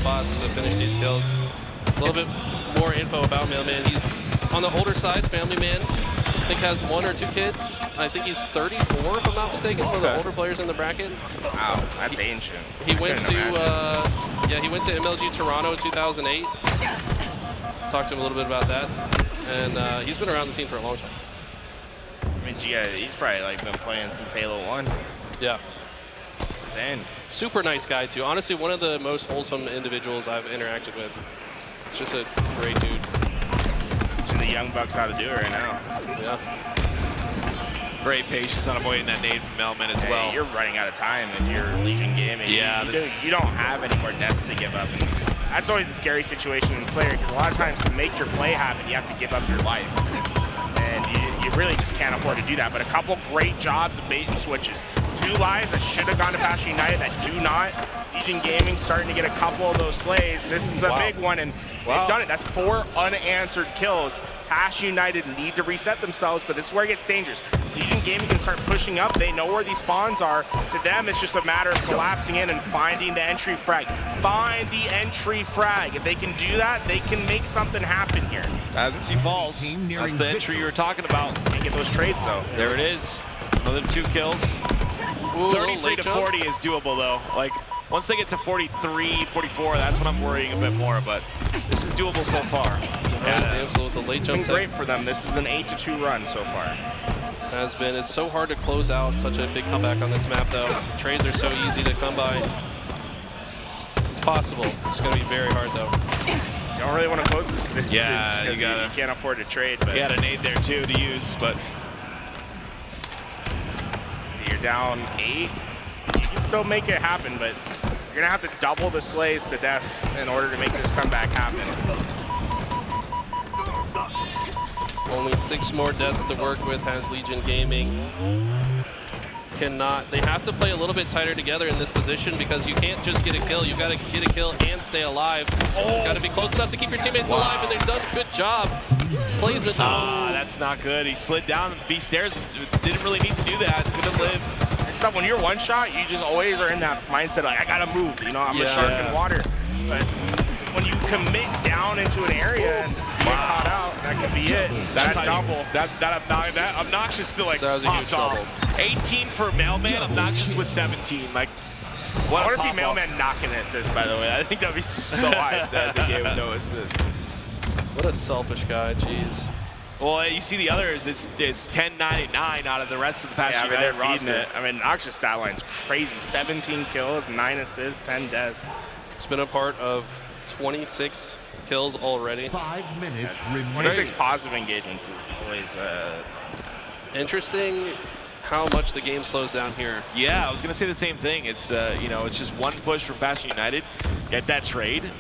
spots to finish these kills. A little bit more info about Mailman. He's on the older side, family man. I think has 1 or 2 kids. I think he's 34, if I'm not mistaken, for the older players in the bracket. Wow, that's ancient. He went to he went to MLG Toronto in 2008. Talked to him a little bit about that, and he's been around the scene for a long time. I mean, yeah, he's probably like been playing since Halo 1. Yeah. Insane. Super nice guy too. Honestly, one of the most wholesome individuals I've interacted with. It's just a great dude. Teaching the young bucks how to do it right now. Yeah. Great patience on avoiding that nade from Melman as well. You're running out of time if you're Legion Gaming. Yeah, you don't have any more deaths to give up. And that's always a scary situation in Slayer, because a lot of times to make your play happen, you have to give up your life. And you really just can't afford to do that. But a couple great jobs of bait and switches. 2 lives that should have gone to Passion United that do not. Legion Gaming starting to get a couple of those slays. This is the big one, and they've done it. That's 4 unanswered kills. Passion United need to reset themselves, but this is where it gets dangerous. Legion Gaming can start pushing up. They know where these spawns are. To them, it's just a matter of collapsing in and finding the entry frag. Find the entry frag. If they can do that, they can make something happen here. As he falls, that's the entry you were talking about. Can't get those trades, though. There it is. Another 2 kills. Ooh, 33 to 40 is doable, though. Like, once they get to 43, 44, that's when I'm worrying a bit more, but this is doable so far. Damsel with the late jump. It's been great for them. This is an 8-2 run so far. Has been. It's so hard to close out such a big comeback on this map, though. Trades are so easy to come by. It's possible. It's going to be very hard, though. You don't really want to close this distance. Yeah, you can't afford to trade. But you got a nade there, too, to use, but... You're down 8. You can still make it happen, but you're going to have to double the slays to deaths in order to make this comeback happen. Only 6 more deaths to work with has Legion Gaming. They have to play a little bit tighter together in this position, because you can't just get a kill. You've got to get a kill and stay alive. You've got to be close enough to keep your teammates alive, and they've done a good job. Placement. That's not good. He slid down the B stairs. Didn't really need to do that. Could have lived. It's tough when you're one shot. You just always are in that mindset like, I gotta move. You know, I'm a shark in water. But when you commit down into an area and get caught out, that could be it. That's that double. That obnoxious still like that was a huge popped off. 18 for Mailman. Obnoxious with 17. Like, what? I want to see Mailman knocking an assist. By the way, I think that'd be so hyped that the game with no assist. What a selfish guy, jeez. Well, you see the others, it's 10-9-9 out of the rest of the Passion United roster. I mean, Noxious stat line's crazy. 17 kills, 9 assists, 10 deaths. It's been a part of 26 kills already. 5 minutes remaining. 26 positive engagements is always interesting how much the game slows down here. Yeah, I was going to say the same thing. It's, you know, it's just one push from Passion United. Get that trade.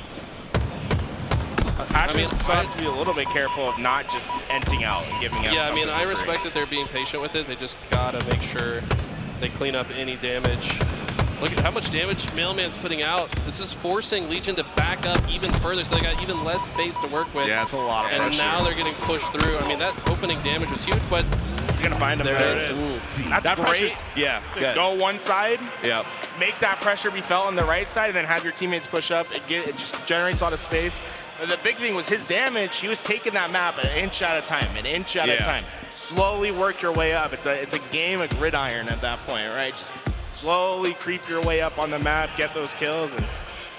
Passion has to be a little bit careful of not just emptying out and giving up. Yeah, I mean, I respect that they're being patient with it. They just gotta make sure they clean up any damage. Look at how much damage Mailman's putting out. This is forcing Legion to back up even further, so they got even less space to work with. Yeah, it's a lot of pressure. And now they're getting pushed through. I mean, that opening damage was huge, but he's gonna find him. There it is. That's that great. Yeah, go one side. Yeah. Make that pressure be felt on the right side, and then have your teammates push up. It just generates a lot of space. And the big thing was his damage. He was taking that map an inch at a time, an inch at a time. Slowly work your way up. It's a game of gridiron at that point, right? Just slowly creep your way up on the map, get those kills, and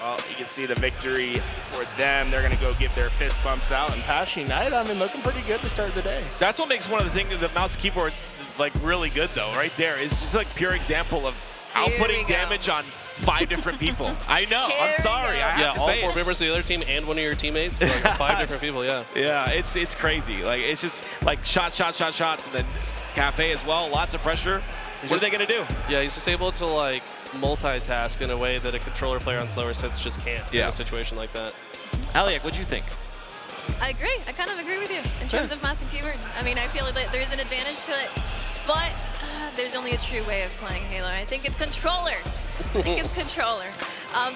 well, you can see the victory for them. They're going to go give their fist bumps out. And Passion United, I mean, looking pretty good to start the day. That's what makes one of the things that the mouse and keyboard like really good though, right there. It's just like pure example of outputting damage on 5 different people. I know. I'm sorry. I have to all say 4 members of the other team and one of your teammates. Like 5 different people. Yeah. Yeah. It's crazy. Like it's just like shots, and then Cafe as well. Lots of pressure. What are they gonna do? Yeah, he's just able to like multitask in a way that a controller player on slower sets just can't in a situation like that. Aliak, what'd you think? I agree. I kind of agree with you in terms of mouse and keyboard. I mean, I feel like there is an advantage to it, but there's only a true way of playing Halo, and I think it's controller. I think it's controller.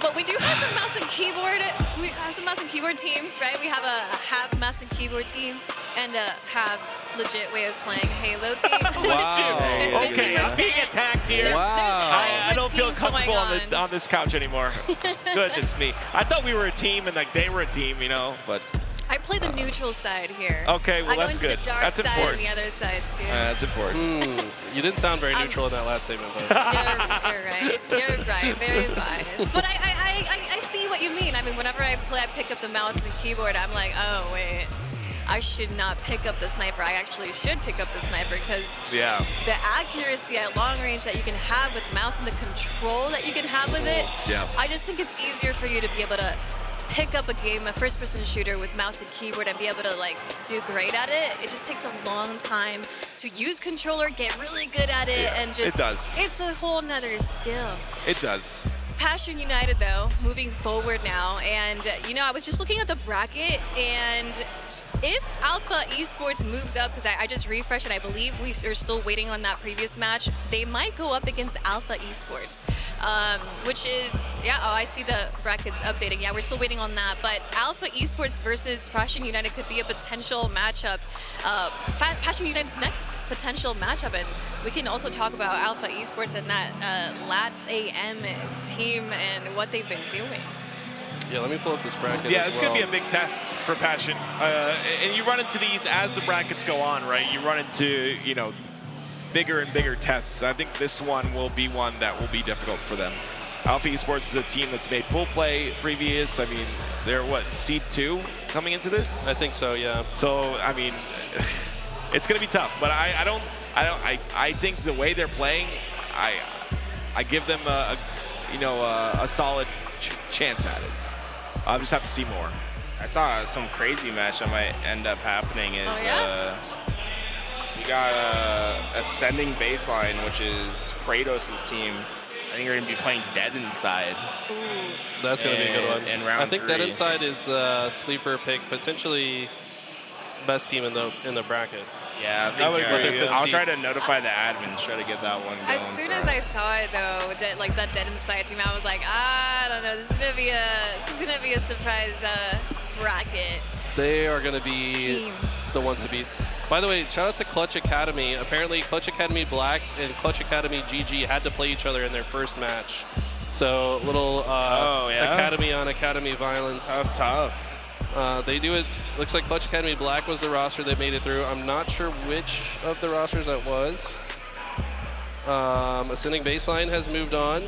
But we do have some mouse and keyboard. we have some mouse and keyboard teams, right? We have a half mouse and keyboard team and a half legit way of playing Halo team. Wow. There's Okay, 50%. I'm being attacked here. There's I don't feel teams going comfortable on. on this couch anymore. Goodness me. I thought we were a team and like they were a team, you know, but I play the neutral side here. Okay, well, I go that's into good. the dark That's side important. and the other side too. that's important. You didn't sound very neutral in that last statement, though. You're right. You're right. Very biased. But I see what you mean. I mean, whenever I play, I pick up the mouse and keyboard. I'm like, oh wait, I should not pick up the sniper. I actually should pick up the sniper because Yeah. the accuracy at long range that you can have with mouse and the control that you can have with it. Yeah. I just think it's easier for you to be able to pick up a game, a first-person shooter with mouse and keyboard and be able to like do great at it. It just takes a long time to use controller, get really good at it, and just it does. It's a whole nother skill. It does. Passion United though, moving forward now, and you know, I was just looking at the bracket, and if Alpha Esports moves up, because I just refreshed and I believe we are still waiting on that previous match, they might go up against Alpha Esports, which is, yeah, oh, I see the brackets updating. Yeah, we're still waiting on that, but Alpha Esports versus Passion United could be a potential matchup, Passion United's next potential matchup, and we can also talk about Alpha Esports and that Latam team and what they've been doing. Yeah, let me pull up this bracket. Yeah, as it's well. going to be a big test for Passion. And you run into these as the brackets go on, right? You run into, you know, bigger and bigger tests. I think this one will be one that will be difficult for them. Alpha Esports is a team that's made full play previous. I mean, they're what, seed 2 coming into this? I think so, yeah. So, I mean, it's going to be tough. But I think the way they're playing, I give them a solid chance at it. I'll just have to see more. I saw some crazy match that might end up happening is we got Ascending Baseline, which is Kratos' team. I think you're going to be playing Dead Inside. Ooh. That's going to be a good one. In round I think 3. Dead Inside is the sleeper pick, potentially best team in the bracket. Yeah, I That would think be good. I'll try to notify the admins, try to get that one going. As soon as I saw it though, like that Dead Inside team, I was like, I don't know, this is gonna be a surprise bracket. They are going to be Team. the ones to beat. By the way, shout out to Clutch Academy. Apparently, Clutch Academy Black and Clutch Academy GG had to play each other in their first match. So, little Academy on Academy violence. Tough. They do it. Looks like Clutch Academy Black was the roster that made it through. I'm not sure which of the rosters that was. Ascending Baseline has moved on.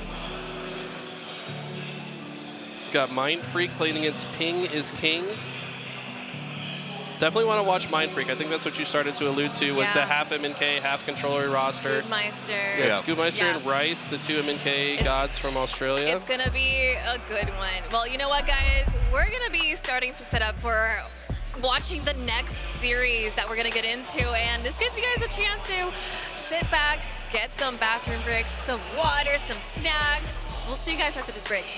Got Mind Freak playing against Ping is King. Definitely want to watch Mind Freak. I think that's what you started to allude to, was the half MNK, half controller roster. Scoopmeister. Yeah, Scoopmeister and Rice, the two MNK gods from Australia. It's going to be a good one. Well, you know what, guys? We're going to be starting to set up for watching the next series that we're going to get into, and this gives you guys a chance to sit back, get some bathroom breaks, some water, some snacks. We'll see you guys after this break.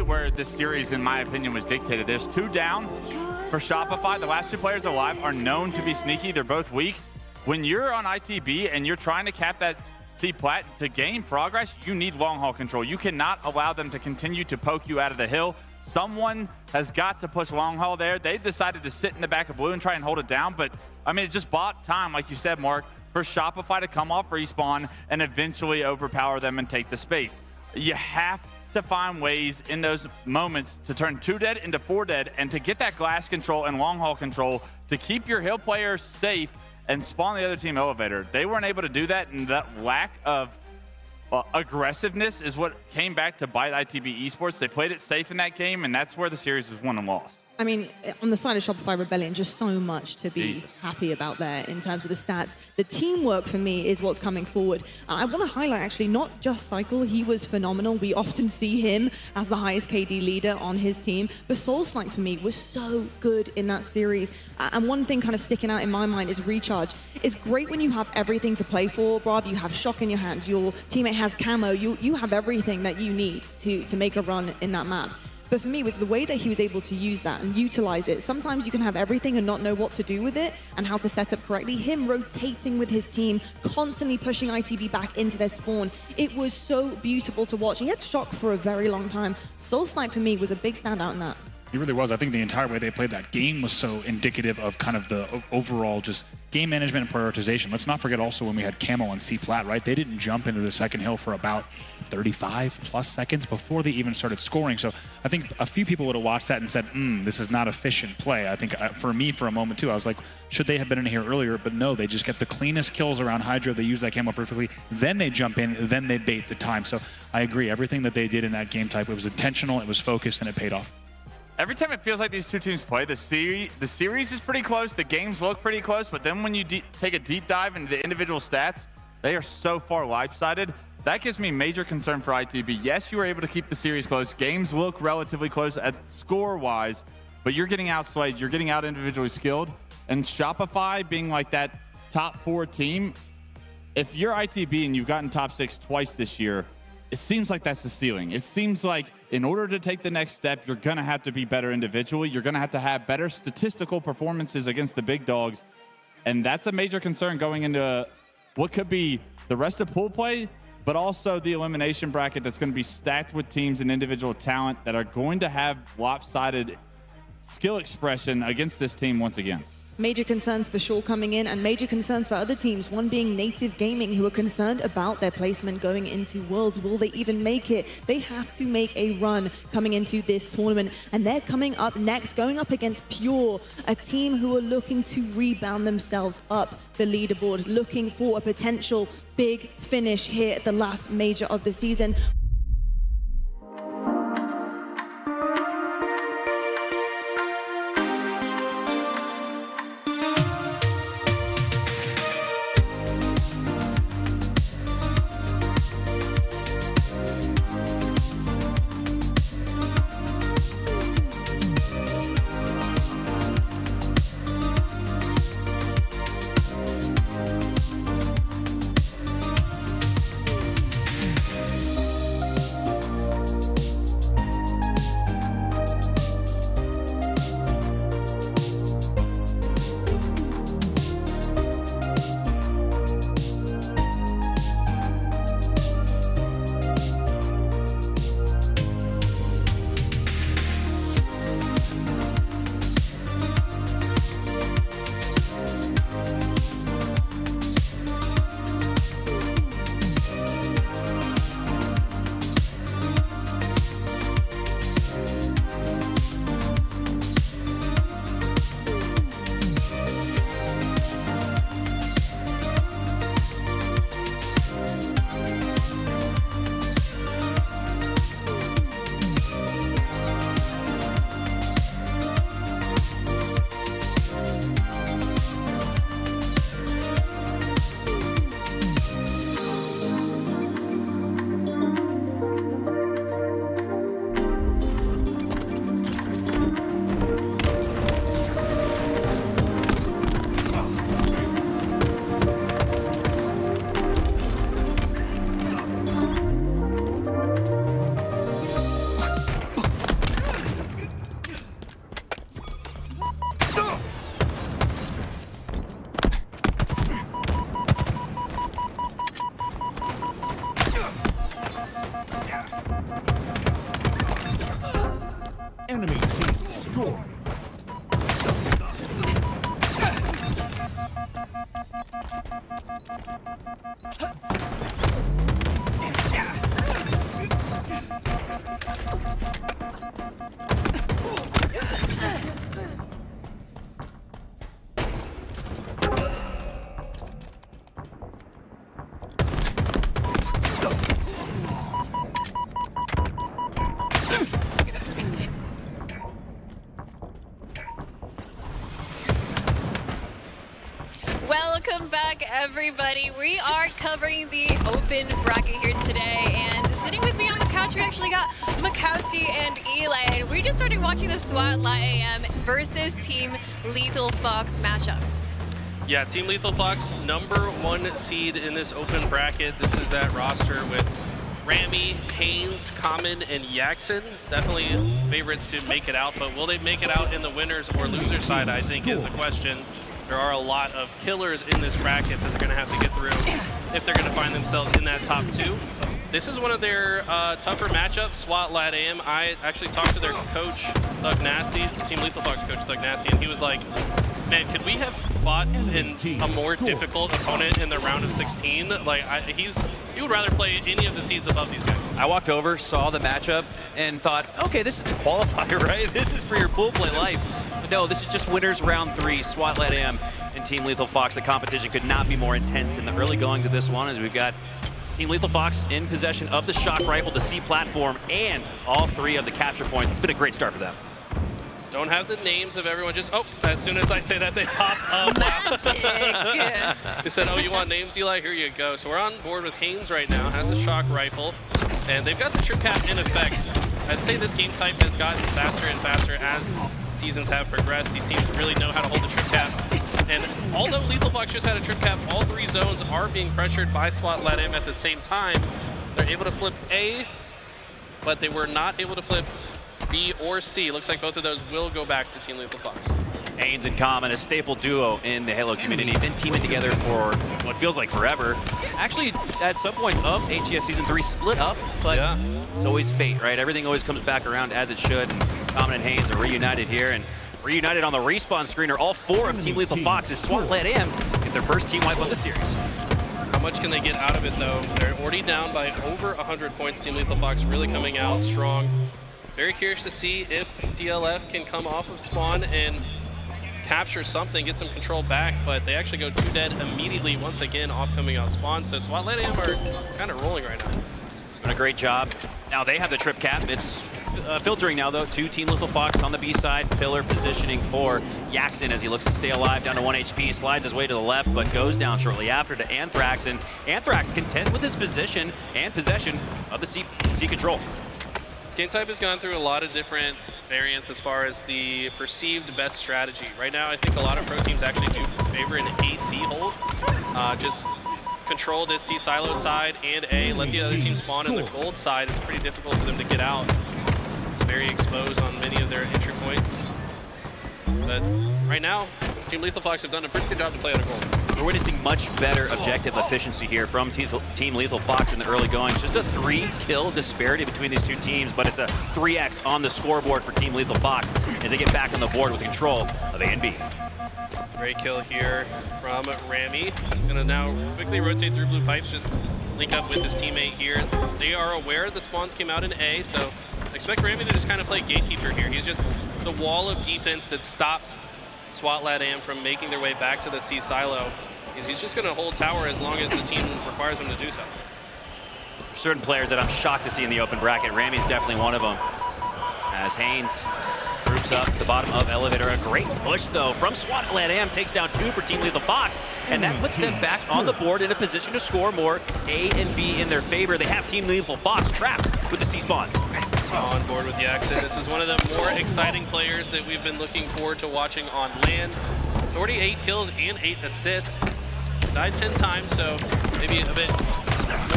really where this series, in my opinion, was dictated. There's 2 down for Shopify. The last 2 players alive are known to be sneaky. They're both weak. When you're on ITB and you're trying to cap that C-plat to gain progress, you need long haul control. You cannot allow them to continue to poke you out of the hill. Someone has got to push long haul there. They decided to sit in the back of blue and try and hold it down, but I mean, it just bought time, like you said, Mark, for Shopify to come off respawn and eventually overpower them and take the space. You have to find ways in those moments to turn 2 dead into 4 dead and to get that glass control and long haul control to keep your hill players safe and spawn the other team elevator. They weren't able to do that, and that lack of aggressiveness is what came back to bite ITB Esports. They played it safe in that game, and that's where the series was won and lost. I mean, on the side of Shopify Rebellion, just so much to be happy about there in terms of the stats. The teamwork for me is what's coming forward. I want to highlight actually not just Cycle, he was phenomenal. We often see him as the highest KD leader on his team, but Soul Snipe for me was so good in that series. And one thing kind of sticking out in my mind is Recharge. It's great when you have everything to play for, Rob. You have Shock in your hands, your teammate has camo, you have everything that you need to make a run in that map. But for me, it was the way that he was able to use that and utilize it. Sometimes you can have everything and not know what to do with it and how to set up correctly. Him rotating with his team, constantly pushing ITB back into their spawn. It was so beautiful to watch. He had Shock for a very long time. Soul Snipe for me was a big standout in that. He really was. I think the entire way they played that game was so indicative of kind of the overall just game management and prioritization. Let's not forget also when we had Camo on C-Plat, right? They didn't jump into the second hill for about 35 plus seconds before they even started scoring. So I think a few people would have watched that and said, this is not efficient play. I think for me, for a moment too, I was like, should they have been in here earlier? But no, they just get the cleanest kills around Hydra. They use that Camo perfectly. Then they jump in, then they bait the time. So I agree. Everything that they did in that game type, it was intentional, it was focused, and it paid off. Every time it feels like these 2 teams play, the series is pretty close, the games look pretty close, but then when you take a deep dive into the individual stats, they are so far lopsided. That gives me major concern for ITB. Yes, you were able to keep the series close. Games look relatively close at score-wise, but you're getting outslayed, you're getting out individually skilled, and Shopify being like that top 4 team, if you're ITB and you've gotten top 6 twice this year, it seems like that's the ceiling. It seems like in order to take the next step, you're going to have to be better individually. You're going to have better statistical performances against the big dogs. And that's a major concern going into what could be the rest of pool play, but also the elimination bracket that's going to be stacked with teams and individual talent that are going to have lopsided skill expression against this team once again. Major concerns for sure coming in, and major concerns for other teams. One being Native Gaming, who are concerned about their placement going into Worlds. Will they even make it? They have to make a run coming into this tournament, and they're coming up next, going up against Pure, a team who are looking to rebound themselves up the leaderboard, looking for a potential big finish here at the last major of the season. Enemy team score. Welcome back, everybody. We are covering the open bracket here today, and sitting with me on the couch, we actually got Makowski and Eli, and we just started watching the SWAT LATAM versus Team Lethal Fox matchup. Yeah, Team Lethal Fox, #1 seed in this open bracket. This is that roster with Rami, Haynes, Common, and Yaxon. Definitely favorites to make it out, but will they make it out in the winners or losers side, I think, is the question. There are a lot of killers in this bracket that they're going to have to get through if they're going to find themselves in that top 2. This is one of their tougher matchups, SWAT LATAM. I actually talked to their coach, Thug Nasty, Team Lethal Fox coach, Thug Nasty, and he was like, man, could we have fought in a more difficult opponent in the round of 16? Like, he would rather play any of the seeds above these guys. I walked over, saw the matchup, and thought, okay, this is to qualify, right? This is for your pool play life. But no, this is just winners round 3, SWAT LATAM and Team Lethal Fox. The competition could not be more intense in the early goings of this one, as we've got Team Lethal Fox in possession of the shock rifle, the C platform, and all 3 of the capture points. It's been a great start for them. Don't have the names of everyone, just, oh, as soon as I say that, they pop up. Magic. They said, oh, you want names, Eli? Here you go. So we're on board with Haynes right now, has a shock rifle, and they've got the trip cap in effect. I'd say this game type has gotten faster and faster as seasons have progressed. These teams really know how to hold the trip cap. And although Lethal Fox just had a trip cap, all 3 zones are being pressured by SWAT LATAM at the same time. They're able to flip A, but they were not able to flip B or C. Looks like both of those will go back to Team Lethal Fox. Haynes and Common, a staple duo in the Halo community, been teaming together for what feels like forever. Actually, at some points of HCS Season 3, split up, but it's always fate, right? Everything always comes back around as it should. And Common and Haynes are reunited here, and reunited on the respawn screen are all 4 of Team Lethal Fox's SWAT LATAM get their first team wipe of the series. How much can they get out of it, though? They're already down by over 100 points. Team Lethal Fox really coming out strong. Very curious to see if TLF can come off of spawn and capture something, get some control back, but they actually go 2 dead immediately once again off coming out spawn. So SWAT LATAM are kind of rolling right now. Doing a great job. Now they have the trip cap. It's filtering now, though, to Team Lethal Fox on the B side. Pillar positioning for Yaxon as he looks to stay alive, down to 1 HP. Slides his way to the left, but goes down shortly after to Anthrax. And Anthrax content with his position and possession of the C control. This game type has gone through a lot of different variants as far as the perceived best strategy. Right now, I think a lot of pro teams actually do favor an AC hold. Just control this C silo side and A, let the other team spawn in the gold side. It's pretty difficult for them to get out. It's very exposed on many of their entry points. But right now, Team Lethal Fox have done a pretty good job to play out of gold. We're witnessing much better objective efficiency here from Team Lethal Fox in the early goings. Just a 3-kill disparity between these 2 teams, but it's a 3x on the scoreboard for Team Lethal Fox as they get back on the board with control of A and B. Great kill here from Rami. He's gonna now quickly rotate through blue pipes, just link up with his teammate here. They are aware the spawns came out in A, so expect Rami to just kind of play gatekeeper here. He's just the wall of defense that stops SWAT LATAM from making their way back to the C silo. He's just going to hold tower as long as the team requires him to do so. Certain players that I'm shocked to see in the open bracket. Rami's definitely one of them. As Haynes groups up the bottom of elevator. A great push, though, from SWAT LATAM. Takes down 2 for Team Lethal Fox. And that puts them back on the board in a position to score more. A and B in their favor. They have Team Lethal Fox trapped with the C spawns. On board with Yaxon. This is one of the more exciting players that we've been looking forward to watching on land. 48 kills and 8 assists. Died 10 times, so maybe a bit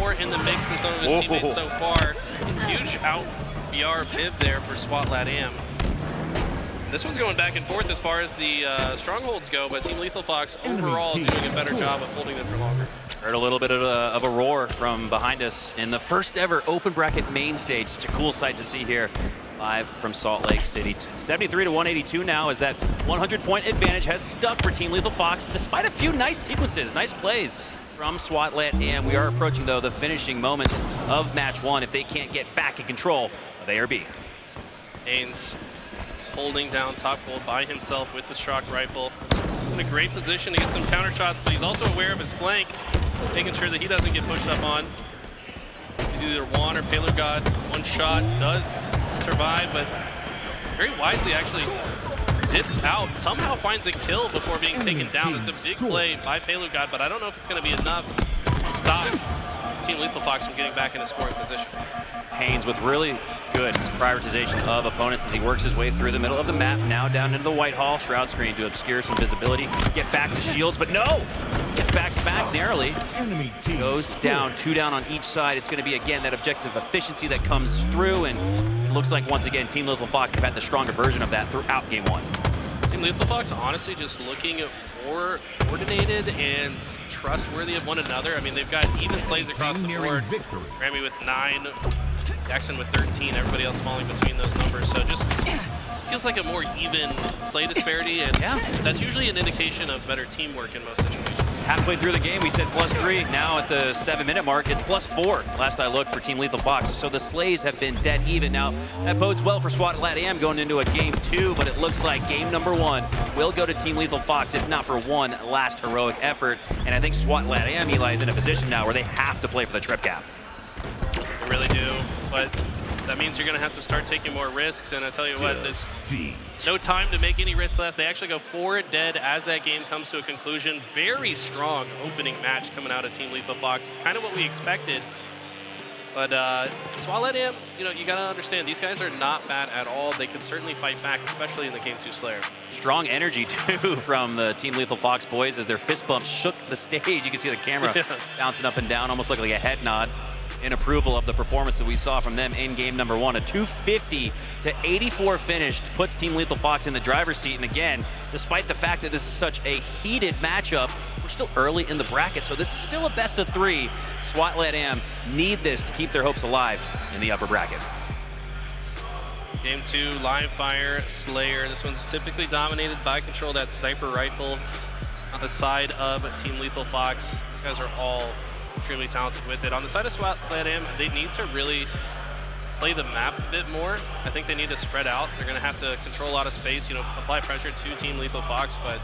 more in the mix than some of his teammates so far. Huge out BR piv there for SWAT LATAM. This one's going back and forth as far as the strongholds go, but Team Lethal Fox overall doing a better job of holding them for longer. Heard a little bit of a roar from behind us in the first ever open bracket main stage. Such a cool sight to see here live from Salt Lake City. 73 to 182 now, as that 100-point advantage has stuck for Team Lethal Fox despite a few nice sequences, nice plays from SWAT Latam. We are approaching, though, the finishing moments of match one if they can't get back in control of ARB. Haynes holding down top gold by himself with the shock rifle. In a great position to get some counter shots, but he's also aware of his flank, making sure that he doesn't get pushed up on. He's either Juan or Payload God. One shot does survive, but very wisely actually dips out, somehow finds a kill before being taken down. It's a big play by Payload God, but I don't know if it's going to be enough to stop Team Lethal Fox from getting back in a scoring position. Haynes with really good prioritization of opponents as he works his way through the middle of the map, now down into the white hall. Shroud screen to obscure some visibility. Get back to shields, but no! Gets back narrowly. Goes down, 2 down on each side. It's going to be, again, that objective efficiency that comes through, and it looks like, once again, Team Lethal Fox have had the stronger version of that throughout game one. Team Lethal Fox honestly just looking more coordinated and trustworthy of one another. I mean, they've got even slays across the board. Grammy with 9, Jackson with 13, everybody else falling between those numbers. So just feels like a more even slay disparity, and that's usually an indication of better teamwork in most situations. Halfway through the game, we said +3. Now at the 7-minute mark, it's +4. Last I looked for Team Lethal Fox. So the slays have been dead even. Now, that bodes well for SWAT Latam going into a game 2, but it looks like game number 1 will go to Team Lethal Fox, if not for one last heroic effort. And I think SWAT Latam, Eli, is in a position now where they have to play for the trip cap. They really do, but that means you're going to have to start taking more risks, and I tell you what, there's no time to make any risks left. They actually go 4 dead as that game comes to a conclusion. Very strong opening match coming out of Team Lethal Fox. It's kind of what we expected, but SWAT Latam, you got to understand, these guys are not bad at all. They can certainly fight back, especially in the game 2 Slayer. Strong energy, too, from the Team Lethal Fox boys as their fist bumps shook the stage. You can see the camera bouncing up and down, almost like a head nod in approval of the performance that we saw from them in game number 1. A 250 to 84 finish puts Team Lethal Fox in the driver's seat. And again, despite the fact that this is such a heated matchup, we're still early in the bracket, so this is still a best of 3. SWAT Latam need this to keep their hopes alive in the upper bracket. Game 2, live fire, Slayer. This one's typically dominated by control that sniper rifle on the side of Team Lethal Fox. These guys are all extremely talented with it. On the side of SWAT Latam, they need to really play the map a bit more. I think they need to spread out. They're going to have to control a lot of space, apply pressure to Team Lethal Fox, but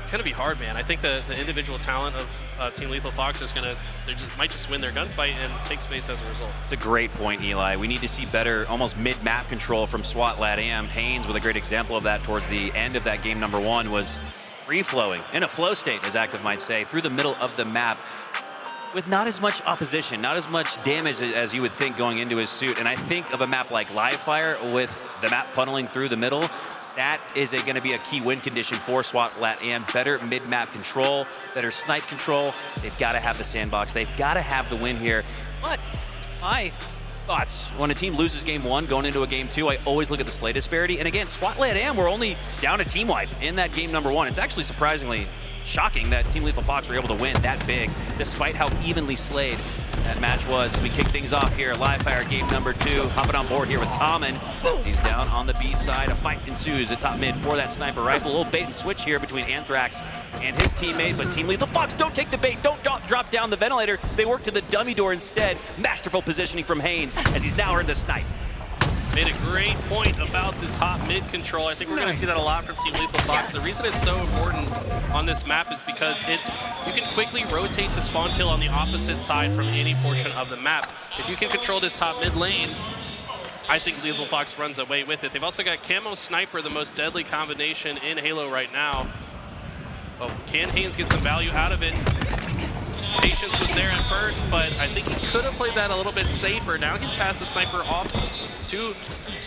it's going to be hard, man. I think the individual talent of Team Lethal Fox is might just win their gunfight and take space as a result. It's a great point, Eli. We need to see better, almost mid-map control from SWAT Latam. Haynes, with a great example of that towards the end of that game number 1, was free-flowing, in a flow state, as Active might say, through the middle of the map, with not as much opposition, not as much damage as you would think going into his suit. And I think of a map like Live Fire with the map funneling through the middle. That is going to be a key win condition for SWAT Latam. Better mid-map control, better snipe control. They've got to have the sandbox. They've got to have the win here. But my thoughts, when a team loses game 1 going into a game 2, I always look at the slay disparity. And again, SWAT Latam were only down a team wipe in that game number 1. It's actually surprisingly shocking that Team Lethal Fox were able to win that big, despite how evenly slayed that match was. As we kick things off here, live fire game number 2, hopping on board here with Common. He's down on the B side. A fight ensues at top mid for that sniper rifle. A little bait and switch here between Anthrax and his teammate, but Team Lethal Fox don't take the bait, don't drop down the ventilator. They work to the dummy door instead. Masterful positioning from Haynes as he's now earned the snipe. Made a great point about the top mid control. I think we're going to see that a lot from Team Lethal Fox. The reason it's so important on this map is because you can quickly rotate to spawn kill on the opposite side from any portion of the map. If you can control this top mid lane, I think Lethal Fox runs away with it. They've also got Camo Sniper, the most deadly combination in Halo right now. Well, can Haynes get some value out of it? Patience was there at first, but I think he could have played that a little bit safer. Now he's passed the sniper off to,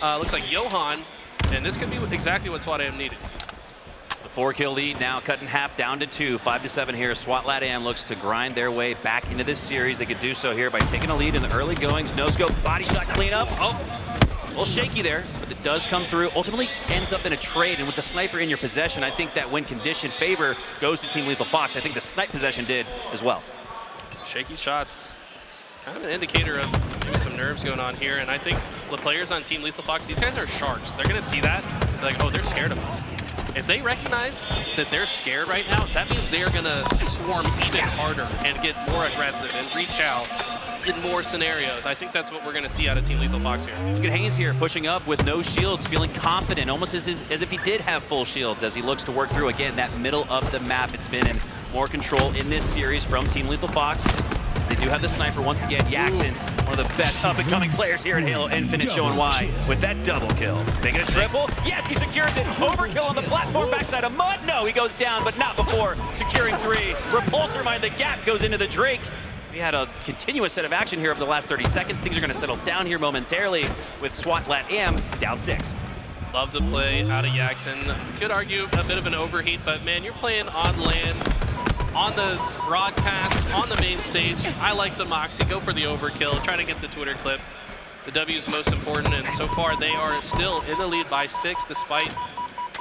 looks like Johan, and this could be exactly what SWAT Latam needed. The 4-kill lead now cut in half, down to 2, 5-7 here. SWAT Latam looks to grind their way back into this series. They could do so here by taking a lead in the early goings. No scope, body shot cleanup. Oh, little shaky there, but it does come through. Ultimately ends up in a trade, and with the sniper in your possession, I think that when condition favor goes to Team Lethal Fox, I think the snipe possession did as well. Shaky shots, kind of an indicator of some nerves going on here, and I think the players on Team Lethal Fox, these guys are sharks. They're gonna see that, they're like, oh, they're scared of us. If they recognize that they're scared right now, that means they are gonna swarm even harder and get more aggressive and reach out in more scenarios. I think that's what we're gonna see out of Team Lethal Fox here. Look at Haynes here, pushing up with no shields, feeling confident, almost as if he did have full shields as he looks to work through, again, that middle of the map. It's been in more control in this series from Team Lethal Fox. They do have the sniper once again. Jackson, one of the best up-and-coming players here at Halo Infinite, showing why with that double kill. Making a triple. Yes, he secures it. Overkill on the platform, backside of Mud. No, he goes down, but not before securing 3. Repulsor mind the gap, goes into the Drake. We had a continuous set of action here over the last 30 seconds. Things are going to settle down here momentarily with SWAT Latam down 6. Love the play out of Jackson. Could argue a bit of an overheat, but man, you're playing on land, on the broadcast, on the main stage. I like the Moxie. Go for the overkill. Try to get the Twitter clip. The W is most important, and so far they are still in the lead by 6 despite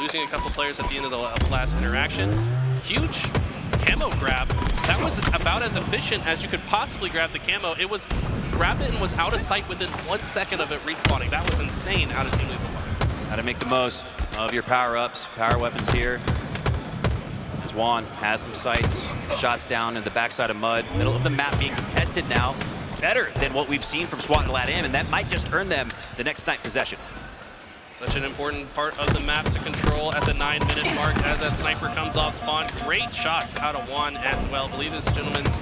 losing a couple players at the end of the last interaction. Huge camo grab. That was about as efficient as you could possibly grab the camo. It was, grab it and was out of sight within 1 second of it respawning. That was insane out of Team Lethal Fox. How to make the most of your power-ups, power weapons here. As Juan has some sights, shots down in the backside of Mud. Middle of the map being contested now. Better than what we've seen from SWAT and Latam, and that might just earn them the next snipe possession. Such an important part of the map to control at the 9-minute mark as that sniper comes off spawn. Great shots out of Juan as well. I believe this gentleman's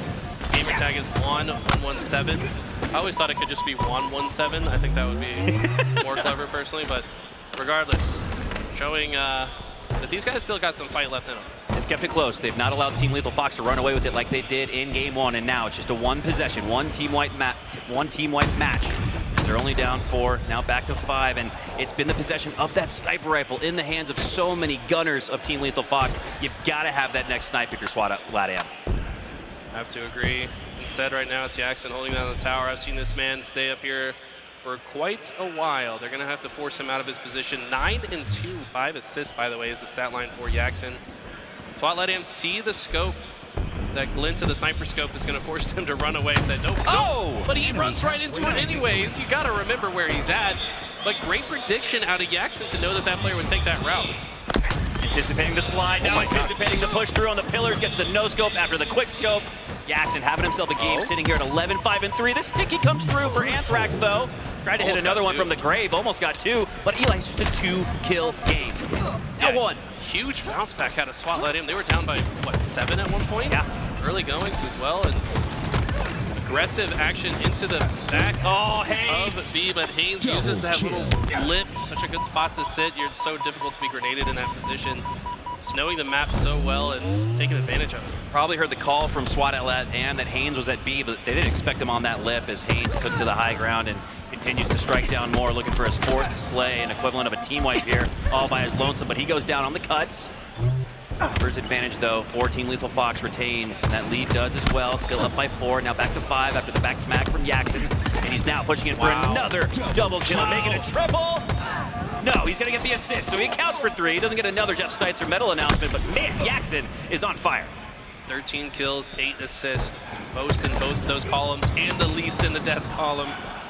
gamer tag is Juan117. I always thought it could just be Juan17. I think that would be more clever personally, but regardless, showing that these guys still got some fight left in them. They've kept it close. They've not allowed Team Lethal Fox to run away with it like they did in Game 1, and now it's just a one possession, one team wipe match. They're only down 4, now back to 5, and it's been the possession of that sniper rifle in the hands of so many gunners of Team Lethal Fox. You've got to have that next snipe if you're SWAT Latam. I have to agree. Instead, right now, it's Jackson holding down the tower. I've seen this man stay up here for quite a while. They're going to have to force him out of his position. 9 and 2, 5 assists, by the way, is the stat line for Jackson. SWAT Latam see the scope. That glint of the sniper scope is going to force him to run away. Said, nope, oh! But he runs right into it anyways. You got to remember where he's at. But great prediction out of Jackson to know that that player would take that route. Anticipating the slide, now anticipating the push through on the pillars, gets the no-scope after the quick scope. Jackson having himself a game sitting here at 11, 5, and 3. The sticky comes through for Anthrax, though. Tried to hit another one from the grave, almost got 2, but Eli's just a 2-kill game. Now 1. Huge bounce back out of SWAT Latam. They were down by, what, 7 at one point? Yeah. Early goings as well, and aggressive action into the back of B, but Haynes uses that little lip, such a good spot to sit. You're so difficult to be grenaded in that position. Just knowing the map so well and taking advantage of it. Probably heard the call from SWAT at Latam that Haynes was at B, but they didn't expect him on that lip as Haynes took to the high ground and continues to strike down more, looking for his 4th slay, an equivalent of a team wipe here, all by his lonesome, but he goes down on the cuts. Numbers advantage though, 14 Lethal Fox retains, and that lead does as well, still up by 4, now back to 5 after the back smack from Jackson, and he's now pushing in for another double kill, making a triple. No, he's gonna get the assist, so he counts for 3. He doesn't get another Jeff Steitzer medal announcement, but man, Jackson is on fire. 13 kills, 8 assists, most in both of those columns, and the least in the death column.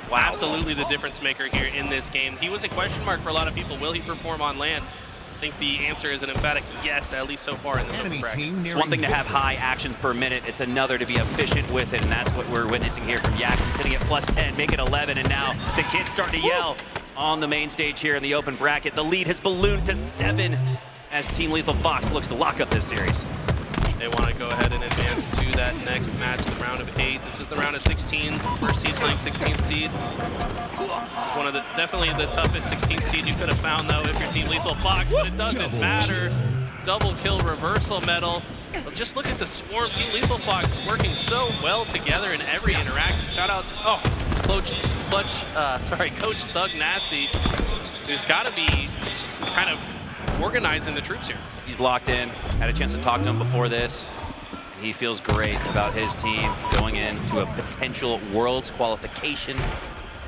Wow. Absolutely the difference maker here in this game. He was a question mark for a lot of people. Will he perform on land? I think the answer is an emphatic yes, at least so far in this open bracket. It's one thing to have high actions per minute. It's another to be efficient with it, and that's what we're witnessing here from Jackson, sitting at +10, make it 11, and now the kid's starting to yell on the main stage here in the open bracket. The lead has ballooned to 7 as Team Lethal Fox looks to lock up this series. They want to go ahead and advance to that next match, the round of 8. This is the round of 16. First seed playing 16th seed. This is one of the definitely the toughest 16th seed you could have found though if you're Team Lethal Fox, but it doesn't matter. Double kill reversal medal. But just look at the swarm. Team Lethal Fox is working so well together in every interaction. Shout out to Coach Thug Nasty, who's got to be kind of organizing the troops here. He's locked in. Had a chance to talk to him before this. He feels great about his team going into a potential Worlds qualification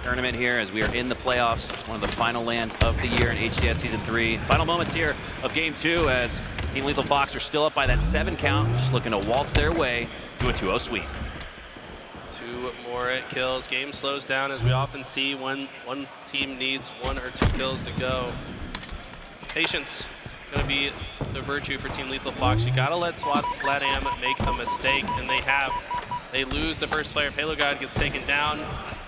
tournament here as we are in the playoffs, one of the final lands of the year in HCS Season 3. Final moments here of Game 2 as Team Lethal Fox are still up by that 7 count, just looking to waltz their way to a 2-0 sweep. 2 more kills. Game slows down as we often see when one team needs 1 or 2 kills to go. Patience going to be the virtue for Team Lethal Fox. You got to let SWAT Latam make a mistake, and they have. They lose the first player. Payload God gets taken down.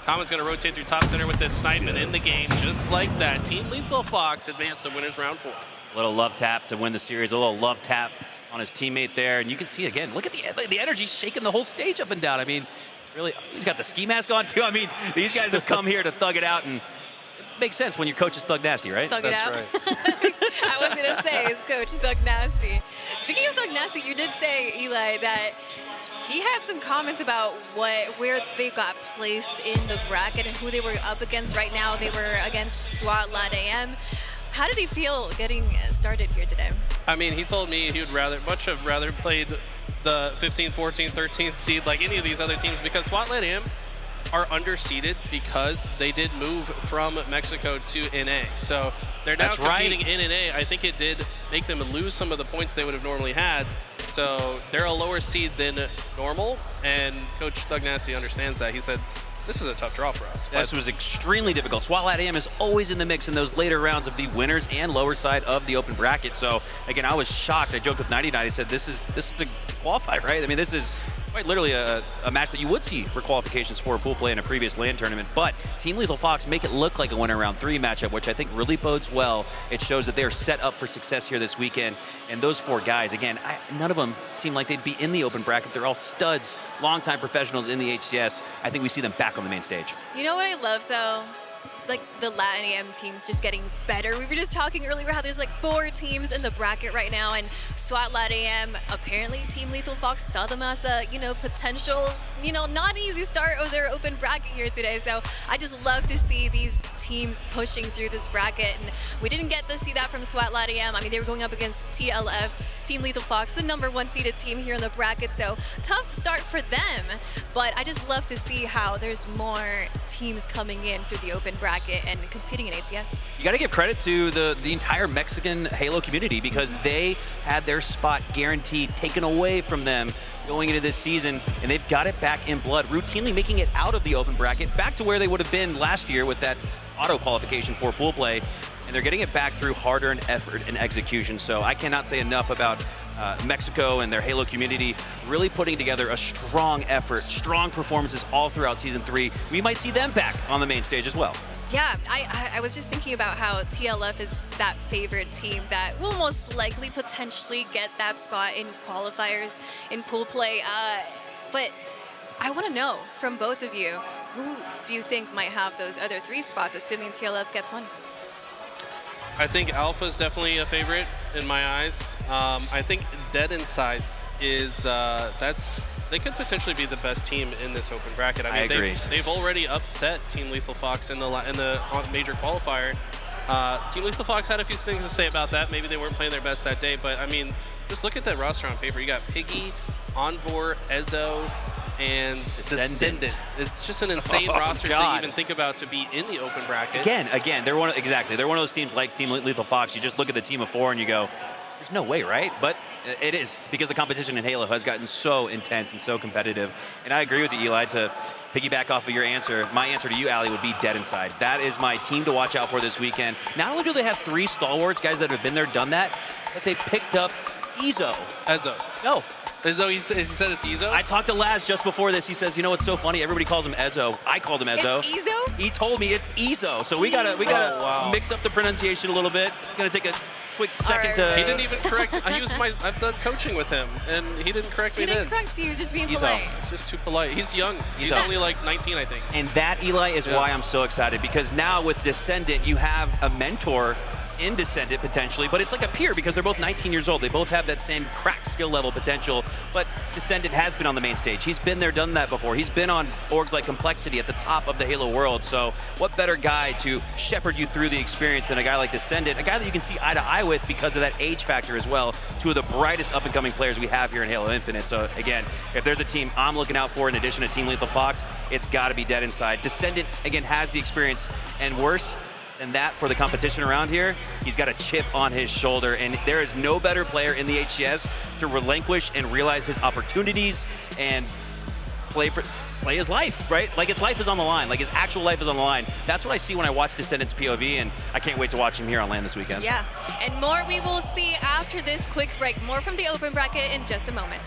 Common's going to rotate through top center with this snipe, and in the game, just like that, Team Lethal Fox advanced to winners round 4. A little love tap to win the series, a little love tap on his teammate there. And you can see, again, look at the energy shaking the whole stage up and down. I mean, really, he's got the ski mask on, too. I mean, these guys have come here to thug it out, and it makes sense when your coach is Thug Nasty, right? Thug it out. Right. I was going to say, his coach, Thug Nasty. Speaking of Thug Nasty, you did say, Eli, that he had some comments about where they got placed in the bracket and who they were up against. Right now, they were against SWAT Latam. How did he feel getting started here today? I mean, he told me he would rather played the 15, 14, 13th seed like any of these other teams, because SWAT Latam are underseeded because they did move from Mexico to NA. So they're now competing in NA. I think it did make them lose some of the points they would have normally had. So they're a lower seed than normal, and Coach Thug Nasty understands that. He said, this is a tough draw for us. This was extremely difficult. SWAT Latam is always in the mix in those later rounds of the winners and lower side of the open bracket. So again, I was shocked. I joked with 99. I said, this is the qualify, right? I mean, this is quite literally a match that you would see for qualifications for a pool play in a previous LAN tournament. But Team Lethal Fox make it look like a winner round 3 matchup, which I think really bodes well. It shows that they are set up for success here this weekend. And those 4 guys, again, none of them seem like they'd be in the open bracket. They're all studs, longtime professionals in the HCS. I think we see them back on the main stage. You know what I love, though? Like the Latam teams just getting better. We were just talking earlier how there's like 4 teams in the bracket right now, and SWAT Latam, apparently Team Lethal Fox saw them as a, potential, not easy start of their open bracket here today. So I just love to see these teams pushing through this bracket, and we didn't get to see that from SWAT Latam. I mean, they were going up against TLF, Team Lethal Fox, the #1 seeded team here in the bracket. So tough start for them, but I just love to see how there's more teams coming in through the open bracket and competing in HCS. You got to give credit to the entire Mexican Halo community, because they had their spot guaranteed taken away from them going into this season, and they've got it back in blood, routinely making it out of the open bracket, back to where they would have been last year with that auto qualification for pool play. And they're getting it back through hard-earned effort and execution. So I cannot say enough about Mexico and their Halo community really putting together a strong effort, strong performances all throughout Season 3. We might see them back on the main stage as well. Yeah, I was just thinking about how TLF is that favorite team that will most likely potentially get that spot in qualifiers in pool play. But I want to know from both of you, who do you think might have those other 3 spots, assuming TLF gets one? I think Alpha is definitely a favorite in my eyes. I think Dead Inside is they could potentially be the best team in this open bracket. I mean, they've already upset Team Lethal Fox in the major qualifier. Team Lethal Fox had a few things to say about that. Maybe they weren't playing their best that day, but I mean, just look at that roster on paper. You got Piggy, Envor, Ezo, and Descendant. It's just an insane roster to even think about to be in the open bracket. Again, they're one of those teams like Team Lethal Fox. You just look at the team of 4 and you go, there's no way, right? But it is, because the competition in Halo has gotten so intense and so competitive. And I agree with you, Eli, to piggyback off of your answer. My answer to you, Ali, would be Dead Inside. That is my team to watch out for this weekend. Not only do they have 3 stalwarts, guys that have been there, done that, but they've picked up Ezo. No. Ezo, he said it's Ezo? I talked to Laz just before this. He says, you know what's so funny? Everybody calls him Ezo. I called him Ezo. It's Ezo? He told me it's Ezo. So we gotta mix up the pronunciation a little bit. Gonna take a quick second to... He didn't even correct. I've done coaching with him, and he didn't correct me then. He didn't correct you. He was just being polite. He's just too polite. He's young. He's only like 19, I think. And that, Eli, is why I'm so excited, because now with Descendant, you have a mentor in Descendant potentially, but it's like a peer because they're both 19 years old. They both have that same crack skill level potential, but Descendant has been on the main stage. He's been there, done that before. He's been on orgs like Complexity at the top of the Halo world, so what better guy to shepherd you through the experience than a guy like Descendant, a guy that you can see eye to eye with because of that age factor as well. Two of the brightest up-and-coming players we have here in Halo Infinite. So again, if there's a team I'm looking out for in addition to Team Lethal Fox, it's got to be Dead Inside. Descendant, again, has the experience, and worse than that for the competition around here, he's got a chip on his shoulder, and there is no better player in the HCS to relinquish and realize his opportunities and play his life, right? Like his life is on the line, like his actual life is on the line. That's what I see when I watch Descendant's POV, and I can't wait to watch him here on LAN this weekend. Yeah, and more we will see after this quick break. More from the open bracket in just a moment.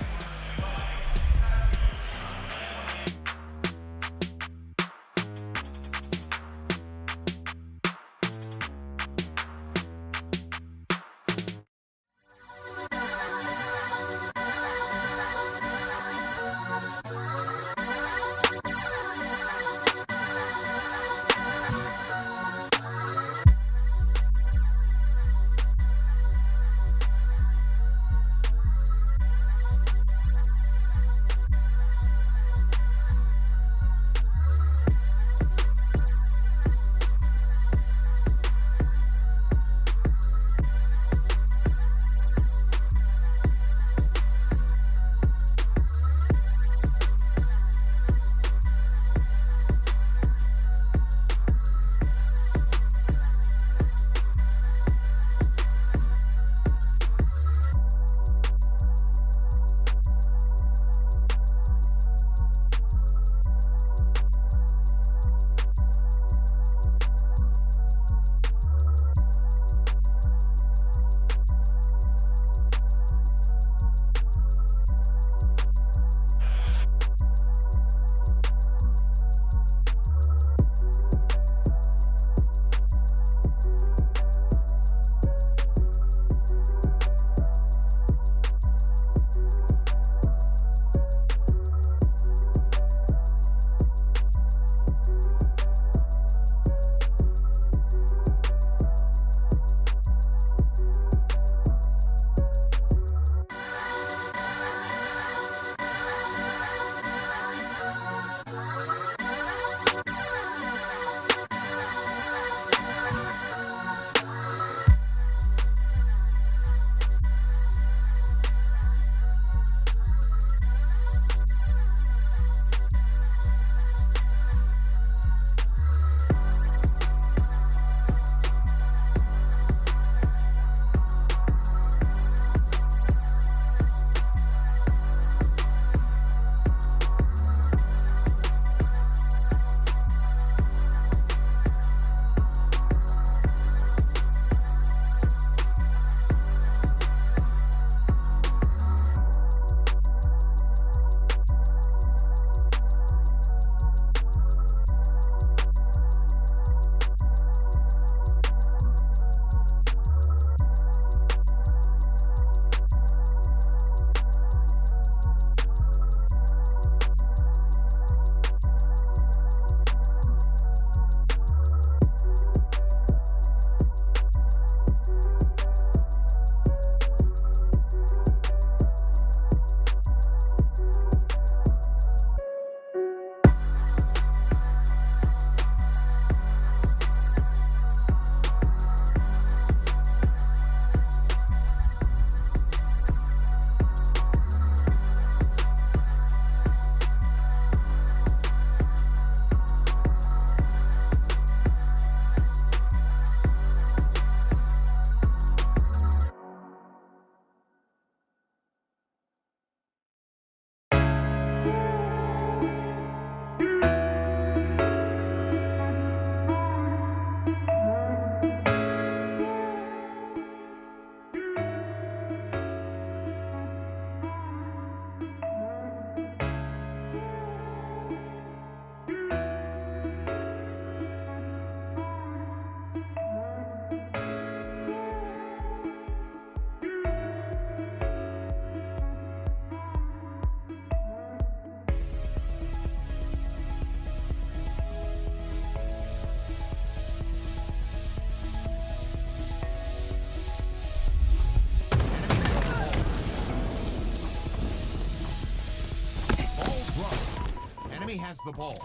Enemy has the ball.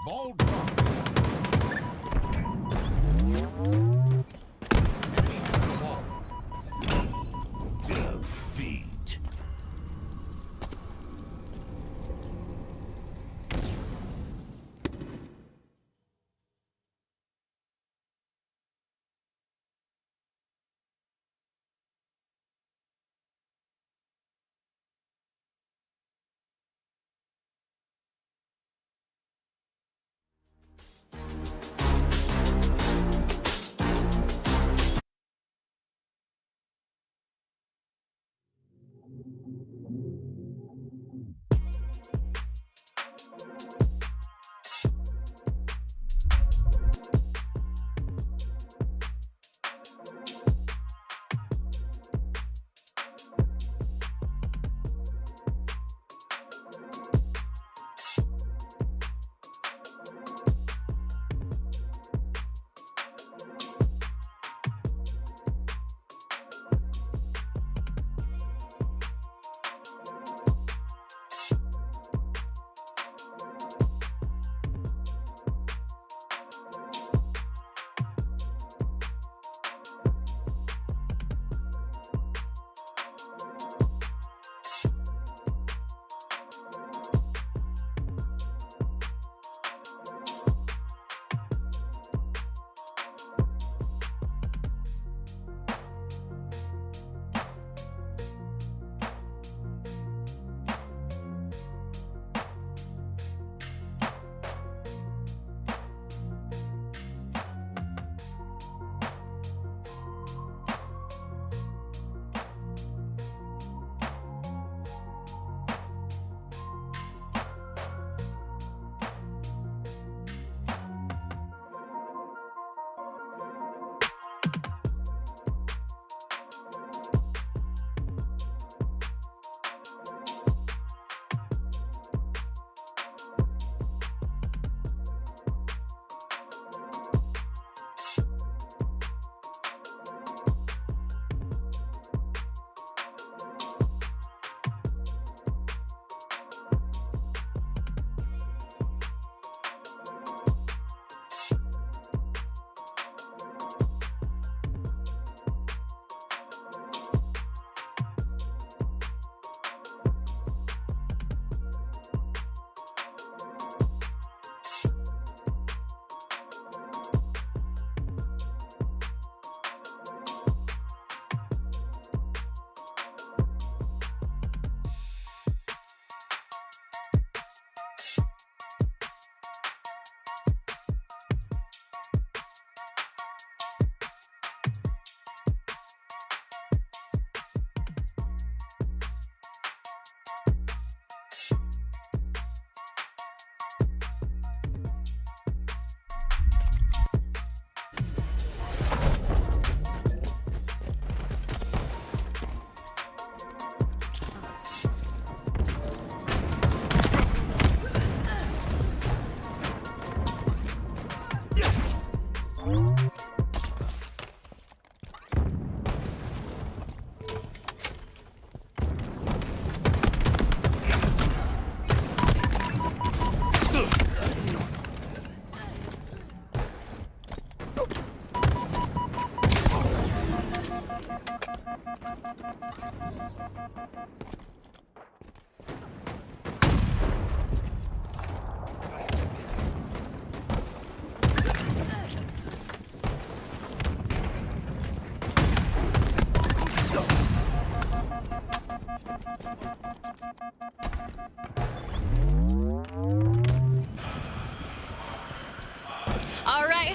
Ball dropped. Enemy has the ball. Defeat.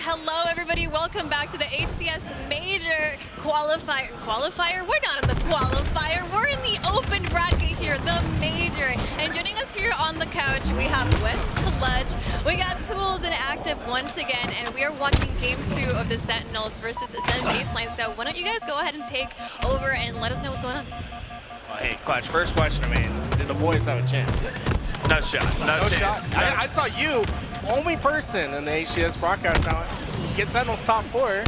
Hello, everybody. Welcome back to the HCS Major Qualifier. We're not in the qualifier. We're in the open bracket here, the Major. And joining us here on the couch, we have West Clutch. We got Tools and Active once again, and we are watching Game 2 of the Sentinels versus Ascend Baseline. So why don't you guys go ahead and take over and let us know what's going on. Well, hey, Clutch, first question, did the boys have a chance? No shot. No chance. I saw you, only person in the HCS broadcast now, get Sentinels top 4,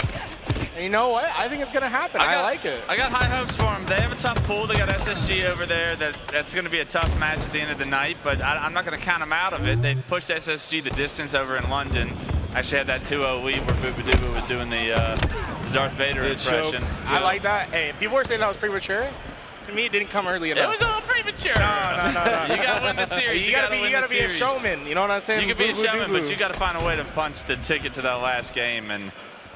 And you know what? I think it's going to happen. I like it. I got high hopes for them. They have a tough pool. They got SSG over there. That's going to be a tough match at the end of the night, but I'm not going to count them out of it. They've pushed SSG the distance over in London. Actually had that 2-0 lead where Booba was doing the Darth Vader impression. I like that. Hey, people were saying that was premature. To me, it didn't come early enough. It was a little premature. No. You got to win the series. You got to be a showman. You know what I'm saying? You can be a showman, but you got to find a way to punch the ticket to that last game. And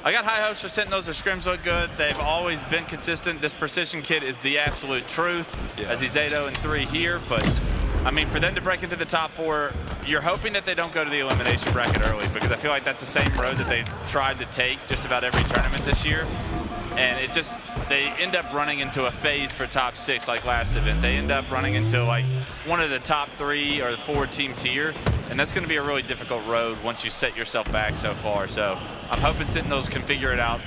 I got high hopes for Sentinels. Their scrims look good. They've always been consistent. This Precision kid is the absolute truth, as he's 8-0-3 here. But I mean, for them to break into the top 4, you're hoping that they don't go to the elimination bracket early, because I feel like that's the same road that they tried to take just about every tournament this year. And they end up running into a phase for top 6 like last event. They end up running into like one of the top 3 or 4 teams here. And that's going to be a really difficult road once you set yourself back so far. So I'm hoping Sentinels can figure it out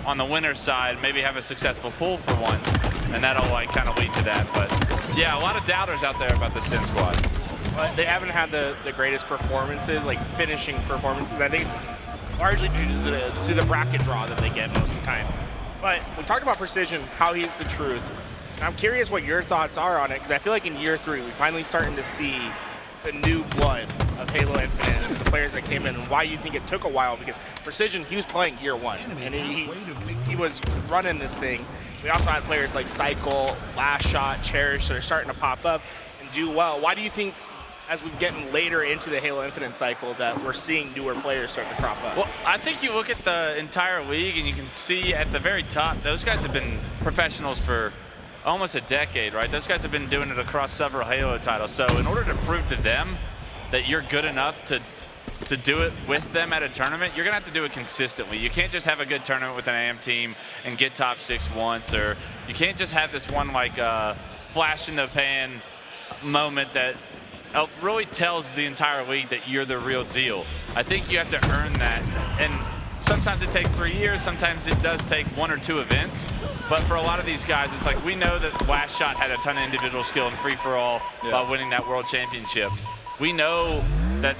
on the winner's side, maybe have a successful pool for once, and that'll like kind of lead to that. But yeah, a lot of doubters out there about the Sen squad. But they haven't had the greatest performances, like finishing performances. I think largely due to the bracket draw that they get most of the time. But we talked about Precision, how he's the truth. And I'm curious what your thoughts are on it, because I feel like in year 3, we're finally starting to see the new blood of Halo Infinite and the players that came in, and why you think it took a while, because Precision, he was playing year 1, and he was running this thing. We also had players like Cycle, Last Shot, Cherish that are starting to pop up and do well. Why do you think, as we're getting later into the Halo Infinite cycle, that we're seeing newer players start to crop up? Well, I think you look at the entire league and you can see at the very top, those guys have been professionals for almost a decade, right? Those guys have been doing it across several Halo titles. So in order to prove to them that you're good enough to do it with them at a tournament, you're gonna have to do it consistently. You can't just have a good tournament with an AM team and get top 6 once, or you can't just have this one like flash in the pan moment that really tells the entire league that you're the real deal. I think you have to earn that, and sometimes it takes 3 years, sometimes it does take 1 or 2 events, but for a lot of these guys, it's like we know that Last Shot had a ton of individual skill in free-for-all by winning that world championship. We know that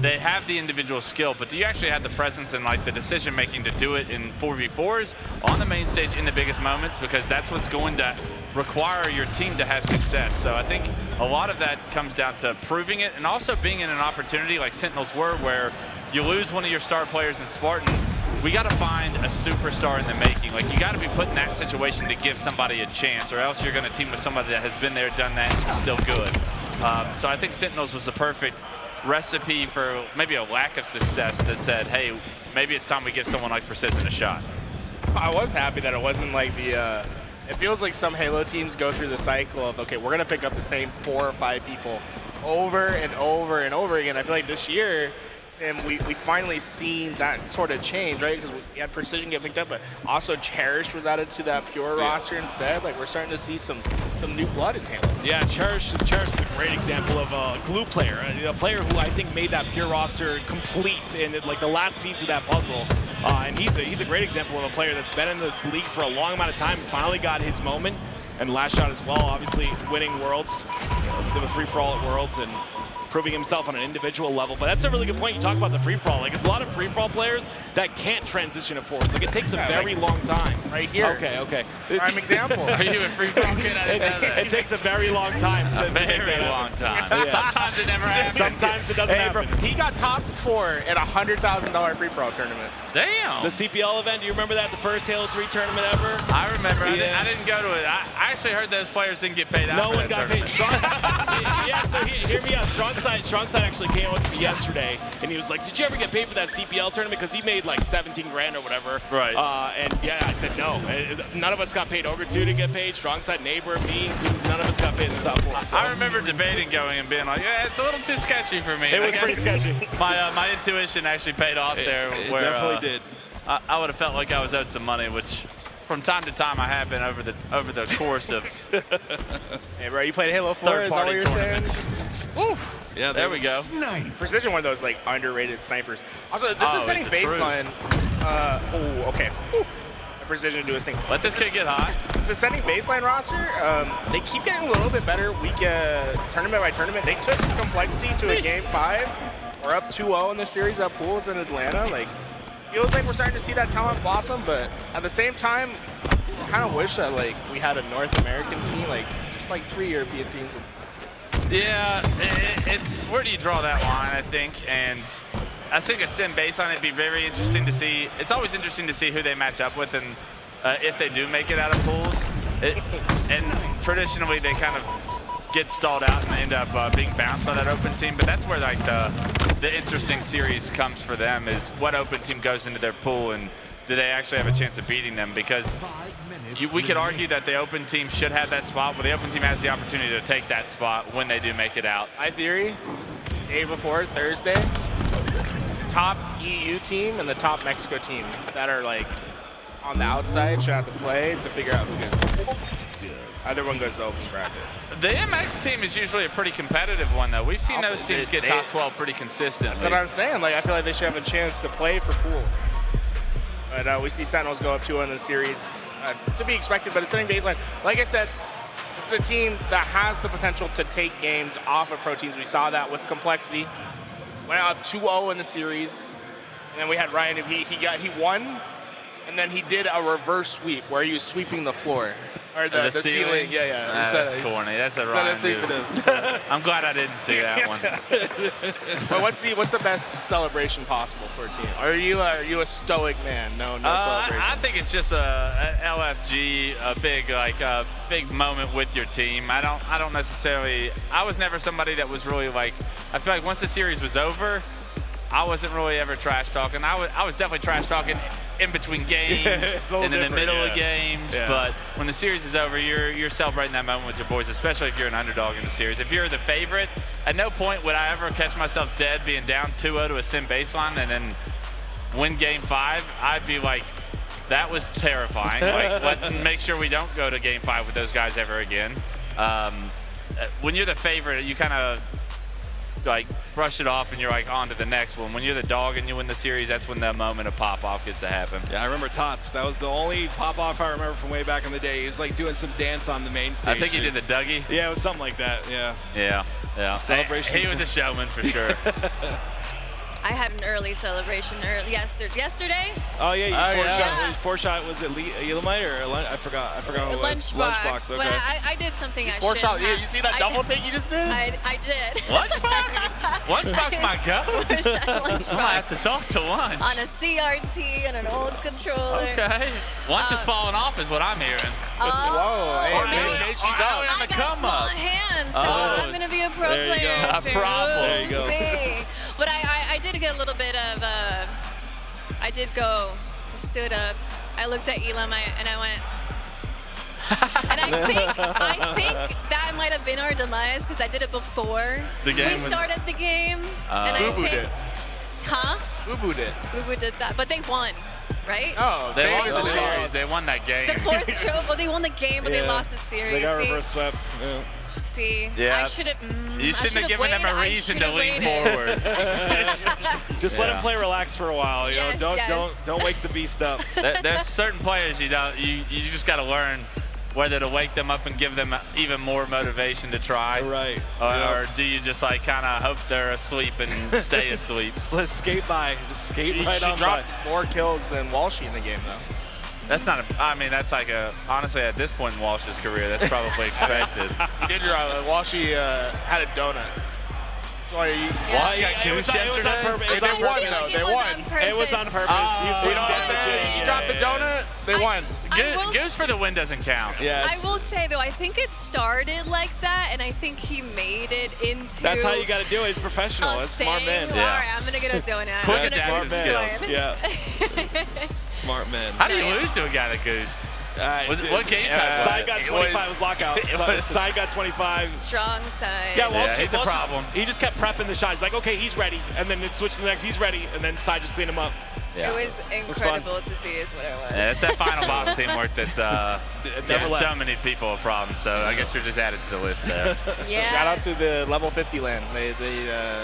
they have the individual skill, but do you actually have the presence and like the decision making to do it in 4v4s on the main stage in the biggest moments? Because that's what's going to require your team to have success. So I think a lot of that comes down to proving it, and also being in an opportunity like Sentinels were, where you lose one of your star players in Spartan. We got to find a superstar in the making. Like, you got to be put in that situation to give somebody a chance, or else you're going to team with somebody that has been there, done that, and still good. So I think Sentinels was the perfect recipe for maybe a lack of success that said, hey, maybe it's time we give someone like Precision a shot. I was happy that it wasn't like the it feels like some Halo teams go through the cycle of, okay, we're going to pick up the same 4 or 5 people over and over and over again. I feel like this year, and we finally seen that sort of change, right? Because we had Precision get picked up, but also Cherished was added to that pure roster instead. Like, we're starting to see some new blood in Halo. Yeah, Cherish is a great example of a glue player, a player who I think made that pure roster complete and like the last piece of that puzzle. And he's a great example of a player that's been in this league for a long amount of time, finally got his moment, and Last Shot as well, obviously winning Worlds, the free-for-all at Worlds, and proving himself on an individual level. But that's a really good point. You talk about the free-for-all. Like, there's a lot of free-for-all players that can't transition to forwards. Like, it takes a very long time. Right here. Okay. Prime example. Are you a free-for-all kid? I didn't know that. It takes a very long time to make that Very long time. Yeah. Sometimes it never happens. Sometimes it doesn't happen. Bro, he got top 4 at a $100,000 free-for-all tournament. Damn. The CPL event, do you remember that? The first Halo 3 tournament ever? I remember. Yeah. I didn't go to it. I actually heard those players didn't get paid out. No for one that got paid. tournament. Yeah, so hear me out. Strongside actually came up to me yesterday, and he was like, did you ever get paid for that CPL tournament? Because he made like 17 grand or whatever. Right. And yeah, I said no. None of us got paid. Ogre 2 to get paid. Strongside, Neighbor, me, none of us got paid in the top 4. So. I remember debating going and being like, yeah, it's a little too sketchy for me. It was pretty sketchy. My intuition actually paid off there. It where, definitely did. I would have felt like I was owed some money, which from time to time I have been over the course of Hey, bro, you played Halo 4, is that what third-party you're tournaments. Yeah, There we go. Snipe. Precision, one of those like underrated snipers. Also, this is setting it's the truth. baseline. Okay. Precision do his thing. Let this kid get hot. It's a setting baseline roster. They keep getting a little bit better week tournament by tournament. They took complexity to a game 5. We're up 2-0 in the series at Pools in Atlanta. Like, feels like we're starting to see that talent blossom, but at the same time, I kind of wish that like we had a North American team, like just like 3 European teams. Yeah, it's where do you draw that line, I think, and I think a sim baseline, it'd be very interesting to see. It's always interesting to see who they match up with and if they do make it out of pools. And traditionally, they kind of get stalled out and end up being bounced by that open team, but that's where like the interesting series comes for them, is what open team goes into their pool and do they actually have a chance of beating them? Because we could argue that the open team should have that spot, but the open team has the opportunity to take that spot when they do make it out. My theory, day before, Thursday, top EU team and the top Mexico team that are like on the outside should have to play to figure out who gets. Either one goes to the open bracket. The MX team is usually a pretty competitive one, though. We've seen those teams get top 12 pretty consistently. That's what I'm saying. Like, I feel like they should have a chance to play for pools. But we see Sentinels go up 2-1 in the series. To be expected, but it's setting baseline. Like I said, this is a team that has the potential to take games off of pro teams. We saw that with Complexity. Went up 2-0 in the series. And then we had Ryan, he won, and then he did a reverse sweep where he was sweeping the floor. Or the ceiling. Yeah. That's corny. That's a Ryan move. I'm glad I didn't see that one. But what's the best celebration possible for a team? Are you a stoic man? No celebration. I think it's just a LFG, a big moment with your team. I don't necessarily. I was never somebody that was really like. I feel like once the series was over, I wasn't really ever trash talking. I was definitely trash talking in between games and in the middle of games. Yeah. But when the series is over, you're celebrating that moment with your boys, especially if you're an underdog in the series. If you're the favorite, at no point would I ever catch myself dead being down 2-0 to a sim baseline and then win game 5. I'd be like, that was terrifying. Like, let's make sure we don't go to game 5 with those guys ever again. When you're the favorite, you kind of like brush it off and you're like on to the next one. When you're the dog and you win the series, that's when that moment of pop-off gets to happen. Yeah, I remember Tots. That was the only pop-off I remember from way back in the day. He was like doing some dance on the main stage. I think he did the Dougie. Yeah, it was something like that, yeah. Yeah. Celebration. He was a showman for sure. I had an early celebration yesterday. Oh yeah, you four-shot. Was it Elamite or I forgot what it was. Lunchbox. Okay. But I did something I shouldn't have. You see that double take you just did? I did. Lunchbox? Lunchbox my go. Lunchbox. I might have to talk to Lunch. On a CRT and an old controller. Okay. Lunch is falling off is what I'm hearing. Whoa. Hey, she's up. I got small hands, so I'm going to be a pro player soon. There you go. But I did get a little bit of, I did go, stood up, I looked at Elam and I went, and I think that might have been our demise because I did it before we started the game. And I Boo-Boo think, did. Huh? Boo-Boo did. Boo-Boo did that, but they won, right? Oh, They won the lost. series. They won that game. The fourth stroke, well, they won the game, but they lost the series. They got reverse swept. Yeah. See, Yeah. I should have. You shouldn't have given them a reason to lean forward. Just let him play relax for a while. You know, Yes. don't wake the beast up. There's certain players you just got to learn whether to wake them up and give them even more motivation to try. Right. Or do you just like kind of hope they're asleep and stay asleep? Let's skate by. Just skate right on by. She dropped more kills than Walshy in the game, though. That's not that's like honestly, at this point in Walsh's career, that's probably expected. He did drop. Walshy had a donut. So Walshy got goose yesterday? It was on purpose. They won, though. They won. It was on purpose. He was being messaging. He dropped the donut. They won. Goose for the win doesn't count. Yes. I will say though, I think it started like that, and I think he made it into. That's how you got to do it. He's professional. That's smart man. All right, I'm gonna get a donut. Quick I'm gonna adaptive get skills. Yeah. Smart man. How do you lose to a guy that goosed? What game type? Side got 25 was lockout. Side got 25. Strong side. Yeah, Walsh, he's a problem. He just kept prepping the shots. Like, okay, he's ready. And then it switched to the next, he's ready. And then Side just cleaned him up. Yeah. It was incredible to see is what it was. Yeah, it's that final boss teamwork that's given so many people a problem. So I guess you're just added to the list there. Yeah. Shout out to the level 50 land. They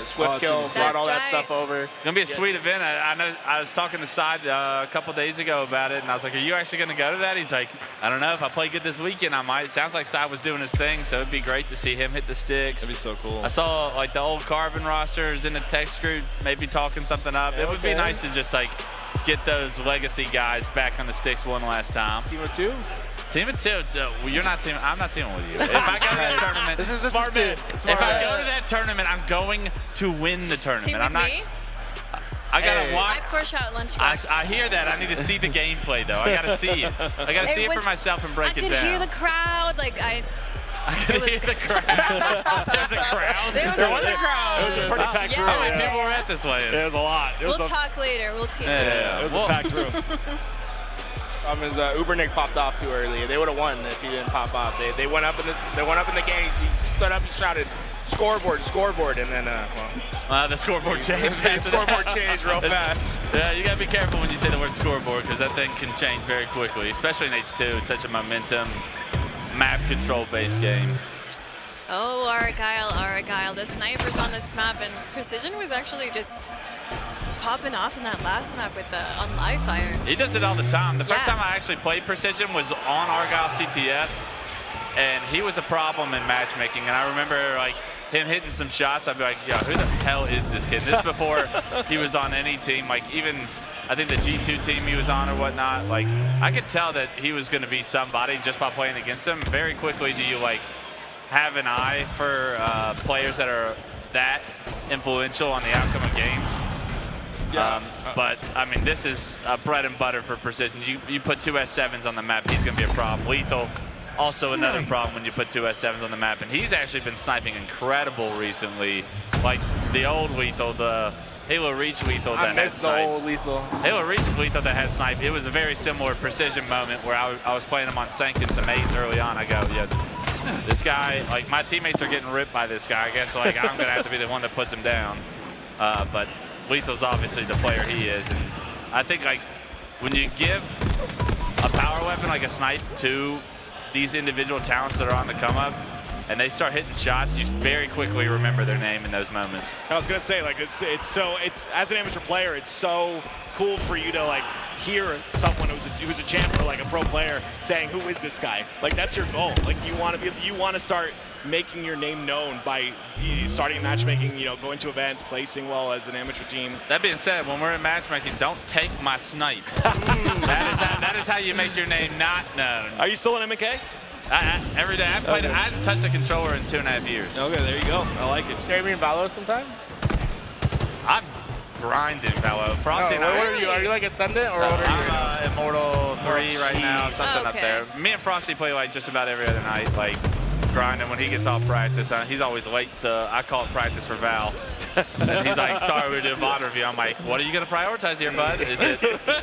swift kill, brought all that stuff over. It's gonna be a sweet event. I know. I was talking to Side a couple days ago about it, and I was like, "Are you actually gonna go to that?" He's like, "I don't know. If I play good this weekend, I might." It sounds like Side was doing his thing, so it'd be great to see him hit the sticks. That'd be so cool. I saw like the old Carbon rosters in the text group, maybe talking something up. It would be nice to just like get those legacy guys back on the sticks one last time. Team of 2? Team of 2. Well, you're not team. I'm not teaming with you. If I go to that tournament, This is smart two. man. If I go to that tournament, I'm going to win the tournament. Team with me? I gotta watch. I foreshout Lunchbox. I hear that. I need to see the gameplay though. I gotta see it. I gotta see it for myself and break it down. I could hear the crowd. Like I could hear the crowd. There's a crowd. There was a crowd. It was a pretty packed room. How many people were at this way? There was a lot. We'll talk later. We'll team. Yeah, it was a packed room. His Ubernick popped off too early. They would have won if he didn't pop off. They went up in this. They went up in the game. He stood up. He shouted, "Scoreboard, scoreboard!" And then the scoreboard changed. The scoreboard changed real fast. Yeah, you gotta be careful when you say the word scoreboard because that thing can change very quickly, especially in H2. Such a momentum, map control-based game. Oh, Argyle. The snipers on this map, and Precision was actually just popping off in that last map with on live fire. He does it all the time. The first time I actually played Precision was on Argyle CTF, and he was a problem in matchmaking. And I remember like him hitting some shots. I'd be like, yo, who the hell is this kid? This before he was on any team. Like even I think the G2 team he was on or whatnot. Like I could tell that he was going to be somebody just by playing against him. Very quickly, do you like have an eye for players that are that influential on the outcome of games? Yeah. But, I mean, this is bread and butter for Precision. You put 2 S7s on the map, he's going to be a problem. Lethal, also another problem when you put 2 S7s on the map. And he's actually been sniping incredible recently. Like the old Lethal, the Halo Reach Lethal that had snipe. I miss the old Lethal. Halo Reach Lethal that had snipe. It was a very similar Precision moment where I was playing him on Sank and some 8s early on. I go, yeah, this guy, like my teammates are getting ripped by this guy. I guess like I'm going to have to be the one that puts him down. But Lethal's obviously the player he is, and I think like when you give a power weapon like a snipe to these individual talents that are on the come up, and they start hitting shots, you very quickly remember their name in those moments. I was gonna say like it's as an amateur player, it's so cool for you to like hear someone who's a champ or like a pro player saying, "Who is this guy?" Like that's your goal. Like you want to start making your name known by starting matchmaking, you know, going to events, placing well as an amateur team. That being said, when we're in matchmaking, don't take my snipe. that is how you make your name not known. Are you still an MK? Every day. I hadn't touched a controller in 2.5 years. Okay, there you go. I like it. Are you in Valo sometime? I'm grinding Valo. Frosty and I. What are you? Are you like Ascendant or what are you? I'm Immortal 3 right now, something up Okay. there. Me and Frosty play like just about every other night, like grinding. When he gets off practice, he's always late to, I call it practice for Val. And he's like, sorry, we're doing VOD review. I'm like, what are you going to prioritize here, bud?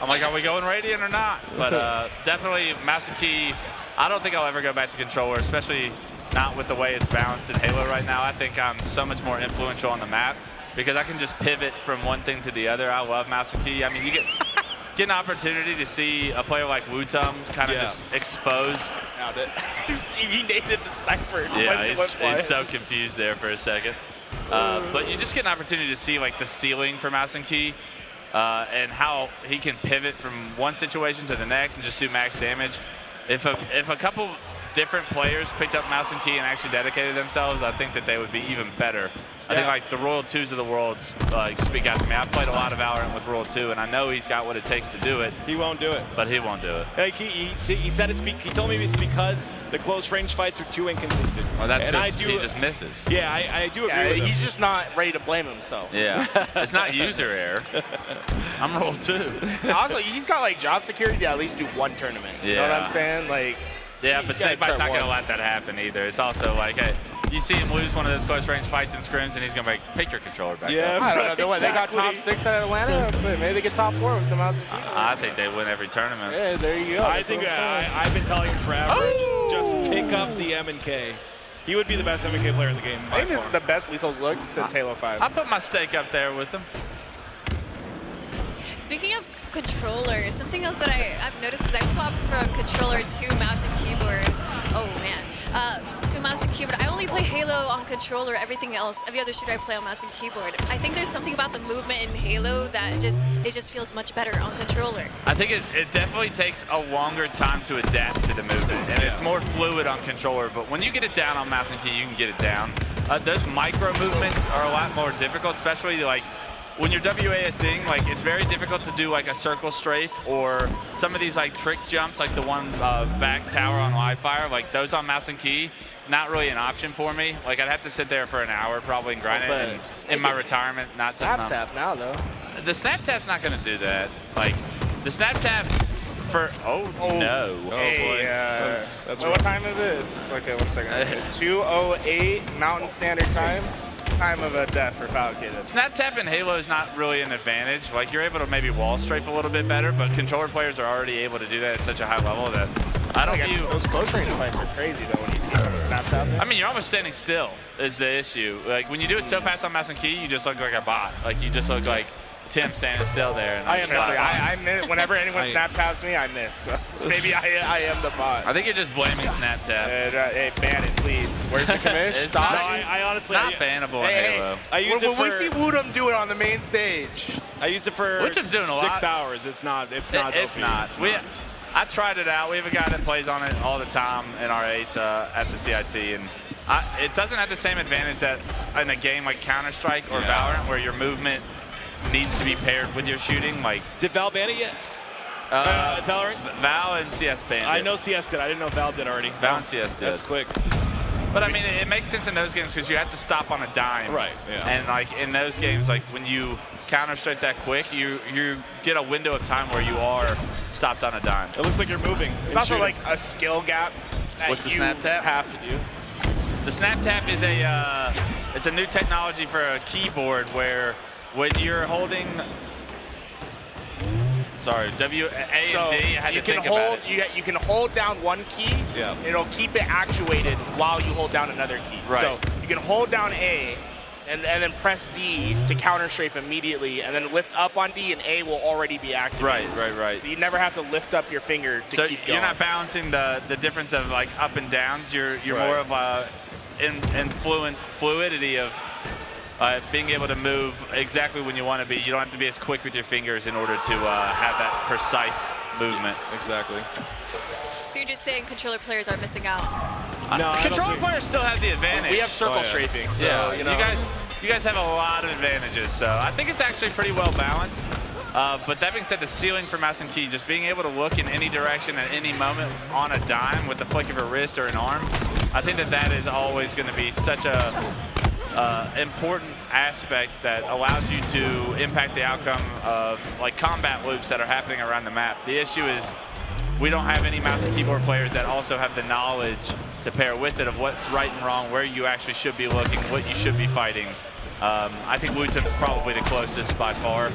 I'm like, are we going Radiant or not? But definitely Master Key. I don't think I'll ever go back to controller, especially not with the way it's balanced in Halo right now. I think I'm so much more influential on the map because I can just pivot from one thing to the other. I love Master Key. I mean, you get an opportunity to see a player like Wutum kind of just expose. He named it the sniper. Yeah, he's so confused there for a second. But you just get an opportunity to see like the ceiling for Master Key and how he can pivot from one situation to the next and just do max damage. If a couple different players picked up Mouse and Key and actually dedicated themselves, I think that they would be even better. I think like the Royal 2s of the world like speak out to me. I've played a lot of Valorant with Royal 2, and I know he's got what it takes to do it. He won't do it. But he won't do it. Like he said he told me it's because the close range fights are too inconsistent. Well, that's and he just misses. Yeah, I do agree with him. He's just not ready to blame himself. Yeah, it's not user error. I'm Royal 2. Also, he's got like job security to at least do one tournament. You know what I'm saying? Like. Yeah, but Senpai's not going to let that happen either. It's also like, hey, you see him lose one of those close range fights and scrims, and he's going to be like, pick your controller back up. I don't know. Exactly. They got top 6 at Atlanta. Maybe they get top 4 with the Mouse and Key. I think they win every tournament. Yeah, there you go. I think I've been telling him forever, just pick up the M&K. He would be the best M&K player in the game. I think this is the best Lethal's looked since Halo 5. I put my stake up there with him. Speaking of controllers, something else that I've noticed, because I swapped from controller to mouse and keyboard. Oh man, to mouse and keyboard. I only play Halo on controller. Everything else, every other shooter I play on mouse and keyboard. I think there's something about the movement in Halo that just feels much better on controller. I think it definitely takes a longer time to adapt to the movement, and it's more fluid on controller. But when you get it down on mouse and key, you can get it down. Those micro movements are a lot more difficult, especially like when you're WASDing, like it's very difficult to do like a circle strafe or some of these like trick jumps, like the one back tower on live fire, like those on mouse and key, not really an option for me. Like I'd have to sit there for an hour probably and grind it. And in my retirement, not something. Snap tap now though. The snap tap's not going to do that. Like the snap tap for no. Hey, That's what time is it? It's okay. 1 second. 2:08 Mountain Standard Time. Time of a death for Falcon. Snap tap in Halo is not really an advantage. Like you're able to maybe wall strafe a little bit better, but controller players are already able to do that at such a high level that I don't view. Those close range fights are crazy though when you see some snap tap. I mean, you're almost standing still is the issue. Like when you do it so fast on mouse and key, you just look like a bot. Like you just look like Tim standing still there. And I miss, whenever anyone snap taps me, I miss. So maybe I am the bot. I think you're just blaming snap tap. Hey, ban it, please. Where's the commission? It's not, I honestly not bannable in Halo. I used it for, we see Woodham do it on the main stage. I used it for Which is doing a lot. 6 hours. It's not. It's not. I tried it out. We have a guy that plays on it all the time in our 8 at the CIT, and it doesn't have the same advantage that in a game like Counter-Strike or Valorant, where your movement needs to be paired with your shooting. Like, did Val ban it yet? Valorant? Val and CS banned it. I know CS did. I didn't know Val did already. Val and CS did. That's quick. But I mean, it makes sense in those games because you have to stop on a dime. Right. Yeah. And like in those games, like when you Counter-Strike that quick, you get a window of time where you are stopped on a dime. It looks like you're moving. It's also like a skill gap that What's the you snap tap? have to do. The snap tap is it's a new technology for a keyboard where when you're holding, W, A, and D, I had to think about it. You can hold down one key, and it'll keep it actuated while you hold down another key. Right. So you can hold down A, and then press D to counter strafe immediately, and then lift up on D, and A will already be activated. Right. So you never have to lift up your finger to keep going. You're not balancing the difference of like up and downs. You're more of a fluidity of being able to move exactly when you want to be. You don't have to be as quick with your fingers in order to have that precise movement. Exactly. So you're just saying controller players are missing out? No, controller players still have the advantage. We have circle strafing, so you guys have a lot of advantages. So I think it's actually pretty well balanced. But that being said, the ceiling for mouse and key, just being able to look in any direction at any moment on a dime with the flick of a wrist or an arm, I think that is always going to be such a important aspect that allows you to impact the outcome of like combat loops that are happening around the map. The issue is we don't have any mouse and keyboard players that also have the knowledge to pair with it of what's right and wrong, where you actually should be looking, what you should be fighting. I think Wutum's probably the closest by far,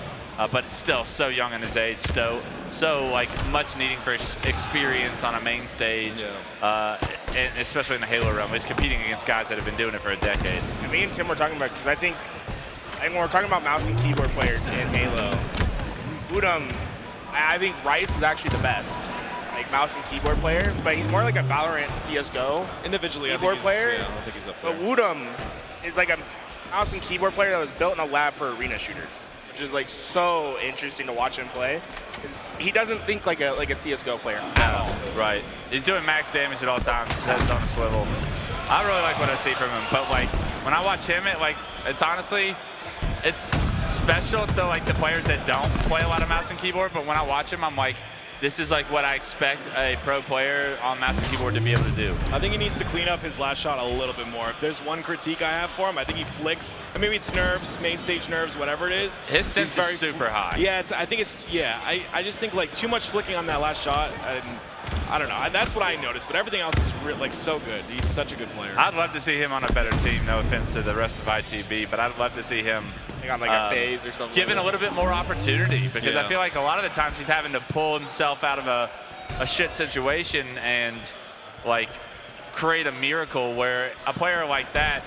but still so young in his age, so like much needing for experience on a main stage, and especially in the Halo realm. He's competing against guys that have been doing it for a decade. And me and Tim were talking about, because I think when we're talking about mouse and keyboard players in Halo, Wutum, I think Rice is actually the best, like mouse and keyboard player, but he's more like a Valorant CSGO individually keyboard player. Yeah, I don't think he's up there. But Wutum is like a mouse and keyboard player that was built in a lab for arena shooters, which is like so interesting to watch him play, because he doesn't think like a CSGO player at all. Right. He's doing max damage at all times. His head's on a swivel. I really like what I see from him, but like when I watch him, it's honestly, it's special to like the players that don't play a lot of mouse and keyboard. But when I watch him, I'm like, this is like what I expect a pro player on mouse and keyboard to be able to do. I think he needs to clean up his last shot a little bit more. If there's one critique I have for him, I think he flicks. I mean, it's nerves, main stage nerves, whatever it is. His sense is super high. Yeah, I just think like too much flicking on that last shot, and I don't know. That's what I noticed, but everything else is like so good. He's such a good player. I'd love to see him on a better team. No offense to the rest of ITB, but I'd love to see him on like a phase or something. Given a little bit more opportunity, because I feel like a lot of the times he's having to pull himself out of a shit situation and like create a miracle where a player like that,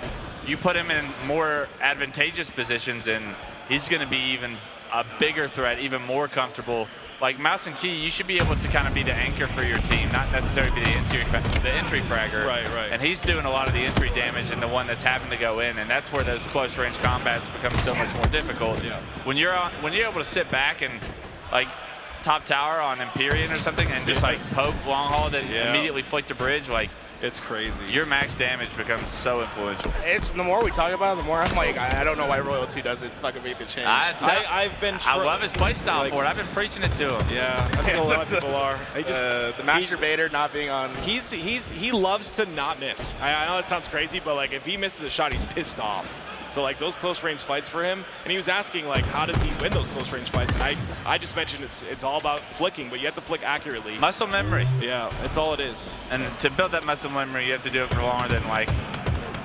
you put him in more advantageous positions and he's going to be even a bigger threat, even more comfortable. Like mouse and key, you should be able to kind of be the anchor for your team, not necessarily be the entry fragger. Right. And he's doing a lot of the entry damage and the one that's having to go in, and that's where those close range combats become so much more difficult. Yeah. When you're able to sit back and like top tower on Empyrean or something and just like poke long haul, then immediately flick to bridge, like It's crazy. Your max damage becomes so influential. It's the more we talk about it, the more I'm like, I don't know why Royal 2 doesn't fucking make the change. I've been. I love his playstyle for it. I've been preaching it to him. Yeah, I think a lot of people are. They just the masturbator not being on. He loves to not miss. I know it sounds crazy, but like if he misses a shot, he's pissed off. So like those close range fights for him, and he was asking like how does he win those close range fights? And I just mentioned it's all about flicking, but you have to flick accurately. Muscle memory. Yeah, it's all it is. And to build that muscle memory, you have to do it for longer than like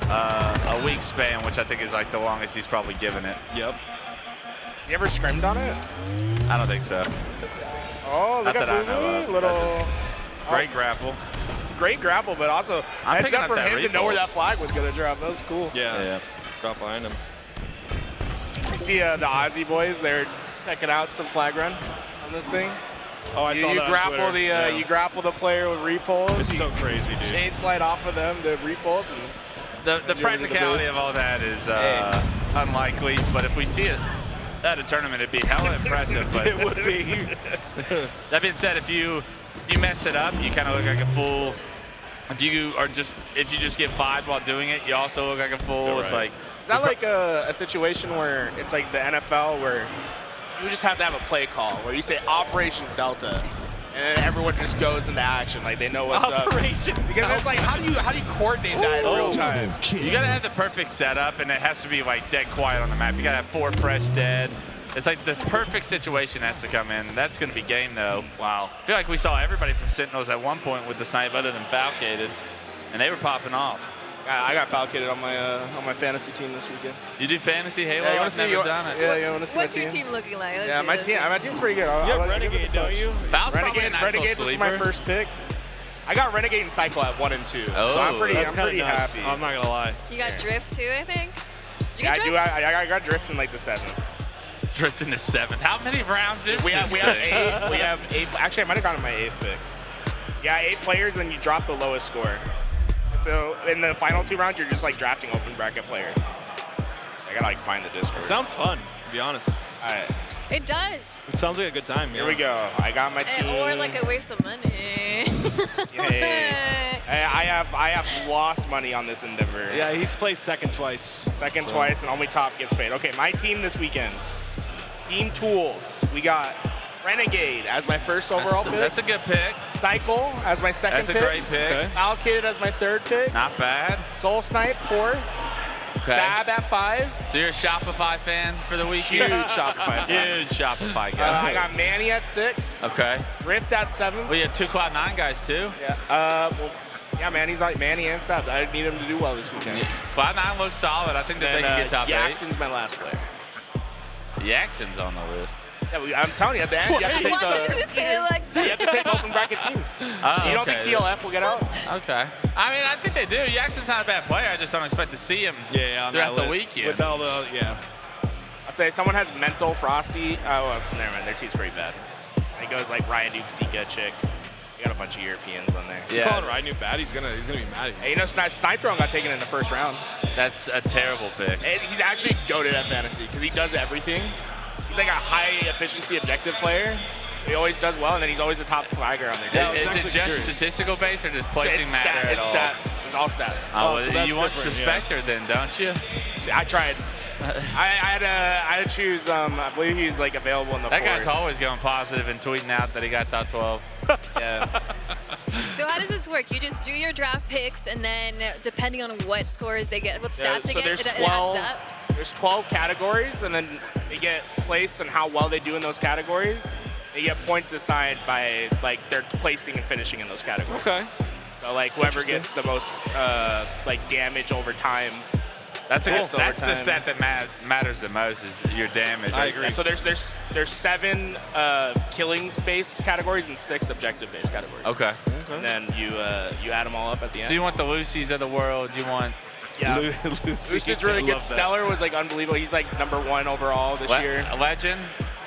a week span, which I think is like the longest he's probably given it. Yep. You ever scrimmed on it? I don't think so. Oh, look Not that I at know Boo-Boo, of. little Great grapple. great grapple, but also I'm heads picking up up for that him to know where repulse. that flag was gonna drop. That was cool. Yeah. Drop behind him. You see the Aussie boys? They're checking out some flag runs on this thing. Oh, I saw you that on grapple Twitter. the Yeah. you grapple the player with repulse. It's you so crazy, dude. chain slide off of them to repulse. And The practicality of all that is unlikely, but if we see it at a tournament, it'd be hella impressive. But It would be. that being said, if you mess it up, you kind of look like a fool. If you just get fined while doing it, you also look like a fool. It's like is that like a situation where it's like the NFL where you just have to have a play call where you say Operation Delta, and then everyone just goes into action like they know what's up. Operation Because it's like how do you coordinate that in real time? you gotta have the perfect setup, and it has to be like dead quiet on the map. You gotta have 4 fresh dead. It's like the perfect situation has to come in. That's going to be game, though. Wow. I feel like we saw everybody from Sentinels at one point with the snipe other than Falcated, and they were popping off. I got Falcated on my fantasy team this weekend. You do fantasy Halo? Yeah, you wanna I've see never done it. Yeah, you want to see What's my your team looking like? Let's Yeah, see my this. team's pretty good. You have Renegade, don't you? Fal's probably a nice little Renegade was sleeper. my first pick. I got Renegade and Cycle at 1 and 2, so Oh, I'm pretty That's kinda nuts. happy. I'm not gonna lie. You got Drift too, I think. Did you Yeah, get I Drift? do. I got Drift in like the 7th. Drift in the 7th. How many rounds is We this have thing? 8. We have 8. Actually, I might have gotten my 8th pick. Yeah, 8 players, and then you drop the lowest score. So in the final 2 rounds, you're just like drafting open bracket players. I gotta like find the Discord. Sounds fun, to be honest. All right, It does. It sounds like a good time. here we go. I got my team. Or like a waste of money. Hey. I have lost money on this endeavor. Yeah, he's placed second twice. Second twice, and only top gets paid. Okay, my team this weekend. Team Tools. We got Renegade as my first overall pick. That's a good pick. Cycle as my second That's a pick. great pick. Okay. Falcated as my 3rd pick. Not bad. Soul Snipe 4. Okay. Sab at 5. So you're a Shopify fan for the weekend? Huge Shopify fan. Huge Shopify guy. I got Manny at 6. Okay. Rift at 7. We had 2 Cloud9 guys, too. Yeah, Manny's like Manny and Sab. I need him to do well this weekend. Cloud9 looks solid. I think that they can get top 8. Jackson's my last player. Jackson's on the list. Yeah, I'm telling you, at the end, you have to take Why does it say it like that? you have to take open bracket teams. Oh, You don't think okay. TLF will get out? Okay. I mean, I think they do. Jackson's not a bad player. I just don't expect to see him Yeah, on throughout that the list. weekend. With all the, yeah. I'll say someone has Mental Frosty. Oh, well, never mind. Their team's pretty bad. It goes like Ryan Dubsika, Chick. You got a bunch of Europeans on there. Yeah. Calling Ryan bad. He's gonna be mad at you. Hey, you know, Snipe Drone got taken in the 1st round. That's a terrible pick. And he's actually goated at fantasy because he does everything. He's like a high efficiency objective player. He always does well, and then he's always the top flagger on their Yeah, team. I was Is it actually just curious. statistical based or does placing It's matter at it's all? stats. It's all stats. Oh, so that's you want different, Suspector then, don't you? I tried. I had to choose. I believe he's like available in the That 4. guy's always going positive and tweeting out that he got top 12. Yeah. So how does this work? You just do your draft picks, and then depending on what scores they get, what stats so they get, there's it 12. adds up. There's 12 categories, and then they get placed on how well they do in those categories. They get points assigned by like their placing and finishing in those categories. Okay. So like whoever gets the most like damage over time. That's Cool. that's the stat that matters the most is your damage. I agree. Yeah, so there's 7 killings-based categories and 6 objective-based categories. Okay. And then you add them all up at the end. So you want the Lucy's of the world. You want yeah. Lucy. Lucid's really I good. love that. Stellar was like unbelievable. He's like #1 overall this year. Legend.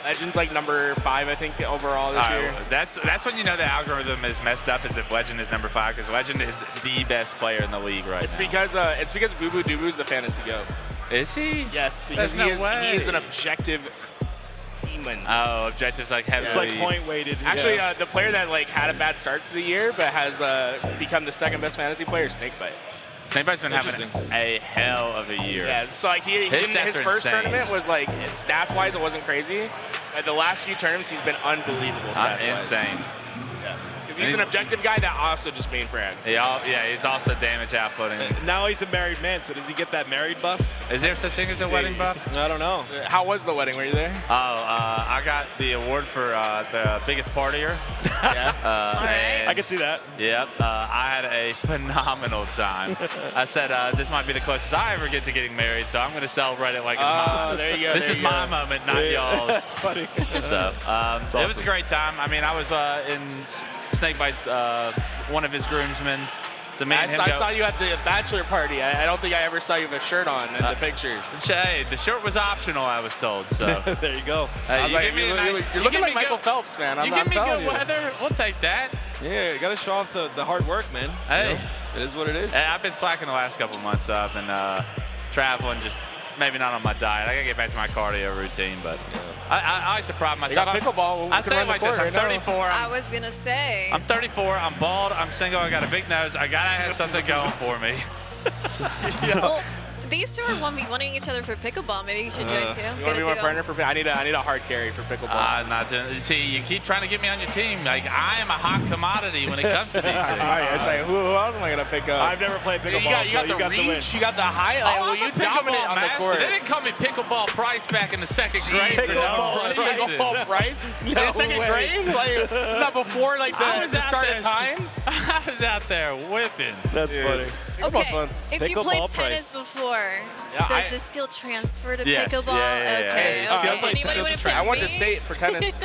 Legend's like number 5, I think, overall this year. That's when you know the algorithm is messed up. Is if Legend is number 5 because Legend is the best player in the league right It's now. because Boo Boo Doo Boo's the fantasy goat. Is he? Yes, because There's no he way. is an objective demon. Oh, objectives like heavily. It's like point weighted. Actually, the player that like had a bad start to the year but has become the second best fantasy player is Snakebite. Snakebite's been having a hell of a year. Yeah, so like his first tournament was like stats wise it wasn't crazy. But the last few tournaments he's been unbelievable stats wise. Insane. Because he's an objective guy that also just main frags. Yeah, he's also damage outputting. Now he's a married man, so does he get that married buff? Is there such thing as a wedding buff? I don't know. How was the wedding? Were you there? Oh, I got the award for the biggest partier. Yeah. I can see that. Yep. I had a phenomenal time. I said this might be the closest I ever get to getting married, so I'm going to celebrate it like it's mine. There you go. This is my moment, not y'all's. That's funny. So it was a great time. I mean, I was in Snakebite's one of his groomsmen. So me and him I saw you at the bachelor party. I don't think I ever saw you with a shirt on in the pictures. Hey, the shirt was optional, I was told. So there you go. You're looking like Michael Phelps, man. You give me good weather, we'll take that. Yeah, you got to show off the hard work, man. Hey, you know, it is what it is. Hey, I've been slacking the last couple months. So I've been traveling, just maybe not on my diet. I gotta get back to my cardio routine, but I like to prod myself. You got pickleball. I say it like this: I'm 34. I was gonna say. I'm 34. I'm bald. I'm single. I got a big nose. I gotta have something going for me. Well, these two are 1v1ing each other for pickleball. Maybe you should join too. You want to be my partner for? I need a hard carry for pickleball. Not doing. See, you keep trying to get me on your team. Like I am a hot commodity when it comes to these things. All right, it's like who else am I gonna pick up? I've never played pickleball. You got the reach. You got the height. Oh, you dominate on the court. They didn't call me pickleball Price back in the second grade. Pickleball Price? In the second grade? Like, is that before like the start of time? I was out there whipping. That's funny. Okay, if you played Pickleball tennis before, does the skill transfer to Yes. pickleball? Okay. Anybody want to pick I went to me? state for tennis.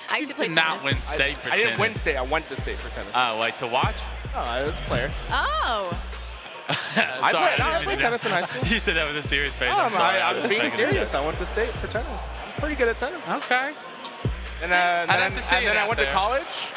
I used to play Not tennis. win state for I tennis. didn't win state. I went to state for tennis. Oh, like to watch? Oh, I was a player. Oh. I played tennis in high school. You said that with a serious face. Oh, I'm sorry. I'm being serious. I went to state for tennis. I'm pretty good at tennis. Okay. And then I went to there. college.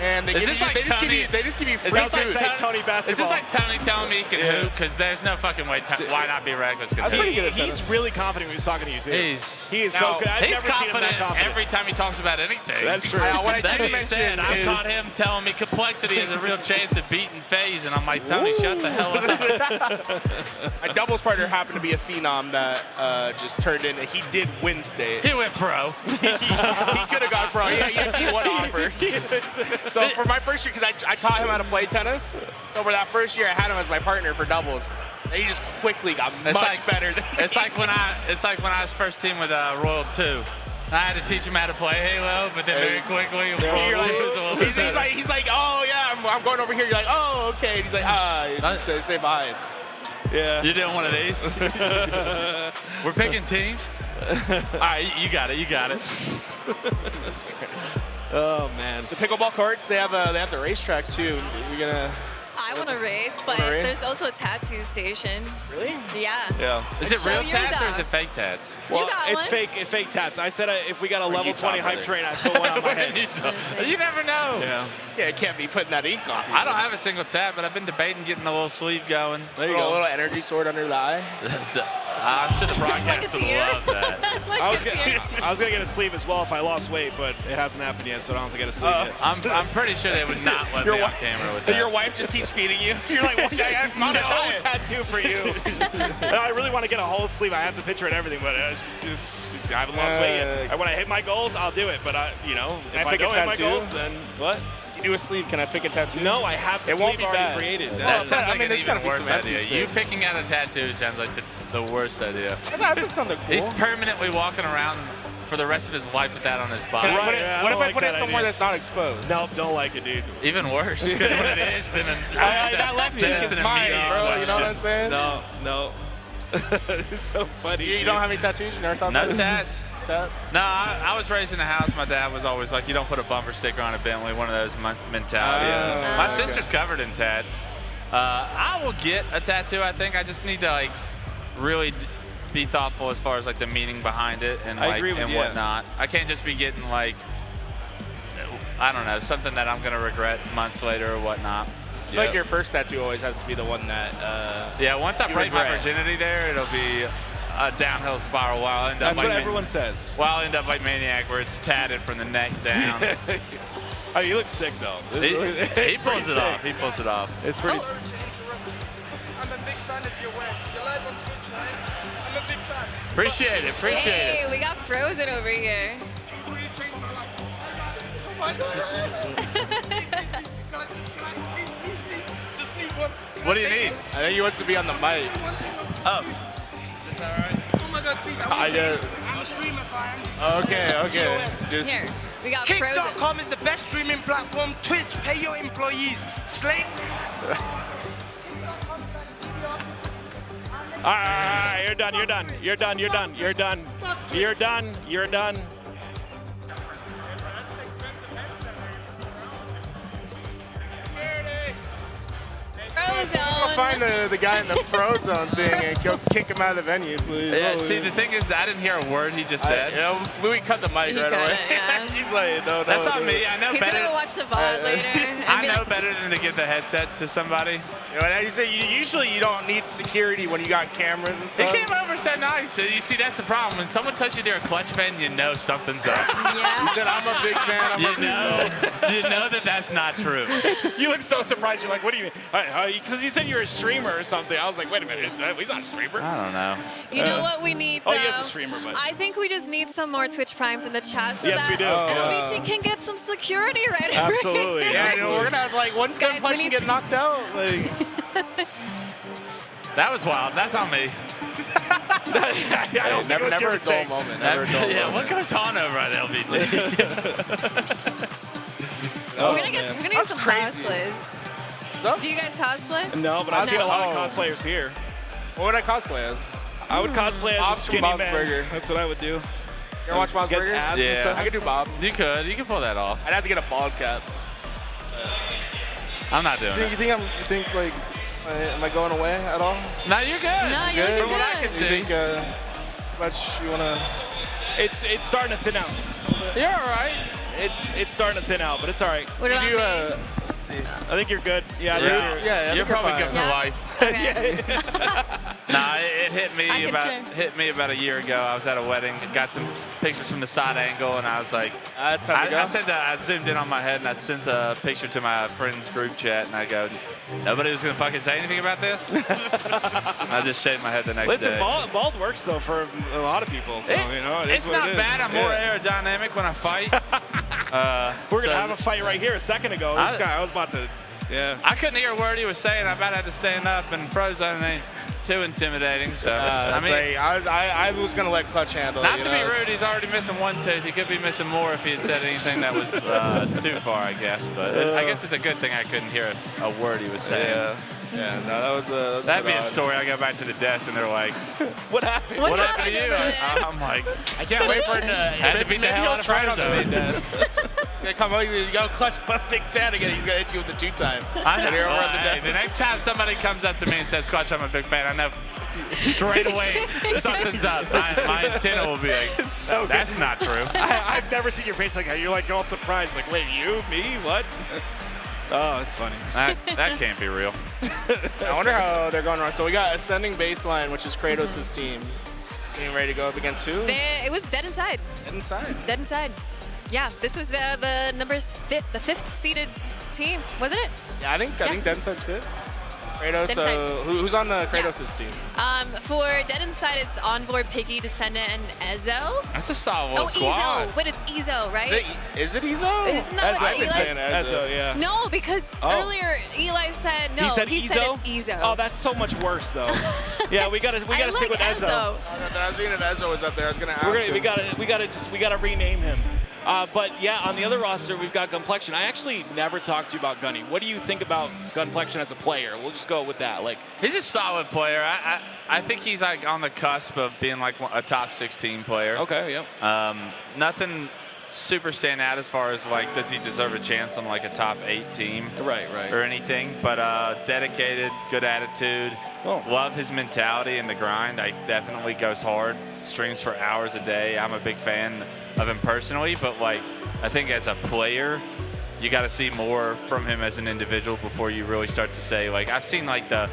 And they, Is give this you, like they, just give Tony- you, they just give you free Is this like food. Tony basketball. Is this like Tony telling me he can hoop? Because there's no fucking way. Why not be reckless? Can hoop? pretty good at He's tennis. really confident when he's talking to you too. He is so good. I've He's never seen him that confident confident. every time he talks about anything. That's true. What I That did being said, mention I've is- caught him telling me complexity has a real chance of beating FaZe, and I'm like, Tony, shut the hell up. My doubles partner happened to be a phenom that just turned in. He did win state. He went pro. He could have gone pro. He had D1 offers. So for my first year, because I taught him how to play tennis. So for that first year, I had him as my partner for doubles. And he just quickly got much better than It's like when I was first team with Royal 2. I had to teach him how to play Halo, but then very quickly, Royal 2 was a little bit better. he's like, oh yeah, I'm going over here. You're like, oh okay. And he's like, just stay behind. Yeah. You're doing one of these? We're picking teams? All right, you got it. This is great. Oh man. The pickleball courts, they have the racetrack too. We're gonna. I want to race, but Wanna race? there's also a tattoo station. Really? Yeah. Yeah. Is it Show real yours tats or off. is it fake tats? Well, got it's one? fake tats. I said if we got a level Utah, 20 hype brother. train, I'd put one on my head. You never know. Yeah. Yeah, it can't be putting that ink on. I don't have a single tat, but I've been debating getting the little sleeve going. There you A go. little energy sword under the eye. I should have broadcast Like a would tear. love that. Like I was it's here. gonna get a sleeve as well if I lost weight, but it hasn't happened yet, so I don't have to get a sleeve yet. I'm pretty sure they would not let me on camera with that. Your wife just keeps feeding you. You're like, well, I'm on a No diet. tattoo for you. I really want to get a whole sleeve. I have the picture and everything, but I haven't lost weight yet. When I hit my goals, I'll do it. But if I pick a don't hit my tattoo? goals, then what? You do a sleeve. Can I pick a tattoo? No, I have the It won't sleeve be already bad. created. That sounds like an there's gotta even be worse some empty idea. You space. picking out a tattoo sounds like the worst idea. I picked something cool. He's permanently walking around for the rest of his life with that on his body. Can I Right, put it, yeah, I what if don't I like put it that somewhere idea. that's not exposed? Nope, don't like it, dude. Even worse. Because when it is, then that left then cheek it's is an mine, immediate bro. You know what I'm question. saying? No. It's so funny. You don't have any tattoos? You never thought No about it? tats. Tats? No, I was raised in a house. My dad was always like, you don't put a bumper sticker on a Bentley, one of those mentalities. My sister's covered in tats. I will get a tattoo, I think. I just need to, like, really be thoughtful as far as, like, the meaning behind it and, I like, agree with and you. whatnot. I can't just be getting, like, I don't know, something that I'm going to regret months later or whatnot. I feel like your first tattoo always has to be the one that. Yeah, once I you break my regret. virginity there, it'll be a downhill spiral while I end up That's what everyone says. While I end up like Maniac, where it's tatted from the neck down. Oh, you look sick though. He pulls it off. He pulls it off. It's pretty. I'm a big fan of your work. You're live on Twitch, right? I'm a big fan. Appreciate it. Appreciate Hey, it. we got Frozen over here. You changed my life. Oh my God. Just please one. What do you need? I think he wants to be on the mic. Oh. Is this all right? Oh my God, please. I'm a streamer, so I understand. Okay. Just Here, we got Frozen. Kick.com is the best streaming platform. Twitch, pay your employees. Slate. All right, you're done. You're done. You're done. You're done. You're done. You're done. You're done. Frozen. I'll find the guy in the Frozone thing and go kick him out of the venue, please. Yeah, see, the thing is, I didn't hear a word he just said. Louis cut the mic He right cut away. it, yeah. He's like, no. That's on me. I know He's better. gonna watch the VOD later. I know better than to give the headset to somebody. You say usually you don't need security when you got cameras and He stuff. came over so nice. You see, that's the problem. When someone touches you, they're a Clutch fan, you know something's up. Yeah. He said, I'm a big fan. You know that that's not true. You look so surprised. You're like, what do you mean? Because you said you're a streamer or something. I was like, wait a minute. He's not a streamer. I don't know. You know what we need, though? Oh, he is a streamer, but. I think we just need some more Twitch Primes in the chat so Yes, that we do. LVT can get some security right away. Absolutely. Yeah, we're gonna have like one Guys, punch we and need get knocked out. Like, That was wild. That's on me. I don't think it was your never a dull mistake. moment. Never a dull Yeah, moment. what goes on over at LVT? We're gonna get some cosplays. up? Do you guys cosplay? No, but I've seen a lot of Oh. cosplayers here. What would I cosplay as? I would cosplay as a Bob's skinny Bob's man. Burger. That's what I would do. You ever watch Bob's Get Burgers? abs and stuff. I could do Bob's. You could pull that off. I'd have to get a bald cap. I'm not doing it. You think like, am I going away at all? No, you're good. No, you're looking From what I good. can You see. think much you wanna? It's starting to thin out. You're all right. It's starting to thin out, but it's all right. What about You me? I think you're good. Yeah, I think you're- Yeah, I You're think probably fine. good for Yeah. life. Okay. Nah, it hit me I can hit me about a year ago. I was at a wedding, got some pictures from the side angle, and I was like, That's time to go. I zoomed in on my head and I sent a picture to my friend's group chat, and I go, nobody was gonna fucking say anything about this. I just shaved my head the next Listen, day. bald works though for a lot of people. So you know, it is It's what not it is. bad. I'm more Yeah. aerodynamic when I fight. We're gonna have a fight right here a second ago. This guy, I was about to. Yeah. I couldn't hear a word he was saying. I about had to stand up, and Frozone ain't too intimidating. So I mean, I was gonna let Clutch handle it. not you to know, be rude, it's- he's already missing one tooth. He could be missing more if he had said anything that was too far, I guess. But I guess it's a good thing I couldn't hear a word he was saying. Yeah, no, that was That'd be a odd. story. I go back to the desk, and they're like, What happened? What happened to you? over there? I'm like, I can't wait for it to. had to beat the hell out of Frozone. Yeah, come on, you go Clutch. I'm a big fan again. He's gonna hit you with the 2-time. I know. And you're over on the Hey, desk. the next time somebody comes up to me and says, Clutch, I'm a big fan, I know straight away something's up. My antenna will be like, So good. that's not true. I've never seen your face like that. You're like all surprised. Like, wait, you? Me? What? Oh, that's funny. That can't be real. I wonder how they're going around. So we got Ascending Baseline, which is Kratos' team. Getting ready to go up against who? It was Dead Inside. Inside. Dead Inside. Yeah, this was the fifth seeded team, wasn't it? Yeah, I think Dead Inside's fit. Kratos. Dead Inside. Who's on the Kratos' team? For Dead Inside, it's Onboard, Piggy, Descendant, and Ezo. That's a solid little Oh, squad. Ezo. Wait, it's Ezo, right? Is it Ezo? Isn't that what I've been Eli saying Ezo, yeah. No, because earlier Eli said no. He said He Ezo? said it's Ezo. Oh, that's so much worse, though. Yeah, we gotta I stick like with Ezo. I was thinking if Ezo was up there. I was gonna ask. We gotta rename him. But yeah, on the other roster, we've got Gunplexion. I actually never talked to you about Gunny. What do you think about Gunplexion as a player? We'll just go with that. Like, He's a solid player. I think he's like on the cusp of being like a top 16 player. okay, yeah. Nothing super stand out as far as like, does he deserve a chance on like a top 8 team? Right. Or anything, but dedicated, good attitude. Oh. Love his mentality and the grind. I definitely goes hard. Streams for hours a day. I'm a big fan of him personally, but like I think as a player, you got to see more from him as an individual before you really start to say like I've seen like the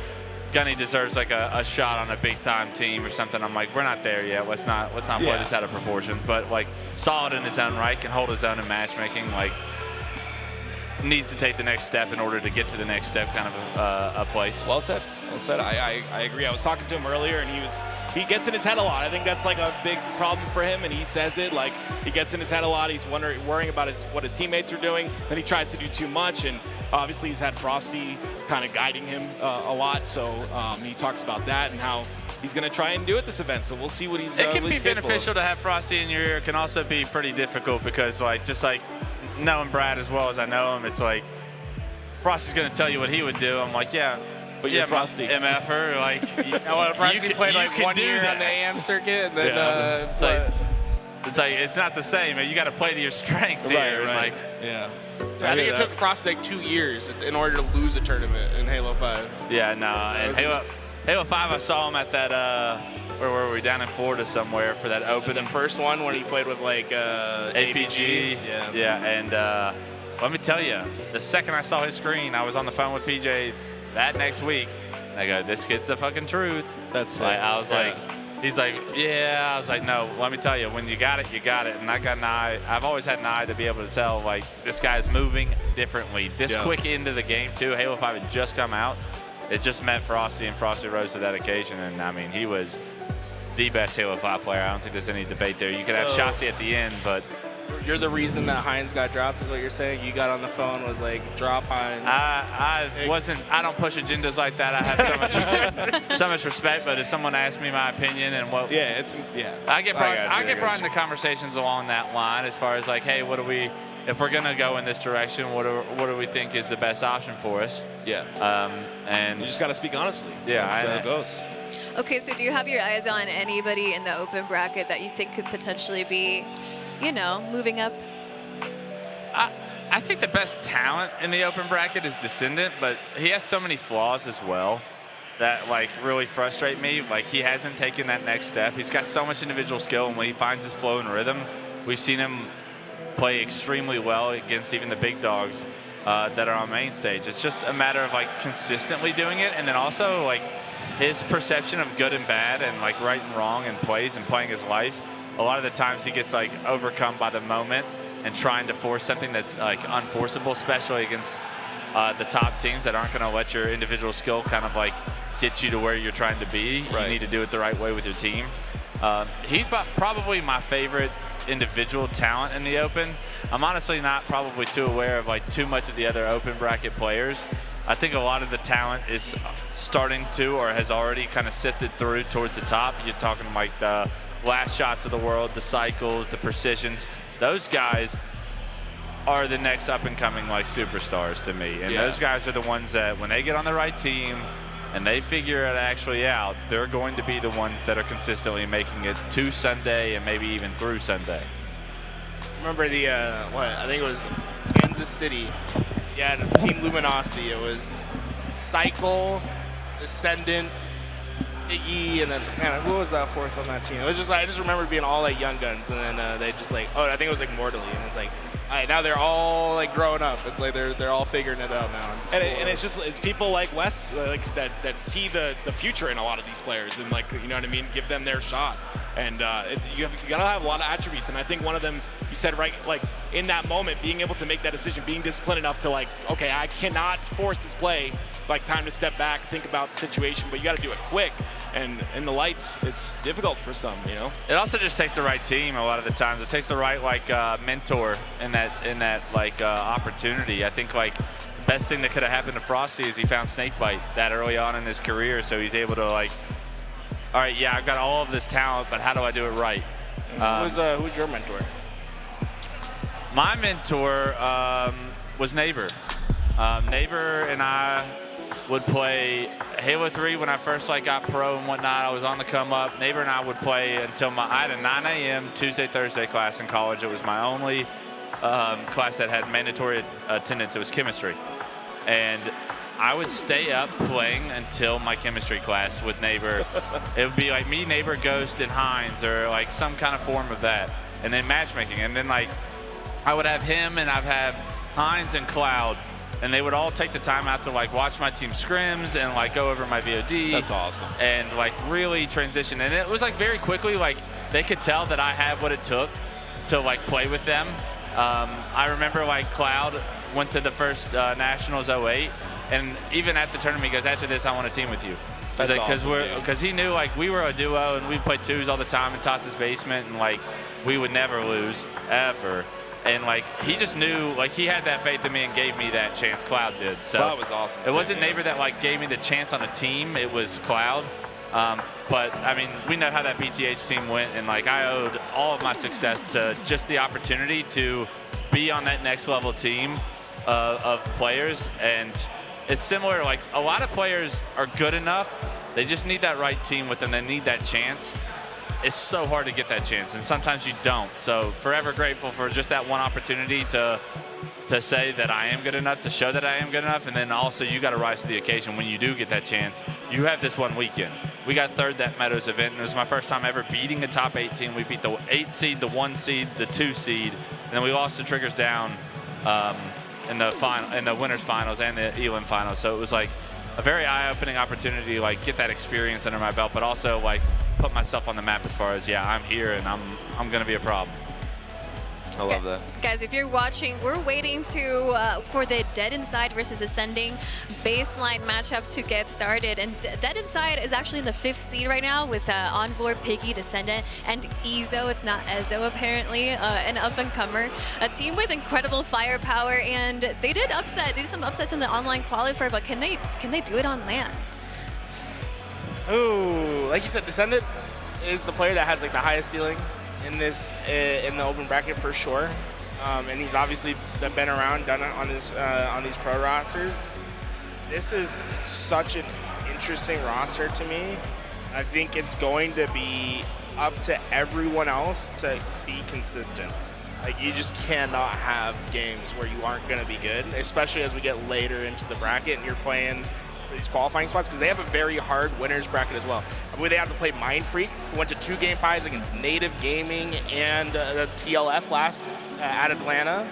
Gunny deserves like a shot on a big time team or something. I'm like, we're not there yet. Let's not blow this out of proportions. But like solid in his own right, can hold his own in matchmaking. Like needs to take the next step in order to get to the next step kind of a place. Well said. Well said. I agree. I was talking to him earlier, and he gets in his head a lot. I think that's like a big problem for him, and he says it. Like he gets in his head a lot. He's worrying about what his teammates are doing. Then he tries to do too much, and obviously he's had Frosty kind of guiding him a lot. So he talks about that and how he's going to try and do at this event. So we'll see what he's. It can be beneficial to have Frosty in your ear. It can also be pretty difficult because just like knowing Brad as well as I know him, it's like Frosty's going to tell you what he would do. I'm like, yeah. But you're Frosty. MFer, like, Frosty played like 1 year on the AM circuit, and then it's not the same. You got to play to your strengths here. Right. Like, yeah. I think it took Frosty like 2 years in order to lose a tournament in Halo 5. Yeah, no. And Halo 5, I saw him at that, where were we? Down in Florida somewhere for that open. The first one when he played with like APG. Yeah, and let me tell you, the second I saw his screen, I was on the phone with PJ that next week. I go, this kid's the fucking truth. That's like, I was like, he's like, yeah. I was like, no, let me tell you, when you got it, you got it. And I got an eye. I've always had an eye to be able to tell, like, this guy's moving differently. This quick into the game, too. Halo 5 had just come out. It just met Frosty, and Frosty rose to that occasion. And, I mean, he was the best Halo 5 player. I don't think there's any debate there. You could have Shotzi at the end, but you're the reason that Hines got dropped, is what you're saying? You got on the phone, was like, drop Hines. I don't push agendas like that. I have so much respect, but if someone asks me my opinion and what, I get brought into conversations along that line as far as like, hey, if we're gonna go in this direction, what do we think is the best option for us? Yeah. And you just got to speak honestly. Yeah, that's how it goes. Okay, so do you have your eyes on anybody in the open bracket that you think could potentially be, moving up? I think the best talent in the open bracket is Descendant, but he has so many flaws as well that like really frustrate me. Like he hasn't taken that next step. He's got so much individual skill, and when he finds his flow and rhythm, we've seen him play extremely well against even the big dogs that are on main stage. It's just a matter of like consistently doing it, and then also like his perception of good and bad and like right and wrong and plays and playing his life. A lot of the times he gets like overcome by the moment and trying to force something that's like unforceable, especially against the top teams that aren't going to let your individual skill kind of like get you to where you're trying to be. Right. You need to do it the right way with your team. He's probably my favorite individual talent in the open. I'm honestly not probably too aware of like too much of the other open bracket players. I think a lot of the talent is starting to or has already kind of sifted through towards the top. You're talking like the Last Shots of the world, the Cycles, the Precisions. Those guys are the next up-and-coming like superstars to me. And those guys are the ones that when they get on the right team and they figure it actually out, they're going to be the ones that are consistently making it to Sunday and maybe even through Sunday. Remember I think it was Kansas City. Yeah, Team Luminosity. It was Cycle, Descendant, Iggy, and then who was that fourth on that team? It was just I just remember being all like young guns, and then they just like I think it was like Mortally, and it's like all right, now they're all like growing up. It's like they're all figuring it out now. And it's people like Wes like that see the future in a lot of these players, and like you know what I mean, give them their shot. And you gotta have a lot of attributes, and I think one of them you said right, like in that moment, being able to make that decision, being disciplined enough to like, okay, I cannot force this play, like time to step back, think about the situation, but you got to do it quick. And in the lights, it's difficult for some, It also just takes the right team a lot of the times. It takes the right like mentor in that like opportunity. I think like the best thing that could have happened to Frosty is he found Snakebite that early on in his career, so he's able to like, all right, yeah, I've got all of this talent, but how do I do it right? Who's your mentor? My mentor was Neighbor. Neighbor and I would play Halo 3 when I first like got pro and whatnot. I was on the come up. Neighbor and I would play until I had a 9 a.m. Tuesday-Thursday class in college. It was my only class that had mandatory attendance. It was chemistry. And I would stay up playing until my chemistry class with Neighbor. It would be like me, Neighbor, Ghost, and Hines, or like some kind of form of that. And then matchmaking. And then like I would have him and I'd have Hines and Cloud and they would all take the time out to like watch my team scrims and like go over my VOD. That's awesome. And like really transition. And it was like very quickly, like they could tell that I had what it took to like play with them. I remember like Cloud went to the first Nationals 08, and even at the tournament, he goes, after this, I want to team with you. Because he knew like we were a duo and we'd play twos all the time in Toss's basement, and like we would never lose ever. And like he just knew, like he had that faith in me and gave me that chance. Cloud did. So Cloud was awesome. It wasn't Neighbor that like gave me the chance on a team. It was Cloud. But I mean, we know how that BTH team went, and like I owed all of my success to just the opportunity to be on that next level team of players. And it's similar, like a lot of players are good enough, they just need that right team with them, they need that chance. It's so hard to get that chance, and sometimes you don't. So forever grateful for just that one opportunity to say that I am good enough, to show that I am good enough, and then also you got to rise to the occasion when you do get that chance. You have this one weekend. We got third that Meadows event, and it was my first time ever beating a top 8 team. We beat the 8 seed, the 1 seed, the 2 seed, and then we lost to Triggers Down in the winners finals and the Elam finals. So it was like a very eye-opening opportunity to like get that experience under my belt, but also like put myself on the map as far as, yeah, I'm here and I'm going to be a problem. I love that. Guys, if you're watching, we're waiting for the Dead Inside versus Ascending baseline matchup to get started. And Dead Inside is actually in the 5th seed right now with Envoy, Piggy, Descendant, and Ezo. It's not Ezo, apparently, an up-and-comer. A team with incredible firepower, and they did some upsets in the online qualifier, but can they do it on LAN? Ooh, like you said, Descendant is the player that has like the highest ceiling in the open bracket for sure, and he's obviously been around, done it on these pro rosters. This is such an interesting roster to me. I think it's going to be up to everyone else to be consistent. Like you just cannot have games where you aren't going to be good, especially as we get later into the bracket and you're playing these qualifying spots, because they have a very hard winners bracket as well. I believe they have to play Mind Freak, who went to 2 Game 5s against Native Gaming and the TLF last at Atlanta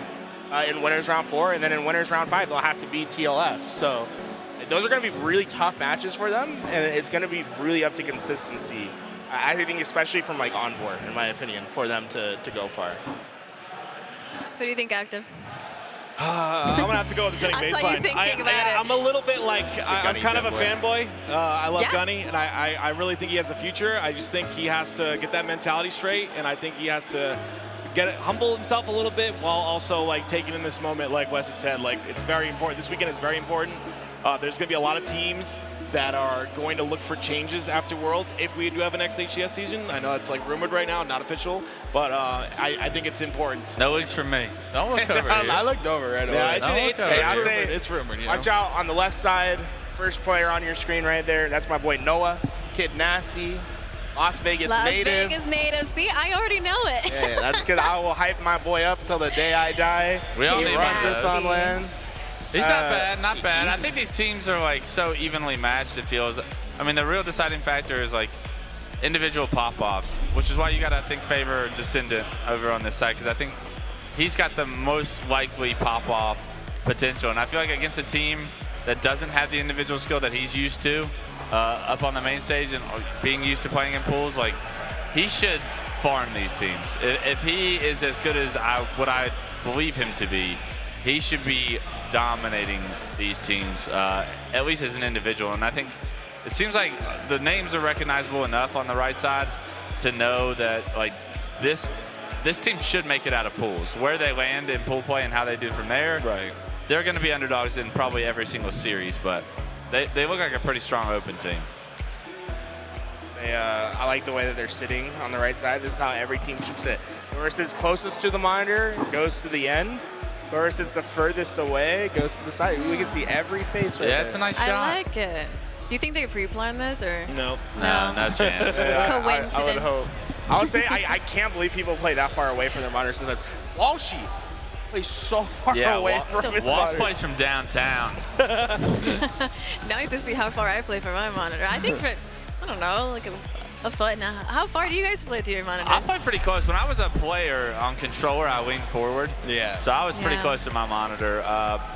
in winners round 4, and then in winners round 5 they'll have to beat TLF. So those are going to be really tough matches for them, and it's going to be really up to consistency. I think especially from like onboard, in my opinion, for them to go far. Who do you think, Active? I'm gonna have to go with the setting baseline. I saw you thinking about it. I'm a little bit like I'm kind of a fanboy. I love Yeah. Gunny, and I really think he has a future. I just think he has to get that mentality straight, and I think he has to humble himself a little bit while also like taking in this moment, like Wes had said. Like it's very important. This weekend is very important. There's gonna be a lot of teams that are going to look for changes after Worlds if we do have an next HCS season. I know it's like rumored right now, not official, but I think it's important. No looks from me. Don't look over here. I looked over right away. Yeah, it's rumored. You know? Watch out on the left side. First player on your screen right there. That's my boy Noah, Kid Nasty, Las Vegas native. Las Vegas native. See, I already know it. Yeah, that's good. I will hype my boy up till the day I die. We all He need runs one us of on those. LAN. He's not bad, not bad. I think these teams are like so evenly matched, it feels. I mean, the real deciding factor is like individual pop-offs, which is why you gotta think favor Descendant over on this side, because I think he's got the most likely pop-off potential. And I feel like against a team that doesn't have the individual skill that he's used to up on the main stage and being used to playing in pools, like he should farm these teams. If he is as good as what I believe him to be, he should be dominating these teams, at least as an individual. And I think it seems like the names are recognizable enough on the right side to know that like this team should make it out of pools. Where they land in pool play and how they do from there, Right. they're going to be underdogs in probably every single series, but they look like a pretty strong open team. I like the way that they're sitting on the right side. This is how every team should sit. Whoever sits closest to the monitor goes to the end. Whoever sits the furthest away goes to the side. We can see every face right there. Yeah, it's a nice shot. I like it. Do you think they pre-planned this or? No. No chance. Coincidence. I would hope. I would say I can't believe people play that far away from their monitors sometimes. Walshy plays so far away from his Walsh monitor. plays from downtown. Now you have to see how far I play from my monitor. I think for, I don't know, like A foot and a half. How far do you guys split to your monitors? I play pretty close. When I was a player on controller, I leaned forward. Yeah. So I was pretty close to my monitor.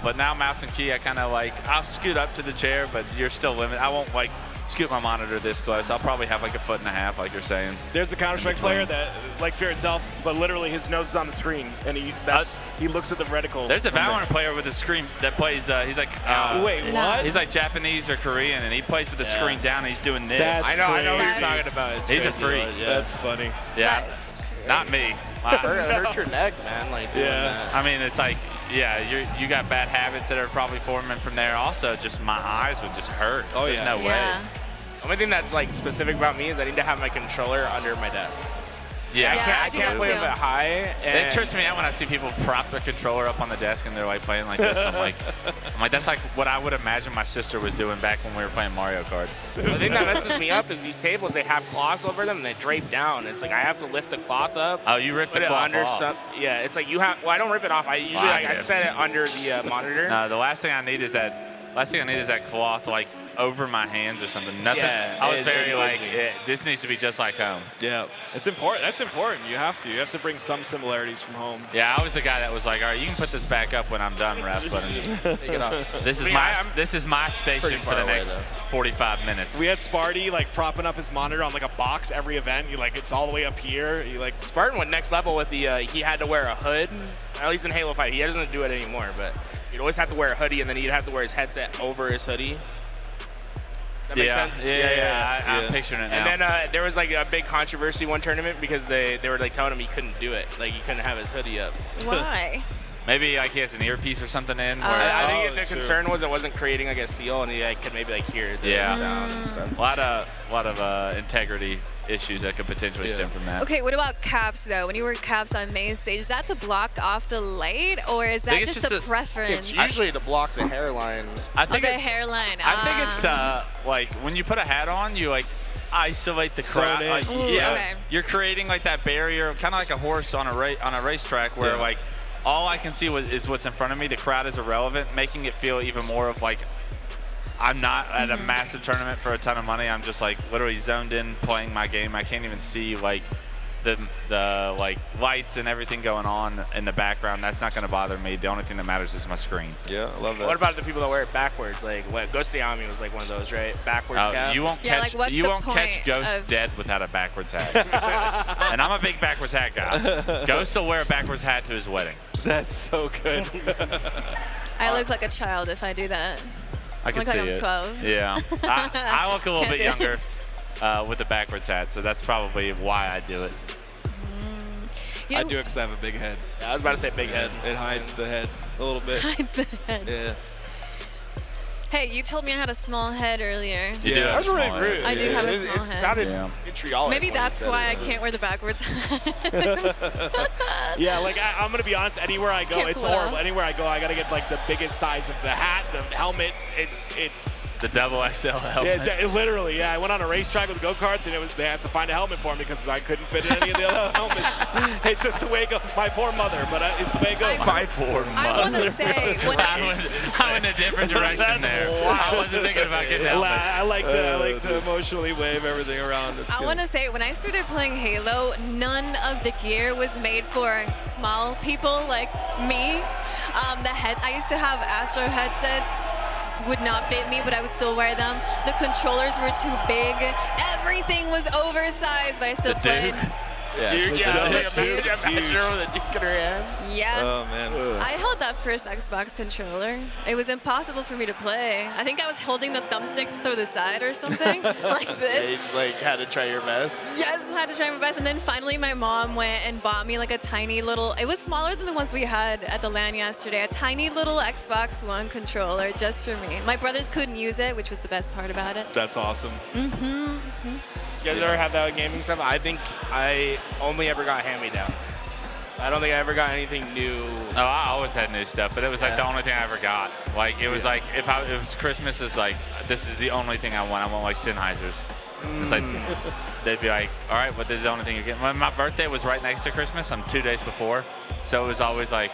But now mouse and key, I kind of like, I'll scoot up to the chair, but you're still limited. I won't like scoot my monitor this close. I'll probably have like a foot and a half, like you're saying. There's a Counter-Strike player that, like Fear itself, but literally his nose is on the screen, and he looks at the reticle. There's a Valorant player with a screen that plays, he's like... wait, what? He's like Japanese or Korean, and he plays with the screen down, and he's doing this. That's I know what you're crazy. talking about. It's He's a crazy. freak. That's funny. Yeah. Not me. Hurt your neck, man. Like doing that. I mean, it's like, you got bad habits that are probably forming from there. Also, just my eyes would just hurt. Oh, There's yeah. no way. The only thing that's like specific about me is I need to have my controller under my desk. Yeah, I can't play with it high. It trips me out when I see people prop their controller up on the desk and they're like playing like this. I'm like, that's like what I would imagine my sister was doing back when we were playing Mario Kart. The thing that messes me up is these tables, they have cloths over them and they drape down. It's like I have to lift the cloth up. Oh, you ripped the put it cloth under off. Yeah, it's like you have. Well, I don't rip it off. I usually I set it under the monitor. No, the last thing I need is that cloth like over my hands or something. Nothing. Yeah, I was very like, this needs to be just like home. Yeah, it's important. That's important. You have to bring some similarities from home. Yeah, I was the guy that was like, all right, you can put this back up when I'm done, Rasputin. Just take it off. This is my station for the next 45 minutes. We had Sparty like propping up his monitor on like a box every event. It's all the way up here. Spartan went next level with the he had to wear a hood. At least in Halo 5, he doesn't do it anymore, but he'd always have to wear a hoodie, and then he'd have to wear his headset over his hoodie. That makes sense? Yeah. I'm picturing it now. And then there was like a big controversy one tournament because they were like telling him he couldn't do it. Like he couldn't have his hoodie up. Why? Maybe like he has an earpiece or something in. I think the concern was it wasn't creating like a seal, and he could maybe like hear the sound and stuff. A lot of integrity issues that could potentially stem from that. Okay, what about caps though? When you wear caps on main stage, is that to block off the light, or is that just a preference? It's usually to block the hairline. I think the it's hairline. I think it's to like when you put a hat on, you like isolate the crowd. Like, okay. You're creating like that barrier, kind of like a horse on a racetrack where like all I can see is what's in front of me. The crowd is irrelevant, making it feel even more of like I'm not at a massive tournament for a ton of money. I'm just like literally zoned in playing my game. I can't even see like the like lights and everything going on in the background. That's not going to bother me. The only thing that matters is my screen. Yeah, I love that. What about the people that wear it backwards? Like Ghost Yami was like one of those, right? Backwards cap. You won't catch Ghost dead without a backwards hat. And I'm a big backwards hat guy. Ghost will wear a backwards hat to his wedding. That's so good. I look like a child if I do that. I can look see like I'm it. 12. Yeah. I look a little bit younger with the backwards hat, so that's probably why I do it. I do it because I have a big head. Yeah, I was about to say big head. It hides the head a little bit. Hides the head. Yeah. Hey, you told me I had a small head earlier. You do have a small head. I do have a small head. It sounded vitriolic. Maybe that's why I can't wear the backwards hat. Yeah, like I'm gonna be honest. Anywhere I go, Can't it's pull it horrible. off. Anywhere I go, I gotta get like the biggest size of the hat, the helmet. It's The double XL helmet. yeah, literally. Yeah, I went on a racetrack with go-karts, and they had to find a helmet for me because I couldn't fit in any of the other helmets. It's just the way it goes. My poor mother, but it's the way it goes. My poor mother. I want to say when I'm in a different direction there. I wasn't thinking about getting helmets. I like to emotionally wave everything around. I want to say when I started playing Halo, none of the gear was made for small people like me. I used to have Astro headsets. Would not fit me, but I would still wear them. The controllers were too big. Everything was oversized, but I still played. Yeah. Duke, imagine huge. her with a Duke in her hand. Yeah. Oh, man. I held that first Xbox controller. It was impossible for me to play. I think I was holding the thumbsticks through the side or something like this. Yeah, you just like had to try your best. Yes, I had to try my best. And then finally my mom went and bought me like a tiny little, it was smaller than the ones we had at the LAN yesterday, a tiny little Xbox One controller just for me. My brothers couldn't use it, which was the best part about it. That's awesome. You guys ever have that with gaming stuff? I think I only ever got hand-me-downs. I don't think I ever got anything new. No, I always had new stuff, but it was like the only thing I ever got. Like it was like if it was Christmas, it's like this is the only thing I want. I want like Sennheisers. It's like they'd be like, all right, but this is the only thing you get. My birthday was right next to Christmas. I'm 2 days before, so it was always like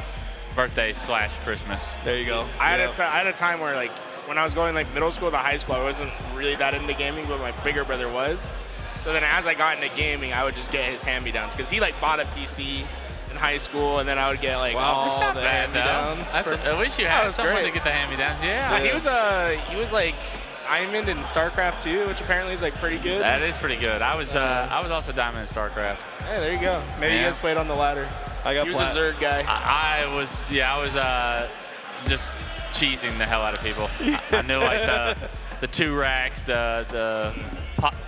birthday / Christmas. There you go. I had a time where like when I was going like middle school to high school, I wasn't really that into gaming, but my bigger brother was. So then as I got into gaming, I would just get his hand-me-downs because he like bought a PC in high school, and then I would get like all That's not the bad, hand-me-downs. though. I wish you had someone to get the hand-me-downs. Yeah. He was like Diamond in StarCraft 2, which apparently is like pretty good. That is pretty good. I was also Diamond in StarCraft. Hey, there you go. Maybe you guys played on the ladder. He was a Zerg guy. I was just cheesing the hell out of people. I knew like the 2 racks, the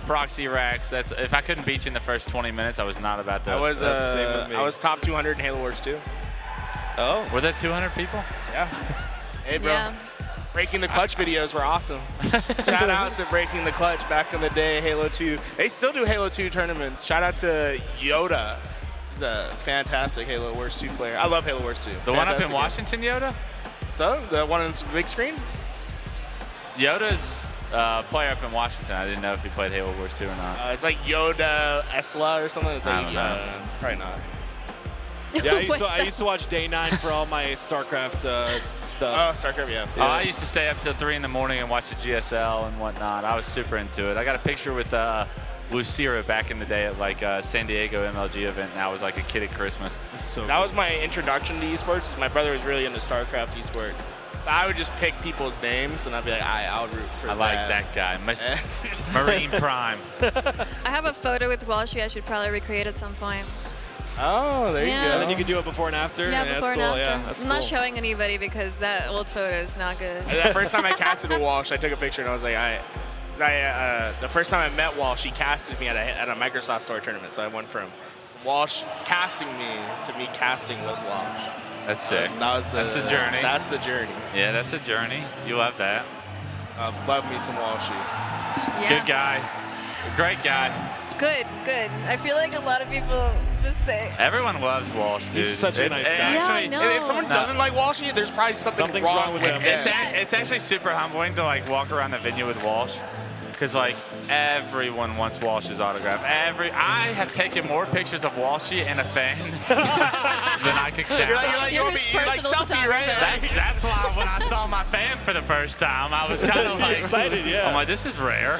proxy racks. That's if I couldn't beat you in the first 20 minutes, I was not about to. I was top 200 in Halo Wars 2. Oh, were there 200 people? Yeah. Hey, bro. Yeah. Breaking the Clutch videos were awesome. Shout out to Breaking the Clutch back in the day, Halo 2. They still do Halo 2 tournaments. Shout out to Yoda. He's a fantastic Halo Wars 2 player. I love Halo Wars 2. The one up in Washington, Yoda? So, the one on the big screen? Yoda's player up in Washington. I didn't know if he played Halo Wars 2 or not. It's like Yoda Esla or something. It's like, I don't know. Probably not. Yeah, I used to watch Day 9 for all my StarCraft stuff. Oh, StarCraft, yeah. I used to stay up till 3 in the morning and watch the GSL and whatnot. I was super into it. I got a picture with Lucira back in the day at like San Diego MLG event, and I was like a kid at Christmas. That was my introduction to esports. My brother was really into StarCraft esports. So I would just pick people's names, and I'd be like, I'll root for that. I like that guy. Marine Prime. I have a photo with Walshy I should probably recreate at some point. Oh, there you go. And then you can do it before and after. Yeah, before and after. Yeah, that's I'm not showing anybody because that old photo is not good. The first time I casted with Walsh, I took a picture and I was like, the first time I met Walsh, he casted me at a Microsoft Store tournament. So I went from Walsh casting me to me casting with Walsh. That's sick. That's the journey. That's the journey. Yeah, that's a journey. You love that. Love me some Walshy. Yeah. Good guy. Great guy. Good. I feel like a lot of people just say. Everyone loves Walsh, dude. He's such a nice guy. Yeah, I know. If someone doesn't like Walshy, there's probably something's wrong with him. It's actually super humbling to like walk around the venue with Walsh. Because like everyone wants Walsh's autograph. I have taken more pictures of Walshy and a fan than I could count. You're his personal photographer. That's why when I saw my fan for the first time, I was kind of like excited. Yeah. I'm like, this is rare.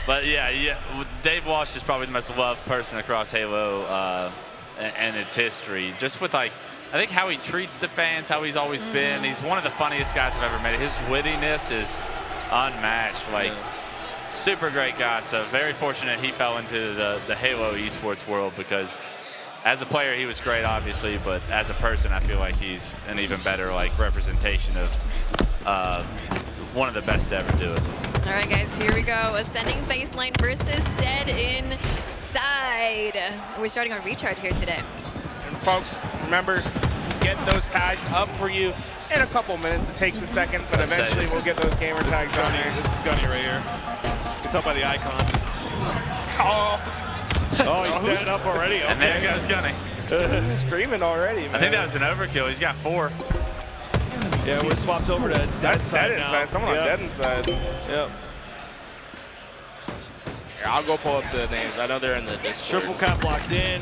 But yeah. Dave Walsh is probably the most loved person across Halo and its history. Just with like, I think how he treats the fans, how he's always been. He's one of the funniest guys I've ever met. His wittiness is unmatched. Like, super great guy. So very fortunate he fell into the Halo esports world, because as a player he was great, obviously, but as a person I feel like he's an even better like representation of one of the best to ever do it. All right, guys, here we go. Ascending baseline versus Dead Inside. We're starting our recharge here today. And folks, remember, get those tags up for you in a couple minutes. It takes a second, but eventually we'll get those gamer tags on here. This is Gunny right here. It's up by the icon. Oh, he's standing up already. Okay. And there goes Gunny. He's screaming already, man. I think that was an overkill. He's got 4. Yeah, we're swapped over to Dead Inside now. Inside. Someone on Dead Inside. Yep. Here, I'll go pull up the names. I know they're in the Discord. Triple cap locked in.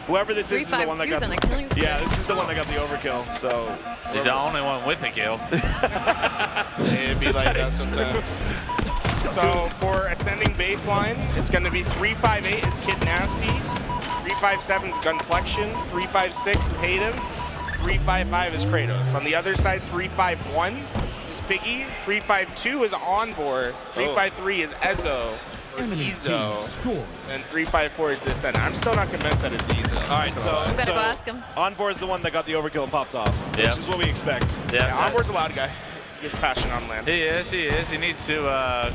Whoever this is the one that got this is the one that got the overkill. So he's the only one with a kill. It'd be like that sometimes. So for ascending baseline, it's going to be 358 is Kid Nasty, 357 is Gunplexion, 356 is Hayden, 355 is Kratos. On the other side, 351 is Piggy, 352 is Envor, 353 is Ezo. Ezo, and 354 is Descendant. I'm still not convinced that it's Ezo. All right, so better go ask him. Envor is the one that got the overkill and popped off, which is what we expect. Yeah, Envor's a loud guy. He gets passion on land. He is. He needs to.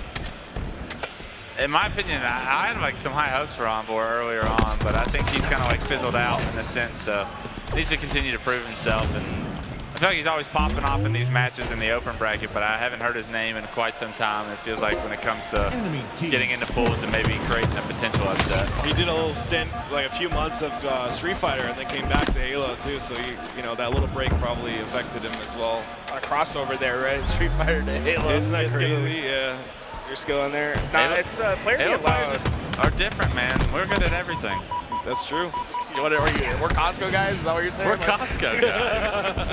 In my opinion, I had like some high hopes for Envor earlier on, but I think he's kind of like fizzled out in a sense. So he needs to continue to prove himself, and I feel like he's always popping off in these matches in the open bracket, but I haven't heard his name in quite some time. It feels like when it comes to getting into pools and maybe creating a potential upset. He did a little stint, like a few months of Street Fighter, and then came back to Halo too. So that little break probably affected him as well. A crossover there, right? Street Fighter to Halo. Isn't that crazy? Yeah. Your skill in there. No, it's players Halo get loud. are different, man. We're good at everything. That's true. What are you? We're Costco guys? Is that what you're saying? We're Costco guys.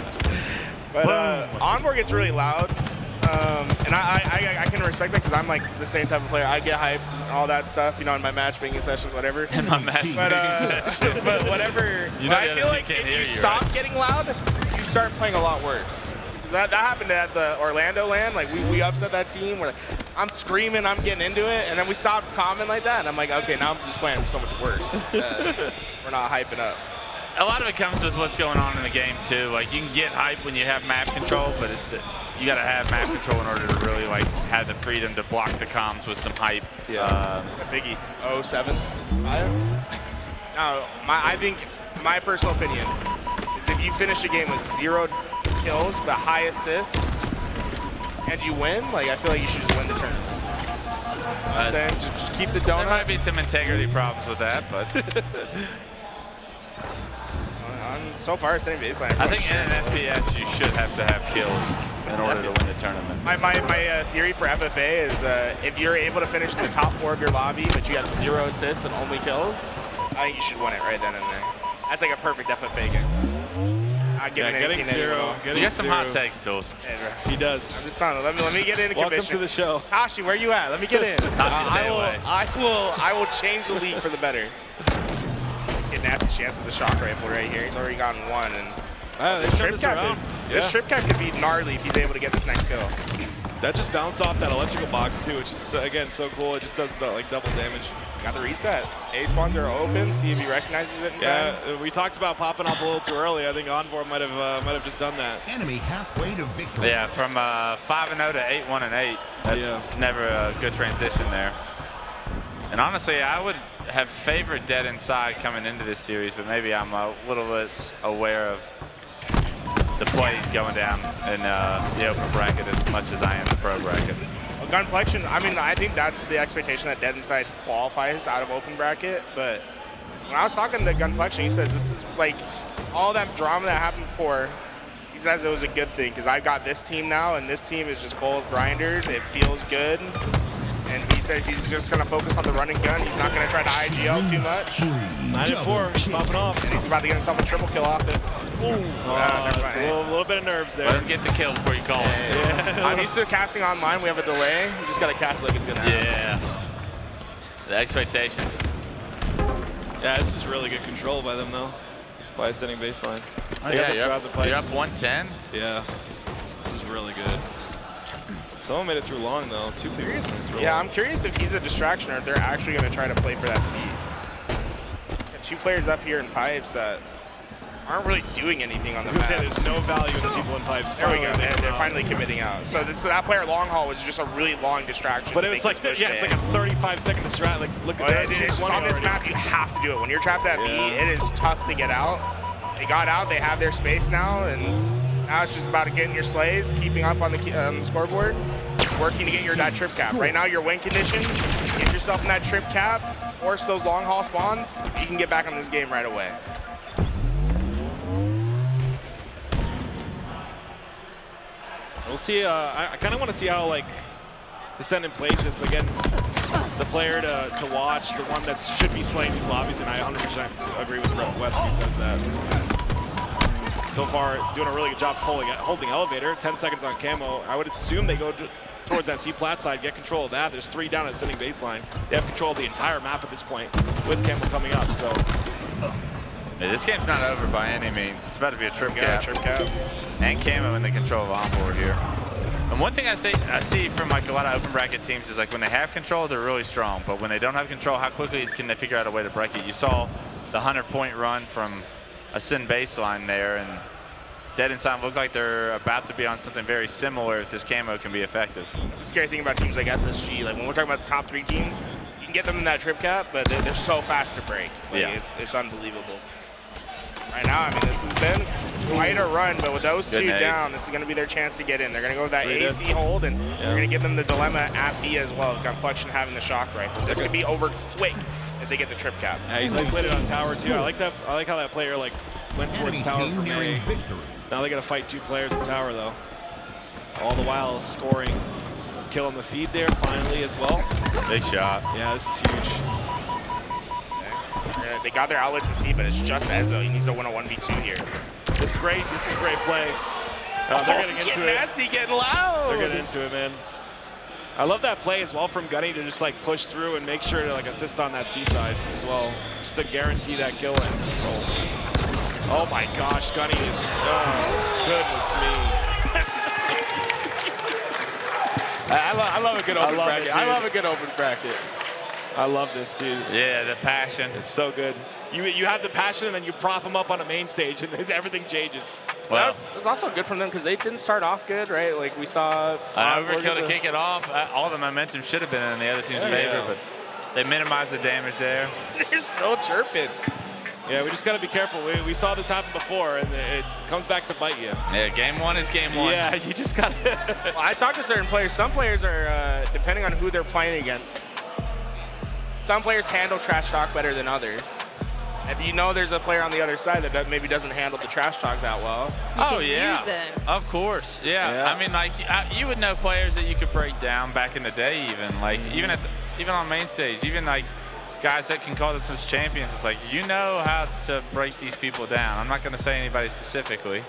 But Envor gets really loud. And I can respect that because I'm like the same type of player. I get hyped, all that stuff, you know, in my matchmaking sessions, whatever. In my matchmaking sessions. But whatever. You know, I feel like if you stop getting loud, you start playing a lot worse. That happened at the Orlando LAN. Like we upset that team. Where I'm screaming, I'm getting into it, and then we stopped commenting like that. And I'm like, okay, now I'm just playing so much worse. We're not hyping up. A lot of it comes with what's going on in the game too. Like you can get hype when you have map control, but you got to have map control in order to really like have the freedom to block the comms with some hype. Yeah. Biggie. 07. No, I think my personal opinion is if you finish a game with 0 kills but high assists and you win, like I feel like you should just win the tournament. I'm saying just keep the donut. There might be some integrity problems with that, but so far setting baseline. I think in an FPS you should have to have kills in order to win the tournament. My theory for FFA is if you're able to finish in the top 4 of your lobby but you have 0 assists and only kills, I think you should win it right then and there. That's like a perfect FFA game. Getting 0. You got some hot takes, Tools. Yeah, he does. I'm just telling you, let me get into Welcome commission. to the show. Tashi, where you at? Let me get in. Tashi, stay away. I will change the league for the better. Get nasty chance of the shock rifle right here. He's already gotten 1, and this trip cap could be gnarly if he's able to get this next kill. That just bounced off that electrical box too, which is again so cool. It just does like double damage. Got the reset. A spawns are open. See if he recognizes it. We talked about popping up a little too early. I think Envor might have just done that. Enemy halfway to victory. Yeah, from 5-0 to 8-1-8. That's never a good transition there. And honestly, I would have favored Dead Inside coming into this series, but maybe I'm a little bit aware of the plays going down in the open bracket as much as I am the pro bracket. Well, Gunplexion, I mean, I think that's the expectation that Dead Inside qualifies out of open bracket, but when I was talking to Gunplexion, he says this is like all that drama that happened before. He says it was a good thing because I've got this team now, and this team is just full of grinders. It feels good. And he says he's just going to focus on the run and gun. He's not going to try to IGL too much. 9-4, he's popping off. And he's about to get himself a triple kill off it. It's a little bit of nerves there. Let him get the kill before you call it. Yeah. I'm used to casting online. We have a delay. You just got to cast like it's going to happen. Yeah. The expectations. Yeah, this is really good control by them, though. By setting baseline. You're up 110. Yeah. This is really good. Someone made it through long, though. 2 players. Yeah, I'm curious if he's a distraction or if they're actually going to try to play for that seed. Got 2 players up here in pipes that aren't really doing anything on the map. There's no value in the people in pipes. There we go. They're finally committing out. So that player long haul was just a really long distraction. But it was like, it's like a 35-second distract. Like, look at that. It's on this map, you have to do it. When you're trapped at B, it is tough to get out. They got out. They have their space now, and now it's just about getting your slays, keeping up on the scoreboard, working to get that trip cap. Right now, your win condition, get yourself in that trip cap, force those long haul spawns. You can get back on this game right away. We'll see. I kind of want to see how like Descendant plays this again. The player to watch, the one that should be slaying these lobbies, and I 100% agree with Wes when he says that. So far, doing a really good job holding elevator. 10 seconds on camo. I would assume they go towards that C-plat side, get control of that. There's 3 down at sending baseline. They have control of the entire map at this point with camo coming up. So yeah, this game's not over by any means. It's about to be a trip cap. Trip cap. And camo in the control of onboard here. And one thing I see from like a lot of open bracket teams is like when they have control, they're really strong. But when they don't have control, how quickly can they figure out a way to break it? You saw the 100-point run from a Sin baseline there, and Dead Inside look like they're about to be on something very similar if this camo can be effective. That's the scary thing about teams like SSG. Like when we're talking about the top 3 teams, you can get them in that trip cap, but they're so fast to break. Like, yeah. It's unbelievable. Right now, I mean, this has been quite a run, but with those 2 down, this is going to be their chance to get in. They're going to go with that AC hold, and they're going to give them the dilemma at B as well. Gunplexion having the shock rifle. This could be over quick if they get the trip cap. Yeah, he's isolated on tower too. I like how that player like went towards tower from A. Now they got to fight 2 players in tower though. All the while scoring, killing the feed there finally as well. Big shot. Yeah, this is huge. They got their outlet to C, but it's just Ezo. He needs to win a 1v2 here. This is great. This is a great play. They're getting into it. Nasty, getting loud. They're getting into it, man. I love that play as well from Gunny to just like push through and make sure to like assist on that C side as well, just to guarantee that kill. Oh my gosh, Gunny is, oh goodness me. I love a good open bracket. I love a good open bracket. I love this, dude. Yeah, the passion. It's so good. You have the passion and then you prop them up on a main stage and everything changes. Well, it's also good from them because they didn't start off good, right? Like we saw an overkill to kick it off. All the momentum should have been in the other team's favor, but they minimized the damage there. They're still chirping. Yeah, we just got to be careful. We saw this happen before, and it comes back to bite you. Yeah, game one is game one. Yeah, you just got to. Well, I talked to certain players. Some players are, depending on who they're playing against, some players handle trash talk better than others. If you know there's a player on the other side that maybe doesn't handle the trash talk that well. Oh, yeah. Of course. Yeah. I mean, like, you would know players that you could break down back in the day even. Like, even on main stage, even, like, guys that can call themselves champions. It's like, you know how to break these people down. I'm not going to say anybody specifically,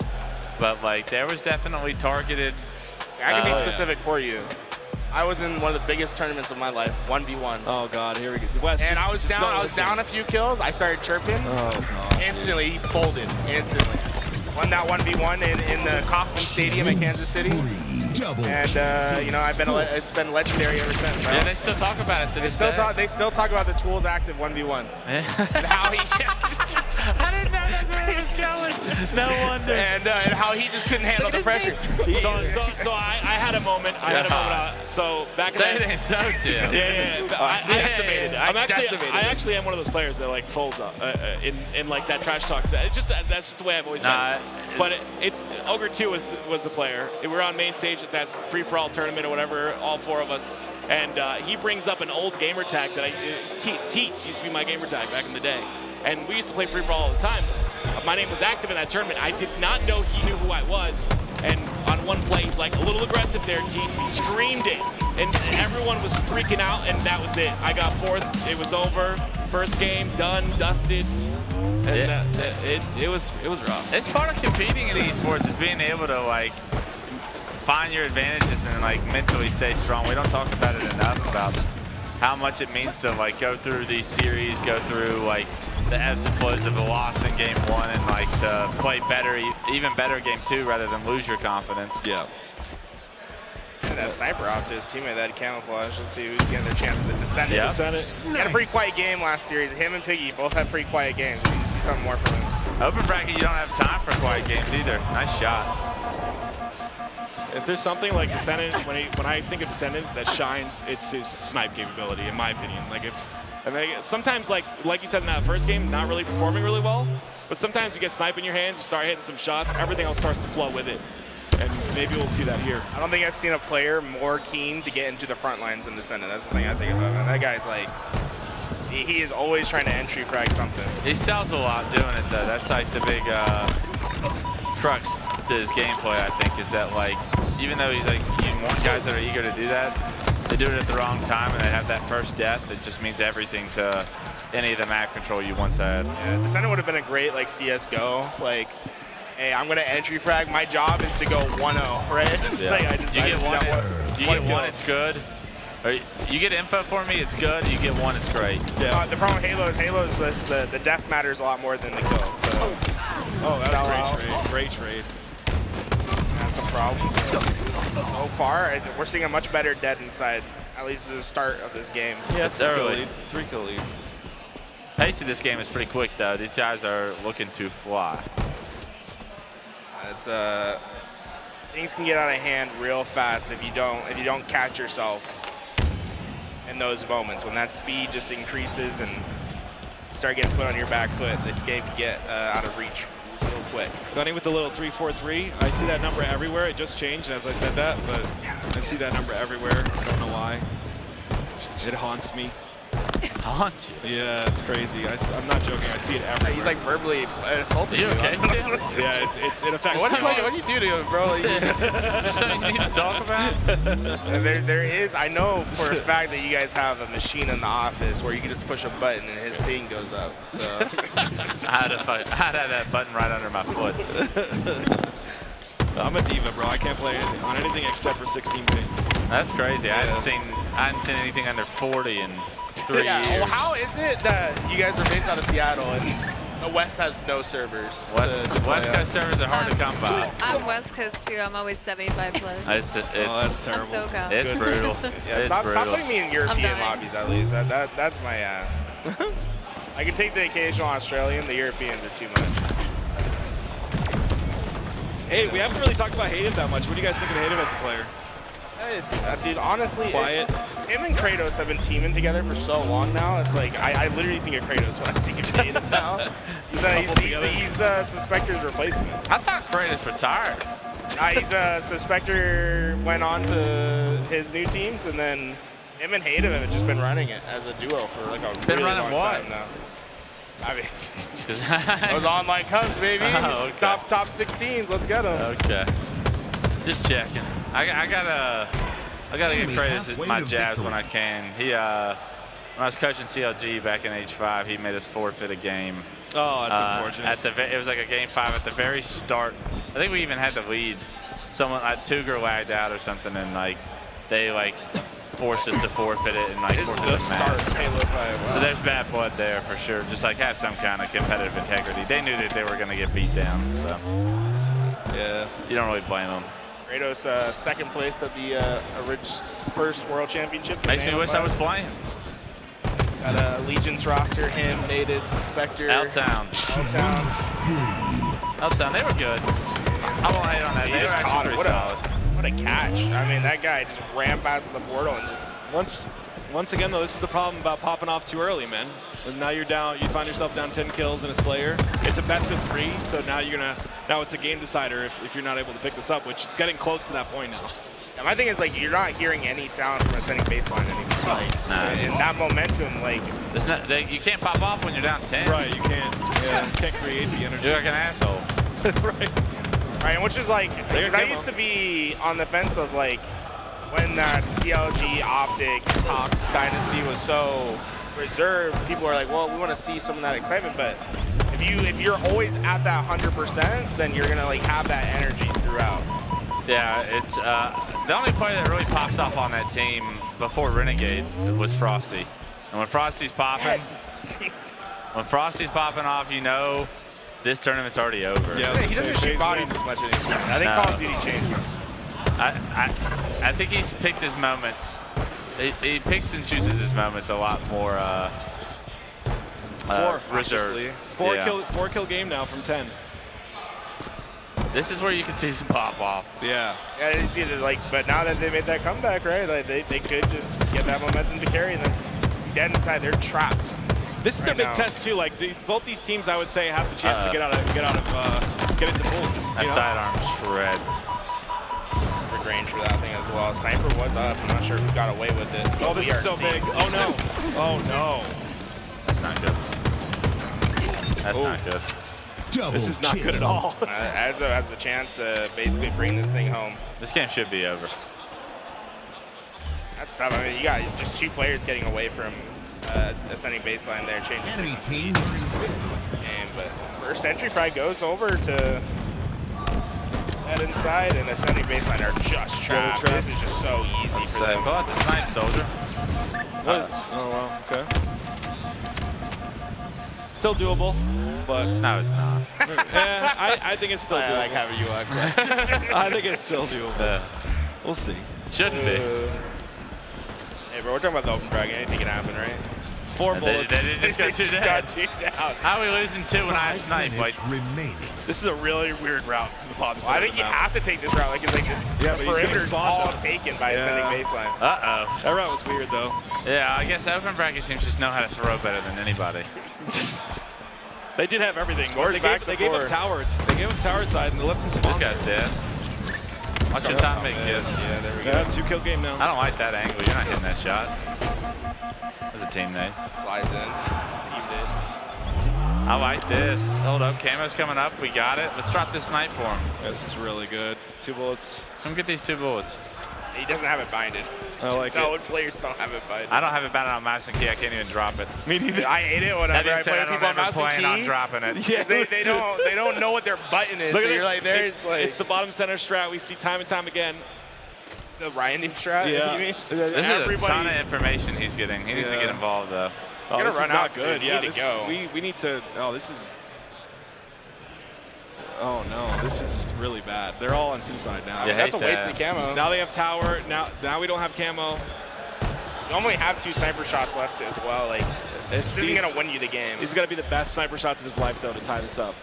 but, like, there was definitely targeted. I can be specific for you. I was in one of the biggest tournaments of my life, 1v1. Oh God, here we go. West, and I was down a few kills. I started chirping. Oh God. Instantly, he folded. Instantly. Won that 1v1 in the Kauffman Stadium in Kansas City. And you know, it's been legendary ever since. Right? Yeah, they still talk about it to this day. They still talk about the Tools Active 1v1. Yeah. And how he. I didn't know that's where it was going. No wonder. And how he just couldn't handle the pressure. So I had a moment. So back in it ain't so, too. Yeah. I'm decimated. I actually am one of those players that like folds in like that trash talk. That's just the way I've always been. But it's Ogre 2 was the player. We were on main stage at that free-for-all tournament or whatever, all four of us, and he brings up an old gamer tag that Teats used to be my gamer tag back in the day, and we used to play free-for-all all the time. My name was active in that tournament. I did not know he knew who I was, and on one play he's like, a little aggressive there, Teats. He screamed it, and everyone was freaking out, and that was it. I got fourth. It was over. First game done, dusted. And it was rough. It's part of competing in esports is being able to like find your advantages and like mentally stay strong. We don't talk about it enough about how much it means to like go through these series, go through like the ebbs and flows of a loss in game one, and like to play better, even better game two rather than lose your confidence. Yeah. And that sniper off to his teammate, that camouflage. Let's see who's getting their chance at the Descendant. He had a pretty quiet game last series. Him and Piggy both had pretty quiet games. We need to see something more from him. Open bracket, you don't have time for quiet games either. Nice shot. If there's something like Descendant, when I think of Descendant that shines, it's his snipe capability, in my opinion. Like sometimes like you said in that first game, not really performing really well, but sometimes you get snipe in your hands, you start hitting some shots, everything else starts to flow with it. And maybe we'll see that here. I don't think I've seen a player more keen to get into the front lines than Descendant. That's the thing I think about. And that guy's like, he is always trying to entry frag something. He sells a lot doing it though. That's like the big crux to his gameplay, I think, is that like, even though he's like, you want guys that are eager to do that, they do it at the wrong time and they have that first death. It just means everything to any of the map control you once had. Yeah, Descendant would have been a great like CSGO, like, hey, I'm gonna entry frag. My job is to go 1-0, right? Yeah. Like, you get one, it's good. Or you get info for me, it's good. You get one, it's great. Yeah. The problem with Halo is just the death matters a lot more than the kill. So. Oh, that's a great trade. Has some problems. So far, we're seeing a much better dead inside, at least at the start of this game. Yeah, it's early. 3-kill lead. Pace of this game is pretty quick though. These guys are looking to fly. It's things can get out of hand real fast if you don't catch yourself in those moments when that speed just increases and you start getting put on your back foot. This game can get out of reach real quick. Gunny with the little 3-4-3. I see that number everywhere. It just changed as I said that, but I see that number everywhere. I don't know why. It haunts me. Haunts you? Yeah, it's crazy. I'm not joking. I see it everywhere. He's like verbally assaulting you. Okay? Yeah, it affects. What do you do to him, bro? Is there something you need to talk about? There is. I know for a fact that you guys have a machine in the office where you can just push a button and his ping goes up. So I had that button right under my foot. I'm a diva, bro. I can't play on anything except for 16-bit. That's crazy. I hadn't seen anything under 40 in 3 years. Well, how is it that you guys are based out of Seattle and the West has no servers? West Coast servers are hard to come by. I'm West Coast too. I'm always 75 plus. That's terrible. I'm SoCal. It's brutal. Yeah, stop putting me in European lobbies at least. That's my ass. I can take the occasional Australian. The Europeans are too much. Hey, we haven't really talked about Hayden that much. What do you guys think of Hayden as a player? It's, dude, honestly, quiet. Him and Kratos have been teaming together for so long now. It's like, I literally think of Kratos when I think of Hayden now. He's Suspector's replacement. I thought Kratos retired. Suspector went on to his new teams, and then him and Hayden have just been running it as a duo for like a really long time now. I mean, those online Cubs, baby. Oh, okay. Top 16s. Let's get them. Okay. Just checking. I gotta get credit to my jabs when I can. He when I was coaching CLG back in H5, he made us forfeit a game. Oh, that's unfortunate. It was like a game 5 at the very start. I think we even had the lead. Someone like Tuger lagged out or something, and like they like forced us to forfeit it and like forfeit the match. Halo 5. Wow. So there's bad blood there for sure. Just like have some kind of competitive integrity. They knew that they were gonna get beat down, so yeah, you don't really blame them. Kratos second place at the first World Championship. Makes me wish I was playing. Got a Legion's roster, him, Nated, Suspector. L-Town. They were good. I won't hate on that. They were actually pretty solid. What a catch. I mean, that guy just ran past the portal and just... Once again, though, this is the problem about popping off too early, man. And now you're down, you find yourself down 10 kills in a Slayer. It's a best of 3, so now now it's a game decider if you're not able to pick this up, which it's getting close to that point now. Yeah, my thing is, like, you're not hearing any sound from ascending baseline anymore. And that momentum, like... you can't pop off when you're down 10. Right, you can't. Yeah, you can't create the energy. You're like an asshole. Right. Right, which is like, because I used to be on the fence of like, when that CLG Optic Cox dynasty was so reserved, people were like, well, we want to see some of that excitement, but if you're always at that 100%, then you're gonna like have that energy throughout. Yeah, it's the only player that really pops off on that team before Renegade was Frosty, and when Frosty's popping, off, you know this tournament's already over. Yeah, he doesn't shoot bodies as much anymore. I think Call of Duty changed him. I think he's picked his moments. He picks and chooses his moments a lot more reserved. 4 kill game now from 10. This is where you can see some pop off. Yeah. Yeah, you see that, like, but now that they made that comeback, right? Like they could just get that momentum to carry them. Dead inside, they're trapped. This is their big test too. Like both these teams, I would say, have the chance to get into pools. That sidearm shreds. Perfect range for that thing as well. Sniper was up. I'm not sure who got away with it. Oh, this is so big. Oh no. Oh no. That's not good. That's not good. This is not good at all. As has the chance to basically bring this thing home. This game should be over. That's tough. I mean, you got just 2 players getting away from ascending baseline there, changes the game. But first entry fry goes over to that inside, and ascending baseline are just trapped. This is just so easy for them. Go out the snipe, soldier. Oh wow. Okay. Still doable, but no, it's not. Yeah, I think it's still doable. I like having you on. I think it's still doable. We'll see. Shouldn't be. Hey, bro, we're talking about the open dragon. Anything can happen, right? 4 bullets. They just go 2 down. How are we losing 2 when I have snipe? Like, this is a really weird route to the bottom side. I think you have to take this route. Like, it's like the perimeter's all taken by ascending baseline. Uh-oh. That route was weird, though. Yeah, I guess open bracket teams just know how to throw better than anybody. They did have everything. They gave up towers. They gave up tower side and they left them spawn. This guy's dead. Watch your time, big kid. Yeah, there we go. 2-kill game now. I don't like that angle. You're not hitting that shot. That's a team nade. Slides in. Teamed it. I like this. Hold up. Camo's coming up. We got it. Let's drop this snipe for him. This is really good. 2 bullets. Come get these 2 bullets. He doesn't have it binded. I like so it. players don't have it binded. I don't have it bound on mouse and key. I can't even drop it. Me neither. I hate it whenever I play with people on mouse and key. on dropping it. Yeah, they don't know what their button is. Look so at you're this. like there. It's like It's the bottom center strat we see time and time again. the Ryan Deep strat. Yeah. You mean? This is a ton of information he's getting. He needs to get involved though. Oh, Gonna this run is not out soon. good. We Yeah, need to go. we need to. Oh, this is. Oh no, this is just really bad. They're all on Seaside now. You That's a hate wasted that. camo. Now they have tower. Now we don't have camo. You only have 2 sniper shots left as well. Like this isn't gonna win you the game. He's gonna be the best sniper shots of his life though to tie this up.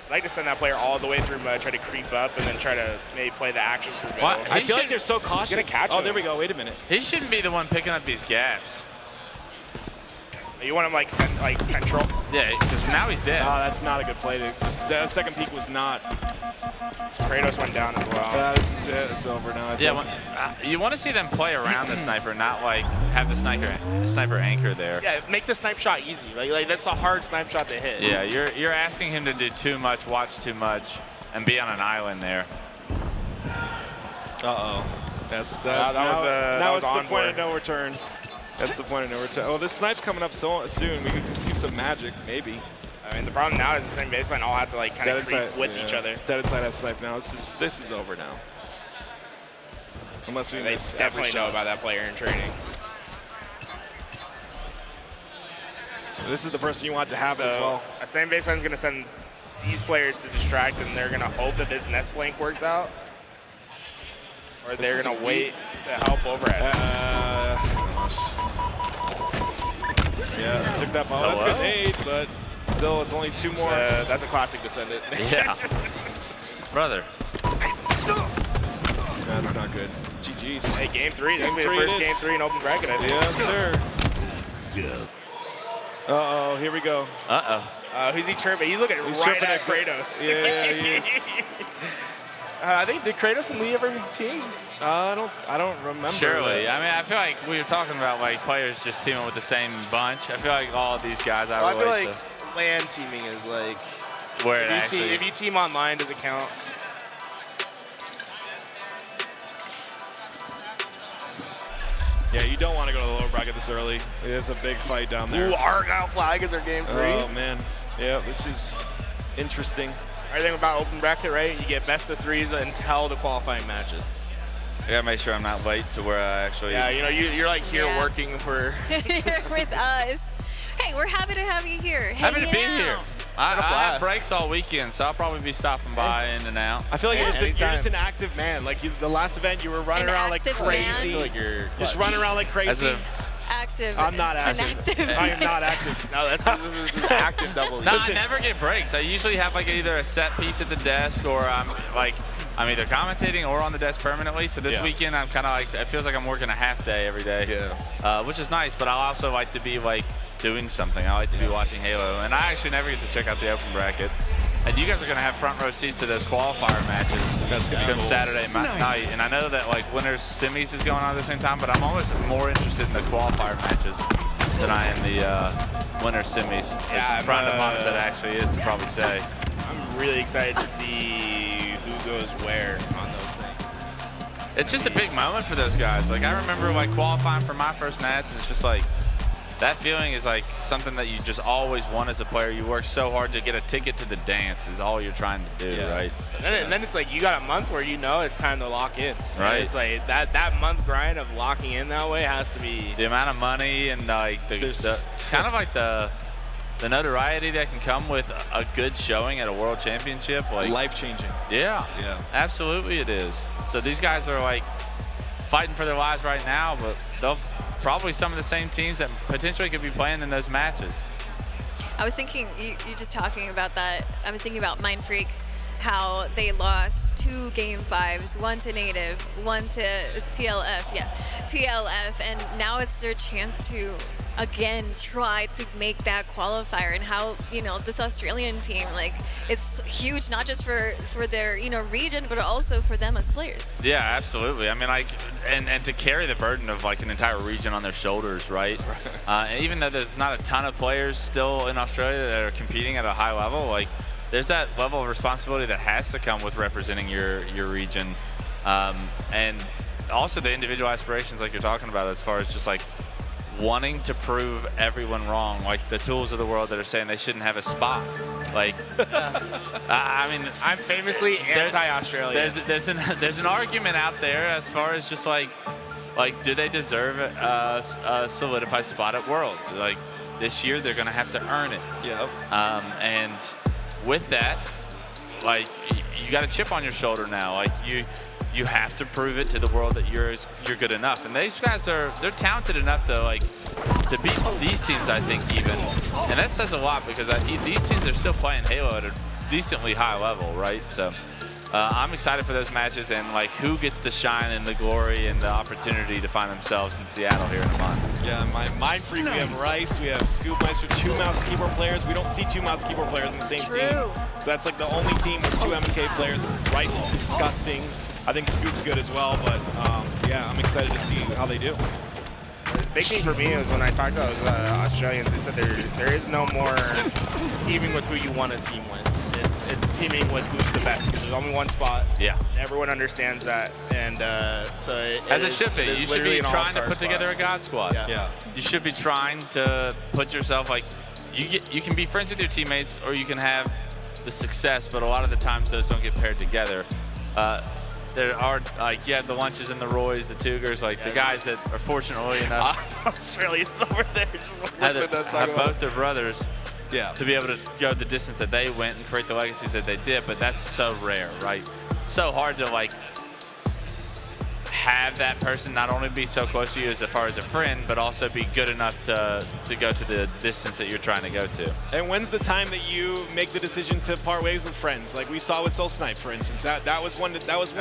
I'd like to send that player all the way through mud, try to creep up, and then try to maybe play the action through middle. What? I He feel like should- they're so cautious. gonna catch oh, him. there we go. Wait a minute. He shouldn't be the one picking up these gaps. You want him like central. Yeah, because now he's dead. Oh, that's not a good play. That second peek was not. Kratos went down as well. This is it. It's over now. I Yeah, think. you want to see them play around the sniper, not like have the sniper anchor there. Yeah, make the snipe shot easy. Like that's the hard snipe shot to hit. Yeah, you're asking him to do too much, watch too much, and be on an island there. Uh-oh. That's that was now was it's the on point of board. no return. That's the point of no return. Oh, this snipe's coming up so soon. We can see some magic, maybe. I mean, the problem now is the same baseline all have to like kind of creep with yeah. each other. Dead inside that snipe now. This is over now. Unless we They miss definitely every know shot. about that player in training. This is the person you want to have as well. A same baseline is going to send these players to distract, and they're going to hope that this nest flank works out. Or they're going to wait to help overhead. Yeah, took that ball. That's a good aid, but still, it's only 2 more. That's a classic descendant. Yeah. Brother. That's not good. GG's. Hey, game 3. This Game will be the three first it is. game 3 in open bracket, I think. Yes, sir. Uh-oh, here we go. Uh-oh. Who's he chirping? He's looking He's right chirping at at Kratos. Yeah, he is. I think did Kratos and Lee ever team? I don't remember. Surely. I mean, I feel like we were talking about like players just teaming with the same bunch. I feel like all of these guys I Well, I relate feel like LAN teaming is like to where it actually. if you team online, does it count? Yeah, you don't want to go to the lower bracket this early. It's a big fight down there. Ooh, Argyle flag is our game 3. Oh, man. Yeah, this is interesting. Everything about open bracket, right? You get best of 3s until the qualifying matches. I gotta make sure I'm not late to where I actually. Yeah, you know, you're like here Yeah. working for. You're with us. Hey, we're happy to have you here. Happy to be hanging here. out. I blast. have breaks all weekend, so I'll probably be stopping by in and out. I feel like Yeah, you're just anytime. an active man. Like the last event, you were running An around like active crazy. man? Like you're Just running around like As crazy. a, Active. I'm not active. Inactive. I am not active. No, this is active double. no, I never get breaks. I usually have like either a set piece at the desk or I'm either commentating or on the desk permanently. So this weekend I'm kind of like, it feels like I'm working a half day every day, which is nice. But I also like to be like doing something. I like to be watching Halo, and I actually never get to check out the open bracket. And you guys are going to have front row seats to those qualifier matches. That's gonna be come cool. Saturday night. And I know that like winners semis is going on at the same time, but I'm always more interested in the qualifier matches than I am the winner semis. Yeah, As front of months that actually is to probably say. I'm really excited to see who goes where on those things. It's just a big moment for those guys. Like I remember like qualifying for my first Nats, and it's just like that feeling is like something that you just always want as a player. You work so hard to get a ticket to the dance is all you're trying to do, right? And then it's like you got a month where you know it's time to lock in. Right. And it's like that month grind of locking in that way has to be. The amount of money and like the kind of like the notoriety that can come with a good showing at a world championship, like Life-changing. Yeah, absolutely it is. So these guys are like fighting for their lives right now, but they'll probably some of the same teams that potentially could be playing in those matches. I was thinking, you just talking about that, I was thinking about Mind Freak, how they lost 2 Game 5s, one to Native, one to TLF, and now it's their chance to again try to make that qualifier, and how, you know, this Australian team, like, it's huge not just for their, you know, region, but also for them as players. Yeah, absolutely. I mean, like, and to carry the burden of like an entire region on their shoulders, right? And even though there's not a ton of players still in Australia that are competing at a high level, like there's that level of responsibility that has to come with representing your region. And also the individual aspirations like you're talking about as far as just like wanting to prove everyone wrong, like the tools of the world that are saying they shouldn't have a spot. Like, I mean, I'm famously anti-Australia. There's an argument out there as far as just like do they deserve a solidified spot at Worlds? Like this year they're gonna have to earn it. Yep. And with that, like you got a chip on your shoulder now. Like you have to prove it to the world that you're good enough. And these guys they're talented enough to beat these teams, I think, even. And that says a lot because these teams are still playing Halo at a decently high level, right? So I'm excited for those matches and like who gets to shine in the glory and the opportunity to find themselves in Seattle here in a month. Yeah, Mind Freak, we have Rice, we have Scoopmeister, 2 mouse and keyboard players. We don't see 2 mouse and keyboard players in the same team. So that's like the only team with 2 M&K players. Rice is disgusting. I think Scoop's good as well, but yeah, I'm excited to see how they do. The big thing for me is when I talked to those Australians, they said there is no more teaming with who you want to team with. It's teaming with who's the best because there's only one spot. Yeah. Everyone understands that, and so as it should be. You should be trying to put together a God squad. Yeah. You should be trying to put yourself like you can be friends with your teammates or you can have the success, but a lot of the times those don't get paired together. There are like you have the Lunches and the Roys, the Tugers, like the guys that are fortunately enough. Australians over there just listening to us talk have about both their brothers. Yeah. To be able to go the distance that they went and create the legacies that they did, but that's so rare, right? It's so hard to like have that person not only be so close to you as far as a friend, but also be good enough to go to the distance that you're trying to go to. And when's the time that you make the decision to part ways with friends? Like we saw with Soul Snipe, for instance. That was one. That was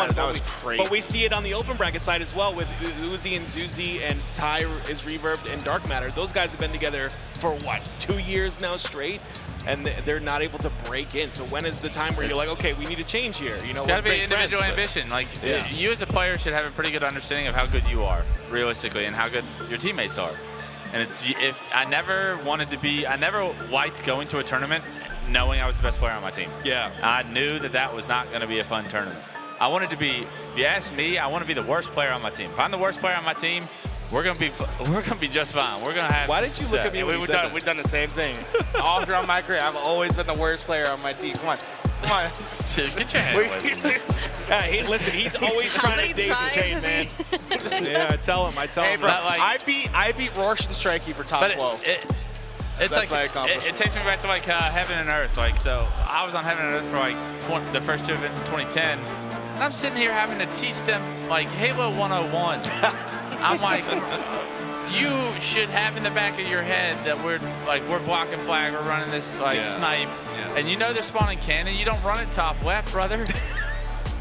crazy. But we see it on the open bracket side as well with Uzi and Zuzi and Ty is Reverbed and Dark Matter. Those guys have been together for what, 2 years now straight, and they're not able to break in. So when is the time where you're like, okay, we need to change here? You know, it's got to be individual ambition. Like you as a player should have a pretty good understanding of how good you are, realistically, and how good your teammates are. And I never liked going to a tournament knowing I was the best player on my team. Yeah. I knew that was not going to be a fun tournament. I wanted to be, if you ask me, I want to be the worst player on my team. If I'm the worst player on my team, we're gonna be just fine. We're gonna have. Why did you look at me when you said that? We've done the same thing. All throughout my career, I've always been the worst player on my team. Come on. Just get your hand away from me. Listen, he's always trying to daisy chain, man. Yeah, I tell him. Hey, bro, I beat Rorsch and Strikey for top 12. It's like it takes me back to like Heaven and Earth. Like so, I was on Heaven and Earth for like the first 2 events in 2010, and I'm sitting here having to teach them like Halo 101. I'm like, you should have in the back of your head that we're blocking flag, we're running this snipe, and you know they're spawning cannon. You don't run it top left, brother.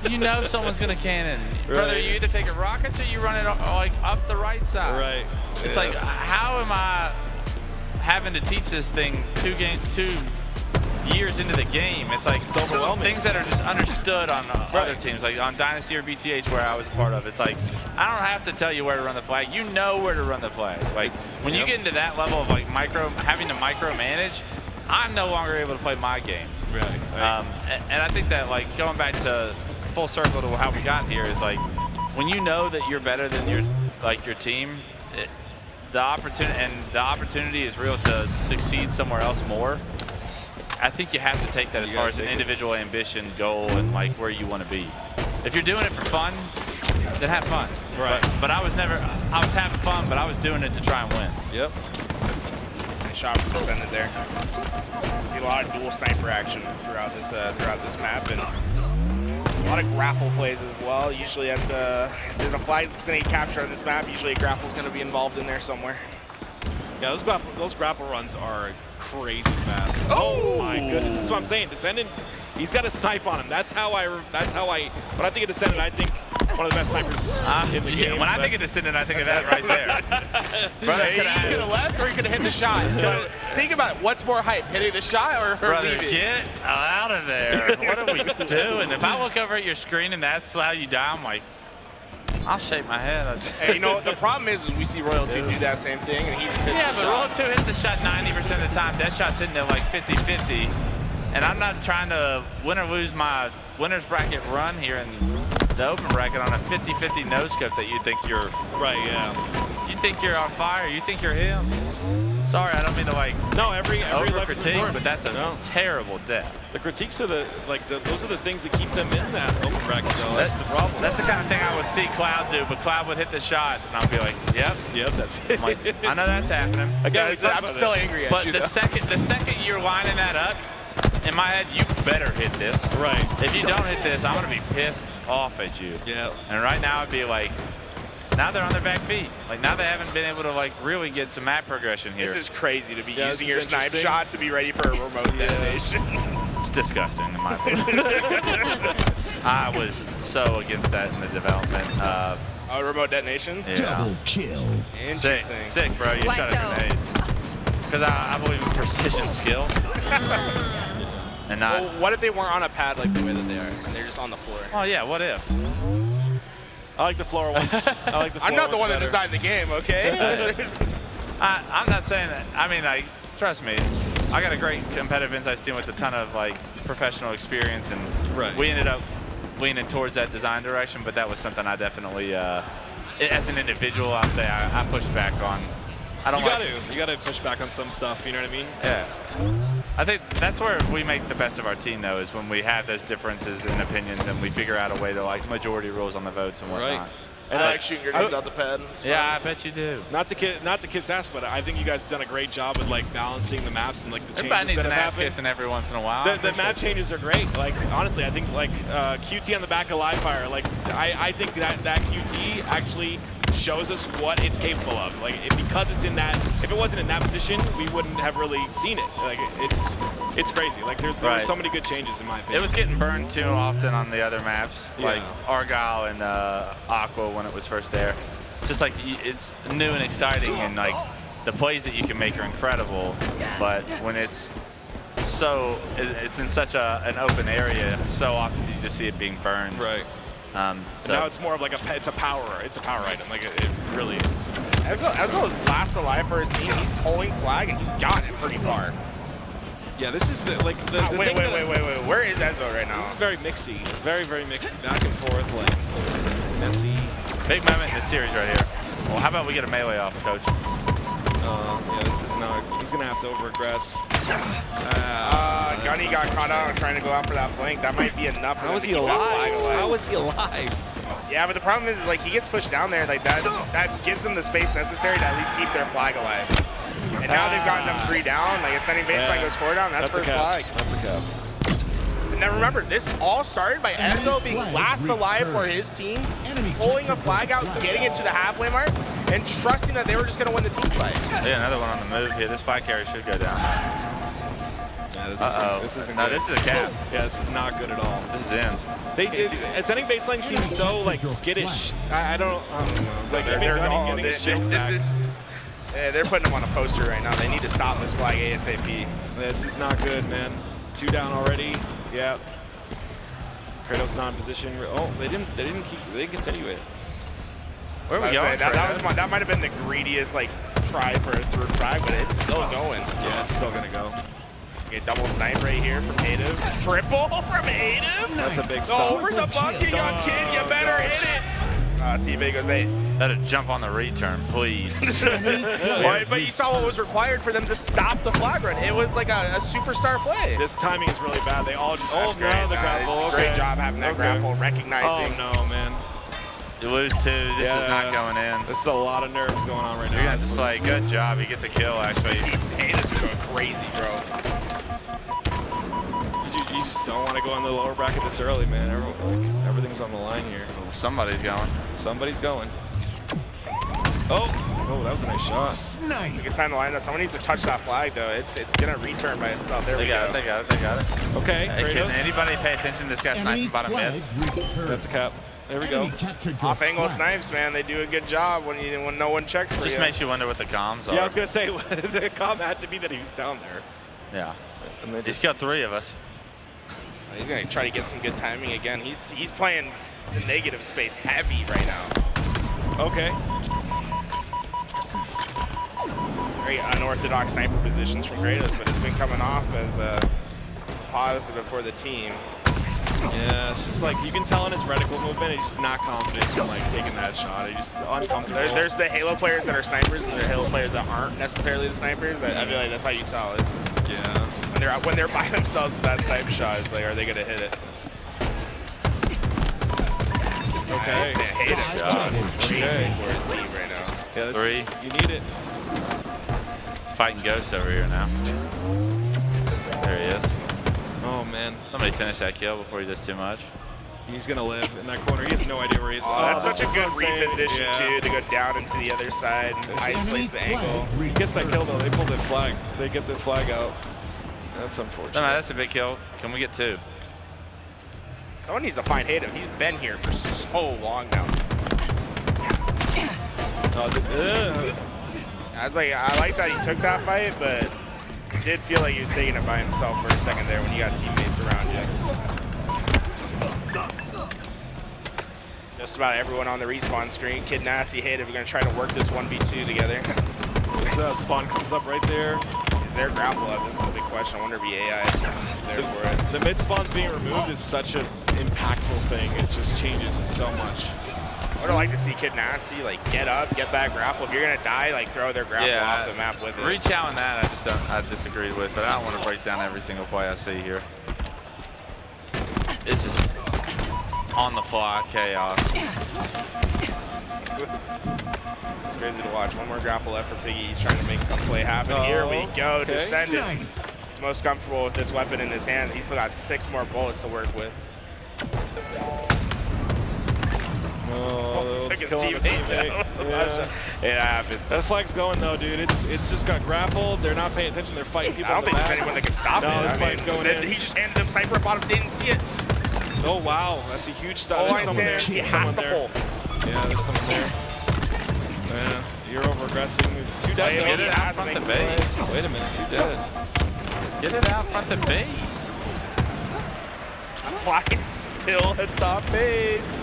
You know someone's gonna cannon, brother. You either take it rockets or you run it like up the right side. Right. It's like, how am I having to teach this thing 2 years into the game? It's like it's overwhelming. Things that are just understood on other teams, like on Dynasty or BTH, where I was a part of. It's like I don't have to tell you where to run the flag. You know where to run the flag. Like when you get into that level of like having to micromanage, I'm no longer able to play my game. Right. And I think that like going back to full circle to how we got here is like when you know that you're better than your team. The opportunity is real to succeed somewhere else more. I think you have to take that as far as an individual ambition, goal, and like where you want to be. If you're doing it for fun, then have fun. Right. But I was having fun, but I was doing it to try and win. Yep. Nice shot from Descendant there. See a lot of dual sniper action throughout this map, and a lot of grapple plays as well. Usually that's if there's a flag that's going to get captured on this map, usually a grapple's going to be involved in there somewhere. Yeah, those grapple runs are crazy fast. Oh my goodness, this is what I'm saying. Descendant, he's got a snipe on him. That's how I. When I think of Descendant, I think one of the best snipers in the game. When I think of Descendant, I think of that right there. Brother, he could have left or he could have hit the shot. Think about it. What's more hype, hitting the shot or Brother, leaving? get out of there. What are we doing? If I look over at your screen and that's how you die, I'm like, I'll shake my head. Hey, you know, the problem is we see Royal 2 do that same thing, and he just hits the shot. Royal 2 hits the shot 90% of the time. That shot's hitting at like 50-50. And I'm not trying to win or lose my winner's bracket run here. And the open bracket on a 50-50 no scope that you think you're Right, yeah. you think you're on fire, you think you're him. Sorry, I don't mean to like every over critique, but that's a terrible death. The critiques are those are the things that keep them in that open bracket though. That's the problem. That's the kind of thing I would see Cloud do, but Cloud would hit the shot, and I'll be like, yep, that's it. I'm like, I know that's happening. Again, I'm still angry at you. But the second you're lining that up, in my head, you better hit this. Right. If you don't hit this, I'm gonna be pissed off at you. Yeah. And right now, I'd be like, now they're on their back feet. Like now they haven't been able to like really get some map progression here. This is crazy to be using your snipe shot to be ready for a remote detonation. It's disgusting in my opinion. I was so against that in the development. Remote detonations? Yeah. Double kill. Interesting. Sick, bro. You Why shot so? a grenade. Because I believe in precision skill. And not. Well, what if they weren't on a pad like the way that they are, and they're just on the floor? Oh yeah, what if? I like the floor ones. I like the floor I'm not the one ones that better. designed the game, okay? I'm not saying that. I mean, like, trust me, I got a great competitive insights team with a ton of like professional experience, and we ended up leaning towards that design direction. But that was something I definitely, as an individual, I'll say I pushed back on. You gotta push back on some stuff. You know what I mean? Yeah. I think that's where we make the best of our team, though, is when we have those differences in opinions and we figure out a way to like majority rules on the votes and whatnot. Right. And I like shooting grenades out the pad. It's Yeah, fun. I bet you do. Not to kiss ass, but I think you guys have done a great job with like balancing the maps and like the Everybody changes needs that an have ass happened. kissing every once in a while. The map changes are great. Like honestly, I think like QT on the back of Livefire. Like I think that QT actually shows us what it's capable of. Like because it's in that. If it wasn't in that position, we wouldn't have really seen it. Like it's crazy. Like there's so many good changes in my opinion. It was getting burned too often on the other maps, Yeah. like Argyle and Aqua when it was first there. It's just like it's new and exciting, and like the plays that you can make are incredible. But when it's in such an open area, so often you just see it being burned. Right. So now it's more of like it's a power item. Like it really is. Ezreal is last alive for his team. He's pulling flag and he's gotten it pretty far. Yeah, this is the Wait. Where is Ezreal right now? This is very mixy. Very, very mixy. Back and forth, like messy. big moment in this series right here. Well, how about we get a melee off, Coach? Yeah, this is not. He's gonna have to over-aggress. Gunny got caught out trying to go out for that flank. That might be enough. How is he alive? How is he alive? Yeah, but the problem is like he gets pushed down there, like that gives them the space necessary to at least keep their flag alive. And now they've gotten them 3 down. Like ascending baseline goes 4 down. That's first flag. That's a cap. And now remember, this all started by Enzo being last alive for his team, pulling a flag out, getting it to the halfway mark, and trusting that they were just going to win the team fight. Yeah, another one on the move here. This fight carry should go down. Yeah, this isn't No, good. this is a cap. Yeah, this is not good at all. This is in. Ascending baseline seems so like skittish. I don't know. Like They're getting his shields back. They're putting them on a poster right now. They need to stop this flag ASAP. This is not good, man. 2 down already. Yeah. Kratos not in position. Oh, they didn't continue it. Where are we going? That might have been the greediest like try for a third frag, but it's still going. Yeah, it's still gonna go. Okay, double snipe right here from Native. Triple from Native. That's a big The stop. over's a bucket, young kid. You better hit it. TV goes 8. Better jump on the return, please. But you saw what was required for them to stop the flag run. It was like a superstar play. This timing is really bad. They all. That's great. No, the grapple. It's a Okay. great job having that grapple, recognizing. Oh no, man. You lose 2. This is not going in. This is a lot of nerves going on right now. You're gonna just like, good job. He gets a kill, actually. He's going crazy, bro. You just don't want to go in the lower bracket this early, man. Everything's on the line here. Somebody's going. Somebody's going. Oh, that was a nice shot. I think it's time to line up. Someone needs to touch that flag, though. It's gonna return by itself. There we go. They got it. Okay. Hey, can anybody pay attention to this guy sniping bottom mid? That's a cap. There we go. Off angle snipes, man. They do a good job when no one checks for Just you. makes you wonder what the comms are. Yeah, I was gonna say the comm had to be that he was down there. Yeah. And He's killed 3 of us. He's gonna try to get some good timing again. He's playing the negative space heavy right now. Okay. Very unorthodox sniper positions from Kratos, but it's been coming off as a positive for the team. Yeah, it's just like you can tell in his reticle movement, he's just not confident in like taking that shot. He's just uncomfortable. There's the Halo players that are snipers, and there are Halo players that aren't necessarily the snipers. I feel like that's how you tell. It's, when they're by themselves with that snipe shot, it's like, are they gonna hit it? Okay. Nice. Hate it. Crazy for his team right now. Yeah, 3. You need it. He's fighting ghosts over here now. There he is. Oh man. Somebody finish that kill before he does too much. He's gonna live in that corner. He has no idea where he is. Oh, that's this such a is good what I'm saying. reposition Yeah. too, to go down into the other side and isolates the angle. He gets that kill though. They pulled the flag. They get the flag out. That's unfortunate. No, that's a big kill. Can we get 2? Someone needs to find him. He's been here for so long now. I like that he took that fight, but it did feel like he was taking it by himself for a second there when you got teammates around you. Just about everyone on the respawn screen. Kid Nasty, Hate, if we're gonna try to work this 1v2 together. There's spawn comes up right there. Is there grapple up? This is the big question. I wonder if AI is there for it. The mid spawns being removed is such an impactful thing. It just changes it so much. I would like to see Kid Nasty like get up, get that grapple. If you're gonna die, like throw their grapple off the map with it. Reach out on that, I disagreed with, but I don't want to break down every single play I see here. It's just on the fly chaos. It's crazy to watch. One more grapple left for Piggy. He's trying to make some play happen. Here we go. Okay. Descendant. He's most comfortable with this weapon in his hand. He's still got 6 more bullets to work with. Oh, took his killing teammate the down. Yeah. It happens. That flag's going though, dude. It's just got grappled. They're not paying attention. They're fighting people. I don't in the think there's back. anyone that can stop it. No, this I flag's mean, going in. he just handed him sniper bottom, didn't see it. Oh wow, that's a huge stop. Oh, There's I someone there. see. He There's has someone to there. pull. Yeah, there's someone there. Yeah, you're over aggressing. 2 dead. Get it out front the base. Wait a minute, 2 dead. Get it out front the base. Flying still at top base.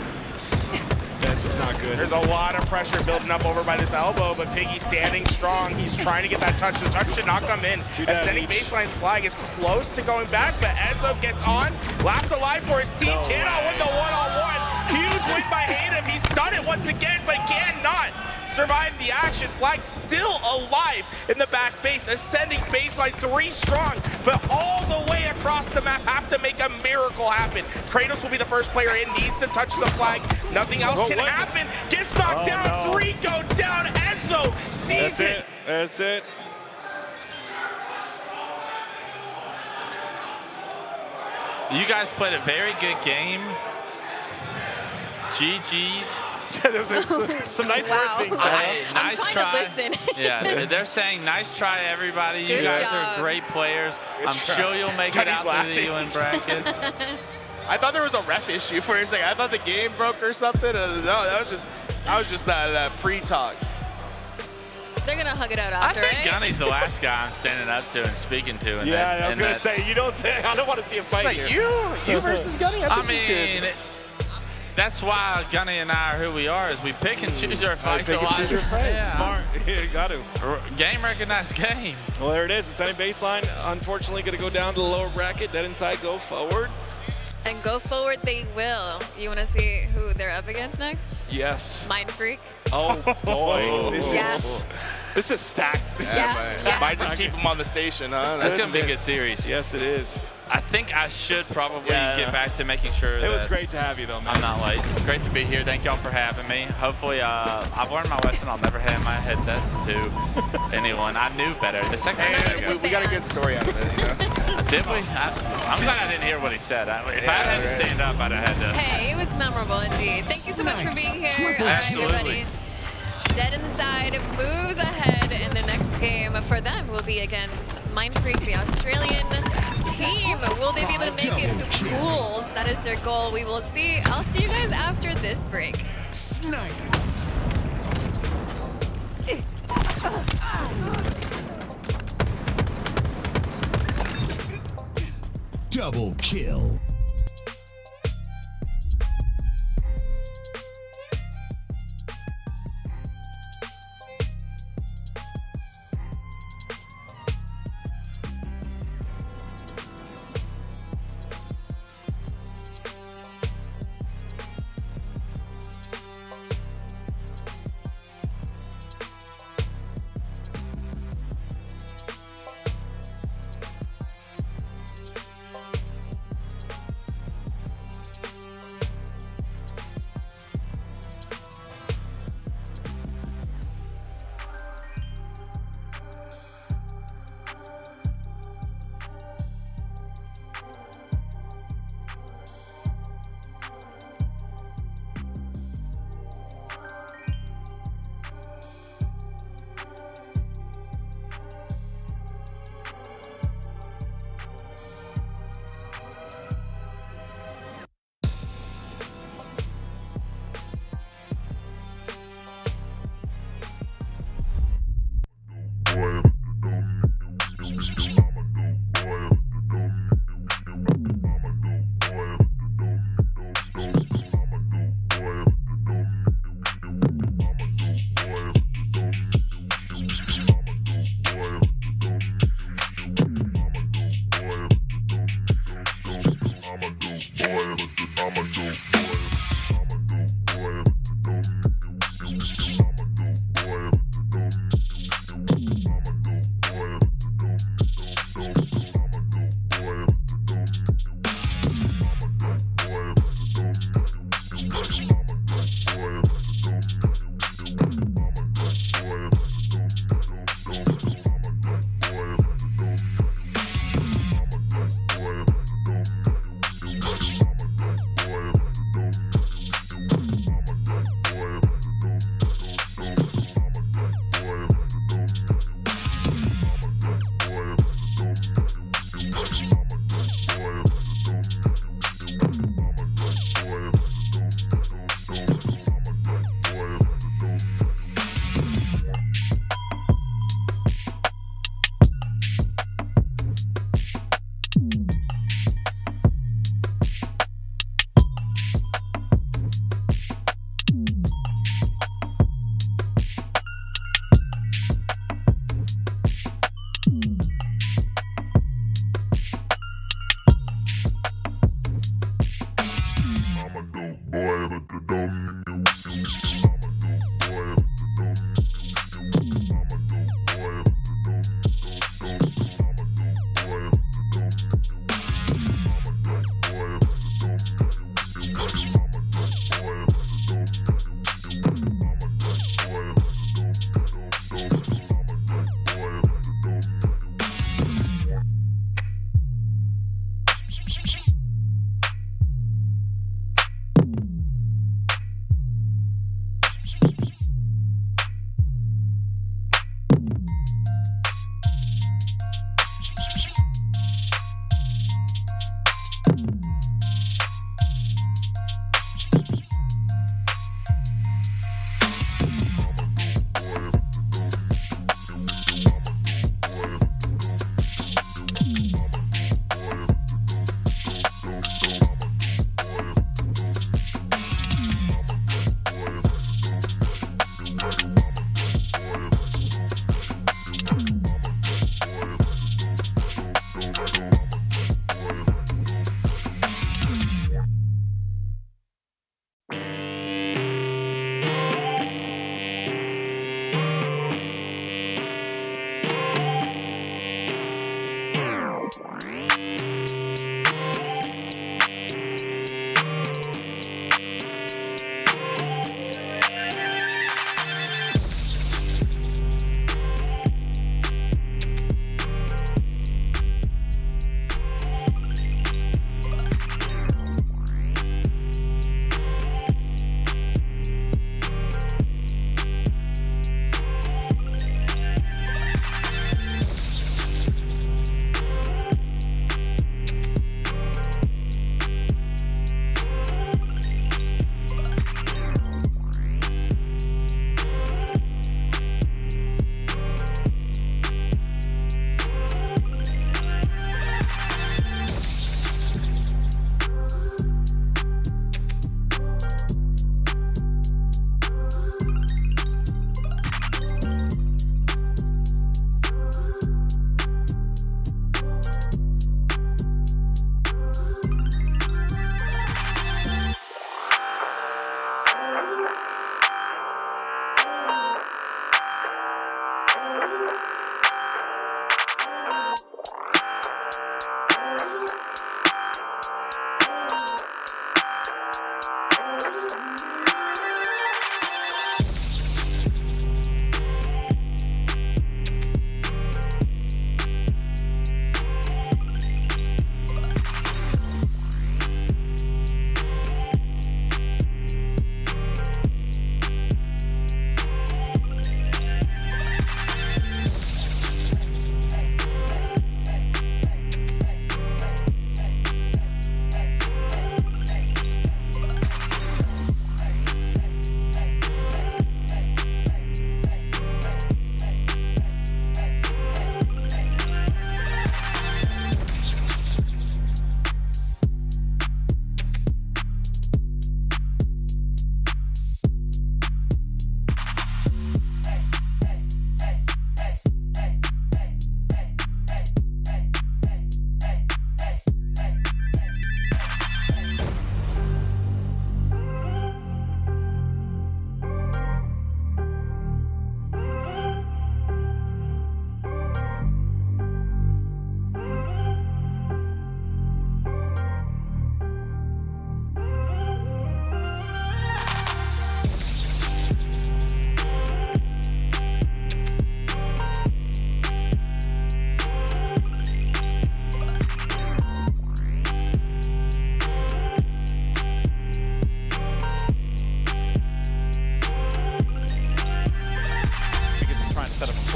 This is not good. There's a lot of pressure building up over by this elbow, but Piggy's standing strong. He's trying to get that touch. The touch should not come in. Ascending Baseline's flag is close to going back, but Ezzo gets on. Last alive for his team. Cannot win the one-on-one. Huge win by Hayden. He's done it once again, but cannot survive the action. Flag still alive in the back base. Ascending Baseline 3 strong, but all the way across the map have to make a miracle happen. Kratos will be the first player in, needs to touch the flag. Nothing else can happen. Gets knocked down. 3 go down. Ezzo sees it. That's it. You guys played a very good game. GG's. There's some nice words being said. I'm Nice trying try. to listen. Yeah, they're saying nice try, everybody. You Good guys job. are great players. I'm try. sure you'll make it Johnny's out through the UN bracket. I thought there was a ref issue for a second. I thought the game broke or something. No, that was just that pre-talk. They're gonna hug it out I after, think right? Gunny's the last guy I'm standing up to and speaking to. In Yeah, that, I was in gonna that- say you don't say. I don't want to see a fight Like here. you versus Gunny. I mean, that's why Gunny and I are who we are. Is we pick and choose our fights Pick a and lot. choose your fights. Yeah. Smart. You got to. Game recognized game. Well, there it is. The setting baseline, unfortunately, going to go down to the lower bracket. Dead inside, go forward. And go forward they will. You want to see who they're up against next? Yes. Mind Freak. Oh, boy. Yeah. This is stacked. This Yeah. is stacked. Yeah. Might just keep him on the station, huh? That's going to be a good series. Yes, it is. I think I should probably get back to making sure It was that great to have you, though, man. I'm not late. Great to be here. Thank y'all for having me. Hopefully, I've learned my lesson. I'll never hand my headset to anyone. I knew better. The second We got a good story out of it, you know? Did we? I'm glad I didn't hear what he said. If I had to stand up, I'd have had to. Hey, it was memorable indeed. Thank you so much for being here. All right, everybody. Dead Inside moves ahead in the next game for them will be against Mind Freak, the Australian team. Will they be able to make it to pools? That is their goal. We will see. I'll see you guys after this break. Double kill.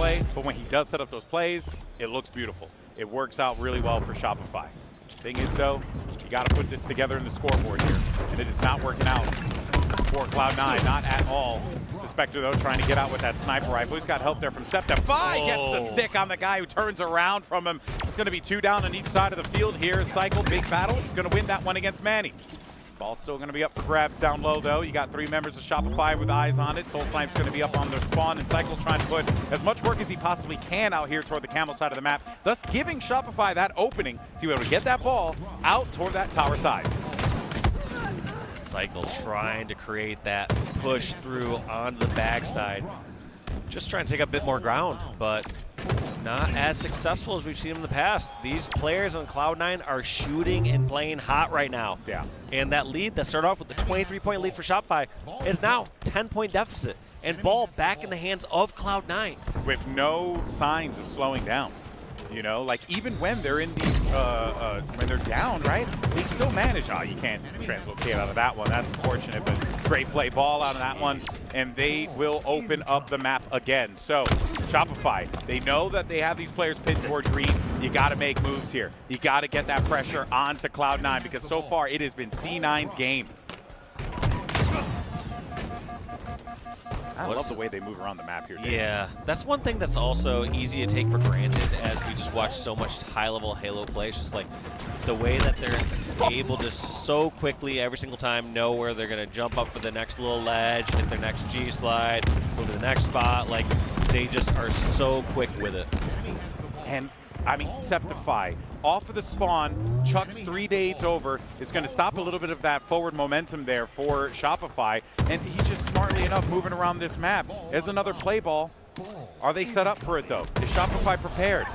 play, but when he does set up those plays, it looks beautiful. It works out really well for Shopify. Thing is, though, you got to put this together in the scoreboard here, and it is not working out for Cloud9, not at all. Suspector, though, trying to get out with that sniper rifle. He's got help there from Septify. Gets the stick on the guy who turns around from him. It's going to be 2 down on each side of the field here. Cycle, big battle. He's going to win that one against Manny. Ball's still going to be up for grabs down low, though. You got 3 members of Shopify with eyes on it. Soul Snipe's going to be up on the spawn, and Cycle's trying to put as much work as he possibly can out here toward the Camel side of the map, thus giving Shopify that opening to be able to get that ball out toward that tower side. Cycle trying to create that push through onto the backside. Just trying to take a bit more ground, but not as successful as we've seen in the past. These players on Cloud9 are shooting and playing hot right now. Yeah. And that lead that started off with the 23-point lead for Shopify is now 10-point deficit. And ball back in the hands of Cloud9. With no signs of slowing down. You know, like even when they're in these, when they're down, right? They still manage. Oh, you can't translocate out of that one. That's unfortunate, but great play ball out of that one. And they will open up the map again. So Shopify, they know that they have these players pinned toward green. You got to make moves here. You got to get that pressure onto Cloud9 because so far it has been C9's game. I love the way they move around the map here, Dave. Yeah, that's one thing that's also easy to take for granted as we just watch so much high-level Halo play. It's just like the way that they're able to so quickly every single time know where they're going to jump up for the next little ledge, hit their next G-slide, move to the next spot. Like, they just are so quick with it. And I mean, Septify off of the spawn, chucks 3 nades over. It's going to stop a little bit of that forward momentum there for Shopify. And he's just smartly enough moving around this map. There's another play ball. Are they set up for it, though? Is Shopify prepared?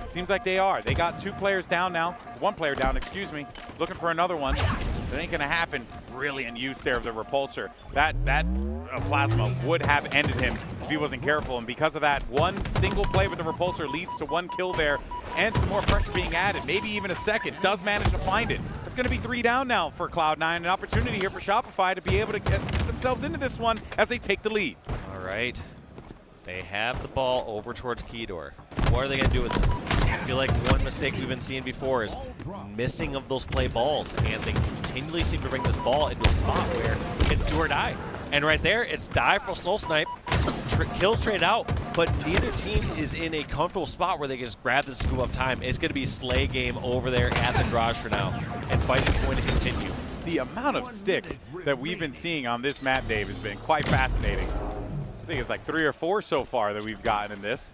Seems like they are. They got 2 players down now. 1 player down, excuse me. Looking for another one. It ain't going to happen. Brilliant use there of the repulsor. That plasma would have ended him if he wasn't careful. And because of that, 1 single play with the repulsor leads to 1 kill there and some more pressure being added. Maybe even a second. Does manage to find it. It's going to be 3 down now for Cloud9. An opportunity here for Shopify to be able to get themselves into this one as they take the lead. All right. They have the ball over towards Keydor. What are they going to do with this? I feel like one mistake we've been seeing before is missing of those play balls, and they continually seem to bring this ball into a spot where it's do or die. And right there, it's die for Soul Snipe, kills trade out, but neither team is in a comfortable spot where they can just grab the scoop up time. It's going to be slay game over there at the garage for now, and fight is going to continue. The amount of sticks that we've been seeing on this map, Dave, has been quite fascinating. I think it's like 3 or 4 so far that we've gotten in this.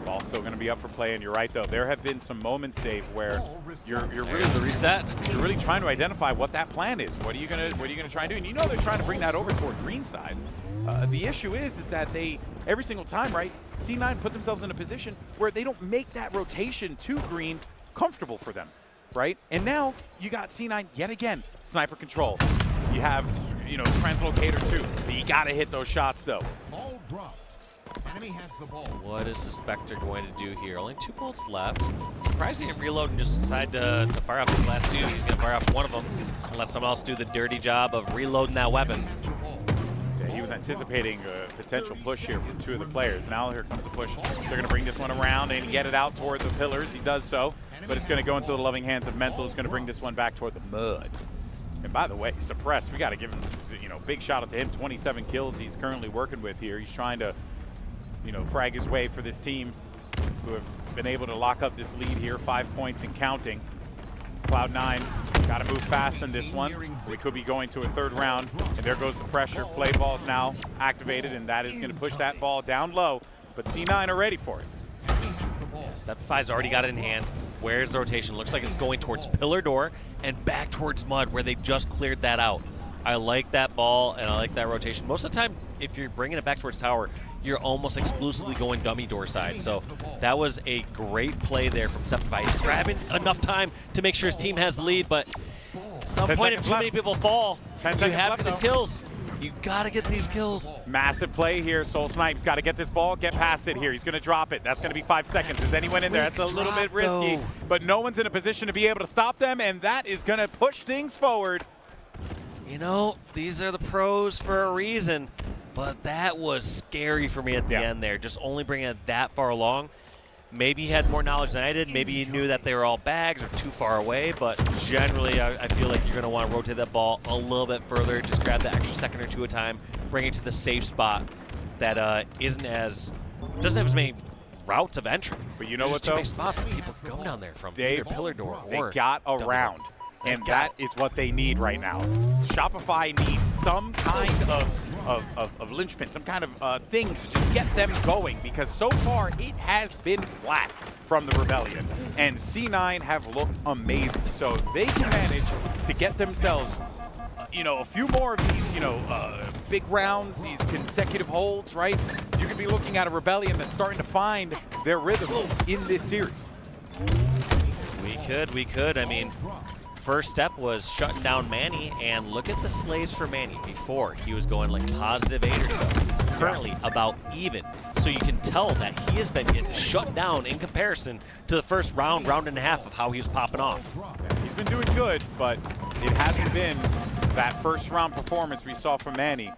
Ball still going to be up for play, and you're right though. There have been some moments, Dave, where you're really the reset. You're really trying to identify what that plan is. What are you gonna try and do? And you know they're trying to bring that over toward green side. The issue is that they every single time, right? C9 put themselves in a position where they don't make that rotation to green comfortable for them, right? And now you got C9 yet again, sniper control. You have, you know, translocator too. But you got to hit those shots though. Ball drop. Enemy has the ball. What is the Spectre going to do here? Only 2 bullets left. Surprised he didn't reload and just decide to fire off his last 2. He's going to fire off one of them and let someone else do the dirty job of reloading that weapon. Yeah, he was anticipating a potential push here from 2 of the players. Now here comes the push. They're going to bring this one around and get it out toward the pillars. He does so, but it's going to go into the loving hands of Mental. It's going to bring this one back toward the mud. And by the way, Suppress, we got to give him, you know, big shout out to him. 27 kills he's currently working with here. He's trying to, you know, frag his way for this team who have been able to lock up this lead here, 5 points and counting. Cloud9 got to move fast in this one. We could be going to a 3rd round, and there goes the pressure. Play ball's now activated, and that is going to push that ball down low, but C9 are ready for it. Septify's already got it in hand. Where's the rotation? Looks like it's going towards pillar door and back towards mud where they just cleared that out. I like that ball, and I like that rotation. Most of the time, if you're bringing it back towards tower, you're almost exclusively going dummy door side. So that was a great play there from Septify. He's grabbing enough time to make sure his team has the lead, but at some point, if too many people fall, you have these kills. You got to get these kills. Massive play here. Soul Snipe's got to get this ball, get past it here. He's going to drop it. That's going to be 5 seconds. Is anyone in there? That's a little bit risky, but no one's in a position to be able to stop them, and that is going to push things forward. You know, these are the pros for a reason, but that was scary for me at the end there, just only bringing it that far along. Maybe he had more knowledge than I did. Maybe he knew that they were all bags or too far away, but generally I feel like you're going to want to rotate that ball a little bit further, just grab the extra second or 2 at a time, bring it to the safe spot that doesn't have as many routes of entry. But you know what, too though? many spots that people can go down there from Dave, either pillar door or they got around And that is what they need right now. Shopify needs some kind of linchpin, some kind of thing to just get them going, because so far it has been flat from the Rebellion. And C9 have looked amazing. So if they can manage to get themselves a few more of these, big rounds, these consecutive holds, right? You could be looking at a Rebellion that's starting to find their rhythm in this series. We could. I mean, first step was shutting down Manny, and look at the slays for Manny. Before, he was going like +8 or so. Currently, about even. So you can tell that he has been getting shut down in comparison to the first round and a half of how he was popping off. Yeah, he's been doing good, but it hasn't been that first round performance we saw from Manny.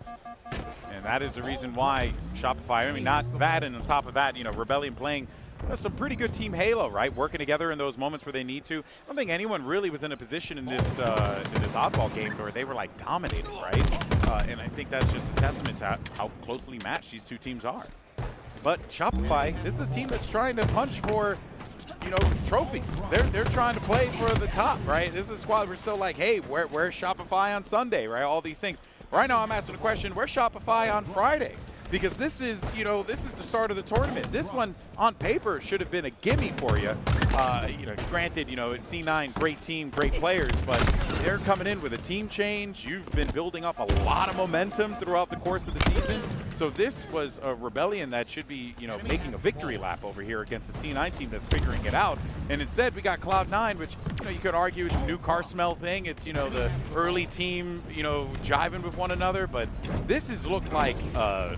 And that is the reason why Shopify, I mean, not that, and on top of that, Rebellion playing some pretty good Team Halo, right? Working together in those moments where they need to. I don't think anyone really was in a position in this oddball game where they were like dominating, right? And I think that's just a testament to how closely matched these two teams are. But Shopify, this is a team that's trying to punch for, trophies. They're trying to play for the top, right? This is a squad we're still like, hey, where's Shopify on Sunday, right? All these things. Right now I'm asking the question, where's Shopify on Friday? Because this is, this is the start of the tournament. This one, on paper, should have been a gimme for you. Granted, it's C9, great team, great players, but they're coming in with a team change. You've been building up a lot of momentum throughout the course of the season. So this was a Rebellion that should be, making a victory lap over here against the C9 team that's figuring it out. And instead, we got Cloud9, which, you could argue it's a new car smell thing. It's, the early team, jiving with one another. But this has looked like a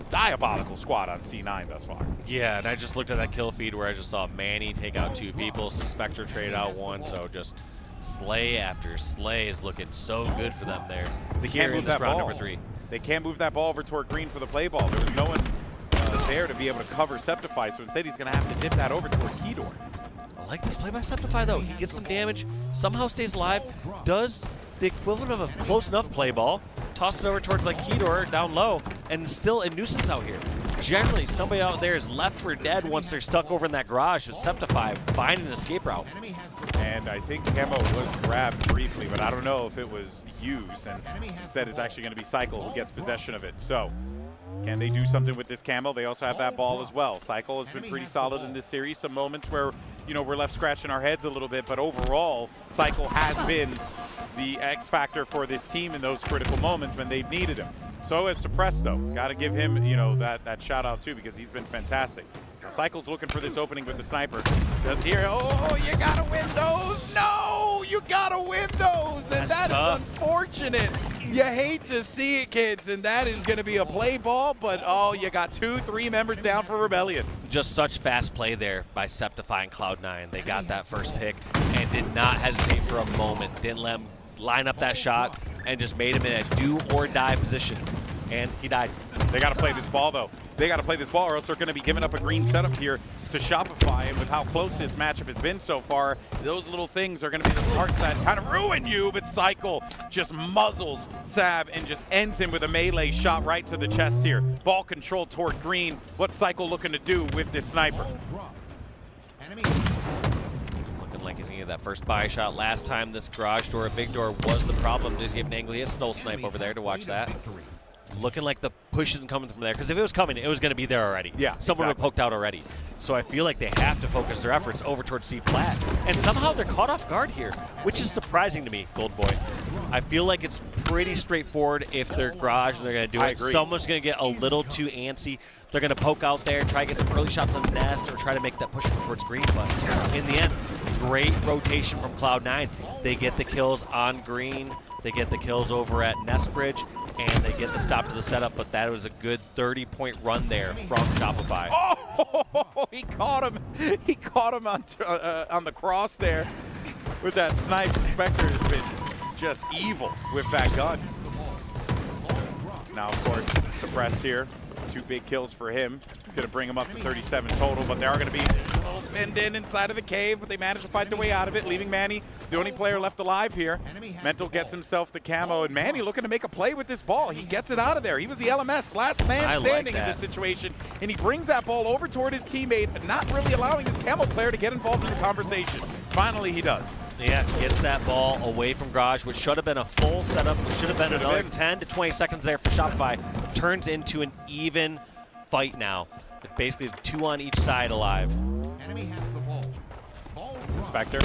diabolical squad on C9 thus far. Yeah, and I just looked at that kill feed where I just saw Manny take out 2 people, Spectre trade out 1, so just slay after slay is looking so good for them there. They can't move that round ball. Number 3. They can't move that ball over toward green for the play ball. There was no one there to be able to cover Septify, so instead he's going to have to dip that over toward Keydor. I like this play by Septify, though. He gets some damage, somehow stays alive, does the equivalent of a close enough play ball, tosses it over towards like Keydor down low, and still a nuisance out here. Generally, somebody out there is left for dead once they're stuck over in that garage with Septify finding an escape route. And I think Camo was grabbed briefly, but I don't know if it was used, and instead it's actually going to be Cycle who gets possession of it. So can they do something with this Camo? They also have that ball as well. Cycle has been pretty solid in this series. Some moments where, we're left scratching our heads a little bit, but overall, Cycle has been the X factor for this team in those critical moments when they've needed him. So is Suppress, though. Got to give him, that shout out too, because he's been fantastic. Cycle's looking for this opening with the sniper. Does here, you gotta win those. No, you gotta win those, and that is unfortunate. You hate to see it, kids, and that is going to be a play ball, but you got 2-3 members down for Rebellion. Just such fast play there by Septify and Cloud9. They got that first pick and did not hesitate for a moment. Didn't let him line up that shot and just made him in a do-or-die position. And he died. They got to play this ball, though. They got to play this ball, or else they're going to be giving up a green setup here to Shopify. And with how close this matchup has been so far, those little things are going to be the parts that kind of ruin you. But Cycle just muzzles Sab and just ends him with a melee shot right to the chest here. Ball control toward green. What's Cycle looking to do with this sniper? Looking like he's going to get that first buy shot. Last time this garage door, big door, was the problem. Does he have an angle? He has Snow Snipe over there to watch that. Looking like the push isn't coming from there, because if it was coming, it was going to be there already. Yeah, someone would have poked out already. So I feel like they have to focus their efforts over towards C flat, and somehow they're caught off guard here, which is surprising to me, Gold Boy. I feel like it's pretty straightforward if they're garage and they're going to do it. Someone's going to get a little too antsy. They're going to poke out there, try to get some early shots on Nest, or try to make that push towards green. But in the end, great rotation from Cloud9. They get the kills on green. They get the kills over at Nestbridge, and they get the stop to the setup, but that was a good 30-point run there from Shopify. Oh, he caught him. He caught him on the cross there with that snipe. The Spectre has been just evil with that gun. Now, of course, Suppressed here. 2 big kills for him. Going to bring him up to 37 total, but they are going to be a little pinned in inside of the cave, but they managed to fight their way out of it, leaving Manny the only player left alive here. Mental gets himself the camo, and Manny looking to make a play with this ball. He gets it out of there. He was the LMS, last man standing in this situation, and he brings that ball over toward his teammate, not really allowing his camo player to get involved in the conversation. Finally, he does. Yeah, gets that ball away from Garage, which should have been a full setup, which should have been another 10 to 20 seconds there for Shopify. Turns into an even fight now. With basically 2 on each side alive. Enemy has the ball. Spectre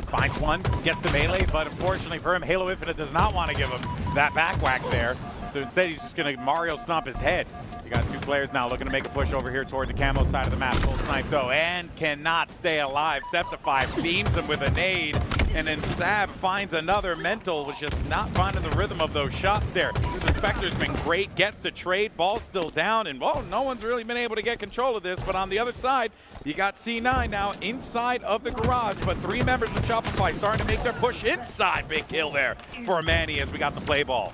finds one, gets the melee, but unfortunately for him, Halo Infinite does not want to give him that back whack there. So instead, he's just going to Mario stomp his head. You got 2 players now looking to make a push over here toward the camo side of the map. Full snipe though, and cannot stay alive. Septify beams him with a nade, and then Sab finds another mental, was just not finding the rhythm of those shots there. This Spectre's been great, gets the trade, ball's still down, and well, no one's really been able to get control of this, but on the other side, you got C9 now inside of the garage, but 3 members of Shopify starting to make their push inside. Big kill there for Manny as we got the play ball.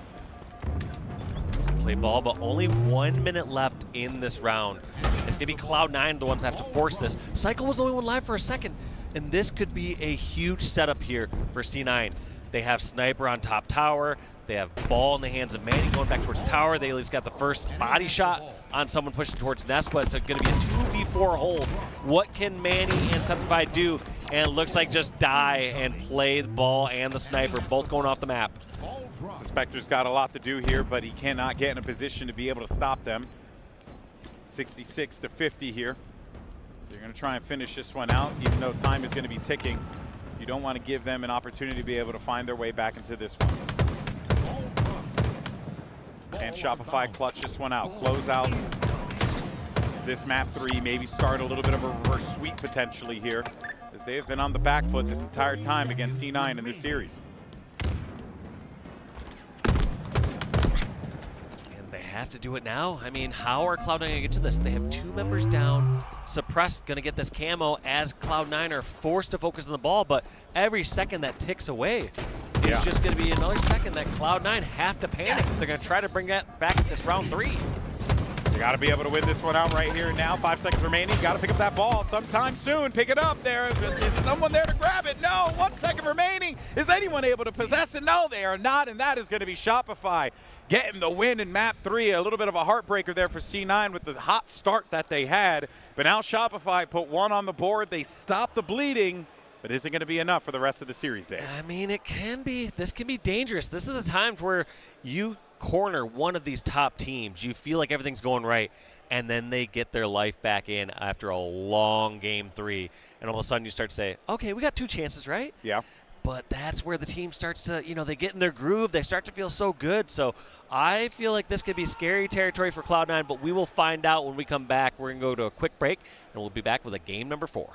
Play ball, but only 1 minute left in this round. It's gonna be Cloud9 the ones that have to force this. Cycle was the only one live for a second, and this could be a huge setup here for C9. They have Sniper on top tower. They have ball in the hands of Manny going back towards tower. They at least got the first body shot on someone pushing towards Nest, but it's gonna be a 2v4 hold. What can Manny and Septify do? And it looks like just die and play the ball and the Sniper, both going off the map. Spectre's got a lot to do here, but he cannot get in a position to be able to stop them. 66 to 50 here. They're going to try and finish this one out, even though time is going to be ticking. You don't want to give them an opportunity to be able to find their way back into this one. And Shopify clutch this one out, close out this map 3, maybe start a little bit of a reverse sweep potentially here, as they have been on the back foot this entire time against C9 in this series. Have to do it now. I mean, how are Cloud9 gonna get to this? They have 2 members down. Suppressed gonna get this camo as Cloud9 are forced to focus on the ball, but every second that ticks away, it's just gonna be another second that Cloud9 have to panic. They're gonna try to bring that back at this round 3. You got to be able to win this one out right here and now. 5 seconds remaining. Got to pick up that ball sometime soon. Pick it up there. Is someone there to grab it? No. 1 second remaining. Is anyone able to possess it? No, they are not, and that is going to be Shopify getting the win in map 3. A little bit of a heartbreaker there for C9 with the hot start that they had, but now Shopify put 1 on the board. They stopped the bleeding, but is it going to be enough for the rest of the series, Dave? I mean, it can be. This can be dangerous. This is a time where you corner one of these top teams. You feel like everything's going right, and then they get their life back in after a long game 3, and all of a sudden you start to say, okay, we got 2 chances, right? Yeah. But that's where the team starts to, they get in their groove. They start to feel so good. So I feel like this could be scary territory for Cloud9, but we will find out when we come back. We're going to go to a quick break, and we'll be back with a game number 4.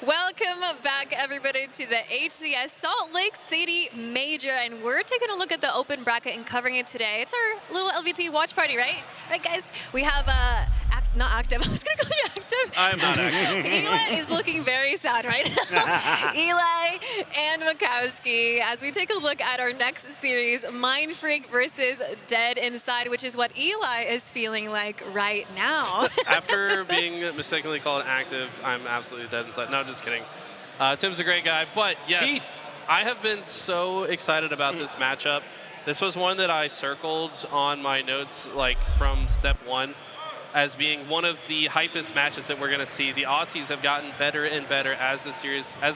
Welcome back, everybody, to the HCS Salt Lake City Major, and we're taking a look at the open bracket and covering it today. It's our little LVT watch party, right? Right, guys? We have not active. I was gonna call you active. I'm not active. Eli is looking very sad right now. Eli and Makowski, as we take a look at our next series, Mind Freak versus Dead Inside, which is what Eli is feeling like right now. After being mistakenly called active, I'm absolutely dead inside. No, just kidding. Tim's a great guy, but yes, I have been so excited about this matchup. This was one that I circled on my notes, like from step one, as being one of the hypest matches that we're going to see. The Aussies have gotten better and better as the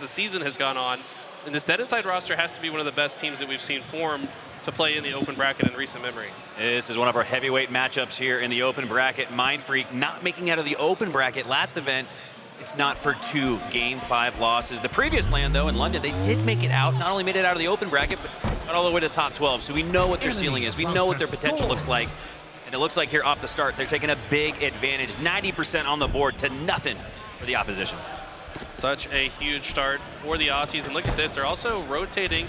season has gone on, and this Dead Inside roster has to be one of the best teams that we've seen form to play in the open bracket in recent memory. This is one of our heavyweight matchups here in the open bracket. Mind Freak not making out of the open bracket last event, if not for 2 Game 5 losses. The previous LAN, though, in London, they did make it out. Not only made it out of the open bracket, but got all the way to the top 12. So we know what their ceiling is. We know what their potential looks like. And it looks like here off the start, they're taking a big advantage. 90% on the board to nothing for the opposition. Such a huge start for the Aussies. And look at this, they're also rotating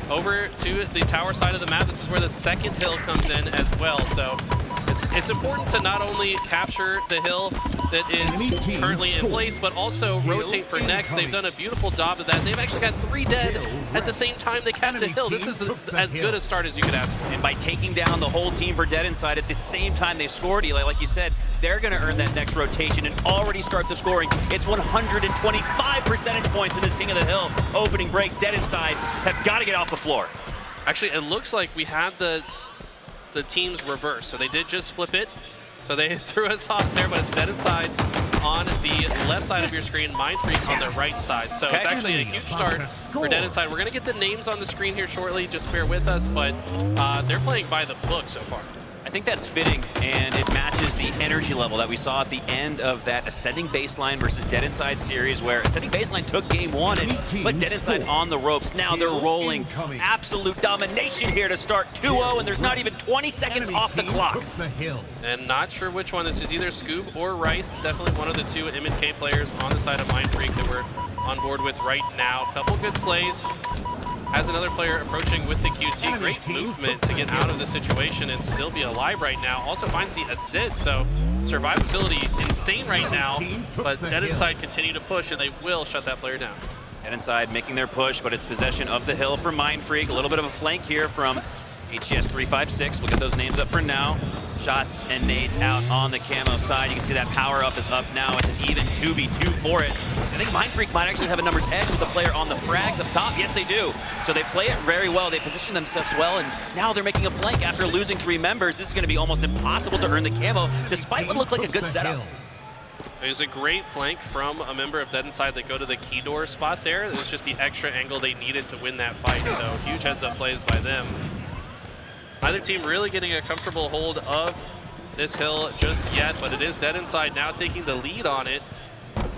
over to the tower side of the map. This is where the second hill comes in as well. So it's important to not only capture the hill that is currently in place, but also rotate for next. They've done a beautiful job of that. They've actually got 3 dead at the same time they capped the hill. This is as good a start as you could ask for. And by taking down the whole team for Dead Inside at the same time they scored, Eli, like you said, they're going to earn that next rotation and already start the scoring. It's 125 percentage points in this King of the Hill opening break. Dead Inside have got to get off the floor. Actually, it looks like we had the teams reverse. So they did just flip it. So they threw us off there, but it's Dead Inside on the left side of your screen, Mind Freak on the right side. So it's actually a huge start for Dead Inside. We're going to get the names on the screen here shortly. Just bear with us, but they're playing by the book so far. I think that's fitting, and it matches the energy level that we saw at the end of that Ascending Baseline versus Dead Inside series, where Ascending Baseline took game 1 and put Dead Inside on the ropes. Now they're rolling. Absolute domination here to start 2-0, and there's not even 20 seconds off the clock. And not sure which one this is, either Scoob or Rice. Definitely one of the 2 M&K players on the side of Mind Freak that we're on board with right now. Couple good slays. As another player approaching with the QT, great movement to get out of the situation and still be alive right now. Also finds the assist, so survivability insane right now, but Dead Inside continue to push and they will shut that player down. Dead Inside making their push, but it's possession of the hill for Mind Freak. A little bit of a flank here from HCS 356. We'll get those names up for now. Shots and nades out on the camo side. You can see that power up is up now. It's an even 2v2 for it. I think Mind Freak might actually have a numbers edge with the player on the frags up top. Yes, they do. So they play it very well. They position themselves well, and now they're making a flank after losing 3 members. This is going to be almost impossible to earn the camo, despite what looked like a good setup. There's a great flank from a member of Dead Inside that go to the key door spot there. It was just the extra angle they needed to win that fight, so huge heads-up plays by them. Neither team really getting a comfortable hold of this hill just yet, but it is Dead Inside now taking the lead on it.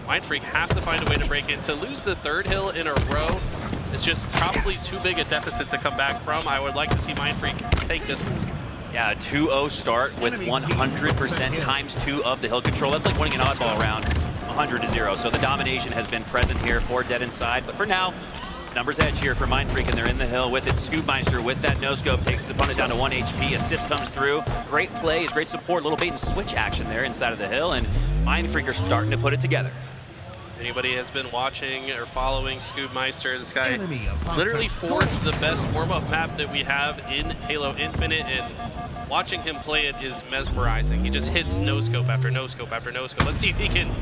Mind Freak have to find a way to break in. To lose the 3rd hill in a row is just probably too big a deficit to come back from. I would like to see Mind Freak take this one. Yeah, a 2-0 start with 100% times 2 of the hill control. That's like winning an oddball round, 100-0. So the domination has been present here for Dead Inside, but for now, numbers edge here for Mind Freak, and they're in the hill with it. Scoopmeister with that no-scope takes his opponent down to 1 HP. Assist comes through. Great plays, great support, little bait and switch action there inside of the hill, and Mind Freak are starting to put it together. Anybody has been watching or following Scoopmeister, this guy literally forged the best warm-up map that we have in Halo Infinite, and watching him play it is mesmerizing. He just hits no-scope after no-scope after no-scope. Let's see if he can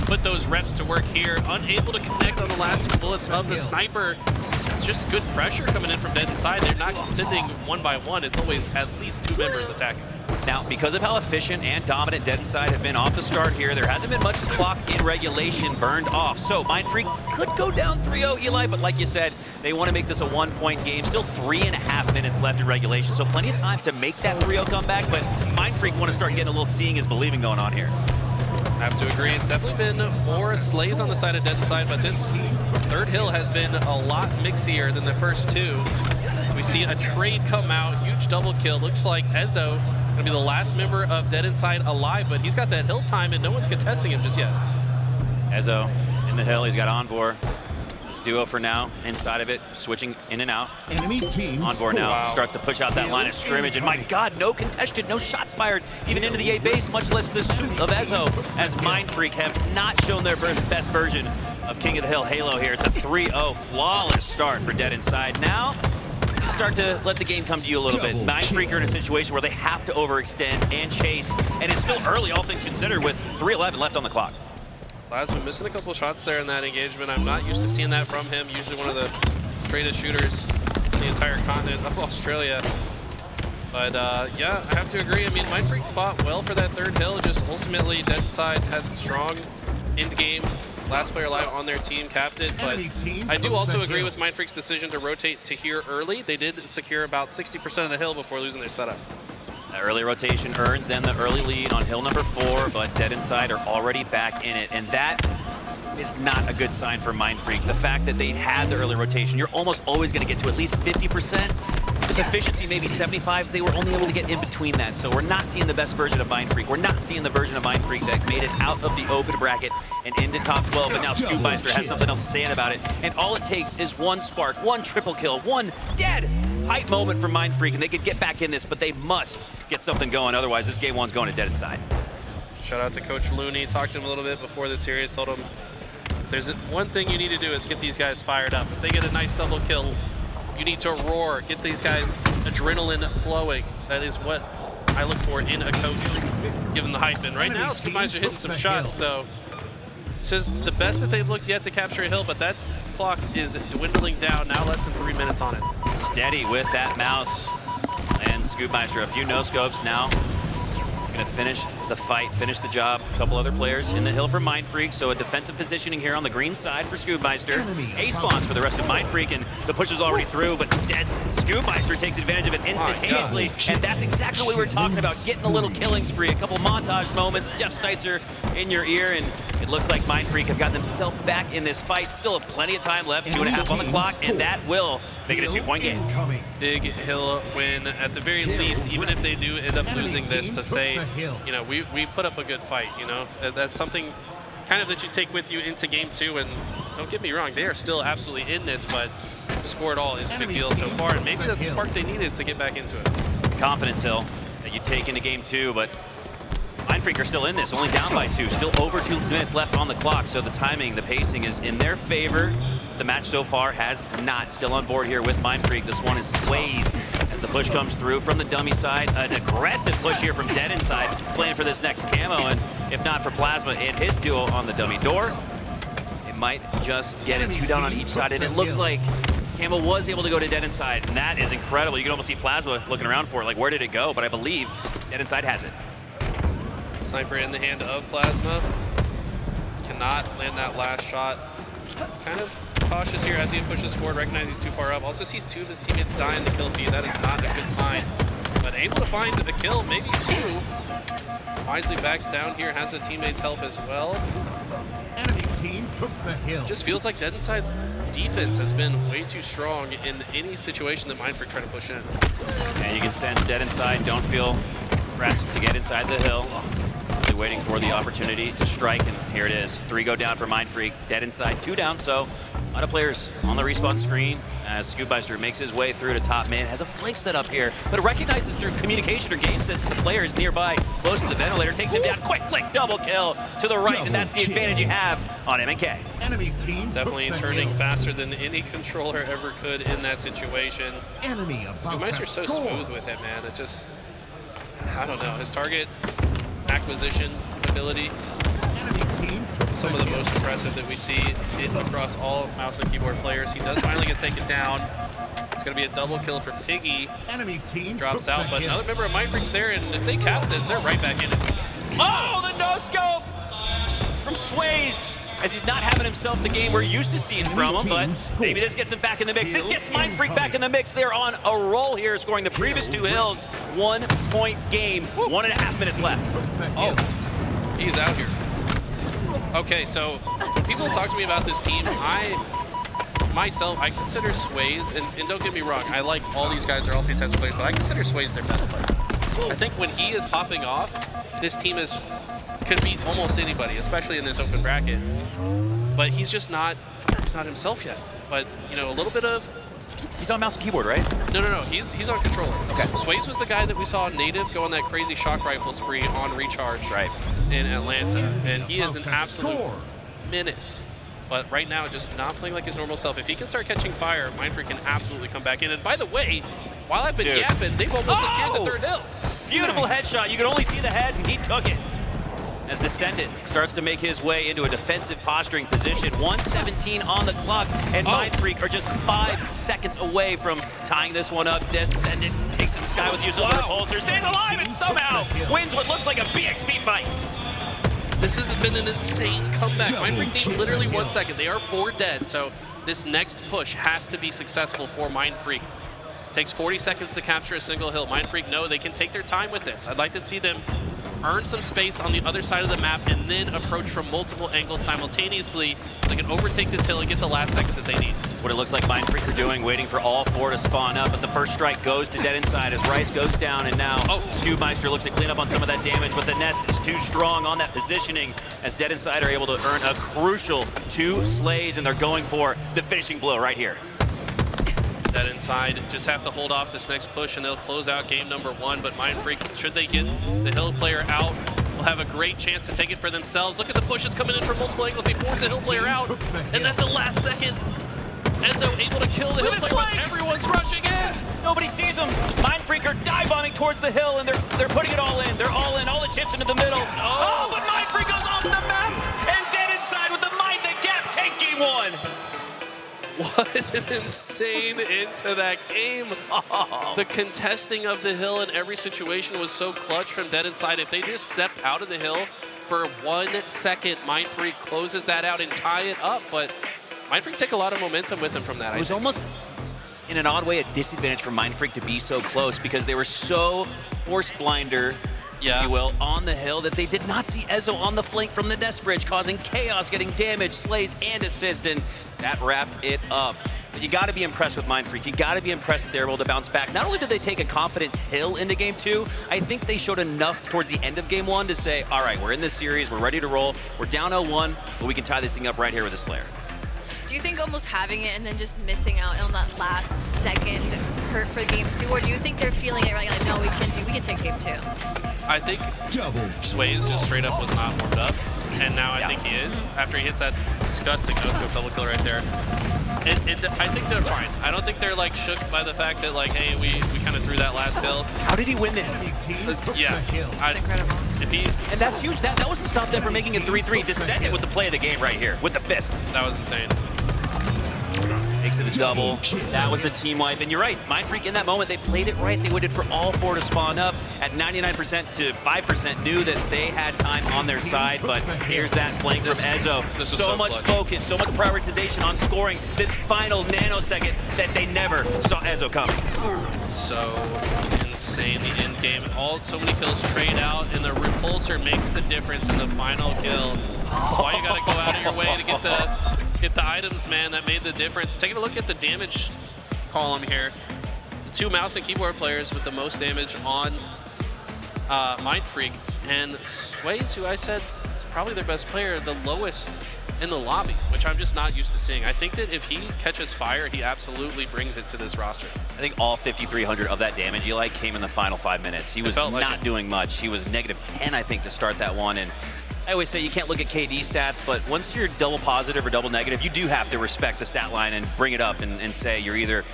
put those reps to work here. Unable to connect on the last 2 bullets of the sniper. It's just good pressure coming in from Dead Inside. They're not sending 1 by 1. It's always at least 2 members attacking. Now, because of how efficient and dominant Dead Inside have been off the start here, there hasn't been much clock in regulation burned off. So Mind Freak could go down 3-0, Eli, but like you said, they want to make this a 1-point game. Still 3.5 minutes left in regulation, so plenty of time to make that 3-0 comeback, but Mind Freak want to start getting a little seeing is believing going on here. I have to agree. It's definitely been more slays on the side of Dead Inside, but this 3rd hill has been a lot mixier than the first 2. We see a trade come out, huge double kill. Looks like Ezo going to be the last member of Dead Inside alive, but he's got that hill time and no one's contesting him just yet. Ezo In the hill, he's got Envor. His duo for now, inside of it, switching in and out. Enemy team Envor now starts to push out that line of scrimmage, and my God, no contested, no shots fired, even into the A base, much less the suit of Ezo, as Mindfreak have not shown their best version of King of the Hill Halo here. It's a 3-0 flawless start for Dead Inside. Now, you start to let the game come to you a little bit. Mindfreak are in a situation where they have to overextend and chase, and it's still early, all things considered, with 3:11 left on the clock. Plasma missing a couple shots there in that engagement. I'm not used to seeing that from him. Usually one of the straightest shooters in the entire continent of Australia. But yeah, I have to agree. I mean, Mindfreak fought well for that third hill. Just ultimately, Dead Inside had strong end game. Last player alive on their team capped it. But I do also agree with Mindfreak's decision to rotate to here early. They did secure about 60% of the hill before losing their setup. That early rotation earns them the early lead on hill number 4, but Dead Inside are already back in it, and that is not a good sign for Mindfreak. The fact that they had the early rotation, you're almost always going to get to at least 50%. With efficiency maybe 75, they were only able to get in between that. So we're not seeing the best version of Mindfreak. We're not seeing the version of Mindfreak that made it out of the open bracket and into top 12. But now Scoopmeister has something else to say about it. And all it takes is one spark, one triple kill, one dead hype moment from Mindfreak, and they could get back in this, but they must get something going. Otherwise, this game 1's going to Dead Inside. Shout out to Coach Looney. Talked to him a little bit before the series. Told him, if there's one thing you need to do, it's get these guys fired up. If they get a nice double kill, you need to roar, get these guys adrenaline flowing. That is what I look for in a coach, given the hype. And right now, Scoopmeister hitting some shots, so this is the best that they've looked yet to capture a hill, but that clock is dwindling down, now less than 3 minutes on it. Steady with that mouse, and Scoopmeister, a few no-scopes now. Gonna finish the fight, finish the job. A couple other players in the hill for Mindfreak, so a defensive positioning here on the green side for Scoopmeister. A-spawns for the rest of Mindfreak, and the push is already through, but dead Scoopmeister takes advantage of it instantaneously, and that's exactly what we were talking about, getting a little killing spree, a couple montage moments, Jeff Steitzer in your ear, and it looks like Mindfreak have gotten themselves back in this fight. Still have plenty of time left, 2.5 on the clock, and that will make it a 2-point game. Big hill win at the very least, even if they do end up losing this, to say, you know, we put up a good fight, you know. That's something kind of that you take with you into game 2, and don't get me wrong, they are still absolutely in this, but score it all is a big deal so far, and maybe that's the spark they needed to get back into it. Confidence hill that you take into game 2, but Mindfreak are still in this, only down by 2, still over 2 minutes left on the clock, so the timing, the pacing is in their favor. The match so far has not. Still on board here with Mindfreak. This one is Sways as the push comes through from the dummy side. An aggressive push here from Dead Inside, playing for this next camo, and if not for Plasma and his duo on the dummy door, it might just get it 2 down on each side, and it looks like Camo was able to go to Dead Inside, and that is incredible. You can almost see Plasma looking around for it, like, where did it go? But I believe Dead Inside has it. Sniper in the hand of Plasma. Cannot land that last shot. He's kind of cautious here as he pushes forward, recognizes he's too far up. Also sees 2 of his teammates die in the kill feed. That is not a good sign. But able to find a kill, maybe 2. Wisely backs down here, has a teammate's help as well. Enemy team took the hill. Just feels like Dead Inside's defense has been way too strong in any situation that Mindfreak try to push in. And you can sense Dead Inside don't feel pressed to get inside the hill. Really waiting for the opportunity to strike, and here it is. 3 go down for Mindfreak. Dead Inside, 2 down, so a lot of players on the respawn screen as Scoopmeister makes his way through to top mid. Has a flank set up here, but it recognizes through communication or game sense the player is nearby, close to the ventilator, takes him down. Quick flick, double kill to the right, and that's the advantage you have on MNK. Enemy team definitely turning faster than any controller ever could in that situation. Enemy Scoopmeister's so smooth with it, man. It's just, I don't know, his target acquisition ability, some of the most impressive that we see across all mouse and keyboard players. He does finally get taken down. It's going to be a double kill for Piggy. Enemy team drops out, but another member of Mindfreak's there, and if they cap this, they're right back in it. Oh, the no-scope from Sways, as he's not having himself the game we're used to seeing from him, but maybe this gets him back in the mix. This gets Mindfreak back in the mix. They're on a roll here, scoring the previous 2 hills. 1-point game, 1.5 minutes left. Oh, he's out here. Okay, so when people talk to me about this team, I consider Sways, and don't get me wrong, I like all these guys, they're all fantastic players, but I consider Sways their best player. I think when he is popping off, this team could beat almost anybody, especially in this open bracket. but he's just not himself yet. But, you know, a little bit of... He's on mouse and keyboard, right? No. He's on controller. Okay. Sways was the guy that we saw Native go on that crazy shock rifle spree on recharge in Atlanta. And he is an absolute menace. But right now, just not playing like his normal self. If he can start catching fire, Mindfreak can absolutely come back in. And by the way, while I've been yapping, they've almost secured the third hill. Beautiful headshot. You could only see the head, and he took it. As Descendant starts to make his way into a defensive posturing position. 1:17 on the clock, and Mindfreak are just 5 seconds away from tying this one up. Descendant takes it to the sky with use of repulsor, stays alive, and somehow wins what looks like a BXP fight. This has been an insane comeback. Mindfreak needs literally 1 second. They are 4 dead, so this next push has to be successful for Mindfreak. Takes 40 seconds to capture a single hill. Mindfreak know they can take their time with this. I'd like to see them earn some space on the other side of the map and then approach from multiple angles simultaneously. They can overtake this hill and get the last second that they need. That's what it looks like Mindfreak are doing, waiting for all 4 to spawn up. But the first strike goes to Dead Inside as Rice goes down, and now Scoobmeister looks to clean up on some of that damage, but the Nest is too strong on that positioning as Dead Inside are able to earn a crucial 2 slays, and they're going for the finishing blow right here. Dead Inside just have to hold off this next push and they'll close out game number 1. But Mindfreak, should they get the hill player out, will have a great chance to take it for themselves. Look at the push that's coming in from multiple angles. They force the hill player out, and at the last second, Ezo able to kill the hill player, but everyone's rushing in. Nobody sees them. Mindfreak are dive bombing towards the hill, and they're putting it all in. They're all in, all the chips into the middle. Oh, but Mindfreak goes off the map, and Dead Inside with the Mind the Gap take game 1. What an insane end to that game. The contesting of the hill in every situation was so clutch from Dead Inside. If they just step out of the hill for 1 second, Mindfreak closes that out and tie it up. But Mindfreak take a lot of momentum with them from that. It was almost, in an odd way, a disadvantage for Mindfreak to be so close because they were so force blinder, if you will, on the hill that they did not see Ezo on the flank from the Nest Bridge, causing chaos, getting damage, slays, and assist, and that wrapped it up. But you got to be impressed with Mindfreak. You got to be impressed that they're able to bounce back. Not only did they take a confidence hill into game 2, I think they showed enough towards the end of game 1 to say, all right, we're in this series, we're ready to roll, we're down 0-1, but we can tie this thing up right here with a Slayer. Do you think almost having it and then just missing out on that last second hurt for game 2, or do you think they're feeling it right, like, no, we can take game 2? I think Sways just straight up was not warmed up, and now I think he is. After he hits that disgusting no-scope double kill right there, I think they're fine. I don't think they're like shook by the fact that, like, hey, we kind of threw that last hill. How did he win this? Yeah, it's incredible. And that's huge. That was to stop them from making it 3-3. Descendant with the play of the game right here with the fist. That was insane. Makes it a double. That was the team wipe. And you're right, Mindfreak in that moment, they played it right. They waited for all 4 to spawn up. At 99% to 5%, knew that they had time on their side. But here's that flank from Ezo. So much focus, so much prioritization on scoring this final nanosecond that they never saw Ezo coming. So insane, the end game. So many kills trade out, and the repulsor makes the difference in the final kill. That's why you got to go out of your way to get the items, man, that made the difference. Taking a look at the damage column here. 2 mouse and keyboard players with the most damage on Mindfreak, and Sways, who I said is probably their best player, the lowest in the lobby, which I'm just not used to seeing. I think that if he catches fire, he absolutely brings it to this roster. I think all 5,300 of that damage he came in the final 5 minutes. He was not doing much. He was -10, I think, to start that one. And I always say you can't look at KD stats, but once you're double positive or double negative, you do have to respect the stat line and bring it up and say you're either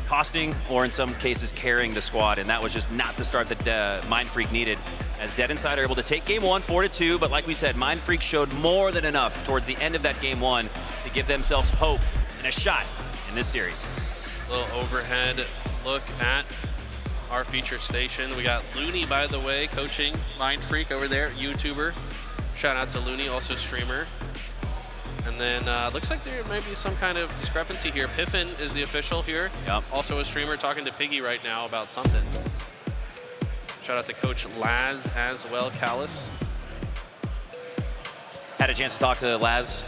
costing or in some cases carrying the squad, and that was just not the start that Mindfreak needed. As Dead Inside are able to take game 1 4-2, but like we said, Mindfreak showed more than enough towards the end of that game 1 to give themselves hope and a shot in this series. A little overhead look at our feature station. We got Looney, by the way, coaching Mindfreak over there, YouTuber. Shout out to Looney, also streamer. And then looks like there might be some kind of discrepancy here. Piffin is the official here. Yep. Also a streamer talking to Piggy right now about something. Shout out to Coach Laz as well, Callis. Had a chance to talk to Laz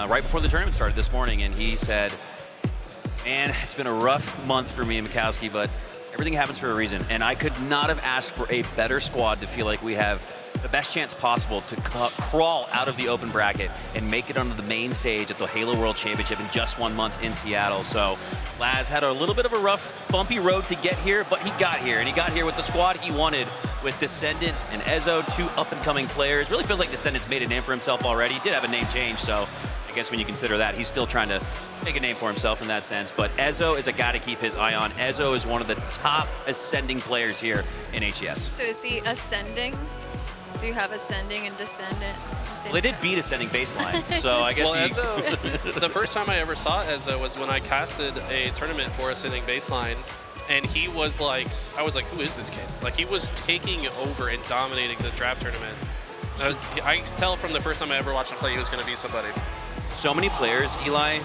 right before the tournament started this morning, and he said, man, it's been a rough month for me and Mikowski, but everything happens for a reason. And I could not have asked for a better squad to feel like we have the best chance possible to crawl out of the open bracket and make it onto the main stage at the Halo World Championship in just 1 month in Seattle. So Laz had a little bit of a rough, bumpy road to get here, but he got here, and he got here with the squad he wanted, with Descendant and Ezo, 2 up-and-coming players. Really feels like Descendant's made a name for himself already. He did have a name change, so I guess when you consider that, he's still trying to make a name for himself in that sense. But Ezo is a guy to keep his eye on. Ezo is one of the top ascending players here in HCS. So is he ascending? Do you have ascending and descendant? Well, they did beat ascending baseline, so I guess well, Ezo, the first time I ever saw Ezo was when I casted a tournament for ascending baseline, and he was like, I was like, who is this kid? Like, he was taking over and dominating the draft tournament. I could tell from the first time I ever watched him play he was going to be somebody. So many players, Eli.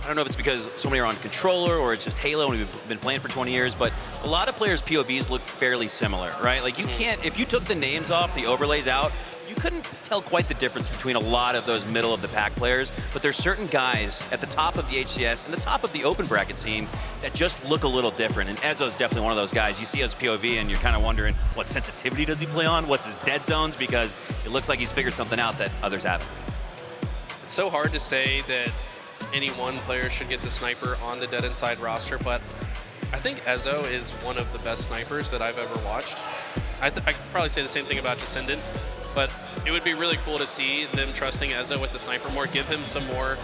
I don't know if it's because so many are on controller or it's just Halo and we've been playing for 20 years, but a lot of players' POVs look fairly similar, right? Like you can't, if you took the names off, the overlays out, you couldn't tell quite the difference between a lot of those middle of the pack players, but there's certain guys at the top of the HCS and the top of the open bracket scene that just look a little different, and Ezo's definitely one of those guys. You see his POV and you're kind of wondering, what sensitivity does he play on? What's his dead zones? Because it looks like he's figured something out that others haven't. It's so hard to say that any one player should get the sniper on the Dead Inside roster, but I think Ezo is one of the best snipers that I've ever watched. I could probably say the same thing about Descendant, but it would be really cool to see them trusting Ezo with the sniper more, give him some more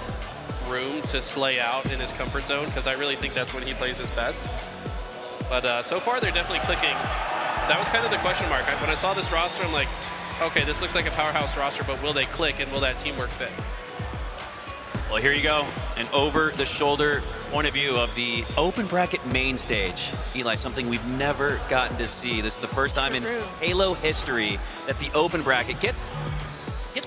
room to slay out in his comfort zone, because I really think that's when he plays his best. But so far, they're definitely clicking. That was kind of the question mark. When I saw this roster, I'm like, okay, this looks like a powerhouse roster, but will they click and will that teamwork fit? Well, here you go, an over-the-shoulder point of view of the open bracket main stage. Eli, something we've never gotten to see. This is the first time in Halo history that the open bracket gets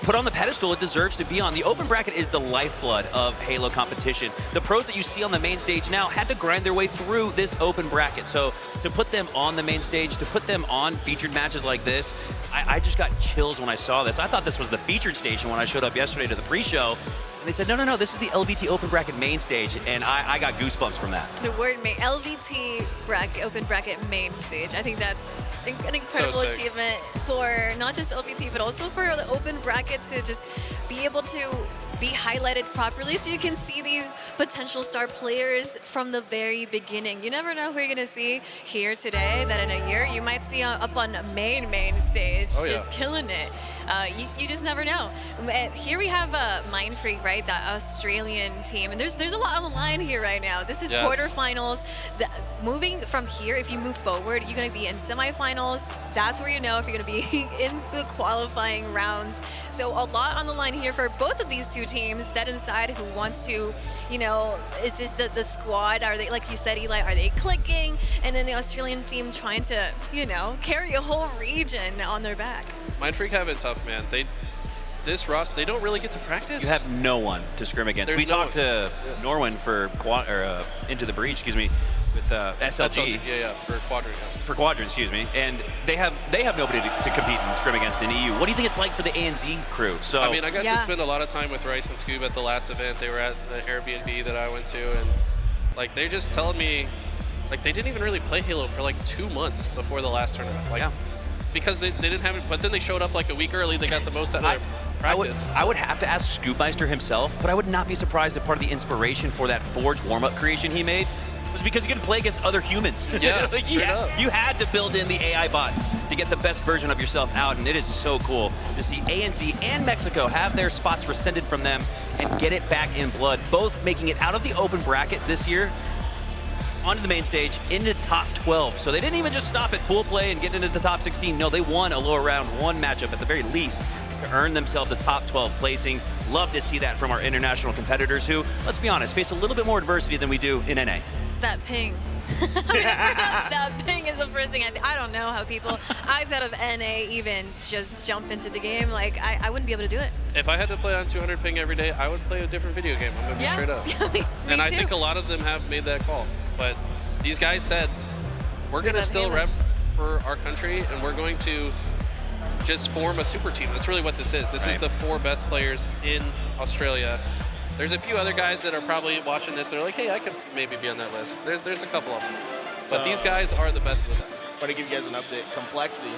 put on the pedestal it deserves to be on. The open bracket is the lifeblood of Halo competition. The pros that you see on the main stage now had to grind their way through this open bracket. So to put them on the main stage, to put them on featured matches like this, I just got chills when I saw this. I thought this was the featured station when I showed up yesterday to the pre-show. And they said, no, this is the LVT open bracket main stage. And I got goosebumps from that. The word LVT open bracket main stage. I think that's an incredible achievement for not just LVT, but also for the open bracket to just be able to be highlighted properly so you can see these potential star players from the very beginning. You never know who you're going to see here today, that in a year you might see up on main stage, just killing it. You just never know. Here we have Mind Freak, right? That Australian team. And there's a lot on the line here right now. This is quarterfinals. Moving from here, if you move forward, you're going to be in semifinals. That's where you know if you're going to be in the qualifying rounds. So a lot on the line here for both of these two teams. Dead Inside, who wants to, is this the squad? Are they, like you said, Eli, are they clicking? And then the Australian team trying to, carry a whole region on their back. Mind Freak have it tough, man. This roster, they don't really get to practice. You have no one to scrim against. We talked to Norwin for Into the Breach, with SLG. For Quadrant. For Quadrant, and they have nobody to compete and scrim against in EU. What do you think it's like for the ANZ crew? So I mean, I got to spend a lot of time with Rice and Scoob at the last event. They were at the Airbnb that I went to, and like they're just telling me, like they didn't even really play Halo for like 2 months before the last tournament. Because they didn't have it, but then they showed up like a week early. They got the most out of their practice. I would have to ask Scoopmeister himself, but I would not be surprised if part of the inspiration for that Forge warm-up creation he made was because you could play against other humans. Yeah, you had to build in the AI bots to get the best version of yourself out, and it is so cool to see ANZ and Mexico have their spots rescinded from them and get it back in blood, both making it out of the open bracket this year onto the main stage into top 12. So they didn't even just stop at pool play and get into the top 16. No, they won a lower round one matchup at the very least to earn themselves a top 12 placing. Love to see that from our international competitors who, let's be honest, face a little bit more adversity than we do in NA. That ping. I forgot that ping is the first thing. I don't know how people outside of NA even just jump into the game. Like, I wouldn't be able to do it. If I had to play on 200 ping every day, I would play a different video game. I'm going to be straight up. Me and I too. think a lot of them have made that call. But these guys said, we're going to still rep for our country, and we're going to just form a super team. That's really what this is. This is the 4 best players in Australia. There's a few other guys that are probably watching this. They're like, hey, I could maybe be on that list. There's a couple of them. But these guys are the best of the best. Want to give you guys an update. Complexity,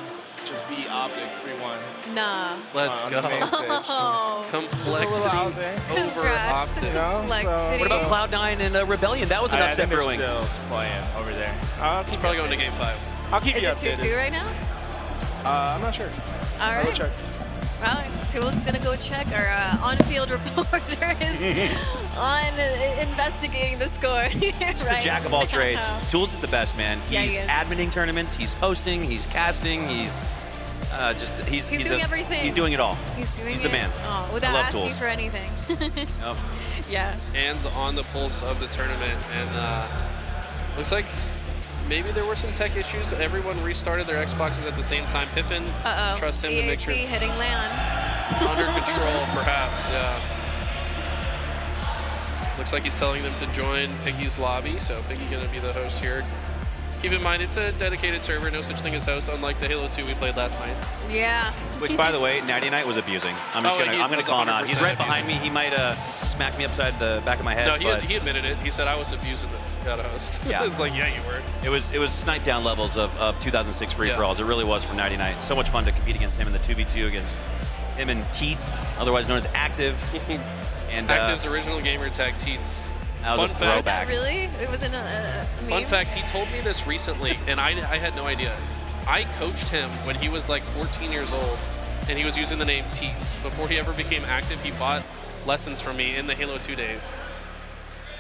just beat Optic 3-1. Nah. Let's on go. the main stage. Oh. Complexity out there. over Congrats. Optic. Complexity. What about Cloud9 and Rebellion? That was an I upset think they're brewing. still playing over there. He's probably going to game 5. I'll keep Is you it updated. 2-2 right now? I'm not sure. All I will right. check. Well, Tools is gonna go check. Our on-field reporter is investigating the score. He's the jack of all trades. Tools is the best, man. Yeah, he He's is. adminning tournaments. He's hosting. He's casting. He's he's doing everything. He's doing it all. He's doing He's it the man. Oh, I without love asking Tools. for anything. Yep. Yeah. Hands on the pulse of the tournament, and looks like maybe there were some tech issues. Everyone restarted their Xboxes at the same time. Pippin, trust him to make sure EAC it's hitting land. under control, perhaps. Yeah. Looks like he's telling them to join Piggy's lobby, so Piggy going to be the host here. Keep in mind, it's a dedicated server, no such thing as host, unlike the Halo 2 we played last night. Yeah. Which, by the way, Nighty Night was abusing. I'm gonna call him out. He's right behind me. He might smack me upside the back of my head. No, but he admitted it. He said I was abusing the host. Yeah. It's like, yeah, you were. It was snipe down levels of 2006 free-for-alls. It really was for Nighty Night. So much fun to compete against him in the 2v2 against him and Teets, otherwise known as Active. And Active's original gamer tag, Teets. That was a throwback. Was that really? It was in a meme? Fun fact, he told me this recently, and I had no idea. I coached him when he was like 14 years old, and he was using the name Teets. Before he ever became active, he bought lessons from me in the Halo 2 days.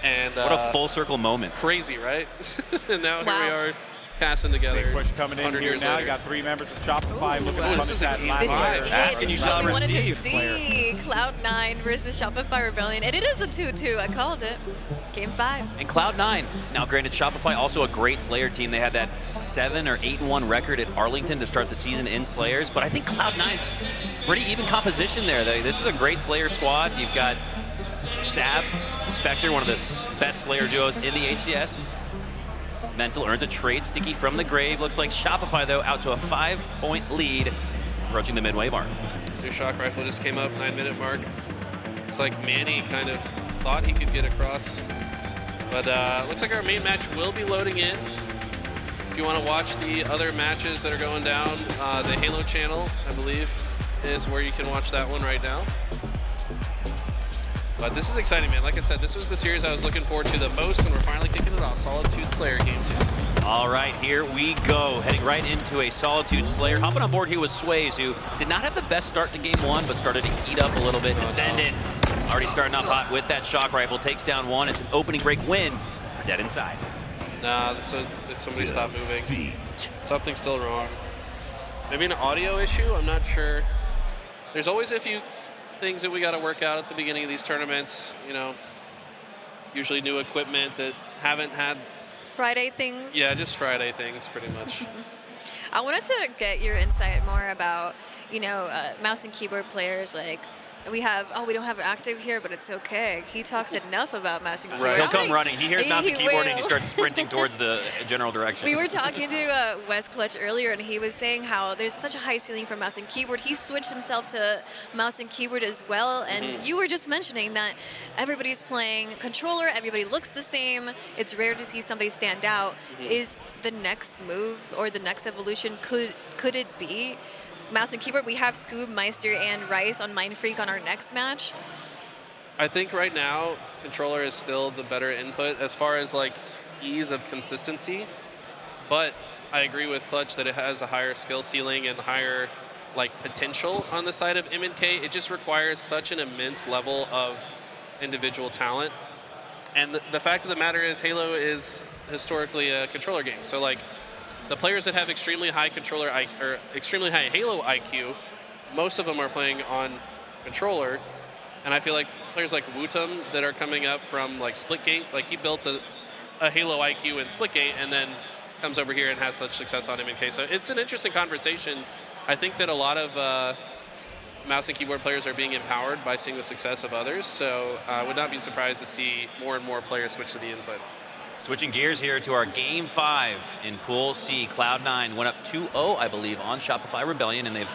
And What a full circle moment. Crazy, right? And now here we are, passing together. Big push coming in 100 here years now. later. You got 3 members of Shopify looking to this punish is a that game last five. one. Asking you This is shall what we wanted to receive. see. Cloud9 versus Shopify Rebellion. And it is a 2-2. I called it. Game 5. And Cloud9, now granted, Shopify also a great Slayer team. They had that 7 or 8-1 record at Arlington to start the season in Slayers, but I think Cloud9's pretty even composition there. This is a great Slayer squad. You've got Sav, Spectre, one of the best Slayer duos in the HCS. Mental earns a trade, Sticky from the grave. Looks like Shopify, though, out to a 5-point lead, approaching the midway mark. New shock rifle just came up, 9-minute mark. It's like Manny kind of thought he could get across. But looks like our main match will be loading in. If you want to watch the other matches that are going down, the Halo channel, I believe, is where you can watch that one right now. But this is exciting, man. Like I said, this was the series I was looking forward to the most, and we're finally kicking it off. Solitude Slayer game 2. All right, here we go. Heading right into a Solitude Slayer. Hopping on board here with Sways, who did not have the best start to game 1, but started to heat up a little bit. Descendant already starting off hot with that shock rifle. Takes down 1. It's an opening break win for Dead Inside. Nah, so somebody stopped moving. Something's still wrong. Maybe an audio issue? I'm not sure. There's always a few things that we got to work out at the beginning of these tournaments. You know, usually new equipment that haven't had. Friday things. Yeah, just Friday things, pretty much. I wanted to get your insight more about, mouse and keyboard players. Like, we don't have active here, but it's okay. He talks enough about mouse and keyboard. Right. He'll come running. He hears mouse and keyboard, will. and he starts sprinting towards the general direction. We were talking to Wes Clutch earlier, and he was saying how there's such a high ceiling for mouse and keyboard. He switched himself to mouse and keyboard as well, and you were just mentioning that everybody's playing controller, everybody looks the same. It's rare to see somebody stand out. Is the next move or the next evolution, could it be mouse and keyboard? We have Scoob, Meister, and Rice on Mind Freak on our next match. I think right now, controller is still the better input as far as like ease of consistency. But I agree with Clutch that it has a higher skill ceiling and higher like potential on the side of M&K. It just requires such an immense level of individual talent. And the fact of the matter is Halo is historically a controller game. So like the players that have extremely high extremely high Halo IQ, most of them are playing on controller. And I feel like players like Wootum that are coming up from like Splitgate, like he built a Halo IQ in Splitgate and then comes over here and has such success on M&K. So it's an interesting conversation. I think that a lot of mouse and keyboard players are being empowered by seeing the success of others. So I would not be surprised to see more and more players switch to the input. Switching gears here to our Game 5 in Pool C. Cloud9 went up 2-0, I believe, on Shopify Rebellion, and they've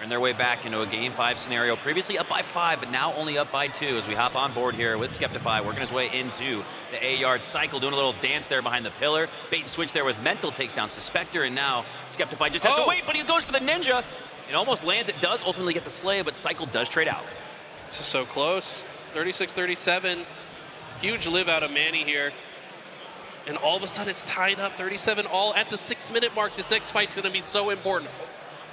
earn their way back into a Game 5 scenario. Previously up by 5, but now only up by 2 as we hop on board here with Skeptify, working his way into the A-yard cycle, doing a little dance there behind the pillar. Bait and switch there with Mental, takes down Suspector, and now Skeptify just has to wait, but he goes for the Ninja. It almost lands. It does ultimately get the Slay, but Cycle does trade out. This is so close. 36-37. Huge live out of Manny here. And all of a sudden it's tied up 37 all at the 6-minute mark. This next fight's going to be so important.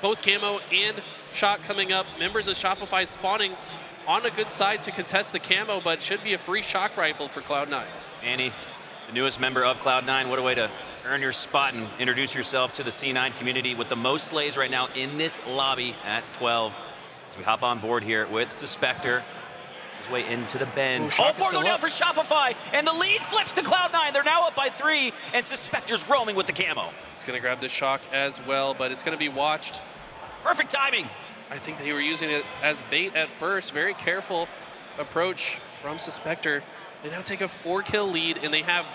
Both Camo and Shot coming up. Members of Shopify spawning on a good side to contest the Camo, but it should be a free shock rifle for Cloud9. Manny, the newest member of Cloud9, what a way to earn your spot and introduce yourself to the C9 community with the most slays right now in this lobby at 12. As we hop on board here with Suspector. His way into the bend. All 4 go down for Shopify, and the lead flips to Cloud9. They're now up by 3, and Suspector's roaming with the Camo. He's going to grab the shock as well, but it's going to be watched. Perfect timing. I think they were using it as bait at first. Very careful approach from Suspector. They now take a 4-kill lead, and they have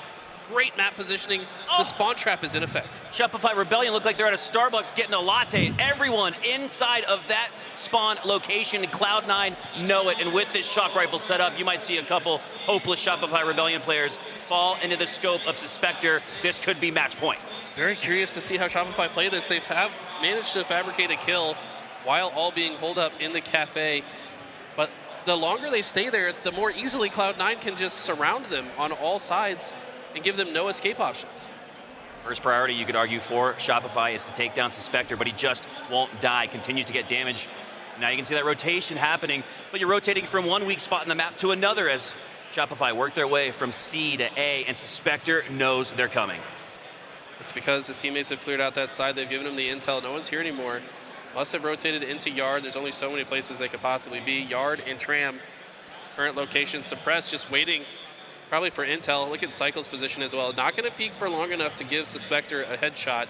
great map positioning. The spawn trap is in effect. Shopify Rebellion look like they're at a Starbucks getting a latte. Everyone inside of that spawn location, and Cloud9 know it. And with this shock rifle set up, you might see a couple hopeless Shopify Rebellion players fall into the scope of Suspector. This could be match point. Very curious to see how Shopify play this. They have managed to fabricate a kill while all being holed up in the cafe. But the longer they stay there, the more easily Cloud9 can just surround them on all sides and give them no escape options. First priority, you could argue, for Shopify is to take down Suspector, but he just won't die, continues to get damage. Now you can see that rotation happening, but you're rotating from one weak spot in the map to another as Shopify work their way from C to A, and Suspector knows they're coming. It's because his teammates have cleared out that side. They've given him the intel. No one's here anymore. Must have rotated into Yard. There's only so many places they could possibly be. Yard and Tram. Current location suppressed, just waiting probably for intel. Look at Cycle's position as well. Not going to peek for long enough to give Suspector a headshot.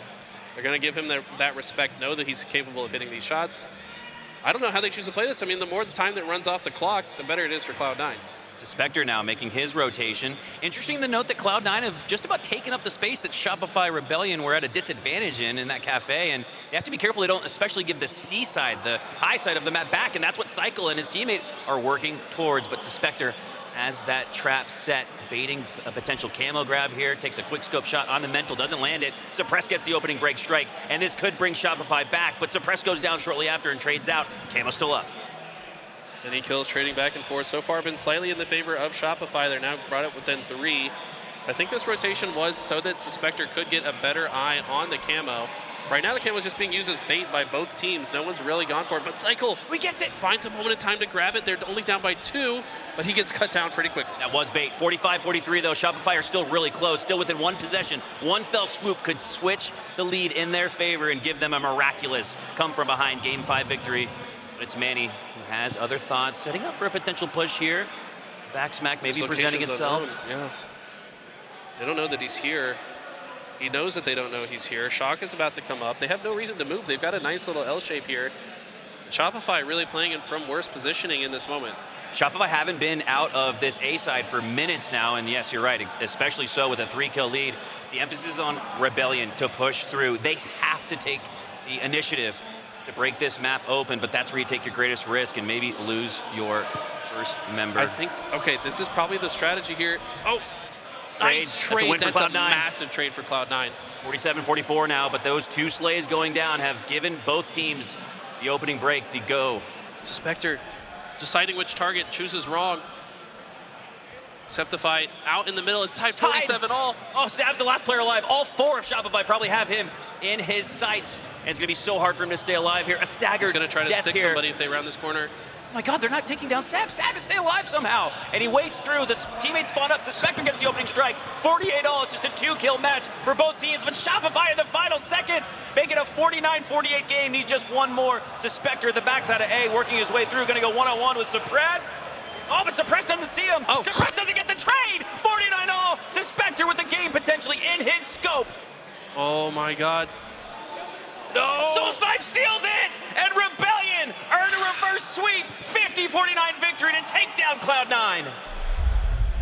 They're going to give him that respect, know that he's capable of hitting these shots. I don't know how they choose to play this. I mean, the more time that runs off the clock, the better it is for Cloud9. Suspector now making his rotation. Interesting to note that Cloud9 have just about taken up the space that Shopify Rebellion were at a disadvantage in that cafe, and they have to be careful they don't especially give the C side, the high side of the map back, and that's what Cycle and his teammate are working towards. But Suspector has that trap set, baiting a potential camo grab here, takes a quick scope shot on the Mental, doesn't land it. Suppress gets the opening break strike, and this could bring Shopify back, but Suppress goes down shortly after and trades out. Camo still up. Any kills trading back and forth. So far been slightly in the favor of Shopify. They're now brought up within 3. I think this rotation was so that Suspector could get a better eye on the camo. Right now the camo is just being used as bait by both teams. No one's really gone for it, but Cycle, we gets it. Finds a moment of time to grab it. They're only down by 2, but he gets cut down pretty quickly. That was bait. 45-43 though. Shopify are still really close, still within 1 possession. One fell swoop could switch the lead in their favor and give them a miraculous come from behind Game 5 victory. But it's Manny who has other thoughts, setting up for a potential push here. Back smack maybe presenting itself. Yeah. They don't know that he's here. He knows that they don't know he's here. Shock is about to come up. They have no reason to move. They've got a nice little L shape here. Shopify really playing in from worse positioning in this moment. Shopify haven't been out of this A side for minutes now, and yes, you're right, especially so with a 3-kill lead. The emphasis on Rebellion to push through. They have to take the initiative to break this map open, but that's where you take your greatest risk and maybe lose your first member. I think, okay, this is probably the strategy here. Oh, nice trade. That's a win for Cloud9. Massive trade for Cloud9. 47-44 now, but those 2 slays going down have given both teams the opening break, the go. Suspector deciding which target, chooses wrong. Skeptify out in the middle. It's tied 47 all. Oh, Sab's the last player alive. All 4 of Shopify probably have him in his sights. And it's going to be so hard for him to stay alive here. A staggered He's going to try to stick here. somebody if they round this corner. Oh my God, they're not taking down Sab. Sab is staying alive somehow. And he waits through. The teammate spawned up. Suspector gets the opening strike. 48 all. It's just a 2-kill match for both teams. But Shopify in the final seconds, making a 49-48 game. Needs just one more. Suspector at the backside of A, working his way through. Going to go one-on-one with Suppressed. Oh, but Suppressed doesn't see him. Oh. Suppressed doesn't get the trade. 49 all. Suspector with the game potentially in his scope. Oh my God. No! Soul Snipe steals it, and Rebellion earn a reverse sweep, 50-49 victory to take down Cloud9.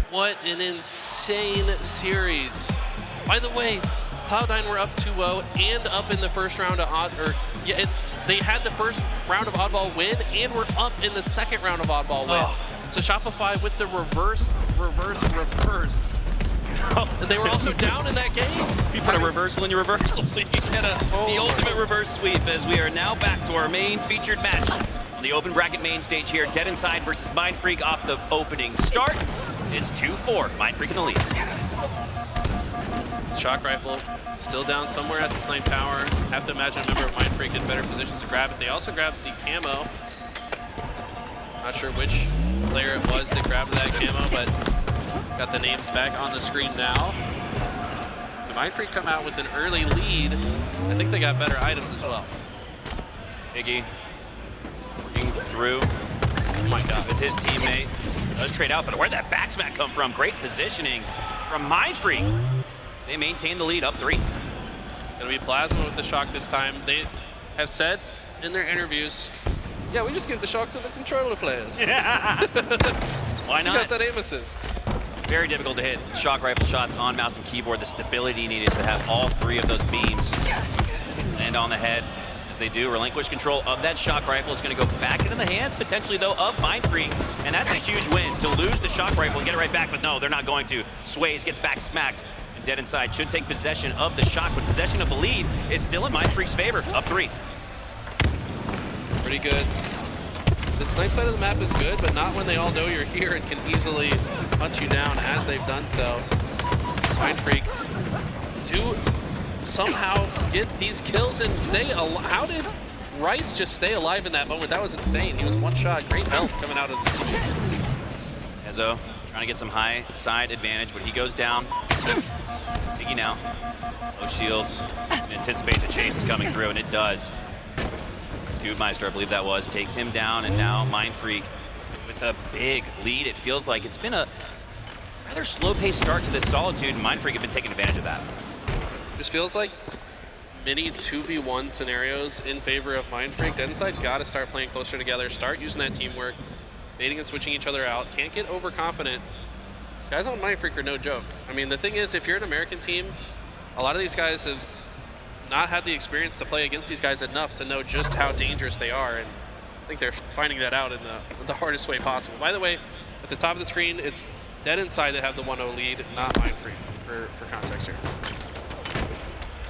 What an insane series. By the way, Cloud9 were up 2-0 and up in the first round of they had the first round of oddball win, and were up in the second round of oddball win. So Shopify with the reverse. And they were also down in that game. You put a reversal in your reversal, so you get the ultimate reverse sweep as we are now back to our main featured match on the open bracket main stage here. Dead Inside versus Mindfreak off the opening start. It's 2-4. Mindfreak in the lead. Shock rifle still down somewhere at the snipe tower. Have to imagine a member of Mindfreak in better positions to grab it. They also grabbed the camo. Not sure which player it was that grabbed that camo, but got the names back on the screen now. The Mindfreak come out with an early lead. I think they got better items as well. Iggy working through. Oh my God, with his teammate. Does trade out, but where'd that back smack come from? Great positioning from Mindfreak. They maintain the lead up 3. It's gonna be Plasma with the shock this time. They have said in their interviews, yeah, we just give the shock to the controller players. Yeah. Why not? You got that aim assist. Very difficult to hit shock rifle shots on mouse and keyboard. The stability needed to have all 3 of those beams land on the head. As they do, relinquish control of that shock rifle. It's going to go back into the hands, potentially, though, of Mindfreak. And that's a huge win to lose the shock rifle and get it right back. But no, they're not going to. Sways gets back smacked. And Dead Inside should take possession of the shock, but possession of the lead is still in Mindfreak's favor. Up 3. Pretty good. The snipe side of the map is good, but not when they all know you're here and can easily hunt you down as they've done so. Mindfreak do somehow get these kills and stay alive. How did Rice just stay alive in that moment? That was insane. He was one shot. Great health coming out of the team. Ezzo trying to get some high side advantage, but he goes down. Iggy now. Low shields. Anticipate the chase is coming through, and it does. Goodmeister, I believe that was, takes him down, and now Mindfreak with a big lead. It feels like it's been a rather slow-paced start to this Solitude, and Mindfreak have been taking advantage of that. Just feels like many 2v1 scenarios in favor of Mindfreak. Dead Inside got to start playing closer together, start using that teamwork, baiting and switching each other out. Can't get overconfident. These guys on Mindfreak are no joke. I mean, the thing is, if you're an American team, a lot of these guys have not had the experience to play against these guys enough to know just how dangerous they are, and I think they're finding that out in the hardest way possible. By the way, at the top of the screen, it's Dead Inside that have the 1-0 lead, not Mindfreak, for context here.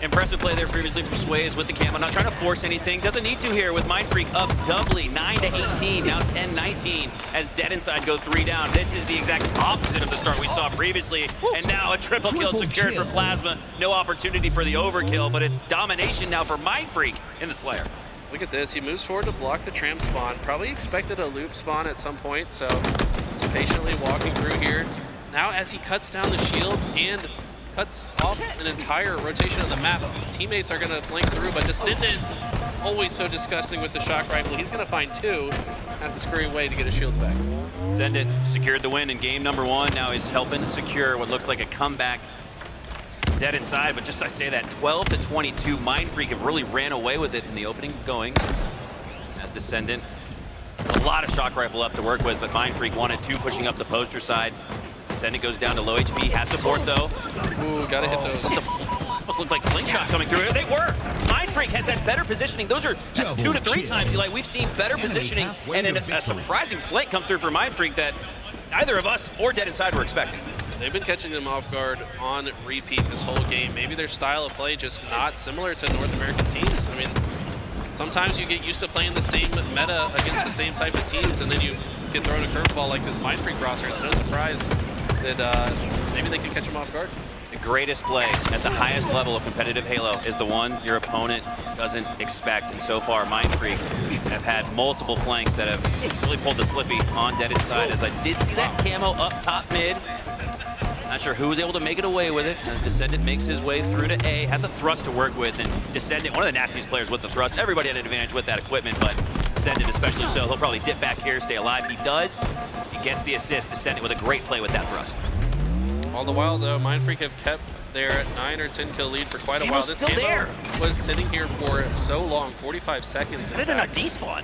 Impressive play there previously from Sways with the camo. Not trying to force anything. Doesn't need to here with Mindfreak up doubly. 9-18, now 10-19 as Dead Inside go 3 down. This is the exact opposite of the start we saw previously. And now a triple kill secured for Plasma. No opportunity for the overkill, but it's domination now for Mindfreak in the Slayer. Look at this. He moves forward to block the tram spawn. Probably expected a loop spawn at some point, so just patiently walking through here. Now as he cuts down the shields and cuts off an entire rotation of the map, teammates are going to blink through, but Descendant, always so disgusting with the shock rifle. He's going to find 2, have to scurry away to get his shields back. Descendant secured the win in game number 1. Now he's helping secure what looks like a comeback. Dead Inside, but just I say that 12-22, Mindfreak have really ran away with it in the opening goings. As Descendant, a lot of shock rifle left to work with, but Mindfreak wanted 2 pushing up the poster side. Descendant goes down to low HP, has support though. Ooh, gotta hit those. Almost looked like flank shots coming through. They were. Mindfreak has had better positioning. That's 2 to 3 times, Eli. We've seen better positioning and a surprising flank come through for Mindfreak that neither of us or Dead Inside were expecting. They've been catching them off guard on repeat this whole game. Maybe their style of play just not similar to North American teams. I mean, sometimes you get used to playing the same meta against the same type of teams, and then you get thrown a curveball like this Mindfreak roster. It's no surprise that maybe they can catch them off guard. The greatest play at the highest level of competitive Halo is the one your opponent doesn't expect. And so far, Mindfreak have had multiple flanks that have really pulled the slippy on Dead Inside. As I did see that camo up top mid. Not sure who was able to make it away with it as Descendant makes his way through to A. Has a thrust to work with, and Descendant, one of the nastiest players with the thrust. Everybody had an advantage with that equipment, but Descendant especially so. He'll probably dip back here, stay alive. He does. He gets the assist. Descendant with a great play with that thrust. All the while, though, Mindfreak have kept their 9 or 10 kill lead for quite a while. This still there. Was sitting here for so long, 45 seconds. They did not despawn.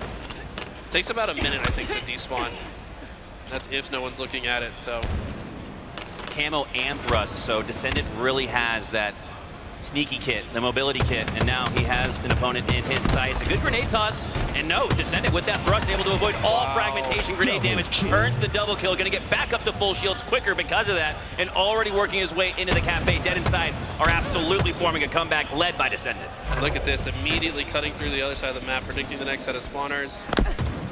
Takes about a minute, I think, to despawn. That's if no one's looking at it, so. Camo and thrust, so Descendant really has that sneaky kit, the mobility kit, and now he has an opponent in his sights. A good grenade toss, and no, Descendant with that thrust, able to avoid all fragmentation grenade damage, earns the double kill, gonna get back up to full shields quicker because of that, and already working his way into the cafe. Dead Inside are absolutely forming a comeback led by Descendant. Look at this, immediately cutting through the other side of the map, predicting the next set of spawners.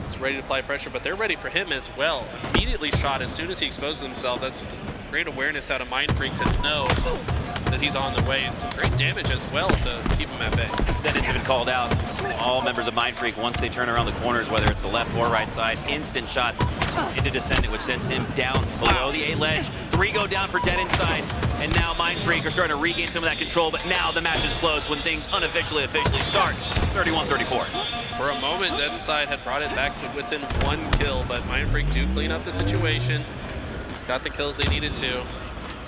He's ready to apply pressure, but they're ready for him as well. Immediately shot as soon as he exposes himself. That's great awareness out of Mindfreak to know that he's on the way, and some great damage as well to keep him at bay. Descendants have been called out. All members of Mindfreak, once they turn around the corners, whether it's the left or right side, instant shots into Descendant, which sends him down below the A ledge. 3 go down for Dead Inside, and now Mindfreak are starting to regain some of that control, but now the match is close when things officially start. 31-34. For a moment, Dead Inside had brought it back to within 1 kill, but Mindfreak do clean up the situation. Got the kills they needed to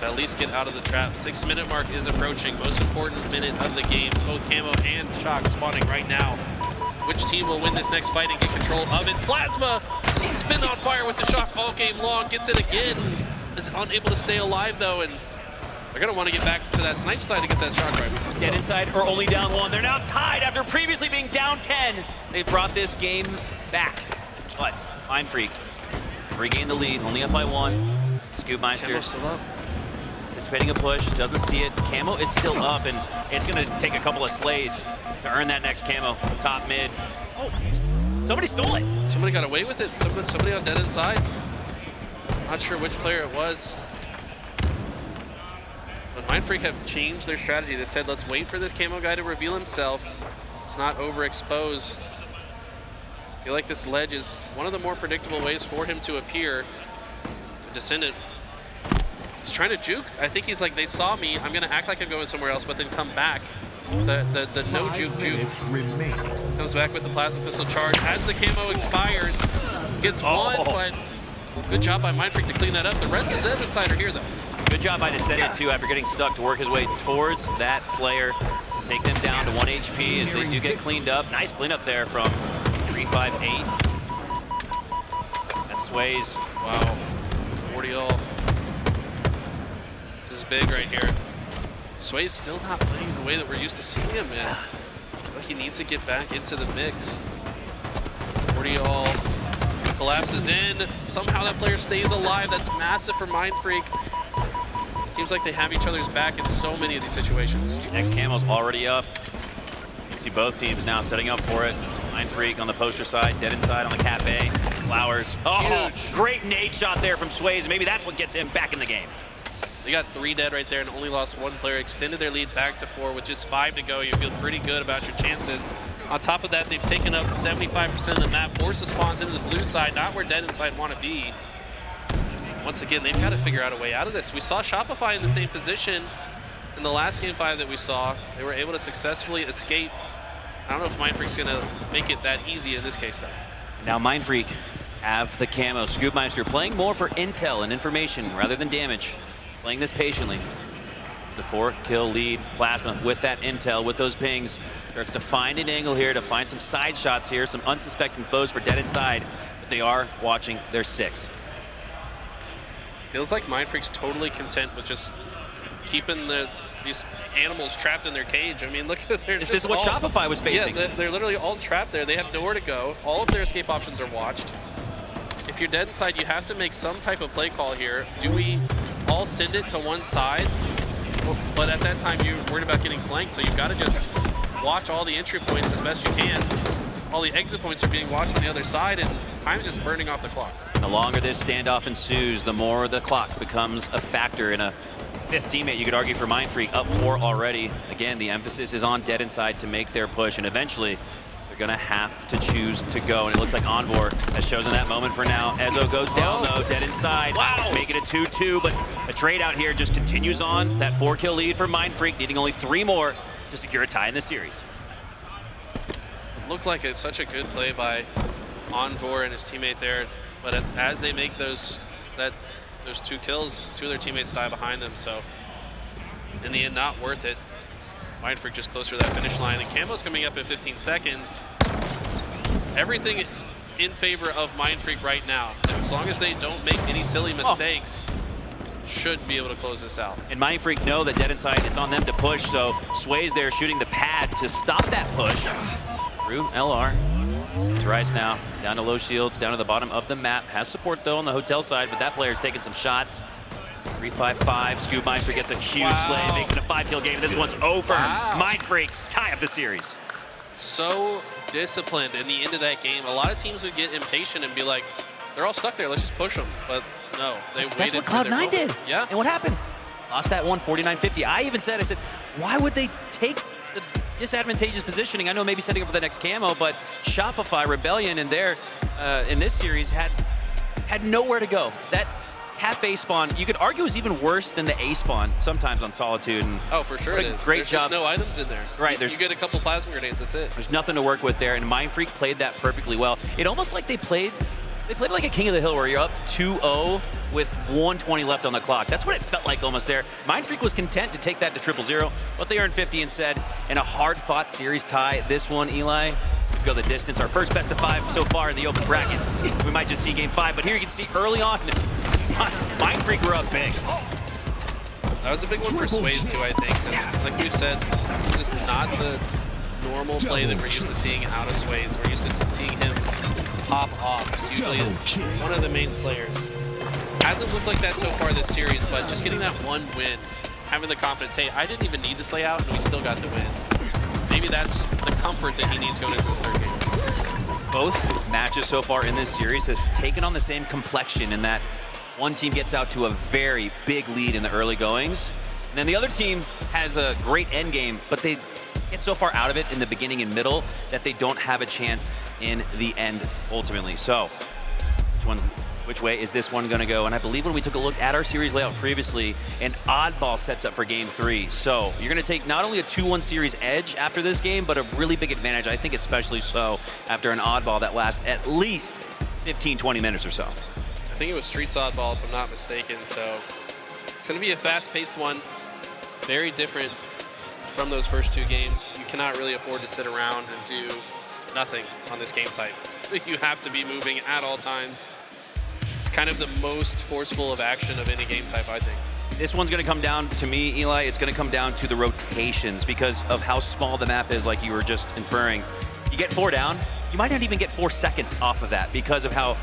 at least get out of the trap. 6-minute mark is approaching. Most important minute of the game. Both Camo and Shock spawning right now. Which team will win this next fight and get control of it? Plasma! He's been on fire with the Shock all game long. Gets it again. Is unable to stay alive though, and they're gonna want to get back to that snipe side to get that Shock rifle. Dead Inside are only down 1. They're now tied after previously being down 10. They've brought this game back. But Mindfreak regain the lead, only up by 1. Scoopmeister still up. Anticipating a push, doesn't see it. Camo is still up, and it's gonna take a couple of slays to earn that next Camo. Top mid. Oh, somebody stole it. Somebody got away with it. Somebody on Dead Inside. Not sure which player it was. But Mindfreak have changed their strategy. They said, let's wait for this Camo guy to reveal himself. Let's not overexpose. I feel like this ledge is one of the more predictable ways for him to appear. So Descendant, he's trying to juke. I think he's like, they saw me, I'm gonna act like I'm going somewhere else, but then come back. The no juke comes back with the plasma pistol charge as the Camo expires. Gets one, but good job by Mindfreak to clean that up. The rest of Dead Inside are here though. Good job by Descendant too, after getting stuck, to work his way towards that player. Take them down to 1 HP as they do get cleaned up. Nice cleanup there from 358. That sways. Wow, 40 all. This is big right here. Sway's still not playing the way that we're used to seeing him, man. But he needs to get back into the mix. 40 all. Collapses in. Somehow that player stays alive. That's massive for Mindfreak. Seems like they have each other's back in so many of these situations. Next Camo's already up. You can see both teams now setting up for it. Mindfreak on the poster side, Dead Inside on the cafe. Flowers. Oh, huge. Great nade shot there from Sways. Maybe that's what gets him back in the game. They got 3 dead right there and only lost 1 player. Extended their lead back to 4 with just 5 to go. You feel pretty good about your chances. On top of that, they've taken up 75% of the map. Force the spawns into the blue side, not where Dead Inside want to be. Once again, they've got to figure out a way out of this. We saw Shopify in the same position in the last game 5 that we saw. They were able to successfully escape. I don't know if Mindfreak's going to make it that easy in this case, though. Now Mindfreak have the Camo. Scoopmeister playing more for intel and information rather than damage. Playing this patiently. The 4-kill lead. Plasma with that intel, with those pings, starts to find an angle here, to find some side shots here, some unsuspecting foes for Dead Inside, but they are watching their 6. Feels like Mindfreak's totally content with just keeping these animals trapped in their cage. I mean, look at their. This is what Shopify was facing. Yeah, they're literally all trapped there. They have nowhere to go. All of their escape options are watched. If you're Dead Inside, you have to make some type of play call here. Do we all send it to one side? But at that time, you're worried about getting flanked, so you've got to just watch all the entry points as best you can. All the exit points are being watched on the other side, and time's just burning off the clock. The longer this standoff ensues, the more the clock becomes a factor. In a 5th teammate, you could argue, for Mindfreak, up 4 already. Again, the emphasis is on Dead Inside to make their push, and eventually they're going to have to choose to go. And it looks like Envor has chosen that moment for now. Ezo goes down, though. Dead Inside. Wow. Make it a 2-2, but a trade out here just continues on. That 4-kill lead for Mindfreak, needing only 3 more to secure a tie in the series. It looked like it's such a good play by Envor and his teammate there. But as they make those 2 kills, 2 of their teammates die behind them. So in the end, not worth it. Mindfreak just closer to that finish line. And Camo's coming up in 15 seconds. Everything in favor of Mindfreak right now. As long as they don't make any silly mistakes, should be able to close this out. And Mindfreak know that Dead Inside, it's on them to push, so Sway's there shooting the pad to stop that push. Through LR. It's Rice now, down to low shields, down to the bottom of the map. Has support though on the hotel side, but that player's taking some shots. 3-5-5, Scoopmeister gets a huge slay, makes it a 5-kill game. This one's over. Mindfreak tie up the series. So disciplined in the end of that game. A lot of teams would get impatient and be like, they're all stuck there, let's just push them. But no, they waited. That's what Cloud9 did. Yeah. And what happened? Lost that one, 49-50. I even said, why would they take the disadvantageous positioning? I know maybe setting up for the next camo, but Shopify Rebellion in there, in this series had nowhere to go. That half A spawn, you could argue, is even worse than the A spawn sometimes on Solitude. And oh, for sure it is. Great there's job. Just no items in there. Right. You get a couple plasma grenades, that's it. There's nothing to work with there, and Mindfreak played that perfectly well. It almost like they played like a King of the Hill where you're up 2-0 with 120 left on the clock. That's what it felt like almost there. Mindfreak was content to take that to 0-0, but they earned 50 instead. In a hard-fought series tie, this one, Eli, could go the distance. Our first best of 5 so far in the open bracket. We might just see game 5, but here you can see early on, Mindfreak were up big. That was a big one for Sways too, I think. Like we've said, this is not the normal play that we're used to seeing out of Sways. We're used to seeing him pop off. He's usually one of the main slayers. Hasn't looked like that so far this series, but just getting that one win, having the confidence, hey, I didn't even need to slay out, and we still got the win. Maybe that's the comfort that he needs going into this third game. Both matches so far in this series have taken on the same complexion in that one team gets out to a very big lead in the early goings, and then the other team has a great end game, but they get so far out of it in the beginning and middle that they don't have a chance in the end ultimately. So which way is this one going to go? And I believe when we took a look at our series layout previously, an oddball sets up for game 3. So you're going to take not only a 2-1 series edge after this game, but a really big advantage, I think especially so after an oddball that lasts at least 15-20 minutes or so. I think it was Streets oddball, if I'm not mistaken. So it's going to be a fast-paced one, very different from those first 2 games. You cannot really afford to sit around and do nothing on this game type. You have to be moving at all times. It's kind of the most forceful of action of any game type, I think. This one's going to come down, to me, Eli, it's going to come down to the rotations because of how small the map is, like you were just inferring. You get 4 down, you might not even get 4 seconds off of that because of how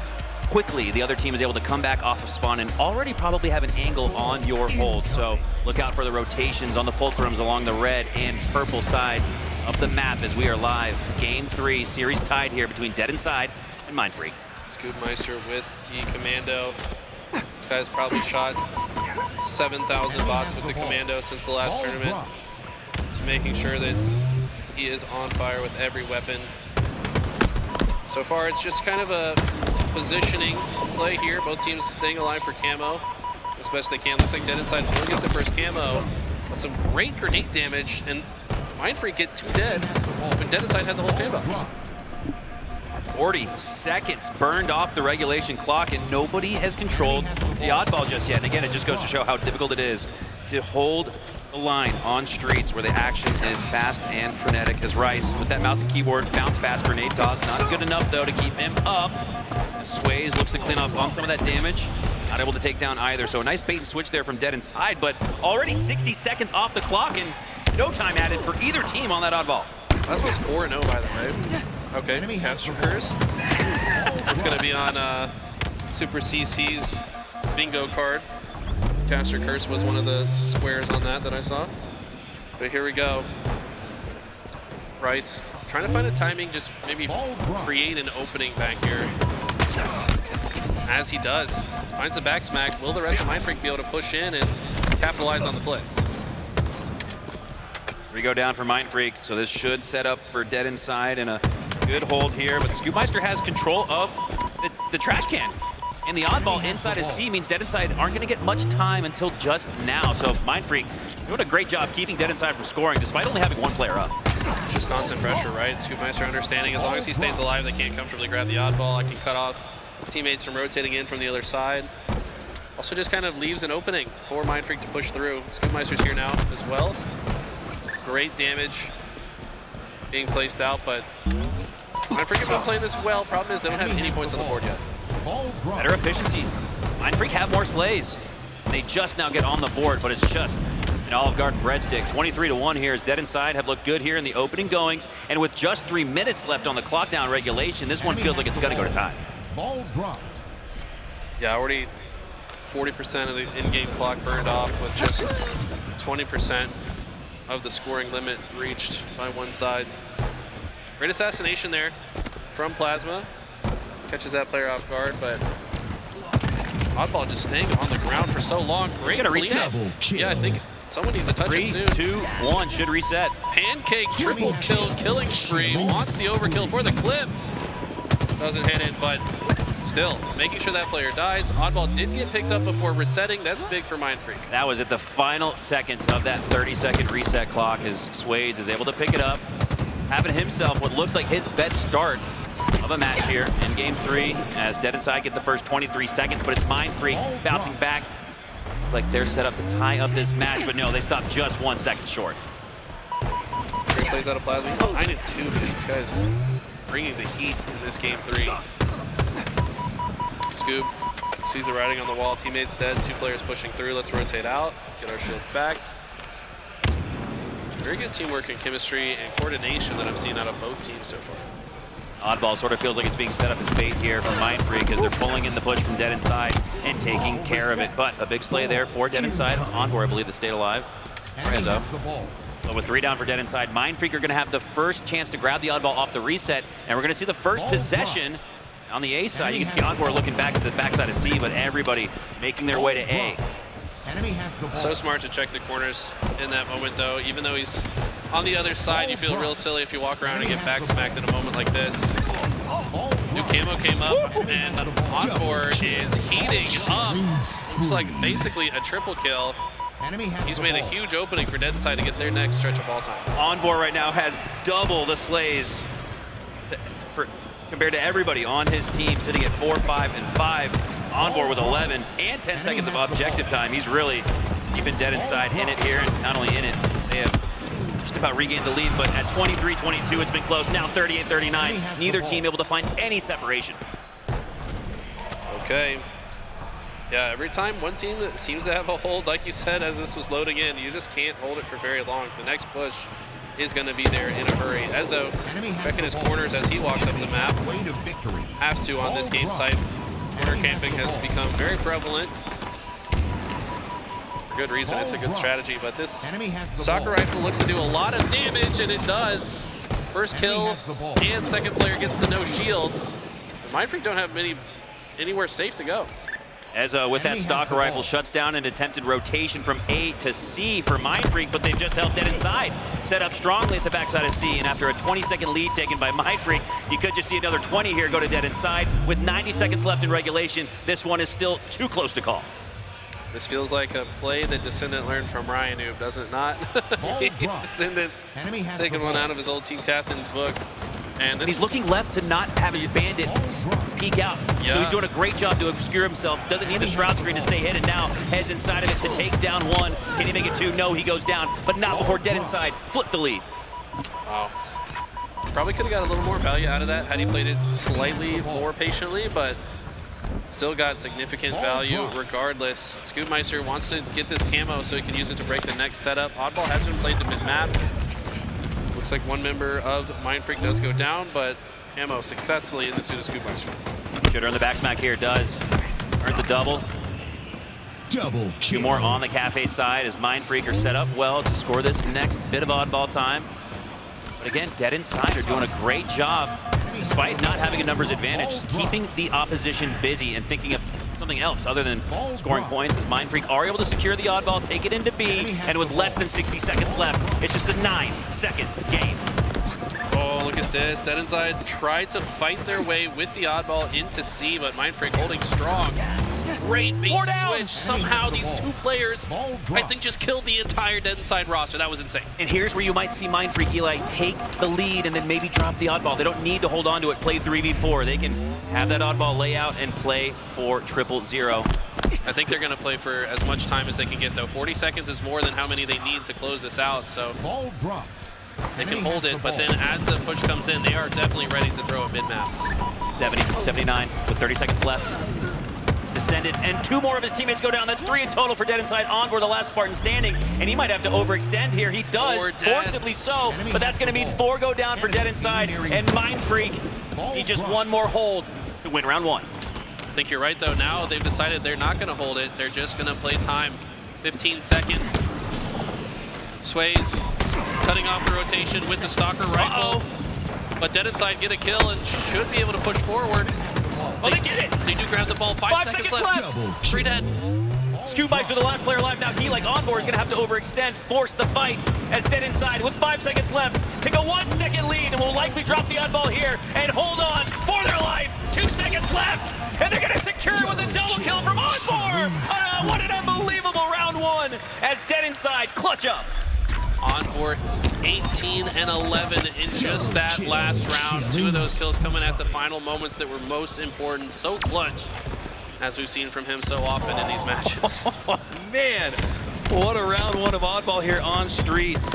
quickly the other team is able to come back off of spawn and already probably have an angle on your hold. So look out for the rotations on the fulcrums along the red and purple side of the map as we are live. Game 3, series tied here between Dead Inside and Mindfreak. Scoopmeister with the Commando. This guy's probably shot 7,000 bots with the Commando since the last tournament. Just making sure that he is on fire with every weapon. So far, it's just kind of a positioning play here. Both teams staying alive for camo as best they can. Looks like Dead Inside will get the first camo, but some great grenade damage, and Mindfreak get 2 dead, but Dead Inside had the whole sandbox. 40 seconds burned off the regulation clock, and nobody has controlled the oddball just yet. And again, it just goes to show how difficult it is to hold the line on streets where the action is fast and frenetic. As Rice, with that mouse and keyboard, bounce pass grenade toss. Not good enough, though, to keep him up. Sways looks to clean up on some of that damage. Not able to take down either. So a nice bait and switch there from Dead Inside, but already 60 seconds off the clock and no time added for either team on that oddball. That was 4-0, by the way. Okay, Caster Curse. That's going to be on Super CC's bingo card. Caster Curse was one of the squares on that I saw. But here we go. Rice trying to find a timing, just maybe create an opening back here. As he does. Finds a back smack. Will the rest of Mindfreak be able to push in and capitalize on the play? We go down for Mindfreak, so this should set up for Dead Inside and a good hold here, but Scoopmeister has control of the trash can. And the oddball inside of C means Dead Inside aren't going to get much time until just now. So Mindfreak doing a great job keeping Dead Inside from scoring despite only having 1 player up. It's just constant pressure, right? Scoopmeister understanding as long as he stays alive, they can't comfortably grab the oddball. I can cut off teammates from rotating in from the other side. Also just kind of leaves an opening for Mindfreak to push through. Scoopmeister's here now as well. Great damage being placed out, but Mindfreak have been playing this well. Problem is they don't have any points on the board yet. Better efficiency. Mindfreak have more slays. they just now get on the board, but it's just an Olive Garden breadstick. 23-1 here as Dead Inside have looked good here in the opening goings, and with just 3 minutes left on the clock down regulation, this one feels like it's going to go to tie. Ball dropped. Yeah, already 40% of the in-game clock burned off with just 20% of the scoring limit reached by one side. Great assassination there from Plasma. Catches that player off guard, but Oddball just staying on the ground for so long. Great gonna reset. Yeah, I think someone needs to touch it soon. 3, 2, 1 should reset. Pancake triple kill, killing spree. Wants the overkill for the clip. Doesn't hit it, but still making sure that player dies. Oddball did get picked up before resetting. That's big for Mindfreak. That was at the final seconds of that 30-second reset clock as Sways is able to pick it up, having himself what looks like his best start of a match here in Game 3 as Dead Inside get the first 23 seconds, but it's Mindfreak bouncing back. Looks like they're set up to tie up this match, but no, they stopped just 1 second short. Great plays out of Plasma. He's 9-2, but these guys bringing the heat in this Game 3. Scoop sees the writing on the wall. Teammates dead. 2 players pushing through. Let's rotate out. Get our shields back. Very good teamwork and chemistry and coordination that I've seen out of both teams so far. Oddball sort of feels like it's being set up as bait here for Mindfreak as they're pulling in the push from Dead Inside and taking care of it. But a big slay there for Dead Inside. It's Envoy, I believe, that stayed alive. Rezo. But with 3 down for Dead Inside, Mindfreak are going to have the first chance to grab the Oddball off the reset, and we're going to see the first possession on the A side. You can see Encore looking back at the backside of C, but everybody making their way to A. So smart to check the corners in that moment, though. Even though he's on the other side, you feel real silly if you walk around and get back smacked in a moment like this. New camo came up, and Encore is heating up. Looks like basically a triple kill. He's made a huge opening for Dead Inside to get their next stretch of ball time. Envoy right now has double the slays compared to everybody on his team, sitting at 4, 5, and 5. Envoy with 11 and 10 seconds of objective time. He's really keeping Dead Inside in it here, and not only in it, they have just about regained the lead, but at 23-22, it's been close. Now 38-39. Neither team able to find any separation. Okay. Yeah, every time one team seems to have a hold, like you said, as this was loading in, you just can't hold it for very long. The next push is going to be there in a hurry. Ezo checking his corners as he walks up the map. Have to on this game type. Corner camping has become very prevalent. For good reason, it's a good strategy, but this soccer rifle looks to do a lot of damage, and it does. First kill, and second player gets the no shields. The Mindfreak don't have anywhere safe to go. Ezo with that stalker rifle shuts down an attempted rotation from A to C for Mindfreak, but they've just held Dead Inside. Set up strongly at the backside of C, and after a 20-second lead taken by Mindfreak, you could just see another 20 here go to Dead Inside. With 90 seconds left in regulation, this one is still too close to call. This feels like a play that Descendant learned from Ryan Noob, does it not? Descendant taking one out of his old team captain's book. And he's looking left to not have his bandit peek out. Yeah. So he's doing a great job to obscure himself. Doesn't need the shroud screen to stay hidden now. Heads inside of it to take down 1. Can he make it 2? No, he goes down, but not before Dead Inside flip the lead. Wow. Probably could have got a little more value out of that had he played it slightly more patiently, but still got significant value regardless. Scoopmeister wants to get this camo so he can use it to break the next setup. Oddball hasn't played the mid-map. Looks like one member of Mindfreak does go down, but camo successfully in the suit of Scoopmeister. Should earn the backsmack here, does. Earns the double. Double kill. 2 more on the Cafe side as Mindfreak are set up well to score this next bit of oddball time. But again, Dead Inside are doing a great job, despite not having a numbers advantage, just keeping the opposition busy and thinking of something else other than scoring points, as Mindfreak are able to secure the oddball, take it into B, and with less than 60 seconds left, it's just a 9-second game. Oh, look at this. Dead Inside tried to fight their way with the oddball into C, but Mindfreak holding strong. Great bait switch. Somehow these 2 players, I think, just killed the entire Dead Inside roster. That was insane. And here's where you might see Mindfreak Eli take the lead and then maybe drop the oddball. They don't need to hold on to it, play 3v4. They can have that oddball layout and play for 0-0. I think they're going to play for as much time as they can get, though. 40 seconds is more than how many they need to close this out, so they can hold it. But then as the push comes in, they are definitely ready to throw a mid-map. 70, 79 with 30 seconds left. descended, and 2 more of his teammates go down. That's 3 in total for Dead Inside. Onboard, the last Spartan standing, and he might have to overextend here. He does, forcibly so, but that's going to mean 4 go down for Dead Inside, and Mind Freak, he just 1 more hold to win round 1. I think you're right, though. Now they've decided they're not going to hold it. They're just going to play time. 15 seconds. Sways cutting off the rotation with the Stalker rifle. But Dead Inside get a kill and should be able to push forward. Oh, they get it! They do grab the ball. 5 seconds left. 3 dead. Scoobites are the last player alive. Now he, like Onboard, is going to have to overextend, force the fight as Dead Inside with 5 seconds left. Take a 1 second lead and will likely drop the oddball here and hold on for their life. 2 seconds left, and they're going to secure it with a double kill from Onboard. What an unbelievable round 1 as Dead Inside clutch up. Onboard 18 and 11 in just that last round. 2 of those kills coming at the final moments that were most important. So clutch, as we've seen from him so often in these matches. Man, what a round 1 of Oddball here on Streets.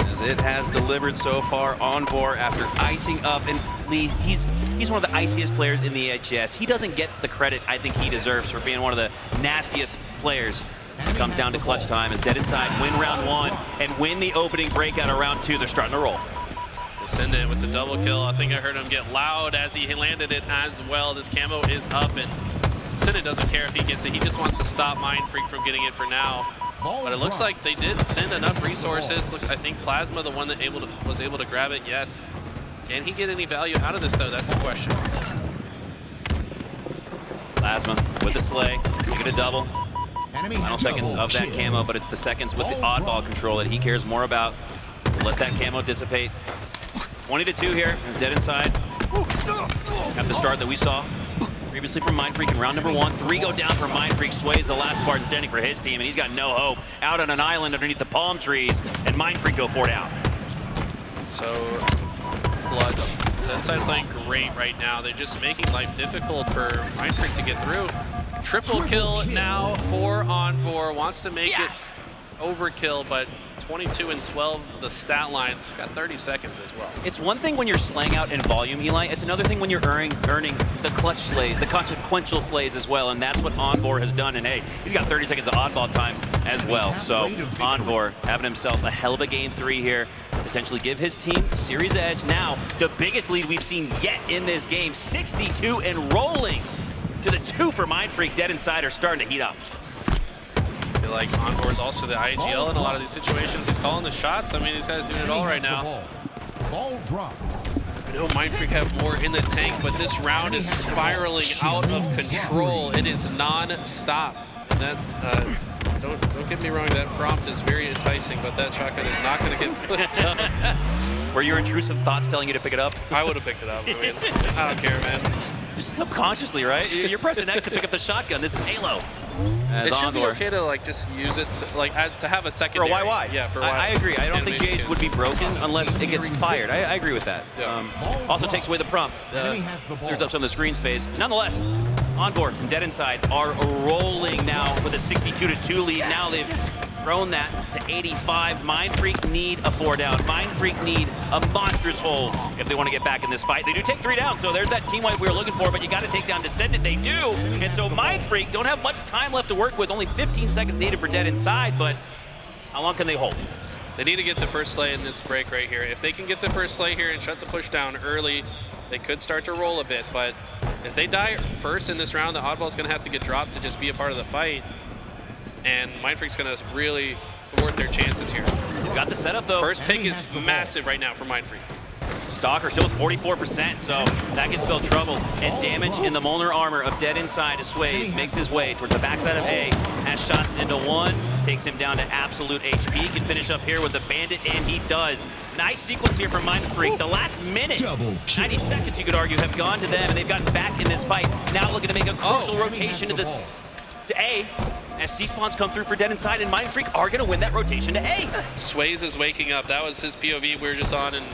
As it has delivered so far. Onboard after icing up, and Lee, he's one of the iciest players in the HCS. He doesn't get the credit I think he deserves for being one of the nastiest players. It comes down to clutch time as Dead Inside win round 1 and win the opening breakout of round 2. They're starting to roll. Descendant with the double kill. I think I heard him get loud as he landed it as well. This camo is up, and Descendant doesn't care if he gets it. He just wants to stop Mind Freak from getting it for now. But it looks like they did send enough resources. Look, I think Plasma, the one that was able to grab it, yes. Can he get any value out of this, though? That's the question. Plasma with the Slay. They get a double. Final seconds of that camo, but it's the seconds with the oddball control that he cares more about. Let that camo dissipate. 20-2 here as Dead Inside have the start that we saw previously from Mind Freak in round number 1. 3 go down for Mind Freak. Sways the last Spartan standing for his team, and he's got no hope. Out on an island underneath the palm trees, and Mind Freak go 4 down. So clutch. Dead Inside playing great right now. They're just making life difficult for Mind Freak to get through. Triple kill now for Onboard. Wants to make it overkill, but 22 and 12, the stat line's got 30 seconds as well. It's one thing when you're slaying out in volume, Eli. It's another thing when you're earning the clutch slays, the consequential slays as well, and that's what Onboard has done. And hey, he's got 30 seconds of oddball time as well. So Onboard having himself a hell of a game 3 here, potentially give his team a series edge. Now, the biggest lead we've seen yet in this game, 62 and rolling to the 2 for Mind Freak. Dead Inside are starting to heat up. I feel like Onboard is also the IGL in a lot of these situations. He's calling the shots. I mean, these guys doing it all right now. Ball drop. I know Mind Freak have more in the tank, but this round is spiraling out of control. It is non-stop. And that, don't get me wrong, that prompt is very enticing, but that shotgun is not going to get put down. Were your intrusive thoughts telling you to pick it up? I would have picked it up. I mean, I don't care, man. Just subconsciously, right? You're pressing X to pick up the shotgun. This is Halo. It should be okay to like just use it to have a secondary. For a YY. Yeah, for YY. I agree. I don't think Jay's would be broken unless it gets fired. I agree with that. Yeah. Also takes away the prompt. Clears up some of the screen space. Nonetheless, Onboard and Dead Inside are rolling now with a 62-2 lead. Now they've grown that to 85. Mind Freak need a 4 down. Mind Freak need a monstrous hold if they want to get back in this fight. They do take 3 down, so there's that team wipe we were looking for, but you got to take down Descendant. They do, and so Mind Freak don't have much time left to work with. Only 15 seconds needed for Dead Inside, but how long can they hold? They need to get the first slay in this break right here. If they can get the first slay here and shut the push down early, they could start to roll a bit, but if they die first in this round, the oddball is going to have to get dropped to just be a part of the fight. And Mind Freak's going to really thwart their chances here. You've got the setup, though. First pick is massive right now for Mind Freak. Stalker still with 44%, so that can spell trouble. And damage in the Molnar armor of Dead Inside as Sways makes his way towards the backside of A. Has shots into 1, takes him down to absolute HP. Can finish up here with the Bandit, and he does. Nice sequence here from Mind Freak. The last minute, 90 seconds you could argue, have gone to them, and they've gotten back in this fight. Now looking to make a crucial rotation to A. As C-spawns come through for Dead Inside, and Mind Freak are going to win that rotation to A. Sways is waking up. That was his POV we were just on, and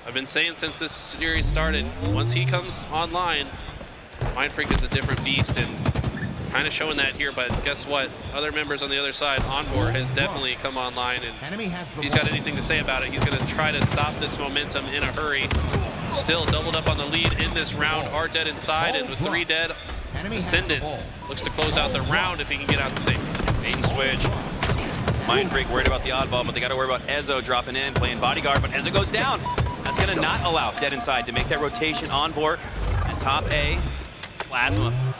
I've been saying since this series started, once he comes online, Mind Freak is a different beast, and kind of showing that here, but guess what? Other members on the other side, Onboard has definitely come online, and if he's got anything to say about it, he's going to try to stop this momentum in a hurry. Still doubled up on the lead in this round, are Dead Inside, and with 3 dead, Ascendant looks to close out the round if he can get out the safety. Bait and switch. Mindfreak worried about the oddball, but they got to worry about Ezzo dropping in, playing bodyguard, but Ezzo goes down. That's going to not allow Dead Inside to make that rotation on board. And top A, Plasma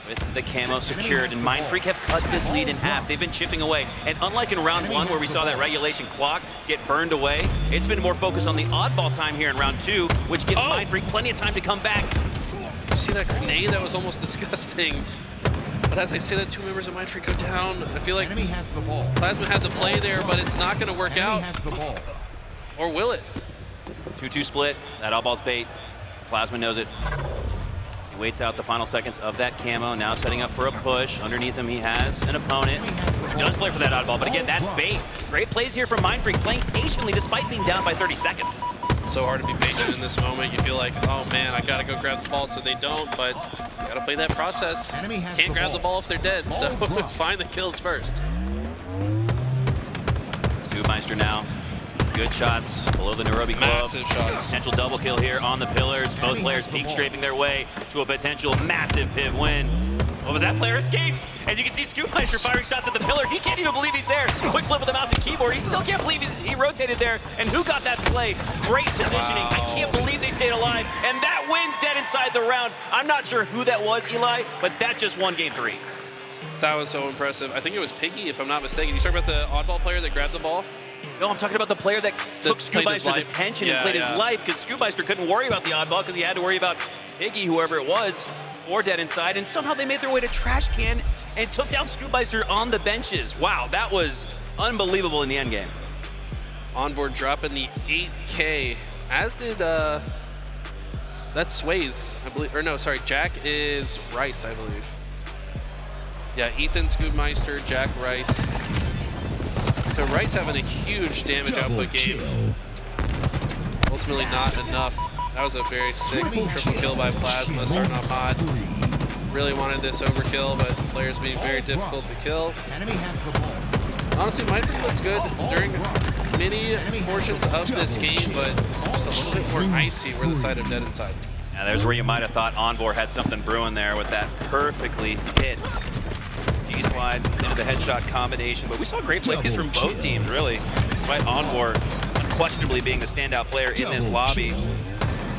with the camo secured, and Mindfreak have cut this lead in half. They've been chipping away, and unlike in round 1 where we saw that regulation clock get burned away, it's been more focused on the oddball time here in round 2, which gives Mindfreak plenty of time to come back. You see that grenade? That was almost disgusting. But as I say that, 2 members of Mindfreak go down. I feel like Plasma had the play there, but it's not going to work out. Or will it? 2-2 split. That oddball's bait. Plasma knows it. He waits out the final seconds of that camo, now setting up for a push. Underneath him, he has an opponent who does play for that oddball, but again, that's bait. Great plays here from Mindfreak, playing patiently despite being down by 30 seconds. So hard to be patient in this moment. You feel like, oh man, I gotta go grab the ball, so they don't, but you gotta play that process. Can't grab the ball if they're dead, so find the kills first. Scoopmeister now. Good shots below the Nairobi Club. Massive shots. Potential double kill here on the pillars. Both players peak strafing their way to a potential massive piv win. What was that? Player escapes, and you can see Scoopmeister firing shots at the pillar. He can't even believe he's there. Quick flip with the mouse and keyboard. He still can't believe he rotated there. And who got that slay? Great positioning. Wow. I can't believe they stayed alive. And that wins Dead Inside the round. I'm not sure who that was, Eli, but that just won game 3. That was so impressive. I think it was Piggy, if I'm not mistaken. You talking about the oddball player that grabbed the ball? No, I'm talking about the player that took Scoopmeister's attention and played his life, because Scoopmeister couldn't worry about the oddball because he had to worry about Iggy, whoever it was, or Dead Inside, and somehow they made their way to Trash Can and took down Scoopmeister on the benches. Wow, that was unbelievable in the end game. Onboard dropping the 8K, as did, that's Sways, I believe, or no, sorry, Jack is Rice, I believe. Yeah, Ethan, Scoopmeister, Jack, Rice. So Rice having a huge damage output game. Ultimately not enough. That was a very sick triple kill by Plasma, starting off hot. Really wanted this overkill, but players being very difficult to kill. Honestly, Mindfreak looks good during many portions of this game, but just a little bit more icy were the side of Dead Inside. Yeah, there's where you might have thought Envor had something brewing there with that perfectly hit G-slide into the headshot combination. But we saw great plays from both teams, really, despite Envor unquestionably being the standout player in this lobby.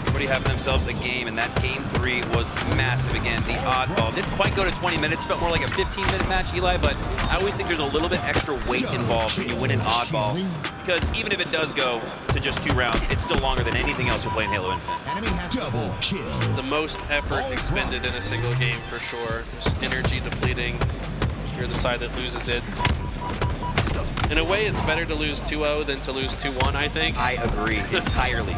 Everybody having themselves a game, and that game 3 was massive again. The oddball didn't quite go to 20 minutes, felt more like a 15-minute match, Eli, but I always think there's a little bit extra weight involved when you win an oddball, because even if it does go to just 2 rounds, it's still longer than anything else you'll play in Halo Infinite. The most effort expended in a single game, for sure. Just energy depleting. You're the side that loses it. In a way, it's better to lose 2-0 than to lose 2-1, I think. I agree entirely.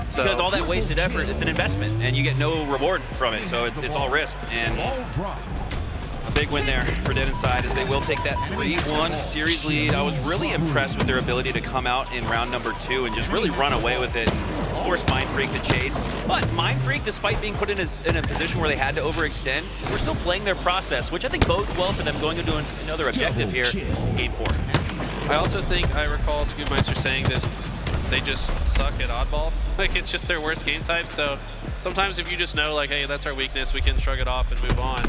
So, because all that wasted effort, it's an investment, and you get no reward from it, so it's all risk. And a big win there for Dead Inside as they will take that 3-1 series lead. I was really impressed with their ability to come out in round number 2 and just really run away with it. Of course, Mindfreak to chase, but Mindfreak, despite being put in a position where they had to overextend, we're still playing their process, which I think bodes well for them going into another objective here, game 4. I also think I recall Scoopmeister saying that they just suck at oddball. Like, it's just their worst game type. So sometimes if you just know, like, hey, that's our weakness, we can shrug it off and move on.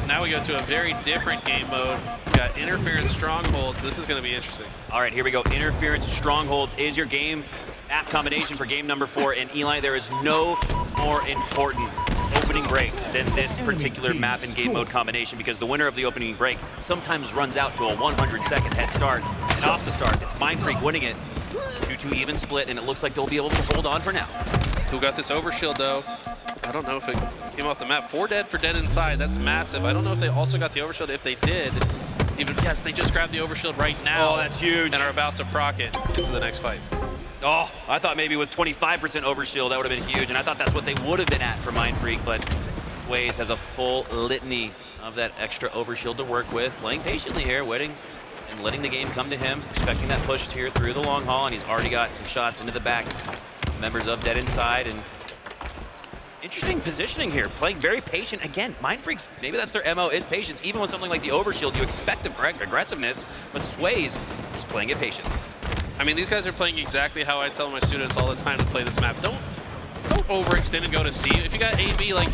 Now we go to a very different game mode. We've got Interference Strongholds. This is going to be interesting. All right, here we go. Interference Strongholds is your game app combination for game number 4. And Eli, there is no more important opening break than this particular map and game mode combination, because the winner of the opening break sometimes runs out to a 100-second head start. And off the start, it's Mindfreak winning it. 2-2 even split, and it looks like they'll be able to hold on for now. Who got this overshield, though? I don't know if it came off the map. 4 dead for Dead Inside. That's massive. I don't know if they also got the overshield. If they did, yes, they just grabbed the overshield right now. Oh, that's huge. And are about to proc it into the next fight. Oh, I thought maybe with 25% overshield, that would have been huge, and I thought that's what they would have been at for Mindfreak, but Waze has a full litany of that extra overshield to work with, playing patiently here, waiting and letting the game come to him, expecting that push here through the long haul, and he's already got some shots into the back. Members of Dead Inside, and interesting positioning here, playing very patient. Again, Mindfreaks, maybe that's their MO, is patience. Even with something like the overshield, you expect aggressiveness, but Sways is playing it patient. I mean, these guys are playing exactly how I tell my students all the time to play this map. Don't overextend and go to C. If you got AB, like,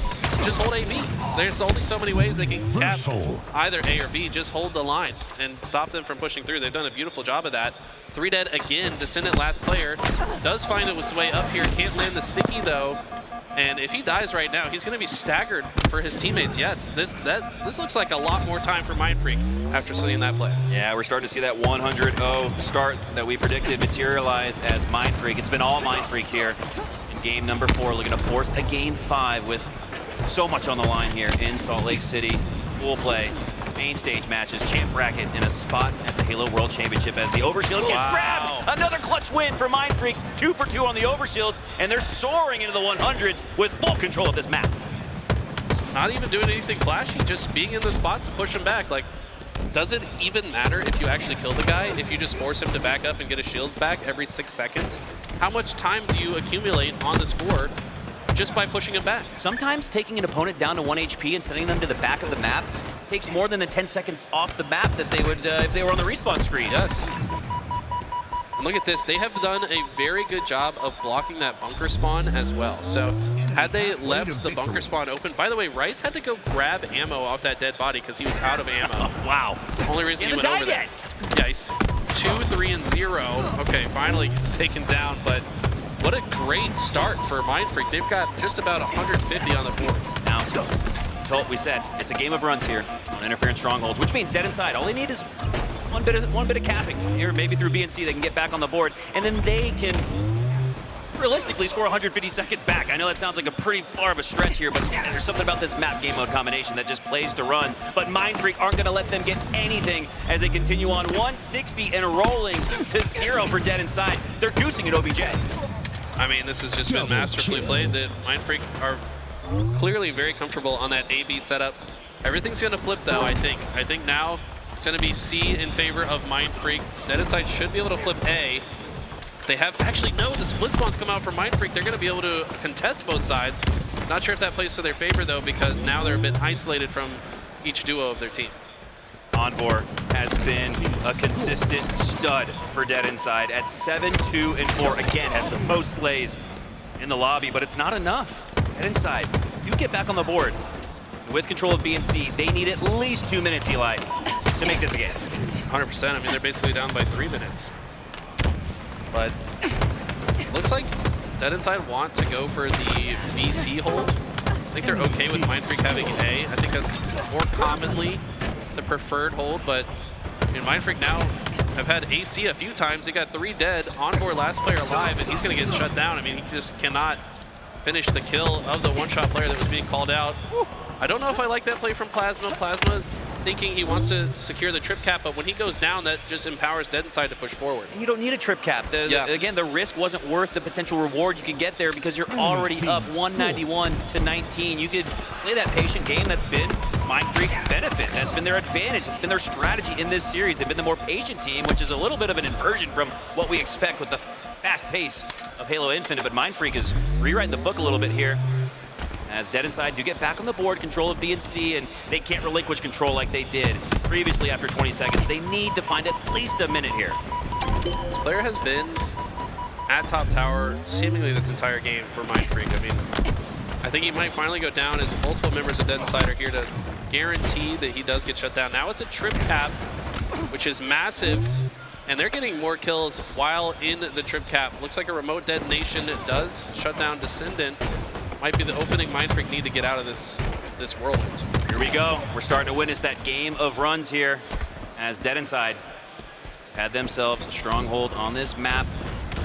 just hold AB. There's only so many ways they can cap either A or B. Just hold the line and stop them from pushing through. They've done a beautiful job of that. 3 dead again. Descendant last player does find it was way up here. Can't land the sticky though. And if he dies right now, he's going to be staggered for his teammates. Yes, this looks like a lot more time for Mindfreak after seeing that play. Yeah, we're starting to see that 100-0 start that we predicted materialize as Mindfreak. It's been all Mindfreak here in game number 4, looking to force a game 5 with so much on the line here in Salt Lake City. Pool play, main stage matches, champ bracket, and a spot at the Halo World Championship as the overshield gets grabbed. Another clutch win for Mindfreak, 2 for 2 on the overshields, and they're soaring into the 100s with full control of this map. Not even doing anything flashy, just being in the spots to push him back. Like, does it even matter if you actually kill the guy, if you just force him to back up and get his shields back every 6 seconds? How much time do you accumulate on the score just by pushing him back? Sometimes taking an opponent down to 1 HP and sending them to the back of the map takes more than the 10 seconds off the map that they would if they were on the respawn screen. Yes. And look at this. They have done a very good job of blocking that bunker spawn as well. So had they left the bunker spawn open, by the way, Rice had to go grab ammo off that dead body because he was out of ammo. Wow. Only reason he went over there. Yeah, he's 2, 3, and 0. Okay, finally gets taken down, but what a great start for Mindfreak. They've got just about 150 on the board. Now, so we said it's a game of runs here on Interference Strongholds, which means dead inside. All they need is one bit of capping here, maybe through B and C. They can get back on the board, and then they can realistically score 150 seconds back. I know that sounds like a pretty far of a stretch here, but there's something about this map game mode combination that just plays to runs. But Mindfreak aren't going to let them get anything as they continue on 160 and rolling to 0 for dead inside. They're goosing at OBJ. I mean, this has just been masterfully played. That Mindfreak are clearly very comfortable on that AB setup. Everything's going to flip, though, I think. I think now it's going to be C in favor of Mindfreak. Dead Inside should be able to flip A. They have actually, no, the split spawns come out for Mindfreak. They're going to be able to contest both sides. Not sure if that plays to their favor, though, because now they're a bit isolated from each duo of their team. Envor has been a consistent stud for Dead Inside at 7, 2, and 4. Again, has the most slays in the lobby, but it's not enough. Dead Inside, you get back on the board. With control of B and C, they need at least 2 minutes, Eli, to make this a game. 100%. I mean, they're basically down by 3 minutes. But looks like Dead Inside want to go for the VC hold. I think they're okay with Mindfreak having A. I think that's more commonly the preferred hold, but I mean, Mindfreak now have had AC a few times. They got 3 dead, onboard last player alive, and he's going to get shut down. I mean, he just cannot finish the kill of the one-shot player that was being called out. I don't know if I like that play from Plasma. Plasma thinking he wants to secure the trip cap, but when he goes down, that just empowers Dead Inside to push forward. And you don't need a trip cap. Again, the risk wasn't worth the potential reward you could get there because you're already up 191 to 19. You could play that patient game. That's been Mindfreak's benefit. That's been their advantage. It's been their strategy in this series. They've been the more patient team, which is a little bit of an inversion from what we expect with the fast pace of Halo Infinite, but Mindfreak is rewriting the book a little bit here. As Dead Inside do get back on the board, control of B and C, and they can't relinquish control like they did previously after 20 seconds. They need to find at least a minute here. This player has been at top tower seemingly this entire game for Mindfreak. I mean, I think he might finally go down as multiple members of Dead Inside are here to guarantee that he does get shut down. Now it's a trip cap, which is massive, and they're getting more kills while in the trip cap. Looks like a remote detonation does shut down Descendant. Might be the opening Mindfreak need to get out of this whirlwind. Here we go. We're starting to witness that game of runs here as Dead Inside had themselves a stronghold on this map.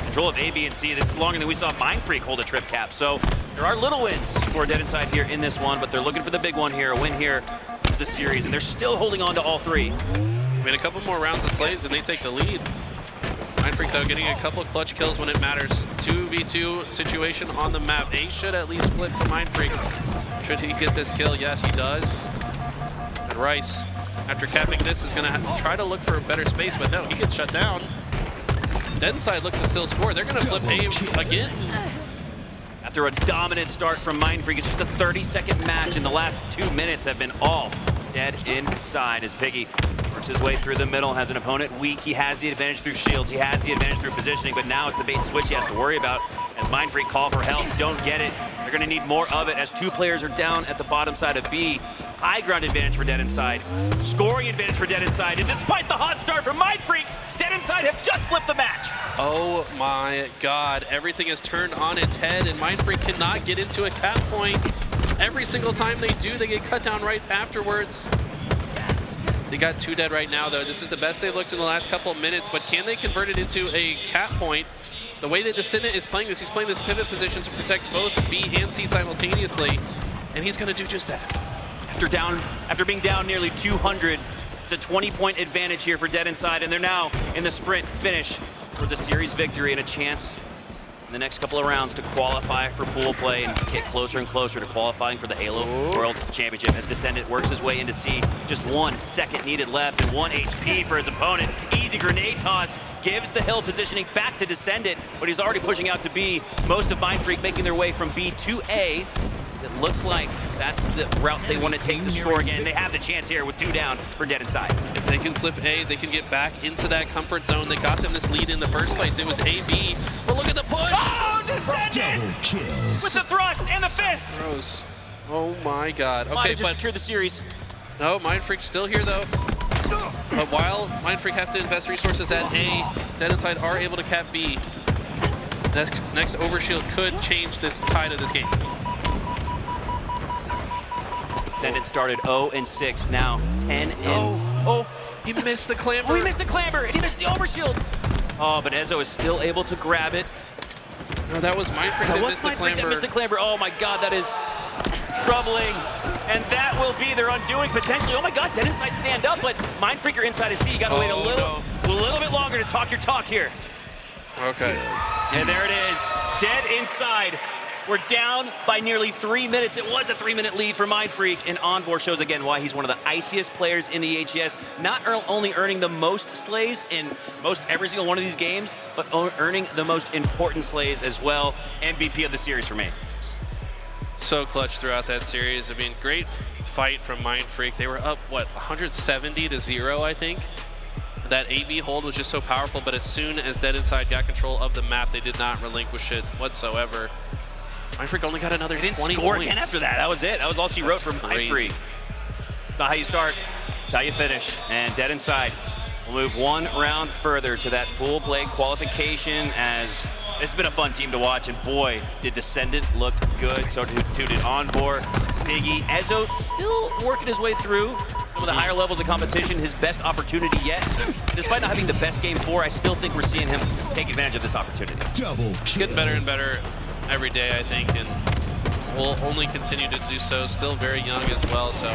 Control of A, B, and C. This is longer than we saw Mindfreak hold a trip cap. So there are little wins for Dead Inside here in this one, but they're looking for the big one here, a win here of the series, and they're still holding on to all 3. I mean, a couple more rounds of slays and they take the lead. Mindfreak, though, getting a couple of clutch kills when it matters. 2v2 situation on the map. A should at least flip to Mindfreak. Should he get this kill? Yes, he does. And Rice, after capping this, is going to try to look for a better space, but no, he gets shut down. Dead Inside looks to still score. They're going to flip A again. After a dominant start from Mindfreak, it's just a 30-second match, and the last 2 minutes have been all Dead Inside as Piggy Works his way through the middle, has an opponent weak. He has the advantage through shields. He has the advantage through positioning, but now it's the bait and switch he has to worry about. As Mindfreak call for help, don't get it. They're gonna need more of it as 2 players are down at the bottom side of B. High ground advantage for Dead Inside. Scoring advantage for Dead Inside. And despite the hot start from Mindfreak, Dead Inside have just flipped the match. Oh my God, everything is turned on its head and Mindfreak cannot get into a cap point. Every single time they do, they get cut down right afterwards. They got 2 dead right now though. This is the best they've looked in the last couple of minutes, but can they convert it into a cap point? The way that Descendant is playing this, he's playing this pivot position to protect both B and C simultaneously, and he's gonna do just that. After being down nearly 200, it's a 20-point advantage here for Dead Inside, and they're now in the sprint finish towards a series victory and a chance in the next couple of rounds to qualify for pool play and get closer and closer to qualifying for the Halo World Championship as Descendant works his way into C. Just 1 second needed left and 1 HP for his opponent. Easy grenade toss gives the hill positioning back to Descendant, but he's already pushing out to B. Most of Mindfreak making their way from B to A. It looks like that's the route they want to take to score again. They have the chance here with 2 down for Dead Inside. If they can flip A, they can get back into that comfort zone. They got them this lead in the first place. It was AB, but look at the push. Oh, Descendant with the thrust and the fist. Throws. Oh my God. Might Okay, have just but secured the series. no, Mindfreak's still here though. But while Mindfreak has to invest resources at A, Dead Inside are able to cap B. Next overshield could change this tide of this game. Descendant started 0-6, now 10 and... Oh, he missed the clamber. Oh, he missed the clamber, and he missed the overshield. Oh, but Ezo is still able to grab it. No, that was Mindfreak that missed the clamber. That missed the clamber. Oh my God, that is troubling. And that will be their undoing potentially. Oh my God, Dead Inside stand up, but Mindfreaker inside of C. You gotta wait a little bit longer to talk your talk here. Okay. And there it is, Dead Inside. We're down by nearly 3 minutes. It was a 3-minute lead for Mindfreak, and Envor shows again why he's one of the iciest players in the HCS. Not only earning the most slays in most every single one of these games, but earning the most important slays as well. MVP of the series for me. So clutch throughout that series. I mean, great fight from Mindfreak. They were up, what, 170-0, I think? That AB hold was just so powerful, but as soon as Dead Inside got control of the map, they did not relinquish it whatsoever. Mindfreak only got another 20 points. Score again after that. That was it. That was all she wrote for Mindfreak. It's not how you start, it's how you finish. And Dead Inside will move 1 round further to that pool play qualification, as it's been a fun team to watch. And boy, did Descendant look good. So too did Envor, Biggie. Ezo still working his way through some of the higher levels of competition. His best opportunity yet. Despite not having the best game 4, I still think we're seeing him take advantage of this opportunity. He's getting better and better every day, I think, and will only continue to do so. Still very young as well, so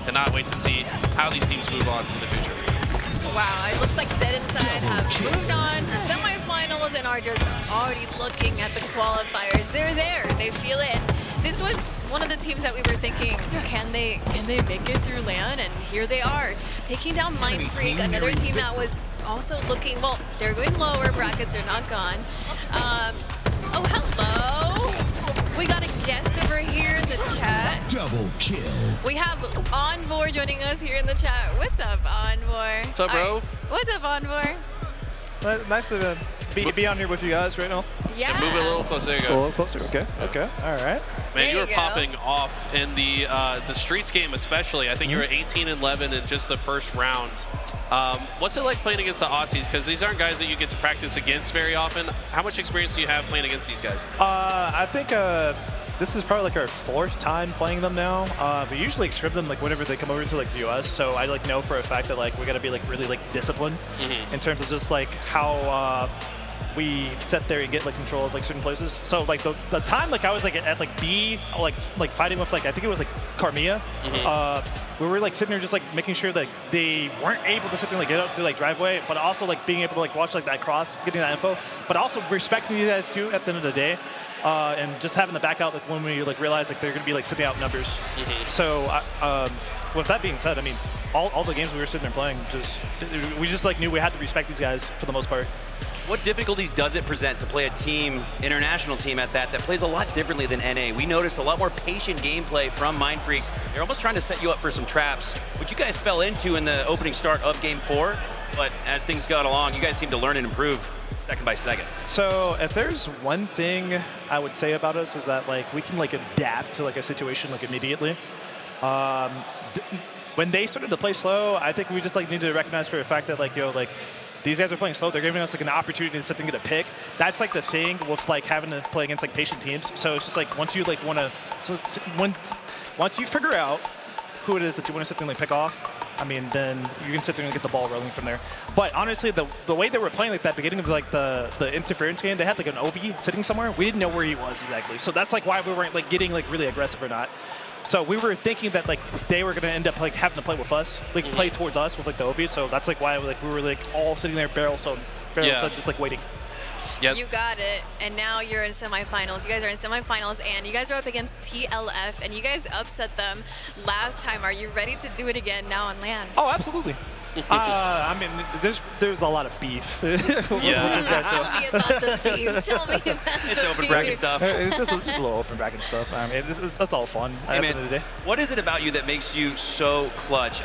cannot wait to see how these teams move on in the future. Wow, it looks like Dead Inside have moved on to semifinals and are just already looking at the qualifiers. They're there, they feel it. And this was one of the teams that we were thinking, can they make it through LAN? And here they are, taking down Mindfreak, another team that was also looking, well, they're going lower, brackets are not gone. Oh, hello. We got a guest over here in the chat. Double kill. We have Envor joining us here in the chat. What's up, Envor? What's up, bro? What's up, Envor? Nice to be on here with you guys right now. Yeah. Move it a little closer. There you go. A little closer. Okay. All right. Man, you were popping off in the Streets game especially. I think you were 18-11 in just the first round. What's it like playing against the Aussies? Because these aren't guys that you get to practice against very often. How much experience do you have playing against these guys? I think this is probably like our 4th time playing them now. We usually trip them like whenever they come over to like the US. So I like know for a fact that like we gotta be like really like disciplined in terms of just like how we sit there and get like control of like certain places. So like the time like I was like at like B, like fighting with like I think it was like Carmia. We were like sitting there just like making sure that they weren't able to sit there and like get up through like driveway, but also like being able to like watch like that cross, getting that info, but also respecting you guys too at the end of the day. And just having the back out like when we like realize like they're gonna be like sitting out numbers. So with that being said, I mean all the games we were sitting there playing, we just like knew we had to respect these guys for the most part. What difficulties does it present to play a team, international team at that plays a lot differently than NA? We noticed a lot more patient gameplay from Mindfreak. They're almost trying to set you up for some traps, which you guys fell into in the opening start of Game 4. But as things got along, you guys seem to learn and improve second by second. So if there's one thing I would say about us is that like we can like adapt to like a situation like immediately. When they started to play slow, I think we just like need to recognize for the fact that like like these guys are playing slow. They're giving us like an opportunity to sit and get a pick. That's like the thing with like having to play against like patient teams. So it's just like once you like want to, once you figure out who it is that you want to sit there and like pick off, I mean, then you can sit there and get the ball rolling from there. But honestly, the way they were playing like that beginning of like the interference game, they had like an OV sitting somewhere. We didn't know where he was exactly. So that's like why we weren't like getting like really aggressive or not. So we were thinking that like they were gonna end up like having to play with us, like play towards us with like the OV. So that's like why like we were like all sitting there barrel so just like waiting. Yep. You got it, and now you're in semifinals. You guys are in semifinals, and you guys are up against TLF, and you guys upset them last time. Are you ready to do it again now on LAN? Oh, absolutely. I mean, there's a lot of beef. Tell me about the beef. Tell me about It's open bracket stuff. It's just a little open bracket stuff. I mean, that's all fun at the end of the day. What is it about you that makes you so clutch?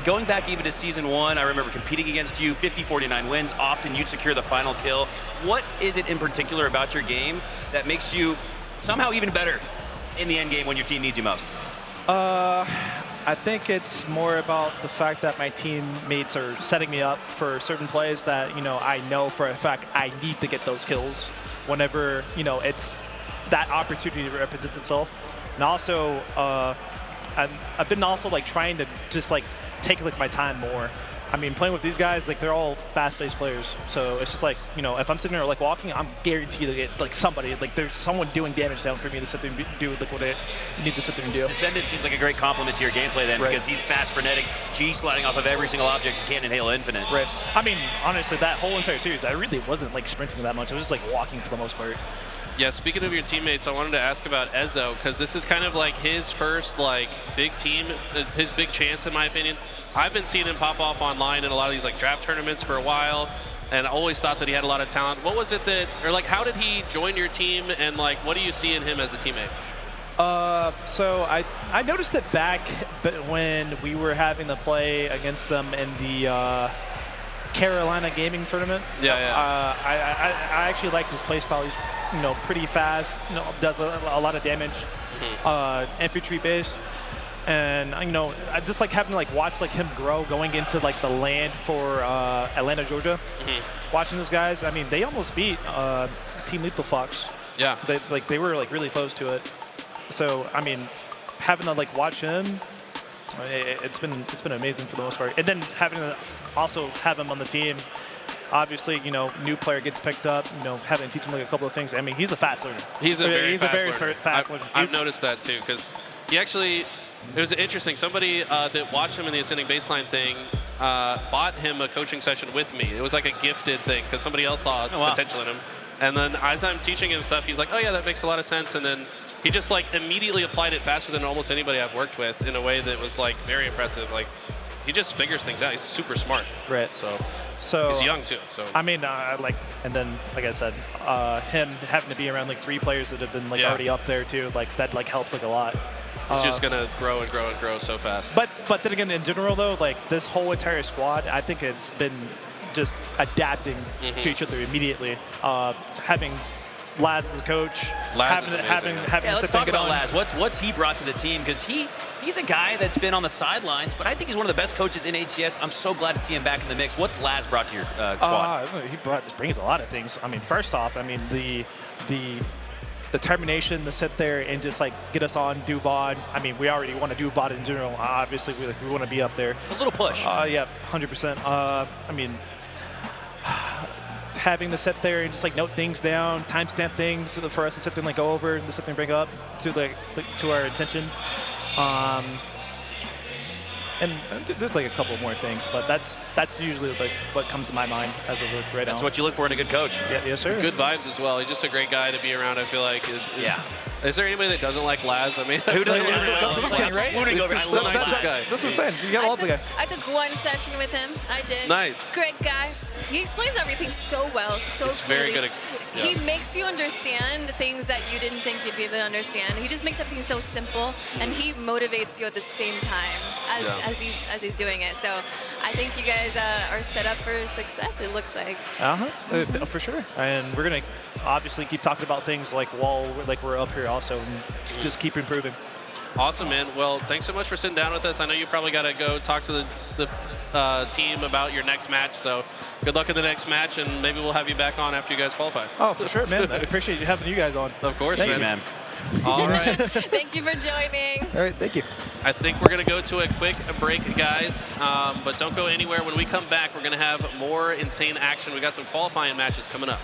Going back even to Season 1, I remember competing against you, 50-49 wins. Often you'd secure the final kill. What is it in particular about your game that makes you somehow even better in the end game when your team needs you most? I think it's more about the fact that my teammates are setting me up for certain plays that, I know for a fact I need to get those kills whenever, it's that opportunity represents itself. And also, I've been also like trying to just like take like my time more. I mean, playing with these guys, like they're all fast-paced players. So it's just like, if I'm sitting there like walking, I'm guaranteed to get like somebody, like there's someone doing damage down for me to sit there and do like what I need to sit there and do. Descendant seems like a great compliment to your gameplay then, because he's fast, frenetic, G-sliding off of every single object and can't inhale infinite. Right. I mean, honestly, that whole entire series, I really wasn't like sprinting that much. I was just like walking for the most part. Yeah, speaking of your teammates, I wanted to ask about Ezzo, because this is kind of like his first like big team, his big chance in my opinion. I've been seeing him pop off online in a lot of these like draft tournaments for a while, and I always thought that he had a lot of talent. What was it that, or like how did he join your team, and like what do you see in him as a teammate? So I noticed it back when we were having to play against them in the Carolina gaming tournament. I actually like his playstyle. He's pretty fast. Does a lot of damage. Infantry base. And I just like having to like watch like him grow going into like the land for Atlanta, Georgia. Watching those guys, I mean, they almost beat Team Lethal Fox. Yeah. They were like really close to it. So I mean, having to like watch him, it's been amazing for the most part. And then having to also have him on the team. Obviously, new player gets picked up, having to teach him like a couple of things. I mean, he's a fast learner. He's a very fast learner. I've noticed that too, because he actually, it was interesting. Somebody that watched him in the Ascending Baseline thing bought him a coaching session with me. It was like a gifted thing, because somebody else saw potential in him. And then as I'm teaching him stuff, he's like, oh yeah, that makes a lot of sense. And then he just like immediately applied it faster than almost anybody I've worked with in a way that was like very impressive. Like, he just figures things out. He's super smart. Right. So he's young too. So I mean, and then like I said, him having to be around like 3 players that have been like already up there too, like that like helps like a lot. He's just gonna grow and grow and grow so fast. But then again, in general though, like this whole entire squad, I think it's been just adapting to each other immediately. Having Laz as a coach, having let's talk about Laz. What's he brought to the team? Because he's a guy that's been on the sidelines, but I think he's one of the best coaches in HCS. I'm so glad to see him back in the mix. What's Laz brought to your squad? He brings a lot of things. I mean, first off, I mean the determination to sit there and just like get us on, do VOD. I mean, we already want to do VOD in general. Obviously, we want to be up there. A little push. Yeah, 100%. I mean, having to sit there and just like note things down, timestamp things for us to sit there and like go over and to sit there and bring up to to our attention. And there's like a couple more things, but that's usually like what comes to my mind as of right now. That's what you look for in a good coach. Yeah, yes, sir. Good vibes as well. He's just a great guy to be around, I feel like. Yeah. Is there anybody that doesn't like Laz? I mean, who doesn't? That's what I'm saying, right? He's the nicest guy. That's what I'm saying. You got all the guy. I took one session with him. I did. Nice. Great guy. He explains everything so well, so He's clearly. very good He makes you understand things that you didn't think you'd be able to understand. He just makes everything so simple, and he motivates you at the same time as he's doing it. So I think you guys are set up for success, it looks like. For sure. And we're gonna obviously keep talking about things like while we're up here also, and just keep improving. Awesome, man. Well, thanks so much for sitting down with us. I know you probably got to go talk to the team about your next match, so good luck in the next match, and maybe we'll have you back on after you guys qualify. Oh, for sure, man. I appreciate you having you guys on. Of course, Thank man. you. All right. Thank you for joining. All right, thank you. I think we're going to go to a quick break, guys, but don't go anywhere. When we come back, we're going to have more insane action. We got some qualifying matches coming up.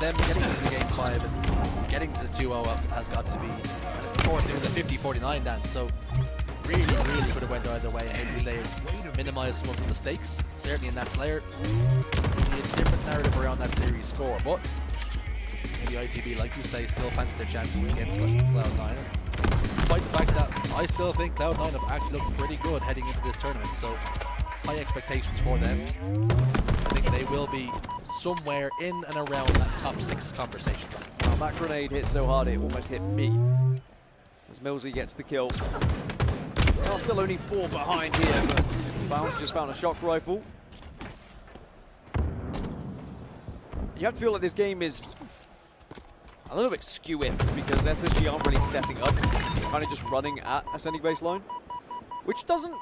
them getting to the game 5 and getting to the 2-0 has got to be, and of course it was a 50-49 then, so really could have went either way. Maybe they minimized some of the mistakes, certainly in that Slayer. Maybe a different narrative around that series score, but maybe ITB, like you say, still fancy their chances against Cloud9. Despite the fact that I still think Cloud9 have actually looked pretty good heading into this tournament, so high expectations for them. I think they will be somewhere in and around that top 6 conversation. Well, that grenade hit so hard it almost hit me. As Millsy gets the kill. They are still only 4 behind here, but Bounce just found a shock rifle. You have to feel like this game is a little bit skew-iffed because SSG aren't really setting up, kind of just running at ascending baseline, which doesn't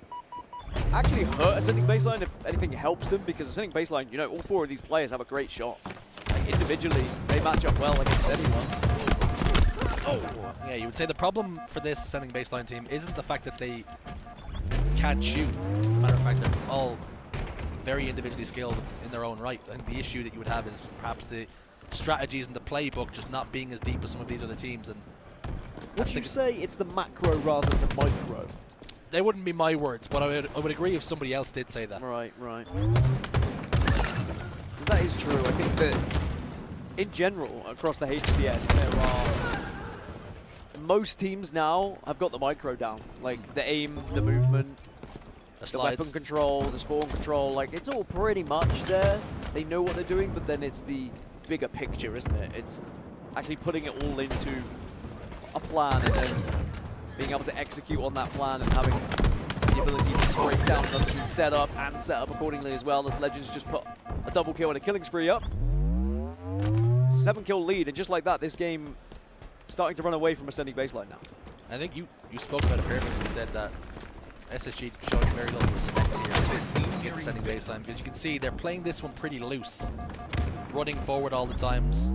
actually hurt ascending baseline. If anything, it helps them because ascending baseline, you know, all 4 of these players have a great shot. Like, individually, they match up well against anyone. Oh, yeah, you would say the problem for this ascending baseline team isn't the fact that they can't shoot. As a matter of fact, they're all very individually skilled in their own right. I think the issue that you would have is perhaps the strategies in the playbook just not being as deep as some of these other teams. And would you say it's the macro rather than the micro? They wouldn't be my words, but I would agree if somebody else did say that. Right. Because that is true. I think that in general, across the HCS, there are most teams now have got the micro down. Like the aim, the movement, the weapon control, the spawn control. Like it's all pretty much there. They know what they're doing, but then it's the bigger picture, isn't it? It's actually putting it all into a plan and then being able to execute on that plan and having the ability to break down another team's setup and set up accordingly as well, as Legends just put a double kill and a killing spree up. It's a 7-kill lead, and just like that, this game starting to run away from ascending baseline now. I think you spoke about it perfectly. You said that SSG showing very little respect here against ascending baseline, because you can see they're playing this one pretty loose, running forward all the times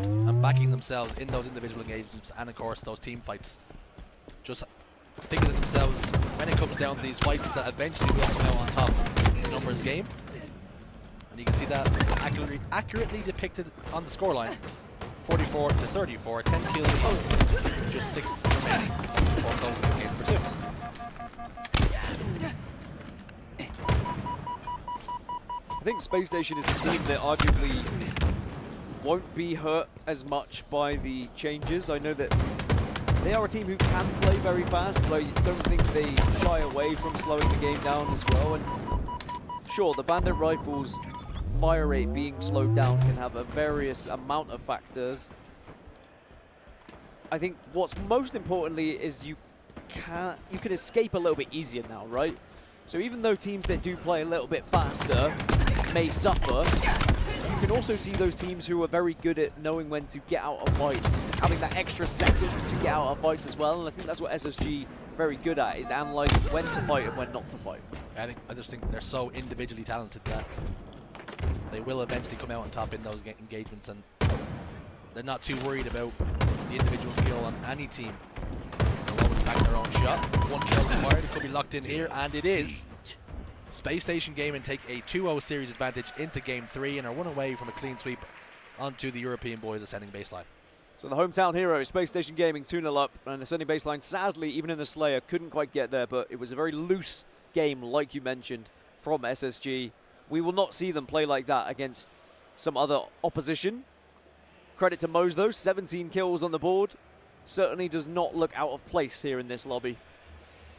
and backing themselves in those individual engagements and of course those team fights. Just thinking to themselves, when it comes down to these fights, that eventually will come out on top in the numbers game. And you can see that accurately depicted on the scoreline. 44-34, 10 kills, just 6 remaining. 4 goals in game for 2. I think Space Station is a team that arguably won't be hurt as much by the changes. I know that they are a team who can play very fast, but I don't think they shy away from slowing the game down as well. And sure, the Bandit Rifles fire rate being slowed down can have a various amount of factors. I think what's most importantly is you can escape a little bit easier now, right? So even though teams that do play a little bit faster may suffer, you can also see those teams who are very good at knowing when to get out of fights, having that extra second to get out of fights as well. And I think that's what SSG are very good at, is analyzing when to fight and when not to fight. I just think they're so individually talented that they will eventually come out on top in those engagements, and they're not too worried about the individual skill on any team. They'll always back their own shot. 1 kill required. It could be locked in here, and it is. Space Station Gaming take a 2-0 series advantage into Game 3 and are 1 away from a clean sweep onto the European boys ascending baseline. So the hometown hero, Space Station Gaming, 2-0 up, and ascending baseline, sadly, even in the Slayer, couldn't quite get there, but it was a very loose game, like you mentioned, from SSG. We will not see them play like that against some other opposition. Credit to Moz, though, 17 kills on the board. Certainly does not look out of place here in this lobby.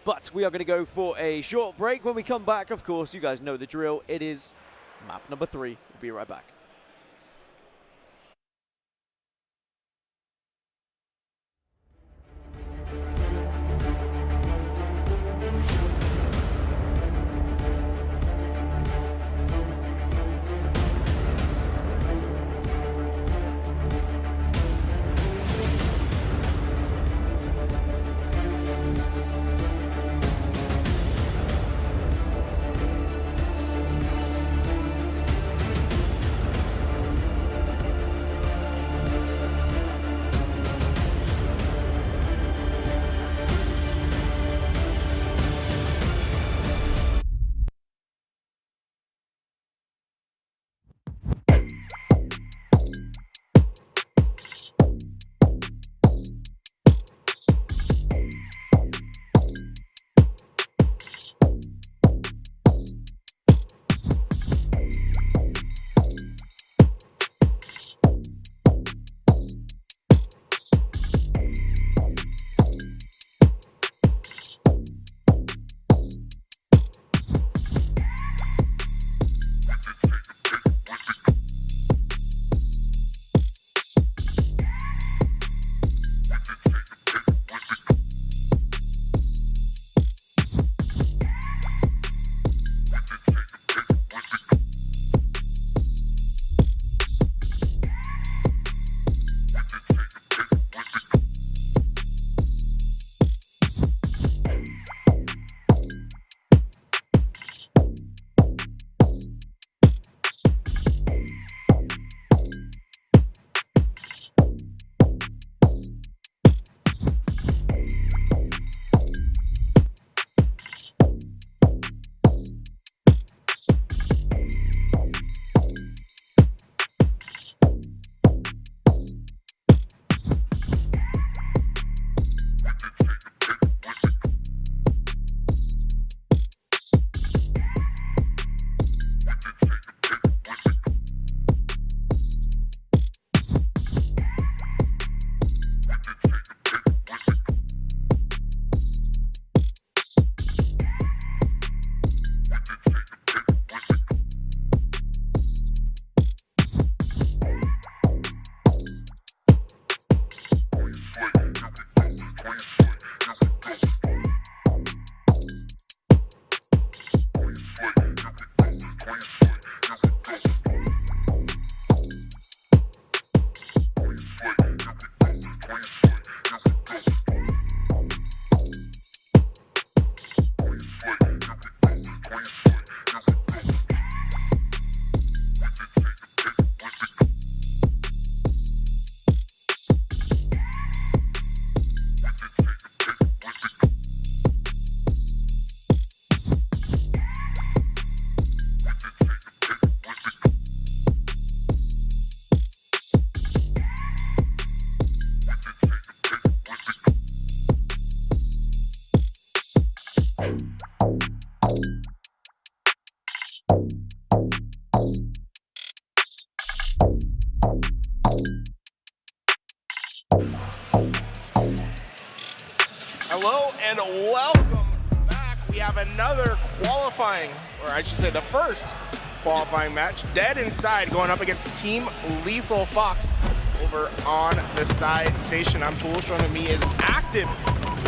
But we are going to go for a short break. When we come back, of course, you guys know the drill. It is map number 3. We'll be right back. and welcome back. We have another qualifying, or I should say the first qualifying match. Dead Inside going up against Team Lethal Fox over on the side station. I'm Tools. Joining me is Active,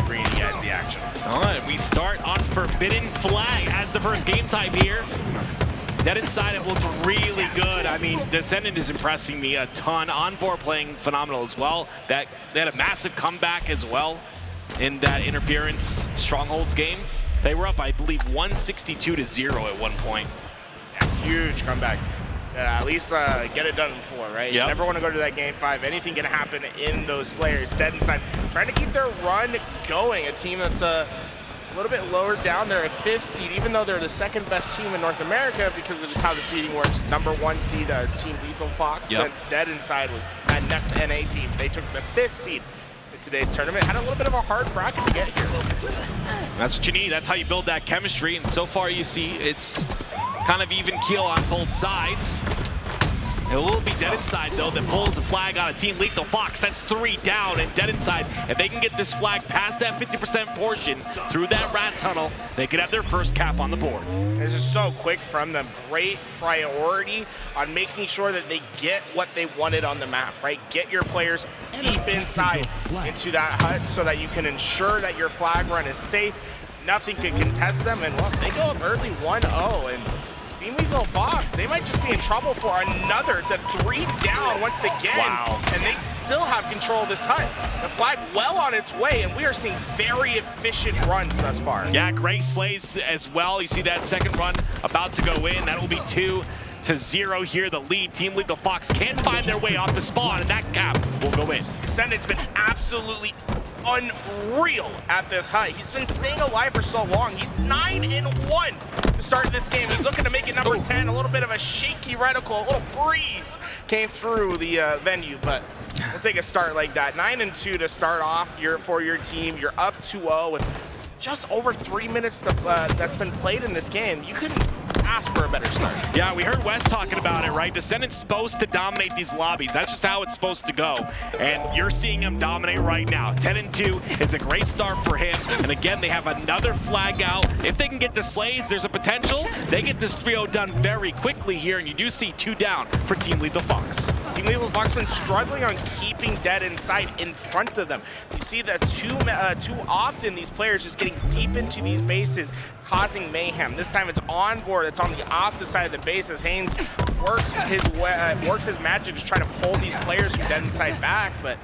bringing you guys the action. All right, we start on Forbidden Flag as the first game type here. Dead Inside, it looked really good. I mean, Descendant is impressing me a ton. Envoy playing phenomenal as well. They had a massive comeback as well in that Interference Strongholds game. They were up, I believe, 162-0 at one point. Yeah, huge comeback. At least get it done in 4, right? Yep. You never want to go to that game 5. Anything can happen in those Slayers. Dead Inside trying to keep their run going. A team that's a little bit lower down. They're a 5th seed, even though they're the 2nd best team in North America because of just how the seeding works. Number 1 seed is Team Lethal Fox. Yep. Then Dead Inside was that next NA team. They took the 5th seed in today's tournament. Had a little bit of a hard bracket to get here. That's what you need. That's how you build that chemistry. And so far, you see it's kind of even keel on both sides. It will be Dead Inside, though, that pulls the flag out of Team Lethal Fox. That's 3 down, and Dead Inside, if they can get this flag past that 50% portion through that rat tunnel, they could have their first cap on the board. This is so quick from them. Great priority on making sure that they get what they wanted on the map, right? Get your players deep inside into that hut so that you can ensure that your flag run is safe. Nothing can contest them, and well, they go up early 1-0, and Team Lethal Fox, they might just be in trouble for another. It's a 3 down once again. Wow. And they still have control of this hut. The flag well on its way, and we are seeing very efficient runs thus far. Yeah, great slays as well. You see that second run about to go in. That will be 2-0 here. The lead, Team Lethal Fox can't find their way off the spawn, and that cap will go in. Descendant's been absolutely unreal at this hut. He's been staying alive for so long. He's 9-1 to start this game. He's looking to make it number 10. A little bit of a shaky reticle, a little breeze came through the venue, but we'll take a start like that. 9-2 to start off for your team. You're up 2-0 with just over 3 minutes that's been played in this game. You couldn't ask for a better start. Yeah, we heard Wes talking about it, right? Descendant's supposed to dominate these lobbies. That's just how it's supposed to go. And you're seeing him dominate right now. 10-2, it's a great start for him. And again, they have another flag out. If they can get the slays, there's a potential. They get this 3-0 done very quickly here, and you do see 2 down for Team Lethal Fox. Team Lethal Fox been struggling on keeping Dead Inside in front of them. You see that too often these players just getting deep into these bases, causing mayhem. This time it's on board. It's on the opposite side of the base as Haynes works his magic to try to pull these players from Dead Inside back. But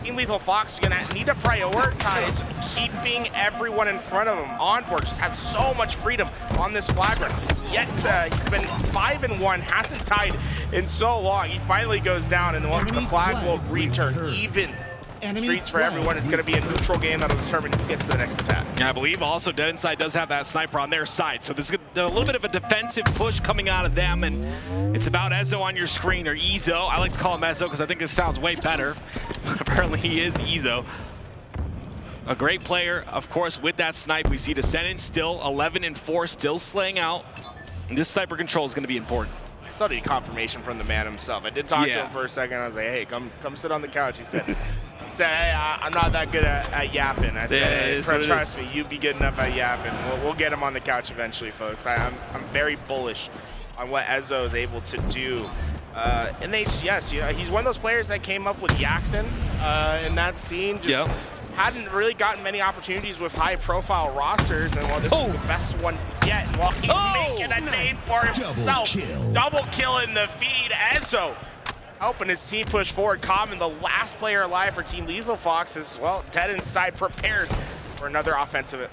Team Lethal Fox is gonna need to prioritize keeping everyone in front of him. On board just has so much freedom on this flag run. He's been 5-1, hasn't tied in so long. He finally goes down, and the flag will return. Even streets for everyone. It's going to be a neutral game that'll determine who gets to the next attack. Yeah, I believe also Dead Inside does have that sniper on their side, so there's a little bit of a defensive push coming out of them, and it's about Ezzo on your screen, or Ezo. I like to call him Ezzo because I think it sounds way better. Apparently he is Ezo. A great player, of course, with that snipe. We see Descendant still 11-4, still slaying out. And this sniper control is going to be important. I still need confirmation from the man himself. I did talk to him for a second. I was like, hey, come sit on the couch. He said, hey, I'm not that good at yapping. I said, hey, trust me, you be good enough at yapping. We'll get him on the couch eventually, folks. I'm very bullish on what Ezzo is able to do. In HCS, he's one of those players that came up with Yaxon in that scene. Just hadn't really gotten many opportunities with high-profile rosters, and well, this is the best one yet. Well, he's making a name for himself. Double kill in the feed. Ezzo helping his team push forward. Common, the last player alive for Team Lethal Fox, is, well, Dead Inside prepares for another offensive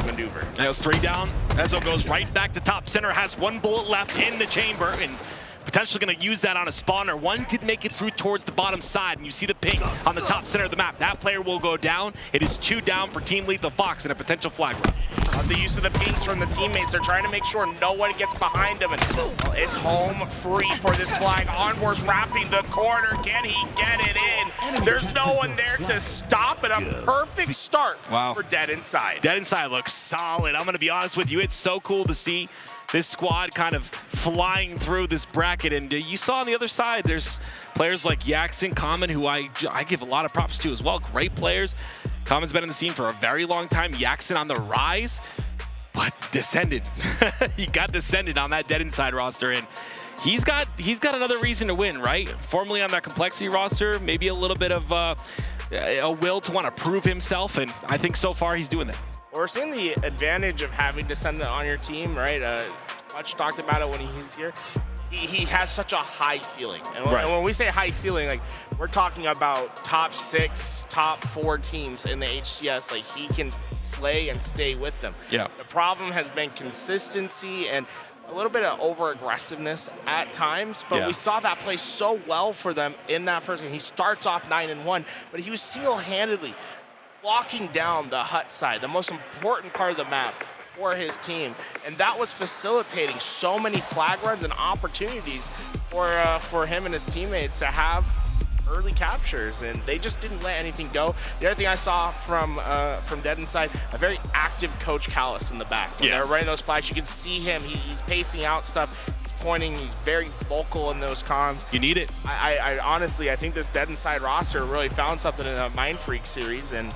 maneuver. That was 3 down. Ezzo goes right back to top center, has 1 bullet left in the chamber, and potentially going to use that on a spawner. One did make it through towards the bottom side, and you see the ping on the top center of the map. That player will go down. It is 2 down for Team Lethal Fox and a potential flag run. The use of the pings from the teammates. They're trying to make sure no one gets behind them. And it's home free for this flag. Envor's wrapping the corner. Can he get it in? There's no one there to stop it. A perfect start for Dead Inside. Dead Inside looks solid. I'm going to be honest with you. It's so cool to see this squad kind of flying through this bracket. And you saw on the other side, there's players like Yaxon, Common, who I give a lot of props to as well. Great players. Common's been in the scene for a very long time. Yaxon on the rise, but descended. He got descended on that Dead Inside roster, and he's got another reason to win, right? Formerly on that Complexity roster, maybe a little bit of a will to want to prove himself, and I think so far he's doing that. We're seeing the advantage of having Descendant on your team, right? Much talked about it when he's here. He has such a high ceiling. And when we say high ceiling, like, we're talking about top 6, top 4 teams in the HCS. Like, he can slay and stay with them. Yeah. The problem has been consistency and a little bit of over-aggressiveness at times, but we saw that play so well for them in that first game. He starts off 9-1, but he was single-handedly walking down the hut side, the most important part of the map for his team, and that was facilitating so many flag runs and opportunities for him and his teammates to have early captures, and they just didn't let anything go. The other thing I saw from Dead Inside, a very active Coach Callis in the back. When they're running those flags, you can see him. He's pacing out stuff. He's pointing. He's very vocal in those comms. You need it. I honestly, I think this Dead Inside roster really found something in the Mind Freak series, and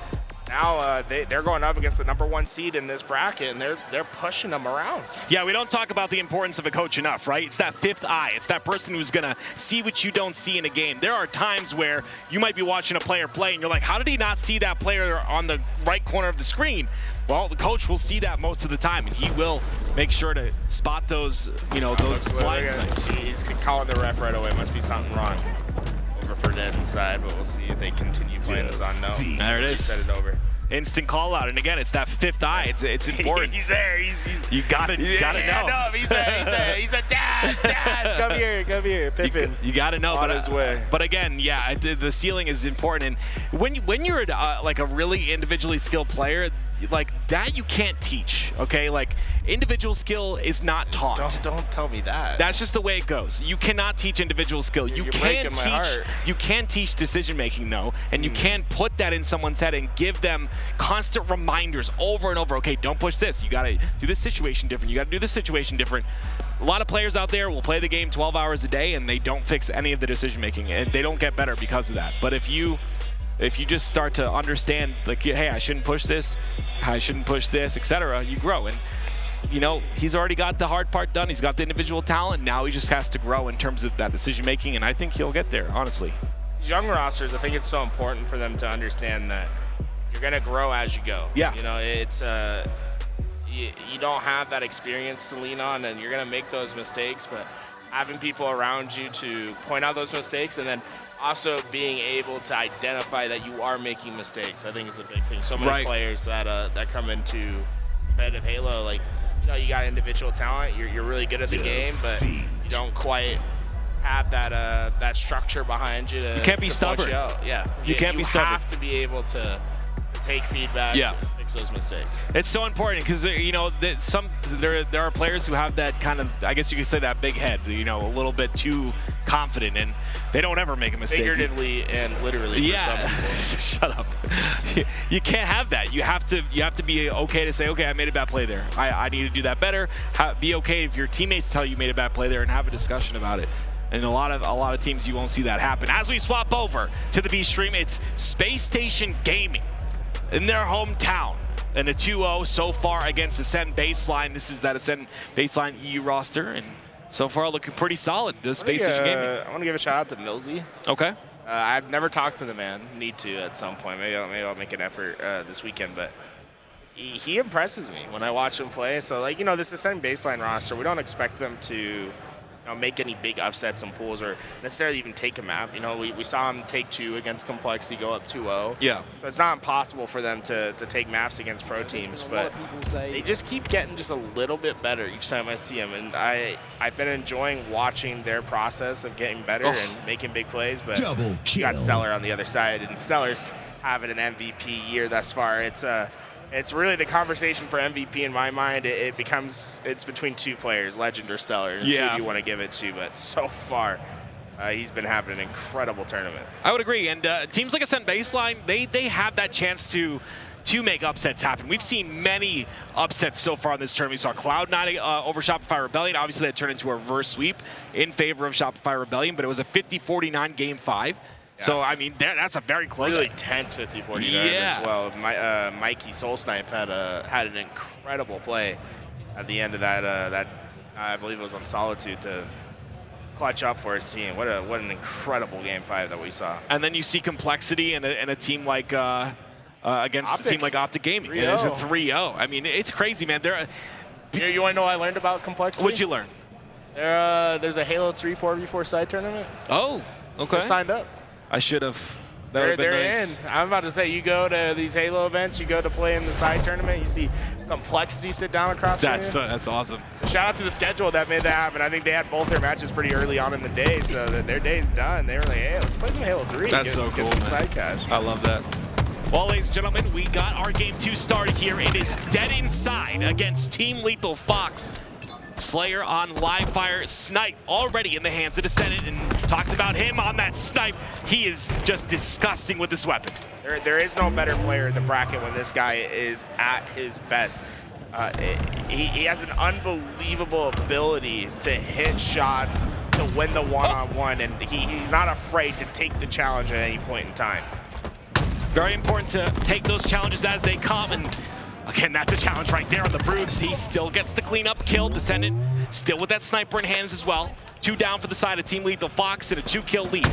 now they're going up against the #1 seed in this bracket, and they're pushing them around. Yeah, we don't talk about the importance of a coach enough, right? It's that fifth eye. It's that person who's going to see what you don't see in a game. There are times where you might be watching a player play, and you're like, how did he not see that player on the right corner of the screen? Well, the coach will see that most of the time, and he will make sure to spot those, those blind sides. He's calling the ref right away. Must be something wrong over for Dead Inside, but we'll see if they continue playing this on no. There it is. Set it over. Instant call out, and again, it's that fifth eye. It's important. He's there. You gotta know. He's there. He's a dad. Come here, Pippin. You gotta know. On his way. But again, yeah, the ceiling is important. And when you're like a really individually skilled player, like that you can't teach. Okay, like individual skill is not taught. Don't tell me that. That's just the way it goes. You cannot teach individual skill. You can teach decision making though, and you can put that in someone's head and give them constant reminders over and over. Okay, don't push this. You gotta do this situation different. You gotta do this situation different. A lot of players out there will play the game 12 hours a day and they don't fix any of the decision making, and they don't get better because of that. But if you just start to understand, like, hey, I shouldn't push this, etc., you grow. And he's already got the hard part done. He's got the individual talent. Now he just has to grow in terms of that decision making, and I think he'll get there, honestly. These young rosters, I think it's so important for them to understand that you're gonna grow as you go. Yeah. It's you don't have that experience to lean on, and you're gonna make those mistakes, but having people around you to point out those mistakes, and then also being able to identify that you are making mistakes, I think is a big thing. So many players that come into competitive Halo, like, you got individual talent, you're really good at the game, but you don't quite have that structure behind you. You can't be stubborn. You can't be stubborn. You have to be able to take feedback. Yeah. And fix those mistakes. It's so important because there are players who have that kind of, I guess you could say, that big head, a little bit too confident, and they don't ever make a mistake. Figuratively and literally. For some people. Shut up. You can't have that. You have to be okay to say, okay, I made a bad play there. I need to do that better. Be okay if your teammates tell you made a bad play there, and have a discussion about it. And a lot of teams, you won't see that happen. As we swap over to the B stream, it's Space Station Gaming in their hometown, and a 2-0 so far against Ascent Baseline. This is that Ascent Baseline EU roster, and so far looking pretty solid. The Space Station Gaming. I want to give a shout out to Millsy. Okay. I've never talked to the man. Need to at some point. Maybe I'll make an effort this weekend, but he impresses me when I watch him play. So, like, this Ascent Baseline roster, we don't expect them to make any big upsets in pools or necessarily even take a map. We saw them take 2 against Complexity, go up 2-0. Yeah. So it's not impossible for them to take maps against pro teams, but they just keep getting just a little bit better each time I see them. And I've been enjoying watching their process of getting better and making big plays, but you got Stellar on the other side, and Stellar's having an MVP year thus far. It's really the conversation for MVP in my mind. It's between 2 players, Legend or Stellar. And who you want to give it to, but so far, he's been having an incredible tournament. I would agree, and teams like Ascent Baseline, they have that chance to make upsets happen. We've seen many upsets so far in this tournament. We saw Cloud9 over Shopify Rebellion. Obviously, that turned into a reverse sweep in favor of Shopify Rebellion, but it was a 50-49 Game 5. So, I mean, that's a very close. Really tense 50-40 as well. Mikey Soul Snipe had an incredible play at the end of that. I believe it was on Solitude to clutch up for his team. What an incredible Game 5 that we saw. And then you see complexity in a team like against Optic. a team like Optic Gaming. It is a 3-0. I mean, it's crazy, man. You want to know what I learned about complexity? What'd you learn? There's a Halo 3 4v4 side tournament. Oh, okay. They're signed up. I should have. That would have been nice. In. I'm about to say, you go to these Halo events, you go to play in the side tournament, you see complexity sit down across from you. That's awesome. Shout out to the schedule that made that happen. I think they had both their matches pretty early on in the day, so that their day's done. They were like, hey, let's play some Halo 3. That's so cool, get some man. side cash. I love that. Well, ladies and gentlemen, we got our Game 2 started here. It is Dead Inside against Team Lethal Fox. Slayer on live fire. Snipe already in the hands of Descendant, and talked about him on that snipe. He is just disgusting with this weapon. There is no better player in the bracket when this guy is at his best. He has an unbelievable ability to hit shots, to win the one-on-one, and he's not afraid to take the challenge at any point in time. Very important to take those challenges as they come, and again, that's a challenge right there on the Broods. He still gets the cleanup kill. Descendant still with that sniper in hands as well. 2 down for the side of Team Lethal Fox and a 2-kill lead.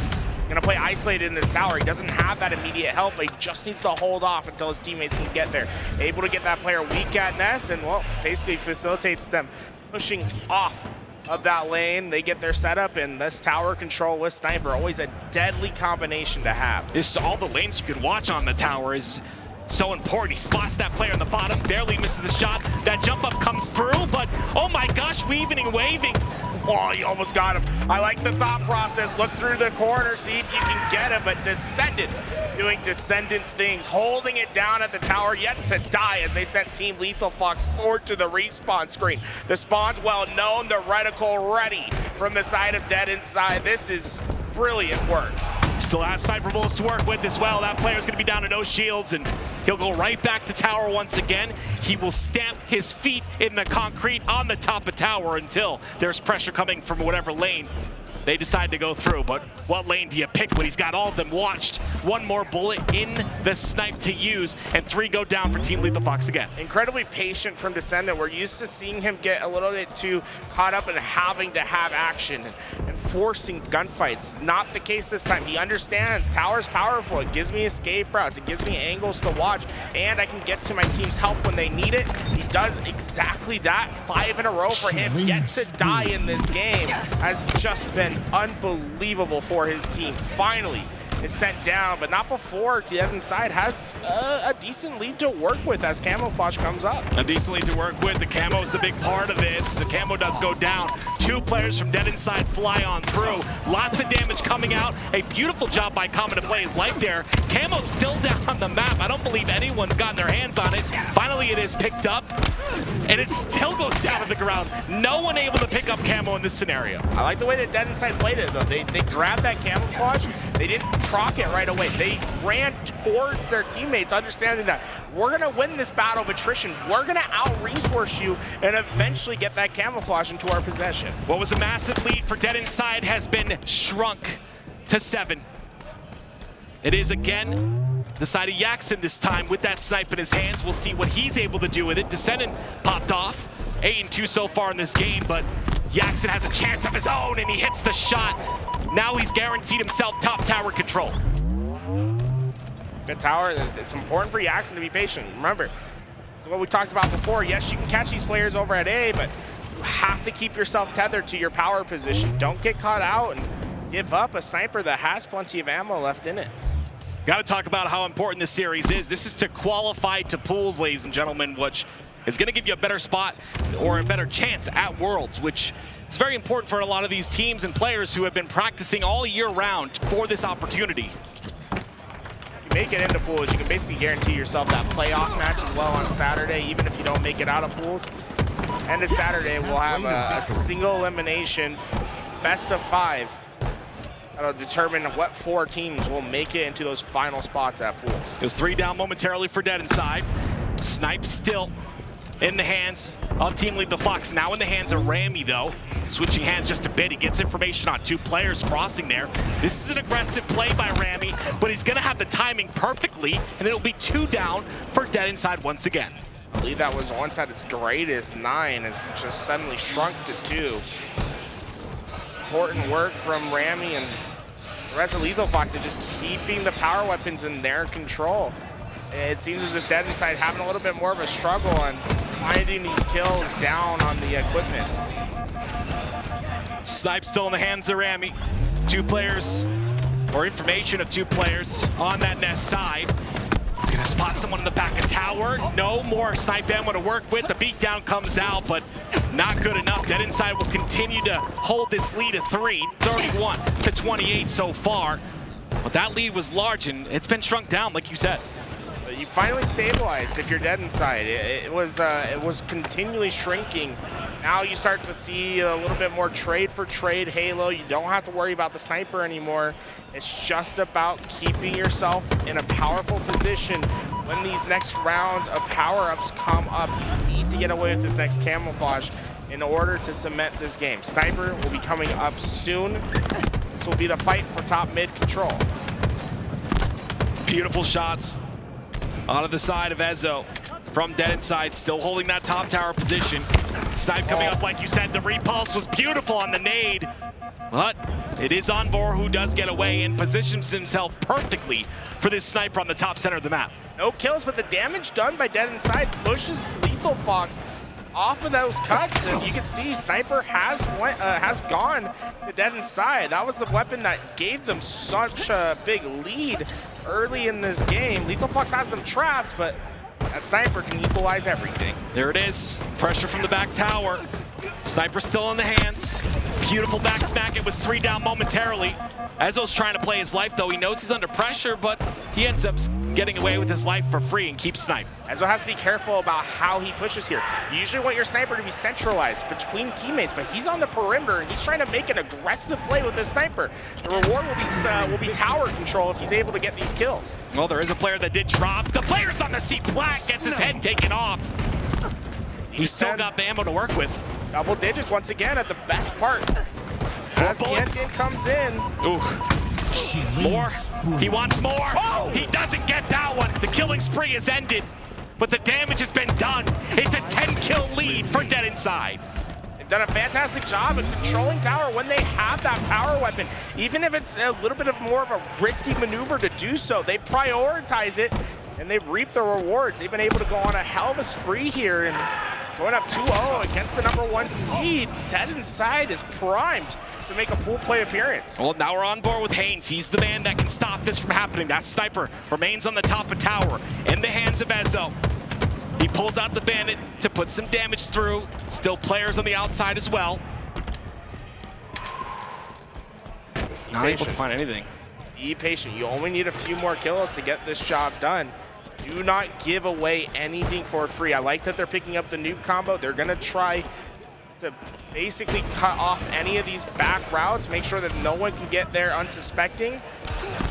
Gonna play isolated in this tower. He doesn't have that immediate help, but he just needs to hold off until his teammates can get there. Able to get that player weak at Nest, and well, basically facilitates them pushing off of that lane. They get their setup, and this tower control with Sniper, always a deadly combination to have. All the lanes you can watch on the tower is so important. He spots that player on the bottom, barely misses the shot. That jump up comes through, but oh my gosh, weaving and waving. Oh, you almost got him. I like the thought process. Look through the corner, see if you can get him, but Descendant doing Descendant things, holding it down at the tower, yet to die as they sent Team Lethal Fox forward to the respawn screen. The spawn's well known, the reticle ready from the side of Dead Inside. This is brilliant work. Still has sniper bullets to work with as well. That player's gonna be down to no shields, and he'll go right back to tower once again. He will stamp his feet in the concrete on the top of tower until there's pressure coming from whatever lane they decide to go through. But what lane do you pick when he's got all of them watched? 1 more bullet in the snipe to use, and 3 go down for Team Lethal Fox again. Incredibly patient from Descendant. We're used to seeing him get a little bit too caught up in having to have action and forcing gunfights. Not the case this time. He understands tower's powerful. It gives me escape routes. It gives me angles to watch, and I can get to my team's help when they need it. He does exactly that. 5 in a row for him. Yet to die in this game has just been unbelievable for his team. Finally is sent down, but not before Dead Inside has a decent lead to work with as Camouflage comes up. A decent lead to work with. The camo is the big part of this. The camo does go down. 2 players from Dead Inside fly on through. Lots of damage coming out. A beautiful job by Common to play his life there. Camo's still down on the map. I don't believe anyone's gotten their hands on it. Finally, it is picked up, and it still goes down to the ground. No one able to pick up camo in this scenario. I like the way that Dead Inside played it, though. They grabbed that Camouflage. They didn't proc it right away. They ran towards their teammates, understanding that we're going to win this battle of attrition. We're going to out-resource you and eventually get that Camouflage into our possession. What was a massive lead for Dead Inside has been shrunk to 7. It is again the side of Yaxon this time with that snipe in his hands. We'll see what he's able to do with it. Descendant popped off. 8-2 so far in this game, but Yaxon has a chance of his own, and he hits the shot. Now he's guaranteed himself top tower control. Good tower. It's important for Yaxon to be patient. Remember, it's what we talked about before. Yes, you can catch these players over at A, but you have to keep yourself tethered to your power position. Don't get caught out and give up a sniper that has plenty of ammo left in it. Got to talk about how important this series is. This is to qualify to pools, ladies and gentlemen, which is going to give you a better spot or a better chance at Worlds, which is very important for a lot of these teams and players who have been practicing all year round for this opportunity. You make it into pools, you can basically guarantee yourself that playoff match as well on Saturday, even if you don't make it out of pools. And this Saturday, we'll have a single elimination, best of 5. That'll determine what 4 teams will make it into those final spots at pools. It was 3 down momentarily for Dead Inside. Snipe still in the hands of Team Lethal Fox. Now in the hands of Rami, though. Switching hands just a bit. He gets information on 2 players crossing there. This is an aggressive play by Rami, but he's going to have the timing perfectly, and it'll be 2 down for Dead Inside once again. I believe that was once at its greatest 9, has just suddenly shrunk to 2. Important work from Rami and the rest of Lethal Fox at just keeping the power weapons in their control. It seems as if Dead Inside having a little bit more of a struggle on finding these kills down on the equipment. Snipe still in the hands of Rami. 2 players, or information of 2 players on that Nest side. He's gonna spot someone in the back of tower. No more Snipe ammo to work with. The beatdown comes out, but not good enough. Dead Inside will continue to hold this lead at 3, 31-28 so far. But that lead was large, and it's been shrunk down, like you said. You finally stabilized if you're Dead Inside. It was continually shrinking. Now you start to see a little bit more trade for trade Halo. You don't have to worry about the sniper anymore. It's just about keeping yourself in a powerful position when these next rounds of power-ups come up. You need to get away with this next camouflage in order to cement this game. Sniper will be coming up soon. This will be the fight for top mid control. Beautiful shots onto the side of Ezo from Dead Inside, still holding that top tower position. Snipe coming up, like you said. The repulse was beautiful on the nade, but it is Envor who does get away and positions himself perfectly for this sniper on the top center of the map. No kills, but the damage done by Dead Inside pushes Lethal Fox off of those cuts, and you can see Sniper has gone to Dead Inside. That was the weapon that gave them such a big lead early in this game. Lethal Fox has them trapped, but that Sniper can equalize everything. There it is. Pressure from the back tower. Sniper still in the hands. Beautiful back smack. It was 3 down momentarily. Ezo's trying to play his life, though. He knows he's under pressure, but he ends up getting away with his life for free and keeps Snipe. Ezo has to be careful about how he pushes here. You usually want your Sniper to be centralized between teammates, but he's on the perimeter and he's trying to make an aggressive play with his Sniper. The reward will be tower control if he's able to get these kills. Well, there is a player that did drop. The player's on the seat. Black gets his head taken off. He's still got ammo to work with. Double digits once again at the best part. As the endgame comes in. Ooh. More. He wants more. Oh! He doesn't get that one. The killing spree has ended, but the damage has been done. It's a 10-kill lead for Dead Inside. They've done a fantastic job of controlling tower when they have that power weapon. Even if it's a little bit of more of a risky maneuver to do so, they prioritize it and they reap the rewards. They've been able to go on a hell of a spree here and going up 2-0 against the #1 seed. Dead Inside is primed to make a pool play appearance. Well, now we're on board with Haynes. He's the man that can stop this from happening. That Sniper remains on the top of tower in the hands of Ezo. He pulls out the Bandit to put some damage through. Still players on the outside as well. Not able to find anything. Be patient. You only need a few more kills to get this job done. Do not give away anything for free. I like that they're picking up the nuke combo. They're going to try to basically cut off any of these back routes, make sure that no one can get there unsuspecting.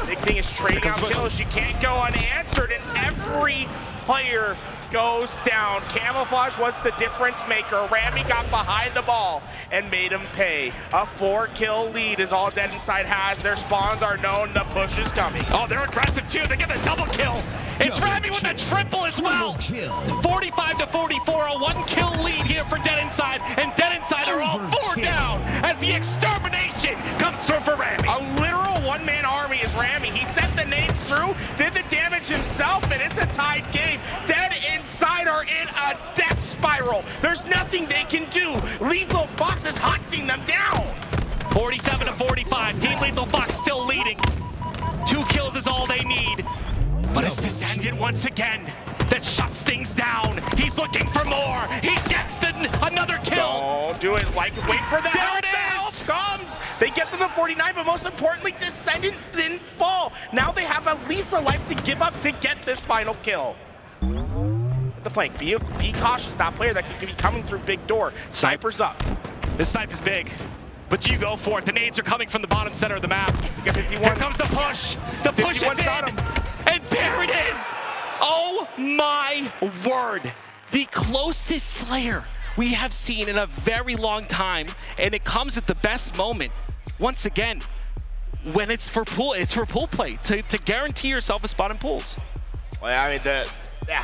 Big thing is trading out kills. You can't go unanswered, and every player goes down. Camouflage was the difference maker. Rami got behind the ball and made him pay. A 4-kill lead is all Dead Inside has. Their spawns are known. The push is coming. Oh, they're aggressive too. They get the double kill. It's Rami with a triple as well. 45-44, a 1-kill lead here for Dead Inside, and Dead Inside are all 4 down as the extermination comes through for Rami. A literal one-man army is Rami. He sent the nades through, did the damage himself, and it's a tied game. Dead Inside are in a death spiral. There's nothing they can do. Lethal Fox is hunting them down. 47-45, Team Lethal Fox still leading. 2 kills is all they need. But it's Descendant once again that shuts things down. He's looking for more. He gets another kill. Don't do it. Wait for that. There it is. Comes. They get to the 49, but most importantly, Descendant didn't fall. Now they have at least a life to give up to get this final kill. The flank. Be cautious. That player that could be coming through big door. Sniper's up. This snipe is big, but you go for it. The nades are coming from the bottom center of the map. You got 51. Here comes the push. The push is in. And there it is! Oh my word! the closest Slayer we have seen in a very long time, and it comes at the best moment. Once again, when it's for pool play to guarantee yourself a spot in pools. Well, I mean,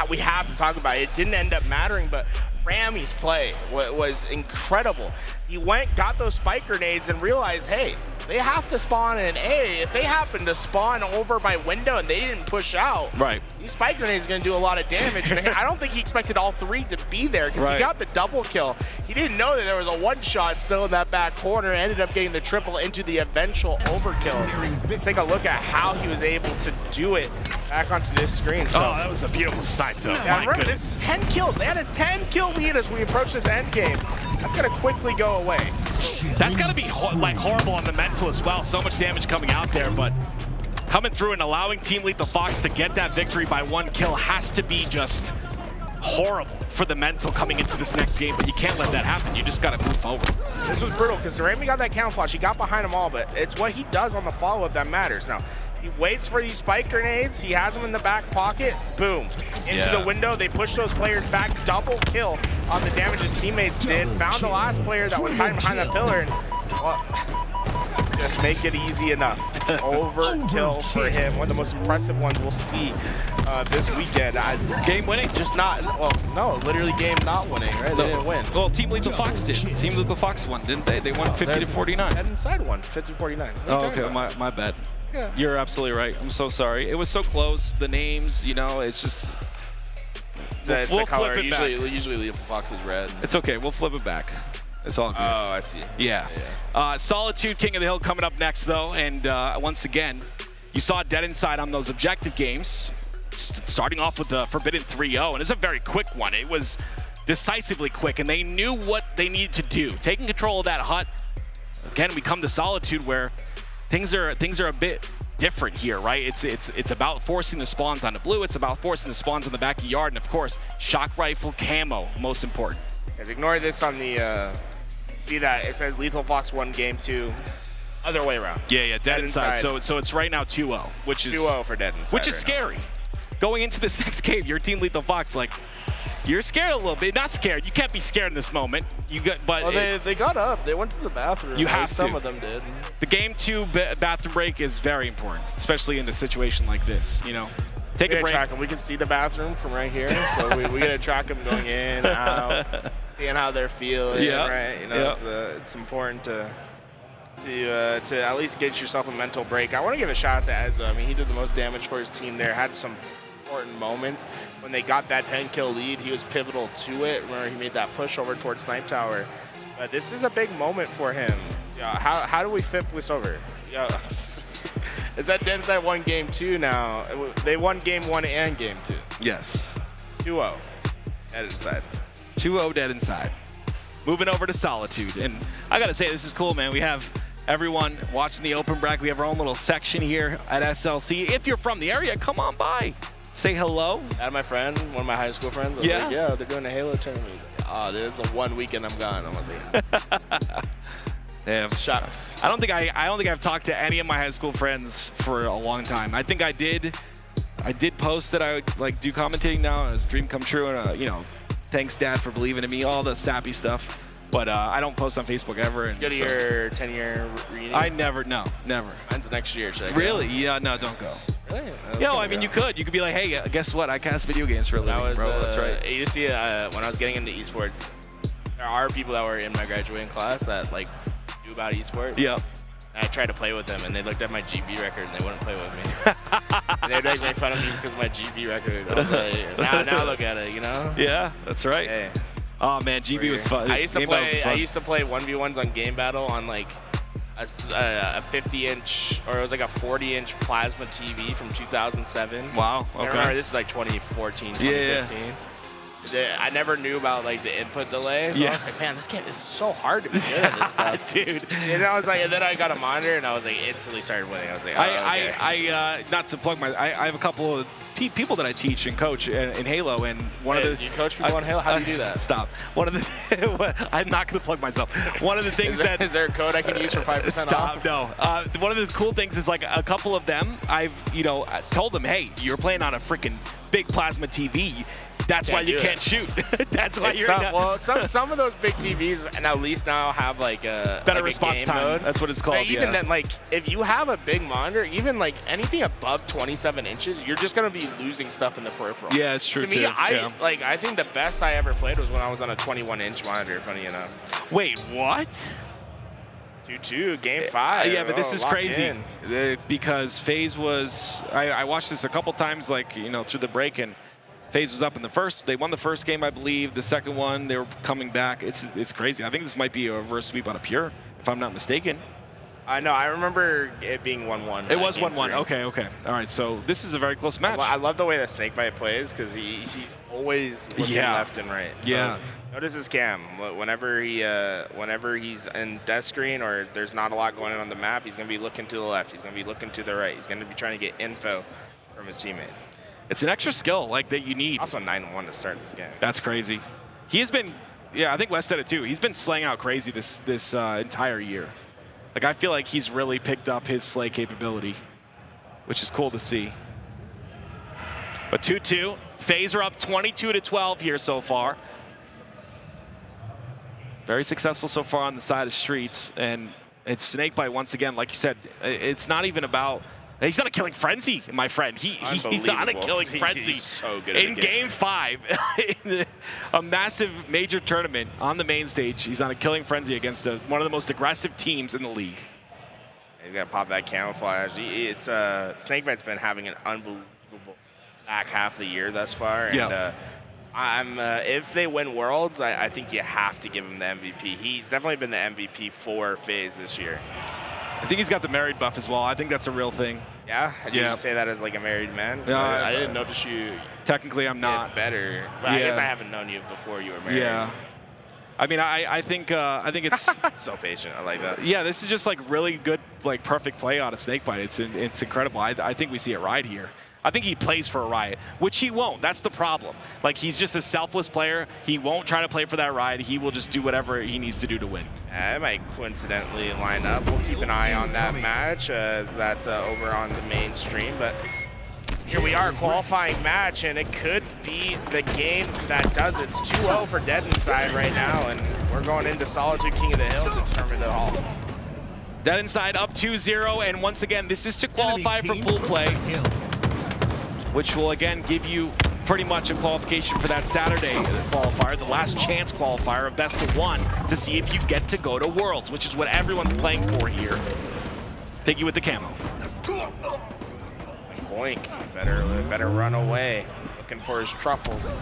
we have to talk about it. It didn't end up mattering, but Rammy's play was incredible. He got those spike grenades and realized, hey, they have to spawn in A. If they happen to spawn over my window and they didn't push out, right, these spike grenades are going to do a lot of damage. And I don't think he expected all three to be there because he got the double kill. He didn't know that there was a one-shot still in that back corner. Ended up getting the triple into the eventual overkill. Let's take a look at how he was able to do it back onto this screen. So, that was a beautiful snipe, though. Yeah, remember, this is 10 kills. They had a 10-kill lead as we approach this end game. That's going to quickly go away. That's got to be horrible on the mental as well. So much damage coming out there, but coming through and allowing Team Lethal Fox to get that victory by 1 kill has to be just horrible for the mental coming into this next game, but you can't let that happen. You just got to move forward. This was brutal because Ramy got that camouflage. He got behind them all, but it's what he does on the follow-up that matters. Now, he waits for these spike grenades. He has them in the back pocket. Boom. Into the window. They push those players back. Double kill on the damage his teammates did. Found the last player that was hiding behind that pillar. And, well, just make it easy enough. Overkill for him. One of the most impressive ones we'll see this weekend. Game winning? Just not, well, no, literally game not winning, right? They didn't win. Well, Team Lethal Fox did. Team Lethal Fox won, didn't they? They won 50-49. Dead Inside won 50-49. Oh, okay, my bad. Yeah. You're absolutely right. I'm so sorry. It was so close. The names, you know, it's just. It's we'll the color. flip it back. Usually Lethal Fox is red. It's okay. We'll flip it back. It's all good. Oh, I see. Yeah. Solitude King of the Hill coming up next, though. And once again, you saw Dead Inside on those objective games, starting off with the Forbidden 3-0. And it's a very quick one. It was decisively quick, and they knew what they needed to do. Taking control of that hut. Again, we come to Solitude where things are a bit different here, right? It's about forcing the spawns on the blue. It's about forcing the spawns on the back of the yard, and of course, shock rifle camo, most important. Guys, ignore this on the. See that it says Lethal Fox won game 2, other way around. Yeah, Dead Inside. So it's right now 2-0, which is 2-0 for Dead Inside. which is scary. Going into this next game, your team Lethal Fox, like, you're scared a little bit. Not scared. You can't be scared in this moment. But they got up. They went to the bathroom. You have to. Some of them did. The game 2 bathroom break is very important, especially in a situation like this. You know, take a break. Track them. We can see the bathroom from right here, so we gotta track them going in, out, seeing how they're feeling. Yeah. Right. You know, it's important to at least get yourself a mental break. I want to give a shout out to Ezra. I mean, he did the most damage for his team there. Had some important moments when they got that 10-kill lead. He was pivotal to it. Remember, he made that push over towards Snipe Tower. But this is a big moment for him. How do we flip this over? Is that Dead Inside won game 2 now? They won game 1 and game 2. Yes. 2-0. Dead Inside. 2-0 Dead Inside. Moving over to Solitude. And I got to say, this is cool, man. We have everyone watching the open bracket. We have our own little section here at SLC. If you're from the area, come on by. Say hello. I had my friend, one of my high school friends. I was like, yeah, they're doing a Halo tournament. Oh, it's a 1 weekend I'm gone. I'm like, yeah. Shucks. I don't think I've talked to any of my high school friends for a long time. I think I did post that I would like do commentating now. It was a dream come true, and you know, thanks Dad for believing in me. All the sappy stuff. But I don't post on Facebook ever. And go to your 10-year reunion? I never. Mine's next year. Really? Yeah. No, don't go. Really? Yeah, I mean, you could be like, hey, guess what? I cast video games for a living, bro. That's right. You see, when I was getting into esports, there are people that were in my graduating class that like knew about esports. Yeah. And I tried to play with them, and they looked at my GB record, and they wouldn't play with me. And they'd like make fun of me because of my GB record. I was like, now look at it, you know? Yeah, that's right. Hey. Oh man, GB was fun. I used to play 1v1s on Game Battle on like a 50-inch, or it was like a 40-inch plasma TV from 2007. Wow. Okay. I remember this is like 2014, 2015. Yeah. I never knew about like the input delay, so I was like, man, this game is so hard to be good at this stuff, dude. And I was like, and then I got a monitor, and I was like, instantly started winning. I was like, I not to plug I have a couple of people that I teach and coach in Halo, and one of the you coach people in Halo. How do you do that? Stop. One of the I'm not going to plug myself. One of the things is there a code I can use for 5% stop, off? No. One of the cool things is like a couple of them, I've told them, hey, you're playing on a freaking big plasma TV. That's why you can't shoot. That's why you're not. Well, some of those big TVs and at least now have like a better response time. Mode. That's what it's called. But even then, like if you have a big monitor, even like anything above 27 inches, you're just gonna be losing stuff in the peripheral. Yeah, it's true to me, I think the best I ever played was when I was on a 21-inch monitor. Funny enough. Wait, what? 2-2, game 5. Yeah, but this is crazy because FaZe was. I watched this a couple times, like through the break, and FaZe was up in the first. They won the first game, I believe. The second one, they were coming back. It's crazy. I think this might be a reverse sweep on a Pure, if I'm not mistaken. No, I remember it being 1-1. It was 1-1. Okay. All right, so this is a very close match. I love the way that Snakebite plays because he's always looking left and right. So notice his cam. Whenever he's in death screen or there's not a lot going on the map, he's going to be looking to the left. He's going to be looking to the right. He's going to be trying to get info from his teammates. It's an extra skill that you need. Also 9-1 to start this game. That's crazy. He has been, I think Wes said it too. He's been slaying out crazy this entire year. Like, I feel like he's really picked up his slay capability, which is cool to see. But 2-2, FaZe are up 22-12 here so far. Very successful so far on the side of Streets, and it's Snakebite once again. Like you said, it's not even about. He's on a killing frenzy, my friend. He's on a killing frenzy. He's so good in game 5, in a massive major tournament on the main stage, he's on a killing frenzy against one of the most aggressive teams in the league. He's gonna pop that camouflage. It's Snakebite's been having an unbelievable back half of the year thus far, and if they win Worlds, I think you have to give him the MVP. He's definitely been the MVP for FaZe this year. I think he's got the married buff as well. I think that's a real thing. Yeah? Did you say that as like a married man? No, I didn't notice you. Technically, I'm not. Better. But I guess I haven't known you before you were married. Yeah. I mean, I think it's so patient. I like that. Yeah, this is just like really good, like perfect play out of Snakebite. It's incredible. I think we see it right here. I think he plays for a riot, which he won't. That's the problem. Like, he's just a selfless player. He won't try to play for that riot. He will just do whatever he needs to do to win. It might coincidentally line up. We'll keep an eye on that match as that's over on the main stream. But here we are, qualifying match, and it could be the game that does it. It's 2-0 for Dead Inside right now, and we're going into Solitude King of the Hill to determine it all. Dead Inside up 2-0, and once again, this is to qualify for pool play, which will again give you pretty much a qualification for that Saturday qualifier, the last chance qualifier of best of 1 to see if you get to go to Worlds, which is what everyone's playing for here. Piggy with the camo. Boink, better run away, looking for his truffles.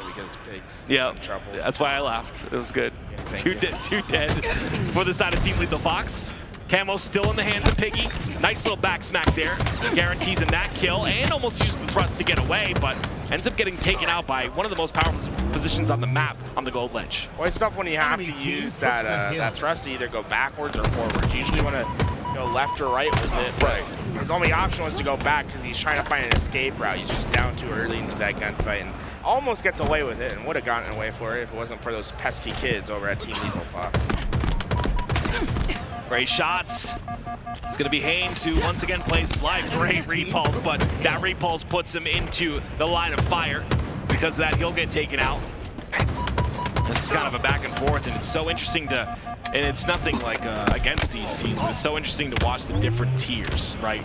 Because pigs. Yeah, truffles. That's why I laughed. It was good. Two dead for the side of Team Lethal Fox. Camo still in the hands of Piggy. Nice little back smack there. Guarantees him that kill and almost uses the thrust to get away, but ends up getting taken out by one of the most powerful positions on the map on the gold ledge. Well, it's tough when you have to use that thrust to either go backwards or forwards. You usually want to go left or right with it. Right. His only option was to go back because he's trying to find an escape route. He's just down too early into that gunfight and almost gets away with it and would have gotten away for it if it wasn't for those pesky kids over at Team Lethal Fox. Great shots. It's going to be Haynes who once again plays slide. Great repulse, but that repulse puts him into the line of fire. Because of that, he'll get taken out. This is kind of a back and forth, and it's so interesting to, and it's nothing like against these teams, but it's so interesting to watch the different tiers, right?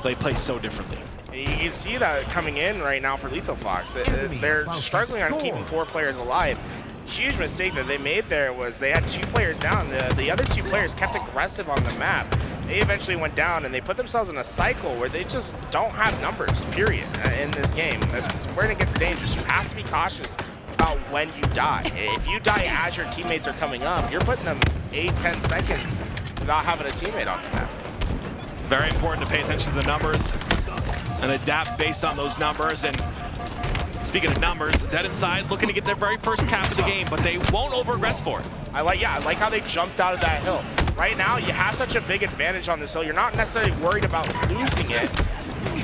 They play so differently. You can see that coming in right now for Lethal Fox. They're struggling on keeping 4 players alive. Huge mistake that they made there was they had 2 players down. The other 2 players kept aggressive on the map. They eventually went down and they put themselves in a cycle where they just don't have numbers, period, in this game. That's where it gets dangerous. You have to be cautious about when you die. If you die as your teammates are coming up, you're putting them 8-10 seconds without having a teammate on the map. Very important to pay attention to the numbers and adapt based on those numbers. And speaking of numbers, Dead Inside looking to get their very first cap of the game, but they won't over-aggress for it. I like how they jumped out of that hill. Right now, you have such a big advantage on this hill. You're not necessarily worried about losing it.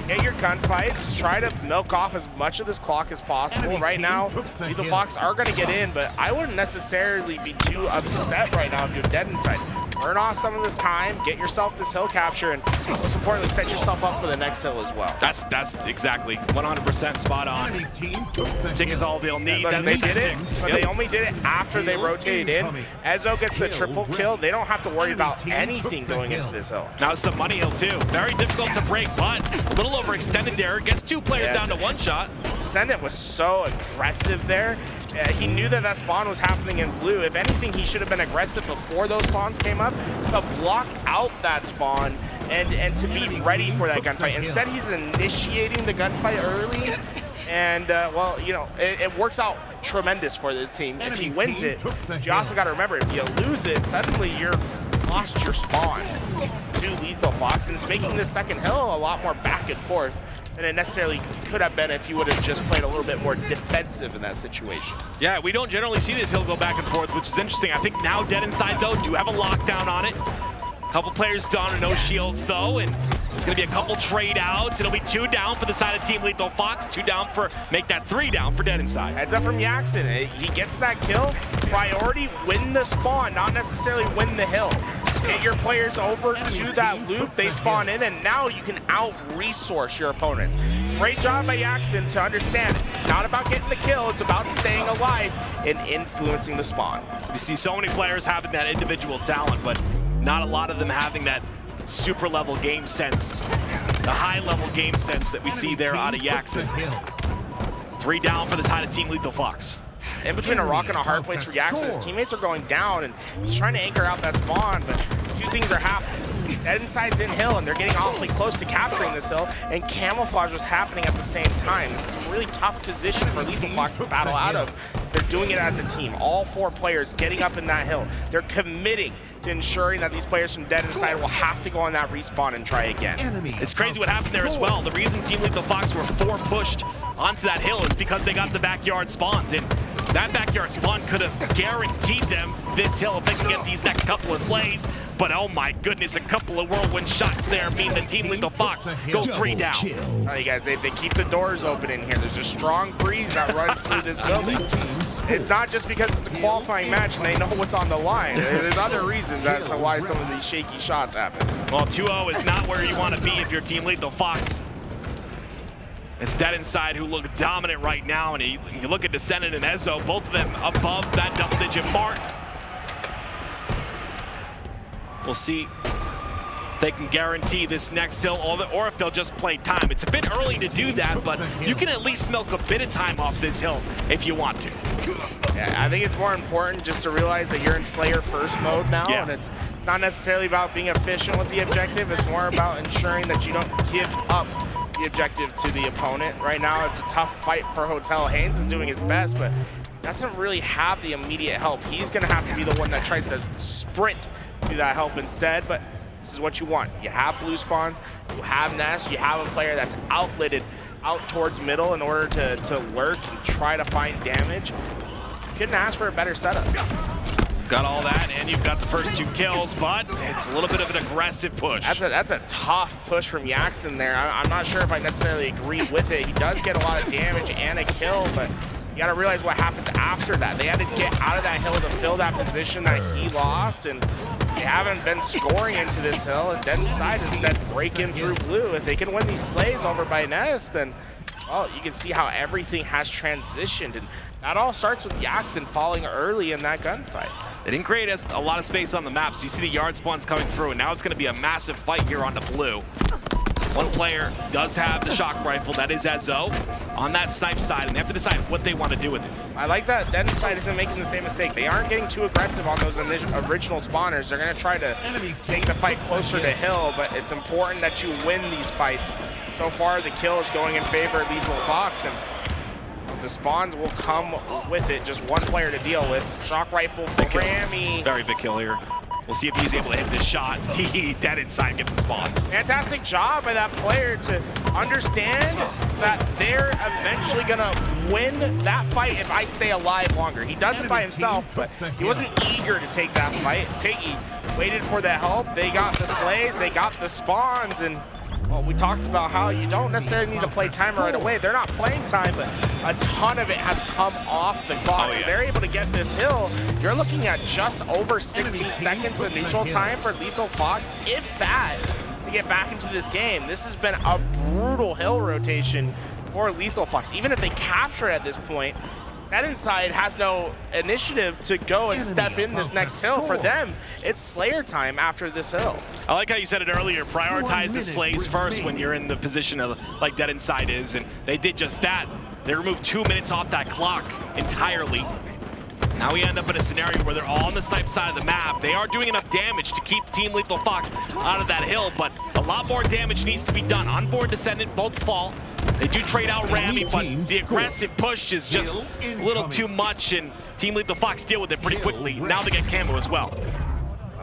Get your gunfights, try to milk off as much of this clock as possible. Right now, Lethal Fox are going to get in, but I wouldn't necessarily be too upset right now if you're Dead Inside. burn off some of this time, get yourself this hill capture, and most importantly, set yourself up for the next hill as well. That's exactly 100% spot on. Tick is all they'll need. Look, they did it, but they only did it after they rotated in. Ezo gets the triple kill. They don't have to worry about anything going into this hill. Now it's the money hill too. Very difficult to break, but a little overextended there. Gets 2 players down to 1 shot. Sendit was so aggressive there. He knew that that spawn was happening in blue. If anything, he should have been aggressive before those spawns came up to block out that spawn and to be ready for that gunfight. Instead, he's initiating the gunfight early. And, well, you know, it works out tremendous for this team if he wins it. But you also got to remember, if you lose it, suddenly you're lost your spawn to Lethal Fox. And it's making this second hill a lot more back and forth than it necessarily could have been if you would have just played a little bit more defensive in that situation. Yeah, we don't generally see this hill go back and forth, which is interesting. I think now Dead Inside, though, do have a lockdown on it. Couple players down and no shields, though, and it's going to be a couple trade outs. It'll be 2 down for the side of Team Lethal Fox, 2 down for, make that 3 down for Dead Inside. Heads up from Yaxon. He gets that kill. Priority, win the spawn, not necessarily win the hill. Get your players over to that loop, they spawn in, and now you can out-resource your opponents. Great job by Yaxon to understand it. It's not about getting the kill, it's about staying alive and influencing the spawn. We see so many players having that individual talent, but not a lot of them having that super level game sense, the high level game sense that we see there out of Yaxon. 3 down for the side of Team Lethal Fox. In between a rock and a hard place for Yaxon, his teammates are going down and he's trying to anchor out that spawn, but 2 things are happening. Dead Inside's in hill and they're getting awfully close to capturing this hill, and camouflage was happening at the same time. This is a really tough position for Lethal Fox to battle out of. They're doing it as a team. All 4 players getting up in that hill. They're committing to ensuring that these players from Dead Inside will have to go on that respawn and try again. It's crazy what happened there as well. The reason Team Lethal Fox were 4 pushed onto that hill is because they got the backyard spawns, and that backyard spawn could have guaranteed them this hill if they can get these next couple of slays. But oh my goodness, a couple of whirlwind shots there mean the Team Lethal Fox go 3 down. Oh, you guys, they keep the doors open in here. There's a strong breeze that runs through this building. It's not just because it's a qualifying match and they know what's on the line. There's other reasons as to why some of these shaky shots happen. Well, 2-0 is not where you want to be if you're Team Lethal Fox. It's Dead Inside who look dominant right now, and you look at Descendant and Ezo, both of them above that double-digit mark. We'll see if they can guarantee this next hill, or if they'll just play time. It's a bit early to do that, but you can at least milk a bit of time off this hill if you want to. Yeah, I think it's more important just to realize that you're in Slayer first mode now, and it's not necessarily about being efficient with the objective. It's more about ensuring that you don't give up the objective to the opponent. Right now, it's a tough fight for Hotel. Haynes is doing his best, but doesn't really have the immediate help. He's going to have to be the one that tries to sprint to that help instead, but this is what you want. You have blue spawns, you have Nest, you have a player that's outletted out towards middle in order to lurk and try to find damage. Couldn't ask for a better setup. Got all that, and you've got the first 2 kills, but it's a little bit of an aggressive push. That's a tough push from Yaxon there. I'm not sure if I necessarily agree with it. He does get a lot of damage and a kill, but you got to realize what happens after that. They had to get out of that hill to fill that position that he lost, and they haven't been scoring into this hill, and Dead Inside instead breaking through blue. If they can win these slays over by Nest, then, well, you can see how everything has transitioned, and that all starts with Yaxon falling early in that gunfight. They didn't create a lot of space on the map, so you see the yard spawns coming through, and now it's going to be a massive fight here on the blue. One player does have the shock rifle, that is Ezo, on that snipe side, and they have to decide what they want to do with it. I like that Dead Inside isn't making the same mistake. They aren't getting too aggressive on those original spawners. They're going to try to take the fight closer to hill, but it's important that you win these fights. So far, the kill is going in favor of Lethal Fox, and the spawns will come with it. Just one player to deal with. Shock rifle, Grammy. Very big kill here. We'll see if he's able to hit this shot. Dead Inside, get the spawns. Fantastic job by that player to understand that they're eventually gonna win that fight if I stay alive longer. He does it by himself, but he wasn't eager to take that fight. Piggy waited for the help. They got the slays, they got the spawns, and Well, we talked about how you don't necessarily need to play time right away. They're not playing time, but a ton of it has come off the clock. If they're able to get this hill, you're looking at just over 60 seconds of neutral time for Lethal Fox, if that, to get back into this game. This has been a brutal hill rotation for Lethal Fox. Even if they capture it at this point, Dead Inside has no initiative to go and step in this next hill. For them, it's Slayer time after this hill. I like how you said it earlier, prioritize the slays first when you're in the position of like Dead Inside is, and they did just that. They removed 2 minutes off that clock entirely. Now we end up in a scenario where they're all on the snipe side of the map. They are doing enough damage to keep Team Lethal Fox out of that hill, but a lot more damage needs to be done. Onboard Descendant, both fall. They do trade out Rammy, but the aggressive push is just a little too much, and Team Lethal Fox deal with it pretty quickly. Now they get Camo as well.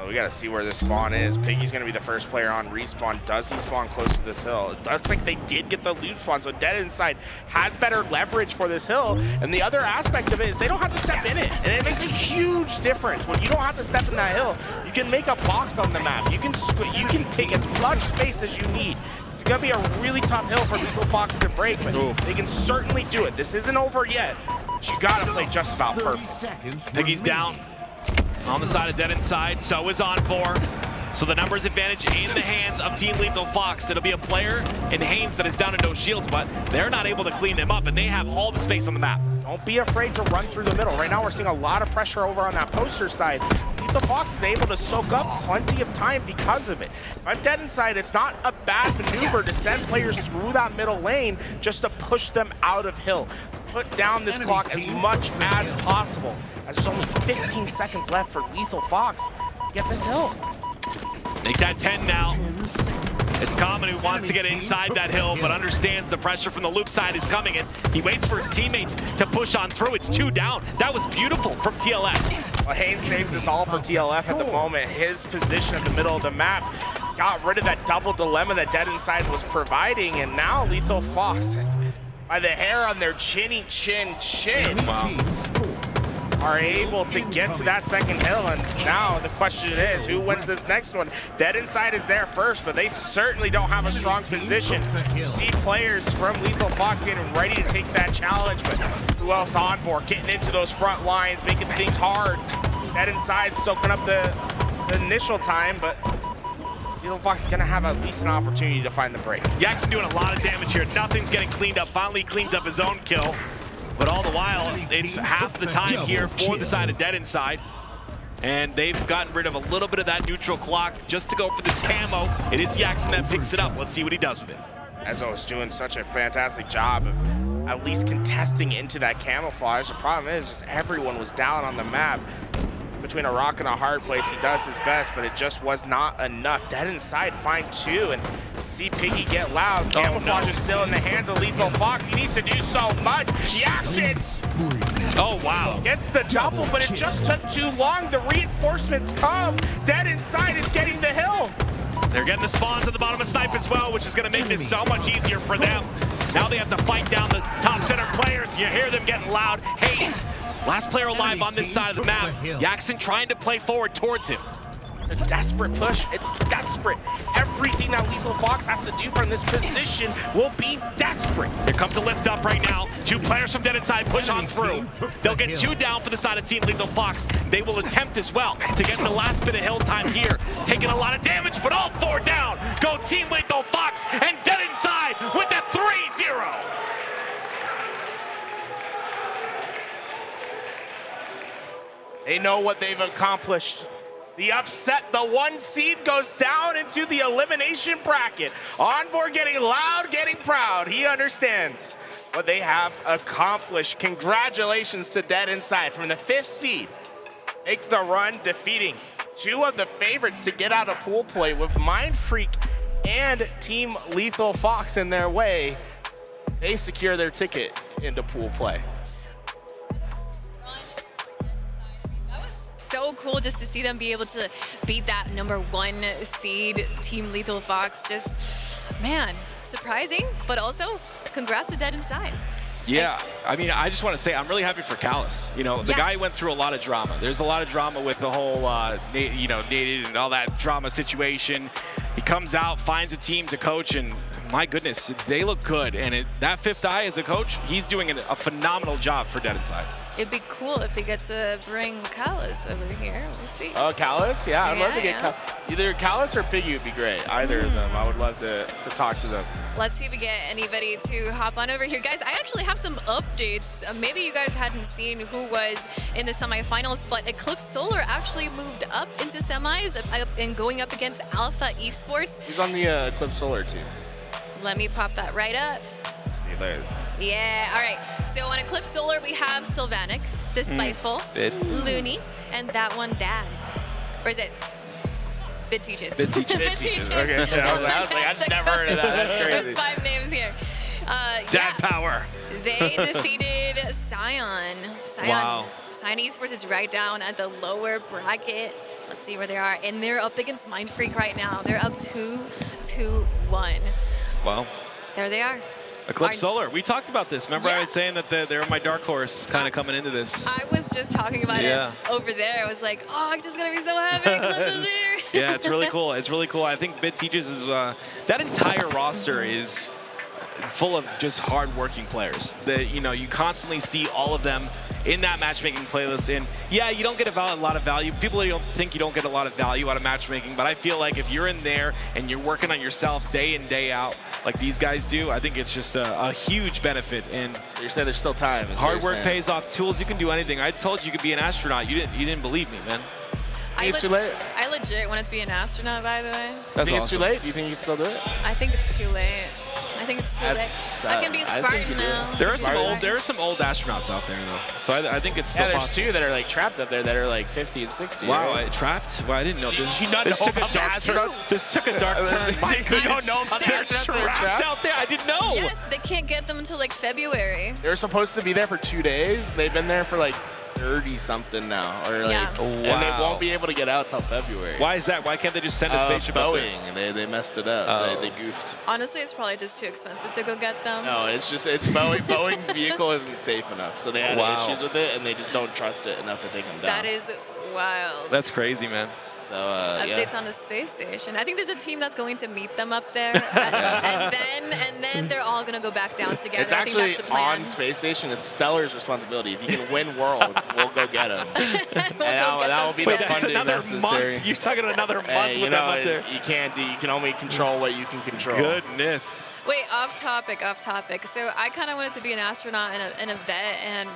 We got to see where the spawn is. Piggy's going to be the first player on respawn. Does he spawn close to this hill? It looks like they did get the loot spawn, so Dead Inside has better leverage for this hill. And the other aspect of it is they don't have to step in it. And it makes a huge difference. When you don't have to step in that hill, you can make a box on the map. You can take as much space as you need. It's going to be a really tough hill for Lethal Fox to break, but they can certainly do it. This isn't over yet, but you got to play just about perfect. Piggy's down. On the side of Dead Inside, so is On4. So the numbers advantage in the hands of Team Lethal Fox. It'll be a player in Haynes that is down to no shields, but they're not able to clean them up, and they have all the space on the map. Don't be afraid to run through the middle. Right now we're seeing a lot of pressure over on that poster side. Lethal Fox is able to soak up plenty of time because of it. If I'm Dead Inside, it's not a bad maneuver to send players through that middle lane just to push them out of hill. Put down this clock as much as possible, as there's only 15 seconds left for Lethal Fox to get this hill. Make that 10 now. It's Common who wants to get inside that hill, but understands the pressure from the loop side is coming in. He waits for his teammates to push on through. It's 2 down. That was beautiful from TLF. Well, Haynes saves this all for TLF at the moment. His position at the middle of the map got rid of that double dilemma that Dead Inside was providing, and now Lethal Fox, by the hair on their chinny chin, are able to get to that second hill. And now the question is, who wins this next one? Dead Inside is there first, but they certainly don't have a strong position. You see players from Lethal Fox getting ready to take that challenge, but who else on board? Getting into those front lines, making things hard. Dead Inside soaking up the initial time, but Lethal Fox is going to have at least an opportunity to find the break. Jackson doing a lot of damage here. Nothing's getting cleaned up. Finally cleans up his own kill. But all the while, it's half the time here for the side of Dead Inside. And they've gotten rid of a little bit of that neutral clock just to go for this camo. It is Jackson that picks it up. Let's see what he does with it. Ezo is doing such a fantastic job of at least contesting into that camouflage. The problem is just everyone was down on the map. Between a rock and a hard place, he does his best, but it just was not enough. Dead Inside find 2, and see Piggy get loud. Camouflage is still in the hands of Lethal Fox. He needs to do so much. Jackson! Oh, wow. Gets the double, but it just took too long. The reinforcements come. Dead Inside is getting the hill. They're getting the spawns at the bottom of Snipe as well, which is going to make this so much easier for them. Now they have to fight down the top center players. You hear them getting loud. Haynes, last player alive on this side of the map. Jackson trying to play forward towards him. It's a desperate push. It's desperate. Everything that Lethal Fox has to do from this position will be desperate. Here comes a lift up right now. 2 players from Dead Inside push on through. They'll get 2 down for the side of Team Lethal Fox. They will attempt as well to get the last bit of hill time here. Taking a lot of damage, but all 4 down. Go Team Lethal Fox and Dead Inside with the 3-0. They know what they've accomplished. The upset, the 1 seed goes down into the elimination bracket. Onboard getting loud, getting proud. He understands what they have accomplished. Congratulations to Dead Inside from the 5th seed. Make the run, defeating 2 of the favorites to get out of pool play with Mind Freak and Team Lethal Fox in their way. They secure their ticket into pool play. So cool just to see them be able to beat that #1 seed Team Lethal Fox. Just, man, surprising, but also congrats to Dead Inside. Yeah, I mean, I just want to say I'm really happy for Callus. You know, the guy went through a lot of drama. There's a lot of drama with the whole, you know, Nated and all that drama situation. He comes out, finds a team to coach, and my goodness, they look good. And that fifth eye as a coach, he's doing a phenomenal job for Dead Inside. It'd be cool if we get to bring Callus over here. We'll see. Oh, Callus? Yeah, I'd love to get either Callus or Piggy would be great. Either of them. I would love to talk to them. Let's see if we get anybody to hop on over here. Guys, I actually have some updates. Maybe you guys hadn't seen who was in the semifinals, but Eclipse Solar actually moved up into semis and going up against Alpha Esports. He's on the Eclipse Solar team. Let me pop that right up. See you later. Yeah, all right. So on Eclipse Solar, we have Sylvanic, the Spiteful, Looney, and that one, Dad. Or is it? Bid Teaches. Bid Teaches. Bid Teaches. Okay. I was like, I've never heard of that. That's crazy. There's 5 names here. Dad power. They defeated Scion. Wow. Scion Esports is right down at the lower bracket. Let's see where they are. And they're up against Mind Freak right now. They're up 2-1. Wow. There they are. Eclipse Solar. We talked about this. Remember I was saying that they were my dark horse kind of coming into this. I was just talking about it over there. I was like, oh, I'm just going to be so happy Eclipse is here. Yeah, it's really cool. It's really cool. I think Bid Teaches is, that entire roster is full of just hard-working players. You constantly see all of them in that matchmaking playlist. And yeah, you don't get a lot of value. People don't think you don't get a lot of value out of matchmaking, but I feel like if you're in there and you're working on yourself day in, day out, like these guys do, I think it's just a huge benefit. And so you're saying there's still time. Hard work pays off. Tools, you can do anything. I told you could be an astronaut. You didn't believe me, man. It's too late. I legit wanted to be an astronaut, by the way. That's awesome. It's too late? Do you think you can still do it? I think it's too late. I think it's too late. I can be a Spartan now. There are some old astronauts out there though, so I think it's still there's possible. 2 that are like trapped up there that are like 50 and 60. Wow, right? Trapped? Well, I didn't know this. Did you not This know took a about dark turn. This took a dark turn. My You goodness. don't know about They're astronauts that are trapped out there. I didn't know. Yes, they can't get them until like February. They're supposed to be there for 2 days. They've been there for like 30 something now, or like, and they won't be able to get out till February. Why is that? Why can't they just send a spaceship up there? Boeing. They messed it up. They goofed. Honestly, it's probably just too expensive to go get them. No, it's Boeing. Boeing's vehicle isn't safe enough, so they had Wow. issues with it, and they just don't trust it enough to take them down. That is wild. That's crazy, man. So Updates on the space station. I think there's a team that's going to meet them up there, and then they're all gonna go back down together. It's I think actually that's the plan. on space station. It's Stellar's responsibility. If you can win worlds, we'll go get them. that will be the funding necessary. Month. You're talking another month Hey, with them up there. You can't do. You can only control what you can control. Goodness. Wait, off topic. So I kind of wanted to be an astronaut and a vet and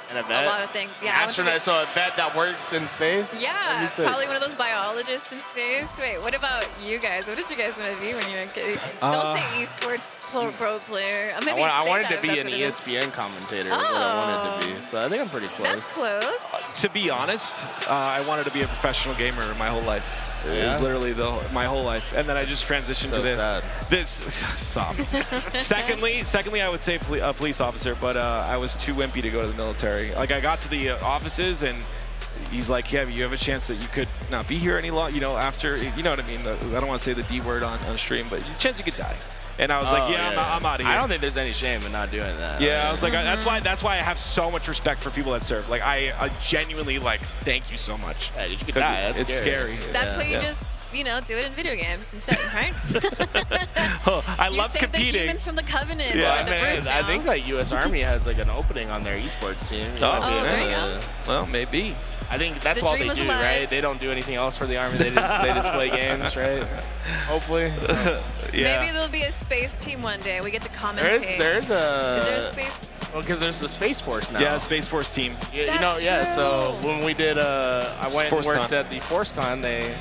And a vet? a lot of things. Yeah. An astronaut, so a vet that works in space? That'd Yeah, be sick. probably one of those biologists in space. Wait, what about you guys? What did you guys want to be when you were a kid? Don't say esports pro player. Maybe I say wanted that to if be that's an what it is. ESPN commentator. Is what I wanted to be. So I think I'm pretty close. That's close. To be honest, I wanted to be a professional gamer my whole life. It was literally my whole life, and then I just transitioned to this. Sad. Stop. secondly, I would say a police officer, but I was too wimpy to go to the military. Like I got to the offices, and he's like, "Yeah, you have a chance that you could not be here any longer. You know, after you know what I mean. I don't want to say the D word on stream, but chance you could die." And I was like, I'm out of here. I don't think there's any shame in not doing that. Yeah, I was like, that's why I have so much respect for people that serve. Like, I genuinely like, thank you so much. Yeah, you could die. That's it's scary. That's why you just, do it in video games instead, right? I you love save competing. the humans from the Covenant. Yeah, or the Brutes I now. think like U.S. Army has like an opening on their esports team. there you go. Well, maybe. I think that's The all dream they is do, alive. right? They don't do anything else for the Army. They just play games, right? Hopefully. Maybe there'll be a space team one day. We get to commentate. There is a. Is there a space? Well, because there's the Space Force now. Yeah, Space Force team. That's So when we did, I went and worked ForceCon. at the ForceCon. They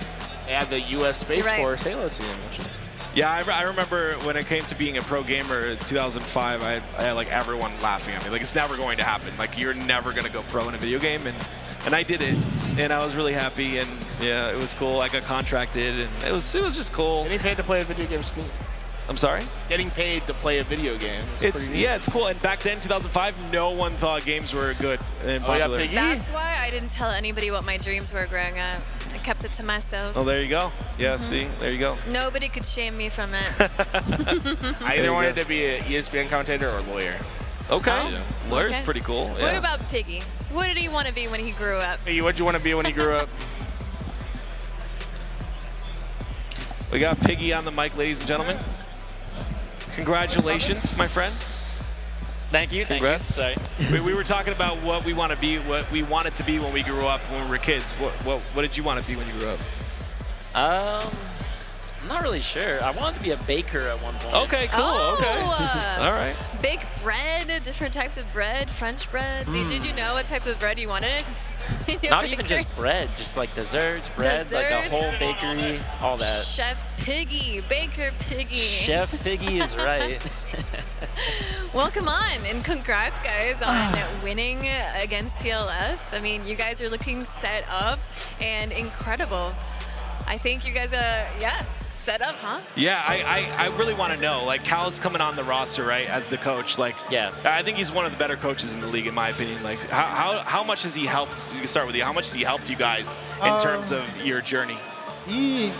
had the U.S. Space You're right. Force Halo team, which is. Yeah, I remember when it came to being a pro gamer in 2005, I had like everyone laughing at me. Like, it's never going to happen. Like, you're never going to go pro in a video game. And I did it, and I was really happy, and yeah, it was cool. I got contracted, and it was just cool. Getting paid to play a video game is neat. I'm sorry? Getting paid to play a video game is pretty neat. It's cool. And back then, 2005, no one thought games were good and popular. Piggy? That's why I didn't tell anybody what my dreams were growing up. I kept it to myself. Oh, there you go. Yeah, see, there you go. Nobody could shame me from it. I either wanted to be an ESPN commentator or lawyer. Okay. Oh, Lawyer's okay. pretty cool. What Yeah. about Piggy? What did he want to be when he grew up? Hey, what did you want to be when you grew up? We got Piggy on the mic, ladies and gentlemen. Congratulations, my friend. Thank you. Congrats. Thank you. We were talking about what we want to be, what we wanted to be when we grew up, when we were kids. What did you want to be when you grew up? I'm not really sure. I wanted to be a baker at one point. Okay, cool. Okay. All right. Bake bread, different types of bread, French bread. Did you know what types of bread you wanted? Not even just bread, just like desserts, bread, like a whole bakery, all that. Chef Piggy, Baker Piggy. Chef Piggy is right. Well, come on, and congrats, guys, on winning against TLF. I mean, you guys are looking set up and incredible. I think you guys are, set up, huh? Yeah, I really want to know. Like, Cal's coming on the roster, right, as the coach. Like, yeah, I think he's one of the better coaches in the league, in my opinion. Like, how much has he helped? You can start with you. How much has he helped you guys in terms of your journey? He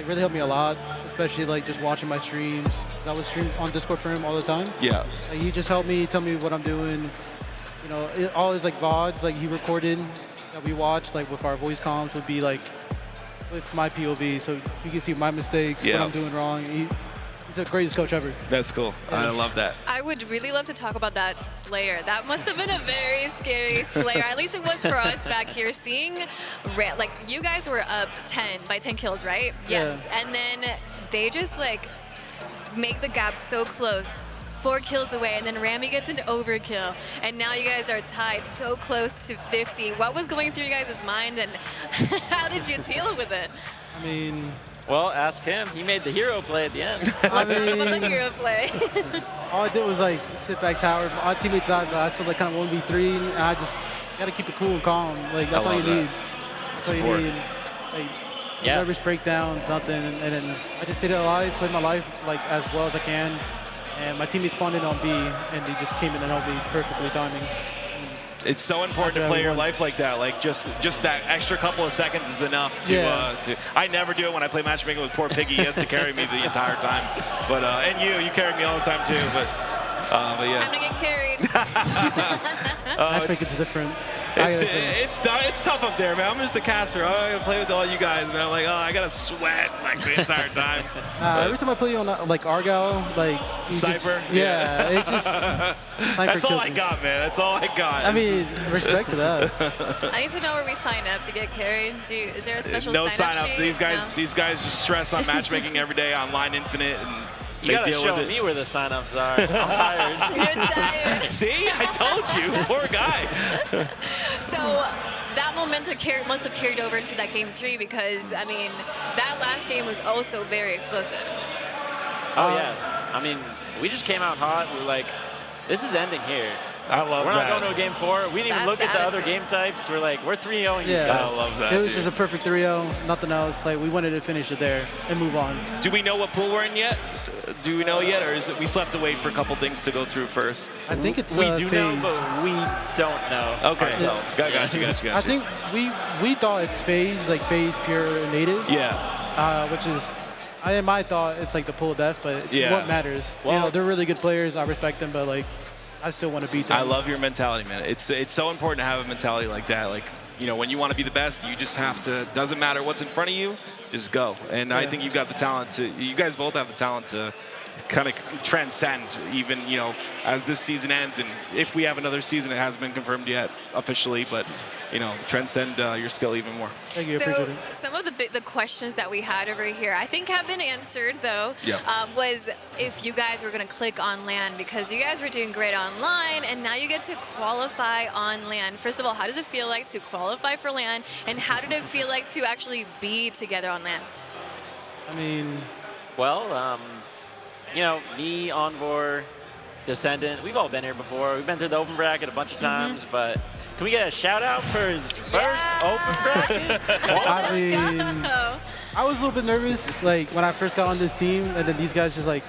really helped me a lot, especially like just watching my streams. I would stream on Discord for him all the time. Yeah. Like, he just helped me, tell me what I'm doing. You know, all his like VODs, like he recorded that we watched, like with our voice comms, would be like with my POV, so you can see my mistakes, what I'm doing wrong. He's the greatest coach ever. That's cool. I love that. I would really love to talk about that Slayer. That must have been a very scary Slayer. At least it was for us back here. Seeing, like, you guys were up 10 by 10 kills, right? Yes. And then they just, like, make the gap so close. 4 kills away, and then Rami gets an overkill, and now you guys are tied so close to 50. What was going through you guys' mind, and how did you deal with it? I mean, well, ask him. He made the hero play at the end. Let's talk about the hero play. All I did was like sit back tower. Our teammates died, but I still like kind of 1v3, and I just gotta keep it cool and calm. Like that's all you need. That's all you need. Like nervous breakdowns, nothing, and then I just stayed alive, played my life like as well as I can. And my teammate spawned in on B, and they just came in and helped me perfectly timing. It's so important to play your life like that. Like just that extra couple of seconds is enough to. I never do it when I play matchmaking with poor Piggy. He has to carry me the entire time. But and you carry me all the time too. But yeah. Time to get carried. Matchmaking's different. It's tough up there, man. I'm just a caster. I gotta play with all you guys, man. I'm like, I gotta sweat like the entire time. Every time I play on like Argyle, like Cypher. It's just. That's all I got, man. That's all I got. I mean, respect to that. I need to know where we sign up to get carried. Is there a special sign up? sheet? These guys just stress on matchmaking every day, online infinite, and you gotta show me where the signups are. I'm tired. You're tired. See, I told you, poor guy. So that momentum must have carried over into that game 3 because I mean that last game was also very explosive. Oh yeah, I mean we just came out hot. We were like, this is ending here. I love We're that. not going to a game 4. We didn't even look at the other game types. We're like, we're 3-0ing these guys. I love that. It was just a perfect 3-0, nothing else. Like we wanted to finish it there and move on. Do we know what pool we're in yet? Do we know yet, or is it we still have to wait for a couple things to go through first? I think it's we do phase. know, but we don't know. Okay, ourselves. Got you. I think we thought it's phase, like phase pure native. Yeah. Which is, in my thought, it's like the pool of death, but what matters? Well, you know, they're really good players. I respect them, but like, I still want to beat them. I love your mentality, man. It's so important to have a mentality like that. Like, you know, when you want to be the best, you just have to. Doesn't matter what's in front of you, just go. And I think you've got the talent to. You guys both have the talent to kind of transcend, even, you know, as this season ends, and if we have another season, it hasn't been confirmed yet officially, but you know, transcend your skill even more. Thank you. So some of the questions that we had over here, I think have been answered though. Was if you guys were going to click on LAN, because you guys were doing great online, and now you get to qualify on LAN. First of all, how does it feel like to qualify for LAN, and how did it feel like to actually be together on LAN? I mean, well, you know, me, Envor, Descendant, we've all been here before. We've been through the open bracket a bunch of times, but can we get a shout out for his first open bracket? I mean, I was a little bit nervous, like when I first got on this team, and then these guys just like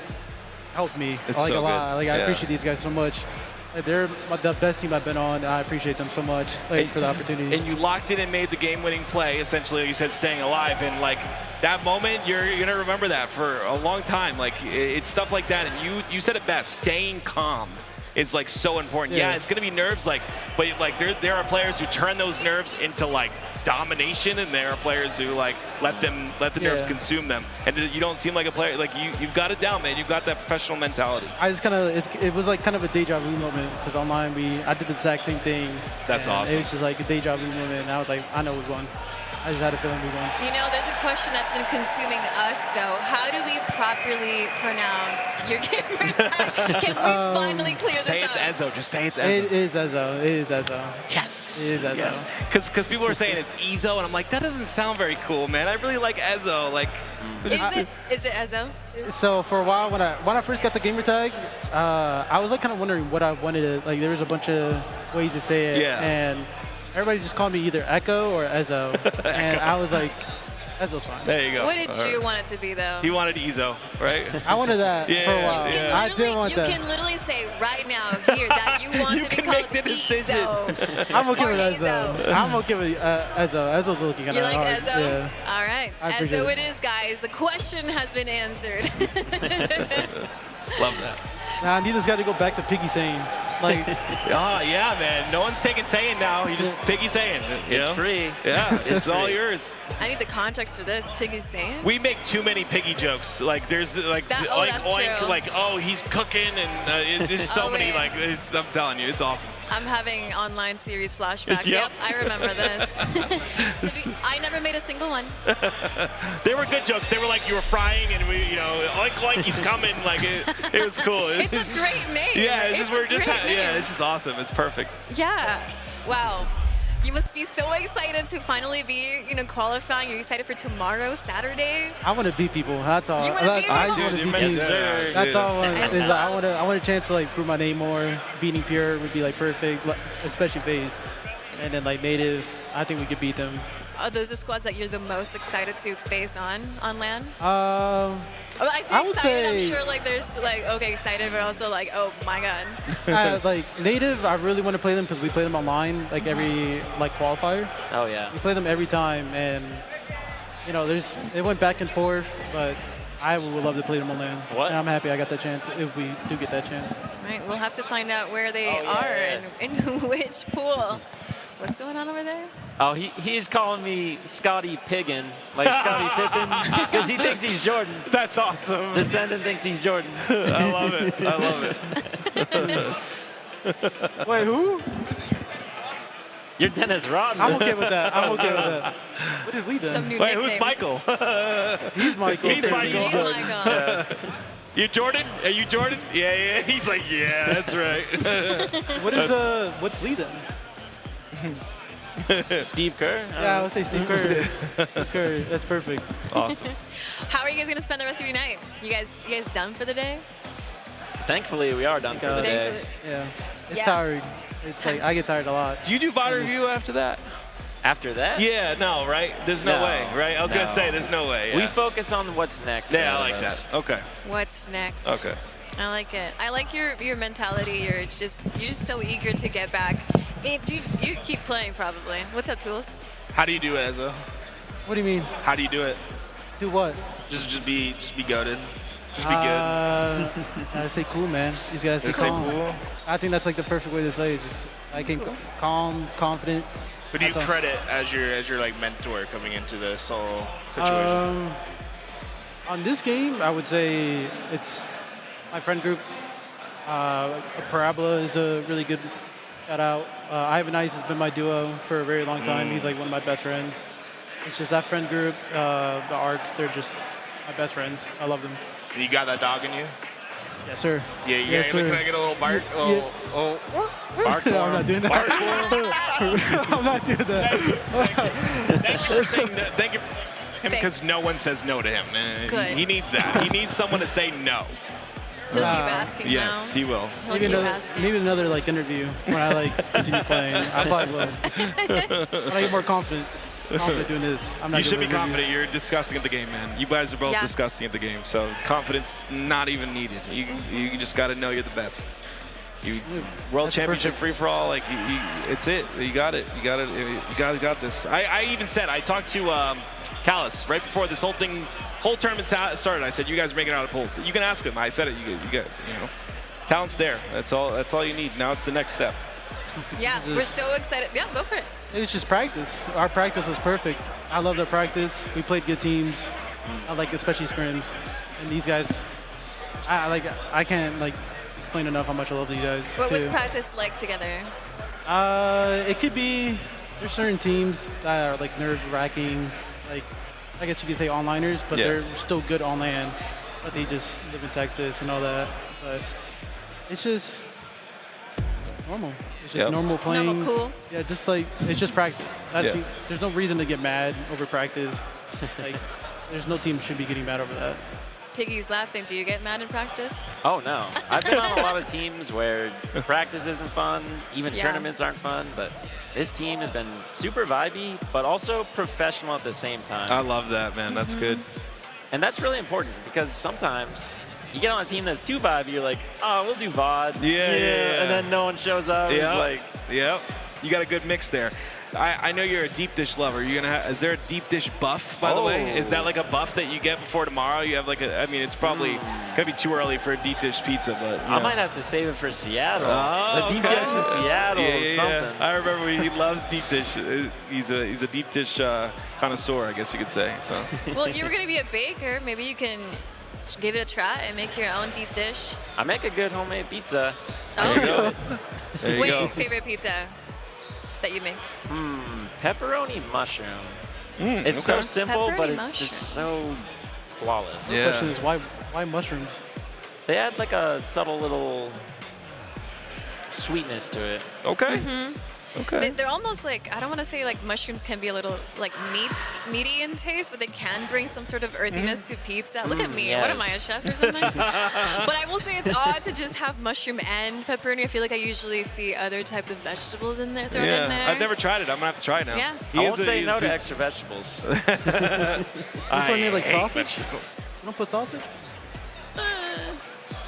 helped me It's like so a lot. good. Like I appreciate these guys so much. Like, they're the best team I've been on. I appreciate them so much for the opportunity. And you locked in and made the game-winning play, essentially, like you said, staying alive. And, like, that moment, you're going to remember that for a long time. Like, it's stuff like that. And you said it best, staying calm is, like, so important. Yeah, it's going to be nerves, like, but, like, there are players who turn those nerves into, like, domination, and there are players who like let the nerves consume them. And you don't seem like a player like you've got it down, man. You've got that professional mentality. I just it was like kind of a deja vu moment because online I did the exact same thing. That's awesome. It was just like a deja vu moment, and I was like, I know we won. I just had a feeling we won. You know, there's a question that's been consuming us, though. How do we properly pronounce your gamer tag? Can we finally clear this up? Say it's Ezo. Just say it's Ezo. It is Ezo. It is Ezo. Yes. It is Ezo. Yes. Because people are saying it's Ezo, and I'm like, that doesn't sound very cool, man. I really like Ezo. Like, is it Ezo? So for a while, when I first got the gamer tag, I was like kind of wondering what I wanted to, like there was a bunch of ways to say it. Yeah. And everybody just called me either Echo or Ezo. And I was like, Ezo's fine. There you go. What did you want it to be, though? He wanted Ezo, right? I wanted that for a while. I didn't want that. You can literally say right now here that you want to be called Ezo. I'm okay with Ezo. I'm okay with Ezo. Ezo's looking kind You of like hard. Ezo? Yeah. All right. Ezo it is, guys. The question has been answered. Love that. Nah, Nita's got to go back to Piggy saying. Like, oh yeah, man. No one's taking saying now. You just Piggy saying. It's free. Yeah, it's all yours. I need the context for this. Piggy's saying. We make too many Piggy jokes. Like there's like that's oink, true. like oh he's cooking, and there's so many like I'm telling you, it's awesome. I'm having online series flashbacks. Yep, I remember this. I never made a single one. They were good jokes. They were like you were frying, and we oink oink he's coming. Like it was cool. It's a great name. Yeah, it's just we're just name. yeah, it's just awesome. It's perfect. Yeah. Wow. You must be so excited to finally be, qualifying. You're excited for tomorrow, Saturday. I want to beat people. That's all. You want to beat people? I just want to beat teams. That's all I want. I want a chance to like prove my name more. Beating Pure would be like perfect, especially FaZe. And then like Native, I think we could beat them. Are those the squads that you're the most excited to face on LAN? I say would excited. say, I'm sure like there's like okay excited, but also like oh my god. Like Native, I really want to play them because we play them online like every like qualifier. Oh yeah. We play them every time, and it went back and forth, but I would love to play them on LAN. What? And I'm happy I got that chance if we do get that chance. Right, we'll have to find out where they are and in which pool. What's going on over there? Oh, he's calling me Scottie Piggin, like Scottie Pippen, because he thinks he's Jordan. That's awesome. Descendant thinks he's Jordan. I love it. I love it. Wait, who? You're Dennis Rodman. I'm okay with that. What is Lee then? Some new Wait, nicknames. who's Michael? He's Michael. He's Michael. He's Michael. Yeah. You Jordan? Are you Jordan? Yeah. He's like, yeah, that's right. What's Lee then? Steve Kerr? Yeah, I would say Steve Kerr. Steve Kerr, that's perfect. Awesome. How are you guys gonna spend the rest of your night? You guys done for the day? Thankfully, we are done for the day. Yeah, it's tired. It's like I get tired a lot. Do you do VOD review after that? After that? Yeah, no, right? There's no way, right? I was gonna say there's no way. Yeah. We focus on what's next. Yeah, I like that. Okay. What's next? Okay. I like it. I like your mentality. You're just so eager to get back. You keep playing probably. What's up, Tools? How do you do it, Ezo? What do you mean? How do you do it? Do what? Just be goated. Just be good. I say cool, man. You just gotta say calm. Cool. I think that's like the perfect way to say it. Just I can calm, confident. Who do you credit as your like mentor coming into the solo situation? On this game, I would say it's my friend group. Parabola is a really good shout out. Ivan Ice has been my duo for a very long time. He's like one of my best friends. It's just that friend group, the ARCs, they're just my best friends. I love them. And you got that dog in you? Yes, sir. Yeah, yes, sir. Can I get a little bark? Bark for I'm not doing that. I'm not doing that. Thank you for saying that. Thank you for saying him because no one says no to him. Good. He needs that. He needs someone to say no. He'll keep asking Yes, now. he will. Maybe another like interview when I like continue playing. I probably will. When I get more confident doing this. I'm not You should be doing confident. You're disgusting at the game, man. You guys are both disgusting at the game, so confidence not even needed. You just got to know you're the best. World Championship free for all, like it's it. You got it. You got this. I even said I talked to Callus right before this whole tournament started. I said you guys are making it out of pools. You can ask him. I said it. You got talent's there. That's all you need. Now it's the next step. Yeah, we're so excited. Yeah, go for it. It was just practice. Our practice was perfect. I loved our practice. We played good teams. I like especially scrims. And these guys, I can't like explain enough how much I love these guys. What was too. practice like together? It could be, there's certain teams that are like nerve-wracking, like I guess you could say onliners, but they're still good on land, but they just live in Texas and all that. But it's just normal. It's just normal playing. Normal, cool. Yeah, just like, it's just practice. There's no reason to get mad over practice. Like, there's no team should be getting mad over that. Piggy's laughing. Do you get mad in practice? Oh, no. I've been on a lot of teams where practice isn't fun, even tournaments aren't fun, but this team has been super vibey, but also professional at the same time. I love that, man. That's good. And that's really important because sometimes you get on a team that's too vibey, you're like, oh, we'll do VOD. Yeah. And then no one shows up. It's like, you got a good mix there. I know you're a deep dish lover. Is there a deep dish buff, by the way? Is that like a buff that you get before tomorrow? You have like I mean, it's probably gonna be too early for a deep dish pizza, but I might have to save it for Seattle. The deep dish in Seattle is something. I remember he loves deep dish. He's a deep dish connoisseur, I guess you could say. So. Well, you were gonna be a baker. Maybe you can give it a try and make your own deep dish. I make a good homemade pizza. Oh. There you go. There you Wait, go. favorite pizza that you make? Pepperoni mushroom. It's so simple, but Pepperoni it's just so flawless. The question is, why mushrooms? They add like a subtle little sweetness to it. Okay. Okay. They're almost like, I don't want to say like mushrooms can be a little like meaty in taste, but they can bring some sort of earthiness to pizza. Look at me. Yes. What am I, a chef or something? But I will say it's odd to just have mushroom and pepperoni. I feel like I usually see other types of vegetables in there, thrown in there. I've never tried it. I'm gonna have to try it now. Yeah. I won't say no to extra vegetables. You put any like sausage? vegetables. You don't put sausage?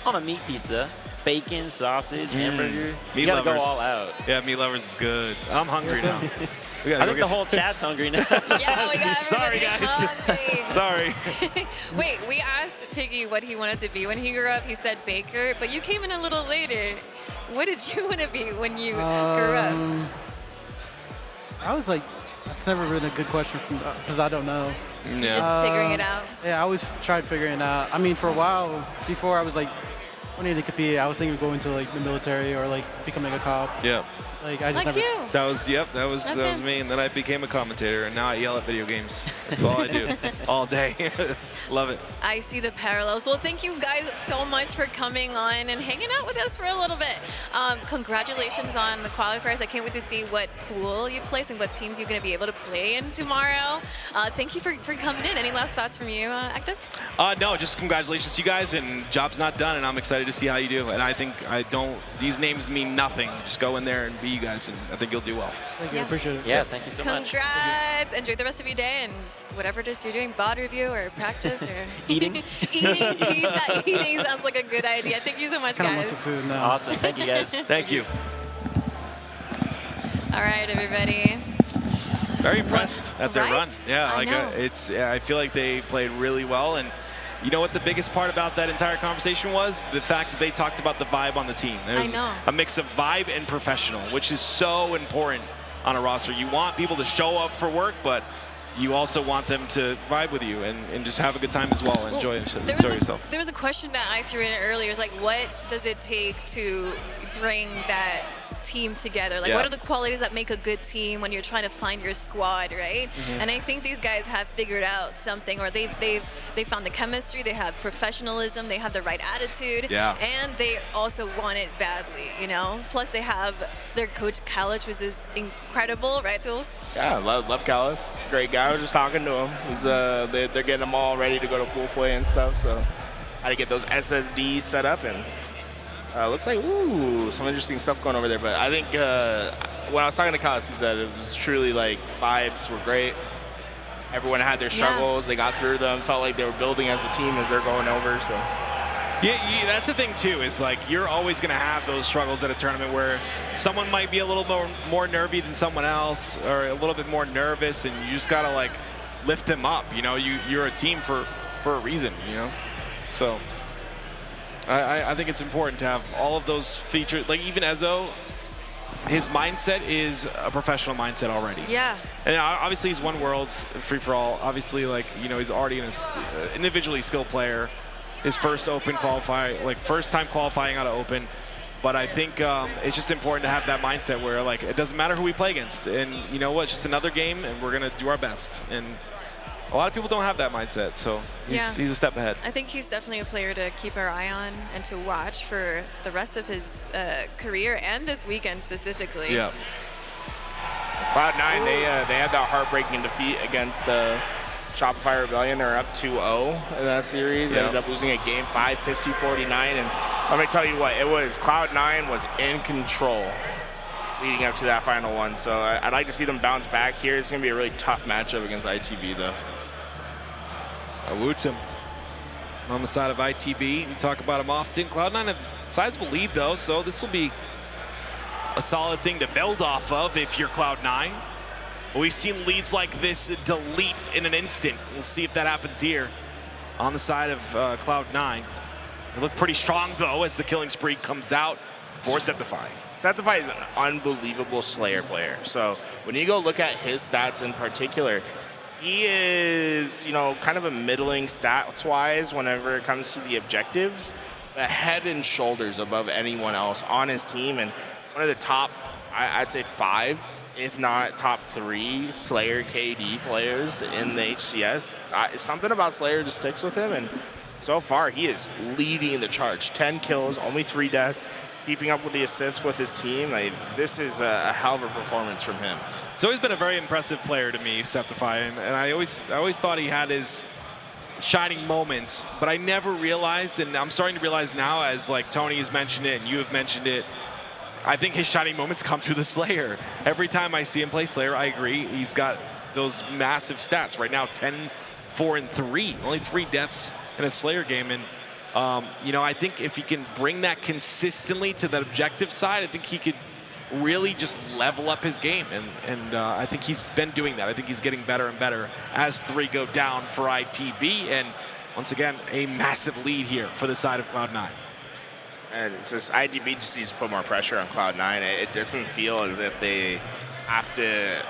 On a meat pizza. Bacon, sausage, hamburger. Meat You gotta lovers. go all out. Yeah, meat lovers is good. I'm hungry now. We gotta I go think get the whole chat's hungry now. Yeah, we got Sorry, everybody guys. Sorry. Wait, we asked Piggy what he wanted to be when he grew up. He said baker, but you came in a little later. What did you want to be when you grew up? I was like, that's never been a good question because I don't know. You're just figuring it out. Yeah, I always tried figuring it out. I mean, for a while, before I was like, wanting to compete, I was thinking of going to like the military or like becoming a cop. Yeah. Like I just Like never. you. That was me, and then I became a commentator, and now I yell at video games. That's all I do, all day. Love it. I see the parallels. Well, thank you guys so much for coming on and hanging out with us for a little bit. Congratulations on the qualifiers. I can't wait to see what pool you place and what teams you're going to be able to play in tomorrow. Thank you for coming in. Any last thoughts from you, Active? No, just congratulations to you guys, and job's not done, and I'm excited to see how you do. And I think these names mean nothing. Just go in there and be you guys, and I think you'll do well. Thank you. I appreciate it. Yeah, thank you so much. Congrats. Enjoy the rest of your day and whatever it is you're doing, BOD review or practice or Eating. Eating pizza. Eating sounds like a good idea. Thank you so much, Kind of want guys. some food now. Awesome. Thank you, guys. Thank you. All right, everybody. Very impressed at their Right? run. Yeah, I know. I feel like they played really well, and you know what the biggest part about that entire conversation was? The fact that they talked about the vibe on the team. There's know. a mix of vibe and professional, which is so important on a roster. You want people to show up for work, but you also want them to vibe with you and just have a good time as well. Enjoy yourself. There was a question that I threw in earlier. It's like, what does it take to bring that team together? Like, what are the qualities that make a good team when you're trying to find your squad, right? And I think these guys have figured out something, or they found the chemistry, they have professionalism, they have the right attitude, and they also want it badly, you know? Plus, they have their coach, Kalish, which is incredible, right, Tools? Yeah, love Callis. Great guy. I was just talking to him. He's they're getting them all ready to go to pool play and stuff. So how to get those SSDs set up, and looks like some interesting stuff going over there. But I think when I was talking to Callis, he said it was truly like vibes were great. Everyone had their struggles. They got through them. Felt like they were building as a team as they're going over. So. Yeah, that's the thing too, is like you're always going to have those struggles at a tournament where someone might be a little more nervy than someone else, or a little bit more nervous, and you just got to like lift them up. You know, you're a team for a reason, you know? So I think it's important to have all of those features. Like even Ezo, his mindset is a professional mindset already. Yeah. And obviously he's won Worlds free-for-all. Obviously, like, you know, he's already an individually skilled player. His first Open qualify, like first time qualifying out of Open. But I think it's just important to have that mindset where, like, it doesn't matter who we play against. And you know what, it's just another game and we're going to do our best. And a lot of people don't have that mindset, so he's a step ahead. I think he's definitely a player to keep our eye on and to watch for the rest of his career and this weekend specifically. Yeah. Cloud9, they had that heartbreaking defeat against Shopify Rebellion. They're up 2-0 in that series. They ended up losing a game 5, 50-49. And let me tell you what, Cloud9 was in control leading up to that final one. So I'd like to see them bounce back here. It's going to be a really tough matchup against ITB, though. Woots him on the side of ITB. We talk about him often. Cloud9 have a sizable lead, though, so this will be a solid thing to build off of if you're Cloud9. But we've seen leads like this delete in an instant. We'll see if that happens here on the side of Cloud9. They look pretty strong, though, as the killing spree comes out for Septify. Septify is an unbelievable Slayer player. So when you go look at his stats in particular, he is, you know, kind of a middling stats-wise whenever it comes to the objectives, but head and shoulders above anyone else on his team, and one of the top, I'd say 5, if not top 3 Slayer KD players in the HCS. Something about Slayer just sticks with him, and so far he is leading the charge. 10 kills, only 3 deaths, keeping up with the assists with his team. This is a hell of a performance from him. He's always been a very impressive player to me, Septify, and I always thought he had his shining moments, but I never realized, and I'm starting to realize now, as like Tony has mentioned it and you have mentioned it, I think his shining moments come through the Slayer. Every time I see him play Slayer, I agree, he's got those massive stats. Right now, 10, 4, and 3. Only 3 deaths in a Slayer game, and you know, I think if he can bring that consistently to the objective side, I think he could really just level up his game, and I think he's been doing that. I think he's getting better and better as 3 go down for ITB, and once again, a massive lead here for the side of Cloud9. And it's just ITB just needs to put more pressure on Cloud9. It doesn't feel as if they have to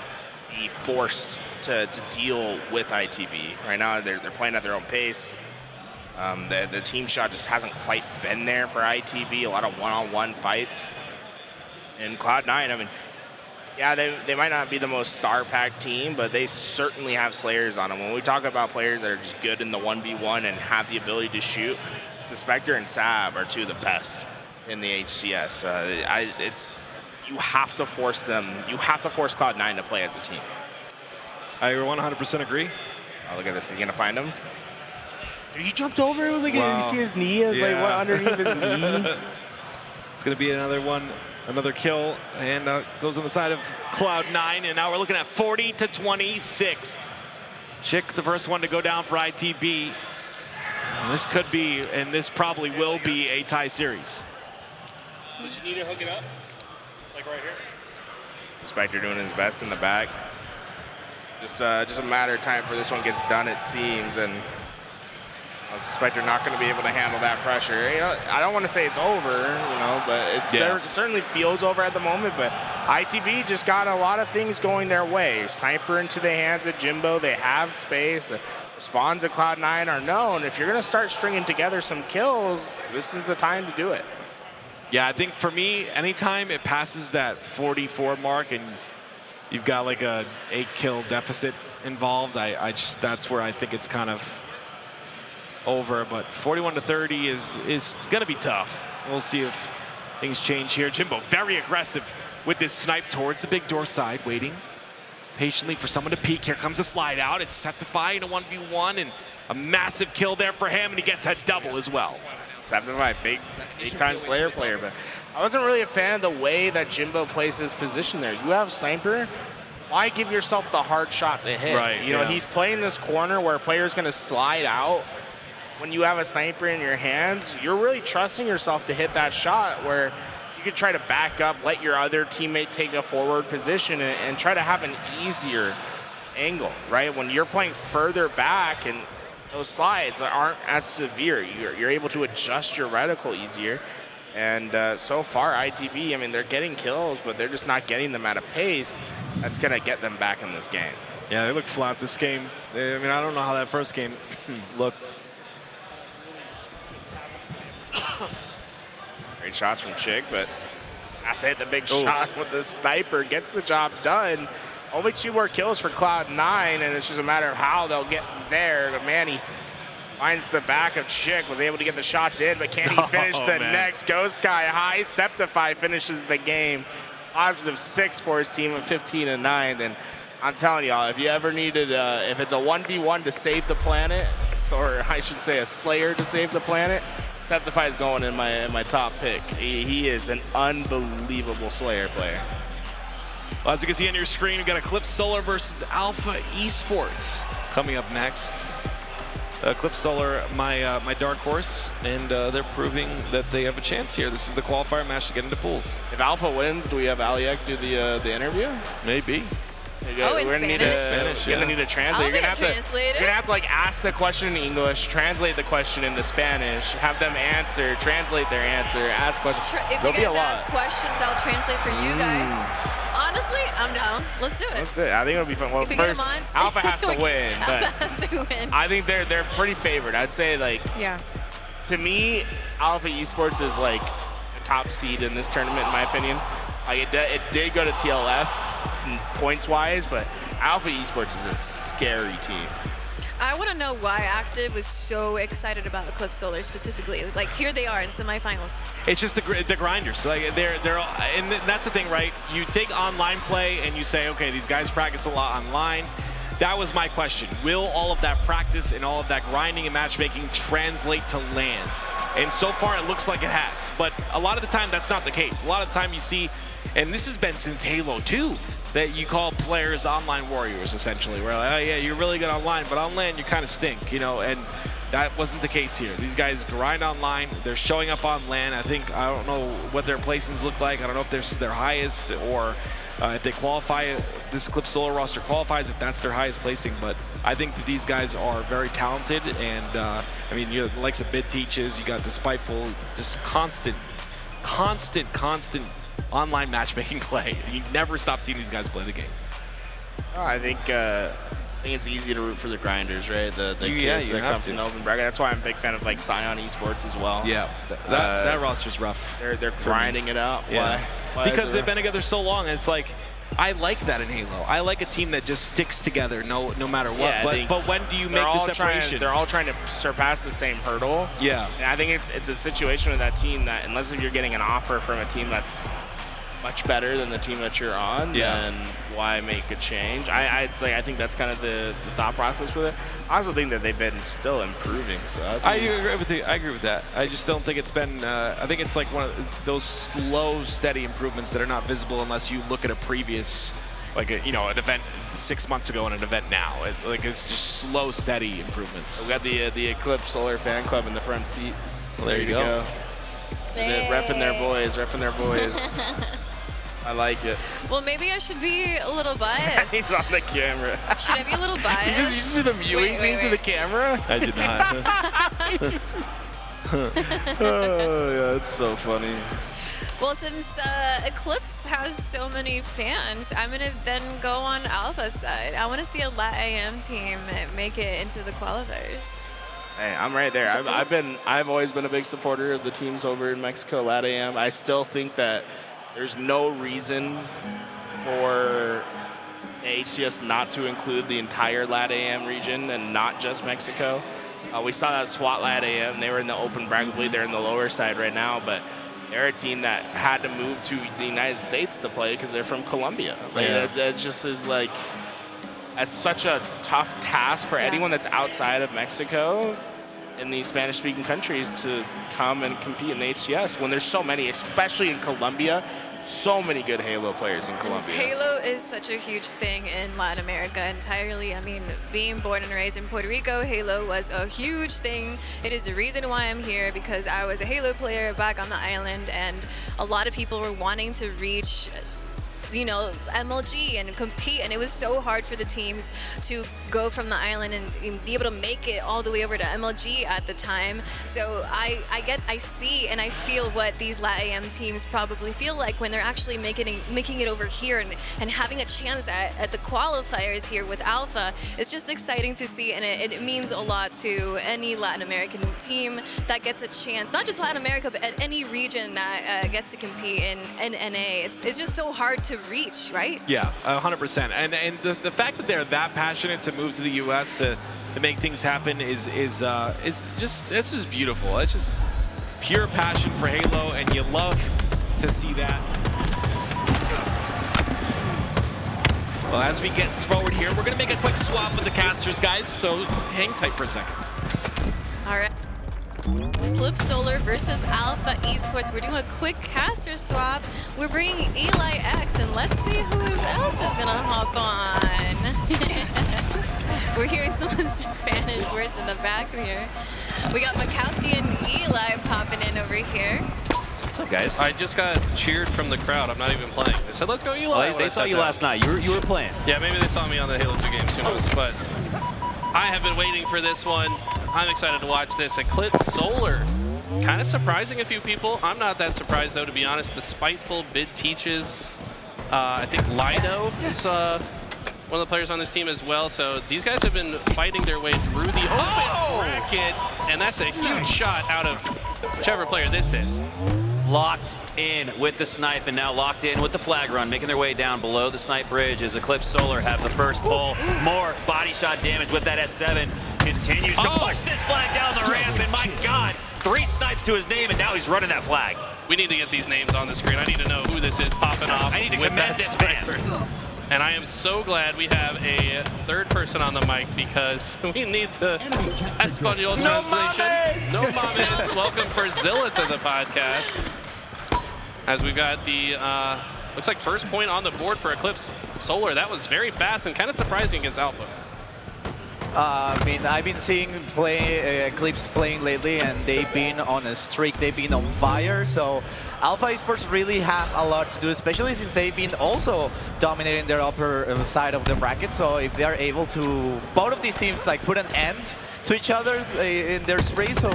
be forced to deal with ITB. Right now, they're playing at their own pace. The team shot just hasn't quite been there for ITB. A lot of one-on-one fights. And Cloud9, I mean, yeah, they might not be the most star-packed team, but they certainly have Slayers on them. When we talk about players that are just good in the 1v1 and have the ability to shoot, Spectre and Sab are 2 of the best in the HCS. You have to force them. You have to force Cloud9 to play as a team. I 100% agree. Oh, look at this. Is he going to find him? Dude, he jumped over. It was like, wow. You see his knee? It was like, what, underneath his knee? It's going to be another one. Another kill, and goes on the side of Cloud9, and now we're looking at 40-26. Chick, the first one to go down for ITB. And this could be, and this probably will be, a tie series. Did you need to hook it up? Like right here? Spectre doing his best in the back. Just a matter of time for this one gets done, it seems, and I suspect they're not going to be able to handle that pressure. You know, I don't want to say it's over, you know, but it certainly feels over at the moment. But ITB just got a lot of things going their way. Sniper into the hands of Jimbo. They have space. The spawns of Cloud9 are known. If you're going to start stringing together some kills, this is the time to do it. Yeah, I think for me, anytime it passes that 44 mark and you've got like a 8-kill deficit involved, that's where I think it's kind of over. But 41-30 is going to be tough. We'll see if things change here. Jimbo very aggressive with this snipe towards the big door side, waiting patiently for someone to peek. Here comes a slide out. It's Septify in a 1v1, and a massive kill there for him, and he gets a double as well. Septify, big-time Slayer player, but I wasn't really a fan of the way that Jimbo plays his position there. You have Sniper, why give yourself the hard shot to hit? Right, you know, he's playing this corner where a player's going to slide out. When you have a Sniper in your hands, you're really trusting yourself to hit that shot where you could try to back up, let your other teammate take a forward position and try to have an easier angle, right? When you're playing further back and those slides aren't as severe, you're able to adjust your reticle easier. And so far, ITV, I mean, they're getting kills, but they're just not getting them at a pace that's going to get them back in this game. Yeah, they look flat this game. I mean, I don't know how that first game looked. Great shots from Chick, but has to hit the big shot with the sniper. Gets the job done. Only 2 more kills for Cloud9, and it's just a matter of how they'll get there. But Manny finds the back of Chick, was able to get the shots in, but can he finish the next? Goes sky high. Septify finishes the game. +6 for his team of 15-9. And I'm telling y'all, if you ever needed, if it's a 1v1 to save the planet, or I should say a Slayer to save the planet, Septify is going in my top pick. He is an unbelievable Slayer player. Well, as you can see on your screen, we've got Eclipse Solar versus Alpha Esports coming up next. Eclipse Solar, my dark horse, and they're proving that they have a chance here. This is the qualifier match to get into pools. If Alpha wins, do we have Aliak do the interview? Maybe. Oh, in Spanish? You're gonna need a translator. You're gonna have to like ask the question in English, translate the question into Spanish, have them answer, translate their answer, ask questions. If you guys ask questions, I'll translate for you guys. Honestly, I'm down. Let's do it. Let's do it. I think it'll be fun. Well, if we get first, them on, Alpha has to win. Alpha has to win. I think they're pretty favored. I'd say like to me, Alpha Esports is like the top seed in this tournament in my opinion. Like it did go to TLF points-wise, but Alpha Esports is a scary team. I want to know why Active was so excited about Eclipse Solar specifically. Like here they are in semifinals. It's just the grinders. Like they're and that's the thing, right? You take online play and you say, okay, these guys practice a lot online. That was my question. Will all of that practice and all of that grinding and matchmaking translate to LAN? And so far it looks like it has. But a lot of the time that's not the case. A lot of the time you see, and this has been since Halo 2, that you call players online warriors, essentially. Where like, oh yeah, you're really good online, but on LAN you kind of stink, you know, and that wasn't the case here. These guys grind online, they're showing up on LAN. I don't know what their placings look like. I don't know if this is their highest or if they qualify, this Eclipse Solar roster qualifies if that's their highest placing, but I think that these guys are very talented, and I mean, you know, the likes of Bid Teaches, you got Despiteful, just constant online matchmaking play. You never stop seeing these guys play the game. Oh, I think it's easy to root for the grinders, right? The kids that come from the open bracket. That's why I'm a big fan of like Scion Esports as well. Yeah, that roster's rough. They're grinding it out. Yeah. Why because they've been together so long, and it's like, I like that in Halo. I like a team that just sticks together no matter what. Yeah, but when do you make the separation? They're all trying to surpass the same hurdle. Yeah. And I think it's a situation with that team that unless you're getting an offer from a team that's much better than the team that you're on, then why make a change? I think that's kind of the thought process with it. I also think that they've been still improving. So I agree with that. I just don't think it's been. I think it's like one of those slow, steady improvements that are not visible unless you look at a previous, like an event 6 months ago and an event now. It's just slow, steady improvements. We got the Eclipse Solar fan club in the front seat. Well, there you go. They're repping their boys. I like it. Well, maybe I should be a little biased. He's on the camera. Should I be a little biased? You just did a viewing thing to the camera? I did not. Oh, yeah, it's so funny. Well, since Eclipse has so many fans, I'm going to then go on Alpha's side. I want to see a LATAM team make it into the qualifiers. Hey, I'm right there. I've always been a big supporter of the teams over in Mexico, LATAM. I still think that there's no reason for HCS not to include the entire LATAM region and not just Mexico. We saw that SWAT LATAM. They were in the open bracket. I believe they're in the lower side right now, but they're a team that had to move to the United States to play because they're from Colombia. That just is like, that's such a tough task for anyone that's outside of Mexico in these Spanish-speaking countries to come and compete in the HCS when there's so many, especially in Colombia, so many good Halo players in Colombia. Halo is such a huge thing in Latin America entirely. I mean, being born and raised in Puerto Rico, Halo was a huge thing. It is the reason why I'm here, because I was a Halo player back on the island, and a lot of people were wanting to reach you know, MLG and compete, and it was so hard for the teams to go from the island and be able to make it all the way over to MLG at the time. So I see and I feel what these LATAM teams probably feel like when they're actually making it over here and having a chance at the qualifiers here with Alpha. It's just exciting to see, and it means a lot to any Latin American team that gets a chance, not just Latin America, but at any region that gets to compete in NA. It's just so hard to reach, right? Yeah, 100%. And the fact that they're that passionate to move to the U.S. to make things happen is just beautiful. It's just pure passion for Halo, and you love to see that. Well, as we get forward here, we're going to make a quick swap with the casters, guys, so hang tight for a second. All right. Eclipse Solar versus Alpha Esports. We're doing a quick caster swap. We're bringing Eli X, and let's see who else is going to hop on. We're hearing some Spanish words in the back here. We got Makowski and Eli popping in over here. What's up, guys? I just got cheered from the crowd. I'm not even playing. They said, let's go, Eli. Well, they saw you last night. You were playing. Yeah, maybe they saw me on the Halo 2 games, who knows, but I have been waiting for this one. I'm excited to watch this. Eclipse Solar. Kind of surprising a few people. I'm not that surprised, though, to be honest. Despiteful Bid Teaches. I think Lido is one of the players on this team as well. So these guys have been fighting their way through the open bracket, and that's a huge shot out of whichever player this is. Locked in with the snipe, and now locked in with the flag run, making their way down below the snipe bridge as Eclipse Solar have the first pull. More body shot damage with that S7. Continues to push this flag down the ramp, and my God, 3 snipes to his name, and now he's running that flag. We need to get these names on the screen. I need to know who this is popping off. I need to commend this man. And I am so glad we have a third person on the mic, because we need the Espanol translation. No mames. Welcome for Zilla to the podcast. As we've got the, looks like first point on the board for Eclipse Solar. That was very fast and kind of surprising against Alpha. I mean, I've been seeing Eclipse playing lately, and they've been on a streak. They've been on fire. So Alpha Esports really have a lot to do, especially since they've been also dominating their upper side of the bracket. So if they are able to, both of these teams, like, put an end to each other's in their spree, so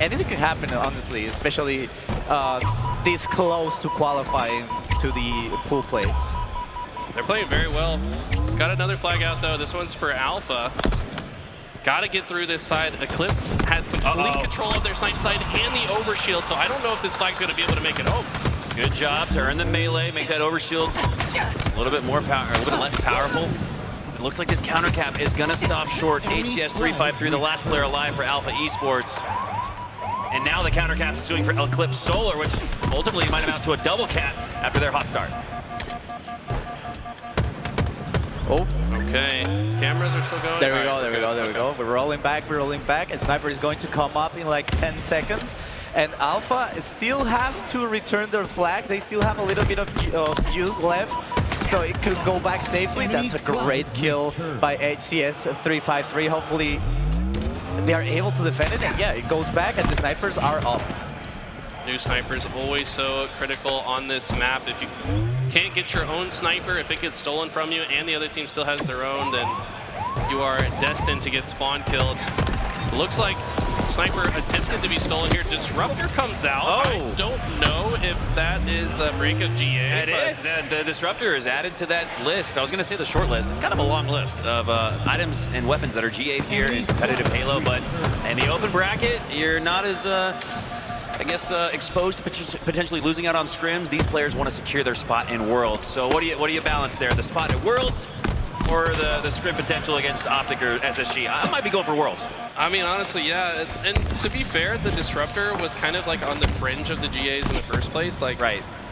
anything can happen, honestly, especially this close to qualifying to the pool play. They're playing very well. Got another flag out, though. This one's for Alpha. Got to get through this side. Eclipse has complete control of their snipe side and the overshield, so I don't know if this flag's going to be able to make it home. Good job to earn the melee, make that overshield a little bit more power, a little bit less powerful. It looks like this counter cap is going to stop short. HCS 353, the last player alive for Alpha Esports. And now the counter cap is doing for Eclipse Solar, which ultimately might amount to a double cap after their hot start. Oh, okay. Cameras are still going. There we go, there we go, there we go. We're rolling back, and Sniper is going to come up in like 10 seconds. And Alpha still have to return their flag. They still have a little bit of juice left, so it could go back safely. That's a great kill by HCS 353. Hopefully they are able to defend it, and yeah, it goes back, and the snipers are up. New snipers always so critical on this map. If you can't get your own sniper, if it gets stolen from you and the other team still has their own, then you are destined to get spawn killed. Looks like sniper attempted to be stolen here. Disruptor comes out. I don't know if that is a break of GA. It is, and the Disruptor is added to that list. I was going to say the short list. It's kind of a long list of items and weapons that are GA'd here in competitive Halo, but in the open bracket, you're not as I guess exposed to potentially losing out on scrims. These players want to secure their spot in Worlds. So what do you balance there? The spot at Worlds or the scrim potential against Optic or SSG? I might be going for Worlds. I mean, honestly, yeah. And to be fair, the Disruptor was kind of like on the fringe of the GAs in the first place. Like,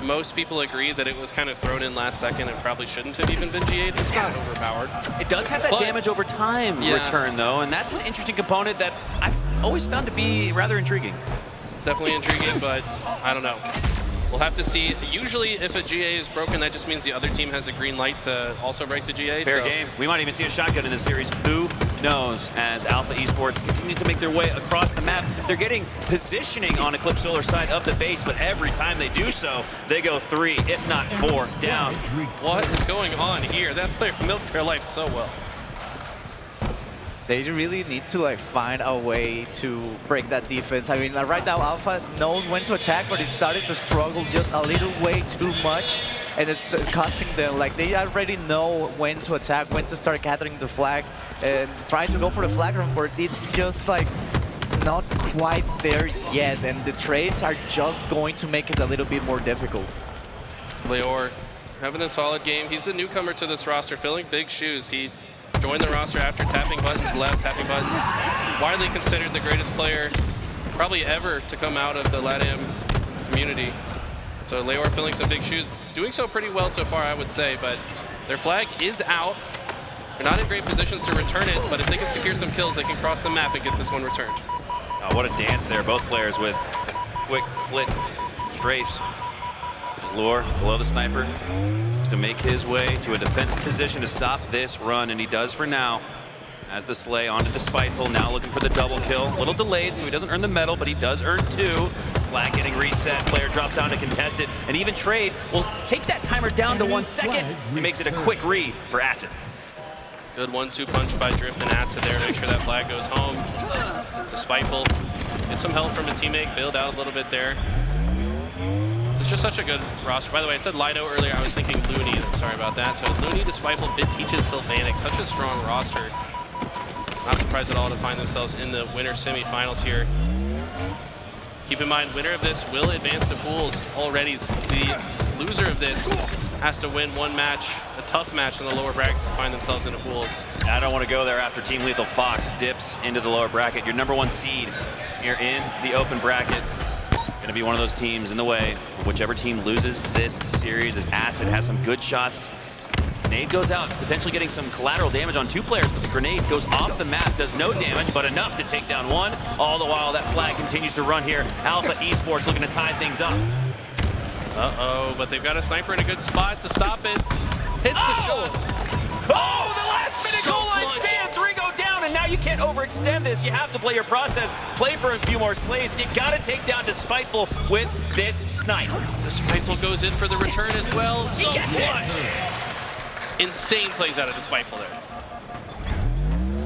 most people agree that it was kind of thrown in last second and probably shouldn't have even been GA'd. It's not overpowered. It does have that damage over time return, though, and that's an interesting component that I've always found to be rather intriguing. Definitely intriguing, but I don't know. We'll have to see. Usually, if a GA is broken, that just means the other team has a green light to also break the GA. Fair game. We might even see a shotgun in this series. Who knows? As Alpha Esports continues to make their way across the map, they're getting positioning on Eclipse Solar side of the base, but every time they do so, they go 3, if not 4, down. What is going on here? That player milked their life so well. They really need to like find a way to break that defense. I mean, right now Alpha knows when to attack, but it started to struggle just a little way too much, and it's costing them. Like they already know when to attack, when to start gathering the flag, and trying to go for the flag run, but it's just like not quite there yet, and the trades are just going to make it a little bit more difficult. Leor having a solid game. He's the newcomer to this roster, filling big shoes. He joined the roster after tapping buttons left, tapping buttons. Widely considered the greatest player probably ever to come out of the Latam community. So Leor filling some big shoes, doing so pretty well so far, I would say, but their flag is out. They're not in great positions to return it, but if they can secure some kills, they can cross the map and get this one returned. Oh, what a dance there, both players with quick flit strafes. As Lure below the sniper to make his way to a defensive position to stop this run, and he does for now. As the Slay onto Despiteful, now looking for the double kill. A little delayed, so he doesn't earn the medal, but he does earn 2. Flag getting reset, player drops down to contest it, and even Trade will take that timer down to 1 second. He makes it a quick read for Acid. Good 1-2 punch by Drift and Acid there to make sure that flag goes home. Despiteful, get some help from a teammate, build out a little bit there. It's just such a good roster. By the way, I said Lido earlier. I was thinking Looney. Sorry about that. So Looney, Despiteful, Bit teaches Sylvanic. Such a strong roster. Not surprised at all to find themselves in the winter semifinals here. Keep in mind, winner of this will advance to pools already. The loser of this has to win one match, a tough match in the lower bracket to find themselves in the pools. I don't want to go there after Team Lethal Fox dips into the lower bracket. Your #1 seed here in the open bracket. Going to be one of those teams in the way. Whichever team loses this series, as Acid has some good shots. Nade goes out, potentially getting some collateral damage on 2 players, but the grenade goes off the map, does no damage, but enough to take down 1. All the while, that flag continues to run here. Alpha Esports looking to tie things up. Uh-oh, but they've got a sniper in a good spot to stop it. Hits the shot. Oh, the last minute goal line stand. 3 go down, and now you can't overextend this. You have to play your process, play for a few more slays. You got to take down Despiteful with this snipe. Despiteful goes in for the return as well. So he gets it. Insane plays out of Despiteful there.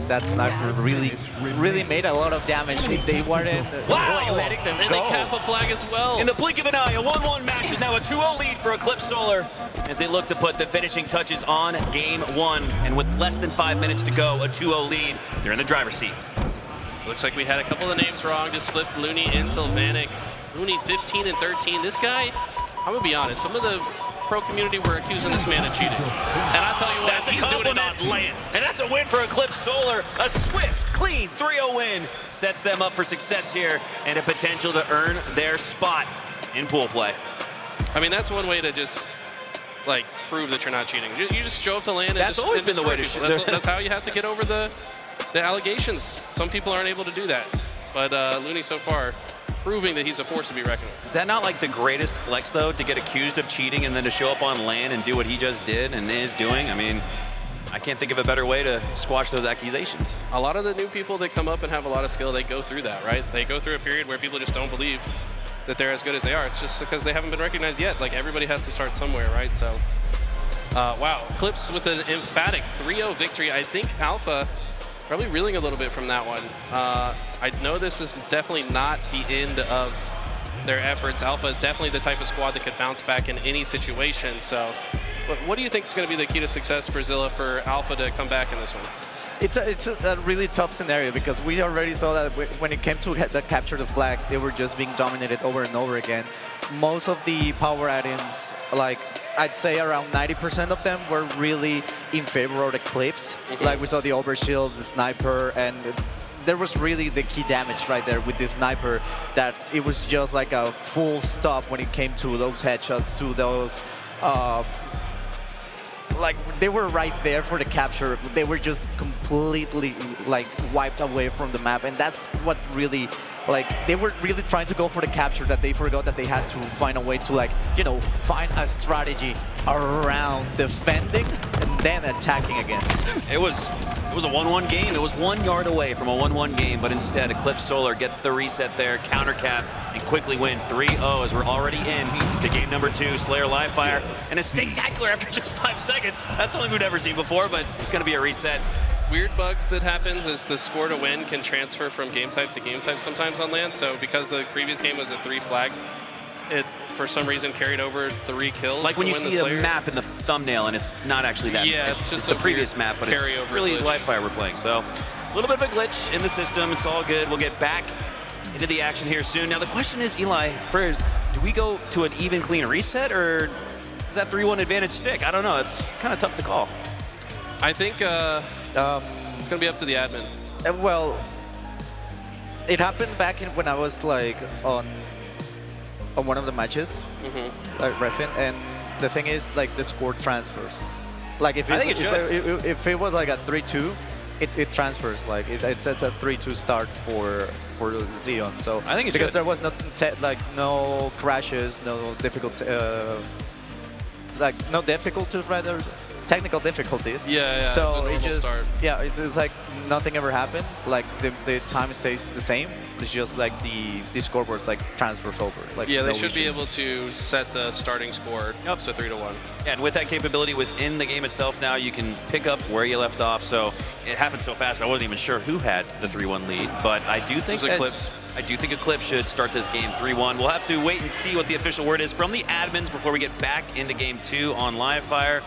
That sniper really made a lot of damage. They weren't letting them and go. they cap a flag as well. In the blink of an eye, a 1-1 match is now a 2-0 lead for Eclipse Solar as they look to put the finishing touches on Game 1. And with less than 5 minutes to go, a 2-0 lead. They're in the driver's seat. So looks like we had a couple of names wrong. Just flipped Looney and Sylvanic. Looney 15 and 13. This guy, I'm gonna be honest, some of the pro community were accusing this man of cheating. And I'll tell you what, that's he's doing it on land. And that's a win for Eclipse Solar. A swift, clean 3-0 win sets them up for success here and a potential to earn their spot in pool play. I mean, that's one way to just like prove that you're not cheating. You just show up to land. And That's just, always and been the way to destroy people. That's how you have to get over the allegations. Some people aren't able to do that, but Looney so far proving that he's a force to be reckoned with. Is that not like the greatest flex, though, to get accused of cheating and then to show up on land and do what he just did and is doing? I mean, I can't think of a better way to squash those accusations. A lot of the new people that come up and have a lot of skill, they go through that, right? They go through a period where people just don't believe that they're as good as they are. It's just because they haven't been recognized yet. Like, everybody has to start somewhere, right? So, wow. Eclipse with an emphatic 3-0 victory. I think Alpha probably reeling a little bit from that one. I know this is definitely not the end of their efforts. Alpha is definitely the type of squad that could bounce back in any situation. So, what do you think is going to be the key to success for Zilla, for Alpha to come back in this one? It's a really tough scenario because we already saw that when it came to capture the flag, they were just being dominated over and over again. Most of the power items, like I'd say around 90% of them, were really in favor of Eclipse. Like we saw the overshield, the sniper, and there was really the key damage right there with the sniper, that it was just like a full stop when it came to those headshots, to those like they were right there for the capture. They were just completely like wiped away from the map, and that's what really, like, they were really trying to go for the capture that they forgot that they had to find a way to, like, you know, find a strategy around defending and then attacking again. It was a 1-1 game. It was 1 yard away from a 1-1 game, but instead Eclipse Solar get the reset there, counter cap, and quickly win 3-0 as we're already in to game number 2. Slayer Livefire, and a spectacular after just 5 seconds. That's something we've never seen before, but it's going to be a reset. Weird bug that happens is the score to win can transfer from game type to game type sometimes on LAN. So because the previous game was a 3 flag, it for some reason carried over 3 kills. Like when you win see the a map in the thumbnail and it's not actually that. Yeah, it's just the a previous weird map, but it's carryover really glitch. Livefire we're playing. So a little bit of a glitch in the system. It's all good. We'll get back into the action here soon. Now the question is, Eli, first, do we go to an even clean reset, or does that 3-1 advantage stick? I don't know. It's kind of tough to call. I think it's going to be up to the admin. Well, it happened back when I was like on one of the matches, like Refin, and the thing is, like, the score transfers. Like if if it was like a 3-2, it transfers. Like it sets a 3-2 start for Xeon. So I think it because should. there was no crashes, no difficult like no difficulties rather. Technical difficulties. Yeah. So it just it's like nothing ever happened. Like the time stays the same. It's just like the scoreboard's like transfers over. Like Yeah, they no should be issues. able to set the starting score up to 3-1. Yeah, and with that capability within the game itself now, you can pick up where you left off. So it happened so fast, I wasn't even sure who had the 3-1 lead. But I do think Eclipse. I do think Eclipse should start this game 3-1. We'll have to wait and see what the official word is from the admins before we get back into game 2 on Livefire.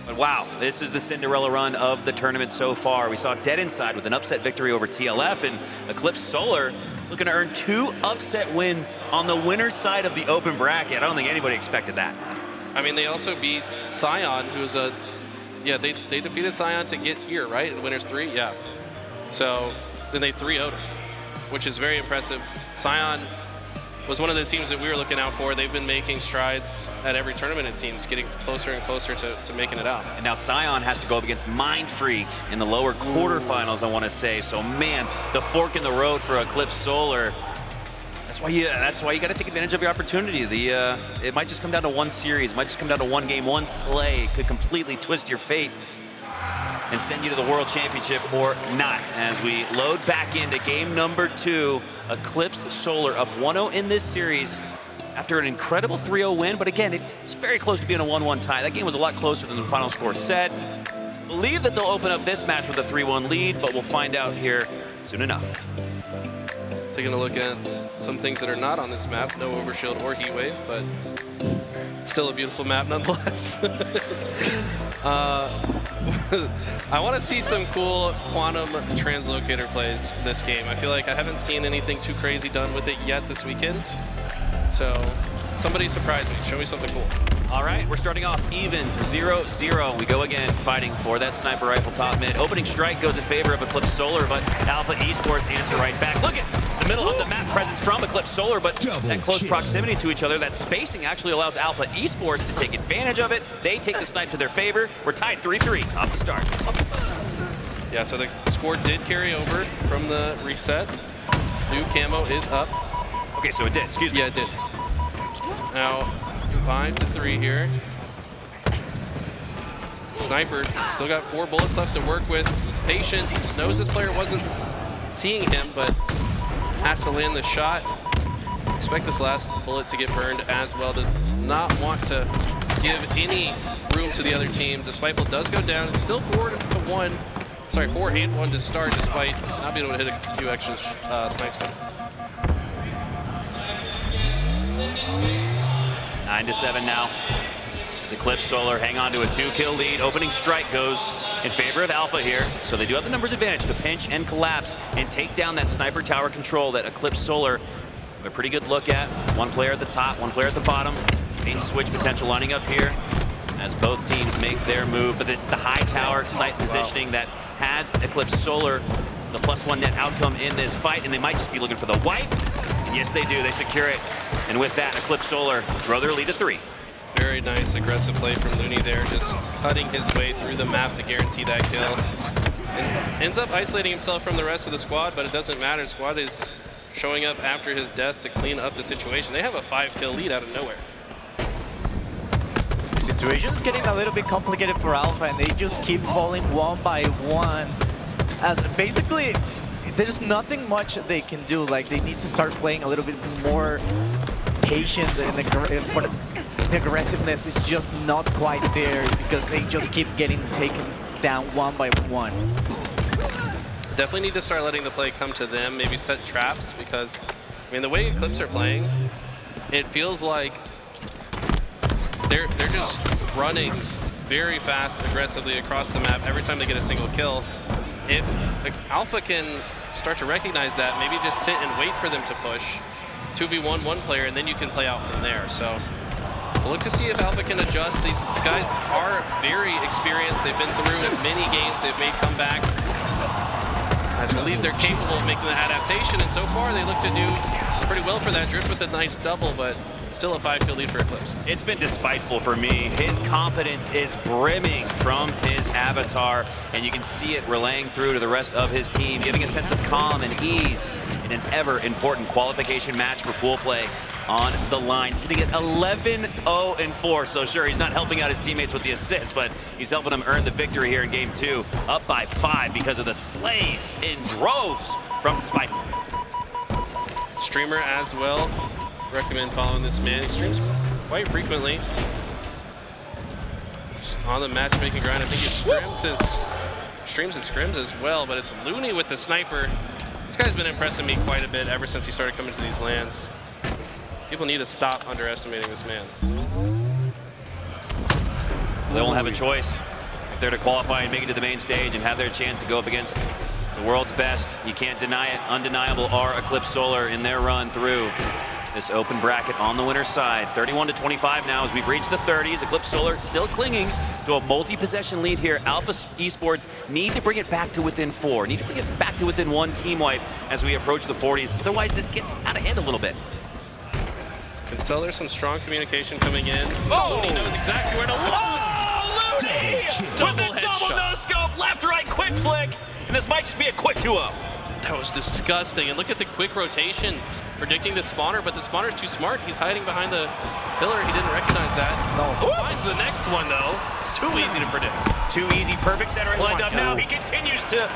But wow, this is the Cinderella run of the tournament so far. We saw Dead Inside with an upset victory over TLF, and Eclipse Solar looking to earn 2 upset wins on the winner's side of the open bracket. I don't think anybody expected that. I mean, they also beat Scion, who's a... Yeah, they defeated Scion to get here, right? In Winners 3? Yeah. So then they 3-0'd them, which is very impressive. Scion was one of the teams that we were looking out for. They've been making strides at every tournament, it seems, getting closer and closer to making it out. And now Scion has to go up against Mind Freak in the lower quarterfinals, I want to say. So, man, the fork in the road for Eclipse Solar. That's why you got to take advantage of your opportunity. It might just come down to one series. It might just come down to one game. One slay could completely twist your fate and send you to the World Championship or not. As we load back into game number 2, Eclipse Solar up 1-0 in this series after an incredible 3-0 win. But again, it's very close to being a 1-1 tie. That game was a lot closer than the final score said. Believe that they'll open up this match with a 3-1 lead, but we'll find out here soon enough. Taking a look at some things that are not on this map. No Overshield or Heat Wave, but still a beautiful map nonetheless. I want to see some cool quantum translocator plays this game. I feel like I haven't seen anything too crazy done with it yet this weekend. So somebody surprise me. Show me something cool. All right, we're starting off even 0-0. We go again fighting for that sniper rifle top mid. Opening strike goes in favor of Eclipse Solar, but Alpha Esports answer right back. Look at the middle of the map presence from Eclipse Solar, but that close proximity to each other, that spacing actually allows Alpha Esports to take advantage of it. They take the snipe to their favor. We're tied 3-3 off the start. Yeah, so the score did carry over from the reset. New camo is up. Okay, so it did, excuse me. Yeah, it did. Now, 5-3 here. Sniper still got 4 bullets left to work with. Patient knows this player wasn't seeing him, but has to land the shot. Expect this last bullet to get burned as well. Does not want to give any room to the other team. Despiteful does go down. It's still 4-1. Sorry, 4-8-1 to start, despite not being able to hit a few extra snipes there. 9-7 now. As Eclipse Solar hang on to a 2-kill lead. Opening strike goes in favor of Alpha here. So they do have the numbers advantage to pinch and collapse and take down that sniper tower control that Eclipse Solar have a pretty good look at. One player at the top, one player at the bottom. Main switch potential lining up here as both teams make their move. But it's the high tower snipe positioning that has Eclipse Solar the +1 net outcome in this fight. And they might just be looking for the wipe. And yes, they do. They secure it. And with that, Eclipse Solar grow their lead to 3. Very nice aggressive play from Looney there, just cutting his way through the map to guarantee that kill. And ends up isolating himself from the rest of the squad, but it doesn't matter. Squad is showing up after his death to clean up the situation. They have a 5-kill lead out of nowhere. The situation is getting a little bit complicated for Alpha, and they just keep falling one by one. As basically, there's nothing much they can do. Like, they need to start playing a little bit more patient, and the aggressiveness is just not quite there because they just keep getting taken down one by one. Definitely need to start letting the play come to them, maybe set traps, because, I mean, the way Eclipse are playing, it feels like they're just running very fast, aggressively across the map every time they get a single kill. If the Alpha can start to recognize that, maybe just sit and wait for them to push, 2v1 one player, and then you can play out from there. So we'll look to see if Alpha can adjust. These guys are very experienced. They've been through many games. They've made comebacks. I believe they're capable of making the adaptation, and so far they look to do pretty well for that. Drift with a nice double, but still a 5-kill lead for Eclipse. It's been despiteful for me. His confidence is brimming from his avatar, and you can see it relaying through to the rest of his team, giving a sense of calm and ease in an ever-important qualification match for pool play on the line, sitting at 11-0-4. So sure, he's not helping out his teammates with the assist, but he's helping them earn the victory here in game 2, up by 5 because of the slays in droves from Spiteful. Streamer as well. Recommend following this man. He streams quite frequently. Just on the matchmaking grind. I think he streams his scrims as well, but it's Looney with the sniper. This guy's been impressing me quite a bit ever since he started coming to these lands. People need to stop underestimating this man. They won't have a choice. If they're to qualify and make it to the main stage and have their chance to go up against the world's best, you can't deny it. Undeniable are Eclipse Solar in their run through this open bracket on the winner's side. 31-25 now as we've reached the 30s. Eclipse Solar still clinging to a multi-possession lead here. Alpha Esports need to bring it back to within 4. Need to bring it back to within 1 team wipe as we approach the 40s. Otherwise, this gets out of hand a little bit. Can tell there's some strong communication coming in. Oh! Looney knows exactly where to look. Oh, Looney! With the double no-scope, left-right quick flick. And this might just be a quick 2-0. That was disgusting. And look at the quick rotation, predicting the spawner, but the spawner's too smart. He's hiding behind the pillar. He didn't recognize that. No. Finds the next one, though. It's too easy to predict. Too easy. Perfect centering lined up. Now he continues to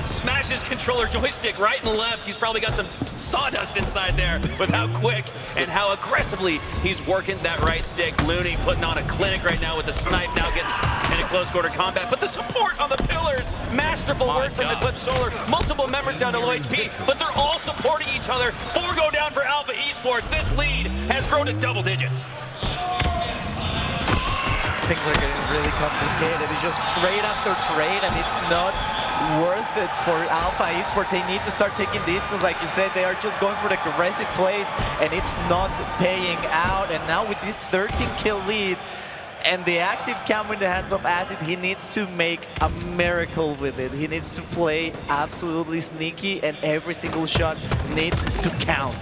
smash his controller joystick right and left. He's probably got some sawdust inside there with how quick and how aggressively he's working that right stick. Looney putting on a clinic right now with the snipe. Now gets into close quarter combat. But the support on the pillars, masterful work from Eclipse Solar. Multiple members down to low HP, but they're all supporting each other. 4 go down for Alpha Esports. This lead has grown to double digits. Things are getting really complicated. It's just trade after trade, and it's not worth it for Alpha Esports. They need to start taking distance. Like you said, they are just going for the aggressive plays, and it's not paying out. And now with this 13-kill lead and the active cam in the hands of Acid, he needs to make a miracle with it. He needs to play absolutely sneaky, and every single shot needs to count.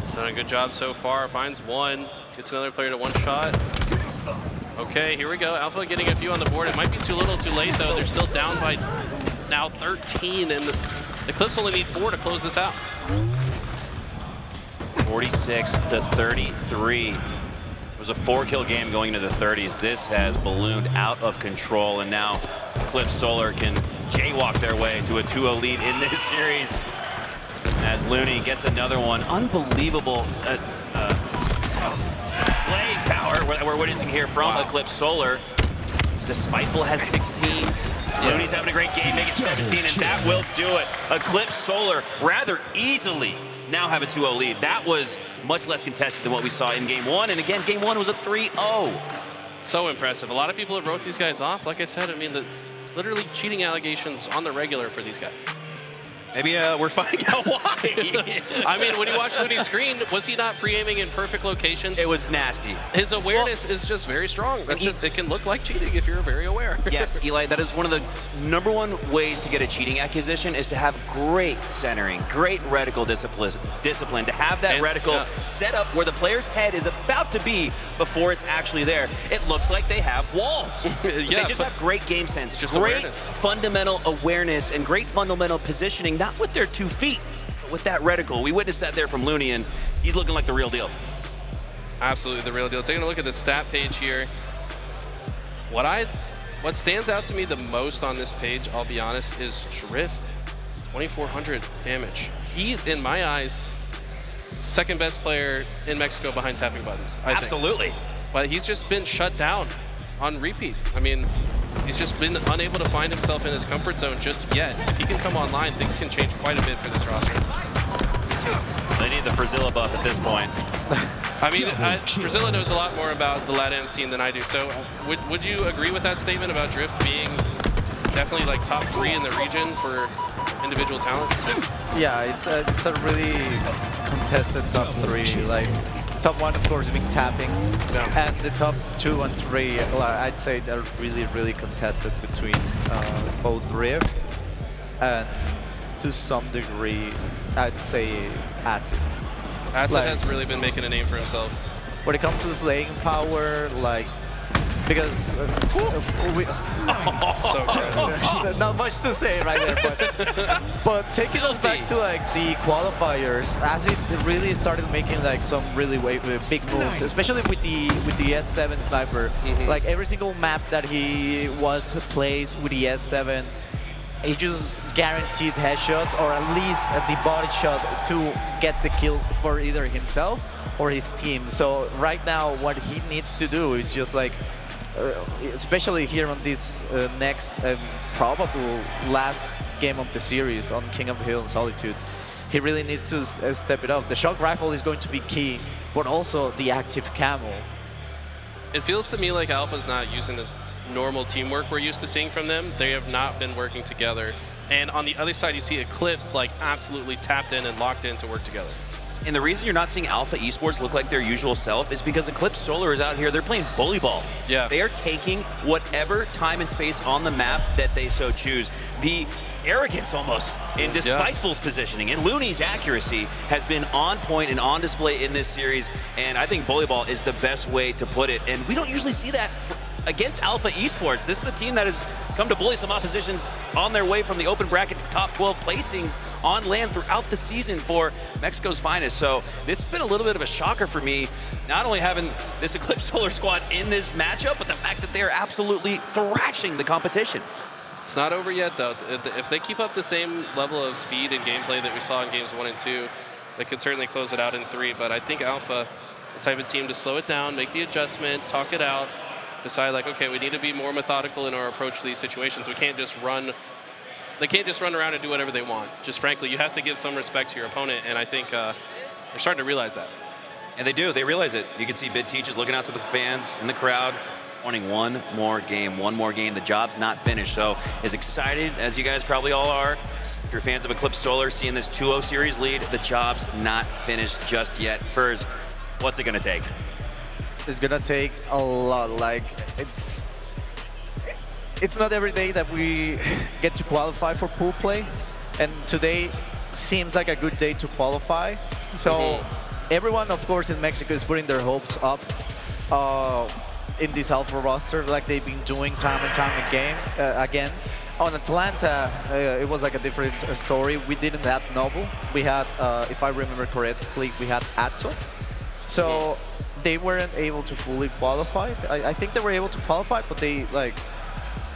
He's done a good job so far. Finds one, gets another player to one shot. Okay, here we go. Alpha getting a few on the board. It might be too little, too late, though. They're still down by now 13, and the Eclipse only need 4 to close this out. 46-33. It was a 4-kill game going into the 30s. This has ballooned out of control, and now Eclipse Solar can jaywalk their way to a 2-0 lead in this series. As Looney gets another one. Unbelievable slaying power we're witnessing here from Eclipse Solar. Despiteful has 16. Looney's having a great game, make it 17, and that will do it. Eclipse Solar rather easily now have a 2-0 lead. That was much less contested than what we saw in game 1, and again, game 1 was a 3-0. So impressive. A lot of people have wrote these guys off. Like I said, I mean, literally cheating allegations on the regular for these guys. Maybe we're finding out why. I mean, when you watch Looney's screen, was he not pre-aiming in perfect locations? It was nasty. His awareness is just very strong. It can look like cheating if you're very aware. Yes, Eli, that is one of the #1 ways to get a cheating accusation is to have great centering, great reticle discipline, to have that reticle set up where the player's head is about to be before it's actually there. It looks like they have walls. They just have great game sense, just great awareness. fundamental awareness, and great fundamental positioning, not with their 2 feet, but with that reticle. We witnessed that there from Looney, and he's looking like the real deal. Absolutely the real deal. Taking a look at the stat page here, what stands out to me the most on this page, I'll be honest, is Drift. 2,400 damage. He, in my eyes, second best player in Mexico behind tapping buttons, I Absolutely. think. But he's just been shut down on repeat. I mean, he's just been unable to find himself in his comfort zone just yet. If he can come online, things can change quite a bit for this roster. They need the Frazilla buff at this point. I mean, Frazilla knows a lot more about the Latam scene than I do. So would you agree with that statement about Drift being definitely like top 3 in the region for individual talents? Yeah, it's a really contested top 3. Like top 1, of course, being tapping, and the top 2 and 3, I'd say they're really contested between both Drift and, to some degree, I'd say Acid. Acid has really been making a name for himself. When it comes to slaying power, like, because so good. Not much to say right there, but taking us back to like the qualifiers, Acid really started making like some really big moves, especially with the S7 sniper. Like every single map that he plays with the S7, he just guaranteed headshots or at least the body shot to get the kill for either himself or his team. So right now, what he needs to do is just like, especially here on this next probable last game of the series on King of the Hill and Solitude, he really needs to step it up. The shock rifle is going to be key, but also the active camo. It feels to me like Alpha's not using the normal teamwork we're used to seeing from them. They have not been working together. And on the other side, you see Eclipse like absolutely tapped in and locked in to work together. And the reason you're not seeing Alpha Esports look like their usual self is because Eclipse Solar is out here. They're playing bully ball. Yeah. They are taking whatever time and space on the map that they so choose. The arrogance almost in Despiteful's positioning and Looney's accuracy has been on point and on display in this series. And I think bully ball is the best way to put it. And we don't usually see that against Alpha Esports. This is a team that has come to bully some oppositions on their way from the open bracket to top 12 placings on land throughout the season for Mexico's finest. So this has been a little bit of a shocker for me, not only having this Eclipse Solar squad in this matchup, but the fact that they're absolutely thrashing the competition. It's not over yet, though. If they keep up the same level of speed and gameplay that we saw in games 1 and 2, they could certainly close it out in 3. But I think Alpha, the type of team to slow it down, make the adjustment, talk it out, decide like, okay, we need to be more methodical in our approach to these situations. We can't just run. They can't just run around and do whatever they want. Just frankly, you have to give some respect to your opponent, and I think they're starting to realize that. And they do. They realize it. You can see Bid Teach is looking out to the fans in the crowd, wanting one more game. The job's not finished. So as excited as you guys probably all are, if you're fans of Eclipse Solar, seeing this 2-0 series lead, the job's not finished just yet. Furs, what's it going to take? It's gonna take a lot. Like it's not every day that we get to qualify for pool play, and today seems like a good day to qualify. So everyone, of course, in Mexico is putting their hopes up in this Alpha roster, like they've been doing time and time again. On Atlanta, it was like a different story. We didn't have Noble. We had, if I remember correctly, we had Atso. So they weren't able to fully qualify. I think they were able to qualify, but they like...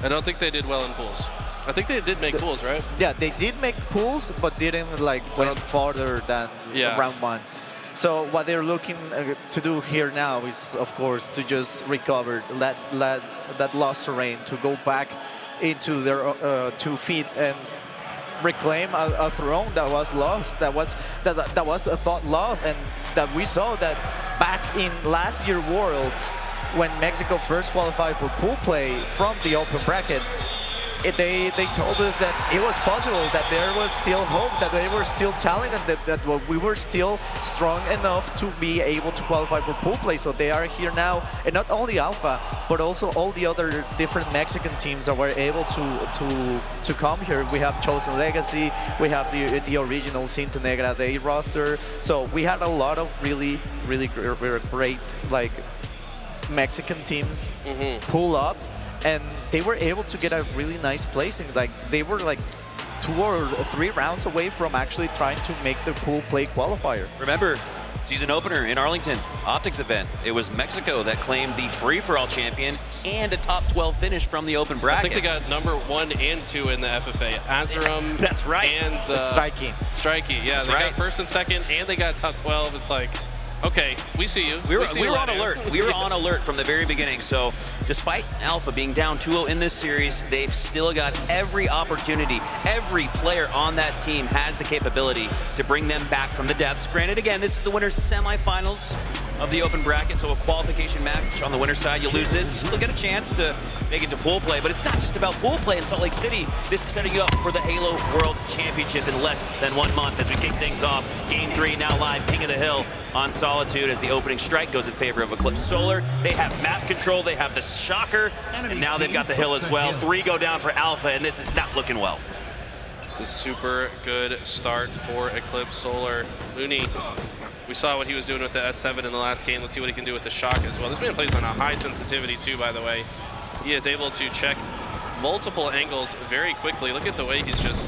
I don't think they did well in pools. I think they did make pools, right? Yeah, they did make pools, but didn't like went farther than round 1. So what they're looking to do here now is, of course, to just recover that lost terrain, to go back into their 2 feet and reclaim a throne that was lost, that was a thought lost, and that we saw that back in last year Worlds when Mexico first qualified for pool play from the open bracket. they told us that it was possible, that there was still hope, that they were still talented, that we were still strong enough to be able to qualify for pool play. So they are here now, and not only Alpha, but also all the other different Mexican teams that were able to come here. We have Chosen Legacy, we have the original Cinta Negra Day roster. So we had a lot of really great like Mexican teams pull up, and they were able to get a really nice placing. Like they were like 2 or 3 rounds away from actually trying to make the pool play qualifier. Remember, season opener in Arlington, Optics event. It was Mexico that claimed the free-for-all champion and a top 12 finish from the open bracket. I think they got number 1 and 2 in the FFA. Azurum. That's right. And Strikey. Strikey, yeah. That's they right. got first and second, and they got top 12. It's like, okay, we see you. We were you, on alert. We were on alert from the very beginning. So despite Alpha being down 2-0 in this series, they've still got every opportunity. Every player on that team has the capability to bring them back from the depths. Granted, again, this is the winner's semifinals of the open bracket, so a qualification match on the winner's side. You lose this, you still get a chance to make it to pool play. But it's not just about pool play in Salt Lake City. This is setting you up for the Halo World Championship in less than 1 month as we kick things off. Game 3 now live, King of the Hill on Solitude as the opening strike goes in favor of Eclipse Solar. They have map control, they have the Shocker, and now they've got the Hill as well. 3 go down for Alpha, and this is not looking well. It's a super good start for Eclipse Solar. Looney, we saw what he was doing with the S7 in the last game. Let's see what he can do with the Shock as well. This man plays on a high sensitivity too, by the way. He is able to check multiple angles very quickly. Look at the way he's just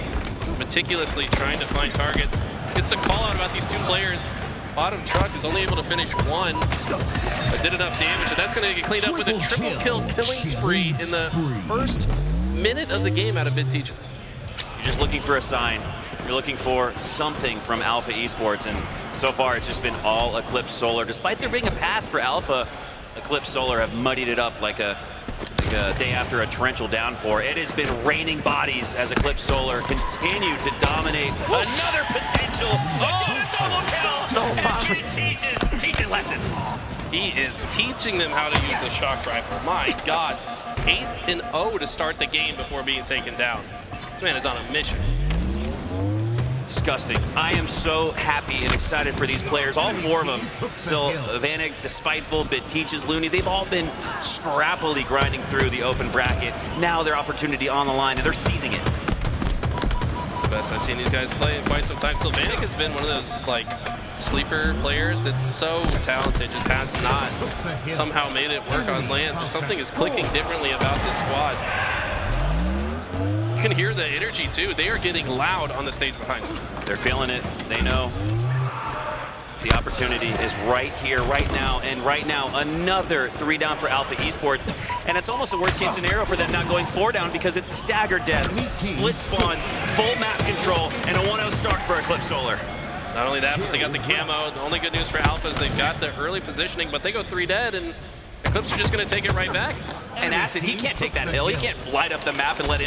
meticulously trying to find targets. Gets a call out about these 2 players. Bottom truck is only able to finish 1, but did enough damage, and that's going to get cleaned up with a triple kill killing spree in the first minute of the game out of Bit Teaches. You're just looking for a sign. You're looking for something from Alpha Esports, and so far it's just been all Eclipse Solar. Despite there being a path for Alpha, Eclipse Solar have muddied it up like a day after a torrential downpour. It has been raining bodies as Eclipse Solar continue to dominate. Another potential. Double kill. Teaching lessons. He is teaching them how to use the shock rifle. My God, 8-0 to start the game before being taken down. This man is on a mission. Disgusting. I am so happy and excited for these players. All 4 of them. Vanek, Despiteful, Bit Teaches, Looney, they've all been scrappily grinding through the open bracket. Now their opportunity on the line, and they're seizing it. It's the best I've seen these guys play in quite some time. So Vanek has been one of those like sleeper players that's so talented, just has not somehow made it work on land. Just something is clicking differently about this squad. You can hear the energy too. They are getting loud on the stage behind us. They're feeling it. They know the opportunity is right here, right now, and right now another 3 down for Alpha Esports. And it's almost a worst case scenario for them not going 4 down because it's staggered deaths, split spawns, full map control, and a 1-0 start for Eclipse Solar. Not only that, but they got the camo. The only good news for Alpha is they've got the early positioning, but they go 3 dead, and Eclipse are just going to take it right back. And Acid, he can't take that hill. He can't light up the map and let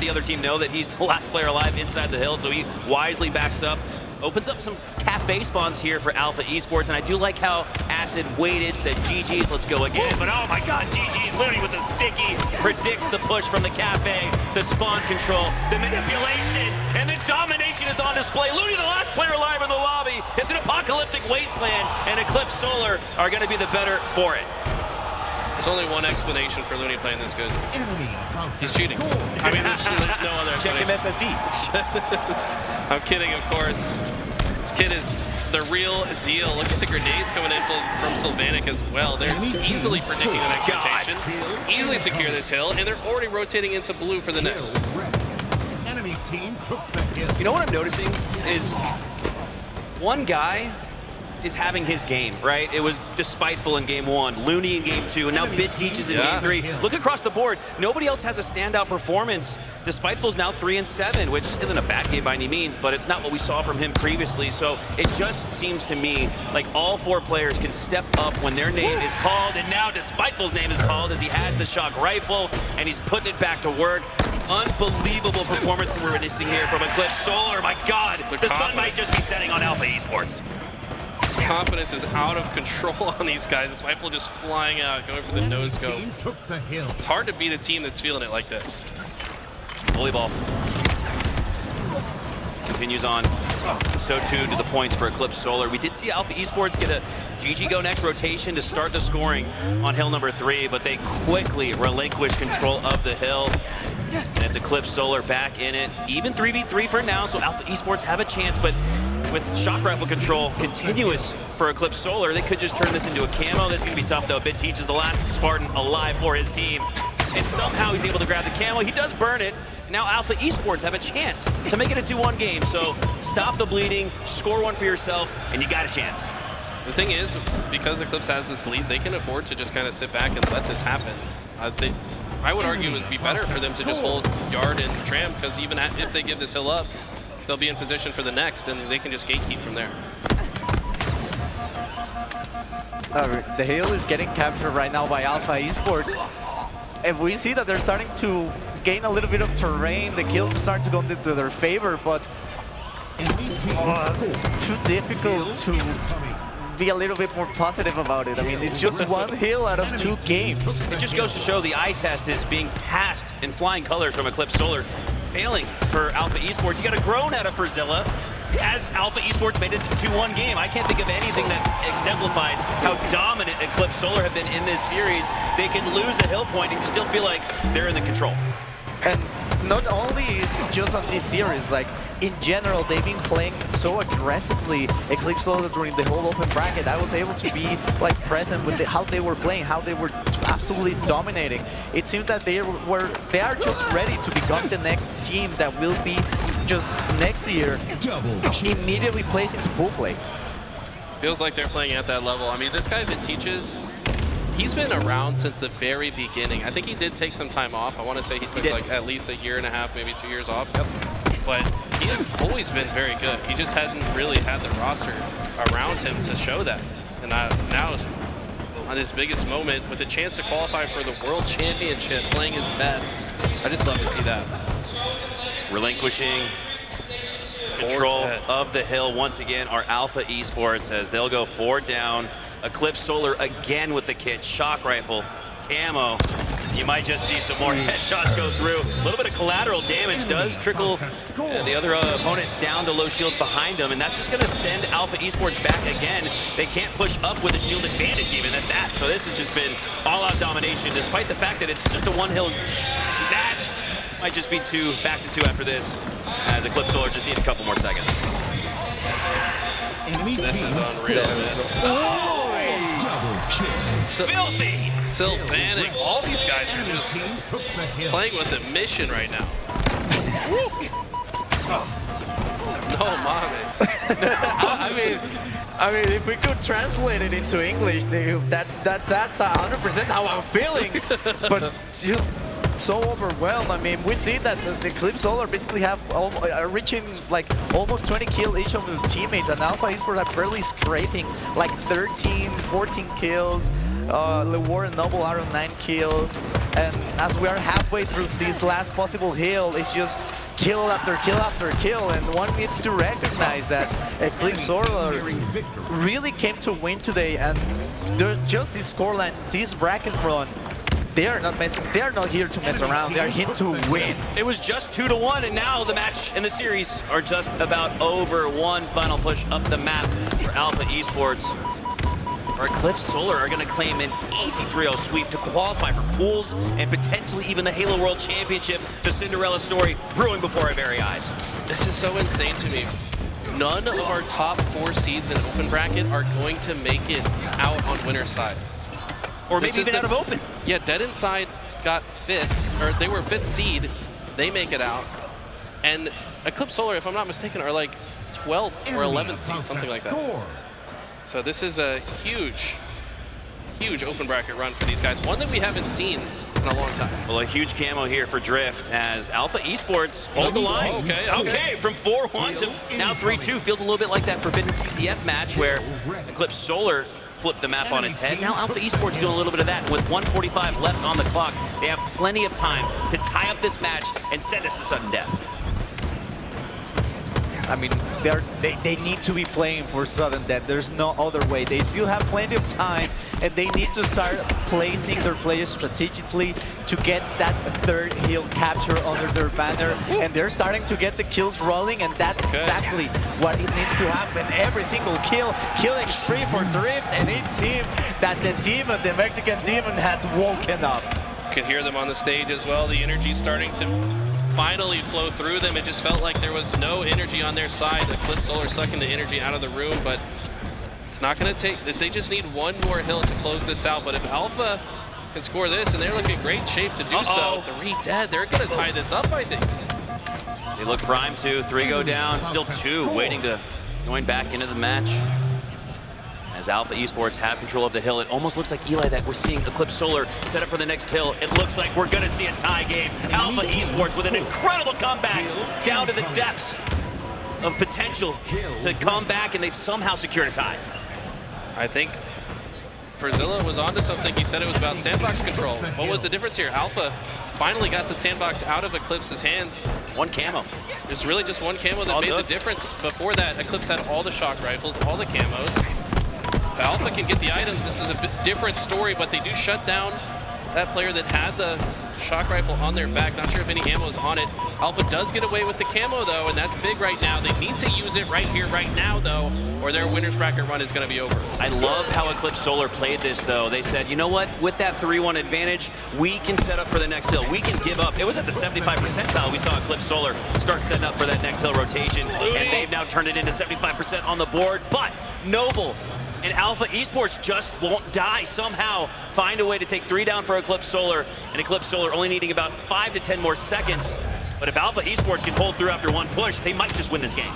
the other team know that he's the last player alive inside the hill, so he wisely backs up. Opens up some cafe spawns here for Alpha Esports, and I do like how Acid waited, said GG's, let's go again. But oh my God, GG's literally with the sticky, predicts the push from the cafe, the spawn control, the manipulation, and the domination is on display. Looney, the last player alive in the lobby. It's an apocalyptic wasteland, and Eclipse Solar are going to be the better for it. There's only one explanation for Looney playing this good. He's cheating. I mean, there's no other Check him SSD. I'm kidding, of course. This kid is the real deal. Look at the grenades coming in from Sylvanik as well. They're easily predicting the next rotation, easily secure this hill, and they're already rotating into blue for the next. Enemy team took the hill. You know what I'm noticing is one guy is having his game, right? It was Despiteful in game 1, Looney in game 2, and now Bit Teaches in game 3. Look across the board. Nobody else has a standout performance. Despiteful's now 3-7, which isn't a bad game by any means, but it's not what we saw from him previously. So it just seems to me like all 4 players can step up when their name is called, and now Despiteful's name is called as he has the shock rifle, and he's putting it back to work. Unbelievable performance that we're witnessing here from Eclipse Solar. My God, the sun might just be setting on Alpha Esports. Confidence is out of control on these guys. This rifle just flying out, going for the no-scope. It's hard to beat a team that's feeling it like this. Volleyball continues on. So too to the points for Eclipse Solar. We did see Alpha Esports get a GG Go Next rotation to start the scoring on hill number 3, but they quickly relinquish control of the hill. And it's Eclipse Solar back in it. Even 3v3 for now, so Alpha Esports have a chance, but with shock rifle control continuous for Eclipse Solar, they could just turn this into a camo. This is going to be tough, though. BitTeach is the last Spartan alive for his team. And somehow he's able to grab the camo. He does burn it. Now Alpha Esports have a chance to make it a 2-1 game. So stop the bleeding, score one for yourself, and you got a chance. The thing is, because Eclipse has this lead, they can afford to just kind of sit back and let this happen. I would argue it would be better for them to just hold Yard and Tram, because even if they give this hill up, they'll be in position for the next, and they can just gatekeep from there. The hill is getting captured right now by Alpha Esports. And we see that they're starting to gain a little bit of terrain. The kills are starting to go into their favor, but it's too difficult to be a little bit more positive about it. I mean, it's just one hill out of 2 games. It just goes to show the eye test is being passed in flying colors from Eclipse Solar. Failing for Alpha Esports. You got a groan out of Frizilla as Alpha Esports made it to 2-1 game. I can't think of anything that exemplifies how dominant Eclipse Solar have been in this series. They can lose a hill point and still feel like they're in the control. And not only it's just on this series, like in general, they've been playing so aggressively. Eclipse Solar during the whole open bracket, I was able to be like present with how they were playing, how they were absolutely dominating. It seemed that they are just ready to become the next team that will be just next year immediately placed into pool play. Feels like they're playing at that level. I mean, this guy that teaches, he's been around since the very beginning. I think he did take some time off. I want to say he took like at least 1.5 years, maybe 2 years off. Yep. But he has always been very good. He just hadn't really had the roster around him to show that. And now on his biggest moment with a chance to qualify for the World Championship, playing his best. I just love to see that. Relinquishing control of the hill once again are Alpha Esports as they'll go 4 down. Eclipse Solar again with the kit, shock rifle, camo. You might just see some more headshots go through. A little bit of collateral damage does trickle the other opponent down to low shields behind him, and that's just going to send Alpha Esports back again. They can't push up with a shield advantage even at that, so this has just been all-out domination, despite the fact that it's just a one-hill match. Might just be back to 2 after this, as Eclipse Solar just need a couple more seconds. This is unreal, man. Filthy! Sylvanic, all these guys are just playing with a mission right now. No mames. I mean, if we could translate it into English, that's 100% how I'm feeling. But just so overwhelmed. I mean, we see that the Eclipse Solar basically are reaching like almost 20 kills each of the teammates, and Alpha Esports are barely scraping like 13, 14 kills. LeWar and Noble are on 9 kills, and as we are halfway through this last possible hill, it's just kill after kill after kill, and one needs to recognize that Eclipse Solar really came to win today, and just this scoreline, this bracket run, they are not here to mess around. They are here to win. It was just 2-1, and now the match and the series are just about over. One final push up the map for Alpha Esports. Or Eclipse Solar are going to claim an easy 3-0 sweep to qualify for pools and potentially even the Halo World Championship. The Cinderella story brewing before our very eyes. This is so insane to me. None of our top 4 seeds in open bracket are going to make it out on winner's side. Or maybe even out of open. Yeah, Dead Inside got 5th, or they were 5th seed. They make it out. And Eclipse Solar, if I'm not mistaken, are like 12th or 11th seed, something like that. So this is a huge open bracket run for these guys. One that we haven't seen in a long time. Well, a huge camo here for Drift as Alpha Esports hold the line. Okay, from 4-1 to now 3-2. Feels a little bit like that Forbidden CTF match where Eclipse Solar flipped the map on its head. Now Alpha Esports doing a little bit of that. With 1:45 left on the clock, they have plenty of time to tie up this match and send us to sudden death. I mean, they need to be playing for sudden death. There's no other way. They still have plenty of time, and they need to start placing their players strategically to get that third hill capture under their banner. And they're starting to get the kills rolling, and that's exactly what it needs to happen. Every single kill, killing spree for Drift, and it seems that the demon, the Mexican demon, has woken up. You can hear them on the stage as well. The energy's starting to finally flow through them. It just felt like there was no energy on their side. Eclipse Solar sucking the energy out of the room, but it's not going to take. They just need one more hill to close this out. But if Alpha can score this, and they're looking in great shape to do so, 3 dead, they're going to tie this up, I think. They look prime too. 3 go down, still 2 waiting to join back into the match. As Alpha Esports have control of the hill, it almost looks like, Eli, that we're seeing Eclipse Solar set up for the next hill. It looks like we're going to see a tie game. Alpha Esports with an incredible comeback down to the depths of potential to come back, and they've somehow secured a tie. I think Frazilla was onto something. He said it was about sandbox control. What was the difference here? Alpha finally got the sandbox out of Eclipse's hands. 1 camo. There's really just 1 camo that made the difference. Before that, Eclipse had all the shock rifles, all the camos. If Alpha can get the items, this is a bit different story, but they do shut down that player that had the shock rifle on their back. Not sure if any ammo is on it. Alpha does get away with the camo, though, and that's big right now. They need to use it right here, right now, though, or their winner's bracket run is going to be over. I love how Eclipse Solar played this, though. They said, you know what? With that 3-1 advantage, we can set up for the next hill. We can give up. It was at the 75 percentile we saw Eclipse Solar start setting up for that next hill rotation, and they've now turned it into 75% on the board. But Noble and Alpha Esports just won't die. Somehow find a way to take 3 down for Eclipse Solar, and Eclipse Solar only needing about 5 to 10 more seconds. But if Alpha Esports can hold through after 1 push, they might just win this game.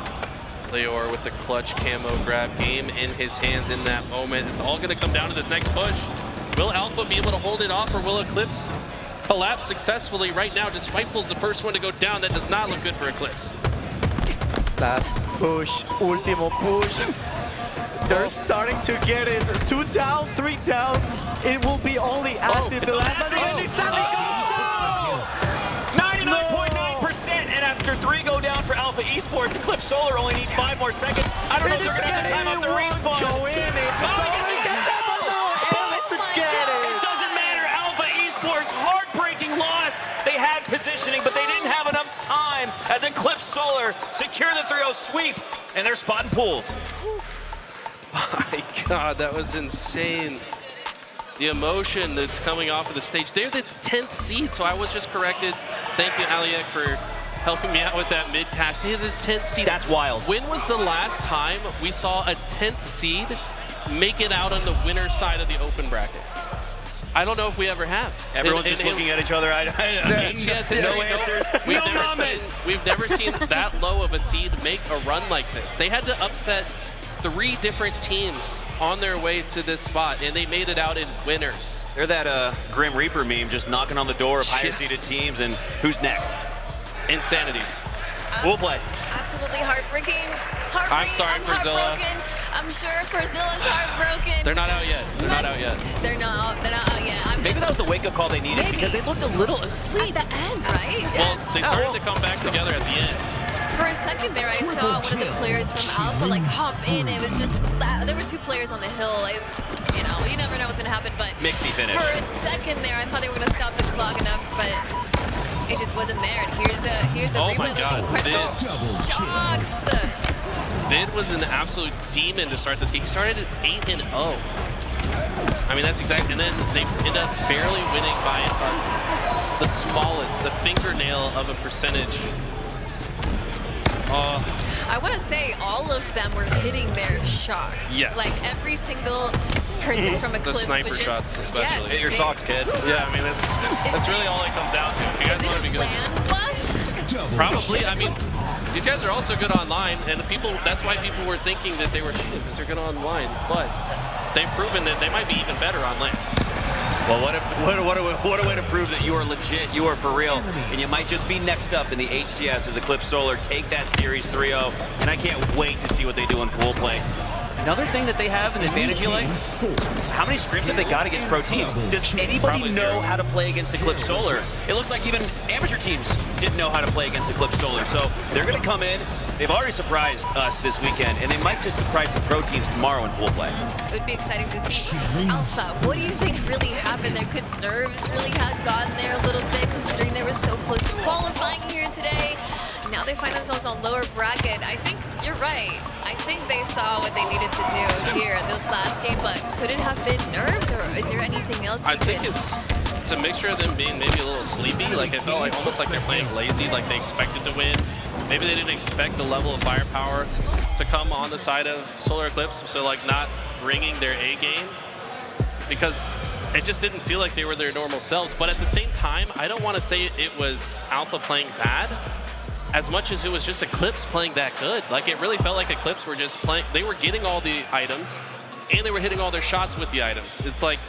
Leor with the clutch camo grab, game in his hands in that moment. It's all going to come down to this next push. Will Alpha be able to hold it off, or will Eclipse collapse successfully right now? Just Spiteful's the first one to go down. That does not look good for Eclipse. Last push, ultimo push. They're starting to get it. 2 down, 3 down. It will be only acid. The last one. 99.9%, and after 3 go down for Alpha Esports, Eclipse Solar only needs 5 more seconds. I don't know if they're going to have time off the respawn. Go in. It doesn't matter. Alpha Esports, heartbreaking loss. They had positioning, but they didn't have enough time as Eclipse Solar secure the 3-0 sweep, and they're spotting pools. My God, that was insane. The emotion that's coming off of the stage. They're the 10th seed, so I was just corrected. Thank you, Aliek, for helping me out with that mid-pass. They're the 10th seed. That's wild. When was the last time we saw a 10th seed make it out on the winner's side of the open bracket? I don't know if we ever have. Everyone's just looking at each other. HCS has no answers. We've never seen that low of a seed make a run like this. They had to upset 3 different teams on their way to this spot, and they made it out in winners. They're that Grim Reaper meme, just knocking on the door of higher-seeded teams, and who's next? Insanity. We'll play. Absolutely heartbreaking. I'm sorry, Frazilla. I'm sure Frazilla's heartbroken. They're not out yet. They're not out yet. They're not out yet. Maybe that was the wake-up call they needed because they looked a little asleep. At the end, right? Well, they started to come back together at the end. For a second there, I saw one of the players from Alpha like hop in. It was just there were 2 players on the hill. You know, you never know what's gonna happen. But Mixy finish. For a second there, I thought they were gonna stop the clock enough, but it just wasn't there. And here's a oh my replay God, with incredible shocks. Vid was an absolute demon to start this game. He started at 8-0. I mean, that's exactly, and then they end up barely winning by the smallest, the fingernail of a percentage. I want to say all of them were hitting their shocks. Yes. Like every single person from Eclipse the sniper was just, shots, especially. Yes, Hit your socks, kid. Yeah, I mean, that's really all it comes down to. If you guys want to be good. Probably. I mean, these guys are also good online, and that's why people were thinking that they were cheating, because they're good online. But they've proven that they might be even better on land. Well, what a way to prove that you are legit, you are for real, and you might just be next up in the HCS as Eclipse Solar take that series 3-0, and I can't wait to see what they do in pool play. Another thing that they have an advantage, Eli, how many scrims have they got against pro teams? Does anybody know how to play against Eclipse Solar? It looks like even amateur teams didn't know how to play against Eclipse Solar. So they're going to come in. They've already surprised us this weekend, and they might just surprise some pro teams tomorrow in pool play. It would be exciting to see. Alpha, what do you think really happened there? Could nerves really have gotten there a little bit, considering they were so close to qualifying here today? Now they find themselves on lower bracket. I think you're right. I think they saw what they needed to do here in this last game, but could it have been nerves, or is there anything else I think it's a mixture of them being maybe a little sleepy. Like, it felt like almost like they're playing lazy, like they expected to win. Maybe they didn't expect the level of firepower to come on the side of Solar Eclipse, so like not bringing their A game, because it just didn't feel like they were their normal selves. But at the same time, I don't want to say it was Alpha playing bad as much as it was just Eclipse playing that good. Like, it really felt like Eclipse were just playing, they were getting all the items and they were hitting all their shots with the items. It's like,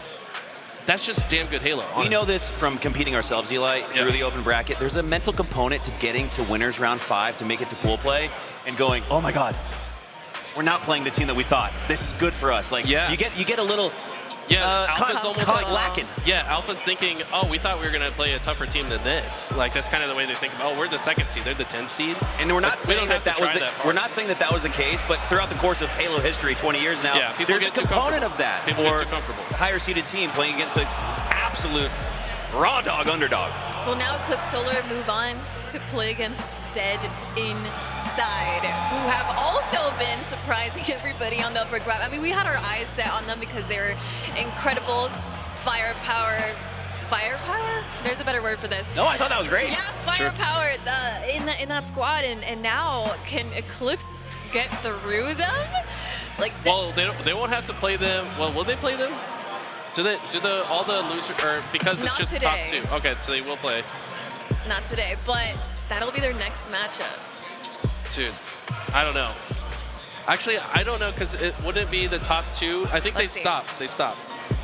that's just damn good Halo, honestly. We know this from competing ourselves, Eli, through the open bracket. There's a mental component to getting to winners round 5 to make it to pool play and going, oh my God, we're not playing the team that we thought. This is good for us. Like, you get a little Alpha's almost like lacking. Yeah, Alpha's thinking, oh, we thought we were going to play a tougher team than this. Like, that's kind of the way they think, oh, we're the 2nd seed, they're the 10th seed. And we're not saying that that was we're not saying that was the case, but throughout the course of Halo history, 20 years now, there's a component of that for a higher seeded team playing against an absolute raw dog underdog. Well, now Eclipse Solar move on to play against Dead Inside, who have also been surprising everybody on the upper grab. I mean, we had our eyes set on them because they were incredible firepower. Firepower? There's a better word for this. No, I thought that was great. Yeah, firepower in that squad, and now can Eclipse get through them? Like, well, they won't have to play them. Well, will they play them? All the losers, or because it's Not just today. top 2? Okay, so they will play. Not today, but that'll be their next matchup. Dude, I don't know. Actually, I don't know, because wouldn't it be the top 2? I think Let's see. They stop.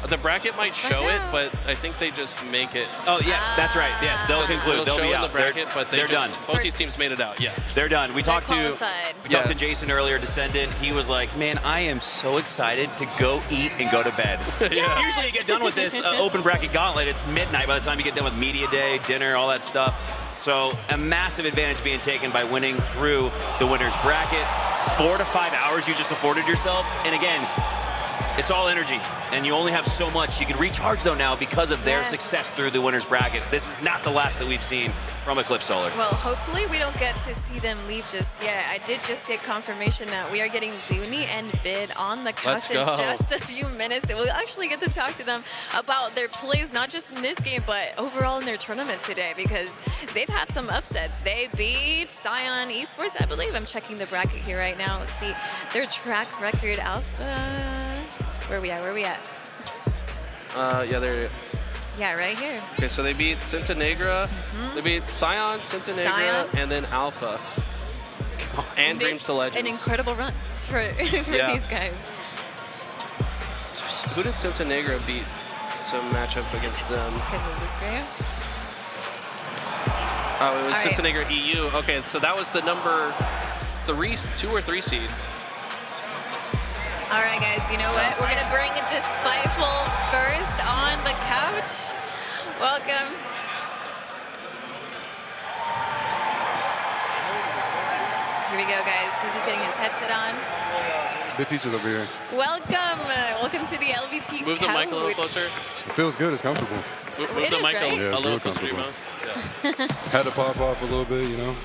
The bracket might show it, but I think they just make it. Oh, yes, that's right. Yes, they'll conclude. They'll show be in out. the bracket, but they're done. Both these teams made it out, yeah. They're done. We talked qualified. to Jason earlier, Descendant. He was like, man, I am so excited to go eat and go to bed. Usually you get done with this open bracket gauntlet, it's midnight by the time you get done with media day, dinner, all that stuff. So a massive advantage being taken by winning through the winner's bracket. 4 to 5 hours you just afforded yourself. And again, it's all energy, and you only have so much. You can recharge, though, now because of their success through the winner's bracket. This is not the last that we've seen from Eclipse Solar. Well, hopefully we don't get to see them leave just yet. I did just get confirmation that we are getting Looney and Bid on the couch in just a few minutes. And we'll actually get to talk to them about their plays, not just in this game, but overall in their tournament today, because they've had some upsets. They beat Scion Esports, I believe. I'm checking the bracket here right now. Let's see their track record. Alpha. Where are we at? Yeah, they're. Yeah, right here. Okay, so they beat Sentinels. They beat Scion, Sentinels, and then Alpha. And Dream to Legends. An incredible run for these guys. Who did Sentinels beat to match up against them? Can move this for you. Oh, it was Sentinels EU. Okay, so that was the number 2 or 3 seed. All right, guys, you know what? We're going to bring Despiteful first on the couch. Welcome. Here we go, guys. He's just getting his headset on. Good teachers over here. Welcome. Welcome to the LVT Move the couch. mic a little closer. It feels good. It's comfortable. Move It the is, mic right? a little closer to your comfortable. mouth. Had to pop off a little bit, you know?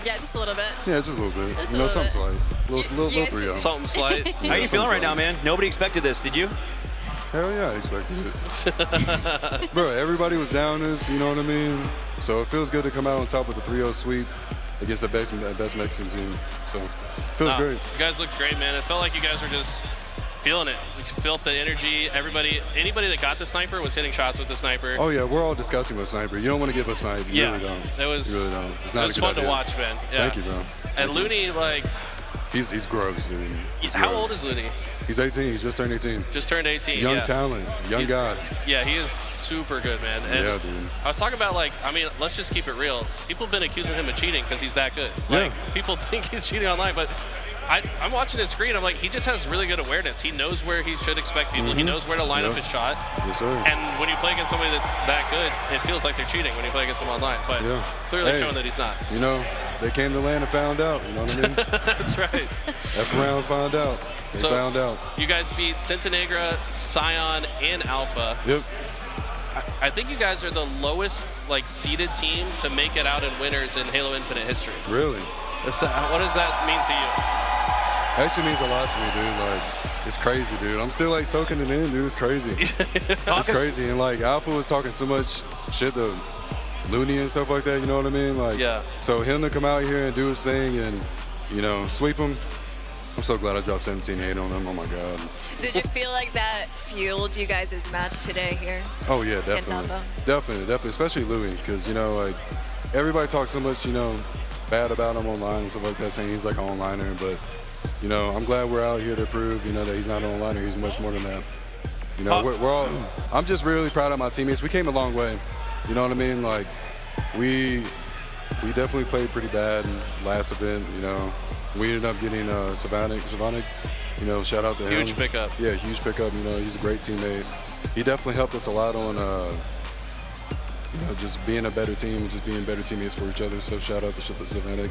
Yeah, just a little bit. Yeah, just a little bit. Just you know, a little something bit. slight. Little guys- Rio. Something slight. How are you feeling right now, man? Nobody expected this, did you? Hell yeah, I expected it. Bro, everybody was down this, you know what I mean? So it feels good to come out on top with a 3-0 sweep against the best Mexican team. So it feels great. You guys looked great, man. It felt like you guys were just feeling it. You felt the energy. Anybody that got the sniper was hitting shots with the sniper. Oh yeah, we're all discussing with sniper. You don't want to give a sniper. You really don't. It was, you really don't. It's not it was a good fun idea. to watch, man. Yeah. Thank you, bro. And Looney, like... He's gross, dude. How old is Looney? He's 18. He's just turned 18. Just turned 18, Young yeah. talent. Young guy. Yeah, he is super good, man. And Yeah, dude. I was talking about, like, I mean, let's just keep it real. People have been accusing him of cheating because he's that good. Like, people think he's cheating online, but I'm watching his screen. I'm like, he just has really good awareness. He knows where he should expect people. He knows where to line up his shot. Yes, sir. And when you play against somebody that's that good, it feels like they're cheating when you play against them online. But clearly showing that he's not. You know, they came to land and found out. You know what I mean? That's right. F round found out. They found out. You guys beat Sentinels, Scion, and Alpha. Yep. I think you guys are the lowest seeded team to make it out in winners in Halo Infinite history. Really? What does that mean to you? Actually means a lot to me, dude. It's crazy, dude. I'm still soaking it in, dude. It's crazy. It's crazy. And Alpha was talking so much shit to Looney and stuff like that. You know what I mean? So him to come out here and do his thing and sweep him. I'm so glad I dropped 17-8 on them. Oh my God. Did you feel like that fueled you guys' match today here? Oh yeah, definitely. Definitely. Especially Louis, because everybody talks so much bad about him online and stuff like that, saying he's an onliner. But I'm glad we're out here to prove that he's not an onliner. He's much more than that. We're all. I'm just really proud of my teammates. We came a long way. You know what I mean? We definitely played pretty bad in last event. We ended up getting Savonic. Shout out to him. Huge pickup. Yeah, huge pickup. He's a great teammate. He definitely helped us a lot on just being a better team and just being better teammates for each other. So shout out to Savonic.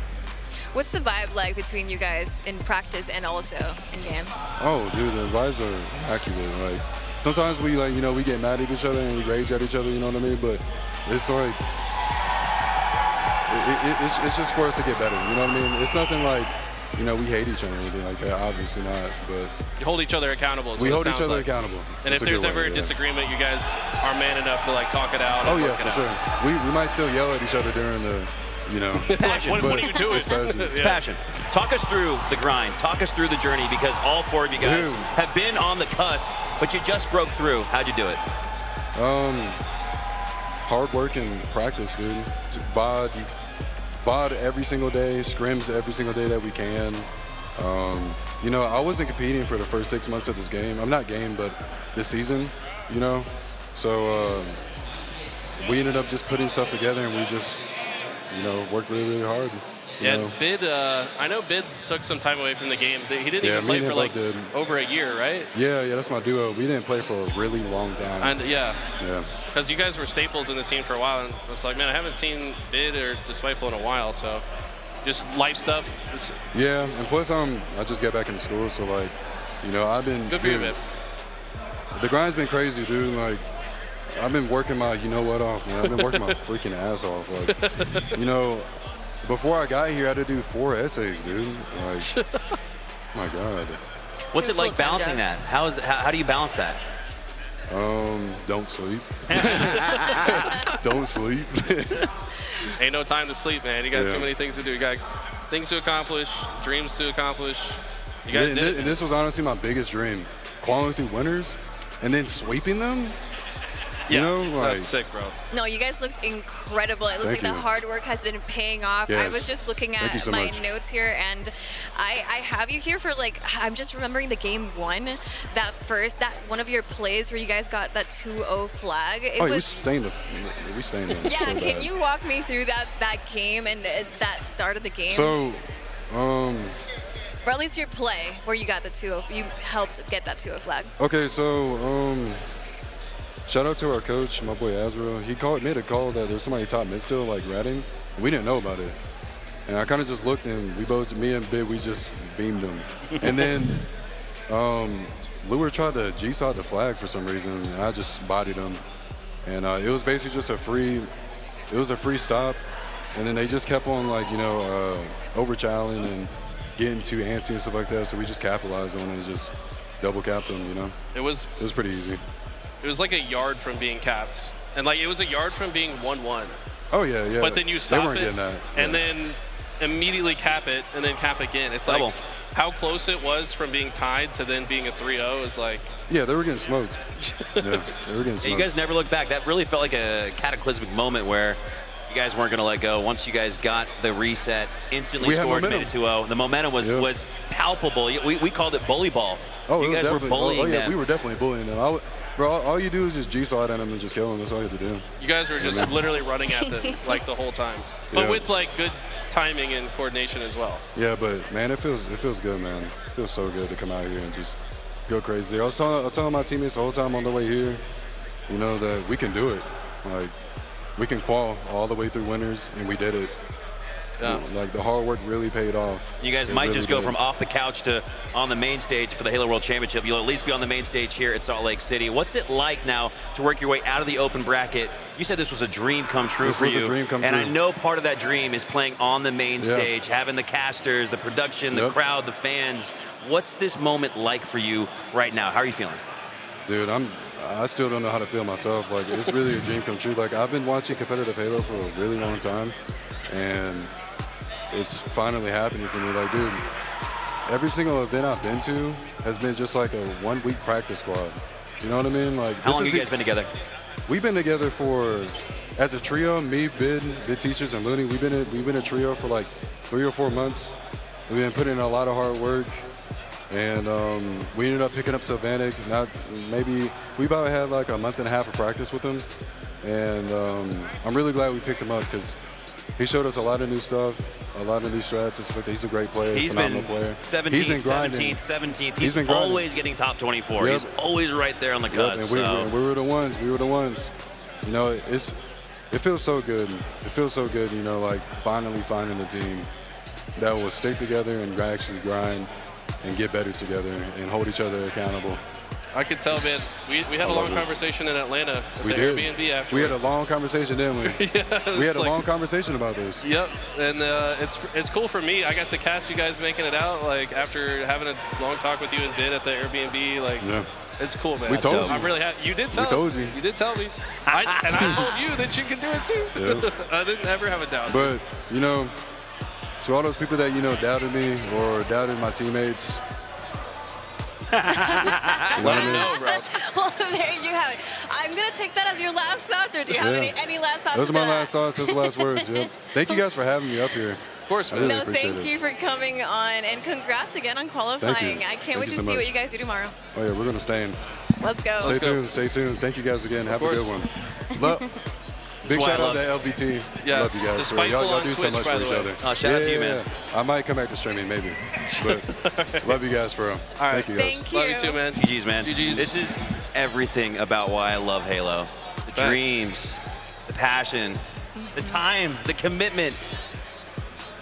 What's the vibe like between you guys in practice and also in game? Oh, dude, the vibes are accurate. Sometimes we we get mad at each other and we rage at each other. You know what I mean? But it's it's just for us to get better. You know what I mean? It's nothing we hate each other or anything like that. Obviously not. But you hold each other accountable. We hold each other accountable. And if there's ever a disagreement, you guys are man enough to talk it out. Oh yeah, for sure. We might still yell at each other during the. Passion. What are you doing? It's passion. Talk us through the grind. Talk us through the journey, because all four of you guys have been on the cusp, but you just broke through. How'd you do it? Hard work and practice, dude. BOD every single day, scrims every single day that we can. I wasn't competing for the first 6 months of this game. I'm not game, but this season, So we ended up just putting stuff together, and we just, worked really, really hard. Bid, I know Bid took some time away from the game. He didn't even play for over a year, right? Yeah, that's my duo. We didn't play for a really long time. And yeah. Because you guys were staples in the scene for a while, and it's man, I haven't seen Bid or Despiteful in a while, so just life stuff. Yeah, and plus I just got back into school, so I've been good for you, Bid. The grind's been crazy, dude. I've been working my off, man. I've been working my freaking ass off. Before I got here, I had to do 4 essays, dude. My God. What's it like balancing that? How do you balance that? Don't sleep. Don't sleep. Ain't no time to sleep, man. You got too many things to do. You got things to accomplish, dreams to accomplish. You guys did it. And this was honestly my biggest dream. Clawing through winners and then sweeping them. That's sick, bro. No, you guys looked incredible. It looks like the hard work has been paying off. Yes. I was just looking at my notes here, and I have you here for I'm just remembering the game 1, that one of your plays where you guys got that 2-0 flag. We stained them. Yeah, so can you walk me through that game and that start of the game? So, or at least your play where you got the 2-0. You helped get that 2-0 flag. Okay, so shout out to our coach, my boy Azrael. He made a call that there's somebody top mid still ratting. We didn't know about it. And I kind of just looked, and me and Bid, we just beamed him. And then Lure tried to G-side the flag for some reason, and I just bodied him. And it was basically just a free stop. And then they just kept on over-challenging and getting too antsy and stuff like that. So we just capitalized on it and just double capped them, It was pretty easy. It was a yard from being capped. And it was a yard from being 1-1. Oh yeah. But then you stop they weren't it getting that. And then immediately cap it and then cap again. It's double. How close it was from being tied to then being a 3-0 is Yeah, they were getting smoked. They were getting smoked. You guys never looked back. That really felt like a cataclysmic moment where you guys weren't going to let go. Once you guys got the reset, instantly scored, made it 2-0. The momentum was palpable. We called it bully ball. Oh, you guys were bullying them. We were definitely bullying them. Bro, all you do is just G-side at them and just kill them. That's all you have to do. You guys were just literally running at them the whole time. But with good timing and coordination as well. Yeah, but man, it feels good, man. It feels so good to come out here and just go crazy. I was telling my teammates the whole time on the way here, you know, that we can do it. Like, we can qual all the way through winners, and we did it. Yeah. Like, the hard work really paid off. You guys It might really just go did. from off the couch to on the main stage for the Halo World Championship. You'll at least be on the main stage here at Salt Lake City. What's it like now to work your way out of the open bracket? You said this was a dream come true This for was you. a dream come and true. I know part of that dream is playing on the main Yeah. stage, having the casters, the production, the Yep. crowd, the fans. What's this moment like for you right now? How are you feeling? Dude, I still don't know how to feel myself. Like, it's really a dream come true. Like, I've been watching competitive Halo for a really long time, and it's finally happening for me. Like, dude, every single event I've been to has been just like a 1 week practice squad. You know what I mean? Like, How long have you guys been together? We've been together for, as a trio, me, Bid Teachers, and Looney. We've been a trio for like 3 or 4 months. We've been putting in a lot of hard work, and we ended up picking up Sylvanik. We about had like a month and a half of practice with him, and I'm really glad we picked him up because he showed us a lot of new stuff, a lot of new strats. He's a great player, He's phenomenal been player. 17th, He's been grinding. 17th. He's been grinding. always getting top 24. Yep. He's always right there on the Yep, cusp. and we were the ones. We were the ones. You know, it feels so good. It feels so good, you know, like finally finding a team that will stick together and actually grind and get better together and hold each other accountable. I could tell, man. We had a long conversation in Atlanta at We the did. Airbnb afterwards. We had a long conversation, didn't we? Yeah, we had a like- long conversation about this. Yep, and it's cool for me. I got to cast you guys making it out, like after having a long talk with you and Vid at the Airbnb. Like, Yeah. it's cool, man. We told you. I'm really happy. You did tell. We told you. You did tell me. And I told you that you can do it too. Yeah. I didn't ever have a doubt. But, you know, to all those people that, you know, doubted me or doubted my teammates, Let them know, bro. Well, there you have it. I'm going to take that as your last thoughts, or do you have Yeah. any last thoughts? those are for my that? last thoughts. Those are the last words. Yep. Thank you guys for having me up here. Of course, I really No, appreciate thank it. you for coming on, and congrats again on qualifying. Thank you. I can't Thank wait you to so see what much. you guys do tomorrow. Oh, yeah, we're going to stay in. Let's go. Stay tuned. Stay tuned. Thank you guys again. Have a course. good one. Big why shout I out to LVT. Yeah, Love you guys. Despiteful Y'all on do so Twitch, much by for the each way. other. Shout out to you, man. I might come back to streaming, maybe. But love you guys for real. All right. Thank you guys. Thank you. Love you too, man. GG's, man. GG's. This is everything about why I love Halo. The Facts. dreams, the passion, the time, the commitment.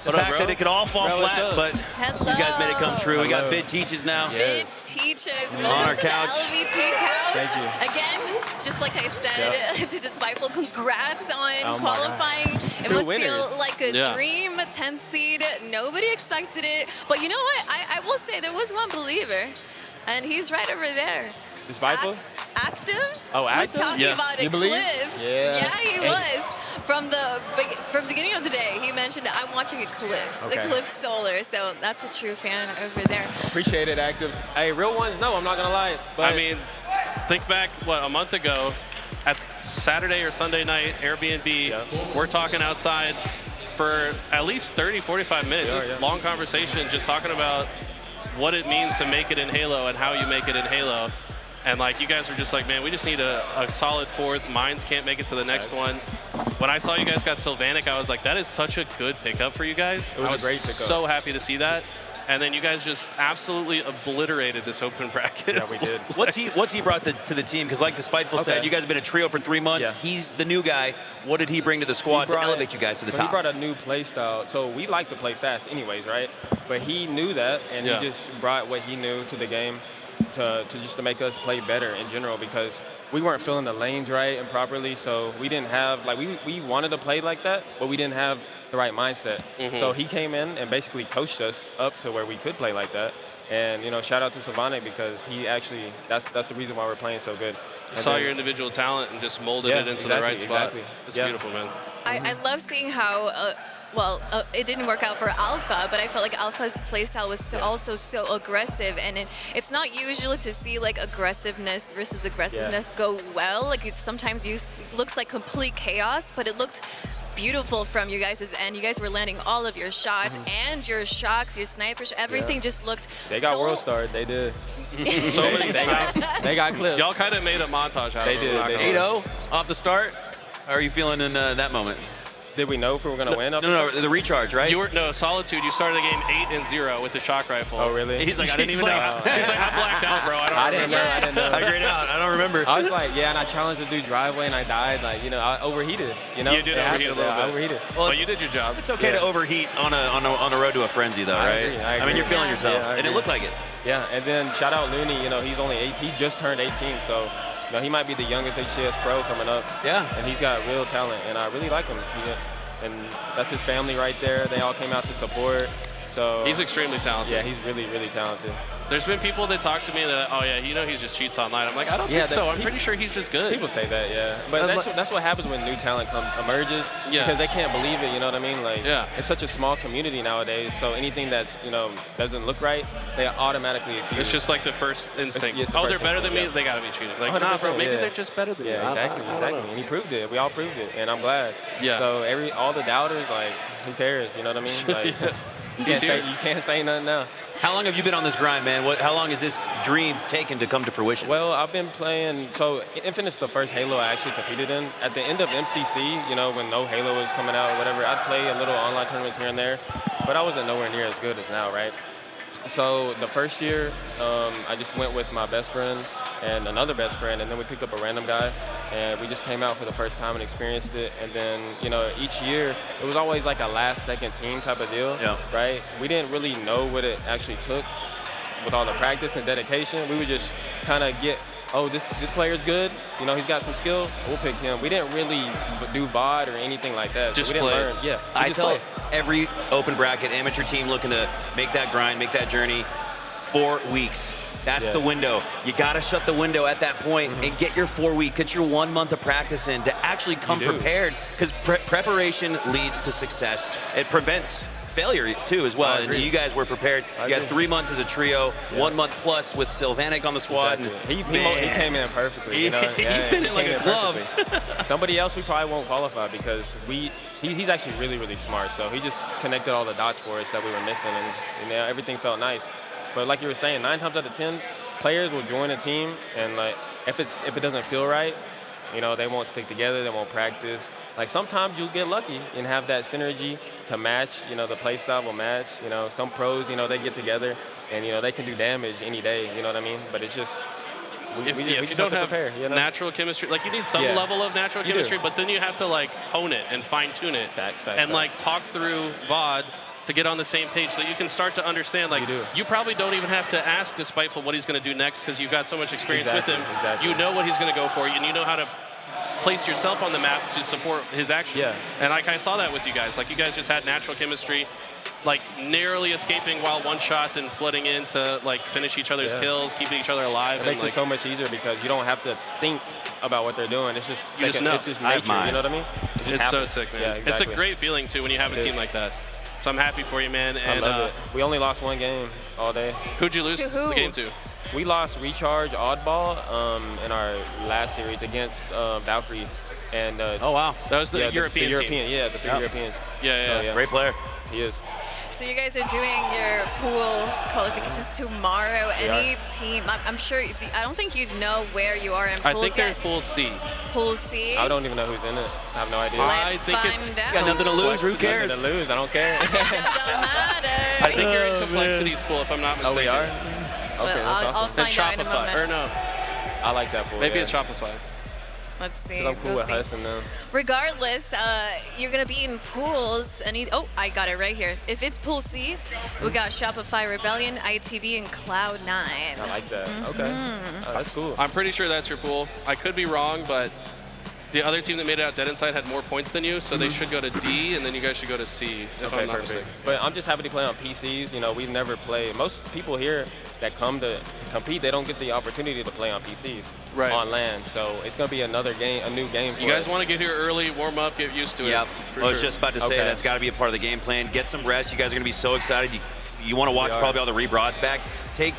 The What up, fact bro? that it could all fall Bro, what's flat, up? but Hello. you guys made it come true. We got Hello. Bid Teaches now. Bid Teaches. On Welcome our to couch. the LVT couch. Thank you. Again, just like I said, to Despiteful, congrats on Oh my qualifying. It Two must winners. feel like a Yeah. dream, a 10th seed. Nobody expected it. But you know what? I will say there was one believer, and he's right over there. Despiteful? Active? Oh, was Active? talking Yeah. about You believe? Eclipse. Yeah. he And- was. From the beginning of the day, he mentioned, I'm watching Eclipse, Okay. Eclipse Solar. So that's a true fan over there. Appreciate it, Active. Hey, real ones, no, I'm not going to lie. But I mean, think back, a month ago, at Saturday or Sunday night, Airbnb, we're talking outside for at least 30, 45 minutes. Yeah, Just yeah. long conversation, just talking about what it means to make it in Halo and how you make it in Halo. And like, you guys are just like, man, we just need a solid fourth. Mines can't make it to the next one. When I saw you guys got Sylvanik, I was like, that is such a good pickup for you guys. It was I a great pickup. So happy to see that. And then you guys just absolutely obliterated this open bracket. Yeah, we did. What's he brought to the team? Because like Despiteful said, you guys have been a trio for 3 months. Yeah. He's the new guy. What did he bring to the squad to elevate you guys to the so top? He brought a new play style. So we like to play fast anyways, right? But he knew that, and Yeah. he just brought what he knew to the game to make us play better in general, because we weren't filling the lanes right and properly. So we didn't have, like, we wanted to play like that, but we didn't have the right mindset. So he came in and basically coached us up to where we could play like that. And, you know, shout out to Sylvanik, because he actually, that's the reason why we're playing so good. And Saw then- your individual talent and just molded Yeah, it into exactly, the right spot. exactly. It's Yeah. beautiful, man. I love seeing how, it didn't work out for Alpha, but I felt like Alpha's playstyle was also so aggressive, and it's not usual to see like aggressiveness versus aggressiveness go well. Like it sometimes looks like complete chaos, but it looked beautiful from you guys' end. You guys were landing all of your shots and your shocks, your snipers, everything just looked They got so world starred. They did. So many snaps. They got clips. Y'all kind of made a montage out They of did, it. they did. 8-0 off the start. How are you feeling in that moment? Did we know if we were going to win? No, the recharge, right? Solitude. You started the game 8-0 with the shock rifle. Oh, really? He's like, I didn't even know. He's like, I blacked out, bro. I didn't know. I grayed out. I don't remember. I was like, yeah, and I challenged the dude driveway, and I died. Like, you know, I overheated. You know, You did overheat a little bit. I overheated. Well, you did your job. It's okay to overheat on a road to a frenzy, though, right? I agree. mean, you're feeling yourself, Yeah, I and it agree. looked like it. Yeah, and then shout out Looney. You know, he's only 18. He just turned 18, so you know he might be the youngest HCS pro coming up. Yeah. And he's got real talent, and I really like him. And that's his family right there. They all came out to support. So He's extremely talented. Yeah, he's really, really talented. There's been people that talk to me that, oh yeah, you know, he just cheats online. I'm like, I don't think so. I'm pretty sure he's just good. People say that, yeah. But that's what happens when new talent emerges. Yeah. Because they can't believe it, you know what I mean? Like, yeah. It's such a small community nowadays, so anything that's, you know, doesn't look right, they automatically accuse. It's just like the first instinct. It's the They're first better than me. instinct, They gotta be cheating. Like, 100%, nah, bro, maybe yeah. they're just better than me. Yeah, exactly. I don't know. And he proved it. We all proved it, and I'm glad. Yeah. So all the doubters, like, who cares? You know what I mean? Like, you can't say nothing now. How long have you been on this grind, man? How long has this dream taken to come to fruition? Well, I've been playing. So Infinite's the first Halo I actually competed in. At the end of MCC, you know, when no Halo was coming out or whatever, I'd play a little online tournaments here and there, but I wasn't nowhere near as good as now, right? So the first year, I just went with my best friend and another best friend, and then we picked up a random guy, and we just came out for the first time and experienced it. And then, you know, each year, it was always like a last-second team type of deal, right? We didn't really know what it actually took with all the practice and dedication. We would just kind of get, oh, this player's good, you know, he's got some skill, we'll pick him. We didn't really do VOD or anything like that. Just we didn't play. learn. Yeah, I tell every open bracket amateur team looking to make that grind, make that journey, 4 weeks. That's the window. You got to shut the window at that point and get your 4 weeks, get your 1 month of practice in to actually come prepared, because preparation leads to success. It prevents failure too as well, and you guys were prepared. You got 3 months as a trio, 1 month plus with Sylvanic on the squad. Exactly. He came in perfectly. You know? He fit in like a glove. Somebody else we probably won't qualify because he's actually really, really smart. So he just connected all the dots for us that we were missing, and you know, everything felt nice. But like you were saying, 9 times out of 10, players will join a team, and like if it doesn't feel right, you know, they won't stick together, they won't practice. Like sometimes you'll get lucky and have that synergy to match, you know, the play style will match. You know, some pros, you know, they get together and, you know, they can do damage any day, you know what I mean? But it's just, we if you don't have natural chemistry, like you need some level of natural chemistry, but then you have to like hone it and fine tune it and like talk through VOD to get on the same page so you can start to understand, like, you probably don't even have to ask Despiteful what he's going to do next because you've got so much experience with him. You know what he's going to go for, and you know how to place yourself on the map to support his action. And like I saw that with you guys. Like you guys just had natural chemistry, like narrowly escaping while one shot and flooding in to like finish each other's kills, keeping each other alive. It makes like, it so much easier because you don't have to think about what they're doing. It's just, you just know. It's just nature, you know what I mean? It's so sick, man. Yeah, exactly. It's a great feeling too when you have a team like that. So I'm happy for you, man. And I love it. We only lost 1 game all day. Who'd you lose to who? the game to? We lost Recharge Oddball in our last series against Valkyrie. And oh wow, that was the European team. Yeah, the 3 Europeans. Yeah. Great player. He is. So you guys are doing your pools qualifications tomorrow. Any team? I'm sure. I don't think you know where you are in pools I think they're yet. in Pool C. Pool C. I don't even know who's in it. I have no idea. Let's find out. Got nothing to lose. Who cares? Nothing to lose. I don't care. It doesn't matter. I think you're in Complexity's pool, if I'm not mistaken. Oh, we are? Okay, Well, that's I'll awesome. find out in a Shopify, moment. or no? I like that pool. Maybe it's Shopify. Let's see. I'm cool We'll with see. Huss and them. Regardless, you're gonna be in pools. Oh, I got it right here. If it's Pool C, we got Shopify Rebellion, ITV, and Cloud9. I like that. Okay. Oh, that's cool. I'm pretty sure that's your pool. I could be wrong, but the other team that made it out Dead Inside had more points than you, so they should go to D, and then you guys should go to C, if I'm not mistaken. But I'm just happy to play on PCs. You know, we never play. Most people here that come to compete, they don't get the opportunity to play on PCs on LAN. So it's going to be another game, a new game for You guys us. want to get here early, warm up, get used to it. Yep. I was just about to say that's got to be a part of the game plan. Get some rest. You guys are going to be so excited. You want to watch probably all the rebroads back. Take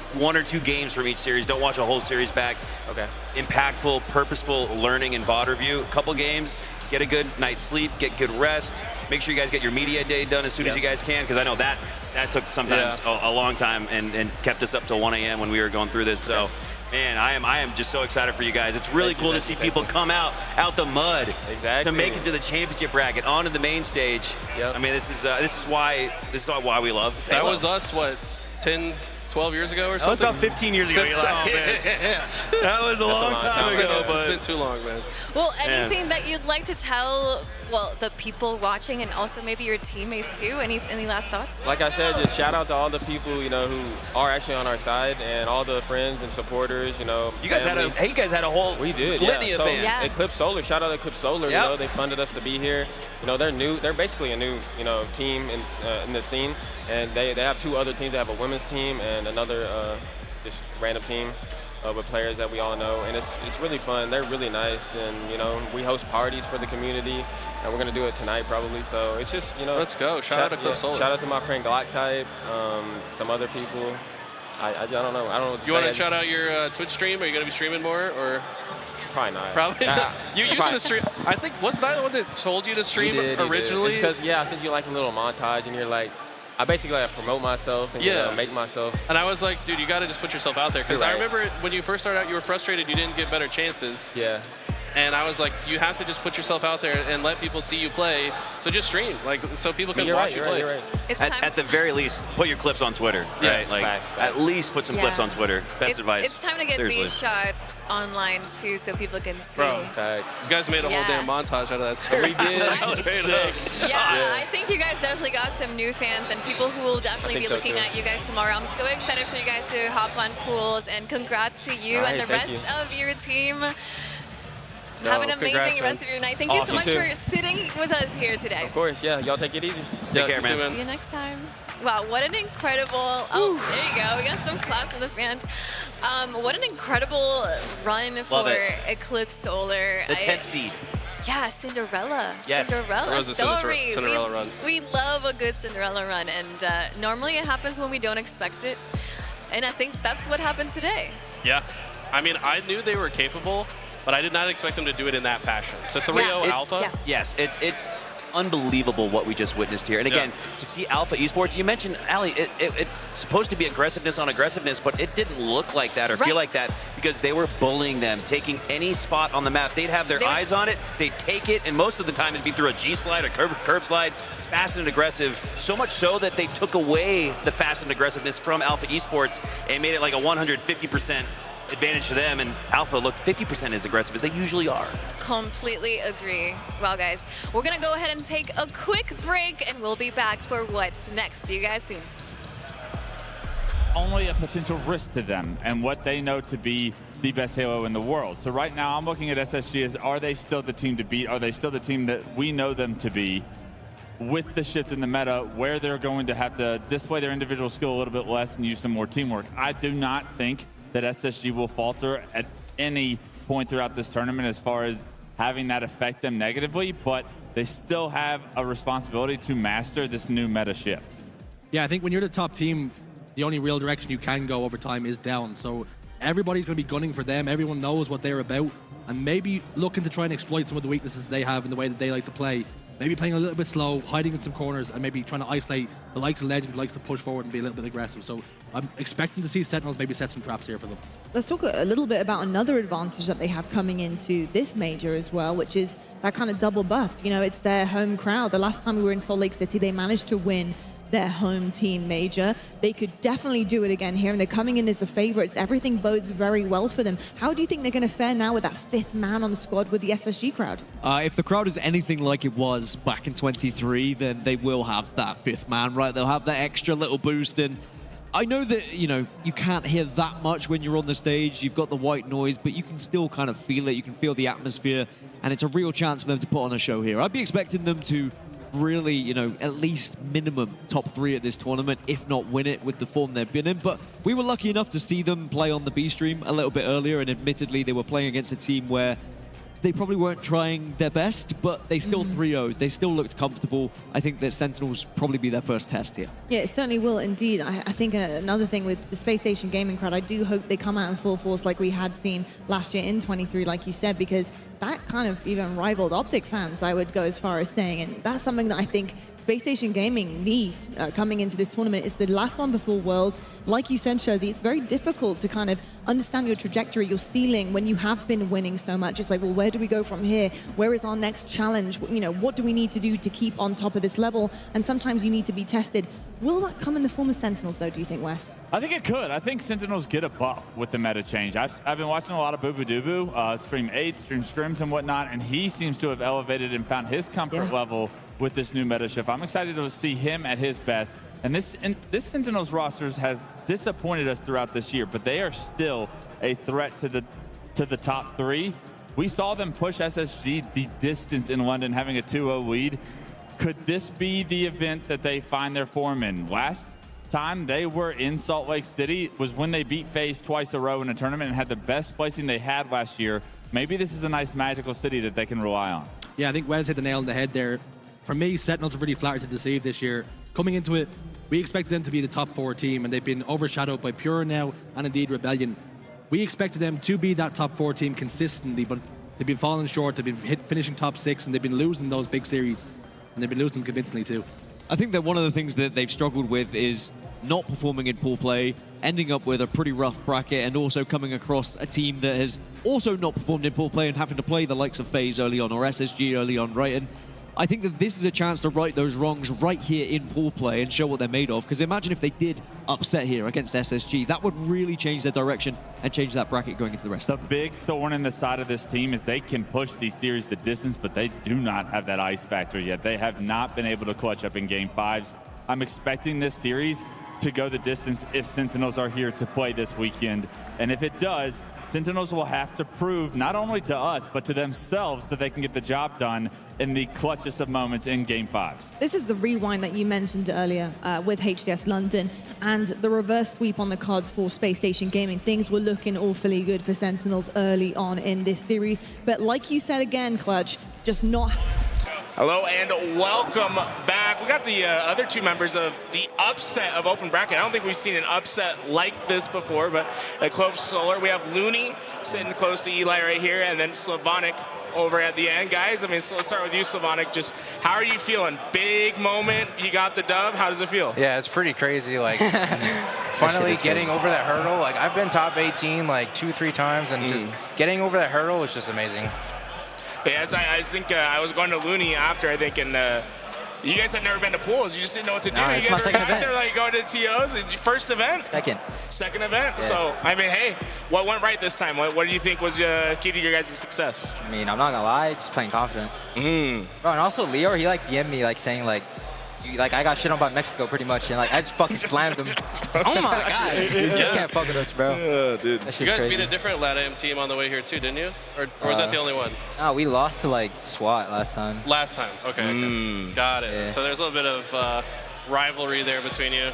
1 or 2 games from each series. Don't watch a whole series back. Okay. Impactful, purposeful learning and VOD review. A couple games. Get a good night's sleep. Get good rest. Make sure you guys get your media day done as soon as you guys can, because I know that took sometimes a long time and kept us up till 1 a.m. when we were going through this. So Man, I am just so excited for you guys. It's really cool to see people come out the mud to make it to the championship bracket, onto the main stage. I mean, this is why we love Halo. That was us, what, 10, 12 years ago or something? That was about 15 years ago. That was a long time ago, but it's been too long, man. Well, anything that you'd like to tell, well, the people watching and also maybe your teammates too? Any last thoughts? Like I said, just shout out to all the people, you know, who are actually on our side and all the friends and supporters, you know. You guys had a whole litany of fans. Yeah. Eclipse Solar, shout out Eclipse Solar, you know, they funded us to be here. You know, they're basically a new, you know, team in the scene, and they have 2 other teams. They have a women's team and another just random team with players that we all know, and it's really fun. They're really nice, and you know, we host parties for the community, and we're gonna do it tonight probably. So it's just, you know, let's go. Shout out to Eclipse Solar. Shout out to my friend Glock Type, some other people. I don't know. I don't know. What you want to shout out your Twitch stream? Are you gonna be streaming more or? Probably not. Probably not. You used to stream. I think, wasn't I the one that told you to stream originally? It's because, I sent you like a little montage, and you're like, I basically like promote myself and you know, make myself. And I was like, dude, you got to just put yourself out there. Because I remember when you first started out, you were frustrated you didn't get better chances. Yeah. And I was like, you have to just put yourself out there and let people see you play. So just stream, like, so people can watch you play. You're right. At the very least, put your clips on Twitter, right? Like, at least put some clips on Twitter. Best advice. It's time to get Seriously. these shots online too, so people can see. Bro, you guys made a whole damn montage out of that. So we did. Yeah, I think you guys definitely got some new fans and people who will definitely be looking at you guys tomorrow. I'm so excited for you guys to hop on pools, and congrats to you and the rest of your team. Have an amazing rest of your night. Thank you so much for sitting with us here today. Of course, yeah. Y'all take it easy. Take care, man. See you next time. Wow, what an incredible, there you go. We got some claps from the fans. What an incredible run for Eclipse Solar. The 10th seed. Yeah, Cinderella. Yes. Cinderella story. Cinderella run. We love a good Cinderella run, and normally it happens when we don't expect it. And I think that's what happened today. Yeah. I mean, I knew they were capable, but I did not expect them to do it in that fashion. It's a 3-0 Alpha. Yes, it's unbelievable what we just witnessed here. And again, to see Alpha Esports, you mentioned, Ali, it's supposed to be aggressiveness on aggressiveness, but it didn't look like that or feel like that because they were bullying them, taking any spot on the map. They'd have their eyes on it, they'd take it, and most of the time it'd be through a G-slide, a curb slide, fast and aggressive, so much so that they took away the fast and aggressiveness from Alpha Esports and made it like a 150% advantage to them, and Alpha looked 50% as aggressive as they usually are. Completely agree. Well, guys, we're going to go ahead and take a quick break, and we'll be back for what's next. See you guys soon. Only a potential risk to them and what they know to be the best Halo in the world. So right now, I'm looking at SSG as, are they still the team to beat? Are they still the team that we know them to be? With the shift in the meta, where they're going to have to display their individual skill a little bit less and use some more teamwork. I do not think that SSG will falter at any point throughout this tournament as far as having that affect them negatively, but they still have a responsibility to master this new meta shift. Yeah, I think when you're the top team, the only real direction you can go over time is down. So everybody's going to be gunning for them. Everyone knows what they're about, and maybe looking to try and exploit some of the weaknesses they have in the way that they like to play. Maybe playing a little bit slow, hiding in some corners, and maybe trying to isolate the likes of Legend who likes to push forward and be a little bit aggressive. So I'm expecting to see Sentinels maybe set some traps here for them. Let's talk a little bit about another advantage that they have coming into this major as well, which is that kind of double buff. You know, it's their home crowd. The last time we were in Salt Lake City, they managed to win their home team major. They could definitely do it again here, and they're coming in as the favorites. Everything bodes very well for them. How do you think they're going to fare now with that 5th man on the squad with the SSG crowd? If the crowd is anything like it was back in 23, then they will have that 5th man, right? They'll have that extra little boost, and I know that, you know, you can't hear that much when you're on the stage. You've got the white noise, but you can still kind of feel it. You can feel the atmosphere, and it's a real chance for them to put on a show here. I'd be expecting them to really, you know, at least minimum top 3 at this tournament, if not win it with the form they've been in. But we were lucky enough to see them play on the B stream a little bit earlier, and admittedly they were playing against a team where they probably weren't trying their best, but they still 3-0'd. They still looked comfortable. I think that Sentinels probably be their first test here. Yeah, it certainly will indeed. I think another thing with the Space Station gaming crowd, I do hope they come out in full force like we had seen last year in 23, like you said, because that kind of even rivaled Optic fans, I would go as far as saying. And that's something that I think Space Station Gaming need coming into this tournament. It's the last one before Worlds. Like you said, Shozy, it's very difficult to kind of understand your trajectory, your ceiling when you have been winning so much. It's like, well, where do we go from here? Where is our next challenge? You know, what do we need to do to keep on top of this level? And sometimes you need to be tested. Will that come in the form of Sentinels, though, do you think, Wes? I think it could. I think Sentinels get a buff with the meta change. I've been watching a lot of Boo Boo Doo Boo, stream 8, stream scrims and whatnot, and he seems to have elevated and found his comfort level with this new meta shift. I'm excited to see him at his best. And this Sentinels rosters has disappointed us throughout this year, but they are still a threat to the top 3. We saw them push SSG the distance in London, having a 2-0 lead. Could this be the event that they find their form in? Last time they were in Salt Lake City was when they beat FaZe twice a row in a tournament and had the best placing they had last year. Maybe this is a nice magical city that they can rely on. Yeah, I think Wes hit the nail on the head there. For me, Sentinels are really flattered to deceive this year. Coming into it, we expected them to be the top 4 team, and they've been overshadowed by Pure now and indeed Rebellion. We expected them to be that top 4 team consistently, but they've been falling short. They've been finishing top 6, and they've been losing those big series, and they've been losing them convincingly too. I think that one of the things that they've struggled with is not performing in pool play, ending up with a pretty rough bracket, and also coming across a team that has also not performed in pool play and having to play the likes of FaZe early on or SSG early on, right? And I think that this is a chance to right those wrongs right here in pool play and show what they're made of. Because imagine if they did upset here against SSG, that would really change their direction and change that bracket going into the rest. The big thorn in the side of this team is they can push these series the distance, but they do not have that ice factor yet. They have not been able to clutch up in game 5s. I'm expecting this series to go the distance if Sentinels are here to play this weekend. And if it does, Sentinels will have to prove not only to us, but to themselves that they can get the job done in the clutchest of moments in Game 5. This is the rewind that you mentioned earlier with HCS London and the reverse sweep on the cards for Space Station Gaming. Things were looking awfully good for Sentinels early on in this series. But like you said again, Clutch, just not... Hello and welcome back. We got the other 2 members of the upset of Open Bracket. I don't think we've seen an upset like this before, but at Close Solar, we have Looney sitting close to Eli right here, and then Slavonic over at the end. Guys, I mean, so let's start with you, Slavonic. Just how are you feeling? Big moment. You got the dub. How does it feel? Yeah, it's pretty crazy. Like, finally getting over that hurdle. Like, I've been top 18 like 2-3 times, and just getting over that hurdle was just amazing. Yeah, I think I was going to Looney after, I think, and you guys had never been to pools. You just didn't know what to do. No, you it's guys my were second back there, event. like, going to TOs. It's your first event? Second event? Yeah. So, I mean, hey, what went right this time? What do you think was key to your guys' success? I mean, I'm not gonna lie, just playing confident. Bro, and also Leo, he like DM'd me like saying like, I got shit on by Mexico pretty much, and like I just fucking slammed him. Oh my god, you just can't fuck with us, bro. Yeah, dude. That shit's You guys crazy. beat a different Latam team on the way here too, didn't you? Or was that the only one? No, we lost to like SWAT last time. Last time, okay. Got it. Yeah. So there's a little bit of rivalry there between you.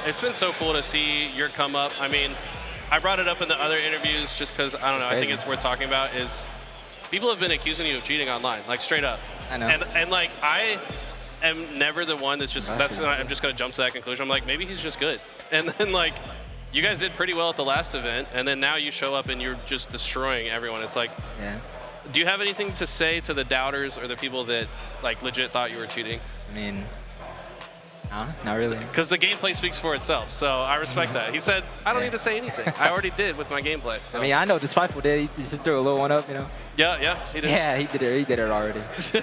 It's been so cool to see your come up. I mean, I brought it up in the other interviews just because, I don't know, I think it's worth talking about, is people have been accusing you of cheating online, like straight up. I know. And like, I am never the one that's just, I'm just going to jump to that conclusion. I'm like, maybe he's just good. And then like, you guys did pretty well at the last event, and then now you show up and you're just destroying everyone. It's like, do you have anything to say to the doubters or the people that like legit thought you were cheating? I mean, no, not really. Because the gameplay speaks for itself, so I respect that. He said, I don't need to say anything. I already did with my gameplay. So. I mean, I know Despiteful did. He just threw a little one up, you know. Yeah, he did. Yeah, he did it. He did it already. So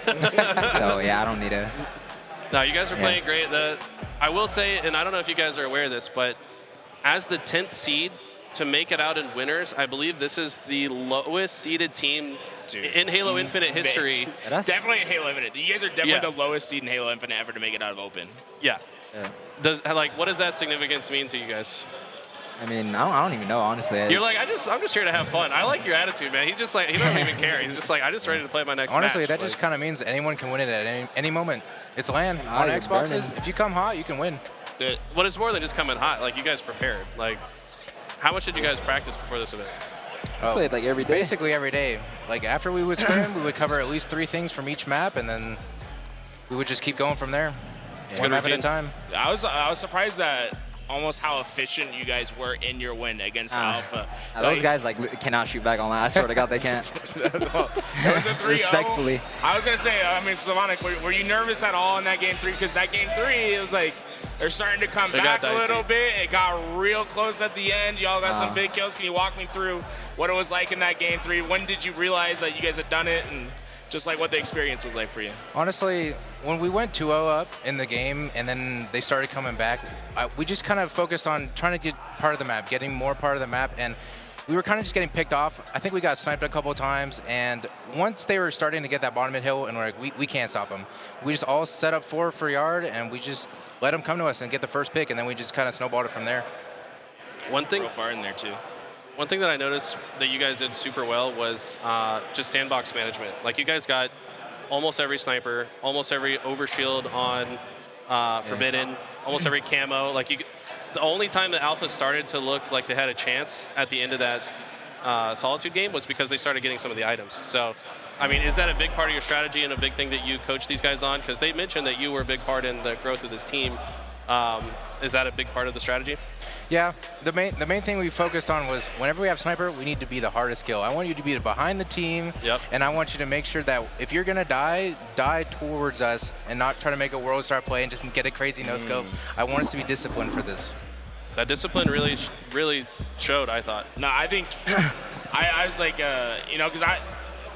yeah, I don't need to. No, you guys are playing great. I will say, and I don't know if you guys are aware of this, but as the 10th seed to make it out in winners, I believe this is the lowest seeded team in Halo Infinite history. Definitely in Halo Infinite. You guys are definitely the lowest seed in Halo Infinite ever to make it out of Open. Yeah. What does that significance mean to you guys? I mean, I don't even know, honestly. You're like, I'm just here to have fun. I like your attitude, man. He's just like, he doesn't even care. He's just like, I'm just ready to play my next Honestly, match. that just kind of means anyone can win it at any moment. It's LAN on Xboxes. If you come hot, you can win. But it's more than just coming hot. Like, you guys prepared. Like, how much did you guys practice before this event? Played like every day. Basically every day. Like after we would scrim, we would cover at least 3 things from each map, and then we would just keep going from there. It's One good map at a routine. time. I was surprised that almost how efficient you guys were in your win against Alpha. Those guys like cannot shoot back on that. I swear to God, they can't. Well, it was a 3-0. Respectfully. I was gonna say, I mean, Slavonic, were you nervous at all in that game 3? Because that game 3, it was like they're starting to come back a little bit. It got real close at the end. Y'all got some big kills. Can you walk me through what it was like in that game 3? When did you realize that you guys had done it, and just like what the experience was like for you? Honestly, when we went 2-0 up in the game and then they started coming back, we just kind of focused on trying to get part of the map, getting more part of the map, and we were kind of just getting picked off. I think we got sniped a couple of times, and once they were starting to get that bottom mid hill, and we're like, we can't stop them. We just all set up for yard, and we just let them come to us and get the first pick, and then we just kind of snowballed it from there. One thing real far in there too. One thing that I noticed that you guys did super well was just sandbox management. Like, you guys got almost every sniper, almost every overshield on Forbidden, almost every camo. Like, the only time that Alpha started to look like they had a chance at the end of that Solitude game was because they started getting some of the items. So, I mean, is that a big part of your strategy and a big thing that you coach these guys on? Because they mentioned that you were a big part in the growth of this team. Is that a big part of the strategy? Yeah, the main thing we focused on was whenever we have sniper, we need to be the hardest kill. I want you to be behind the team, and I want you to make sure that if you're gonna die towards us and not try to make a world star play and just get a crazy no scope. I want us to be disciplined for this. That discipline really showed, I thought. No, I think I was like, you know, because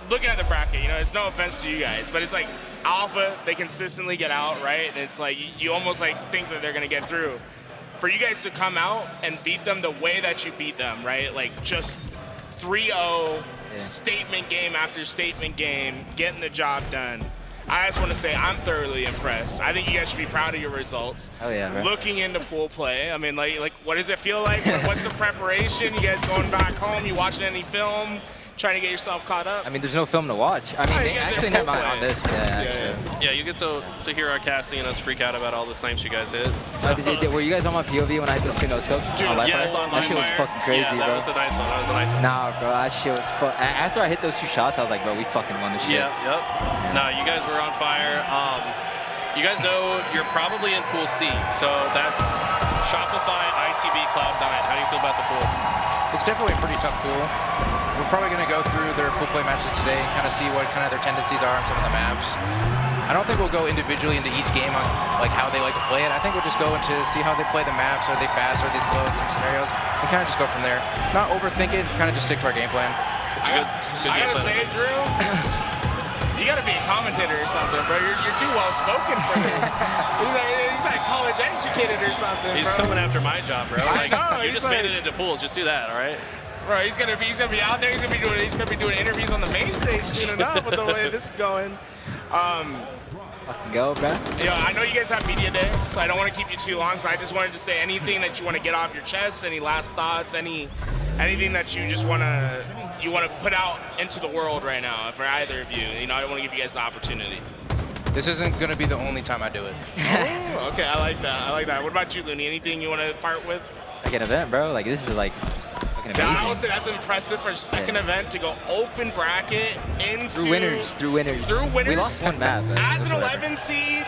looking at the bracket, you know, it's no offense to you guys, but it's like Alpha, they consistently get out, right? And it's like you almost like think that they're gonna get through. For you guys to come out and beat them the way that you beat them, right? Like just 3-0, statement game after statement game, getting the job done. I just want to say I'm thoroughly impressed. I think you guys should be proud of your results. Oh yeah, man. Looking into pool play, I mean, like what does it feel like? What's the preparation? You guys going back home? You watching any film? Trying to get yourself caught up? I mean, there's no film to watch. I mean, actually, never mind on this. Yeah, you get to hear our casting and us freak out about all the snipes you guys hit. Were you guys on my POV when I hit those 2 no scopes? Dude, yes, on that shit was fucking crazy, yeah, that was a nice one. That was a nice one. Nah, bro, that shit was after I hit those 2 shots, I was like, bro, we fucking won this shit. Yeah, yep. No, you guys were on fire. You guys know you're probably in Pool C, so that's Shopify, ITB, Cloud9. How do you feel about the pool? It's definitely a pretty tough pool. We're probably going to go through their pool play matches today and kind of see what kind of their tendencies are on some of the maps. I don't think we'll go individually into each game on like how they like to play it. I think we'll just go into see how they play the maps. Are they fast? Are they slow in some scenarios? And kind of just go from there. Not overthink it. Kind of just stick to our game plan. It's good. I gotta say, Drew, you gotta be a commentator or something, bro. You're too well spoken for this. He's like college educated or something. He's coming after my job, bro. I know. You just made it into pools. Just do that, all right? Bro, he's gonna be out there. He's gonna be doing interviews on the main stage soon enough with the way this is going. Fucking go, bro. Yeah, I know you guys have media day, so I don't want to keep you too long. So I just wanted to say anything that you want to get off your chest, any last thoughts, anything that you just want to put out into the world right now for either of you. You know, I want to give you guys the opportunity. This isn't going to be the only time I do it. Oh, okay, I like that. I like that. What about you, Looney? Anything you want to part with? Like an event, bro. Like this is like fucking amazing. I would say that's impressive for a second event to go open bracket into through winners. We lost one map. As an 11 seed,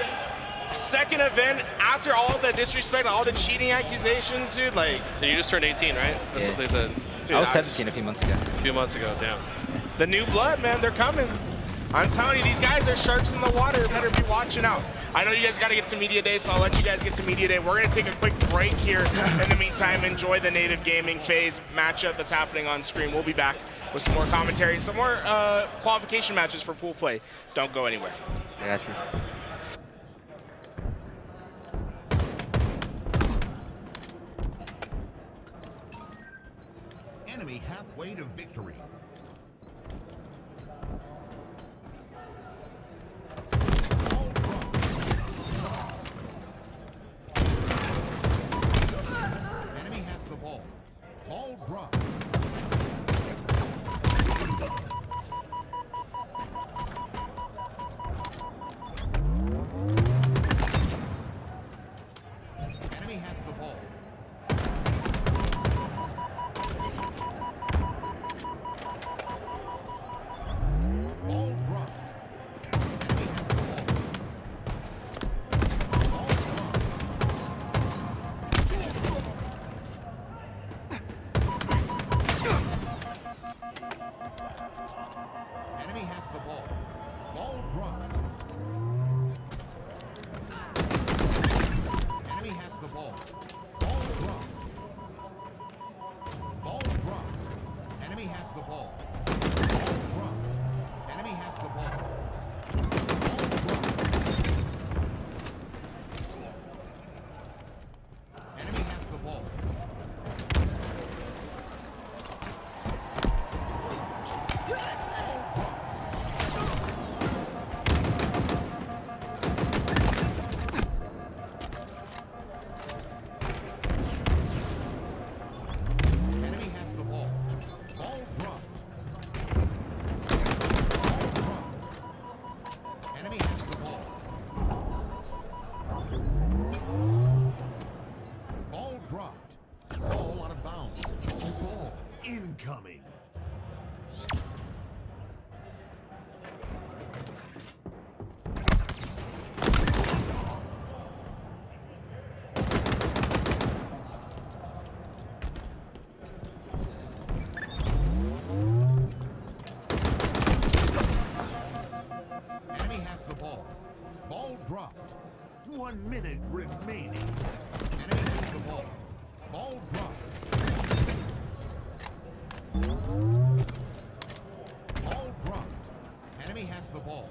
second event after all the disrespect, all the cheating accusations, dude. Like, and you just turned 18, right? That's what they said. Dude, I was 17 a few months ago. A few months ago, damn. The new blood, man. They're coming. I'm telling you, these guys are sharks in the water. Better be watching out. I know you guys got to get to Media Day, so I'll let you guys get to Media Day. We're going to take a quick break here. In the meantime, enjoy the Native Gaming phase matchup that's happening on screen. We'll be back with some more commentary and some more qualification matches for pool play. Don't go anywhere. I got you. Enemy halfway to victory. Enemy has the ball. Ball drop. Enemy has the ball. Ball dropped. Enemy has the ball. Ball dropped. ball. Enemy has the ball. Ball dropped. Ball dropped. Enemy has the ball. Ball dropped. Ball out of bounds. Ball incoming. Enemy has the ball. Ball dropped. 1 minute remaining. Enemy has the ball. Ball dropped. Ball dropped. Enemy has the ball.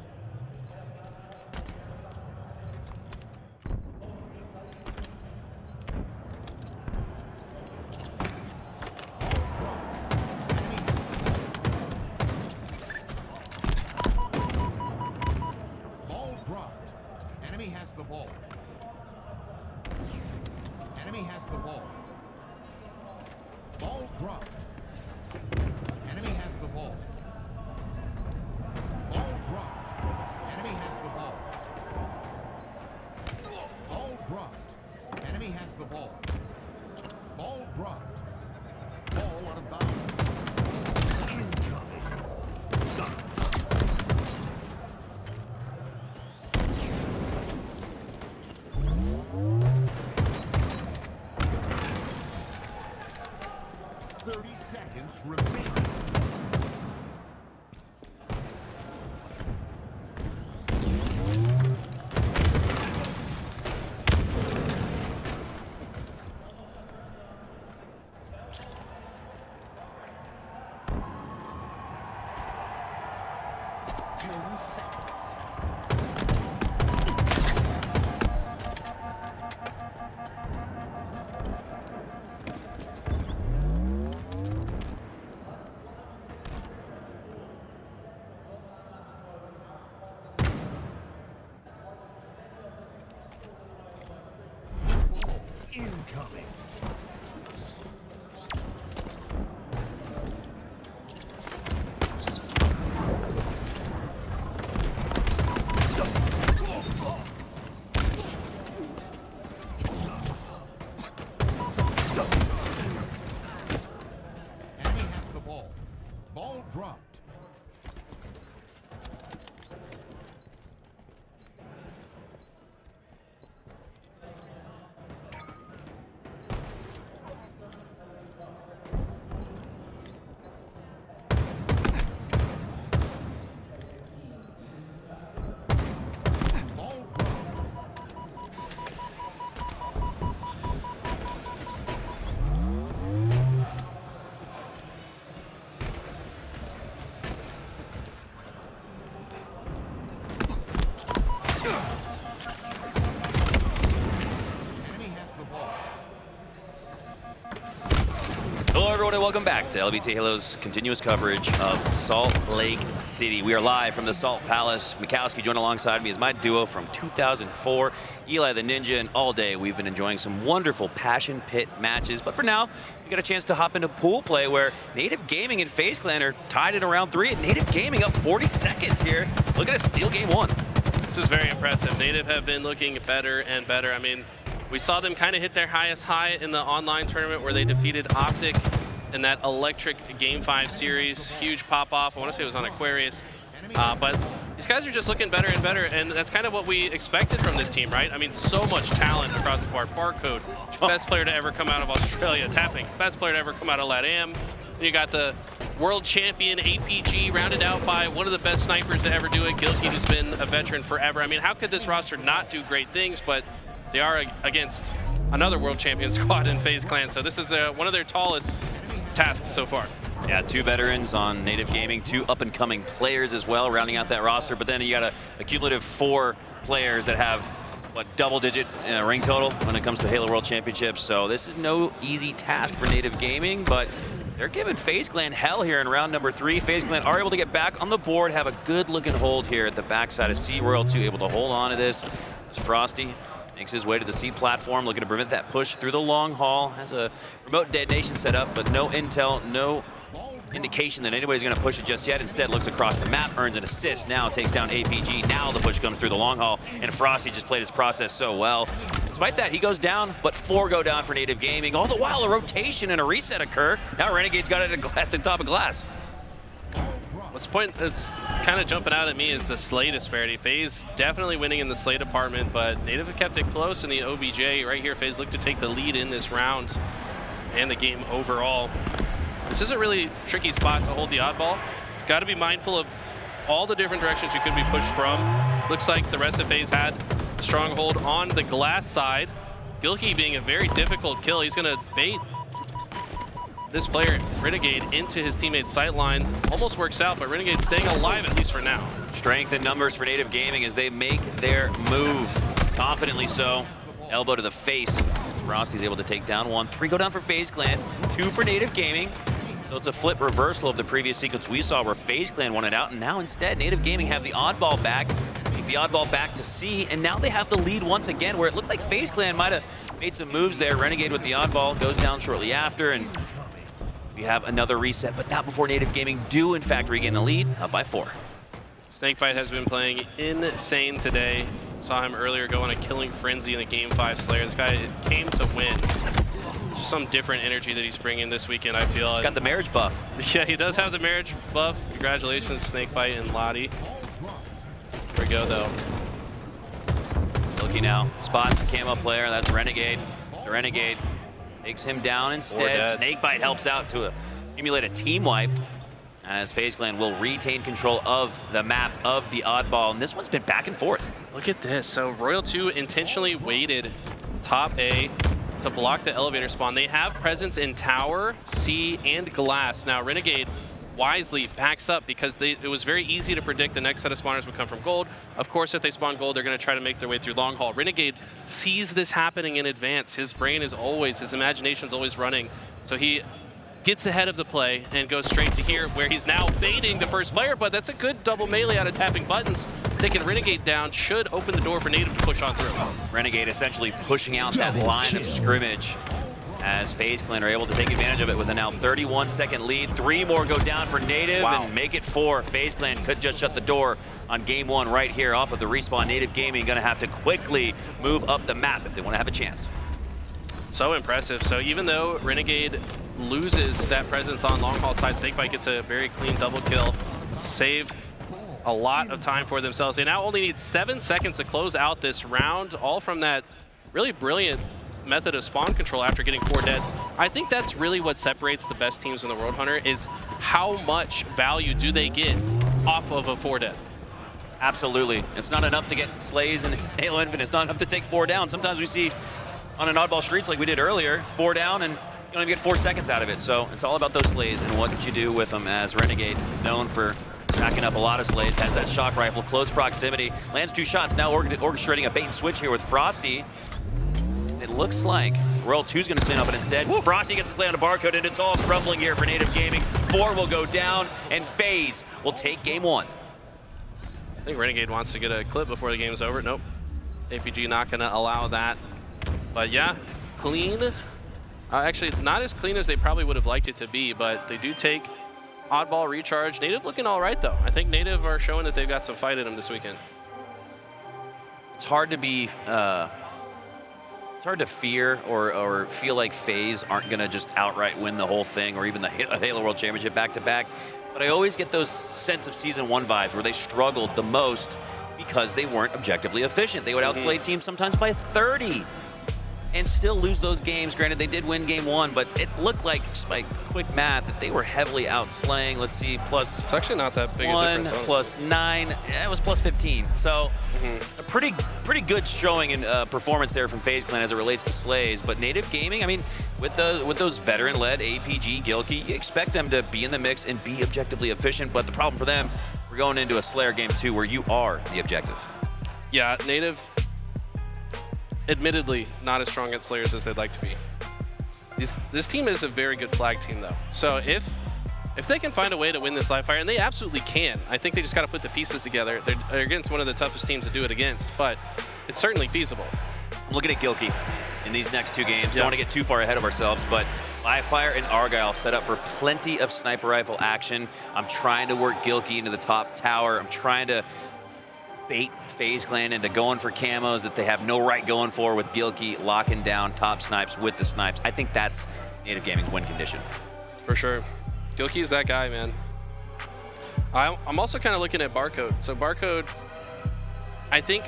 Ball dropped. Enemy has the ball. Enemy has the ball. Ball dropped. Enemy has the ball. Ball dropped. Enemy has the ball. Ball dropped. Enemy has the ball. Ball dropped. Ball out of bounds. Incoming. Done. 30 seconds remaining. Incoming. Enemy has the ball. Ball dropped. Ball dropped. Enemy has the ball. Hello, everyone, and welcome back to LVT Halo's continuous coverage of Salt Lake City. We are live from the Salt Palace. Mikowski joined alongside me as my duo from 2004, Eli the Ninja, and all day we've been enjoying some wonderful Passion Pit matches. But for now, we got a chance to hop into pool play where Native Gaming and FaZe Clan are tied in around 3, and Native Gaming up 40 seconds here. Look at it, steal game 1. This is very impressive. Native have been looking better and better. I mean, we saw them kind of hit their highest high in the online tournament where they defeated Optic in that electric Game 5 series. Huge pop-off. I want to say it was on Aquarius. But these guys are just looking better and better, and that's kind of what we expected from this team, right? I mean, so much talent across the board. Barcode, best player to ever come out of Australia. Tapping, best player to ever come out of Latam. You got the world champion APG rounded out by one of the best snipers to ever do it, Gilkey, who's been a veteran forever. I mean, how could this roster not do great things? But they are against another world champion squad in FaZe Clan, so this is one of their tallest tasks so far. Yeah, 2 veterans on Native Gaming, 2 up-and-coming players as well, rounding out that roster. But then you got a cumulative 4 players that have double-digit ring total when it comes to Halo World Championships. So this is no easy task for Native Gaming, but they're giving FaZe Clan hell here in round number 3. FaZe Clan are able to get back on the board, have a good-looking hold here at the backside of C. Royal 2 able to hold on to this. As Frosty makes his way to the C platform, looking to prevent that push through the long haul. Has a remote detonation set up, but no intel, no indication that anybody's going to push it just yet. Instead, looks across the map, earns an assist, now takes down APG. Now the push comes through the long haul, and Frosty just played his process so well. Despite that, he goes down, but 4 go down for Native Gaming. All the while, a rotation and a reset occur. Now Renegade's got it at the top of glass. What's the point that's kind of jumping out at me is the Slay disparity. FaZe definitely winning in the Slay department, but Native have kept it close in the OBJ. Right here, FaZe look to take the lead in this round and the game overall. This is a really tricky spot to hold the oddball. Got to be mindful of all the different directions you could be pushed from. Looks like the rest of FaZe had a strong hold on the glass side. Gilkey being a very difficult kill. He's going to bait this player, Renegade, into his teammate's sightline. Almost works out, but Renegade staying alive, at least for now. Strength in numbers for Native Gaming as they make their moves. Confidently so. Elbow to the face. Frosty's able to take down 1. 3 go down for FaZe Clan. 2 for Native Gaming. So it's a flip reversal of the previous sequence we saw where FaZe Clan won it out, and now instead Native Gaming have the oddball back. Take the oddball back to C, and now they have the lead once again, where it looked like FaZe Clan might have made some moves there. Renegade with the oddball goes down shortly after, and we have another reset, but not before Native Gaming do in fact regain the lead, up by 4. Snakebite has been playing insane today. Saw him earlier go on a killing frenzy in the Game 5 Slayer. This guy came to win. Just some different energy that he's bringing this weekend, I feel. He's got the marriage buff. Yeah, he does have the marriage buff. Congratulations, Snakebite and Lottie. Here we go, though. Looking now, spots the camo player, that's Renegade. The Renegade takes him down instead. Snakebite helps out to accumulate a team wipe, as FaZe Clan will retain control of the map of the oddball, and this one's been back and forth. Look at this. So Royal 2 intentionally waited top A to block the elevator spawn. They have presence in tower, C, and glass. Now Renegade wisely backs up because it was very easy to predict the next set of spawners would come from gold. Of course, if they spawn gold, they're going to try to make their way through long haul. Renegade sees this happening in advance. His brain is always, his imagination's always running. So he gets ahead of the play and goes straight to here, where he's now baiting the first player, but that's a good double melee out of tapping buttons. Taking Renegade down should open the door for Native to push on through. Renegade essentially pushing out that line of scrimmage, as FaZe Clan are able to take advantage of it with a now 31-second lead. 3 more go down for Native and make it 4. FaZe Clan could just shut the door on game 1 right here off of the respawn. Native Gaming gonna have to quickly move up the map if they want to have a chance. So impressive. So even though Renegade loses that presence on long haul side, Snakebite gets a very clean double kill. Save a lot of time for themselves. They now only need 7 seconds to close out this round, all from that really brilliant method of spawn control after getting 4 dead. I think that's really what separates the best teams in the World Hunter, is how much value do they get off of a 4 dead. Absolutely. It's not enough to get slays in Halo Infinite. It's not enough to take 4 down. Sometimes we see on an oddball streets like we did earlier, 4 down and you don't even get 4 seconds out of it. So it's all about those slays and what you do with them, as Renegade, known for stacking up a lot of slays, has that shock rifle, close proximity, lands 2 shots, now orchestrating a bait and switch here with Frosty. It looks like Royal 2's gonna clean up, but instead, Frosty gets a slay on a barcode, and it's all crumbling here for Native Gaming. 4 will go down, and FaZe will take game 1. I think Renegade wants to get a clip before the game's over. Nope. APG not gonna allow that. But yeah, clean. Actually, not as clean as they probably would have liked it to be, but they do take oddball recharge. Native looking all right, though. I think Native are showing that they've got some fight in them this weekend. It's hard to be, it's hard to fear or feel like FaZe aren't gonna just outright win the whole thing, or even the Halo World Championship back-to-back. But I always get those sense of Season 1 vibes where they struggled the most because they weren't objectively efficient. They would outslay teams sometimes by 30. And still lose those games. Granted, they did win game 1, but it looked like, just by quick math, that they were heavily outslaying. Let's see, plus it's actually not that big a difference, plus 9, it was plus 15. So a pretty good showing in performance there from FaZe Clan as it relates to slays. But Native Gaming, I mean, with those veteran-led APG, Gilkey, you expect them to be in the mix and be objectively efficient. But the problem for them, we're going into a Slayer game 2 where you are the objective. Yeah, Native admittedly not as strong at Slayers as they'd like to be. This team is a very good flag team, though. So if they can find a way to win this live fire, and they absolutely can, I think they just got to put the pieces together. They're against one of the toughest teams to do it against, but it's certainly feasible. I'm looking at Gilkey in these next 2 games. Don't want to get too far ahead of ourselves, but live fire and Argyle set up for plenty of sniper rifle action. I'm trying to work Gilkey into the top tower. I'm trying to bait FaZe Clan into going for camos that they have no right going for, with Gilkey locking down top snipes with the snipes. I think that's Native Gaming's win condition. For sure. Gilkey's that guy, man. I'm also kind of looking at Barcode. So Barcode, I think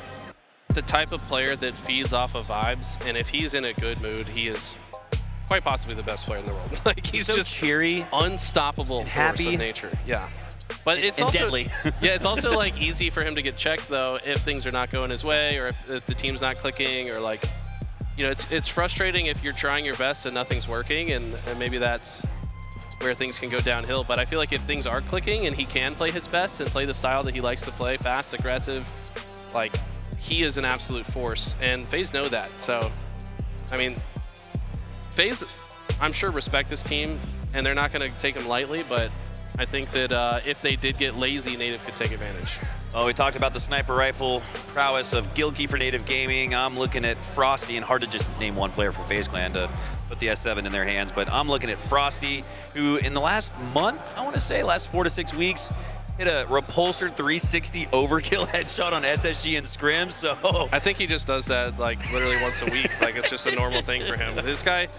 the type of player that feeds off of vibes, and if he's in a good mood, he is quite possibly the best player in the world. Like he's so just cheery, unstoppable and force happy of nature. Yeah. But it's and also deadly. yeah, it's also like easy for him to get checked though if things are not going his way, or if the team's not clicking, or like, you know, it's frustrating if you're trying your best and nothing's working, and maybe that's where things can go downhill. But I feel like if things are clicking and he can play his best and play the style that he likes to play, fast, aggressive, like he is an absolute force, and FaZe know that. So, I mean, FaZe, I'm sure, respect this team, and they're not going to take him lightly, but I think that if they did get lazy, Native could take advantage. Oh, we talked about the sniper rifle prowess of Gilkey for Native Gaming. I'm looking at Frosty, and hard to just name one player from FaZe Clan to put the S7 in their hands, but I'm looking at Frosty, who in the last month, I want to say, last 4 to 6 weeks, hit a repulsor 360 overkill headshot on SSG and Scrim. So I think he just does that like literally once a week. Like it's just a normal thing for him. This guy,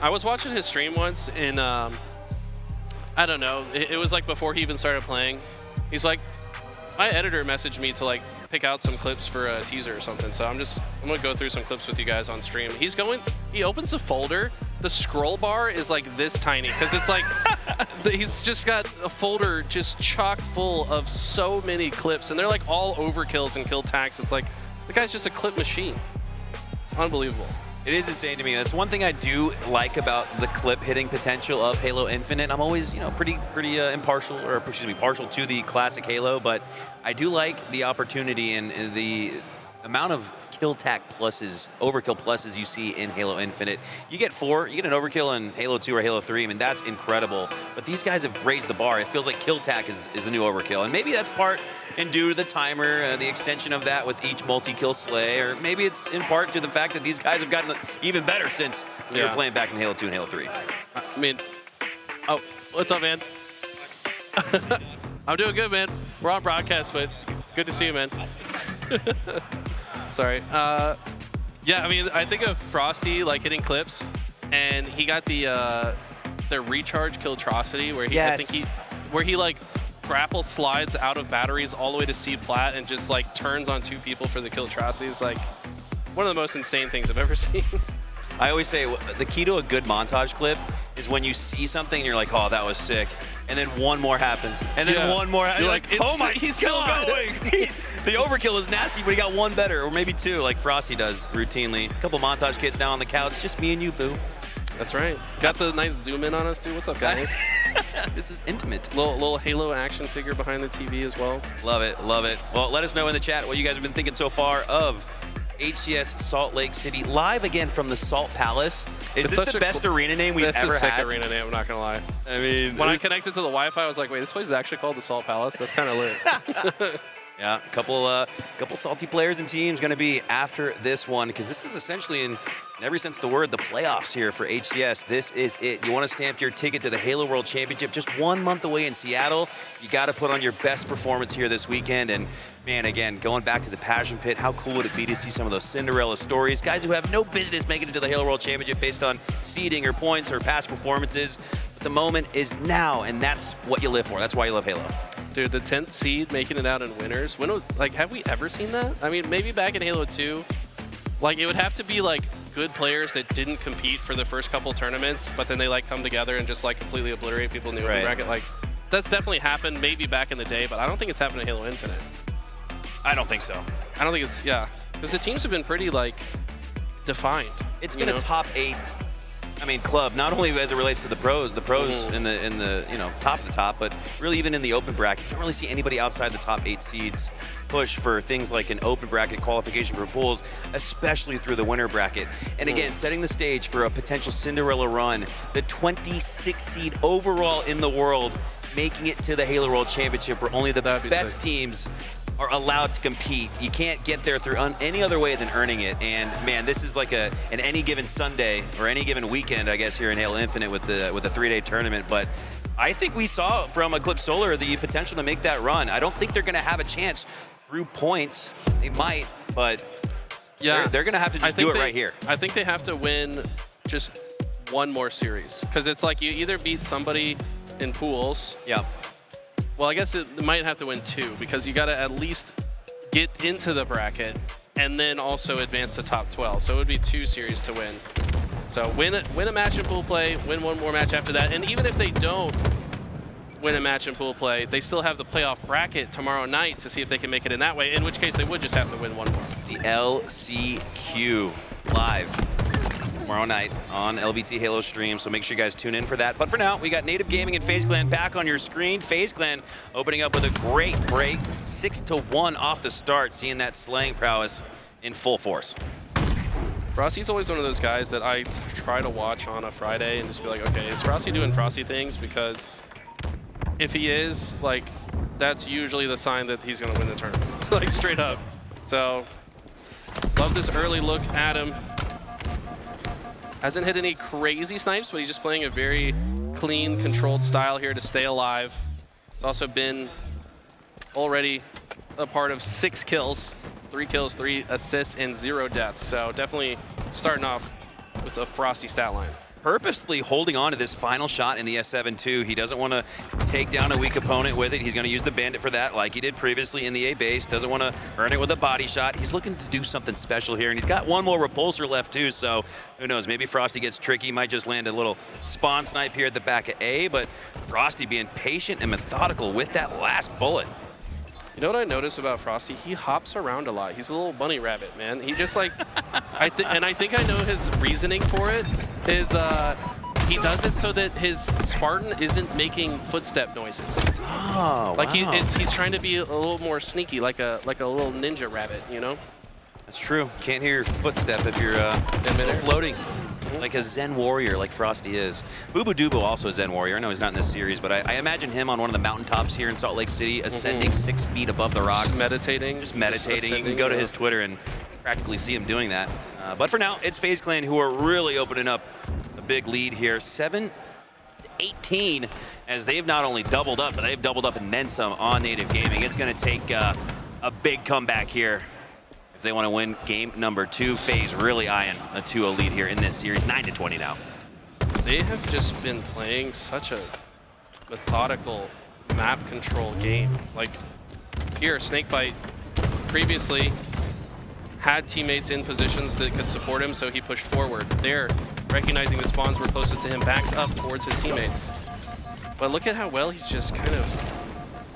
I was watching his stream once, and I don't know, it was like before he even started playing. He's like, my editor messaged me to like pick out some clips for a teaser or something. So I'm gonna go through some clips with you guys on stream. He opens the folder. The scroll bar is like this tiny, because it's like, he's just got a folder just chock full of so many clips, and they're like all overkills and kill tags. It's like, the guy's just a clip machine. It's unbelievable. it is insane to me. That's one thing I do like about the clip hitting potential of Halo Infinite. I'm always, pretty impartial, or excuse me, partial to the classic Halo, but I do like the opportunity and the amount of kill tack pluses, overkill pluses you see in Halo Infinite. You get 4, you get an overkill in Halo 2 or Halo 3, I mean, that's incredible. But these guys have raised the bar. It feels like kill tack is the new overkill. And maybe that's part and due to the timer, the extension of that with each multi-kill slay, or maybe it's in part to the fact that these guys have gotten even better since they were playing back in Halo 2 and Halo 3. I mean, oh, what's up, man? I'm doing good, man. We're on broadcast, but good to see you, man. Sorry. Yeah, I mean, I think of Frosty like hitting clips, and he got the recharge Killtrocity where he, I think he like grapple slides out of batteries all the way to C plat and just like turns on 2 people for the Killtrocity. It's like one of the most insane things I've ever seen. I always say the key to a good montage clip is when you see something and you're like, oh, that was sick. And then one more happens. And then one more. You're like, oh my, he's still going. The overkill is nasty, but he got 1 better, or maybe 2, like Frosty does routinely. A couple montage kids now on the couch, just me and you, boo. That's right. Got the nice zoom in on us, too. What's up, guys? This is intimate. Little Halo action figure behind the TV as well. Love it, love it. Well, let us know in the chat what you guys have been thinking so far of HCS Salt Lake City, live again from the Salt Palace. Is this the best arena name we've ever had? That's a sick arena name, I'm not going to lie. I mean, when I connected to the Wi-Fi, I was like, wait, this place is actually called the Salt Palace? That's kind of lit. Yeah, a couple salty players and teams going to be after this one, because this is essentially, in every sense of the word, the playoffs here for HCS. This is it. You want to stamp your ticket to the Halo World Championship just 1 month away in Seattle. You got to put on your best performance here this weekend. And man, again, going back to the Passion Pit, how cool would it be to see some of those Cinderella stories? Guys who have no business making it to the Halo World Championship based on seeding or points or past performances. But the moment is now, and that's what you live for. That's why you love Halo. Dude, the 10th seed making it out in winners. Have we ever seen that? I mean, maybe back in Halo 2, like it would have to be like good players that didn't compete for the first couple tournaments, but then they like come together and just like completely obliterate people in the open bracket. Like that's definitely happened maybe back in the day, but I don't think it's happened in Halo Infinite. I don't think so. I don't think it's, because the teams have been pretty like defined. It's been a top 8. I mean, club, not only as it relates to the pros in the top of the top, but really even in the open bracket. You don't really see anybody outside the top 8 seeds push for things like an open bracket qualification for pools, especially through the winter bracket. And again, setting the stage for a potential Cinderella run, the 26th seed overall in the world, making it to the Halo World Championship where only the best teams are allowed to compete. You can't get there through any other way than earning it. And man, this is like an any given Sunday or any given weekend, I guess, here in Halo Infinite with a 3-day tournament. But I think we saw from Eclipse Solar the potential to make that run. I don't think they're going to have a chance through points. They might, but they're going to have to just do it right here. I think they have to win just one more series because it's like you either beat somebody in pools. Yeah. Well, I guess it might have to win 2 because you got to at least get into the bracket and then also advance to top 12. So it would be 2 series to win. So win a match in pool play, win one more match after that. And even if they don't win a match in pool play, they still have the playoff bracket tomorrow night to see if they can make it in that way, in which case they would just have to win one more. The LCQ live tomorrow night on LVT Halo stream, so make sure you guys tune in for that. But for now, we got Native Gaming and FaZe Clan back on your screen. FaZe Clan opening up with a great break, 6-1 off the start, seeing that slaying prowess in full force. Frosty's always one of those guys that I try to watch on a Friday and just be like, okay, is Frosty doing Frosty things? Because if he is, like, that's usually the sign that he's going to win the tournament, like straight up. So, love this early look at him. Hasn't hit any crazy snipes, but he's just playing a very clean, controlled style here to stay alive. He's also been already a part of 6 kills, 3 kills, 3 assists, and 0 deaths. So definitely starting off with a Frosty stat line. Purposely holding on to this final shot in the S7 too. He doesn't want to take down a weak opponent with it. He's going to use the Bandit for that like he did previously in the A base. Doesn't want to earn it with a body shot. He's looking to do something special here, and he's got one more repulsor left too, so who knows, maybe Frosty gets tricky, might just land a little spawn snipe here at the back of A, but Frosty being patient and methodical with that last bullet. You know what I noticed about Frosty? He hops around a lot. He's a little bunny rabbit, man. He just like, and I think I know his reasoning for it. Is he does it so that his Spartan isn't making footstep noises. Oh, like wow. he's trying to be a little more sneaky, like a little ninja rabbit, you know? That's true. Can't hear your footstep if you're floating. Like a Zen warrior, like Frosty is. Boo Dubo also a Zen warrior. I know he's not in this series, but I imagine him on one of the mountaintops here in Salt Lake City, ascending 6 feet above the rocks. Just meditating. You can go to his Twitter and practically see him doing that. But for now, it's FaZe Clan who are really opening up a big lead here. 7-18, as they've not only doubled up, but they've doubled up and then some on Native Gaming. It's going to take a big comeback here. They want to win game number 2. FaZe really eyeing a 2-0 lead here in this series, 9-20 now. They have just been playing such a methodical map control game. Like here, Snakebite previously had teammates in positions that could support him, so he pushed forward. There, recognizing the spawns were closest to him, backs up towards his teammates. But look at how well he's just kind of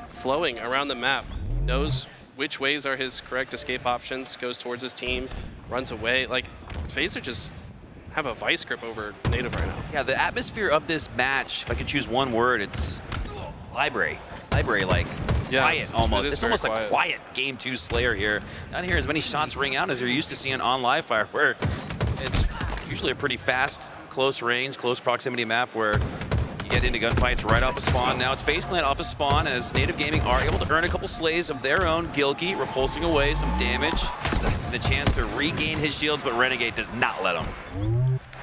flowing around the map. Knows which ways are his correct escape options, goes towards his team, runs away. Like, FaZe just have a vice grip over Native right now. Yeah, the atmosphere of this match, if I could choose one word, it's library. Library-like, quiet almost. It's almost like quiet Game 2 Slayer here. Not hear as many shots ring out as you're used to seeing on live fire, where it's usually a pretty fast, close range, close proximity map where you get into gunfights right off the spawn. Now it's FaZe Clan off the spawn as Native Gaming are able to earn a couple slays of their own. Gilkey repulsing away some damage. And the chance to regain his shields, but Renegade does not let him.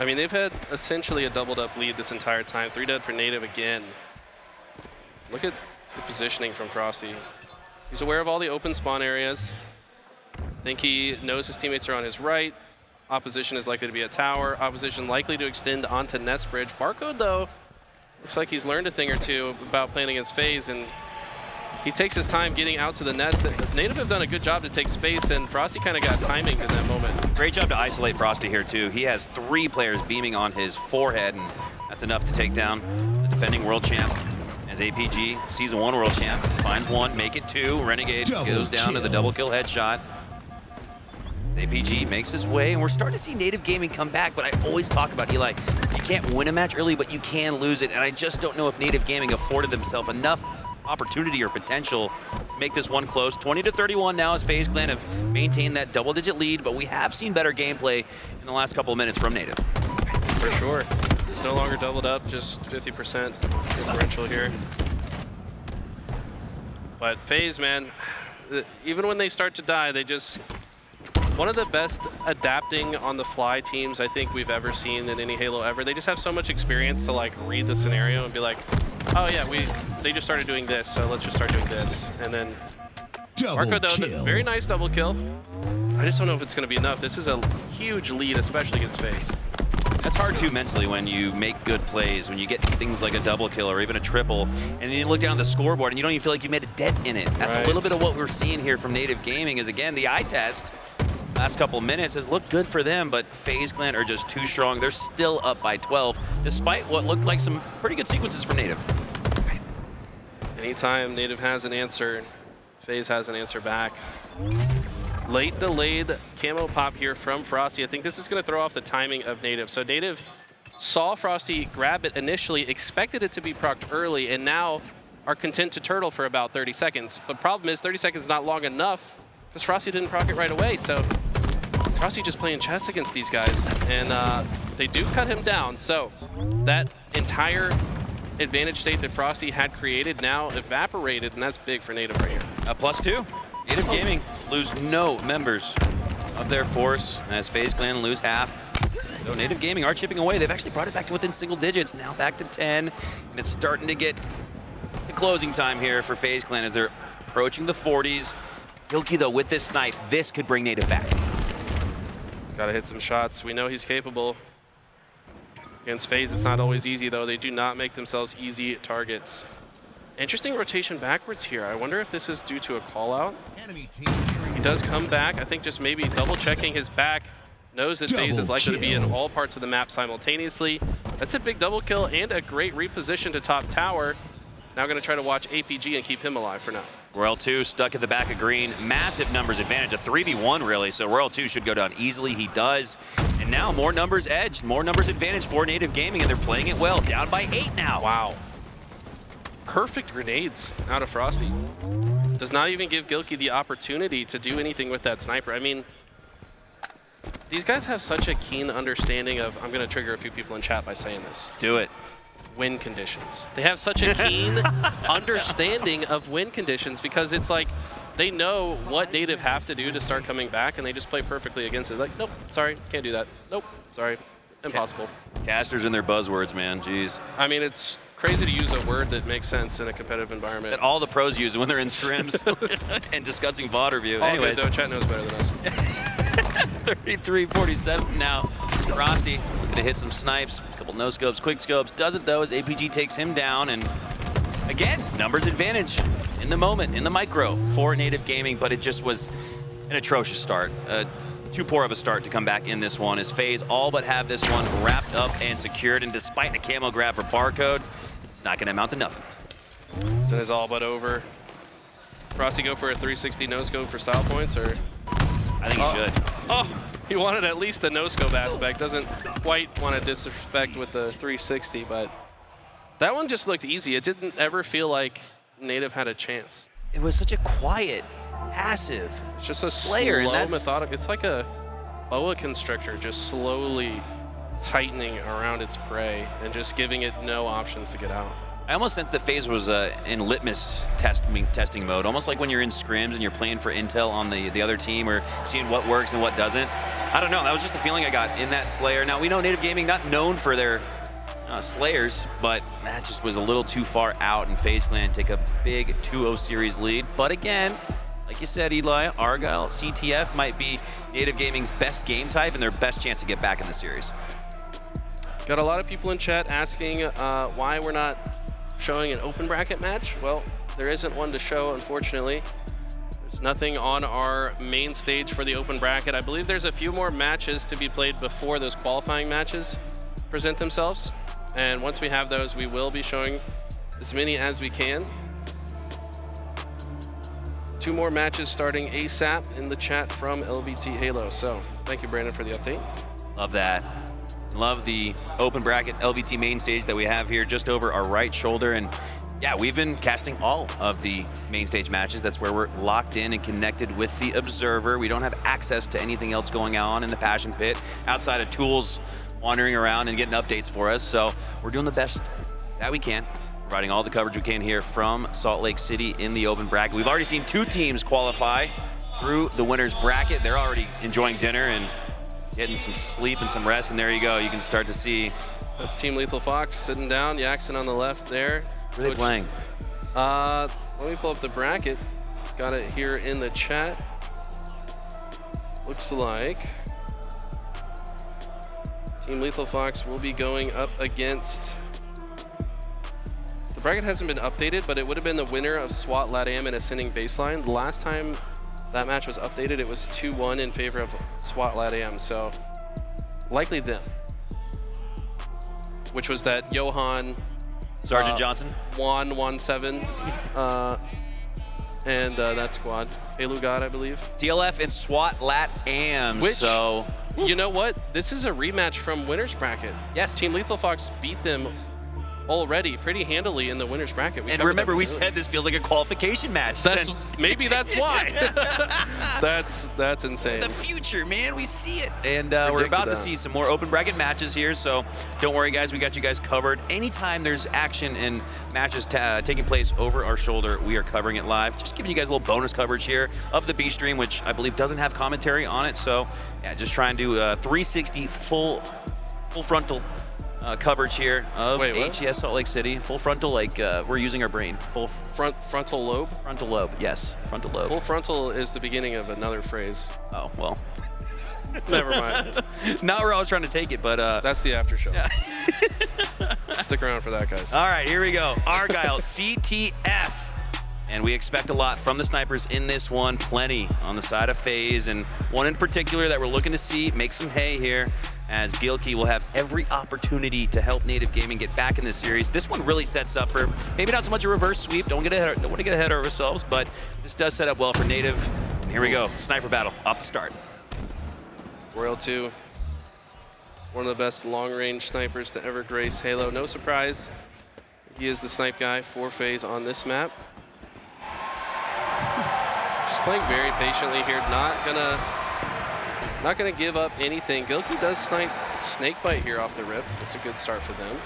I mean, they've had essentially a doubled up lead this entire time. 3 dead for Native again. Look at the positioning from Frosty. He's aware of all the open spawn areas. I think he knows his teammates are on his right. Opposition is likely to be a tower. Opposition likely to extend onto Nest Bridge. Barcode, though, looks like he's learned a thing or two about playing against FaZe, and he takes his time getting out to the nest. Native have done a good job to take space, and Frosty kind of got timing in that moment. Great job to isolate Frosty here, too. He has 3 players beaming on his forehead, and that's enough to take down the defending world champ. As APG, Season 1 world champ, finds 1, make it 2. Renegade goes down to the double kill headshot. APG makes his way, and we're starting to see Native Gaming come back, but I always talk about, Eli, you can't win a match early, but you can lose it, and I just don't know if Native Gaming afforded themselves enough opportunity or potential to make this one close. 20-31 now as FaZe Clan have maintained that double-digit lead, but we have seen better gameplay in the last couple of minutes from Native. For sure. It's no longer doubled up, just 50% differential here. But FaZe, man, even when they start to die, they just... One of the best adapting on the fly teams I think we've ever seen in any Halo ever. They just have so much experience to like read the scenario and be like, oh yeah, they just started doing this, so let's just start doing this. And then Marco, though, very nice double kill. I just don't know if it's going to be enough. This is a huge lead, especially against FaZe. That's hard too mentally when you make good plays, when you get things like a double kill or even a triple, and then you look down at the scoreboard and you don't even feel like you made a dent in it. That's a little bit of what we're seeing here from Native Gaming is, again, the eye test. Last couple minutes has looked good for them, but FaZe Clan are just too strong. They're still up by 12, despite what looked like some pretty good sequences from Native. Anytime Native has an answer, FaZe has an answer back. Late delayed camo pop here from Frosty. I think this is going to throw off the timing of Native. So Native saw Frosty grab it initially, expected it to be procced early, and now are content to turtle for about 30 seconds. But problem is 30 seconds is not long enough because Frosty didn't proc it right away. So Frosty just playing chess against these guys, and they do cut him down. So that entire advantage state that Frosty had created now evaporated, and that's big for Native right here. +2. Native Gaming lose no members of their force as FaZe Clan lose half. So Native Gaming are chipping away. They've actually brought it back to within single digits, now back to 10, and it's starting to get to closing time here for FaZe Clan as they're approaching the 40s. Gilkey, though, with this snipe, this could bring Native back. He's got to hit some shots. We know he's capable. Against FaZe, it's not always easy, though. They do not make themselves easy targets. Interesting rotation backwards here. I wonder if this is due to a call-out. He does come back. I think just maybe double-checking his back. Knows that FaZe is likely to be in all parts of the map simultaneously. That's a big double kill and a great reposition to top tower. Now going to try to watch APG and keep him alive for now. Royal 2 stuck at the back of green. Massive numbers advantage, a 3v1 really, so Royal 2 should go down easily. He does. And now more numbers edge, more numbers advantage for Native Gaming, and they're playing it well. Down by 8 now. Wow. Perfect grenades out of Frosty. Does not even give Gilkey the opportunity to do anything with that sniper. I mean, these guys have such a keen understanding of, I'm going to trigger a few people in chat by saying this. Do it. Win conditions. They have such a keen understanding of win conditions because it's like they know what Native have to do to start coming back, and they just play perfectly against it. Like, nope, sorry, can't do that. Nope, sorry, impossible. Casters and their buzzwords, man, jeez. I mean, it's crazy to use a word that makes sense in a competitive environment. That all the pros use when they're in scrims and discussing VOD review. All Anyways. good, though. Chat knows better than us. 33-47 now. Frosty looking to hit some snipes, a couple no scopes, quick scopes. Doesn't though as APG takes him down, and again, numbers advantage in the moment, in the micro for Native Gaming, but it just was an atrocious start. Too poor of a start to come back in this one as FaZe all but have this one wrapped up and secured, and despite the camo grab for Barcode, it's not going to amount to nothing. So it's all but over. Frosty go for a 360 no-scope for style points, or? I think he should. Oh, he wanted at least the no-scope aspect. Doesn't quite want to disrespect with the 360, but that one just looked easy. It didn't ever feel like Native had a chance. It was such a quiet, passive It's just a Slayer, slow, and that's methodical. It's like a boa constrictor just slowly tightening around its prey and just giving it no options to get out. I almost sense that FaZe was in litmus testing mode, almost like when you're in scrims and you're playing for intel on the other team or seeing what works and what doesn't. I don't know, that was just the feeling I got in that Slayer. Now, we know Native Gaming not known for their Slayers, but that just was a little too far out, and FaZe Clan take a big 2-0 series lead. But again, like you said, Eli, Argyle, CTF might be Native Gaming's best game type and their best chance to get back in the series. Got a lot of people in chat asking why we're not showing an open bracket match. Well, there isn't one to show, unfortunately. There's nothing on our main stage for the open bracket. I believe there's a few more matches to be played before those qualifying matches present themselves. And once we have those, we will be showing as many as we can. 2 more matches starting ASAP in the chat from LVT Halo. So thank you, Brandon, for the update. Love that. Love the open bracket LVT main stage that we have here just over our right shoulder. And yeah, we've been casting all of the main stage matches. That's where we're locked in and connected with the observer. We don't have access to anything else going on in the Passion Pit outside of tools wandering around and getting updates for us. So we're doing the best that we can, providing all the coverage we can here from Salt Lake City in the open bracket. We've already seen 2 teams qualify through the winner's bracket. They're already enjoying dinner and getting some sleep and some rest, and there you go. You can start to see. That's Team Lethal Fox sitting down. Jackson on the left there. Where are they playing? Let me pull up the bracket. Got it here in the chat. Looks like Team Lethal Fox will be going up against. The bracket hasn't been updated, but it would have been the winner of SWAT Latam and Ascending Baseline. The last time that match was updated, it was 2-1 in favor of SWAT Latam, so likely them. Which was that Johan Sergeant Johnson? Juan 7, and that squad. Elu God, I believe. TLF and SWAT Latam, Which, so. You know what? This is a rematch from winner's bracket. Yes. Team Lethal Fox beat them already pretty handily in the winner's bracket. And remember, we said this feels like a qualification match. Maybe that's why. That's insane. The future, man, we see it. And we're about to see some more open bracket matches here, so don't worry, guys. We got you guys covered. Anytime there's action and matches taking place over our shoulder, we are covering it live. Just giving you guys a little bonus coverage here of the B stream, which I believe doesn't have commentary on it. So yeah, just try and do 360 full frontal coverage here of HCS Salt Lake City. Full frontal, like we're using our brain. Full frontal lobe? Frontal lobe, yes. Frontal lobe. Full frontal is the beginning of another phrase. Oh, well. Never mind. Not where I was trying to take it, but that's the after show. Yeah. Stick around for that, guys. All right, here we go. Argyle CTF. And we expect a lot from the snipers in this one. Plenty on the side of FaZe, and one in particular that we're looking to see make some hay here, as Gilkey will have every opportunity to help Native Gaming get back in this series. This one really sets up for maybe not so much a reverse sweep. Don't want to get ahead of ourselves, but this does set up well for Native. Here we go. Sniper battle off the start. Royal 2, one of the best long-range snipers to ever grace Halo. No surprise, he is the snipe guy for FaZe on this map. Just playing very patiently here, not gonna give up anything. Gilkey does snipe Snakebite here off the rip. That's a good start for them.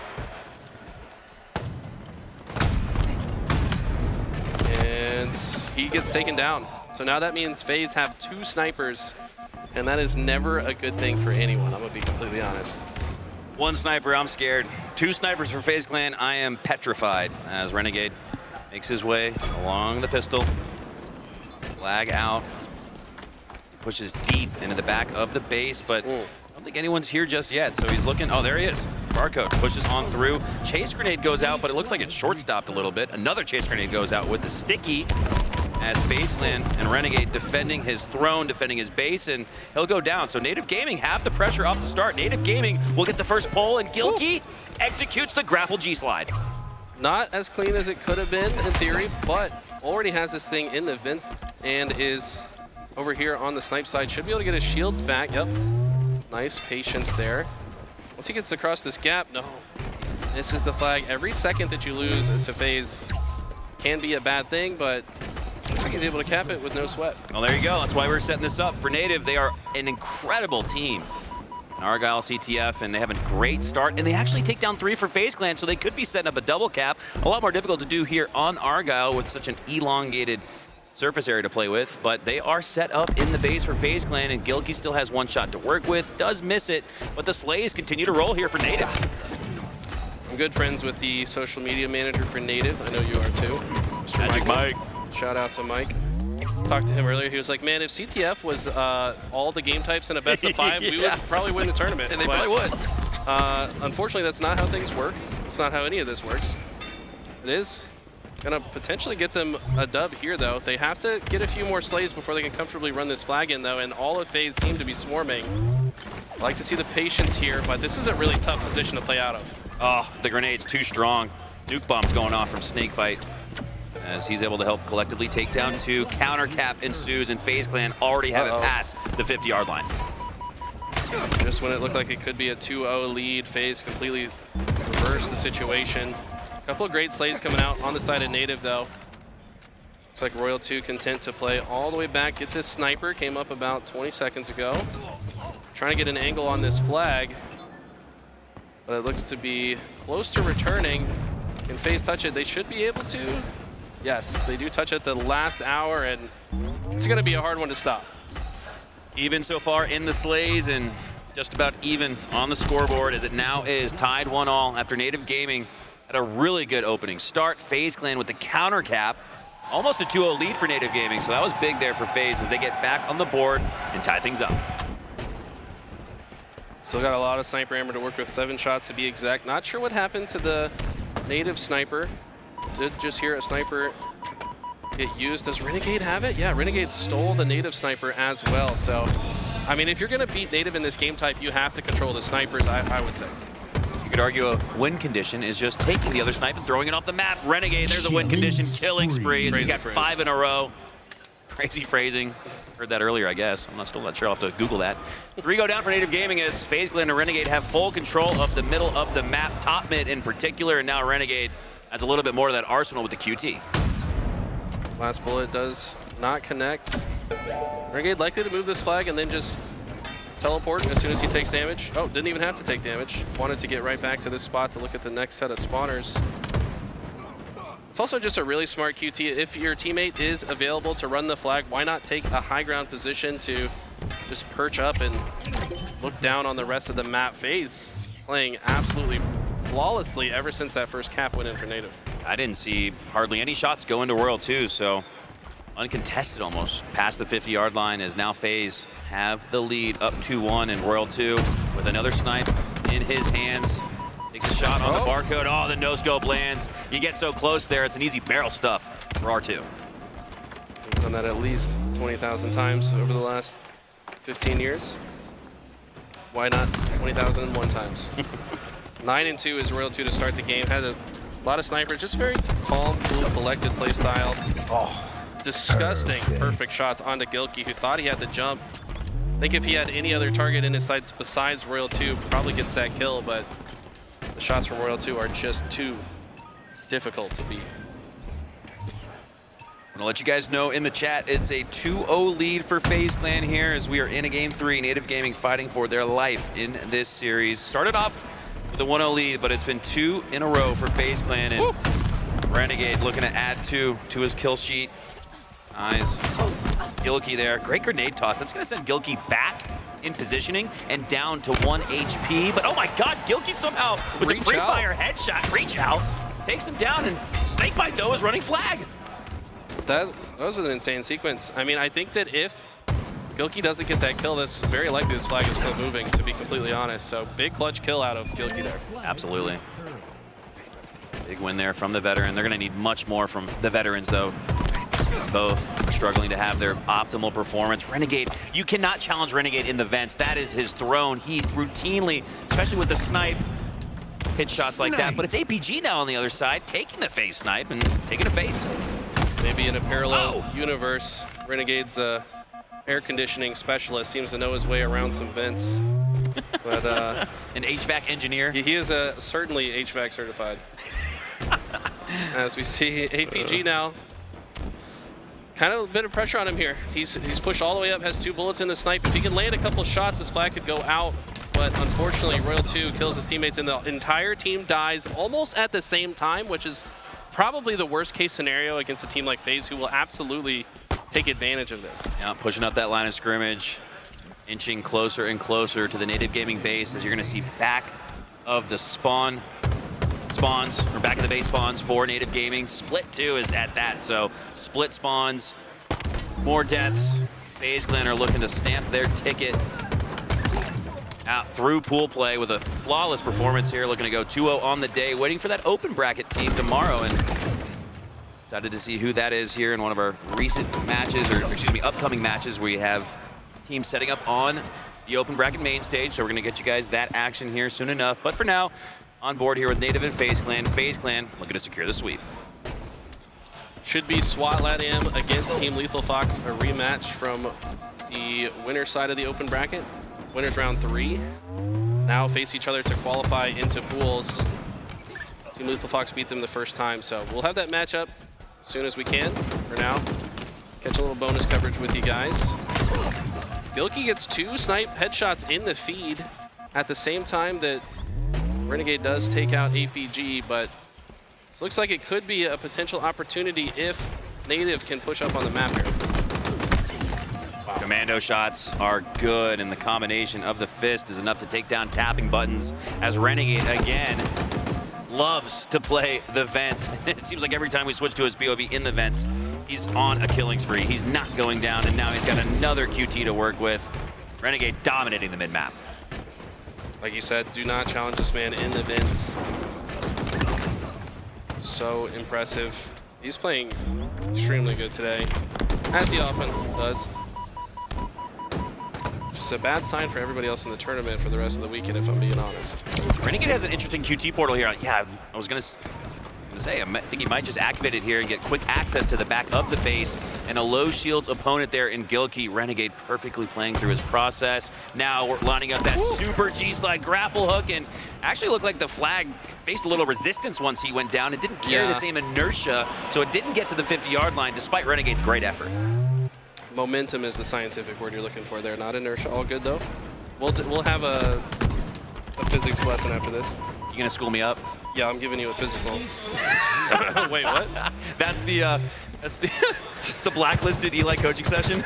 And he gets taken down. So now that means FaZe have 2 snipers, and that is never a good thing for anyone, I'm gonna be completely honest. 1 sniper, I'm scared. 2 snipers for FaZe Clan, I am petrified, as Renegade makes his way along the pistol. Flag out. Pushes deep into the back of the base, but I don't think anyone's here just yet, so he's looking. Oh, there he is. Barcode pushes on through. Chase grenade goes out, but it looks like it's short-stopped a little bit. Another chase grenade goes out with the sticky, as FaZe Clan and Renegade defending his throne, defending his base, and he'll go down. So Native Gaming have the pressure off the start. Native Gaming will get the first pull, and Gilkey executes the grapple G-slide. Not as clean as it could have been in theory, but already has this thing in the vent and is over here on the snipe side. Should be able to get his shields back. Yep. Nice patience there. Once he gets across this gap, no. This is the flag. Every second that you lose to FaZe can be a bad thing, but looks like he's able to cap it with no sweat. Well, there you go. That's why we're setting this up for Native. They are an incredible team. Argyle CTF, and they have a great start, and they actually take down 3 for FaZe Clan, so they could be setting up a double cap. A lot more difficult to do here on Argyle with such an elongated surface area to play with, but they are set up in the base for FaZe Clan, and Gilkey still has 1 shot to work with, does miss it, but the Slays continue to roll here for Native. I'm good friends with the social media manager for Native. I know you are too. Mr. Magic Mike. Shout out to Mike. Talked to him earlier. He was like, man, if CTF was all the game types in a best of 5, we would probably win the tournament. And they probably would. Unfortunately, that's not how things work. It's not how any of this works. It is gonna potentially get them a dub here, though. They have to get a few more slays before they can comfortably run this flag in, though, and all of FaZe seem to be swarming. I like to see the patience here, but this is a really tough position to play out of. Oh, the grenade's too strong. Nuke bomb's going off from Snakebite. as he's able to help collectively take down 2. Counter cap ensues, and FaZe Clan already have it past the 50-yard line. Just when it looked like it could be a 2-0 lead, FaZe completely reversed the situation. A couple of great slays coming out on the side of Native, though. Looks like Royal 2 content to play all the way back. Get this sniper, came up about 20 seconds ago. Trying to get an angle on this flag, but it looks to be close to returning. Can FaZe touch it? They should be able to. Yes, they do touch it the last hour, and it's going to be a hard one to stop. Even so far in the slays, and just about even on the scoreboard as it now is tied 1-all after Native Gaming had a really good opening start. FaZe Clan with the counter cap. Almost a 2-0 lead for Native Gaming, so that was big there for FaZe as they get back on the board and tie things up. Still got a lot of sniper ammo to work with, 7 shots to be exact. Not sure what happened to the Native sniper. Did just hear a sniper get used. Does Renegade have it? Yeah, Renegade stole the Native sniper as well. So, I mean, if you're going to beat Native in this game type, you have to control the snipers, I would say. You could argue a win condition is just taking the other snipe and throwing it off the map. Renegade, there's a win condition, killing spree as he's got 5 in a row. Crazy phrasing. Heard that earlier, I guess. I'm still not sure. I'll have to Google that. 3 go down for Native Gaming as FaZe Clan and Renegade have full control of the middle of the map, top mid in particular, and now Renegade has a little bit more of that arsenal with the QT. Last bullet does not connect. Renegade likely to move this flag and then just teleport as soon as he takes damage. Oh, didn't even have to take damage. Wanted to get right back to this spot to look at the next set of spawners. It's also just a really smart QT. If your teammate is available to run the flag, why not take a high ground position to just perch up and look down on the rest of the map. FaZe playing absolutely flawlessly ever since that first cap went in for Native. I didn't see hardly any shots go into Royal 2, so uncontested almost past the 50-yard line as now FaZe have the lead up 2-1 in Royal 2 with another snipe in his hands. Takes a shot on the barcode. Oh, the no-scope lands. You get so close there, it's an easy barrel stuff for R2. He's done that at least 20,000 times over the last 15 years. Why not 20,001 times? 9-2 is Royal 2 to start the game. Had a lot of snipers, just very calm, cool, collected play style. Oh, disgusting perfect shots onto Gilkey, who thought he had the jump. I think if he had any other target in his sights besides Royal 2, probably gets that kill, but the shots from Royal 2 are just too difficult to beat. I'm gonna let you guys know in the chat, it's a 2-0 lead for FaZe Clan here as we are in a game 3. Native Gaming fighting for their life in this series. Started off with a 1-0 lead, but it's been 2 in a row for FaZe Clan, and Renegade looking to add 2 to his kill sheet. Nice. Gilkey there. Great grenade toss. That's gonna send Gilkey back in positioning and down to 1 HP. But oh my god, Gilkey somehow with the pre-fire headshot, reach out, takes him down, and Snakebite though is running flag. That was an insane sequence. I mean, I think that if Gilkey doesn't get that kill, this very likely this flag is still moving, to be completely honest. So big clutch kill out of Gilkey there. Absolutely. Big win there from the veteran. They're gonna need much more from the veterans though. Both are struggling to have their optimal performance. Renegade, you cannot challenge Renegade in the vents. That is his throne. He routinely, especially with the snipe, hit shots like that. But it's APG now on the other side, taking the face snipe and taking a face. Maybe in a parallel universe, Renegade's air conditioning specialist seems to know his way around some vents. But an HVAC engineer. He is certainly HVAC certified. As we see APG now. Kind of a bit of pressure on him here. He's pushed all the way up, has 2 bullets in the snipe. If he can land a couple shots, this flag could go out. But unfortunately, Royal 2 kills his teammates and the entire team dies almost at the same time, which is probably the worst case scenario against a team like FaZe, who will absolutely take advantage of this. Yeah, pushing up that line of scrimmage, inching closer and closer to the Native Gaming base as you're gonna see back of the spawns, or back of the base spawns for Native Gaming. Split 2 is at that, so split spawns, more deaths. FaZe Clan are looking to stamp their ticket out through pool play with a flawless performance here, looking to go 2-0 on the day, waiting for that open bracket team tomorrow, and excited to see who that is here in one of our recent matches, or excuse me, upcoming matches. We have teams setting up on the open bracket main stage, so we're gonna get you guys that action here soon enough. But for now, on board here with Native and FaZe Clan. FaZe Clan looking to secure the sweep. should be SWAT Latam against Team Lethal Fox, a rematch from the winner's side of the open bracket. Winners round 3 now face each other to qualify into pools. Team Lethal Fox beat them the first time, so we'll have that matchup as soon as we can. For now, catch a little bonus coverage with you guys. Gilkey gets 2 snipe headshots in the feed at the same time that Renegade does take out APG, but this looks like it could be a potential opportunity if Native can push up on the map here. Commando shots are good, and the combination of the fist is enough to take down tapping buttons as Renegade again loves to play the vents. It seems like every time we switch to his POV in the vents, he's on a killing spree. He's not going down, and now he's got another QT to work with. Renegade dominating the mid-map. Like you said, do not challenge this man in the vents. So impressive. He's playing extremely good today, as he often does. Just a bad sign for everybody else in the tournament for the rest of the weekend, if I'm being honest. Renegade has an interesting QT portal here. Yeah, I was gonna say, I think he might just activate it here and get quick access to the back of the base, and a low shields opponent there in Gilkey. Renegade perfectly playing through his process. Now we're lining up that super G-slide grapple hook, and actually looked like the flag faced a little resistance once he went down. It didn't carry the same inertia, so it didn't get to the 50-yard line despite Renegade's great effort. Momentum is the scientific word you're looking for there, not inertia. All good though. We'll have a physics lesson after this. You gonna school me up? Yeah, I'm giving you a physical. Wait, what? That's the the blacklisted Eli coaching session.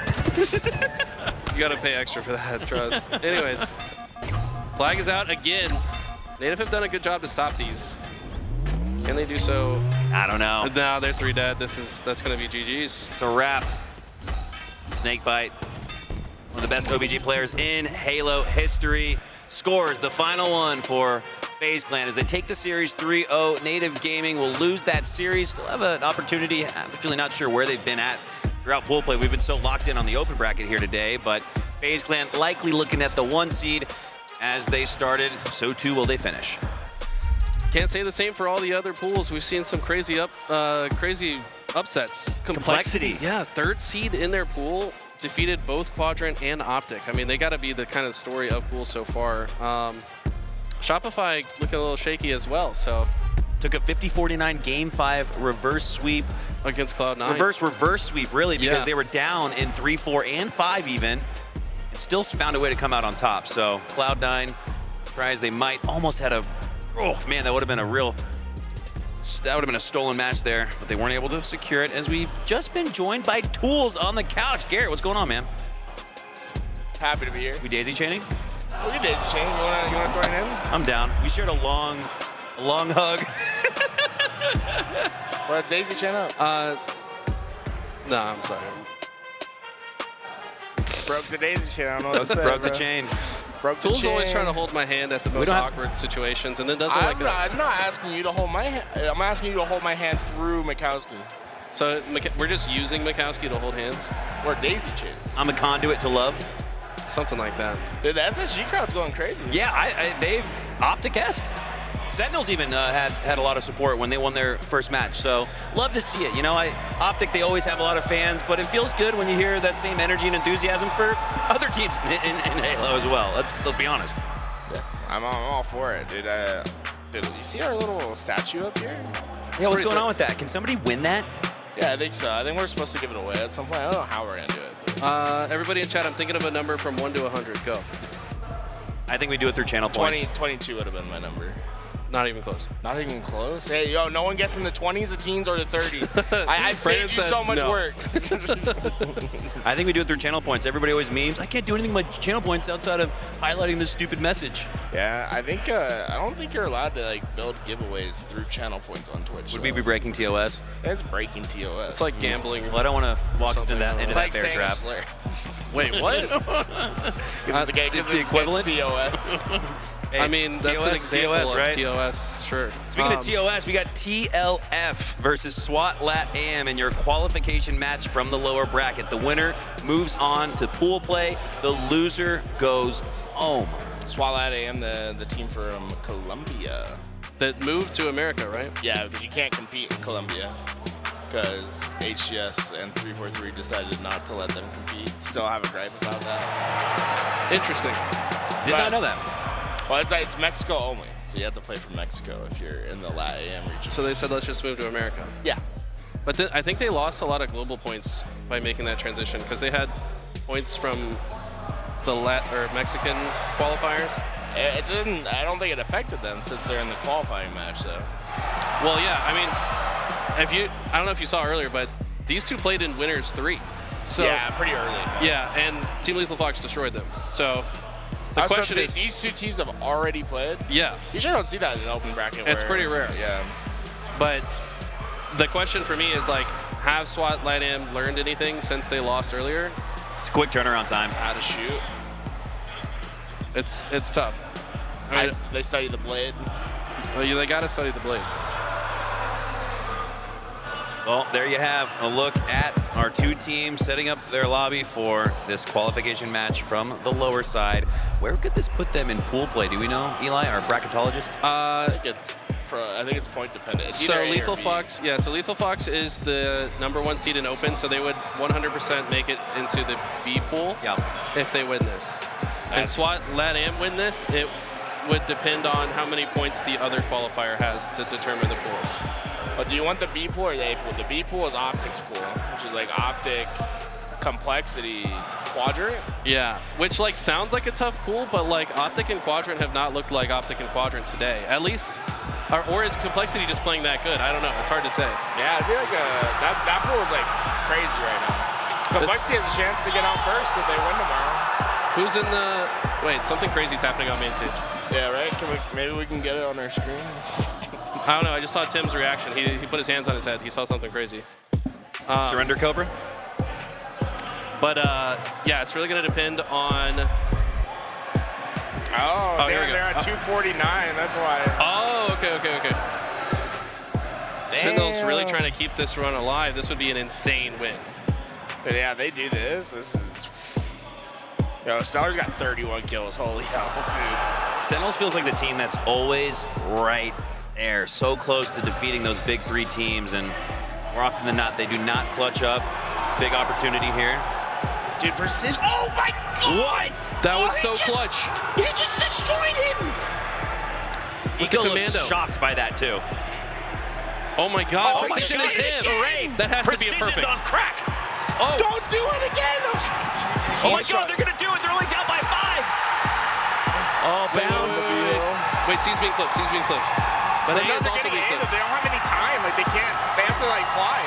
You gotta pay extra for that, trust. Anyways, flag is out again. Native have done a good job to stop these. Can they do so? I don't know. No, they're 3 dead. That's gonna be GG's. It's a wrap. Snakebite, one of the best OBG players in Halo history, scores the final one for FaZe Clan as they take the series 3-0. Native Gaming will lose that series. Still have an opportunity. I'm actually not sure where they've been at throughout pool play. We've been so locked in on the open bracket here today, but FaZe Clan likely looking at the 1 seed as they started. So too will they finish. Can't say the same for all the other pools. We've seen some crazy upsets. Complexity. Yeah, 3rd seed in their pool, defeated both Quadrant and Optic. I mean, they got to be the kind of story of pool so far. Shopify looking a little shaky as well, so. Took a 50-49 Game 5 reverse sweep. Against Cloud9. Reverse sweep, really, because they were down in 3, 4, and 5 even, and still found a way to come out on top. So Cloud9 tries they might, almost had a, oh man, that would have been a stolen match there, but they weren't able to secure it as we've just been joined by Tools on the couch. Garrett, what's going on, man? Happy to be here. We daisy chaining? We can daisy chain. You wanna throw it in? I'm down. We shared a long hug. What, daisy chain up? No, I'm sorry. Broke the daisy chain. I don't know what to say. Broke the chain. Tool's always trying to hold my hand at the most awkward situations, and then doesn't I'm not asking you to hold my hand. I'm asking you to hold my hand through Mikowski. So we're just using Mikowski to hold hands? Or daisy chain. I'm a conduit to love. Something like that. Dude, the SSG crowd's going crazy. Yeah, they've Optic-esque. Sentinels even had a lot of support when they won their first match, so love to see it. You know, Optic, they always have a lot of fans, but it feels good when you hear that same energy and enthusiasm for other teams in Halo as well. Let's be honest. Yeah, I'm all for it, dude. Dude, you see our little statue up here? Yeah, what's going on with that? Can somebody win that? Yeah, I think so. I think we're supposed to give it away at some point. I don't know how we're gonna do it. Everybody in chat, I'm thinking of a number from 1 to 100. Go. I think we do it through channel points. 22 would have been my number. Not even close. Not even close? Hey, yo, no one gets in the 20s, the teens, or the 30s. I've saved you so much work. I think we do it through channel points. Everybody always memes. I can't do anything with my channel points outside of highlighting this stupid message. Yeah, I think I don't think you're allowed to build giveaways through channel points on Twitch. Would we be breaking TOS? It's breaking TOS. It's like gambling. Well, I don't want to walk us into that bear trap. Wait, what? It's the equivalent. TOS. Hey, I mean, that's an example TOS, right? of TOS, sure. Speaking of TOS, we got TLF versus SWAT Latam in your qualification match from the lower bracket. The winner moves on to pool play. The loser goes home. SWAT Latam, the team from Colombia. That moved to America, right? Yeah, because you can't compete in Colombia. because HCS and 343 decided not to let them compete. Still have a gripe about that. Interesting. Did not know that. Well, it's Mexico only, so you have to play for Mexico if you're in the LATAM region. So they said, let's just move to America. Yeah. But I think they lost a lot of global points by making that transition because they had points from the Mexican qualifiers. It didn't. I don't think it affected them since they're in the qualifying match, though. Well, yeah. I mean, I don't know if you saw earlier, but these two played in winners 3. So yeah, pretty early. Yeah, and Team Lethal Fox destroyed them. So the question is, these two teams have already played. Yeah. You sure don't see that in an open bracket. It's pretty rare. Yeah. But the question for me is like, have SWAT LATAM learned anything since they lost earlier? It's a quick turnaround time. How to shoot. It's tough. I mean, they study the blade. Well, they got to study the blade. Well, there you have a look at our two teams setting up their lobby for this qualification match from the lower side. Where could this put them in pool play? Do we know, Eli, our bracketologist? I think it's point dependent. It's So Lethal Fox, so Lethal Fox is the #1 seed in Open, so they would 100% make it into the B pool if they win this. And SWAT LATAM win this, it would depend on how many points the other qualifier has to determine the pools. But do you want the B pool or the A pool? The B pool is Optic's pool, which is like Optic, Complexity, Quadrant. Yeah, which like sounds like a tough pool, but like Optic and Quadrant have not looked like Optic and Quadrant today. At least, or is Complexity just playing that good? I don't know. It's hard to say. Yeah, it'd be like that pool is like crazy right now. Complexity has a chance to get out first if they win tomorrow. Who's in the? Wait, something crazy's happening on main stage. Yeah, right. Maybe we can get it on our screen. I don't know. I just saw Tim's reaction. He put his hands on his head. He saw something crazy. Surrender Cobra? But yeah, it's really going to depend on. Oh, here we go. They're at 249. That's why. Oh, okay. Sentinels really trying to keep this run alive. This would be an insane win. But yeah, they do this. This is. Yo, Stellar's got 31 kills. Holy hell, dude. Sentinels feels like the team that's always right there, so close to defeating those big 3 teams, and more often than not, they do not clutch up. Big opportunity here. Dude, precision. Oh my God! What? That was so clutch. He just destroyed him. Eco looks shocked by that too. Oh my God! Oh Precision my is God, him. That has to be a perfect. on crack. Oh! Don't do it again. Oh my God! They're gonna do it. They're only down by 5. Oh, bound. Wait, C's being flipped. But A is also being flipped. They don't have any time. Like they can't. They have to like fly.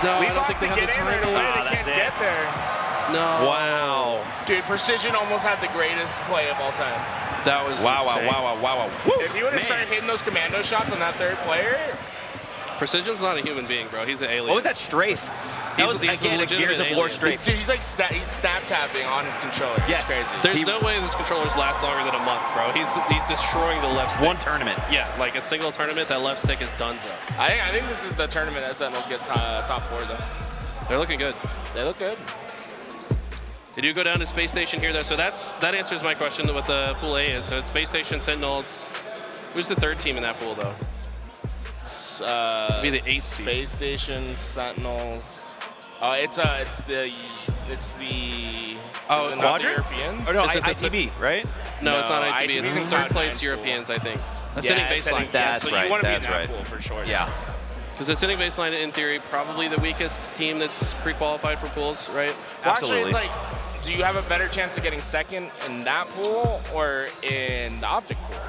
No, I don't think they have the time. They can't get there. No. Wow. Dude, Precision almost had the greatest play of all time. That was wow. Woo, if he would have started hitting those commando shots on that third player. Precision's not a human being, bro. He's an alien. What was that strafe? That was, again, a Gears of War strafe. Dude, he's like he's snap tapping on his controller. Yes. It's crazy. There's no way this controllers last longer than a month, bro. He's destroying the left stick. One tournament. Yeah, like a single tournament, that left stick is donezo. I think this is the tournament that Sentinels get top 4, though. They're looking good. They look good. They do go down to Space Station here, though, so that answers my question what the pool A is. So it's Space Station, Sentinels. Who's the third team in that pool, though? Be the 8th seed. Space Station, Sentinels. It's the Quadrant? Europeans. Oh no, ITB, right? No, it's not ITB. ITB It's in third place Europeans, I think. Ascending baseline. That's so right. You want to be in That's that right. pool for sure. Yeah. Because Ascending baseline, in theory, probably the weakest team that's pre-qualified for pools, right? Well, Absolutely. actually, it's like, do you have a better chance of getting second in that pool or in the Optic pool?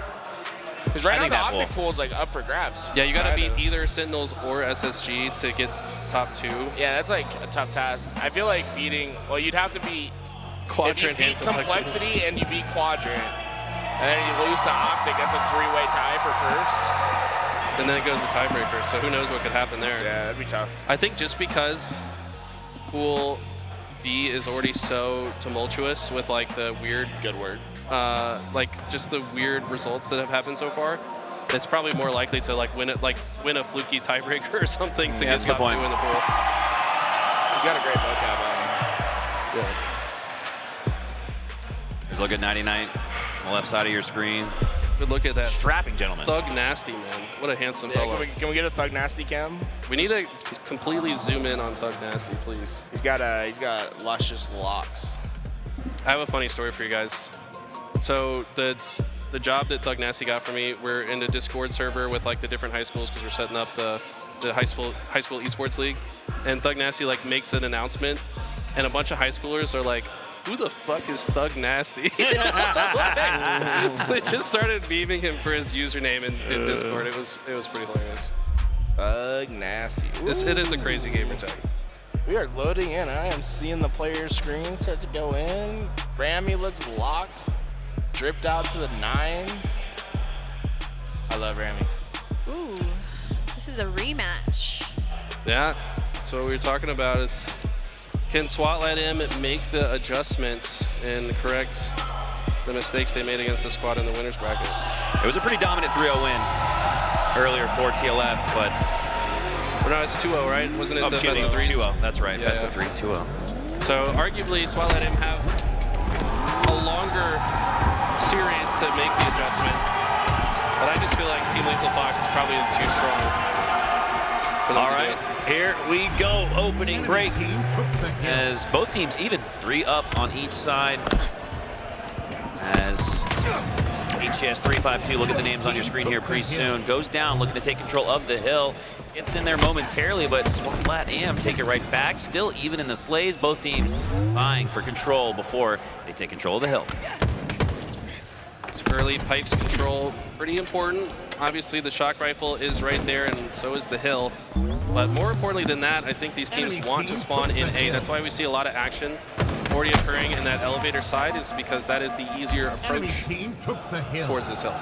Because right now the Optic pool is like up for grabs. Yeah, you got to beat either Sentinels or SSG to get top 2. Yeah, that's like a tough task. I feel like you'd have to beat Quadrant. If you beat Complexity and you beat Quadrant, and then you lose to Optic, that's a 3-way tie for first. And then it goes to tiebreaker, so who knows what could happen there. Yeah, that'd be tough. I think just because Pool B is already so tumultuous with like the weird, like just the weird results that have happened so far, it's probably more likely to like win a fluky tiebreaker or something to get top 2 in the pool. He's got a great vocab on him. Yeah. There's a look at 99 on the left side of your screen. Good look at that. Strapping gentleman. Thug Nasty, man. What a handsome Yeah, fellow. can we get a Thug Nasty cam? We need to completely zoom in on Thug Nasty, please. He's got luscious locks. I have a funny story for you guys. So the job that Thug Nasty got for me, we're in the Discord server with like the different high schools because we're setting up the high school esports league, and Thug Nasty like makes an announcement, and a bunch of high schoolers are like, "Who the fuck is Thug Nasty?" They just started memeing him for his username in Discord. It was pretty hilarious. Thug Nasty. It is a crazy gamer tag. We are loading in. I am seeing the player's screen start to go in. Rami looks locked, dripped out to the 9s. I love Rami. Ooh, this is a rematch. Yeah. So what we were talking about is, can SWAT let him make the adjustments and correct the mistakes they made against the squad in the winners bracket? It was a pretty dominant 3-0 win earlier for TLF, but... Well, no, it's 2-0, right? Wasn't it the best of 3s? 2-0, that's right. Yeah, best of 3, 2-0. So arguably, SWAT let him have a longer series to make the adjustment. But I just feel like Team Lethal Fox is probably too strong for them All to right, here we go. Opening break as both teams even 3 up on each side. As HCS 352, look at the names on your screen here pretty soon. Goes down, looking to take control of the hill. Gets in there momentarily, but SWAT Latam take it right back. Still even in the sleighs, both teams vying for control before they take control of the hill. This early pipes control, pretty important. Obviously, the shock rifle is right there, and so is the hill. But more importantly than that, I think these teams want to spawn in A. That's why we see a lot of action already occurring in that elevator side, is because that is the easier approach towards this hill.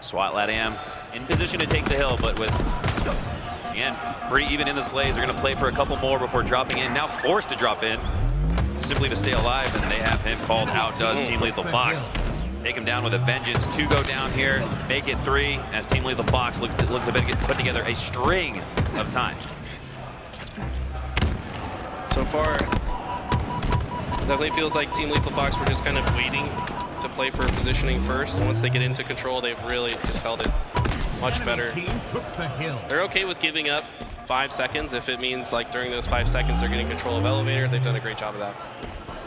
SWAT Latam in position to take the hill, but with, again, pretty even in the sleighs. They're going to play for a couple more before dropping in. Now forced to drop in, simply to stay alive, and they have him called out, does Team Lethal Fox. Take him down with a vengeance. 2 go down here, make it 3, as Team Lethal Fox look to put together a string of time. So far, definitely feels like Team Lethal Fox were just kind of waiting to play for positioning first. And once they get into control, they've really just held it much better. They're okay with giving up 5 seconds if it means like during those 5 seconds they're getting control of elevator. They've done a great job of that.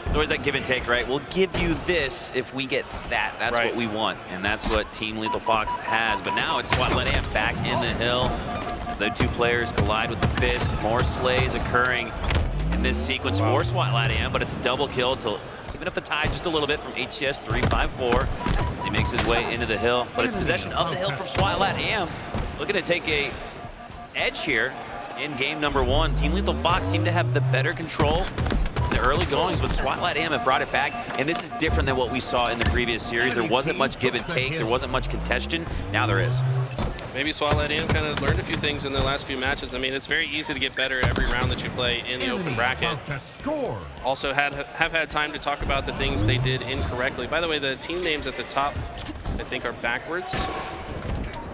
There's always that give and take, right? We'll give you this if we get that. That's right. what we want, and that's what Team Lethal Fox has. But now it's SWAT Latam back in the hill. As the 2 players collide with the fist, more sleighs occurring in this sequence for SWAT Latam, but it's a double kill to even up the tie just a little bit from HCS 354 as he makes his way into the hill. But it's possession of the hill from SWAT Latam. Looking to take a edge here in game number 1. Team Lethal Fox seem to have the better control in the early goings, but SWAT Latam have brought it back. And this is different than what we saw in the previous series. There wasn't much give and take. There wasn't much contention. Now there is. Maybe SWAT Latam kind of learned a few things in the last few matches. I mean, it's very easy to get better every round that you play in the open bracket. Also have had time to talk about the things they did incorrectly. By the way, the team names at the top, I think, are backwards.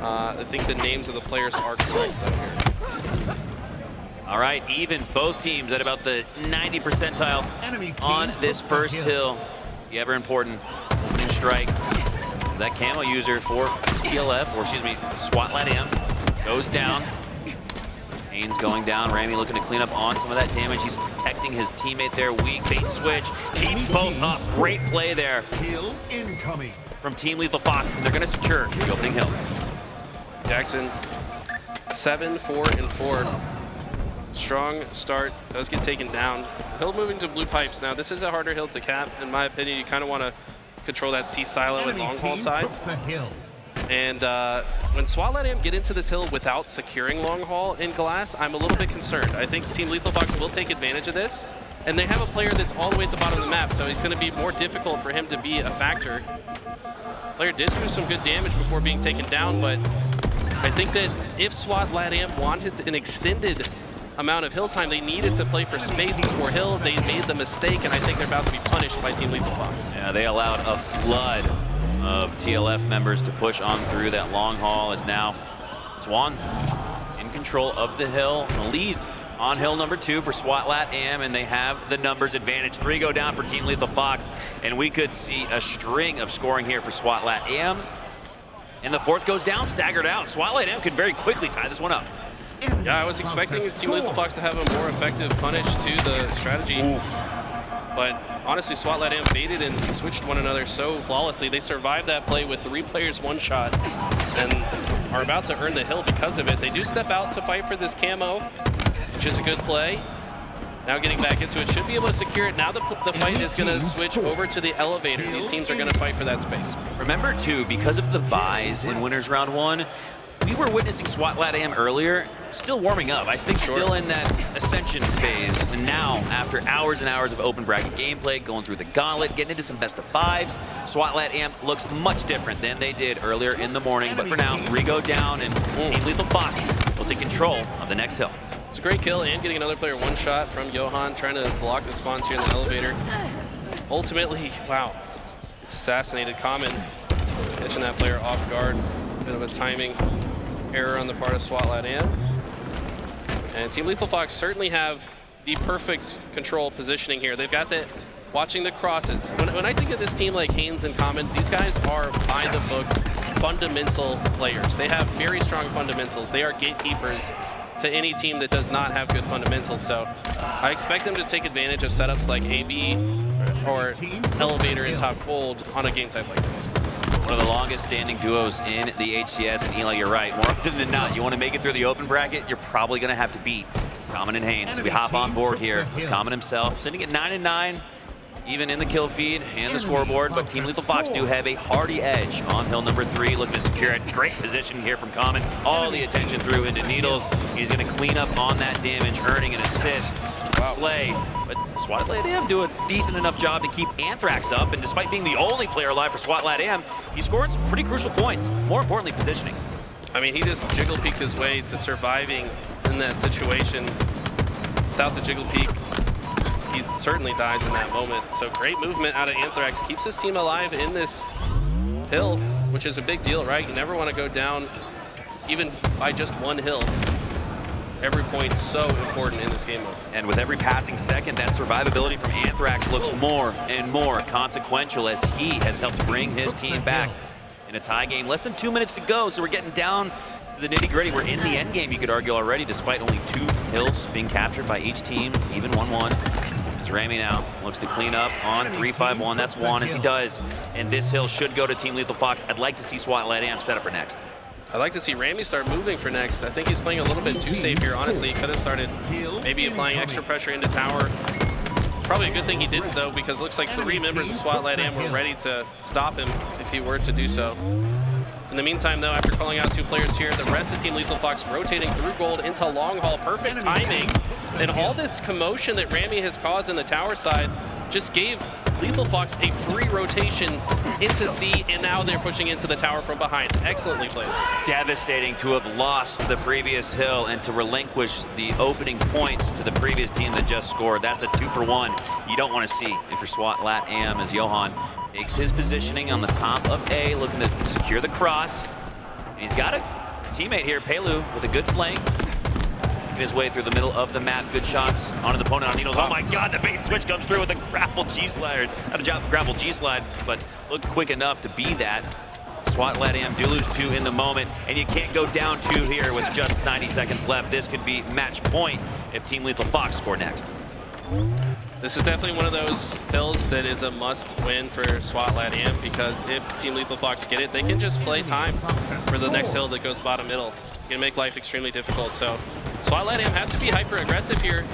I think the names of the players are correct though here. All right, even both teams at about the 90 percentile on this first hill. The ever important opening strike. That camo user for TLF, or excuse me, SWAT Latam, goes down. Haynes going down. Rami looking to clean up on some of that damage. He's protecting his teammate there. Weak bait and switch. Keeps both up. Great play there from Team Lethal Fox, and they're going to secure the opening hill. Jackson, 7-4-4. Strong start. Does get taken down. Hill moving to blue pipes. Now, this is a harder hill to cap. In my opinion, you kind of want to control that C silo and long haul side. And when SWAT Latam get into this hill without securing long haul in glass, I'm a little bit concerned. I think Team Lethal Fox will take advantage of this. And they have a player that's all the way at the bottom of the map, so it's going to be more difficult for him to be a factor. Player did do some good damage before being taken down, but I think that if SWAT Latam wanted an extended amount of hill time, they needed to play for space before hill. They made the mistake, and I think they're about to be punished by Team Lethal Fox. Yeah, they allowed a flood of TLF members to push on through that long haul, as now Swan in control of the hill. The lead on hill number 2 for SWAT Latam, and they have the numbers advantage. 3 go down for Team Lethal Fox, and we could see a string of scoring here for SWAT Latam. And the 4th goes down, staggered out. SWAT Latam could very quickly tie this one up. Yeah, I was expecting Team Lethal Fox to have a more effective punish to the strategy. But honestly, SWAT Latam baited and switched one another so flawlessly. They survived that play with 3 players, 1 shot, and are about to earn the hill because of it. They do step out to fight for this camo, which is a good play. Now getting back into it, should be able to secure it. Now the fight is going to switch over to the elevator. These teams are going to fight for that space. Remember, too, because of the buys in Winners Round 1, we were witnessing SWAT Latam earlier, still warming up. I think still in that ascension phase. And now, after hours and hours of open bracket gameplay, going through the gauntlet, getting into some best of 5s, SWAT Latam looks much different than they did earlier in the morning. But for now, 3 go down, and Team Lethal Fox will take control of the next hill. It's a great kill, and getting another player 1 shot from Johan, trying to block the spawns here in the elevator. Ultimately, wow, it's assassinated. Common catching that player off guard. Bit of a timing error on the part of SWAT Latam. And Team Lethal Fox certainly have the perfect control positioning here. They've got that, watching the crosses. When I think of this team like Haynes and Common, these guys are by the book fundamental players. They have very strong fundamentals. They are gatekeepers to any team that does not have good fundamentals. So I expect them to take advantage of setups like AB or Elevator and Top Gold on a game type like this. One of the longest standing duos in the HCS, and Eli, you're right. More often than not, you want to make it through the open bracket, you're probably going to have to beat Common and Haynes. As we hop on board here with Common himself, sitting at 9-9, even in the kill feed and the scoreboard, but Team Lethal Fox do have a hardy edge on hill number 3, looking to secure it. Great position here from Common. All the attention through into Needles. He's going to clean up on that damage, earning an assist. Slay, but SWAT Latam do a decent enough job to keep Anthrax up, and despite being the only player alive for SWAT Latam, he scored some pretty crucial points. More importantly, positioning. I mean, he just jiggle peeked his way to surviving in that situation. Without the jiggle peek, he certainly dies in that moment. So great movement out of Anthrax, keeps his team alive in this hill, which is a big deal, right? You never want to go down even by just 1 hill. Every point so important in this game mode. And with every passing second, that survivability from Anthrax looks more and more consequential as he has helped bring his team back in a tie game. Less than 2 minutes to go, so we're getting down to the nitty-gritty. We're in the end game, you could argue already, despite only 2 hills being captured by each team, even 1-1. As Rami now looks to clean up on 3-5-1. That's 1 as he does. And this hill should go to Team Lethal Fox. I'd like to see SWAT Latam set up for next. I'd like to see Rami start moving for next. I think he's playing a little bit too safe here, honestly. He could have started maybe applying extra pressure into tower. Probably a good thing he didn't, though, because it looks like 3 members of SWAT Latam were ready to stop him if he were to do so. In the meantime, though, after calling out 2 players here, the rest of Team Lethal Fox rotating through gold into long haul. Perfect timing. And all this commotion that Rami has caused in the tower side just gave Lethal Fox a free rotation into C, and now they're pushing into the tower from behind. Excellently played. Devastating to have lost the previous hill and to relinquish the opening points to the previous team that just scored. That's a 2-for-1 you don't want to see if you're SWAT Latam, as Johan makes his positioning on the top of A, looking to secure the cross. And he's got a teammate here, Pelu, with a good flank. His way through the middle of the map. Good shots on an opponent on Needles. Oh my God, the bait and switch comes through with a grapple G-slide. Not a job for grapple G-slide, but looked quick enough to be that. SWAT Latam do lose 2 in the moment, and you can't go down 2 here with just 90 seconds left. This could be match point if Team Lethal Fox score next. This is definitely one of those hills that is a must-win for SWAT Latam, because if Team Lethal Fox get it, they can just play time for the next hill that goes bottom middle. It can make life extremely difficult. So SWAT Latam have to be hyper-aggressive here.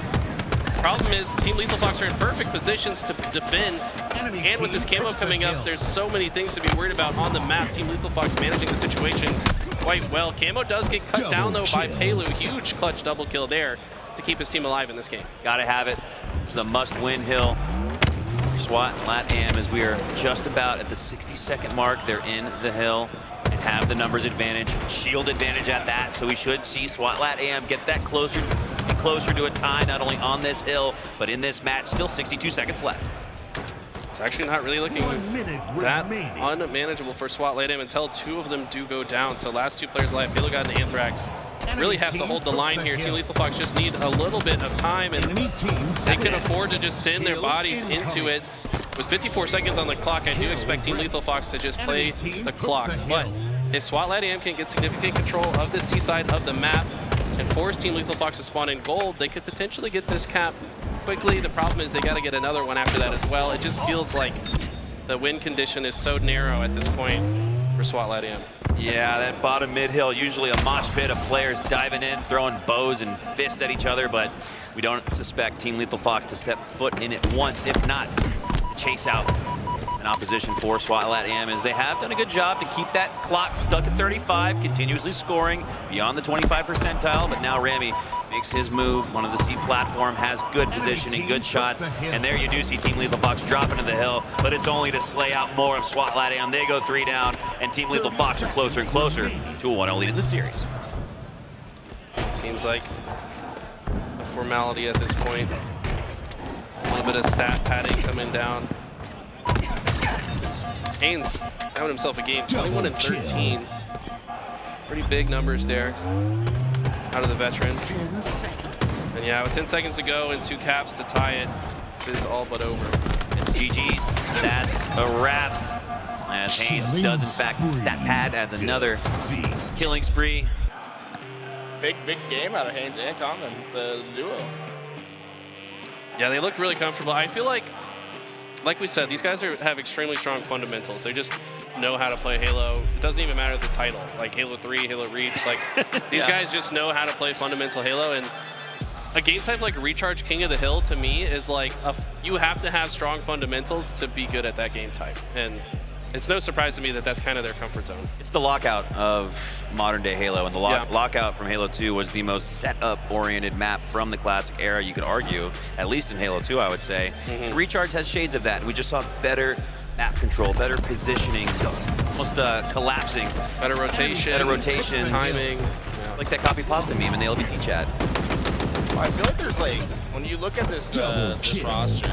Problem is, Team Lethal Fox are in perfect positions to defend, and with this camo coming up, there's so many things to be worried about on the map. Team Lethal Fox managing the situation quite well. Camo does get cut down, though, by Pelu. Huge clutch double kill there to keep his team alive in this game. Gotta have it. This is a must-win hill. SWAT Latam, as we are just about at the 60-second mark. They're in the hill and have the numbers advantage, shield advantage at that. So we should see SWAT Latam get that closer and closer to a tie, not only on this hill, but in this match. Still 62 seconds left. It's actually not really looking that unmanageable for SWAT Latam until 2 of them do go down. So last 2 players alive, Bilogod and Anthrax, really have to hold the line here. Team Lethal Fox just need a little bit of time, and they can afford to just send their bodies into it. With 54 seconds on the clock, I do expect Team Lethal Fox to just play the clock. But if SWAT Latam can get significant control of the C side of the map and force Team Lethal Fox to spawn in gold, they could potentially get this cap quickly. The problem is they got to get another one after that as well. It just feels like the win condition is so narrow at this point for SWAT Latam. Yeah, that bottom mid-hill, usually a mosh pit of players diving in, throwing bows and fists at each other, but we don't suspect Team Lethal Fox to step foot in it once, if not chase out an opposition for SWAT Latam, as they have done a good job to keep that clock stuck at 35, continuously scoring beyond the 25 percentile, but now Rami makes his move. One of the C platform has good positioning, good shots, and there you do see Team Lethal Fox drop into the hill, but it's only to slay out more of SWAT Latam. They go 3 down, and Team Lethal Fox are closer and closer to a 1-0 lead in the series. Seems like a formality at this point. A little bit of stat padding coming down. Haynes having himself a game, 21 and 13. Pretty big numbers there out of the veteran. And yeah, with 10 seconds to go and 2 caps to tie it, this is all but over. It's GG's. That's a wrap. As Haynes does, in fact, stat pad, adds another killing spree. Big game out of Haynes and Common, the duo. Yeah, they look really comfortable. I feel like we said, these guys have extremely strong fundamentals. They just know how to play Halo. It doesn't even matter the title, like Halo 3, Halo Reach. Like these guys just know how to play fundamental Halo. And a game type like Recharge King of the Hill, to me, is like you have to have strong fundamentals to be good at that game type. And it's no surprise to me that that's kind of their comfort zone. It's the lockout of modern day Halo, and the lockout from Halo 2 was the most setup-oriented map from the classic era, you could argue, at least in Halo 2, I would say. Recharge has shades of that, and we just saw better map control, better positioning, almost collapsing. Better rotation, timing. Yeah. Like that copy pasta meme in the LVT chat. Well, I feel like there's like, when you look at this roster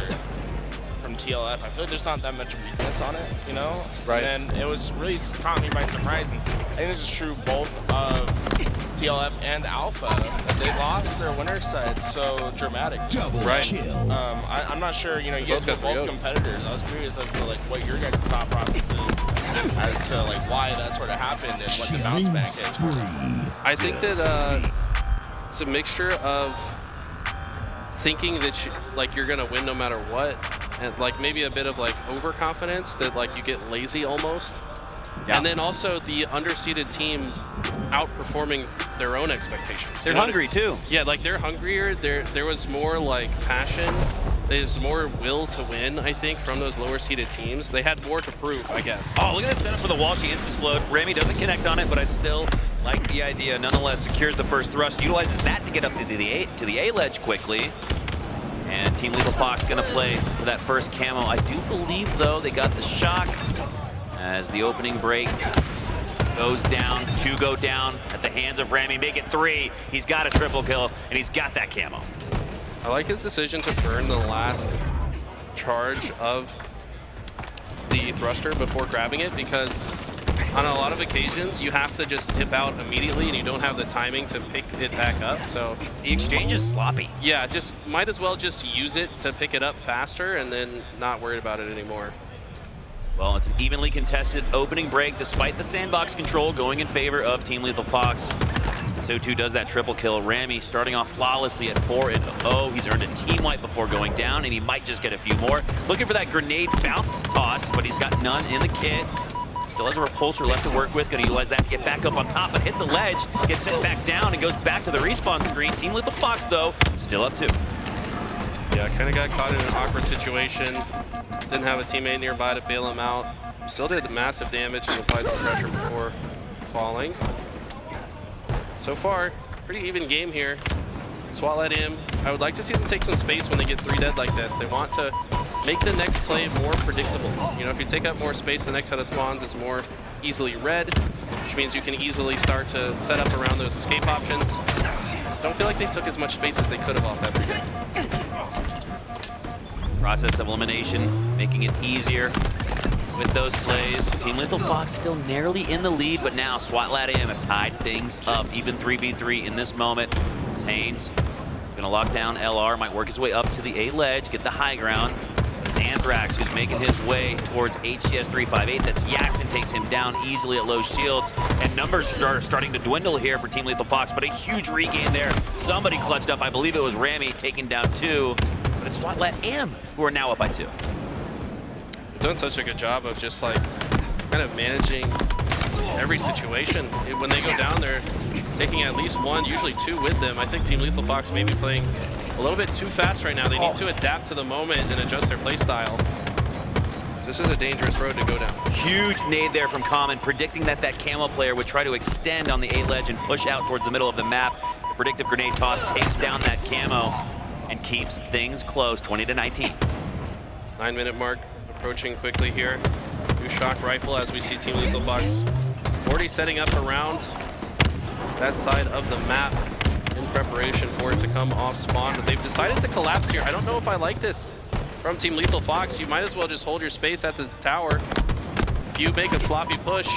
from TLF, I feel like there's not that much weakness on it, you know? Right. And it was really caught me by surprise. And I think this is true both of TLF and Alpha. They lost their winner side so dramatically. Right. I'm not sure, you know, you guys were both competitors. I was curious as to like what your guys' thought process is as to like why that sort of happened and what the bounce back is for them. I think that it's a mixture of thinking that you're gonna win no matter what, and like maybe a bit of like overconfidence that like you get lazy almost. Yeah. And then also the underseeded team outperforming their own expectations. They're hungry too. Yeah, like they're hungrier. There was more like passion. There's more will to win, I think, from those lower seeded teams. They had more to prove, I guess. Oh, look at this setup for the wall. She insta-explode. Rami doesn't connect on it, but I still like the idea. Nonetheless, secures the first thrust, utilizes that to get up to the A ledge quickly. And Team Lethal Fox gonna play for that first camo. I do believe, though, they got the shock as the opening break goes down. 2 go down at the hands of Rami. Make it 3. He's got a triple kill, and he's got that camo. I like his decision to burn the last charge of the thruster before grabbing it, because on a lot of occasions you have to just tip out immediately and you don't have the timing to pick it back up. So the exchange is sloppy. Yeah, just might as well just use it to pick it up faster and then not worried about it anymore. Well, it's an evenly contested opening break despite the sandbox control going in favor of Team Lethal Fox. So too does that triple kill. Rami starting off flawlessly at 4-0. He's earned a team wipe before going down, and he might just get a few more. Looking for that grenade bounce toss, but he's got none in the kit. Still has a repulsor left to work with. Gonna utilize that to get back up on top, but hits a ledge, gets sent back down, and goes back to the respawn screen. Team Lethal Fox, though, still up 2. Yeah, kind of got caught in an awkward situation. Didn't have a teammate nearby to bail him out. Still did massive damage and applied some pressure before falling. So far, pretty even game here. SWAT Latam. I would like to see them take some space when they get 3 dead like this. They want to make the next play more predictable. You know, if you take up more space, the next set of spawns is more easily read, which means you can easily start to set up around those escape options. Don't feel like they took as much space as they could have off that free. Process of elimination, making it easier with those slays. Team Lethal Fox still narrowly in the lead, but now SWAT Latam have tied things up, even 3v3 in this moment. As Haynes gonna lock down LR, might work his way up to the A ledge, get the high ground. It's Anthrax who's making his way towards HCS 358. That's Yaxon, takes him down easily at low shields. And numbers are starting to dwindle here for Team Lethal Fox, but a huge regain there. Somebody clutched up, I believe it was Rami, taking down 2. But it's SWAT Latam who are now up by 2. They've done such a good job of just like kind of managing every situation. When they go down, they're taking at least 1, usually 2 with them. I think Team Lethal Fox may be playing a little bit too fast right now. They need to adapt to the moment and adjust their play style. This is a dangerous road to go down. Huge nade there from Common, predicting that that camo player would try to extend on the A ledge and push out towards the middle of the map. The predictive grenade toss takes down that camo and keeps things close, 20-19. 9-minute mark approaching quickly here. New shock rifle as we see Team Lethal Fox already setting up around that side of the map in preparation for it to come off spawn, but they've decided to collapse here. I don't know if I like this from Team Lethal Fox. You might as well just hold your space at the tower. If you make a sloppy push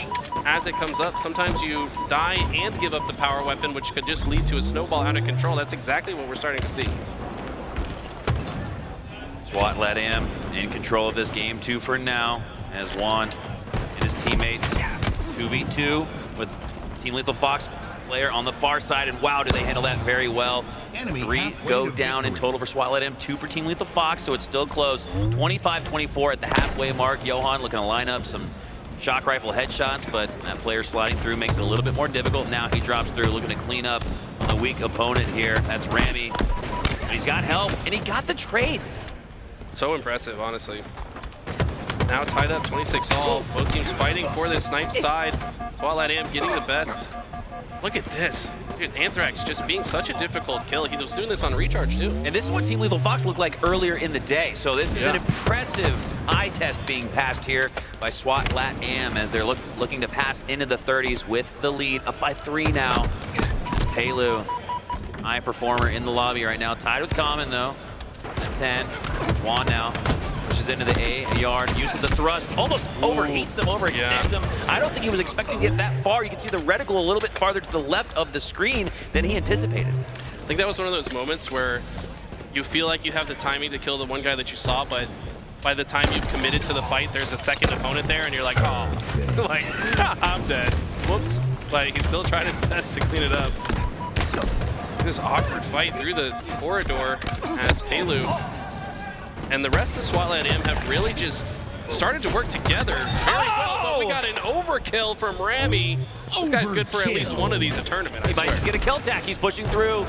as it comes up, sometimes you die and give up the power weapon, which could just lead to a snowball out of control. That's exactly what we're starting to see. SWAT Latam in control of this game 2 for now, as Juan and his teammate 2v2 with Team Lethal Fox player on the far side, and wow, do they handle that very well. 3 go down in total for SWAT Latam, 2 for Team Lethal Fox, so it's still close. 25-24 at the halfway mark. Johan looking to line up some shock rifle headshots, but that player sliding through makes it a little bit more difficult. Now he drops through, looking to clean up on the weak opponent here. That's Rami, and he's got help, and he got the trade. So impressive, honestly. Now tied up 26 all. Both teams fighting for this snipe side. SWAT Latam getting the best. Look at this. Dude, Anthrax just being such a difficult kill. He was doing this on recharge too. And this is what Team Lethal Fox looked like earlier in the day. So this is an impressive eye test being passed here by SWAT Latam as they're looking to pass into the 30s with the lead, up by 3 now. It's Palu, high performer in the lobby right now, tied with Common though. At 10, Juan now pushes into the A yard, uses the thrust, almost overheats him, overextends him. I don't think he was expecting to get that far. You can see the reticle a little bit farther to the left of the screen than he anticipated. I think that was one of those moments where you feel like you have the timing to kill the one guy that you saw, but by the time you've committed to the fight, there's a second opponent there, and you're like, oh, like, I'm dead. Whoops. Like, he's still trying his best to clean it up. This awkward fight through the corridor as Palu and the rest of SWAT Latam have really just started to work together very well, but we got an overkill from Rami. This guy's good for at least one of these a tournament, He might just get a kill tack. He's pushing through.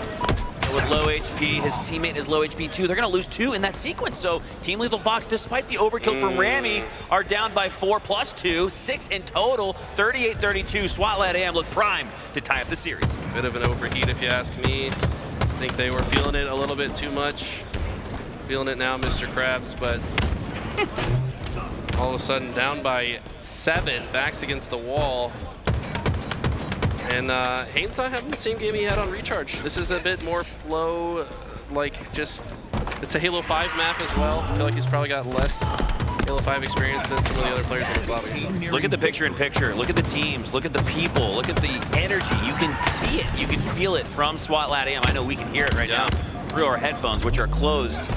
With low HP, his teammate is low HP too. They're gonna lose 2 in that sequence. So Team Lethal Fox, despite the overkill from Rami, are down by 4 plus 2, 6 in total, 38-32. SWAT Latam look primed to tie up the series. Bit of an overheat if you ask me. I think they were feeling it a little bit too much. Feeling it now, Mr. Krabs, but all of a sudden down by 7, backs against the wall. And Haynes not having the same game he had on recharge. This is a bit more flow, like just, it's a Halo 5 map as well. I feel like he's probably got less Halo 5 experience than some of the other players in this lobby. Look at the picture-in-picture. Look at the teams. Look at the people. Look at the energy. You can see it. You can feel it from SWAT Latam. I know we can hear it right now through our headphones, which are closed.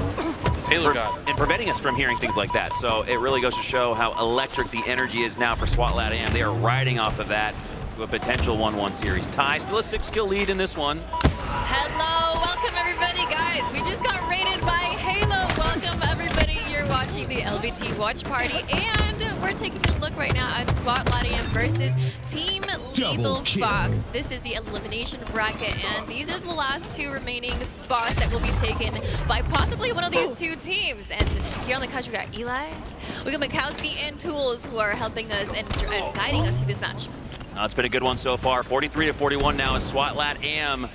And preventing us from hearing things like that. So it really goes to show how electric the energy is now for SWAT Latam. They are riding off of that to a potential 1-1 series. Ty, still a 6-kill lead in this one. Hello, welcome everybody, guys. We just got raided by Halo. Welcome everybody. You're watching the LVT watch party, and we're taking a look right now at SWAT Latam versus Team Lethal Fox. This is the elimination bracket, and these are the last 2 remaining spots that will be taken by possibly one of these 2 teams. And here on the couch, we got Eli, we got Mikowski, and Tools, who are helping us and guiding us through this match. It's been a good one so far. 43-41 now as SWAT Latam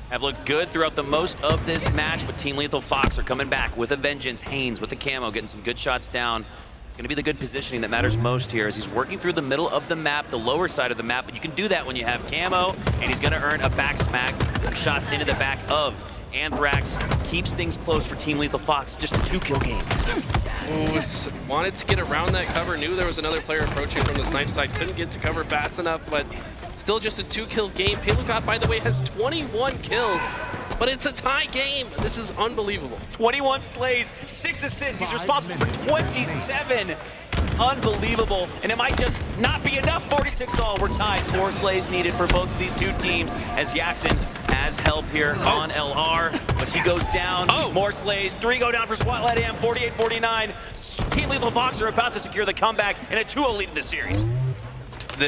have looked good throughout the most of this match, but Team Lethal Fox are coming back with a vengeance. Haynes with the camo, getting some good shots down. It's going to be the good positioning that matters most here as he's working through the middle of the map, the lower side of the map, but you can do that when you have camo, and he's going to earn a back smack, shots into the back of Anthrax keeps things close for Team Lethal Fox. Just a 2-kill game. Ooh, wanted to get around that cover, knew there was another player approaching from the snipe side, couldn't get to cover fast enough, but still just a 2-kill game. Payload, by the way, has 21 kills, but it's a tie game. This is unbelievable. 21 slays, 6 assists. He's responsible for 27. Unbelievable. And it might just not be enough. 46 all. We're tied. 4 slays needed for both of these two teams as Jackson has help here on LR, but he goes down. More slays. 3 go down for SWAT Latam. 48-49. Team Lethal Fox are about to secure the comeback and a 2-0 lead in the series.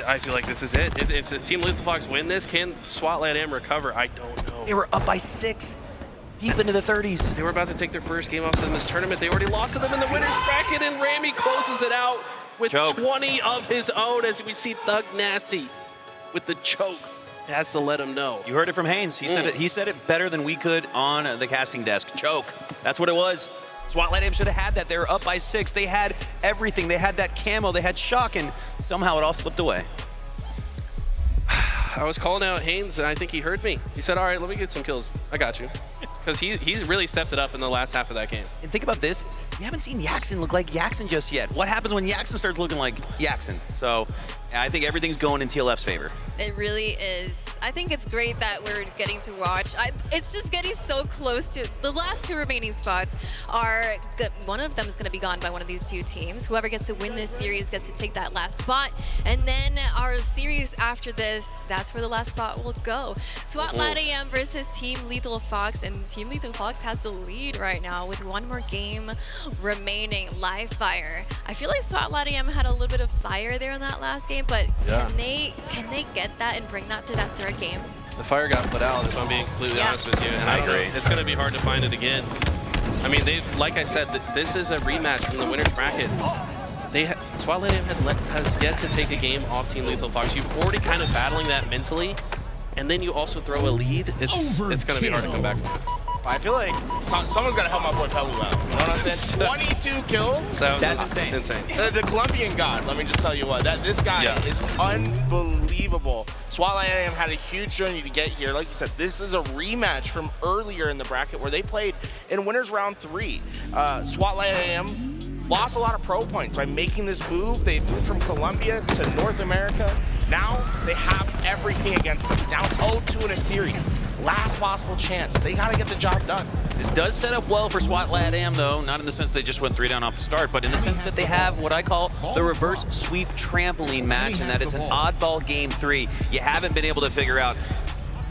I feel like this is it. If the Team Lethal Fox win this, can SWAT Latam recover? I don't know. They were up by 6. Deep into the 30s. They were about to take their first game off in this tournament. They already lost to them in the winner's bracket, and Ramy closes it out with 20 of his own as we see Thug Nasty with the choke. Has to let him know. You heard it from Haynes. He said it. He said it better than we could on the casting desk. Choke. That's what it was. SWAT Latam should have had that. They were up by 6. They had everything. They had that camo. They had shock, and somehow it all slipped away. I was calling out Haynes, and I think he heard me. He said, all right, let me get some kills. I got you. Because he's really stepped it up in the last half of that game. And think about this. We haven't seen Jackson look like Jackson just yet. What happens when Jackson starts looking like Jackson? So I think everything's going in TLF's favor. It really is. I think it's great that we're getting to watch. It's just getting so close to the last 2 remaining spots are good. One of them is going to be gone by one of these 2 teams. Whoever gets to win this series gets to take that last spot. And then our series after this, that's where the last spot will go. SWAT Latam versus Team Lethal Fox, and Team Lethal Fox has the lead right now with 1 more game remaining. Live fire. I feel like SWAT Latam had a little bit of fire there in that last game, but can they get that and bring that to that 3rd game? The fire got put out, if I'm being completely honest with you. And I agree. It's going to be hard to find it again. I mean, like I said, this is a rematch from the winner's bracket. SWAT Latam has yet to take a game off Team Lethal Fox. You're already kind of battling that mentally, and then you also throw a lead. It's going to be hard to come back from this. I feel like someone's got to help my boy Pelu out. You know what I'm saying? 22 kills? That's insane. The Colombian God, let me just tell you what. This guy is unbelievable. SWAT Latam had a huge journey to get here. Like you said, this is a rematch from earlier in the bracket where they played in winners round 3. SWAT Latam lost a lot of pro points by making this move. They moved from Colombia to North America. Now they have everything against them. Down 0-2 in a series. Last possible chance. They got to get the job done. This does set up well for SWAT Latam, though, not in the sense they just went 3 down off the start, but in the sense that they have what I call the reverse sweep trampoline match, and that it's an oddball game 3. You haven't been able to figure out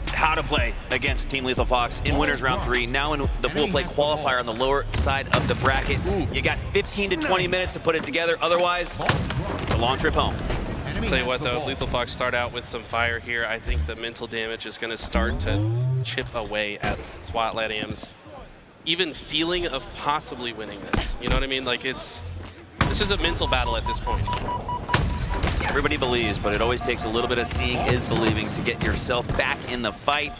how to play against Team Lethal Fox in winners round 3. Now in the pool play qualifier on the lower side of the bracket, you got 15 to 20 minutes to put it together. Otherwise, a long trip home. Tell you what, though, if Lethal Fox start out with some fire here, I think the mental damage is going to start to chip away at SWAT Latam's even feeling of possibly winning this. You know what I mean? Like, this is a mental battle at this point. Everybody believes, but it always takes a little bit of seeing is believing to get yourself back in the fight.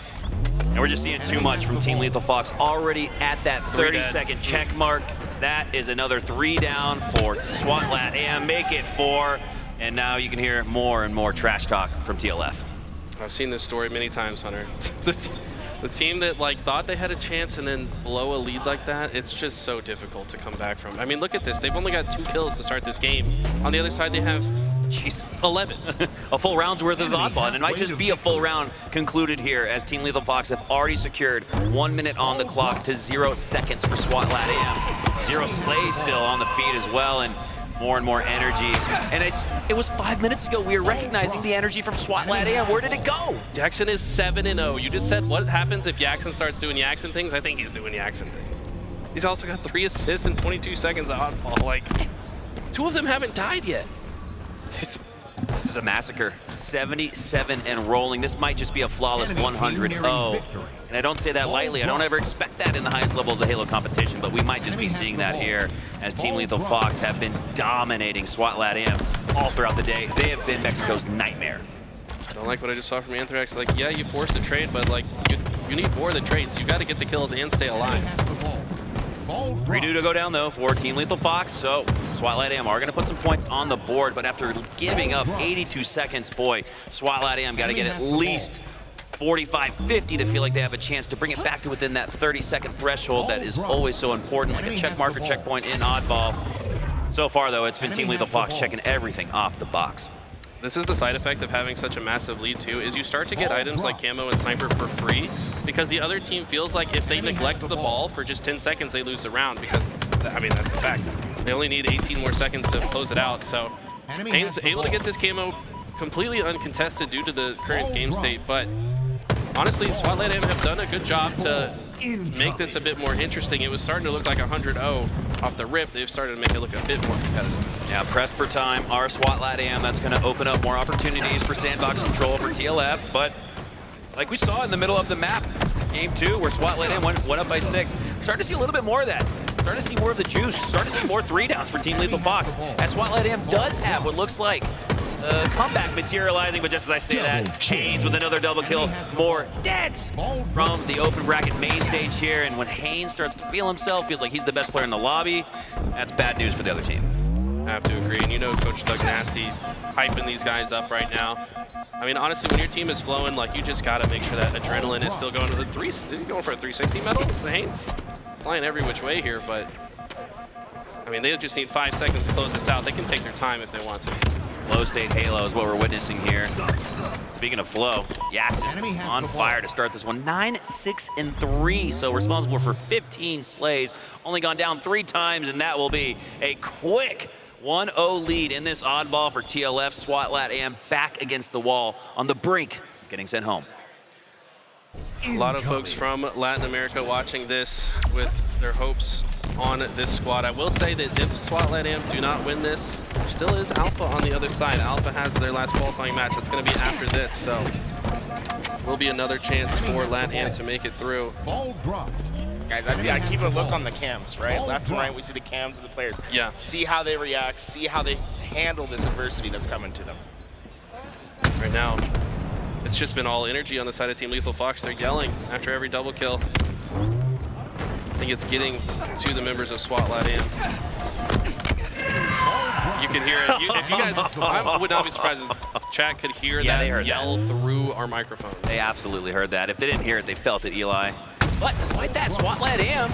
And we're just seeing too much from Team Lethal Fox already at that 30-second check mark. That is another 3 down for SWAT Latam. Make it 4. And now you can hear more and more trash talk from TLF. I've seen this story many times, Hunter. The team that thought they had a chance and then blow a lead like that, it's just so difficult to come back from. I mean, look at this. They've only got 2 kills to start this game. On the other side, they have 11. A full round's worth of oddball, and it might just be a full round concluded here as Team Lethal Fox have already secured 1 minute on the clock to 0 seconds for SWAT Latam. 0 slays still on the feed as well, and more energy. And it was 5 minutes ago we were recognizing the energy from SWAT Latam. Where did it go? Jackson is 7-0. You just said what happens if Jackson starts doing Jackson things? I think he's doing Jackson things. He's also got 3 assists in 22 seconds of oddball. Like, 2 of them haven't died yet. This is a massacre. 77 and rolling. This might just be a flawless 100-0. And I don't say that lightly. I don't ever expect that in the highest levels of Halo competition, but we might just be seeing that here as Team Lethal Fox have been dominating SWAT Latam all throughout the day. They have been Mexico's nightmare. I don't like what I just saw from Anthrax. Like, yeah, you forced a trade, but like, you need more than trades. You got to get the kills and stay alive. 3-2 to go down, though, for Team Lethal Fox. So SWAT Latam are going to put some points on the board, but after giving up 82 seconds, boy, SWAT Latam got to get at least 45, 50 to feel like they have a chance to bring it back to within that 30-second threshold that is always so important, like a check marker checkpoint in oddball. So far, though, it's been Team Lethal Fox checking everything off the box. This is the side effect of having such a massive lead, too, is you start to get items like Camo and Sniper for free because the other team feels like if they neglect the ball for just 10 seconds, they lose the round because, I mean, that's a fact. They only need 18 more seconds to close it out. So Haynes able to get this Camo completely uncontested due to the current game state, but honestly, SWAT Latam have done a good job to make this a bit more interesting. It was starting to look like 100-0 off the rip. They've started to make it look a bit more competitive. Yeah, press per time, our SWAT Latam, that's going to open up more opportunities for sandbox control for TLF, but like we saw in the middle of the map, game 2, where SWAT Latam went up by 6, starting to see a little bit more of that. Starting to see more of the juice, starting to see more 3-downs for Team Lethal Fox, as SWAT Latam does have what looks like comeback materializing, but just as I say that, Haynes with another double kill, more deads from the open bracket main stage here, and when Haynes starts to feel himself, feels like he's the best player in the lobby, that's bad news for the other team. I have to agree, and you know Coach Doug Nasty hyping these guys up right now. I mean, honestly, when your team is flowing, like, you just got to make sure that adrenaline is still going to the is he going for a 360 medal, the Haynes? Flying every which way here, but I mean, they just need 5 seconds to close this out. They can take their time if they want to. Low state Halo is what we're witnessing here. Speaking of flow, Yaxon on fire to start this one. 9, 6, and 3, so responsible for 15 slays. Only gone down 3 times, and that will be a quick 1-0 lead in this oddball for TLF. SWAT Latam back against the wall on the brink, getting sent home. A lot of folks from Latin America watching this with their hopes on this squad. I will say that if SWAT Latam do not win this, there still is Alpha on the other side. Alpha has their last qualifying match. That's going to be after this, so will be another chance for Latam to make it through. Guys, I keep a look on the cams, right? Left and right, we see the cams of the players. Yeah. See how they react, see how they handle this adversity that's coming to them. Right now, it's just been all energy on the side of Team Lethal Fox. They're yelling after every double kill. I think it's getting to the members of SWAT Latam. You can hear it. If you guys, I would not be surprised if chat could hear that they heard yell through our microphones. They absolutely heard that. If they didn't hear it, they felt it, Eli. But despite that, SWAT Latam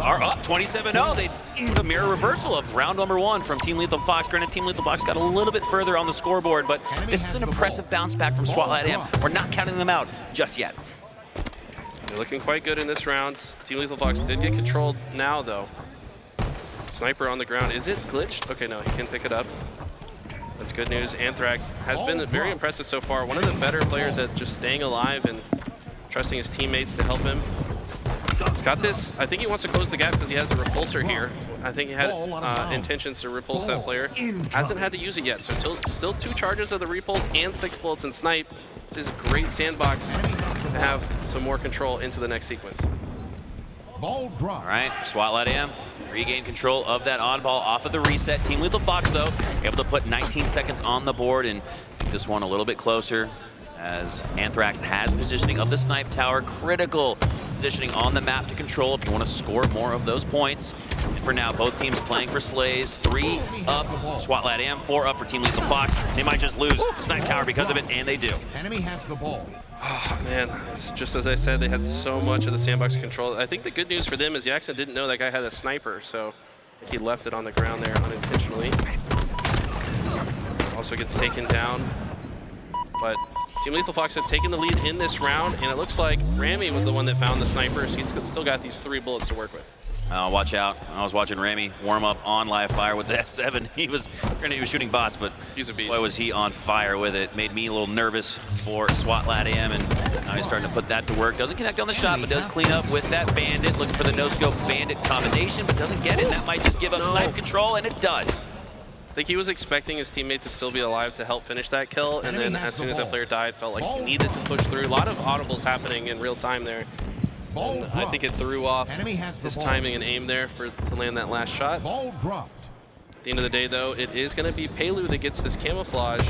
are up 27-0. They did a mirror reversal of round number 1 from Team Lethal Fox. Granted, Team Lethal Fox got a little bit further on the scoreboard, but this is an impressive bounce back from SWAT Latam. We're not counting them out just yet. They're looking quite good in this round. Team Lethal Fox did get controlled now, though. Sniper on the ground. Is it glitched? Okay, no, he can pick it up. That's good news. Anthrax has been very impressive so far. One of the better players at just staying alive and trusting his teammates to help him. Got this. I think he wants to close the gap because he has a repulsor here. I think he had intentions to repulse that player. Hasn't had to use it yet, so still 2 charges of the repulse and 6 bullets in snipe. This is a great sandbox to have some more control into the next sequence. All right, SWAT Latam regain control of that oddball off of the reset. Team Lethal Fox, though, able to put 19 seconds on the board and make this one a little bit closer, as Anthrax has positioning of the snipe tower. Critical positioning on the map to control if you want to score more of those points. And for now, both teams playing for slays. 3 up, SWAT Latam, 4 up for Team Lethal Fox. They might just lose snipe tower because of it, and they do. Enemy has the ball. Oh, man, it's just as I said, they had so much of the sandbox control. I think the good news for them is Yaxon didn't know that guy had a sniper, so he left it on the ground there unintentionally. Also gets taken down, but Team Lethal Fox have taken the lead in this round, and it looks like Rami was the one that found the sniper, so he's still got these 3 bullets to work with. Watch out. I was watching Rami warm up on live fire with the S7. He was shooting bots, but he's a beast. Boy, was he on fire with it. Made me a little nervous for SWAT Latam, and now he's starting to put that to work. Doesn't connect on the shot, but does clean up with that bandit. Looking for the no-scope bandit combination, but doesn't get it. That might just give up snipe control, and it does. I think he was expecting his teammate to still be alive to help finish that kill, and then as soon as that player died, felt like he needed to push through. A lot of audibles happening in real time there. And I think it threw off his timing and aim there to land that last shot. At the end of the day, though, it is going to be Pelu that gets this camouflage.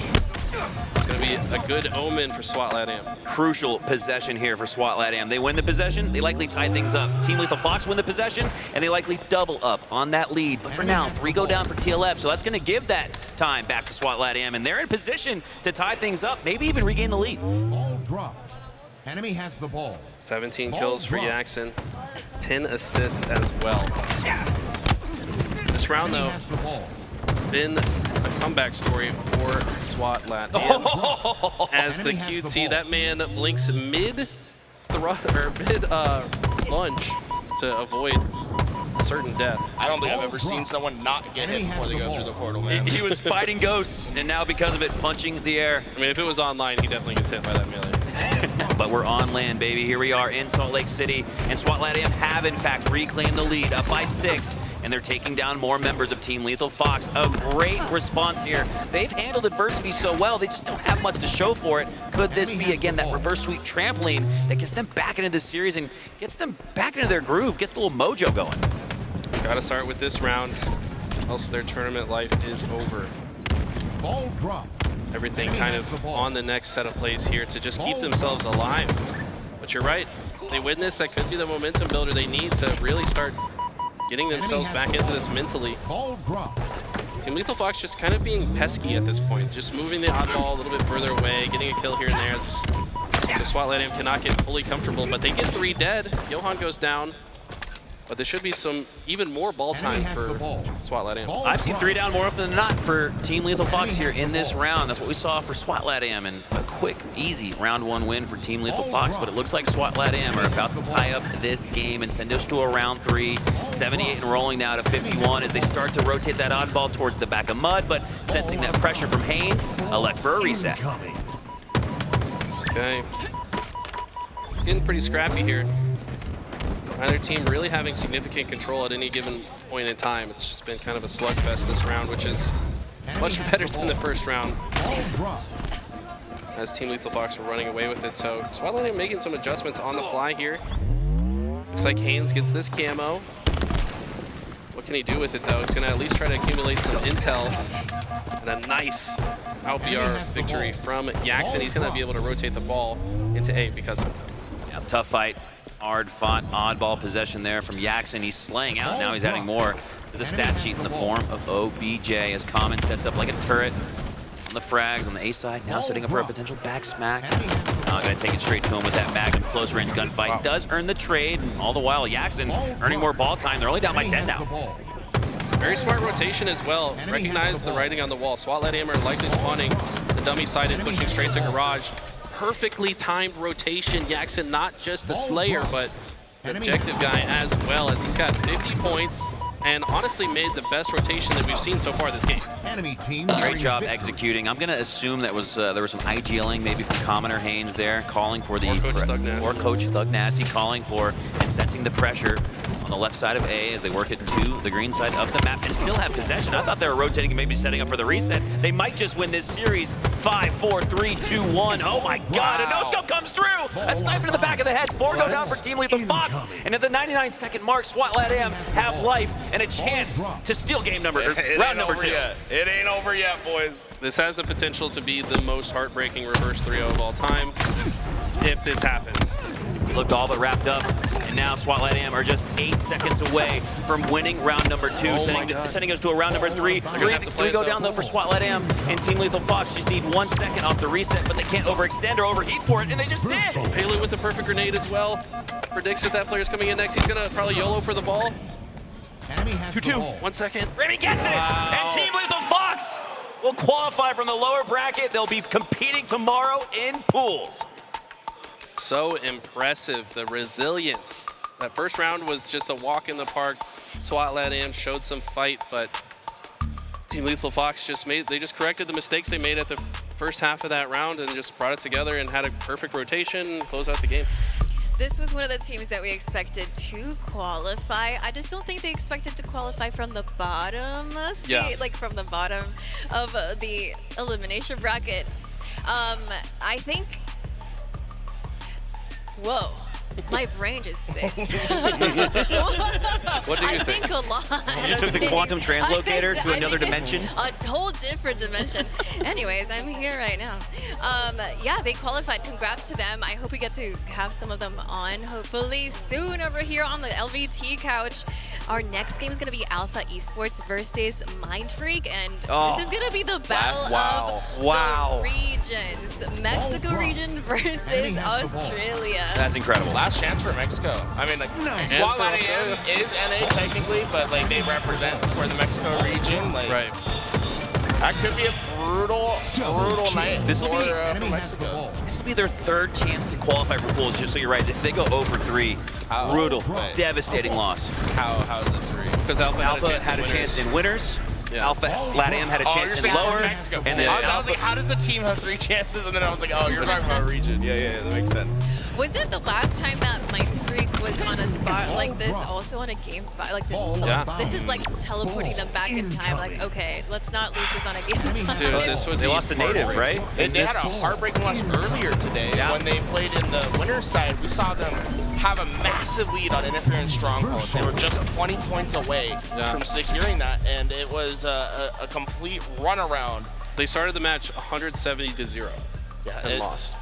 It's going to be a good omen for SWAT Latam. Crucial possession here for SWAT Latam. They win the possession, they likely tie things up. Team Lethal Fox win the possession, and they likely double up on that lead. But for now, 3 go down for TLF, so that's going to give that time back to SWAT Latam, and they're in position to tie things up, maybe even regain the lead. Ball dropped. Enemy has the ball. 17 Ball kills for dropped. Yaxin, 10 assists as well. This round, Enemy though, has the ball. been a comeback story for SWAT Latam. As the Enemy has the QT, ball. that man blinks mid lunge to avoid certain death. I don't think I've ever seen someone not get hit before they go through the portal, man. He was fighting ghosts, and now because of it, punching the air. I mean, if it was online, he definitely gets hit by that melee. But we're on land, baby. Here we are in Salt Lake City, and SWAT Latam have, in fact, reclaimed the lead, up by 6, and they're taking down more members of Team Lethal Fox. A great response here. They've handled adversity so well, they just don't have much to show for it. Could this be, again, that reverse sweep trampoline that gets them back into this series and gets them back into their groove, gets a little mojo going? It's got to start with this round, else their tournament life is over. Ball drop. Everything kind of on the next set of plays here to just keep themselves alive. But you're right, if they win this, that could be the momentum builder they need to really start getting themselves back into this mentally. Ball drop. Team Lethal Fox just kind of being pesky at this point, just moving the oddball a little bit further away, getting a kill here and there. The SWAT Latam cannot get fully comfortable, but they get 3 dead. Johan goes down. But there should be some even more ball time for SWAT Latam. I've seen 3 down more often than not for Team Lethal Fox here in this round. That's what we saw for SWAT Latam, and a quick, easy round 1 win for Team Lethal Fox. But it looks like SWAT Latam are about to tie up this game and send us to a round 3, 78 and rolling now to 51 as they start to rotate that oddball towards the back of Mud, but sensing that pressure from Haynes, elect for a reset. Okay. It's getting pretty scrappy here. Neither team really having significant control at any given point in time. It's just been kind of a slugfest this round, which is much better than the first round. As Team Lethal Fox were running away with it. So SWAT Latam making some adjustments on the fly here. Looks like Haynes gets this camo. What can he do with it though? He's gonna at least try to accumulate some intel. And a nice out BR victory from Yaxin. He's gonna be able to rotate the ball into A because of it. Yeah, tough fight. Hard fought oddball possession there from Yaxin. He's slaying out. Now he's adding more to the stat sheet in the form of OBJ as Common sets up like a turret on the frags on the A side. Now setting up for a potential back smack. Now gonna take it straight to him with that Magnum close range gunfight. Does earn the trade, and all the while Yaxin earning more ball time. They're only down by 10 now. Very smart rotation as well. Recognize the writing on the wall. SWAT Latam are likely spawning the dummy side and pushing straight to garage. Perfectly timed rotation. Yaxin not just a slayer, but the objective guy as well, as he's got 50 points and honestly made the best rotation that we've seen so far this game. Enemy team. Great job executing. I'm going to assume that was there was some IGLing maybe from Common or Haynes there, calling for the Coach Thug Nasty calling for and sensing the pressure on the left side of A as they work it to the green side of the map and still have possession. I thought they were rotating and maybe setting up for the reset. They might just win this series. 5, 4, 3, 2, 1. Oh my God! A no-scope comes through. A sniper to the back of the head. 4 go down for Team Lethal Fox. And at the 99-second mark, SWAT Latam have life and a chance to steal game number, round number 2. Yet. It ain't over yet, boys. This has the potential to be the most heartbreaking reverse 3-0 of all time if this happens. Looked all but wrapped up, and now SWAT Latam are just 8 seconds away from winning round number 2, sending us to a round number 3. 3 go down though for SWAT Latam, and Team Lethal Fox just need 1 second off the reset, but they can't overextend or overheat for it, and they just did. Pele with the perfect grenade as well. Predicts that player's coming in next. He's gonna probably YOLO for the ball. 2-2. 1 second. Remy gets it, and Team Lethal Fox will qualify from the lower bracket. They'll be competing tomorrow in pools. So impressive, the resilience. That first round was just a walk in the park. SWAT Latam showed some fight, but Team Lethal Fox they just corrected the mistakes they made at the first half of that round and just brought it together and had a perfect rotation, close out the game. This was one of the teams that we expected to qualify. I just don't think they expected to qualify from the bottom seat, like from the bottom of the elimination bracket. I think, whoa. My brain just spaced. What do you I think? think a lot. You just took the quantum translocator to another dimension? A whole different dimension. Anyways, I'm here right now. Yeah, they qualified. Congrats to them. I hope we get to have some of them on, hopefully, soon over here on the LVT couch. Our next game is going to be Alpha Esports versus Mind Freak, and this is going to be the battle of the regions. Mexico region versus Australia. That's incredible. Last chance for Mexico. I mean, like, SWAT Latam is NA technically, but like they represent for the Mexico region. Like, that could be a brutal night This will for, be for Mexico. This will be their third chance to qualify for pools. Just so you're right, if they go 0 for 3, brutal, devastating loss. How is it 3? Because Alpha had a chance in winners. Yeah. Alpha Latam had a chance in lower. Mexico. And then I was like, how does a team have 3 chances? And then I was like, oh, you're talking about a region. Yeah, that makes sense. Was it the last time that Mind Freak was on a spot like this, also on a game 5? Like, this is like teleporting them back in time. Like, okay, let's not lose this on a game 5. Dude, they lost a native, right? And they had a heartbreaking loss earlier today when they played in the winner's side. We saw them have a massive lead on Interference Stronghold. They were just 20 points away from securing that, and it was a complete runaround. They started the match 170-0 and lost.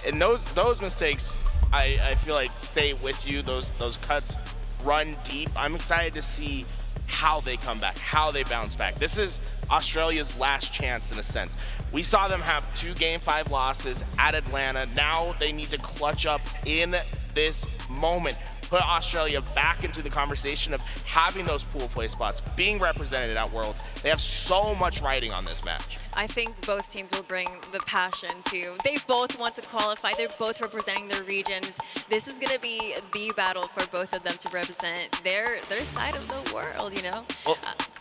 And those mistakes, I feel like stay with you. Those cuts run deep. I'm excited to see how they come back, how they bounce back. This is Australia's last chance in a sense. We saw them have 2 Game 5 losses at Atlanta. Now they need to clutch up in this moment. Put Australia back into the conversation of having those pool play spots, being represented at Worlds. They have so much riding on this match. I think both teams will bring the passion too. They both want to qualify. They're both representing their regions. This is going to be the battle for both of them to represent their side of the world, you know? Well,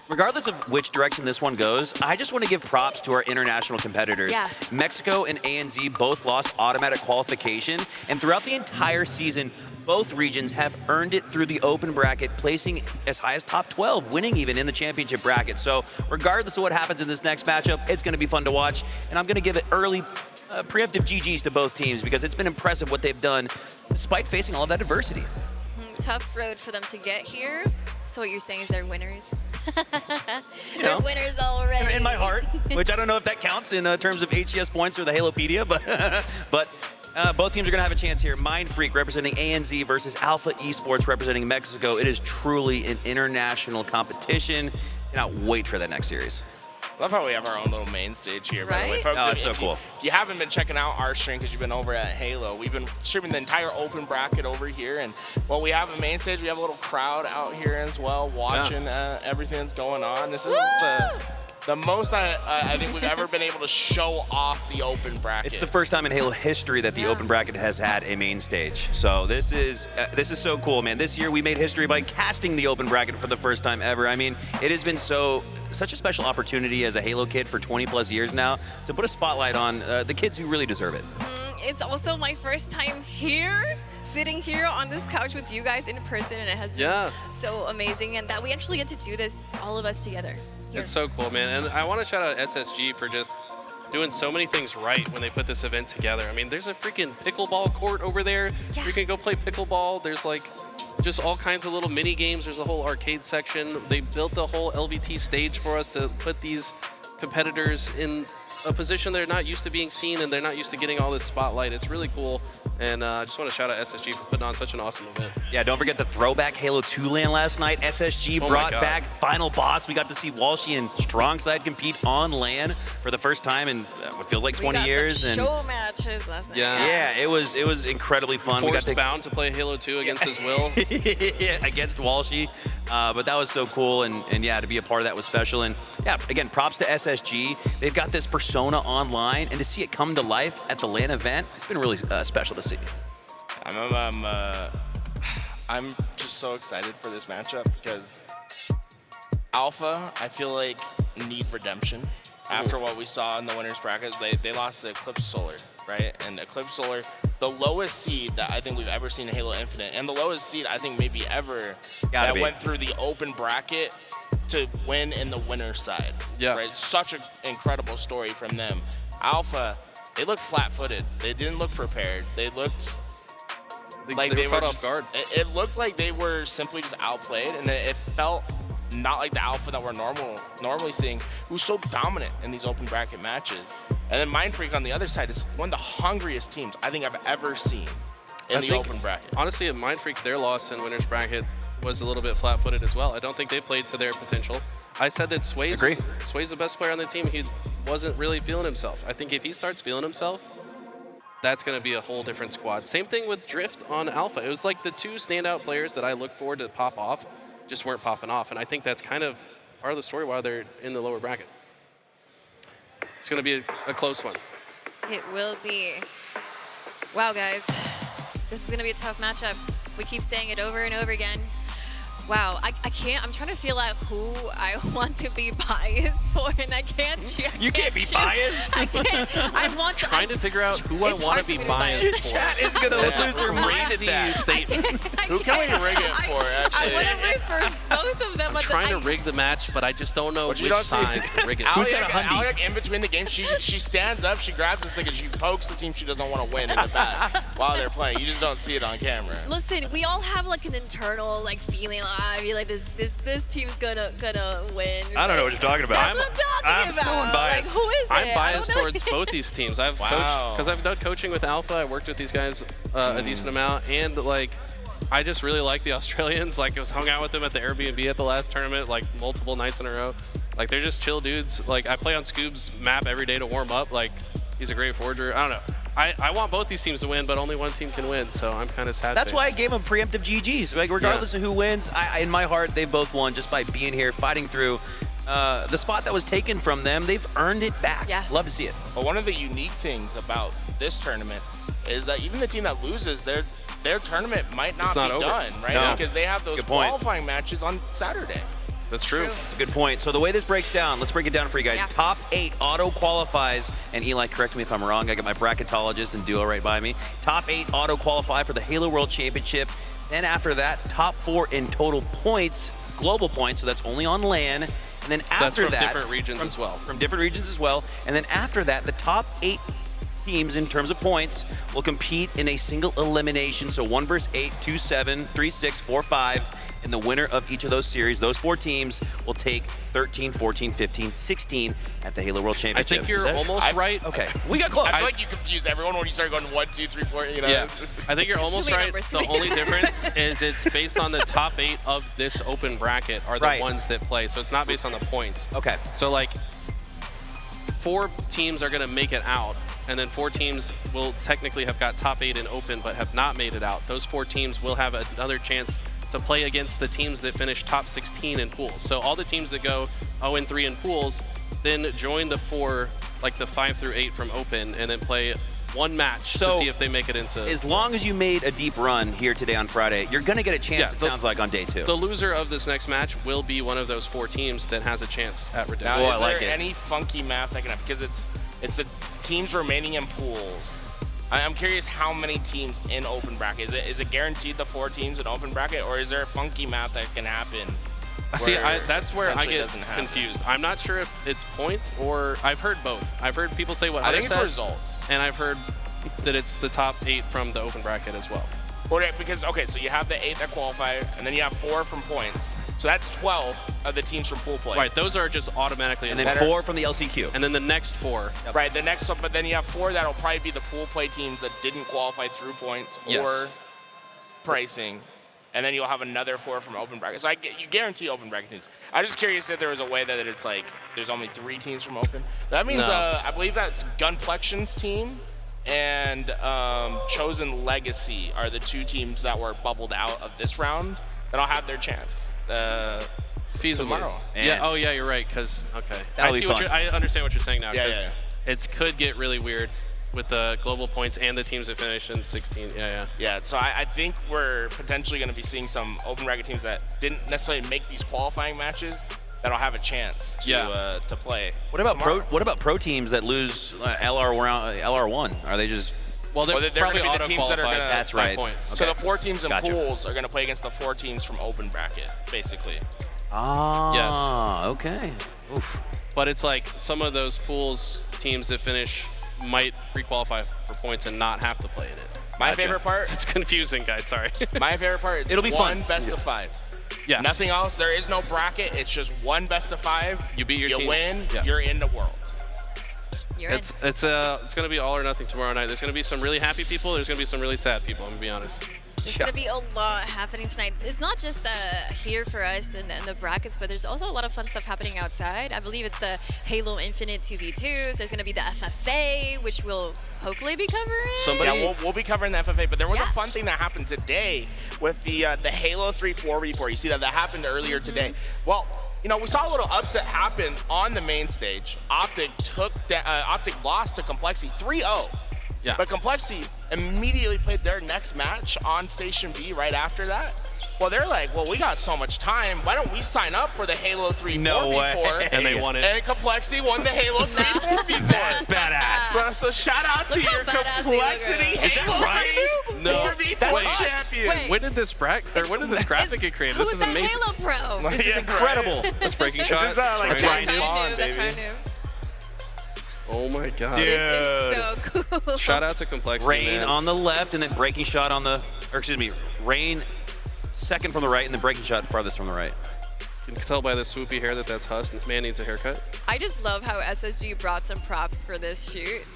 regardless of which direction this one goes, I just want to give props to our international competitors. Yeah. Mexico and ANZ both lost automatic qualification, and throughout the entire season, both regions have earned it through the open bracket, placing as high as top 12, winning even in the championship bracket. So regardless of what happens in this next matchup, it's going to be fun to watch. And I'm going to give it early preemptive GGs to both teams because it's been impressive what they've done despite facing all of that adversity. Tough road for them to get here. So what you're saying is they're winners? They're winners already. In my heart, which I don't know if that counts in terms of HCS points or the Halopedia, but both teams are going to have a chance here. Mind Freak representing ANZ versus Alpha Esports representing Mexico. It is truly an international competition. Cannot wait for that next series. Love how we have our own little main stage here, by the way, folks. Oh, it's so cool. If you haven't been checking out our stream because you've been over at Halo, we've been streaming the entire open bracket over here. And while we have a main stage, we have a little crowd out here as well watching everything that's going on. This is the most I think we've ever been able to show off the open bracket. It's the first time in Halo history that the open bracket has had a main stage. So this is so cool, man. This year we made history by casting the open bracket for the first time ever. I mean, it has been such a special opportunity as a Halo kid for 20 plus years now to put a spotlight on the kids who really deserve it. It's also my first time here, sitting here on this couch with you guys in person, and it has been so amazing, and that we actually get to do this, all of us together. It's so cool, man. And I want to shout out SSG for just doing so many things right when they put this event together. I mean, there's a freaking pickleball court over there. You can go play pickleball. There's like just all kinds of little mini games. There's a whole arcade section. They built the whole LVT stage for us to put these competitors in a position they're not used to being seen, and they're not used to getting all this spotlight. It's really cool, and I just want to shout out SSG for putting on such an awesome event. Yeah, don't forget the throwback Halo 2 LAN last night. SSG brought back Final Boss. We got to see Walshy and Strongside compete on LAN for the first time in what feels like 20 years. And show matches last night. Yeah, it was incredibly fun. Forced bound to play Halo 2 against his will. Against Walshy. But that was so cool, and yeah, to be a part of that was special. And yeah, again, props to SSG. They've got this persona online, and to see it come to life at the LAN event, it's been really special to see. I'm just so excited for this matchup because Alpha, I feel like, need redemption. After what we saw in the winners bracket, they lost to Eclipse Solar, right? And Eclipse Solar, the lowest seed that I think we've ever seen in Halo Infinite, and the lowest seed I think maybe ever that went through the open bracket to win in the winner's side. Right? Such an incredible story from them. Alpha, they looked flat-footed. They didn't look prepared. They looked They were caught off just, guard. It looked like they were simply just outplayed, and it felt not like the Alpha that we're normally seeing, who's so dominant in these open bracket matches. And then Mind Freak on the other side is one of the hungriest teams I think I've ever seen in the open bracket. Honestly, at Mind Freak, their loss in winner's bracket was a little bit flat-footed as well. I don't think they played to their potential. I said that Sway's the best player on the team. He wasn't really feeling himself. I think if he starts feeling himself, that's going to be a whole different squad. Same thing with Drift on Alpha. It was like the two standout players that I look forward to pop off just weren't popping off. And I think that's kind of part of the story why they're in the lower bracket. It's going to be a close one. It will be. Wow, guys. This is going to be a tough matchup. We keep saying it over and over again. Wow, I can't. I'm trying to feel out who I want to be biased for, and I can't. You can't be biased. I can't. I want to. Trying to figure out who I want to be biased for. Chat is gonna lose their mind at that statement. Who can we rig it for? Actually, I want to root for both of them. I'm trying to rig the match, but I just don't know which side to rig it. Who's got a Alec in between the games, she stands up, she grabs the stick, and she pokes the team she doesn't want to win in the back while they're playing. You just don't see it on camera. Listen, we all have like an internal like feeling. I feel like this team's gonna win. I don't know what you're talking about. That's what I'm talking about. I'm so unbiased. Like, who is it? I'm biased towards both these teams. I've coached because I've done coaching with Alpha. I worked with these guys a decent amount, and like I just really like the Australians. Like I was hung out with them at the Airbnb at the last tournament, like multiple nights in a row. Like they're just chill dudes. Like I play on Scoob's map every day to warm up. Like he's a great forger. I don't know. I want both these teams to win, but only one team can win, so I'm kind of sad. That's why I gave them preemptive GGs. Like regardless of who wins, in my heart, they both won just by being here, fighting through. The spot that was taken from them, they've earned it back. Yeah. Love to see it. But one of the unique things about this tournament is that even the team that loses, their tournament might not be done, right? No. Because they have those qualifying matches on Saturday. That's true. That's a good point. So the way this breaks down, let's break it down for you guys. Yeah. Top 8 auto qualifies, and Eli, correct me if I'm wrong. I got my bracketologist and duo right by me. Top 8 auto qualify for the Halo World Championship. Then after that, top 4 in total points, global points, so that's only on LAN. And then after that's from different regions as well. From different regions as well. And then after that, the top 8 teams in terms of points will compete in a single elimination. So 1 versus 8, 2, 7, 3, 6, 4, 5. And the winner of each of those series, those 4 teams, will take 13, 14, 15, 16 at the Halo World Championship. I think you're almost right. Okay, we got close. I feel like you confused everyone when you started going 1, 2, 3, 4. You know? Yeah, I think you're almost right. The only difference is it's based on the top 8 of this open bracket are the ones that play. So it's not based on the points. Okay. So like 4 teams are going to make it out. And then 4 teams will technically have got top 8 in open but have not made it out. Those 4 teams will have another chance to play against the teams that finish top 16 in pools. So all the teams that go 0-3 in pools then join the 4, like the 5 through 8 from open, and then play 1 match to see if they make it into. As long as you made a deep run here today on Friday, you're going to get a chance, it sounds like, on day 2. The loser of this next match will be one of those 4 teams that has a chance at redemption. Now, is there any funky math that can happen? Because it's the teams remaining in pools. I'm curious how many teams in open bracket. Is it guaranteed the 4 teams in open bracket, or is there funky math that can happen? See, that's where I get confused. I'm not sure if it's points or I've heard both. I've heard people say what I think said, it's results, and I've heard that it's the top 8 from the open bracket as well. Because so you have the 8 that qualify, and then you have 4 from points. So that's 12 of the teams from pool play. Right, those are just automatically. And then 4 from the LCQ. And then the next 4. Yep. Right, the next, but then you have 4 that'll probably be the pool play teams that didn't qualify through points or pricing. And then you'll have another 4 from open bracket. So you guarantee open bracket teams. I'm just curious if there was a way that it's like there's only 3 teams from open. That means I believe that's Gunplexion's team and Chosen Legacy are the 2 teams that were bubbled out of this round that'll have their chance. Feasibly. Tomorrow. Yeah. Oh yeah, you're right. Because That'll be fun. I understand what you're saying now. Yeah. It could get really weird with the global points and the teams that finish in 16. Yeah. So I think we're potentially going to be seeing some open bracket teams that didn't necessarily make these qualifying matches that'll have a chance to play. What about pro teams that lose LR1? Are they just? Well, they're probably going to be the teams that are going to. That's right. Points. So the 4 teams in pools are going to play against the 4 teams from open bracket, basically. Ah. Yes. Okay. Oof. But it's like some of those pools teams that finish might pre-qualify for points and not have to play in it. My favorite part. It's confusing, guys. Sorry. My favorite part. It'll be one fun. best of 5. Yeah. Nothing else. There is no bracket. It's just one best of 5. You beat your team. team. You win. Yeah. You're in the Worlds. It's going to be all or nothing tomorrow night. There's going to be some really happy people. There's going to be some really sad people. I'm going to be honest. There's going to be a lot happening tonight. It's not just here for us in the brackets, but there's also a lot of fun stuff happening outside. I believe it's the Halo Infinite 2v2s. There's going to be the FFA, which we'll hopefully be covering. Yeah, we'll be covering the FFA, but there was a fun thing that happened today with the Halo 3 4v4. You see that happened earlier today. Well, you know, we saw a little upset happen on the main stage. Optic lost to Complexity 3-0. Yeah. But Complexity immediately played their next match on Station B right after that. Well, they're like, well, we got so much time. Why don't we sign up for the Halo 3 4v4? And they won it. And Complexity won the Halo 3 4v4. That's badass. So shout out to your Complexity Halo 3 No. 4v4 champions. When did this graphic get created? This is amazing. Halo Pro? This is incredible. That's Breaking This Shot. is like That's James Bond, That's baby. brand new. Oh my god. Dude. This is so cool. Shout out to Complexity, Rain man. on the left, and then Breaking Shot on the, or excuse me, Rain second from the right, and then Breaking Shot farthest from the right. You can tell by the swoopy hair that that's Huss. Man needs a haircut. I just love how SSG brought some props for this shoot.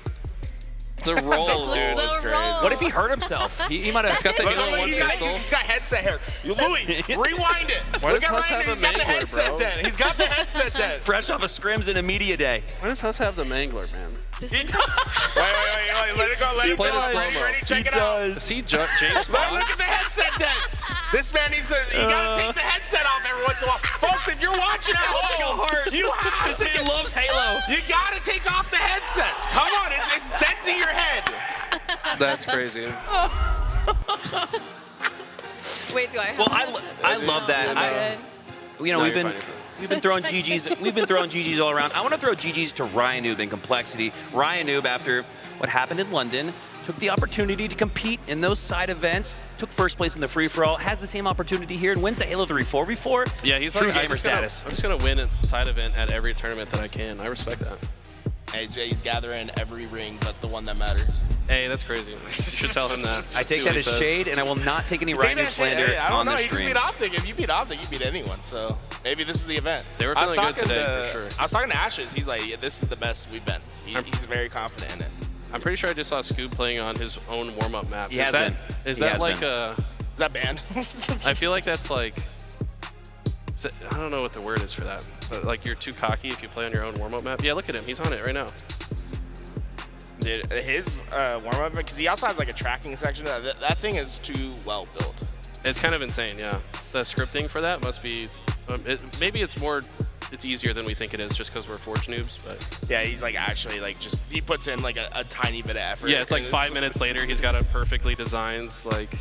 The roll, This looks dude, the is great. roll. What if he hurt himself? He might have. He's got the Halo 1 pistol. He's got headset hair. Louis, rewind it. Why Look does at Huss Ryan, have a he's got the mangler, headset bro? then. He's got the headset then. Fresh off of scrims in a media day. Why does Huss have the mangler, man? This is Wait. Let it go. Let it played go. it slow-mo. Ready? Check it out. See James Look Bond? at the headset then. This man needs to, you gotta take the headset off every once in a while. Folks, if you're watching at home, you have This nigga loves Halo. You gotta take off the headsets. Come on, it's denting your head. That's crazy. Wait, do I have Well, a headset? I love that. I'm good. You know, No, we've you're been fine, you're fine. we've been throwing GGs. We've been throwing GGs all around. I want to throw GGs to Ryan Noob in Complexity. Ryan Noob, after what happened in London, took the opportunity to compete in those side events. Took first place in the free for all. Has the same opportunity here and wins the Halo 3 4v4. Yeah, he's true like, gamer status. I'm just gonna win a side event at every tournament that I can. I respect that. AJ's gathering every ring but the one that matters. Hey, that's crazy. You should tell him that. I take that as shade, and I will not take any Ryan Noob slander Hey, I don't on know. this You just stream. beat Optic. If you beat Optic, you beat anyone. So maybe this is the event. They were I was feeling good talking today, for sure. I was talking to Ashes. He's like, yeah, this is the best we've been. He's very confident in it. I'm pretty sure I just saw Scoop playing on his own warm-up map. He has that, been. Is He that has like been. a... Is that banned? I feel like that's like... I don't know what the word is for that. But like you're too cocky if you play on your own warm-up map. Yeah, look at him. He's on it right now. Dude, his warm-up, because he also has like a tracking section. That thing is too well built. It's kind of insane, yeah. The scripting for that must be... maybe it's easier than we think it is just because we're Forge noobs, but... Yeah, he's like actually like just, he puts in like a tiny bit of effort. Yeah, it's like 5 minutes later, he's got a perfectly designed like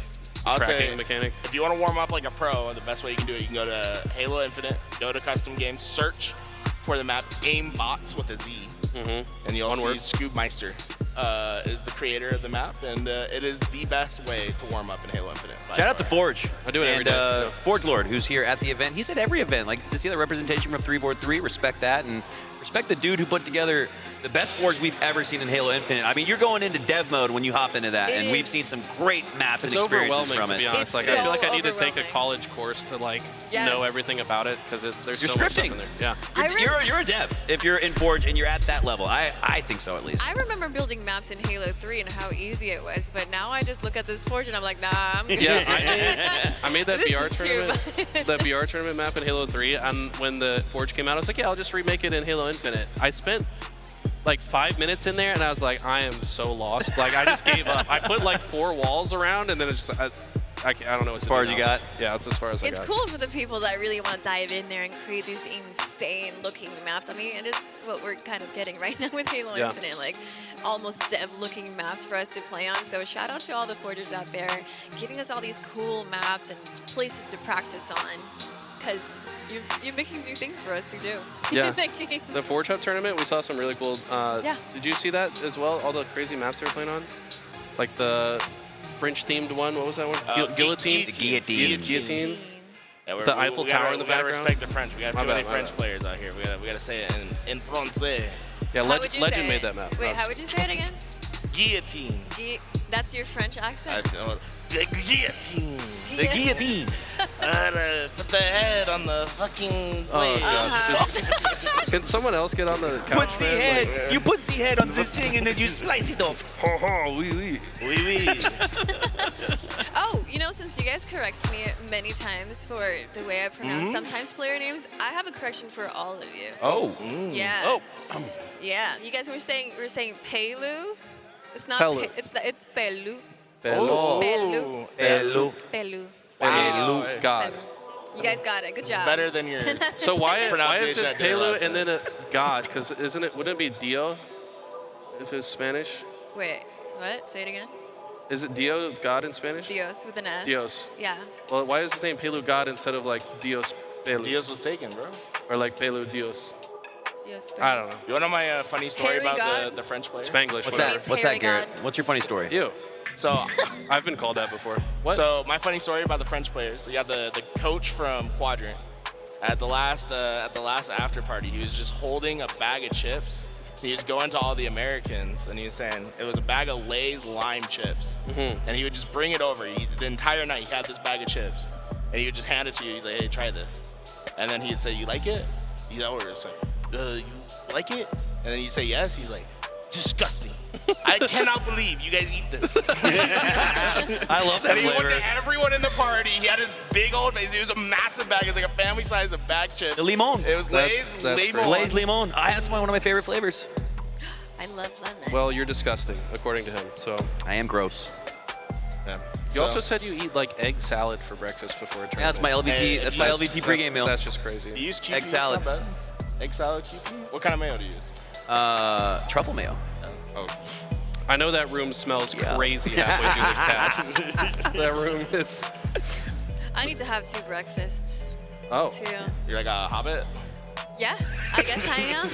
I'll tracking say, mechanic. if you want to warm up like a pro, the best way you can do it, you can go to Halo Infinite, go to custom games, search for the map Aimbots with a Z, and you'll One see word. Scoopmeister is the creator of the map, and it is the best way to warm up in Halo Infinite. by Shout out to far. Forge. I do it every and, day. Forge Lord, who's here at the event. He's at every event. Like, to see the representation from 343, respect that. And respect the dude who put together the best Forge we've ever seen in Halo Infinite. I mean, you're going into dev mode when you hop into that. And we've seen some great maps and It's experiences overwhelming, from to it. be honest. Like, I feel like I need to take a college course to like know everything about it because there's You're so much stuff scripting. in there. Yeah. You're a dev if you're in Forge and you're at that level. I think so, at least. I remember building maps in Halo 3 and how easy it was, but now I just look at this Forge and I'm like, nah, I'm good. Yeah, I made that This BR is too tournament, that BR tournament map in Halo 3, and when the Forge came out, I was like, yeah, I'll just remake it in Halo Infinite. I spent like 5 minutes in there, and I was like, I am so lost. Like, I just gave up. I put like 4 walls around, and then it's just, I don't know what As far as you got? Yeah, that's as far as I It's got. cool for the people that really want to dive in there and create these insane looking maps. I mean, it is what we're kind of getting right now with Halo Yeah. Infinite, like almost dev looking maps for us to play on. So shout out to all the forgers out there giving us all these cool maps and places to practice on, because you're making new things for us to do. Yeah. in that game. The Forge Hub tournament, we saw some really cool. Yeah. Did you see that as well? All the crazy maps they were playing on, like the French-themed one. What was that one? Guillotine. The Guillotine. Guillotine. Yeah, The Eiffel Tower in the we gotta background. respect the French. We got My too bad, many my French bad. players out here. We gotta say it in français. Yeah, How would you Legend say made it? that map. Wait, how would you say it again? Guillotine. That's your French accent? The guillotine. The guillotine. Put the head on the fucking blade. Can someone else get on the couch? Put the head. You put the head on this thing and then you slice it off. Oui, oui. Oui, oui. Oh, you know, since you guys correct me many times for the way I pronounce sometimes player names, I have a correction for all of you. Oh. Yeah. Oh. Yeah. You guys were saying Pelu. It's not. Pelu. It's Pelu. Pelu. Pelu. Pelu. Pelu. Pelu. God. You guys got it. Good job. Better than your So why is pronunciation. it Pelu and then a God? Because wouldn't it be Dio if it's Spanish? Wait. What? Say it again. Is it Dio, God in Spanish? Dios with an S. Dios. Yeah. Well, why is his name Pelu God instead of like Dios Pelu? Dios was taken, bro. Or like Pelu Dios. Dios. I don't know. You want to know my funny story Hairy about God? the French players? Spanglish. What's whatever. that? What's that, Garrett? What's your funny story? You. So I've been called that before. What? So my funny story about the French players. So you have the coach from Quadrant. At the last after party, he was just holding a bag of chips. He was going to all the Americans, and he was saying it was a bag of Lay's lime chips. And he would just bring it over. The entire night, he had this bag of chips, and he would just hand it to you. He's like, "Hey, try this," and then he'd say, "You like it?" He's like, "You like it?" And then you say yes. He's like, "Disgusting! I cannot believe you guys eat this." I love that And he flavor. went to everyone in the party. He had his big old, it was a massive bag. It was like a family size of bag chips. The limon. It was Lay's limon. Lay's limon. That's one of my favorite flavors. I love lemon. Well, you're disgusting, according to him. So I am gross. Yeah. You also said you eat like egg salad for breakfast before a tournament. Yeah, that's my LVT. Hey, that's my LVT pregame meal. That's just crazy. You use QP? Egg salad. It's not bad. Egg salad QP? What kind of mayo do you use? Truffle mayo. Oh. I know that room smells crazy halfway through this cast. That room is. I need to have 2 breakfasts. Oh. 2. You're like a hobbit? Yeah, I guess I am.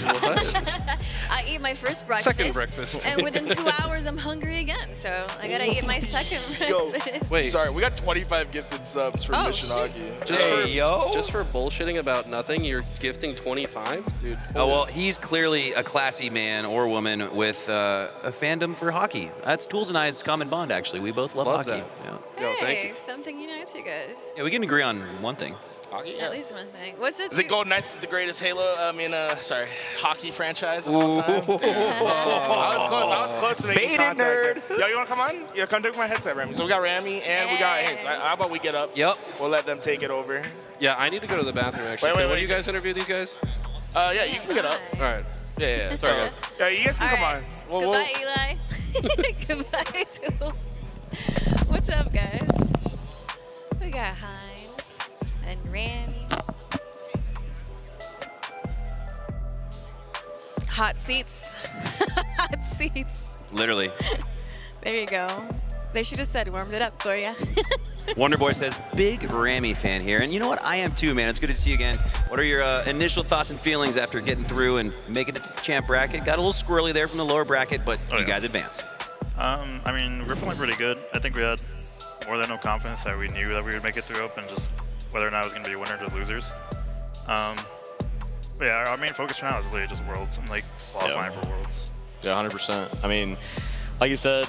I eat my first breakfast. Second breakfast. And within 2 hours, I'm hungry again. So I gotta eat my second breakfast. Wait. Sorry, we got 25 gifted subs for Mission Hockey. Just for bullshitting about nothing, you're gifting 25, dude. Oh well, he's clearly a classy man or woman with a fandom for hockey. That's Tools and I's common bond, actually. We both love hockey. that. Yeah. Yo, thank Hey, you. something unites you guys. Yeah, we can agree on one thing. Hockey? At least one thing. What's it? Is it Golden Knights is the greatest hockey franchise of all time? I was close to making Baited contact. nerd. Yo, you want to come on? Yeah, come take my headset, Rami. So we got Rami and we got Haynes. How about we get up? Yep. We'll let them take it over. Yeah, I need to go to the bathroom, actually. Wait, Will you guys interview these guys? Yeah, you can get up. All right. Yeah. Sorry, guys. Yeah, you guys can All come right. on. Goodbye, Eli. Goodbye, Tools. What's up, guys? We got Hines and Rami. Hot seats. Hot seats. Literally. There you go. They should have said warmed it up for you. Wonderboy says, big Rami fan here. And you know what? I am too, man. It's good to see you again. What are your initial thoughts and feelings after getting through and making it to the champ bracket? Got a little squirrely there from the lower bracket, but you guys advanced. I mean, we're feeling pretty good. I think we had more than enough confidence that we knew that we would make it through open, just whether or not it was going to be winners or losers. But yeah, our main focus right now is really just Worlds and like qualifying for Worlds. Yeah, 100%. I mean, like you said,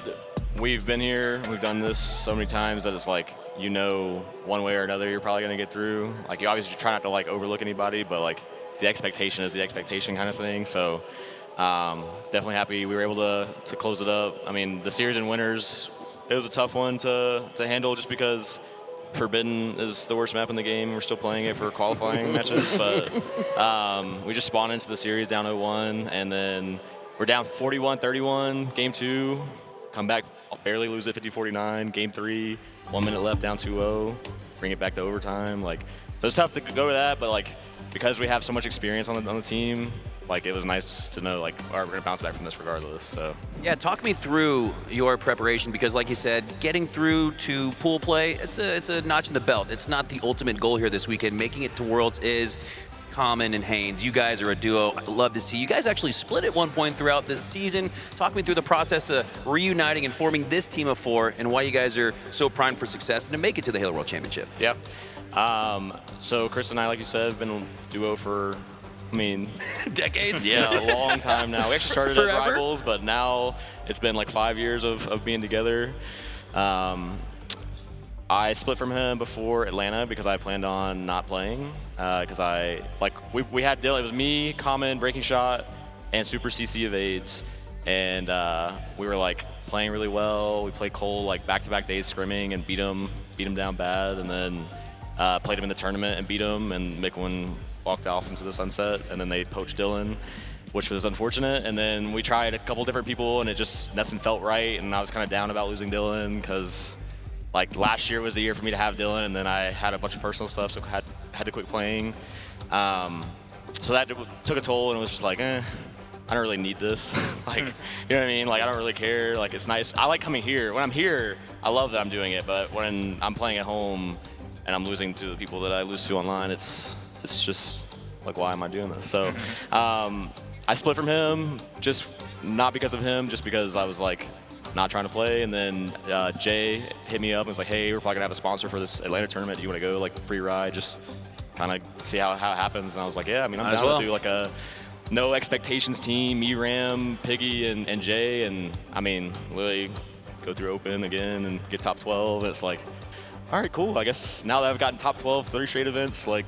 we've been here, we've done this so many times that it's like, you know, one way or another, you're probably going to get through. Like, you obviously try not to like overlook anybody, but like the expectation is the expectation kind of thing. So definitely happy we were able to close it up. I mean, the series and winners, it was a tough one to handle just because Forbidden is the worst map in the game. We're still playing it for qualifying matches, but we just spawned into the series down 0-1, and then we're down 41-31, game 2, come back, barely lose it 50-49, game 3, 1 minute left, down 2-0, bring it back to overtime. Like, so it's tough to go with that, but like because we have so much experience on the team, like it was nice to know like, all right, we're gonna bounce back from this regardless. So yeah, talk me through your preparation because, like you said, getting through to pool play, it's a notch in the belt. It's not the ultimate goal here this weekend. Making it to Worlds is. Common and Haynes, you guys are a duo. I'd love to see you guys actually split at one point throughout this season. Talk me through the process of reuniting and forming this team of 4 and why you guys are so primed for success and to make it to the Halo World Championship. Yep. So Chris and I, like you said, have been a duo for I mean, decades? Yeah, a long time now. We actually started as Forever? rivals, but now it's been like 5 years of being together. I split from him before Atlanta because I planned on not playing. Because we had Dylan. It was me, Common, Breaking Shot, and Super CC evades, and we were like playing really well. We played Cole like back-to-back days scrimming and beat him down bad, and then played him in the tournament and beat him. And Micklin walked off into the sunset, and then they poached Dylan, which was unfortunate. And then we tried a couple different people, and it just nothing felt right. And I was kind of down about losing Dylan because like last year was the year for me to have Dylan, and then I had a bunch of personal stuff, so had to quit playing. So that took a toll, and it was just like, I don't really need this. Like, you know what I mean? Like, I don't really care. Like, it's nice. I like coming here. When I'm here, I love that I'm doing it. But when I'm playing at home and I'm losing to the people that I lose to online, it's just like, why am I doing this? So I split from him, just not because of him, just because I was like not trying to play. And then Jay hit me up and was like, hey, we're probably gonna have a sponsor for this Atlanta tournament. Do you want to go? Like, free ride, just kind of see how it happens. And I was like, yeah, I mean, I'm down to do like a no expectations team, me, Ram, Piggy, and Jay. And I mean, literally go through open again and get top 12. It's like, all right, cool. I guess now that I've gotten top 12, 30 straight events, like,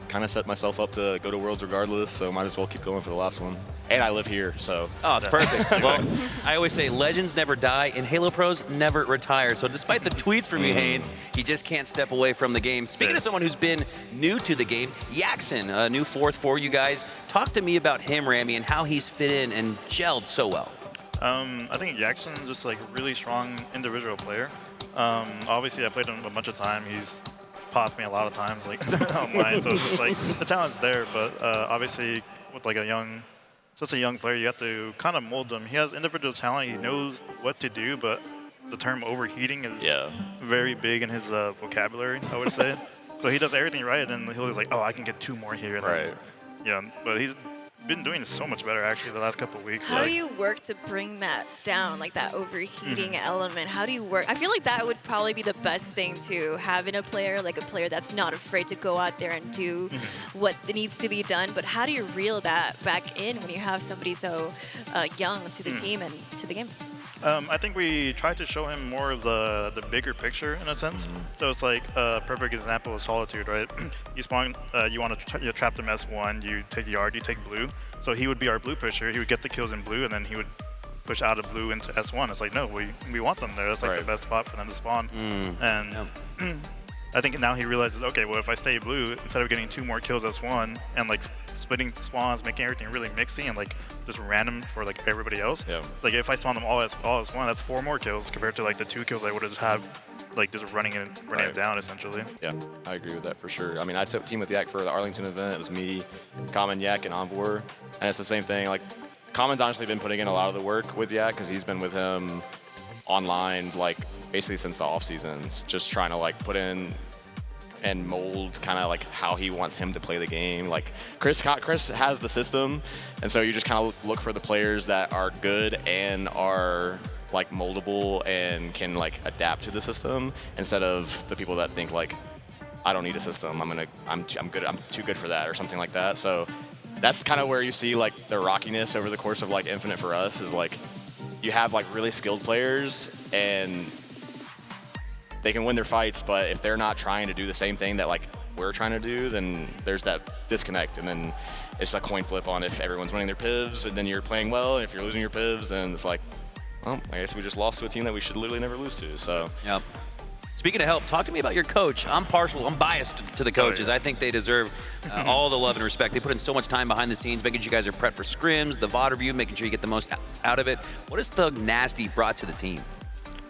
kind of set myself up to go to Worlds regardless, so might as well keep going for the last one. And I live here, so. Oh, it's perfect. Well, I always say legends never die and Halo pros never retire. So despite the tweets from you, Haynes, he just can't step away from the game. Speaking of someone who's been new to the game, Yaxon, a new fourth for you guys. Talk to me about him, Rami, and how he's fit in and gelled so well. I think Yaxon's just like a really strong individual player. Obviously, I played him a bunch of time. He's popped me a lot of times, like online. So it's just like the talent's there, but obviously with like such a young player, you have to kind of mold him. He has individual talent. He knows what to do, but the term overheating is very big in his vocabulary, I would say. So he does everything right, and he'll be like, oh, I can get 2 more here. And right. Then, but he's been doing so much better actually the last couple of weeks. How do you work to bring that down, like that overheating element? How do you work? I feel like that would probably be the best thing to have in a player, like a player that's not afraid to go out there and do what needs to be done. But how do you reel that back in when you have somebody so young to the team and to the game? I think we tried to show him more of the bigger picture in a sense. So it's like a perfect example of Solitude, right? You spawn, you want to trap them S1, you take Yard, you take Blue. So he would be our blue pusher. He would get the kills in Blue, and then he would push out of Blue into S1. It's like, no, we want them there. That's like the best spot for them to spawn. And I think now he realizes, okay, well, if I stay Blue, instead of getting 2 more kills S1 and like splitting spawns, making everything really mixy and like just random for like everybody else. It's like if I spawn them all as one, that's 4 more kills compared to like the 2 kills I would have had like just running it down essentially. Yeah, I agree with that for sure. I mean, I took team with Yak for the Arlington event. It was me, Common, Yak, and Envor, and it's the same thing. Like, Common's honestly been putting in a lot of the work with Yak because he's been with him online like basically since the off seasons, just trying to like put in and mold kind of like how he wants him to play the game. Like Chris has the system, and so you just kind of look for the players that are good and are like moldable and can like adapt to the system, instead of the people that think like, I don't need a system. I'm good. I'm too good for that or something like that. So that's kind of where you see like the rockiness over the course of like Infinite for us is like you have like really skilled players and they can win their fights, but if they're not trying to do the same thing that like we're trying to do, then there's that disconnect, and then it's a coin flip on if everyone's winning their pivs and then you're playing well, and if you're losing your pivs, then it's like, well, I guess we just lost to a team that we should literally never lose to. So. Yep. Speaking of help, talk to me about your coach. I'm biased to the coaches. I think they deserve all the love and respect. They put in so much time behind the scenes, making sure you guys are prepped for scrims, the VOD review, making sure you get the most out of it. What has Thug Nasty brought to the team?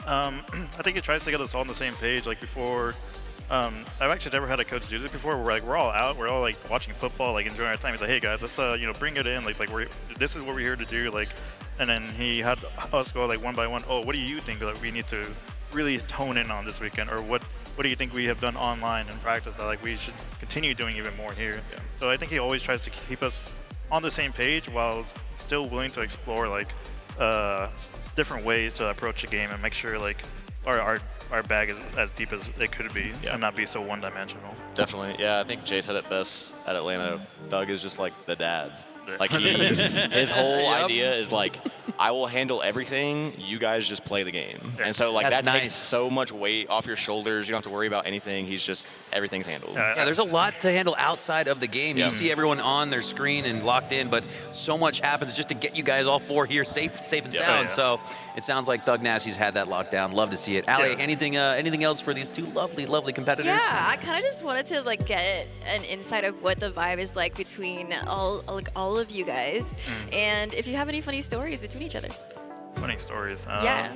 I think it tries to get us all on the same page. Like before, I've actually never had a coach do this before. We're all out, we're all like watching football, like enjoying our time. He's like, hey guys, let's bring it in. Like this is what we're here to do. Like, and then he had us go like one by one. Oh, what do you think that we need to really hone in on this weekend, or what do you think we have done online in practice that like we should continue doing even more here? Yeah. So I think he always tries to keep us on the same page while still willing to explore like different ways to approach the game and make sure like our bag is as deep as it could be and not be so one-dimensional. Definitely. Yeah, I Jay said it best at Atlanta. Doug is just like the dad. Like his whole idea is like, I will handle everything. You guys just play the game. And so like that takes so much weight off your shoulders. You don't have to worry about anything. He's just everything's handled. Yeah, there's a lot to handle outside of the game. You see everyone on their screen and locked in, but so much happens just to get you guys all four here safe and sound. So it sounds like Thug Nasty's had that locked down. Love to see it. Ali, anything else for these two lovely competitors? Yeah, I kind of just wanted to like get an insight of what the vibe is like between all of you guys, and if you have any funny stories between each other. Funny stories. Yeah.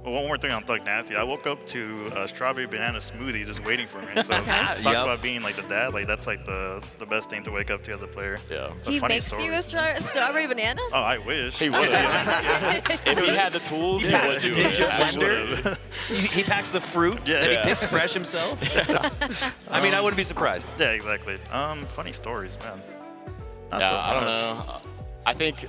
Well, one more thing on Thug Nasty. I woke up to a strawberry banana smoothie just waiting for me. So talk about being like the dad. Like that's like the best thing to wake up to as a player. Yeah. He makes you a strawberry banana? Oh, I wish. He would. If he had the tools, he would do it. Blender. He packs the fruit that he picks fresh himself. I mean, I wouldn't be surprised. Yeah, exactly. Funny stories, man. Not yeah, so I don't much. know. I think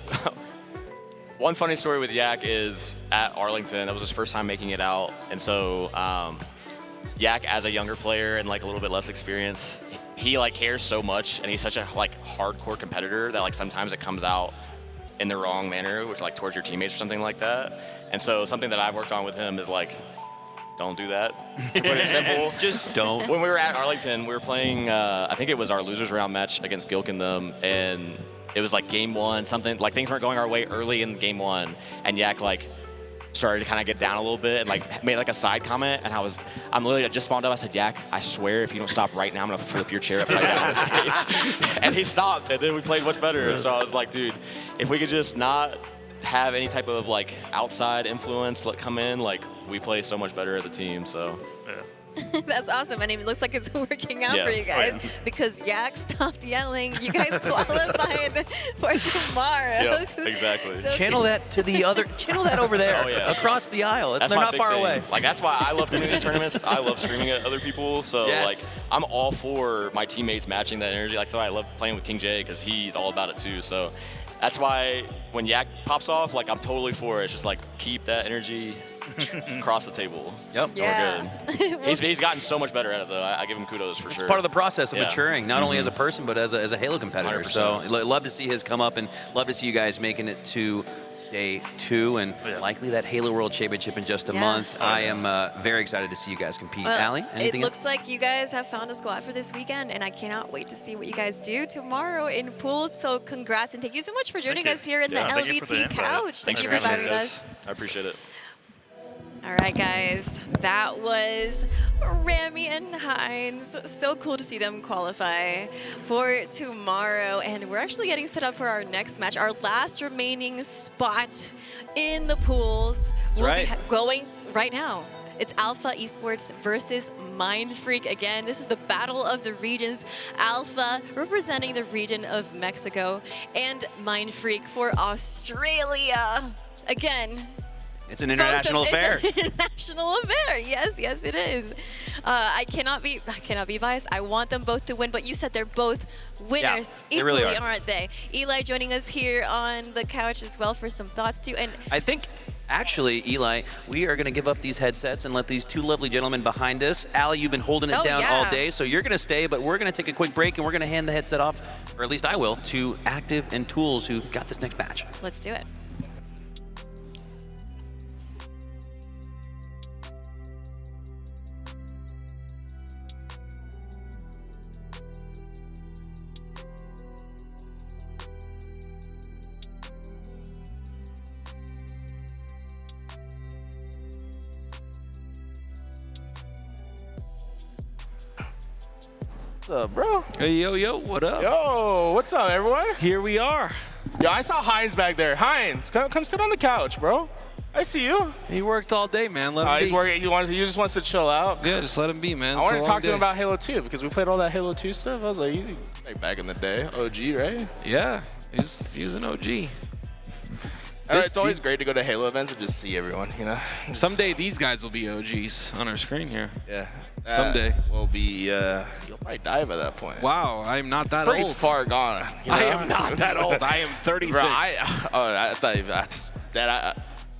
one funny story with Yak is at Arlington. That was his first time making it out, and so Yak, as a younger player and like a little bit less experience, he like cares so much, and he's such a like hardcore competitor that like sometimes it comes out in the wrong manner, which like towards your teammates or something like that. And so something that I've worked on with him is like, don't do that. To put it simple. Just don't. When we were at Arlington, we were playing, I think it was our losers round match against Gilk and them, and it was like game one, something, like things weren't going our way early in game one, and Yak like started to kind of get down a little bit and like made like a side comment, and I'm literally, I just spawned up, I said, Yak, I swear if you don't stop right now, I'm gonna flip your chair upside down on the stage. And he stopped, and then we played much better. So I was like, dude, if we could just not have any type of like outside influence come in, like we play so much better as a team. So That's awesome, and it looks like it's working out for you guys because Yak stopped yelling. You guys qualified for tomorrow. Yep, exactly. So channel that to the other. Channel that over there, across the aisle. They're not far away. Like that's why I love doing these tournaments. I love streaming at other people. So like I'm all for my teammates matching that energy. Like so I love playing with King J because he's all about it too. So that's why when Yak pops off, like I'm totally for it. It's just like keep that energy across the table. Yep. Yeah. We're good. He's gotten so much better at it though. I give him kudos for sure. It's part of the process of maturing, not only as a person but as a Halo competitor. 100%. So love to see his come up, and love to see you guys making it to day 2 and likely that Halo World Championship in just a month. I am very excited to see you guys compete. Ali, anything it looks like you guys have found a squad for this weekend, and I cannot wait to see what you guys do tomorrow in pools. So congrats, and thank you so much for joining us here in the LVT couch. Thank you for having us. I appreciate it. All right, guys, that was Rami and Hines. So cool to see them qualify for tomorrow. And we're actually getting set up for our next match, our last remaining spot in the pools. We'll be going right now. It's Alpha Esports versus Mind Freak again. This is the battle of the regions. Alpha representing the region of Mexico, and Mind Freak for Australia. Again, it's an international affair. It's an international affair. Yes, yes, it is. I cannot be biased. I want them both to win, but you said they're both winners equally, really aren't they? Eli joining us here on the couch as well for some thoughts too. And I think, actually, Eli, we are going to give up these headsets and let these two lovely gentlemen behind us. Ali, you've been holding it down all day, so you're going to stay, but we're going to take a quick break, and we're going to hand the headset off, or at least I will, to Active and Tools, who've got this next match. Let's do it. What's up, bro? Hey, yo, what up? Yo, what's up, everyone? Here we are. Yo, I saw Hines back there. Hines, come sit on the couch, bro. I see you. He worked all day, man. Let him he's be. working. He just wants to chill out. Good, just let him be, man. I wanted to talk to him about Halo 2 because we played all that Halo 2 stuff. I was like, easy. Like back in the day, OG, right? Yeah, he was an OG. It's always great to go to Halo events and just see everyone, you know? Someday these guys will be OGs on our screen here. Yeah. Someday. We'll be, you'll probably die by that point. Wow, I am not that Pretty old. far gone. You know? I am not that old. I am 36. Bro, I thought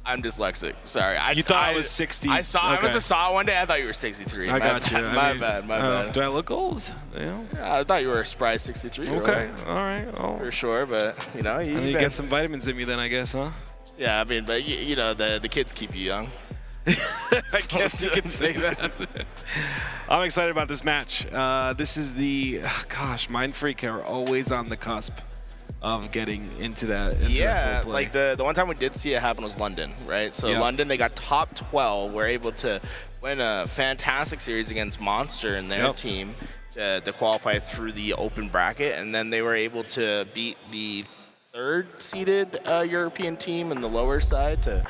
I'm dyslexic. Sorry. You thought I was 60. I must have saw it one day. I thought you were 63. I got you. My bad. Do I look old? Yeah, I thought you were a spry 63. Okay. All right. Oh. For sure, but you know, you get some vitamins in me then, I guess, huh? Yeah, I mean, but you know, the kids keep you young. I guess you can say that. I'm excited about this match. This is Mind Freak are always on the cusp of getting into that. Yeah, play. like the one time we did see it happen was London, right? So London, they got top 12, were able to win a fantastic series against Monster and their team to qualify through the open bracket, and then they were able to beat the third-seeded European team in the lower side to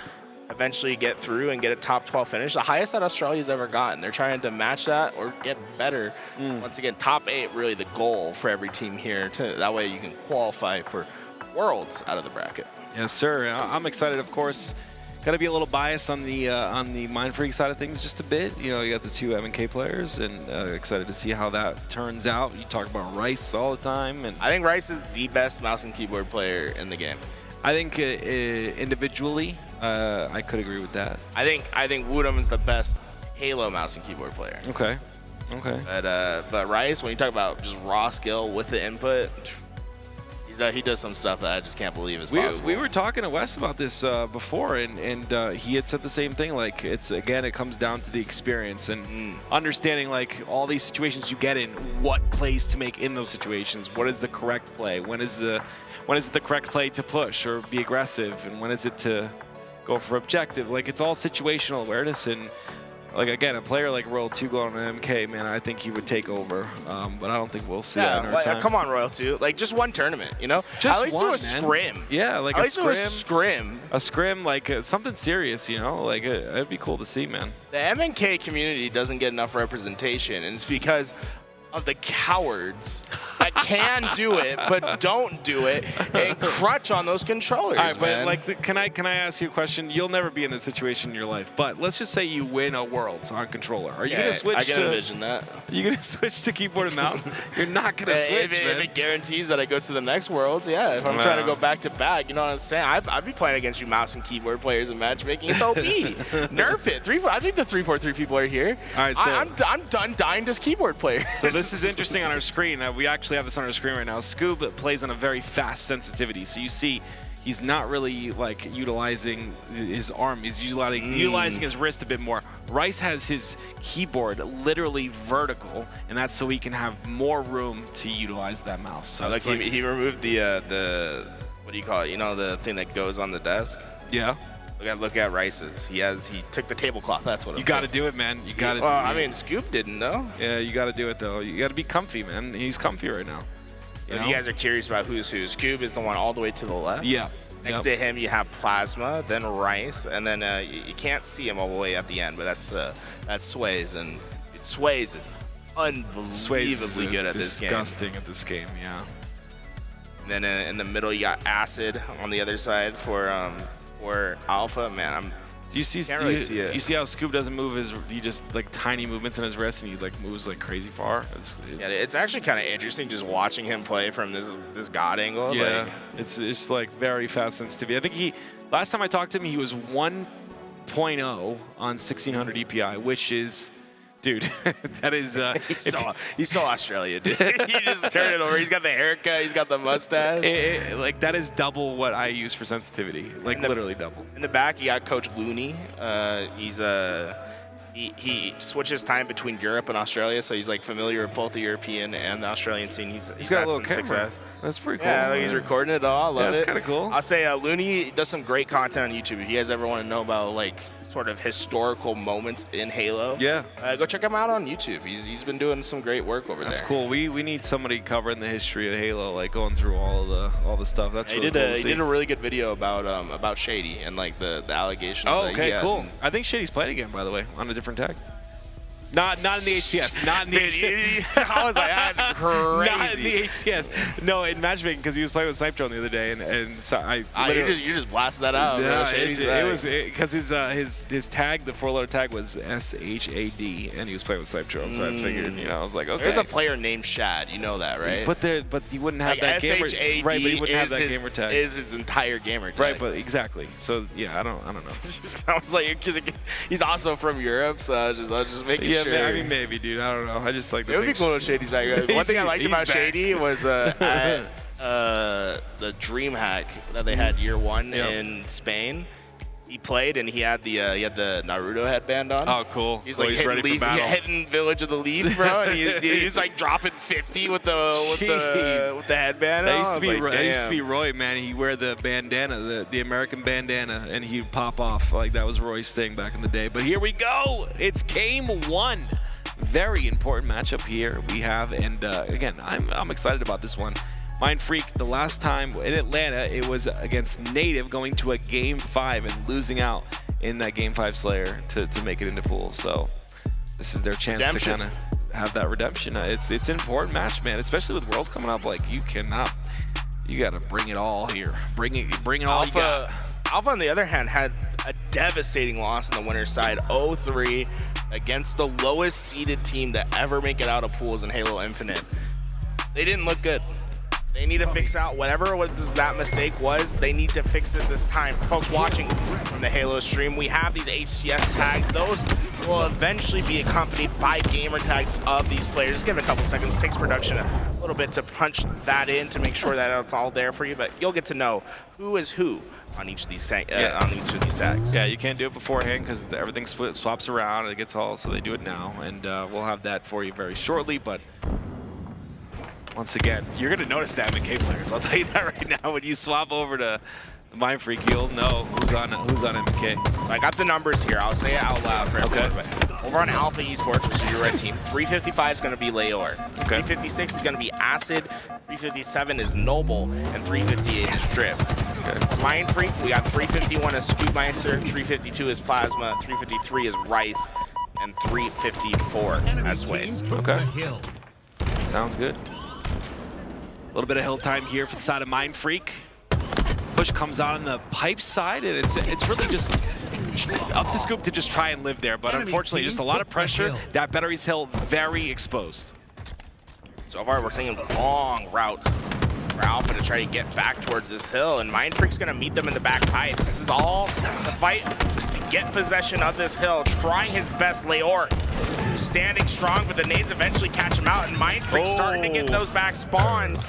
eventually get through and get a top 12 finish, the highest that Australia's ever gotten. They're trying to match that or get better. Once again, top 8 really the goal for every team here. That way you can qualify for Worlds out of the bracket. Yes, sir. I'm excited, of course. Got to be a little biased on the Mind Freak side of things just a bit. You know, you got the 2 M&K players, and excited to see how that turns out. You talk about Rice all the time, and I think Rice is the best mouse and keyboard player in the game. I think individually, I could agree with that. I think Woodham is the best Halo mouse and keyboard player. Okay. But Rice, when you talk about just raw skill with the input, he does some stuff that I just can't believe is possible. We were talking to Wes about this before, and he had said the same thing. Like, it comes down to the experience and understanding like all these situations you get in, what plays to make in those situations. What is the correct play? When is it the correct play to push or be aggressive, and when is it to go for objective? Like, it's all situational awareness, and like, again, a player like Royal 2 going on an MK, man, I think he would take over, but I don't think we'll see that in our time. Come on, Royal 2, like just one tournament, you know? Just at least one, do a man. scrim. Yeah, like at a least do scrim. a scrim, like something serious, you know? Like, it'd be cool to see, man. The MNK community doesn't get enough representation, and it's because of the cowards that can do it but don't do it and crutch on those controllers. All right, man. but like, can I ask you a question? You'll never be in this situation in your life, but let's just say you win a Worlds on controller. Are you gonna switch? I can envision that. Are you gonna switch to keyboard and mouse? You're not gonna switch, if it guarantees that I go to the next Worlds, yeah. If I'm trying to go back to back, you know what I'm saying? I'd be playing against you mouse and keyboard players in matchmaking. It's OP. Nerf it. I think the 3-4-3 people are here. All right, so I'm done dying to keyboard players. So this is interesting on our screen. We actually have this on our screen right now. Scoob plays on a very fast sensitivity, so you see he's not really like utilizing his arm. He's utilizing his wrist a bit more. Rice has his keyboard literally vertical, and that's so he can have more room to utilize that mouse. So like he removed the what do you call it? You know, the thing that goes on the desk. Yeah. Look at Rice's. He took the tablecloth. That's what. You got to do it, man. You got to. Well, I mean, Scoop didn't though. Yeah, you got to do it though. You got to be comfy, man. He's comfy right now. If you guys are curious about who's who, Scoop is the one all the way to the left. Yeah. Next to him, you have Plasma, then Rice, and then you can't see him all the way at the end, but that's Sways, and Sways is unbelievably good at this game. Disgusting at this game, yeah. And then in the middle, you got Acid on the other side for Alpha. Man, Do you see? Can't really see it. You see how Scoop doesn't move he just like tiny movements in his wrist, and he like moves like crazy far. It's actually kind of interesting just watching him play from this god angle. Yeah, like, it's like very fast sensitivity. I think last time I talked to him, he was 1.0 on 1600 EPI, which is. Dude, that is... he's so Australian, dude. He just turned it over. He's got the haircut. He's got the mustache. Like, that is double what I use for sensitivity. Like, literally double. In the back, you got Coach Looney. He switches time between Europe and Australia, so he's, like, familiar with both the European and the Australian scene. He's got a little some camera. success. That's pretty cool. Yeah, like he's recording it all. I love it. That's kind of cool. I'll say Looney does some great content on YouTube. If you guys ever want to know about, like, sort of historical moments in Halo, yeah, go check him out on YouTube. He's been doing some great work over there. That's cool. We need somebody covering the history of Halo, like going through all the stuff. That's really cool to see. He did a really good video about Shady and like the allegations. Oh, okay, cool. I think Shady's playing again, by the way, on a different tag. Not in the HCS. Not in the HCS. I was like, that's crazy. Not in the HCS. No, in matchmaking, because he was playing with Snipe Drone the other day, and so I you just blasted that out. Yeah, it was because his tag, the 4-letter tag was SHAD, and he was playing with Snipe Drone, so I figured, I was like, okay. There's a player named Shad, you know that, right? But he wouldn't have that gamer. SHAD Right, but he wouldn't have that gamer tag. Is his entire gamer tag. Right, but exactly. So yeah, I don't know. I was like, because he's also from Europe, so I was just making sure. Yeah, I mean, maybe, dude. I don't know. I just like. It would be cool if Shady's back. One thing I liked about Shady was at the DreamHack that they had year 1 in Spain. He played and he had the Naruto headband on. Oh, cool. He's so like he's ready for battle. hitting Village of the Leaf, bro. And he's like dropping 50 with the headband. That used to be Roy, man. He'd wear the bandana, the American bandana, and he'd pop off. Like that was Roy's thing back in the day. But here we go. It's game 1. Very important matchup here we have, and again, I'm excited about this one. Mind Freak, the last time in Atlanta, it was against Native, going to a Game 5 and losing out in that Game 5 Slayer to make it into pool. So this is their chance to kind of have that redemption. It's an important match, man, especially with Worlds coming up. Like you got to bring it all here. Bring it all you got. Alpha, on the other hand, had a devastating loss on the winner's side, 0-3 against the lowest seeded team to ever make it out of pools in Halo Infinite. They didn't look good. They need to fix out whatever that mistake was. They need to fix it this time. Folks watching from the Halo stream, we have these HCS tags. Those will eventually be accompanied by gamer tags of these players. Just give it a couple seconds. It takes production a little bit to punch that in to make sure that it's all there for you, but you'll get to know who is who on each of these tags. Yeah, you can't do it beforehand because everything swaps around and it gets all, so they do it now, and we'll have that for you very shortly. But once again, you're going to notice the MK players. I'll tell you that right now. When you swap over to Mind Freak, you'll know who's on MK. I got the numbers here. I'll say it out loud for everyone. But over on Alpha Esports, which is your red team, 355 is going to be Leor. 356 is going to be Acid. 357 is Noble, and 358 is Drift. Mind Freak, we got 351 as Scoopmeister, 352 is Plasma, 353 is Rice, and 354 as Sways. Okay. Sounds good. A little bit of hill time here for the side of Mind Freak. Push comes out on the pipe side, and it's really just up to Scoop to just try and live there. But unfortunately, just a lot of pressure. That Battery's Hill very exposed. So far, we're seeing long routes for Alpha to try to get back towards this hill, and Mind Freak's going to meet them in the back pipes. This is all the fight to get possession of this hill, trying his best. Leor standing strong, but the nades eventually catch him out, and Mind Freak starting to get those back spawns.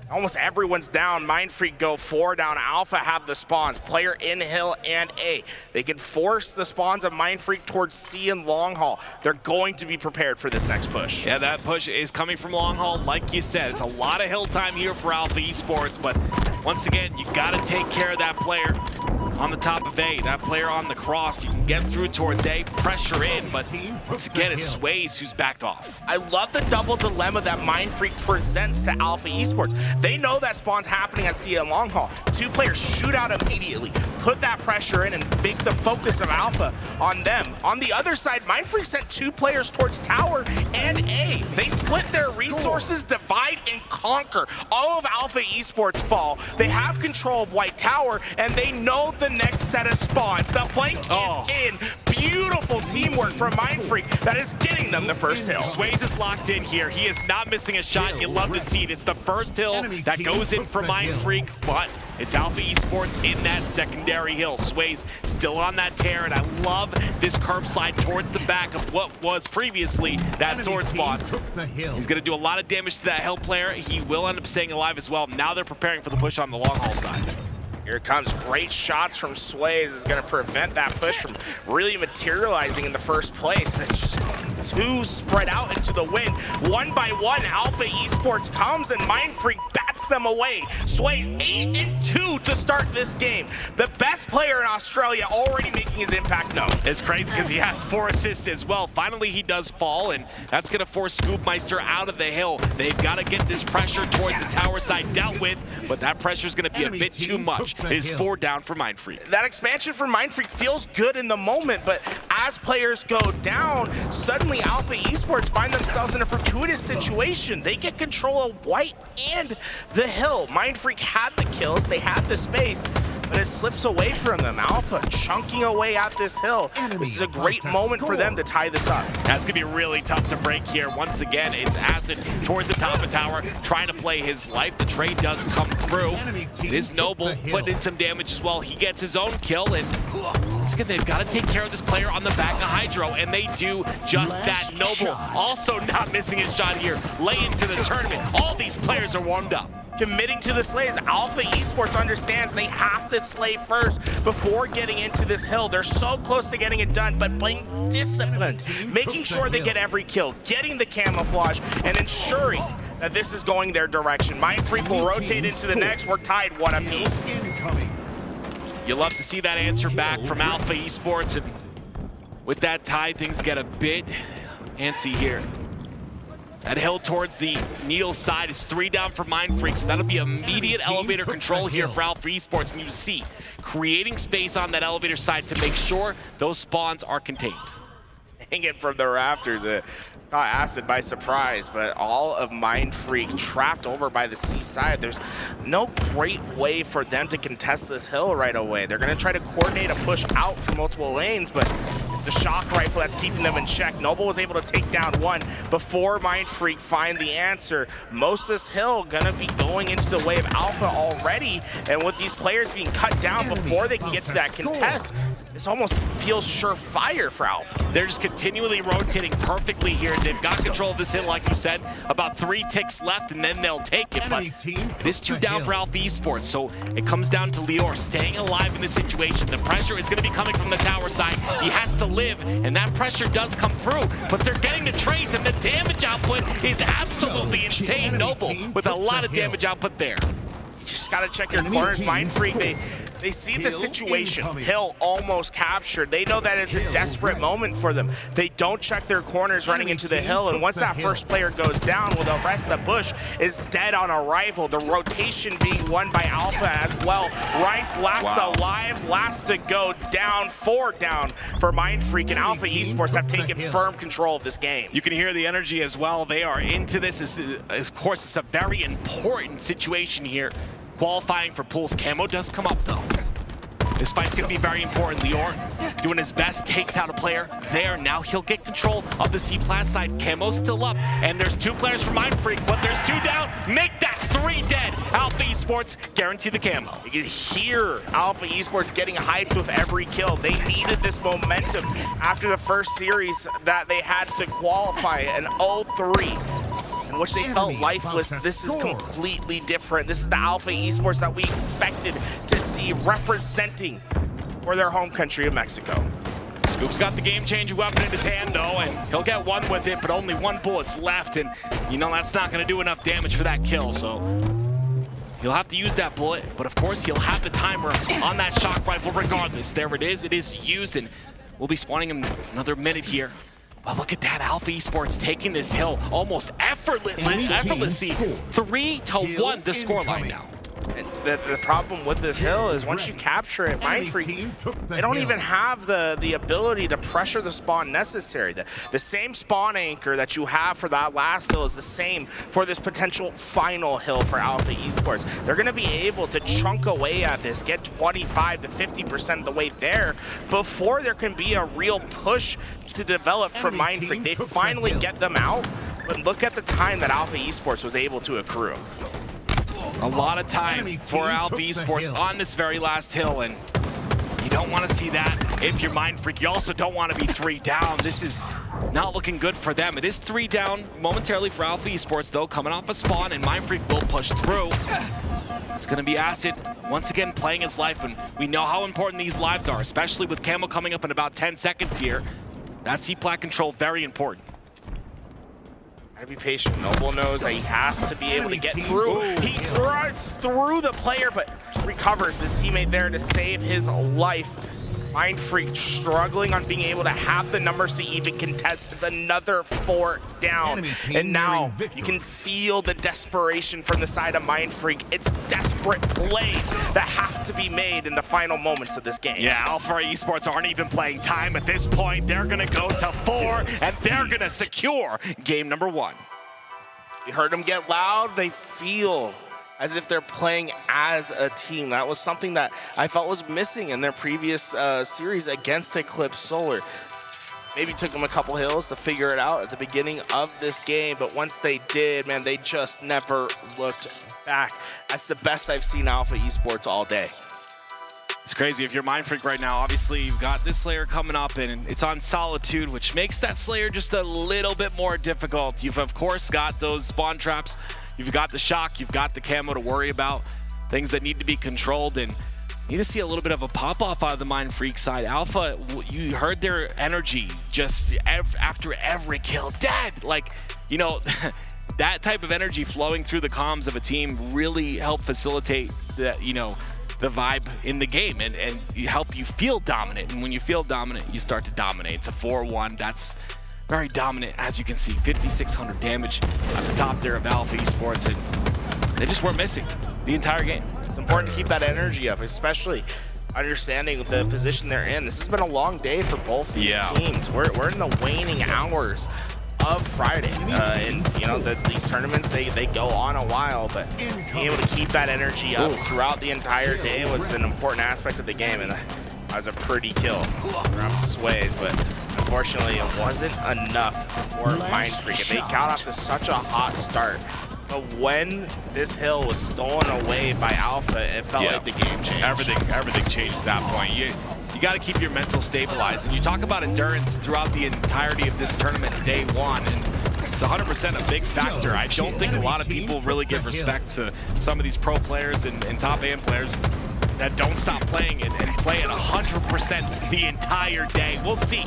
Almost everyone's down. Mind Freak go 4 down. Alpha have the spawns. Player in hill and A. They can force the spawns of Mind Freak towards C and Long Haul. They're going to be prepared for this next push. Yeah, that push is coming from Long Haul. Like you said, it's a lot of hill time here for Alpha Esports, but once again, you got to take care of that player on the top of A. That player on the cross, you can get through towards A, pressure in, but once again, it's Sways who's backed off. I love the double dilemma that Mind Freak presents to Alpha Esports. They know that spawn's happening at C and Long Haul. 2 players shoot out immediately, put that pressure in, and make the focus of Alpha on them. On the other side, Mind Freak sent 2 players towards Tower and A. They split their resources, divide and conquer. All of Alpha Esports fall. They have control of White Tower, and they know the next set of spawns. The flank is in. Beautiful teamwork from Mind Freak that is getting them the first hill. Sways is locked in here. He is not missing a shot. You love to see it. It's the first hill that goes in for Mind Freak, but it's Alpha Esports in that secondary hill. Sways still on that tear, and I love this curb slide towards the back of what was previously that sword spot. He's going to do a lot of damage to that hill player. He will end up staying alive as well. Now they're preparing for the push on the long haul side. Here comes great shots from Sways. Is going to prevent that push from really materializing in the first place. It's just 2 spread out into the wind. 1 by 1, Alpha Esports comes and Mind Freak bats them away. Sways 8 and 2 2 to start this game. The best player in Australia already making his impact known. It's crazy because he has 4 assists as well. Finally, he does fall, and that's going to force Scoopmeister out of the hill. They've got to get this pressure towards the tower side dealt with, but that pressure is going to be a bit too much. It is 4 down for Mindfreak. That expansion for Mindfreak feels good in the moment, but as players go down, suddenly Alpha Esports find themselves in a fortuitous situation. They get control of White and the hill. Mindfreak had the kills, they had the space, but it slips away from them. Alpha chunking away at this hill. This is a great moment for them to tie this up. That's going to be really tough to break here. Once again, it's Acid towards the top of tower, trying to play his life. The trade does come through. It is Noble putting in some damage as well. He gets his own kill, and once again, they've got to take care of this player on the back of Hydro, and they do just that. Noble also not missing his shot here. Late into the tournament. All these players are warmed up. Committing to the slays. Alpha Esports understands they have to slay first before getting into this hill. They're so close to getting it done, but being disciplined, making sure they get every kill, getting the camouflage, and ensuring that this is going their direction. Mindfreak will rotate into the next. We're tied 1 apiece. You'll love to see that answer back from Alpha Esports, and with that tie, things get a bit antsy here. That hill towards the Needle side is 3 down for Mindfreak, so that'll be immediate elevator control here for Alpha Esports, and you see creating space on that elevator side to make sure those spawns are contained. Hanging from the rafters, it caught Acid by surprise, but all of Mindfreak trapped over by the seaside. There's no great way for them to contest this hill right away. They're going to try to coordinate a push out from multiple lanes, but it's the shock rifle that's keeping them in check. Noble was able to take down 1 before Mindfreak find the answer. Most of this hill going to be going into the way of Alpha already, and with these players being cut down before they can get to that contest, this almost feels surefire for Alpha. They're just continually rotating perfectly here. They've got control of this hill, like you said. About 3 ticks left, and then they'll take it. But it is 2 down for Alpha Esports, so it comes down to Lior staying alive in this situation. The pressure is going to be coming from the tower side. He has to live, and that pressure does come through. But they're getting the trades, and the damage output is absolutely insane. Noble with a lot of damage output there. You just got to check your corners. Mindfreak, they see the situation. Hill almost captured. They know that it's a desperate moment for them. They don't check their corners running into the hill, and once that first player goes down, well, the rest of the bush is dead on arrival. The rotation being won by Alpha as well. Rice last alive, last to go down. 4 down for Mindfreak, and Alpha Esports have taken firm control of this game. You can hear the energy as well. They are into this. Of course, it's a very important situation here. Qualifying for pools. Camo does come up, though. This fight's going to be very important. Lior doing his best, takes out a player there. Now he'll get control of the C-Plat side. Camo's still up, and there's 2 players for Mindfreak, but there's 2 down. Make that 3 dead. Alpha Esports guarantee the camo. You can hear Alpha Esports getting hyped with every kill. They needed this momentum after the first series that they had to qualify, an 0-3. In which they felt lifeless. This is completely different. This is the Alpha Esports that we expected to see representing for their home country of Mexico. Scoop's got the game-changing weapon in his hand, though, and he'll get 1 with it, but only 1 bullet's left, and you know that's not going to do enough damage for that kill, so he'll have to use that bullet, but of course he'll have the timer on that shock rifle regardless. There it is used, and we'll be spawning him another minute here. Well, look at that, Alpha Esports taking this hill almost effortlessly. 3-1 the scoreline now. And the problem with this hill is once you capture it, Mindfreak, they don't even have the ability to pressure the spawn necessary. The same spawn anchor that you have for that last hill is the same for this potential final hill for Alpha Esports. They're going to be able to chunk away at this, get 25 to 50% of the way there before there can be a real push to develop for Mindfreak. They finally get them out, but look at the time that Alpha Esports was able to accrue. A lot of time for Alpha Esports on this very last hill, and you don't want to see that if you're Mindfreak. You also don't want to be 3 down. This is not looking good for them. It is 3 down momentarily for Alpha Esports, though, coming off a spawn, and Mindfreak will push through. It's going to be Acid once again playing his life, and we know how important these lives are, especially with Camo coming up in about 10 seconds here. That C-Plat control, very important. Gotta be patient. Noble knows that he has to be able to get through. He thrusts through the player, but recovers his teammate there to save his life. Mind Freak struggling on being able to have the numbers to even contest. It's another 4 down. And now you can feel the desperation from the side of Mind Freak. It's desperate plays that have to be made in the final moments of this game. Yeah, Alpha Esports aren't even playing time at this point. They're going to go to 4, and they're going to secure game number 1. You heard them get loud. They feel as if they're playing as a team. That was something that I felt was missing in their previous series against Eclipse Solar. Maybe took them a couple hills to figure it out at the beginning of this game, but once they did, man, they just never looked back. That's the best I've seen Alpha Esports all day. It's crazy. If you're Mind Freak right now, obviously you've got this Slayer coming up, and it's on Solitude, which makes that Slayer just a little bit more difficult. You've, of course, got those spawn traps. You've got the shock, you've got the camo to worry about, things that need to be controlled, and you need to see a little bit of a pop-off out of the Mind Freak side. Alpha, you heard their energy just after every kill. Dead! Like, you know, that type of energy flowing through the comms of a team really help facilitate the, you know, the vibe in the game and help you feel dominant. And when you feel dominant, you start to dominate. It's a 4-1. That's very dominant, as you can see. 5,600 damage at the top there of Alpha Esports, and they just weren't missing the entire game. It's important to keep that energy up, especially understanding the position they're in. This has been a long day for both these teams. We're in the waning hours of Friday, and you know these tournaments they go on a while, but being able to keep that energy up throughout the entire day was an important aspect of the game, and that was a pretty kill from Sways, but unfortunately it wasn't enough for Mind Freak. And they got off to such a hot start, but when this hill was stolen away by Alpha, it felt like the game changed. Everything changed at that point. You got to keep your mental stabilized. And you talk about endurance throughout the entirety of this tournament, day 1, and it's 100% a big factor. I don't think a lot of people really give respect to some of these pro players and top AM players that don't stop playing and play at 100% the entire day. We'll see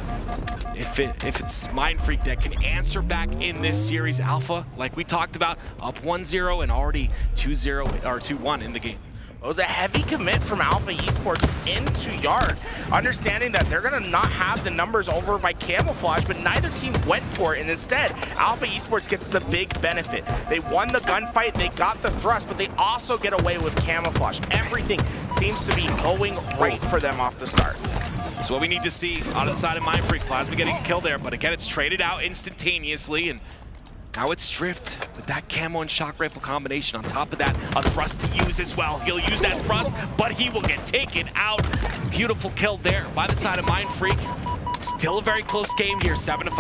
if it's Mind Freak that can answer back in this series. Alpha, like we talked about, up 1-0 and already 2-0 or 2-1 in the game. It was a heavy commit from Alpha Esports into Yard, understanding that they're going to not have the numbers over by camouflage, but neither team went for it, and instead, Alpha Esports gets the big benefit. They won the gunfight, they got the thrust, but they also get away with camouflage. Everything seems to be going right for them off the start. That's what we need to see on the side of Mind Freak. Plasma getting a kill there, but again, it's traded out instantaneously, and now it's Drift with that camo and shock rifle combination. On top of that, a thrust to use as well. He'll use that thrust, but he will get taken out. Beautiful kill there by the side of Mind Freak. Still a very close game here, 7-5.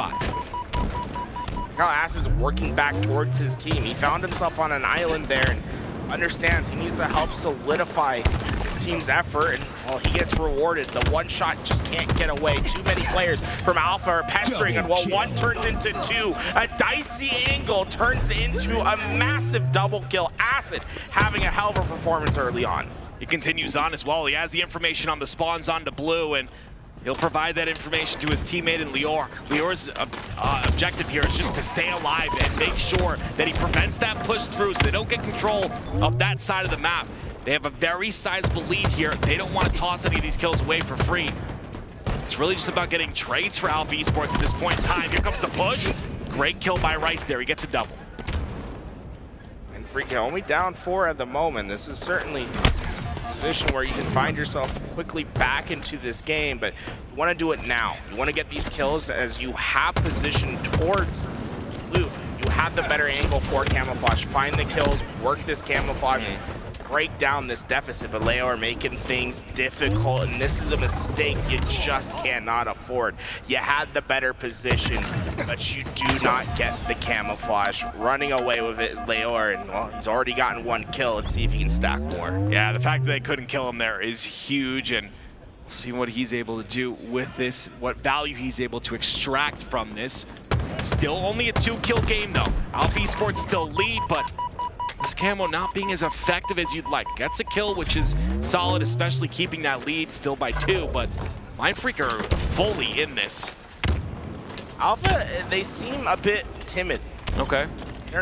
How Ass is working back towards his team. He found himself on an island there and understands he needs to help solidify his team's effort, and well, he gets rewarded. The one shot just can't get away. Too many players from Alpha are pestering, and well, one turns into 2. A dicey angle turns into a massive double kill. Acid having a hell of a performance early on. He continues on as well. He has the information on the spawns onto blue, and he'll provide that information to his teammate in Lior. Lior's objective here is just to stay alive and make sure that he prevents that push through so they don't get control of that side of the map. They have a very sizable lead here. They don't want to toss any of these kills away for free. It's really just about getting trades for Alpha Esports at this point in time. Here comes the push. Great kill by Rice there. He gets a double. And Freak only down 4 at the moment. This is certainly position where you can find yourself quickly back into this game, but you want to do it now. You want to get these kills as you have position towards loop. You have the better angle for camouflage. Find the kills, work this camouflage, break down this deficit, but Leo are making things difficult, and this is a mistake you just cannot afford. You had the better position, but you do not get the camouflage. Running away with it is Leor, and well, he's already gotten 1 kill. Let's see if he can stack more. Yeah, the fact that they couldn't kill him there is huge, and we'll see what he's able to do with this, what value he's able to extract from this. Still only a 2-kill game though. Alpha Esports still lead, but this camo not being as effective as you'd like. Gets a kill, which is solid, especially keeping that lead still by 2, but Mind Freak are fully in this. Alpha, they seem a bit timid Okay.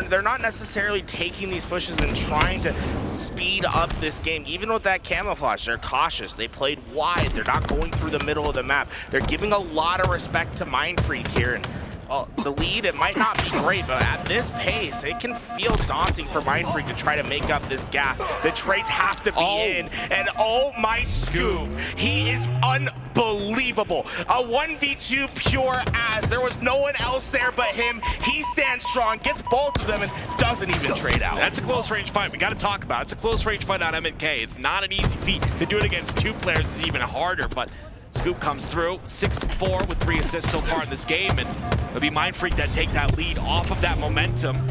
They're not necessarily taking these pushes and trying to speed up this game. Even with that camouflage, they're cautious. They played wide. They're not going through the middle of the map. They're giving a lot of respect to Mindfreak here. And well, the lead, it might not be great, but at this pace, it can feel daunting for Mindfreak to try to make up this gap. The trades have to be in, and oh my Scoob, he is unbelievable. A 1v2 pure as. There was no one else there but him. He stands strong, gets both of them, and doesn't even trade out. That's a close range fight. We got to talk about it. It's a close range fight on M&K. It's not an easy feat. To do it against 2 players is even harder, but Scoop comes through, 6-4 with 3 assists so far in this game, and it'll be Mindfreak that take that lead off of that momentum.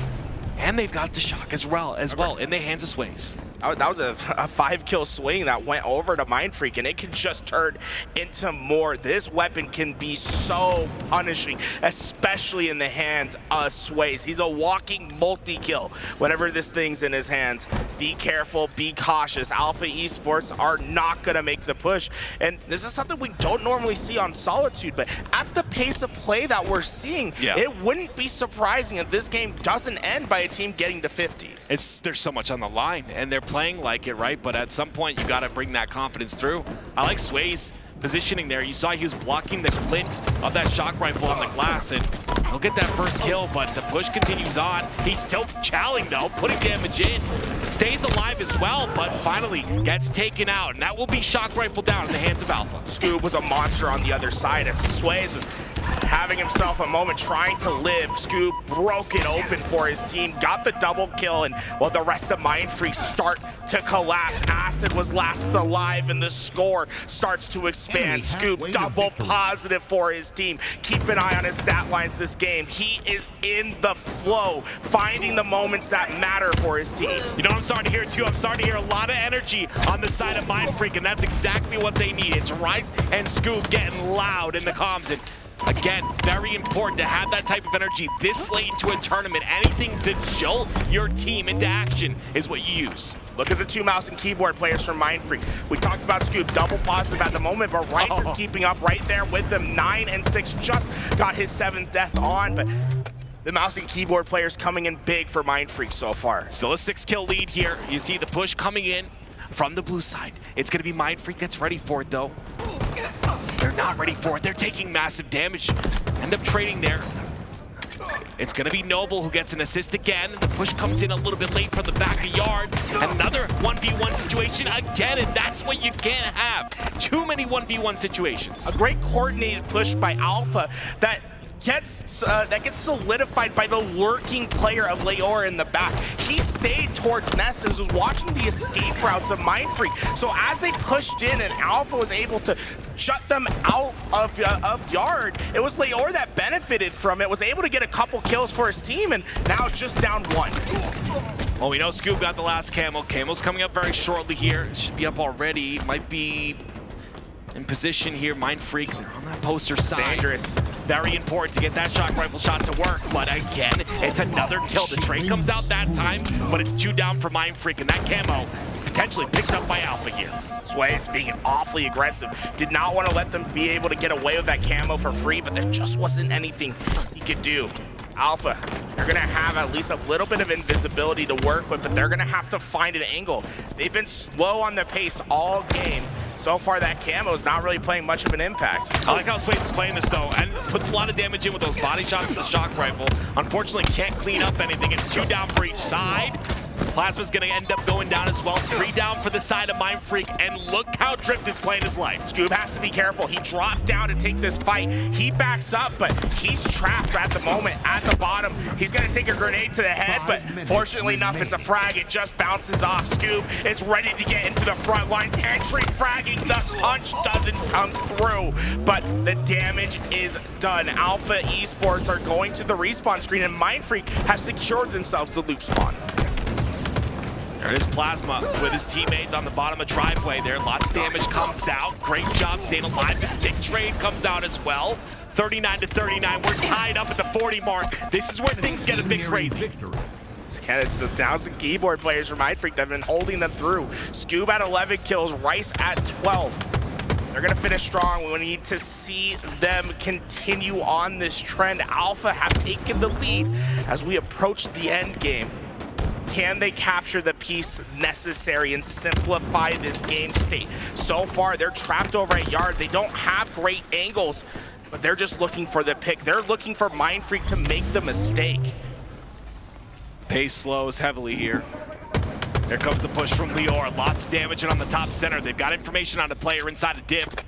And they've got the shock as well in the hands of Sways. That was a 5-kill swing that went over to Mindfreak, and it can just turn into more. This weapon can be so punishing, especially in the hands of Sways. He's a walking multi-kill whenever this thing's in his hands. Be careful, be cautious. Alpha Esports are not going to make the push, and this is something we don't normally see on Solitude, but at the pace of play that we're seeing, it wouldn't be surprising if this game doesn't end by a team getting to 50. There's so much on the line, and they're playing like it, right? But at some point, you got to bring that confidence through. I like Sway's positioning there. You saw he was blocking the glint of that shock rifle on the glass, and he'll get that first kill, but the push continues on. He's still challenging, though, putting damage in. Stays alive as well, but finally gets taken out, and that will be shock rifle down in the hands of Alpha. Scoob was a monster on the other side as Sways was having himself a moment trying to live. Scoob broke it open for his team, got the double kill, and while the rest of Mindfreak start to collapse, Acid was last alive, and the score starts to expand. Scoob double positive for his team. Keep an eye on his stat lines this game. He is in the flow, finding the moments that matter for his team. You know what I'm starting to hear too? I'm starting to hear a lot of energy on the side of Mindfreak, and that's exactly what they need. It's Rice and Scoob getting loud in the comms, and again, very important to have that type of energy this late into a tournament. Anything to jolt your team into action is what you use. Look at the 2 mouse and keyboard players from Mindfreak. We talked about Scoob double positive at the moment, but Rice is keeping up right there with them. 9 and 6, just got his 7th death on, but the mouse and keyboard players coming in big for Mindfreak so far. Still a 6-kill lead here. You see the push coming in from the blue side. It's going to be Mindfreak that's ready for it, though. They're not ready for it. They're taking massive damage. End up trading there. It's going to be Noble who gets an assist again. The push comes in a little bit late from the back of yard. Another 1v1 situation again, and that's what you can't have. Too many 1v1 situations. A great coordinated push by Alpha that gets solidified by the lurking player of Leor in the back. He stayed towards Ness and was watching the escape routes of Mindfreak. So as they pushed in and Alpha was able to shut them out of yard, it was Leor that benefited from it, was able to get a couple kills for his team, and now just down 1. Well, we know Scoob got the last camo. Camo's coming up very shortly here. Should be up already. Might be in position here. Mindfreak, they're on that poster side. Dangerous. Very important to get that shock rifle shot to work, but again, it's another kill. The trade comes out that time, but it's 2 down for Mindfreak, and that camo potentially picked up by Alpha here. Sways being awfully aggressive. Did not want to let them be able to get away with that camo for free, but there just wasn't anything he could do. Alpha, they're going to have at least a little bit of invisibility to work with, but they're going to have to find an angle. They've been slow on the pace all game. So far, that camo is not really playing much of an impact. I like how Space is playing this, though, and puts a lot of damage in with those body shots of the shock rifle. Unfortunately, can't clean up anything. It's 2 down for each side. Plasma's going to end up going down as well. 3 down for the side of Mindfreak, and look how Drift is playing his life. Scoob has to be careful. He dropped down to take this fight. He backs up, but he's trapped at the moment at the bottom. He's going to take a grenade to the head, but fortunately enough, it's a frag. It just bounces off. Scoob is ready to get into the front lines. Entry fragging. The punch doesn't come through, but the damage is done. Alpha Esports are going to the respawn screen, and Mindfreak has secured themselves the loop spawn. There it is, Plasma with his teammate on the bottom of driveway there. Lots of damage comes out. Great job staying alive. The stick trade comes out as well. 39-39. We're tied up at the 40 mark. This is where things get a bit crazy. It's the mouse and keyboard players from Mindfreak that have been holding them through. Scoob at 11 kills, Rice at 12. They're gonna finish strong. We need to see them continue on this trend. Alpha have taken the lead as we approach the end game. Can they capture the piece necessary and simplify this game state? So far, they're trapped over at yard. They don't have great angles, but they're just looking for the pick. They're looking for Mindfreak to make the mistake. Pace slows heavily here. Here comes the push from Lior. Lots of damage on the top center. They've got information on the player inside a dip.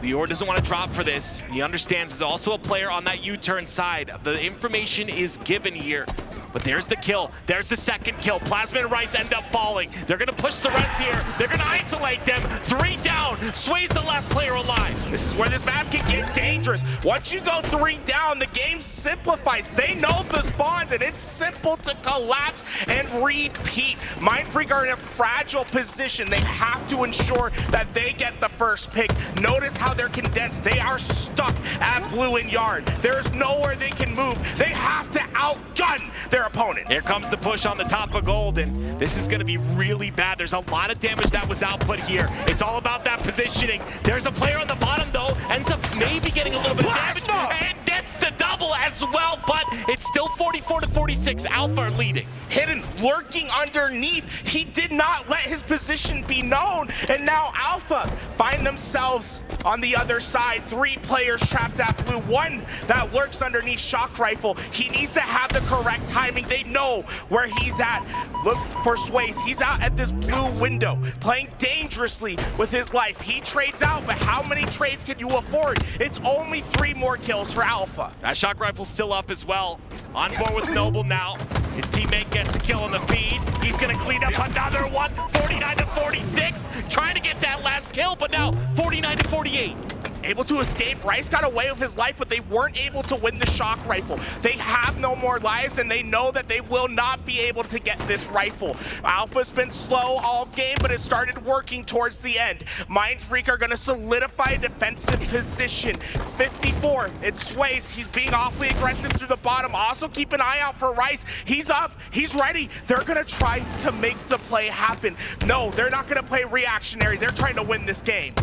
Lior doesn't want to drop for this. He understands there's also a player on that U-turn side. The information is given here. But there's the kill. There's the second kill. Plasma and Rice end up falling. They're going to push the rest here. They're going to isolate them. 3 down. Sway's the last player alive. This is where this map can get dangerous. Once you go 3 down, the game simplifies. They know the spawns, and it's simple to collapse and repeat. Mindfreak are in a fragile position. They have to ensure that they get the first pick. Notice how they're condensed. They are stuck at blue and yard. There's nowhere they can move. They have to outgun their opponents. Here comes the push on the top of gold, and this is going to be really bad. There's a lot of damage that was output here. It's all about that positioning. There's a player on the bottom, though, ends up maybe getting a little bit of damage, and gets the double as well, but it's still 44-46. Alpha are leading. Hidden, lurking underneath. He did not let his position be known, and now Alpha find themselves on the other side. 3 players trapped at blue. 1 that lurks underneath Shock Rifle. He needs to have the correct timing. They know where he's at. Look for Sways. He's out at this blue window, playing dangerously with his life. He trades out, but how many trades can you afford? It's only 3 more kills for Alpha. That Shock Rifle's still up as well. On board with Noble now. His teammate gets a kill on the feed. He's going to clean up another one. 49-46. Trying to get that last kill, but now 49-48. Able to escape. Rice got away with his life, but they weren't able to win the Shock Rifle. They have no more lives, and they know that they will not be able to get this rifle. Alpha's been slow all game, but it started working towards the end. Mindfreak are going to solidify a defensive position. 54, it Sways. He's being awfully aggressive through the bottom. Also keep an eye out for Rice. He's up. He's ready. They're going to try to make the play happen. No, they're not going to play reactionary. They're trying to win this game.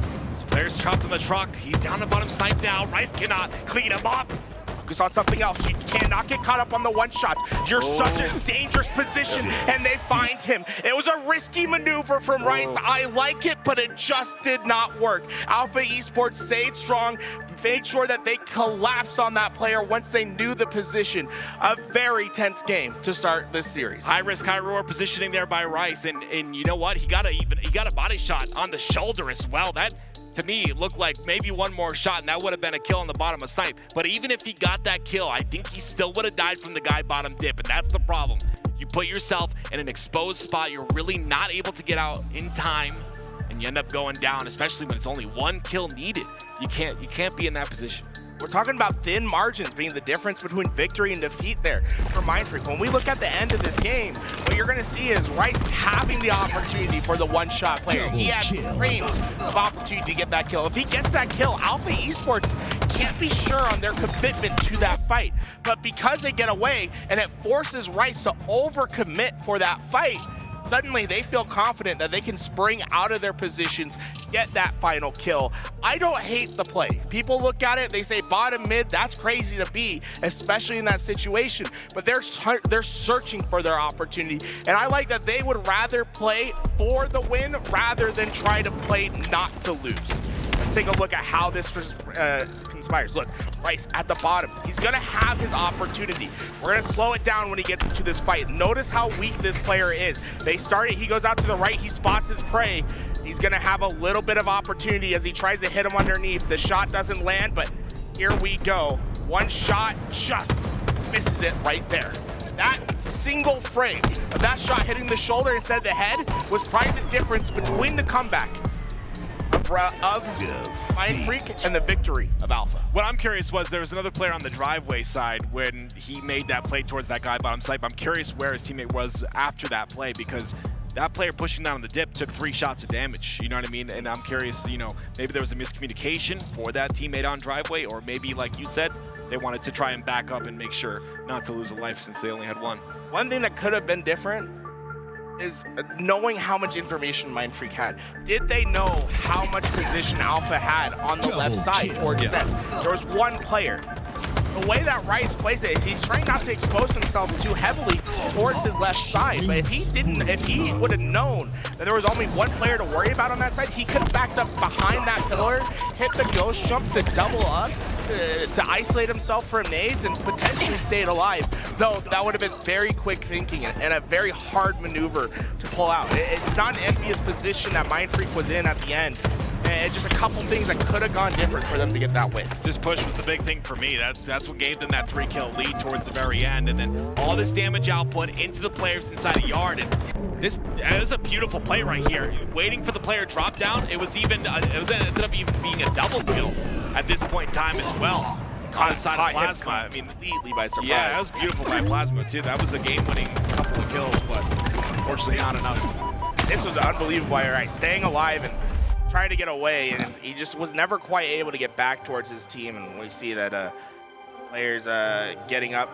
Players trapped in the truck. He's down the bottom snipe now. Rice cannot clean him up. Focus on something else. You cannot get caught up on the one-shots. You're such a dangerous position, and they find him. It was a risky maneuver from Rice. I like it, but it just did not work. Alpha Esports stayed strong, made sure that they collapsed on that player once they knew the position. A very tense game to start this series. High risk, high reward positioning there by Rice, and you know what? He got a body shot on the shoulder as well. That, to me, it looked like maybe one more shot, and that would have been a kill on the bottom of snipe. But even if he got that kill, I think he still would have died from the guy bottom dip, and that's the problem. You put yourself in an exposed spot, you're really not able to get out in time, and you end up going down, especially when it's only 1 kill needed. You can't be in that position. We're talking about thin margins being the difference between victory and defeat there for Mindfreak. When we look at the end of this game, what you're going to see is Rice having the opportunity for the one-shot player. He had frames of opportunity to get that kill. If he gets that kill, Alpha Esports can't be sure on their commitment to that fight. But because they get away and it forces Rice to overcommit for that fight, suddenly they feel confident that they can spring out of their positions, get that final kill. I don't hate the play. People look at it, they say bottom mid, that's crazy to be, especially in that situation. But they're searching for their opportunity. And I like that they would rather play for the win rather than try to play not to lose. Let's take a look at how this conspires. Look, Rice at the bottom. He's going to have his opportunity. We're going to slow it down when he gets into this fight. Notice how weak this player is. They start it. He goes out to the right. He spots his prey. He's going to have a little bit of opportunity as he tries to hit him underneath. The shot doesn't land, but here we go. One shot just misses it right there. That single frame of that shot hitting the shoulder instead of the head was probably the difference between the comeback of Mindfreak and the victory of Alpha. What I'm curious was there was another player on the driveway side when he made that play towards that guy bottom snipe. I'm curious where his teammate was after that play, because that player pushing down on the dip took 3 shots of damage, you know what I mean? And I'm curious, you know, maybe there was a miscommunication for that teammate on driveway, or maybe, like you said, they wanted to try and back up and make sure not to lose a life since they only had 1. One thing that could have been different is knowing how much information Mindfreak had. Did they know how much position Alpha had on the left side towards this? There was one player. The way that Rice plays it is he's trying not to expose himself too heavily towards his left side. But if he would have known that there was only one player to worry about on that side, he could have backed up behind that pillar, hit the ghost jump to double up, to isolate himself from nades and potentially stayed alive. Though that would have been very quick thinking and a very hard maneuver to pull out. It's not an envious position that Mindfreak was in at the end. And just a couple things that could have gone different for them to get that win. This push was the big thing for me. That's what gave them that 3-kill lead towards the very end. And then all this damage output into the players inside the yard. And this is a beautiful play right here. Waiting for the player drop down. It ended up even being a double kill at this point in time as well. Inside of Plasma. I mean, completely by surprise. Yeah, that was beautiful by Plasma too. That was a game-winning couple of kills, but unfortunately not enough. This was unbelievable by Rice, staying alive and trying to get away, and he just was never quite able to get back towards his team. And we see that players getting up,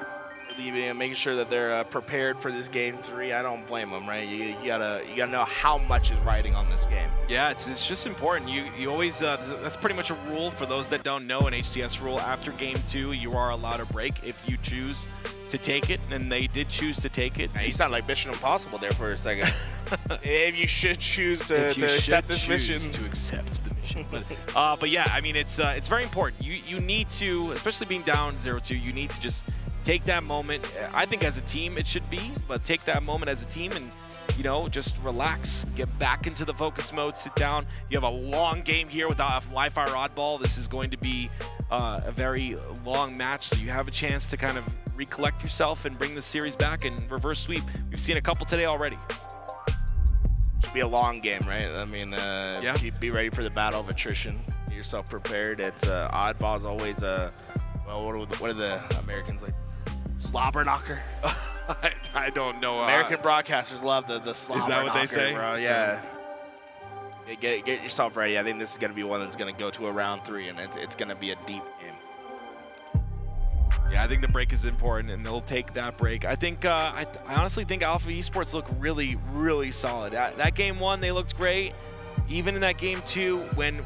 leaving, and making sure that they're prepared for this game 3. I don't blame them, right? You gotta know how much is riding on this game. Yeah, it's just important. You always that's pretty much a rule for those that don't know, an HCS rule. After game 2, you are allowed a break if you choose to take it, and they did choose to take it. Now, you sound like Mission Impossible there for a second. If you should choose to accept this mission. To accept the mission. But yeah, I mean, it's very important. You need to, especially being down 0-2, you need to just take that moment. I think as a team it should be, but take that moment as a team and, you know, just relax, get back into the focus mode, sit down. You have a long game here without a live fire oddball. This is going to be a very long match, so you have a chance to kind of recollect yourself and bring the series back and reverse sweep. We've seen a couple today already. Should be a long game, right? I mean, yeah. Be ready for the battle of attrition. Get yourself prepared. It's oddball is always well, what are the Americans like? Slobber knocker. I don't know. American broadcasters love the slobber knocker. Is that what they say? Bro. Yeah. Get yourself ready. I think this is going to be one that's going to go to a round 3, and it's going to be a deep game. Yeah, I think the break is important, and they'll take that break. I think I honestly think Alpha Esports look really, really solid. That game 1, they looked great. Even in that game 2, when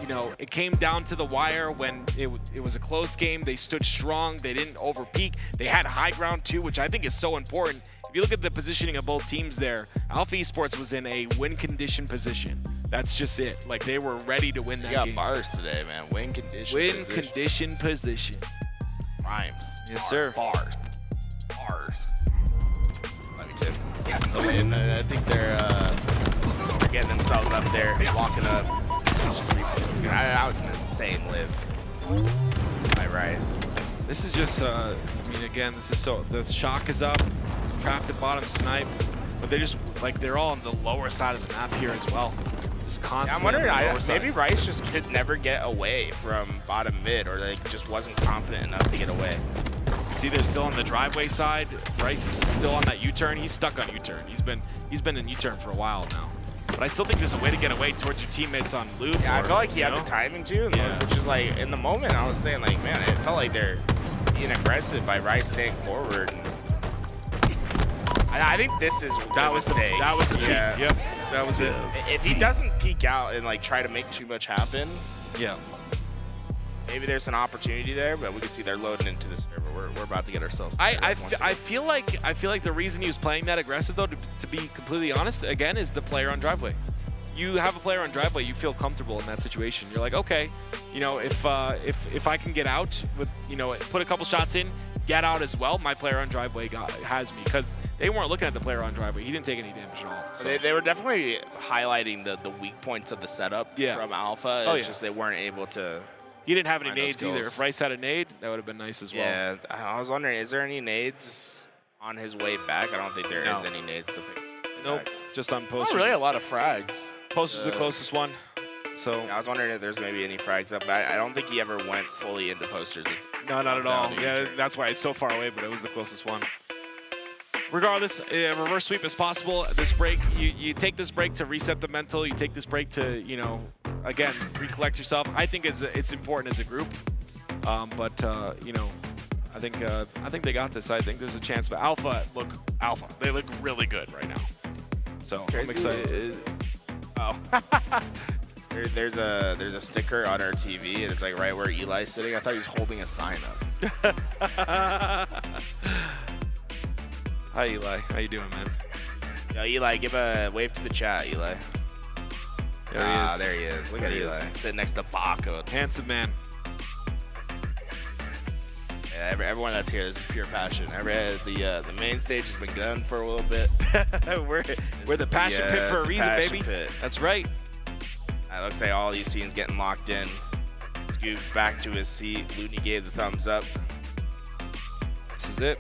you know it came down to the wire, when it was a close game, they stood strong. They didn't overpeak. They had high ground too, which I think is so important. If you look at the positioning of both teams there, Alpha Esports was in a win condition position. That's just it. Like, they were ready to win that game. You got bars today, man. Win condition position. Condition position. Rhymes. Yes, sir. Bars. Let me tip. Yeah. I think they're getting themselves up there, locking up. That was an insane live by Rice. This is just, I mean, again, this is so, the shock is up, trapped at bottom snipe, but they're just, like, they're all on the lower side of the map here as well. Just constantly. Yeah, I'm wondering, maybe Rice just could never get away from bottom mid, or like just wasn't confident enough to get away. See, they're still on the driveway side. Rice is still on that U-turn. He's stuck on U-turn. He's been in U-turn for a while now. But I still think there's a way to get away towards your teammates on loop. Yeah, I felt like he had the timing too, which is like, in the moment, I was saying like, man, it felt like they're being aggressive by Rice staying forward. And I think this is that was the peak. Yep, that was it. If he doesn't peek out and like try to make too much happen, yeah, maybe there's an opportunity there. But we can see they're loading into the server. We're about to get ourselves. I feel like the reason he was playing that aggressive though, to be completely honest, again, is the player on driveway. You have a player on driveway, you feel comfortable in that situation. You're like, okay, you know, if I can get out with, you know, put a couple shots in, get out as well, my player on driveway has me, because they weren't looking at the player on driveway. He didn't take any damage at all. So. They were definitely highlighting the weak points of the setup from Alpha. It's just they weren't able to. He didn't have any nades either. If Rice had a nade, that would have been nice as well. Yeah, I was wondering, is there any nades on his way back? I don't think there is any nades to pick. Nope, just on posters. Not really a lot of frags. Posters the closest one. So yeah, I was wondering if there's maybe any frags up. I don't think he ever went fully into posters. No, not at all. Yeah, that's why it's so far away, but it was the closest one. Regardless, reverse sweep is possible. This break, you take this break to reset the mental. You take this break to, you know, again, recollect yourself. I think it's important as a group, but you know, I think they got this. I think there's a chance. But Alpha, they look really good right now. So I'm excited. Oh. There's a sticker on our TV, and it's like right where Eli's sitting. I thought he was holding a sign up. Hi, Eli. How you doing, man? Yo, Eli, give a wave to the chat, Eli. There he is. There he is. Look at Eli. Sitting next to Baco. Handsome man. Yeah, everyone that's here, this is pure passion. The main stage has been done for a little bit. we're the passion pit for a reason, baby. Pit. That's right. It looks like all these teams getting locked in. Scoops back to his seat. Looney gave the thumbs up. This is it.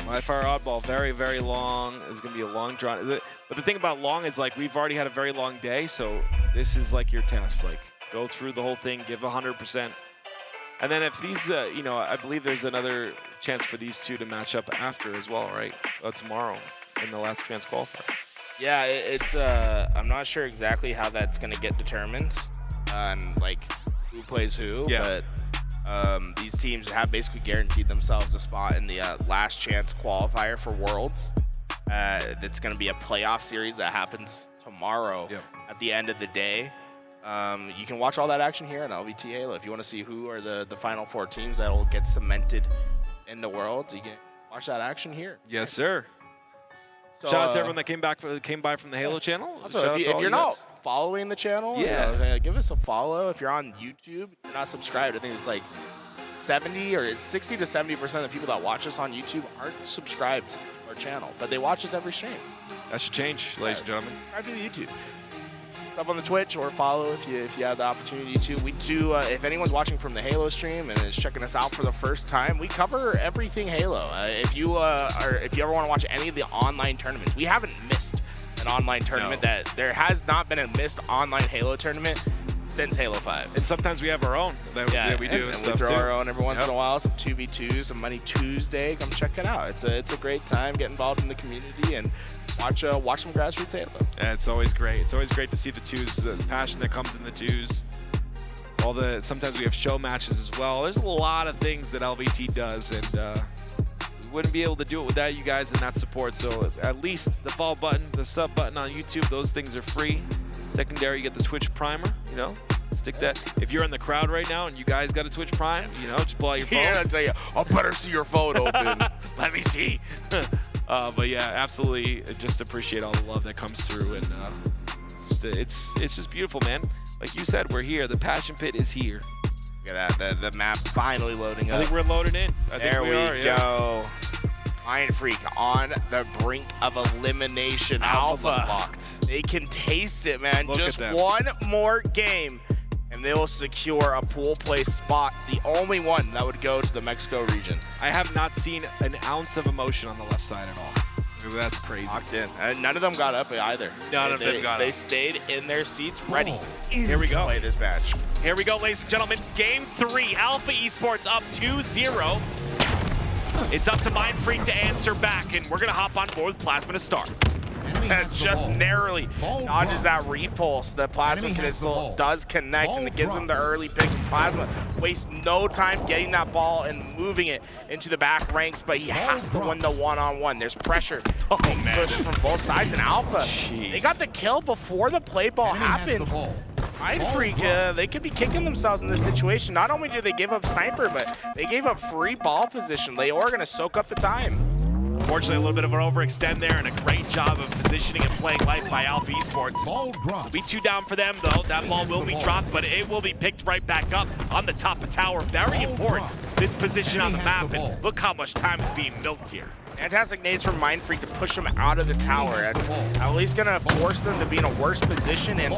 My fire oddball, very, very long. It's going to be a long draw. But the thing about long is, like, we've already had a very long day, so this is like your test. Like, go through the whole thing, give 100%. And then if these, you know, I believe there's another chance for these two to match up after as well, right? Tomorrow in the last chance qualifier. Yeah, it's I'm not sure exactly how that's going to get determined on, like, who plays who. Yeah. But these teams have basically guaranteed themselves a spot in the last chance qualifier for Worlds. That's going to be a playoff series that happens tomorrow at the end of the day. You can watch all that action here on LVT Halo. If you want to see who are the final 4 teams that will get cemented in the Worlds, you can watch that action here. Yes, sir. So, shout out to everyone that came by from the Halo channel. Also, if you're not following the channel, give us a follow. If you're on YouTube, you're not subscribed. I think it's like 70 or it's 60 to 70% of the people that watch us on YouTube aren't subscribed to our channel, but they watch us every stream. That should change, ladies and gentlemen. Subscribe to the YouTube. Up on the Twitch or follow if you have the opportunity to. We do, if anyone's watching from the Halo stream and is checking us out for the first time, we cover everything Halo. If you ever want to watch any of the online tournaments, we haven't missed an online tournament. No. That there has not been a missed online Halo tournament since Halo 5. And sometimes we have our own that we do. And we stuff throw too. our own every once in a while, some 2v2s, some Money Tuesday. Come check it out. It's a great time. Get involved in the community and watch some grassroots Halo. Yeah, it's always great. It's always great to see the twos, the passion that comes in the twos. Sometimes we have show matches as well. There's a lot of things that LVT does, and we wouldn't be able to do it without you guys and that support. So at least the follow button, the sub button on YouTube, those things are free. Secondary, you get the Twitch primer, you know. Stick that. If you're in the crowd right now and you guys got a Twitch Prime, you know, just pull out your phone. Yeah, I tell you, I better see your phone open. Let me see. But yeah, absolutely, just appreciate all the love that comes through, and it's just beautiful, man. Like you said, we're here. The Passion Pit is here. Look at that, the map finally loading up. I think we're loading in. There we go. Yeah. Mind Freak on the brink of elimination. Alpha locked. They can taste it, man. Look Just at them. one more game, and they will secure a pool play spot. The only one that would go to the Mexico region. I have not seen an ounce of emotion on the left side at all. That's crazy. Locked in. And none of them got up either. None of them got up. They stayed in their seats, ready. Here we go. Play this match. Here we go, ladies and gentlemen. Game 3. Alpha Esports up 2-0. It's up to Mind Freak to answer back, and we're going to hop on board with Plasma to start. Just narrowly dodges that repulse. The Plasma Pistol does connect, and it gives him the early pick. Plasma wastes no time getting that ball and moving it into the back ranks, but he has to win the one-on-one. There's pressure being pushed from both sides, and Alpha, they got the kill before the play ball happened. Mind Freak, they could be kicking themselves in this situation. Not only do they give up sniper, but they gave up free ball position. They are going to soak up the time. Unfortunately, a little bit of an overextend there, and a great job of positioning and playing life by Alpha Esports. It'll be 2 down for them, though. That ball will be dropped, but it will be picked right back up on the top of tower. Very important, this position on the map, and look how much time is being milked here. Fantastic nades from Mind Freak to push him out of the tower. That's at least going to force them to be in a worse position and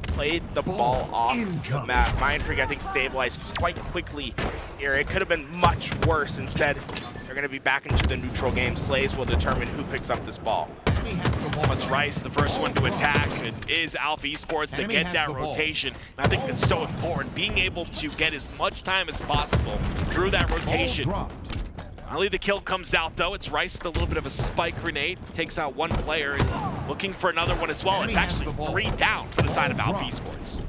play the ball off the map. Mind Freak, I think, stabilized quite quickly here. It could have been much worse. Instead, they're going to be back into the neutral game. Slaves will determine who picks up this ball. It's Rice, the first one to attack. It is Alpha Esports to get that rotation. And I think that's so important, being able to get as much time as possible through that rotation. Finally, the kill comes out, though. It's Rice with a little bit of a spike grenade. Takes out one player, and looking for another one as well. It's actually 3 down for the side of Alpha Esports.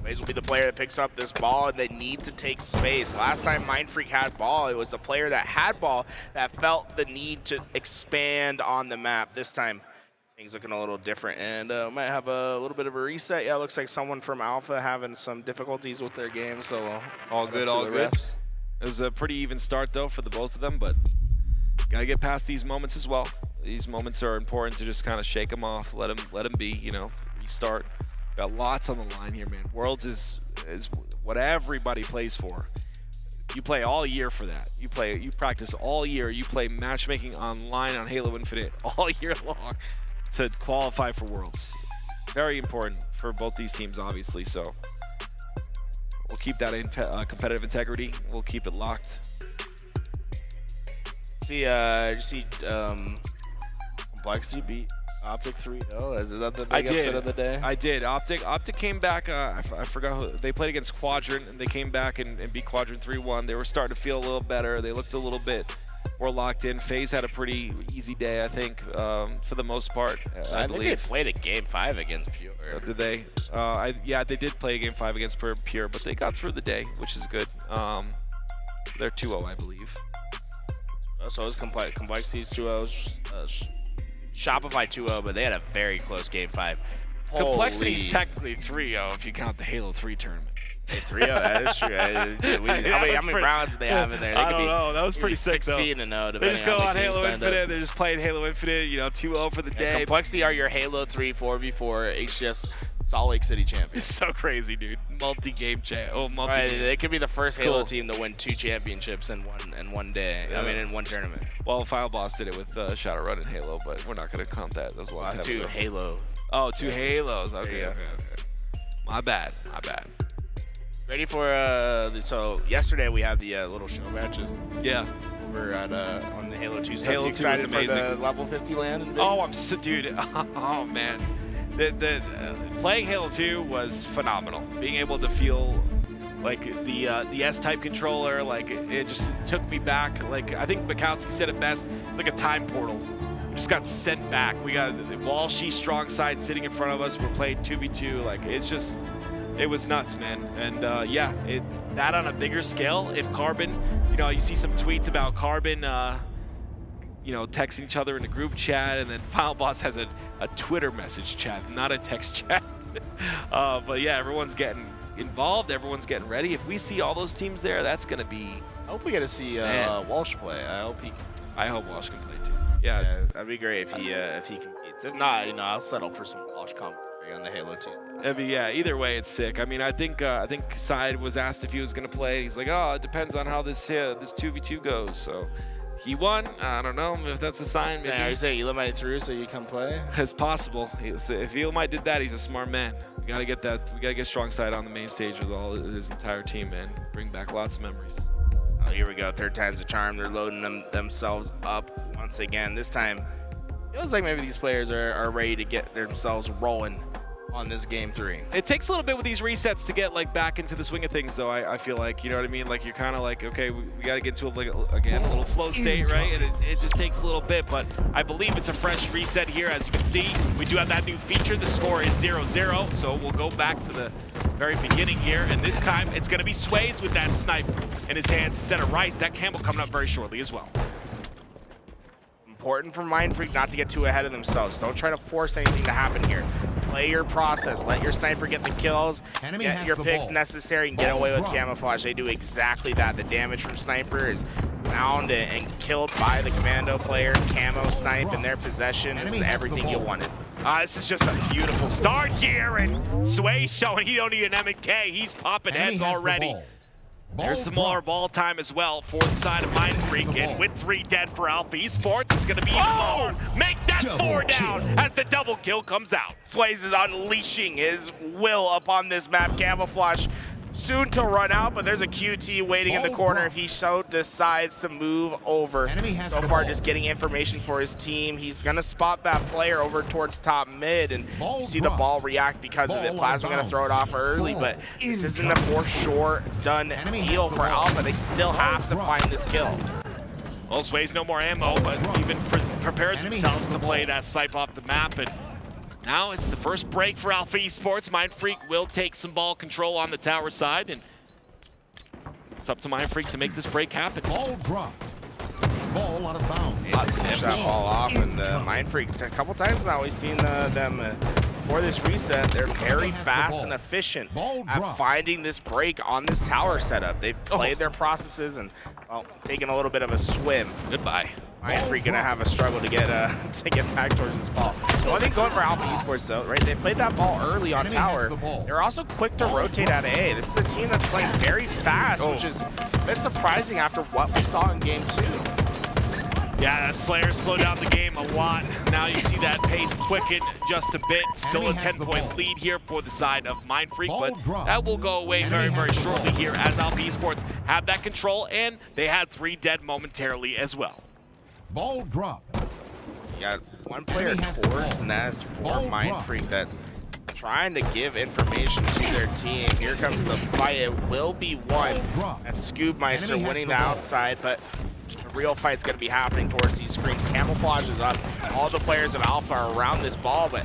Blaze will be the player that picks up this ball, and they need to take space. Last time Mind Freak had ball, it was the player that had ball that felt the need to expand on the map. This time, things looking a little different, and might have a little bit of a reset. Yeah, it looks like someone from Alpha having some difficulties with their game, so all good, all good. Refs. It was a pretty even start, though, for the both of them, but got to get past these moments as well. These moments are important to just kind of shake them off, let them be, you know, restart. Got lots on the line here, man. Worlds is what everybody plays for. You play all year for that. You practice all year. You play matchmaking online on Halo Infinite all year long to qualify for Worlds. Very important for both these teams, obviously. So we'll keep that in competitive integrity. We'll keep it locked. See, Complexity beat Optic 3-0. Is that the big upset of the day? I did. Optic came back. I forgot who they played against Quadrant, and they came back and beat Quadrant 3-1. They were starting to feel a little better. They looked a little bit more locked in. FaZe had a pretty easy day, I think, for the most part. I believe they played a Game 5 against Pure. Did they? Yeah, they did play a Game 5 against Pure, but they got through the day, which is good. They're 2-0, I believe. So it's Complexity's 2-0. Shopify 2-0, but they had a very close Game 5. Complexity's technically 3-0 if you count the Halo 3 tournament. Hey, 3-0, that is true. How many rounds do they have in there? They I don't know. That was pretty sick, 16-0. They just go on Halo Infinite. They're just playing Halo Infinite, you know, 2-0 for the day. Complexity are your Halo 3 4v4 HCS Salt Lake City champions. It's so crazy, dude. Multi-game champ. Oh, Right, they could be the first Halo team to win 2 championships in one day. Yeah. I mean, in one tournament. Well, Final Boss did it with Shadowrun and Halo, but we're not going to count that. That was a long time ago. 2 Halo. Oh, 2 Halos. Okay, Yeah. okay. My bad. Ready for so yesterday we had the little show matches. Yeah. Over at on the Halo 2 stuff. Halo 2 was amazing. For the level 50 land in Vegas? Oh, I'm so, dude. Oh man, the playing Halo 2 was phenomenal. Being able to feel like the S-type controller, like it just took me back. Like I think Bukowski said it best. It's like a time portal. We just got sent back. We got Walshy strong side sitting in front of us. We're playing 2v2. Like it's just. It was nuts, man. And yeah, that on a bigger scale, if Carbon, you know, you see some tweets about Carbon, you know, texting each other in a group chat, and then Final Boss has a Twitter message chat, not a text chat. But yeah, everyone's getting involved, everyone's getting ready. If we see all those teams there, that's going to be... I hope we get to see Walsh play. I hope Walsh can play too. Yeah, that'd be great if he competes. If not, you know, I'll settle for some Walsh commentary on the Halo 2. Yeah, either way, it's sick. I mean, I think Side was asked if he was going to play. He's like, oh, it depends on how this 2v2 goes. So he won. I don't know if that's a sign. Maybe. Are you saying Elamite through so you come play? It's possible. If Elamite did that, he's a smart man. We got to get that. We got to get Strong Side on the main stage with all his entire team, man. Bring back lots of memories. Oh, here we go. Third time's a charm. They're loading themselves up once again. This time, it feels like maybe these players are ready to get themselves rolling on this Game 3. It takes a little bit with these resets to get like back into the swing of things, though. I feel like, you know what I mean? Like you're kind of like, okay, we got to get into a little flow state, right? And it just takes a little bit, but I believe it's a fresh reset here. As you can see, we do have that new feature. The score is 0-0, so we'll go back to the very beginning here, and this time it's going to be Sways with that snipe in his hands instead of Rice. That Campbell coming up very shortly as well. Important for Mindfreak not to get too ahead of themselves. Don't try to force anything to happen here. Play your process. Let your sniper get the kills. Get your picks necessary and get away with camouflage. They do exactly that. The damage from sniper is found and killed by the commando player. Camo snipe in their possession. This is everything you wanted. This is just a beautiful start here, and Sway showing he don't need an M&K. He's popping heads already. There's some more ball time as well for the side of Mindfreak, and with 3 dead for Alpha Esports, it's going to be even more. Make that 4 down as the double kill comes out. Sways is unleashing his will upon this map. Camouflage soon to run out, but there's a QT waiting in the corner if he so decides to move over. So far, just getting information for his team. He's going to spot that player over towards top mid, and you see the ball react because of it. Plasma going to throw it off early, but this isn't a for sure done deal for Alpha. They still have to find this kill. Well, Sway's no more ammo, but even prepares himself to play that snipe off the map, and now it's the first break for Alpha Esports. Mindfreak will take some ball control on the tower side, and it's up to Mindfreak to make this break happen. Ball dropped. Ball out of bounds. lots of Push damage. that ball off, and Mind Freak, a couple times now we've seen them for this reset. They're very fast and efficient at finding this break on this tower setup. They've played their processes and, well, taken a little bit of a swim. Goodbye. Mind Freak gonna have a struggle to get back towards this ball. The one thing going for Alpha Esports though, right? They played that ball early on tower. They're also quick to rotate out of A. This is a team that's playing very fast, which is a bit surprising after what we saw in game 2. Yeah, Slayer slowed down the game a lot. Now you see that pace quicken just a bit. Still a 10-point lead here for the side of Mind Freak, but that will go away very, very shortly here as Alpha Esports have that control, and they had 3 dead momentarily as well. Ball drop. You got one player towards Nest for Mind Freak that's trying to give information to their team. Here comes the fight. It will be won. That's Scoobmeister winning the outside, but the real fight's going to be happening towards these screens. Camouflage is up. All the players of Alpha are around this ball, but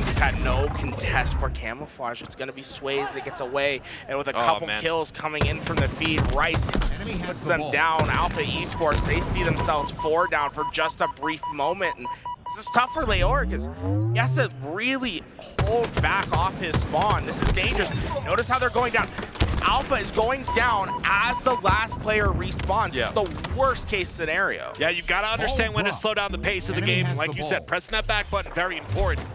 he's had no contest for Camouflage. It's going to be Sways that gets away, and with a couple kills coming in from the feed, Rice puts them down. Alpha Esports, they see themselves 4 down for just a brief moment, and this is tough for Leor because he has to really hold back off his spawn. This is dangerous. Notice how they're going down. Alpha is going down as the last player respawns. This is the worst case scenario. Yeah, you got to understand when to slow down the pace of the game. Like you said, pressing that back button, very important.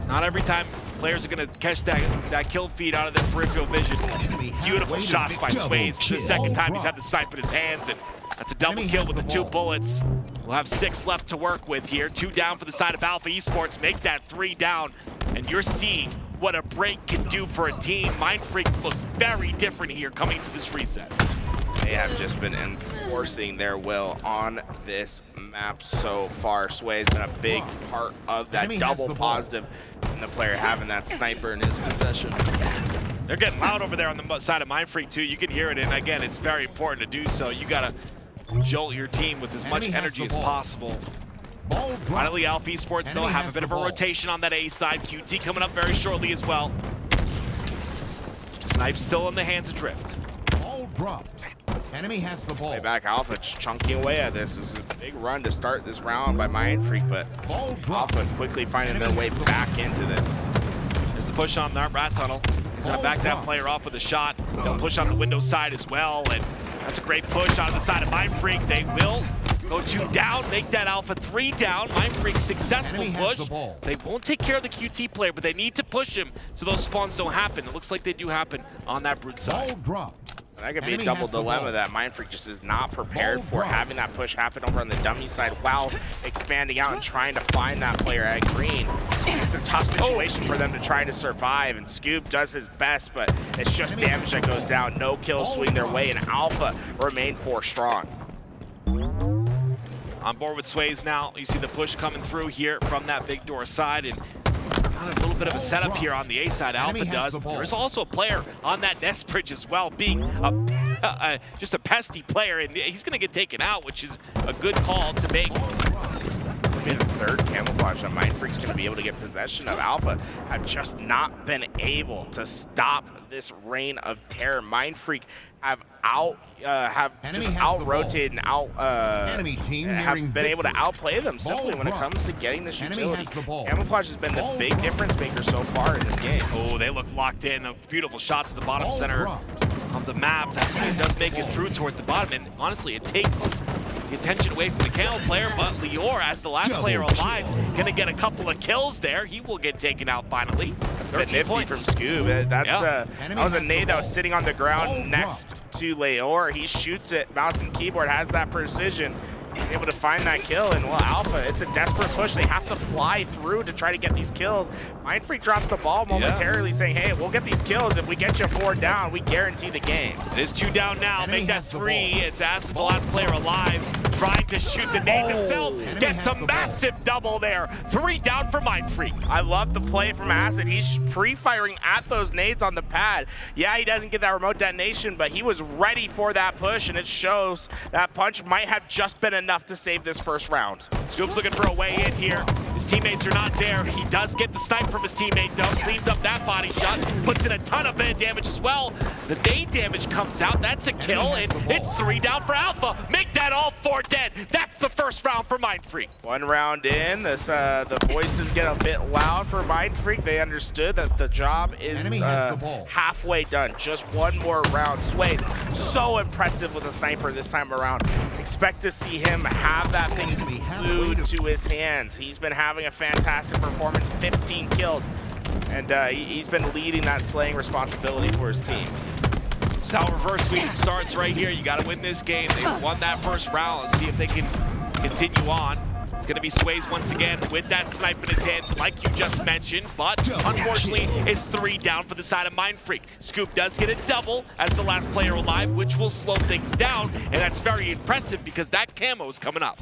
Not every time players are going to catch that kill feed out of their peripheral vision. Beautiful shots by Sways. The second time he's had the snipe in his hands, and that's a double kill with the 2 bullets. We'll have 6 left to work with here. 2 down for the side of Alpha Esports. Make that 3 down, and you're seeing what a break can do for a team. Mind Freak look very different here coming to this reset. They have just been enforcing their will on this map so far. Sway's been a big part of that double positive, and the player having that sniper in his possession. They're getting loud over there on the side of Mind Freak too. You can hear it, and again, it's very important to do so. You gotta jolt your team with as much energy as possible. Finally, Alpha Esports, though, have a bit of a rotation on that A side. QT coming up very shortly as well. Snipe still in the hands of Drift. Ball dropped. Enemy has the ball. Way back Alpha chunking away at this. This is a big run to start this round by Mind Freak, but Alpha quickly finding their way back into this. There's the push on that rat tunnel. He's gonna back that player off with a shot. They'll push on the window side as well, and that's a great push out of the side of Mind Freak. They will go 2 down, make that Alpha 3 down. Mind Freak successful push. They won't take care of the QT player, but they need to push him so those spawns don't happen. It looks like they do happen on that Brute side. That could be a double dilemma that Mind Freak just is not prepared for, having that push happen over on the dummy side while expanding out and trying to find that player at green. It's a tough situation for them to try to survive, and Scoob does his best, but it's just damage that goes down. No kills swing their way, and Alpha remain 4 strong. On board with Sways now. You see the push coming through here from that big door side, and a little bit of a setup here on the A side. Alpha does. There is also a player on that nest bridge as well, being just a pesty player, and he's going to get taken out, which is a good call to make. Maybe the 3rd camouflage that Mind Freak's going to be able to get possession of. Alpha have just not been able to stop this reign of terror. Mind Freak have just out-rotated and have been able to outplay them simply when it comes to getting this utility. Camouflage has been the big difference maker so far in this game. Oh, they look locked in. Beautiful shots at the bottom center of the map. That does make it through towards the bottom, and honestly, it takes the attention away from the Camo player, but Leor, as the last player alive, gonna get a couple of kills there. He will get taken out finally. That's a bit nifty from Scoob. That was a nade that was sitting on the ground next to Leor. He shoots it, mouse and keyboard, has that precision, able to find that kill, and well, Alpha, it's a desperate push. They have to fly through to try to get these kills. Mind Freak drops the ball momentarily, saying, hey, we'll get these kills. If we get you 4 down, we guarantee the game. It is 2 down now. Make that 3. It's Acid, the last player alive, trying to shoot the nades himself. Gets a massive double there. 3 down for Mind Freak. I love the play from Acid. He's pre-firing at those nades on the pad. Yeah, he doesn't get that remote detonation, but he was ready for that push, and it shows that punch might have just been enough to save this first round. Scoop's looking for a way in here. You His teammates are not there. He does get the snipe from his teammate, though. Cleans up that body shot. Puts in a ton of damage as well. The nade damage comes out. That's a kill, and it's 3 down for Alpha. Make that all 4 dead. That's the first round for Mindfreak. 1 round in, the voices get a bit loud for Mindfreak. They understood that the job is halfway done. Just 1 more round. Sways, so impressive with a sniper this time around. Expect to see him have that thing glued to his hands. He's been having a fantastic performance, 15 kills, and he's been leading that slaying responsibility for his team. Sal reverse sweep starts right here. You got to win this game. They won that first round. Let's see if they can continue on. It's going to be Sways once again with that snipe in his hands, like you just mentioned, but unfortunately, it's 3 down for the side of Mindfreak. Scoop does get a double as the last player alive, which will slow things down, and that's very impressive because that camo is coming up.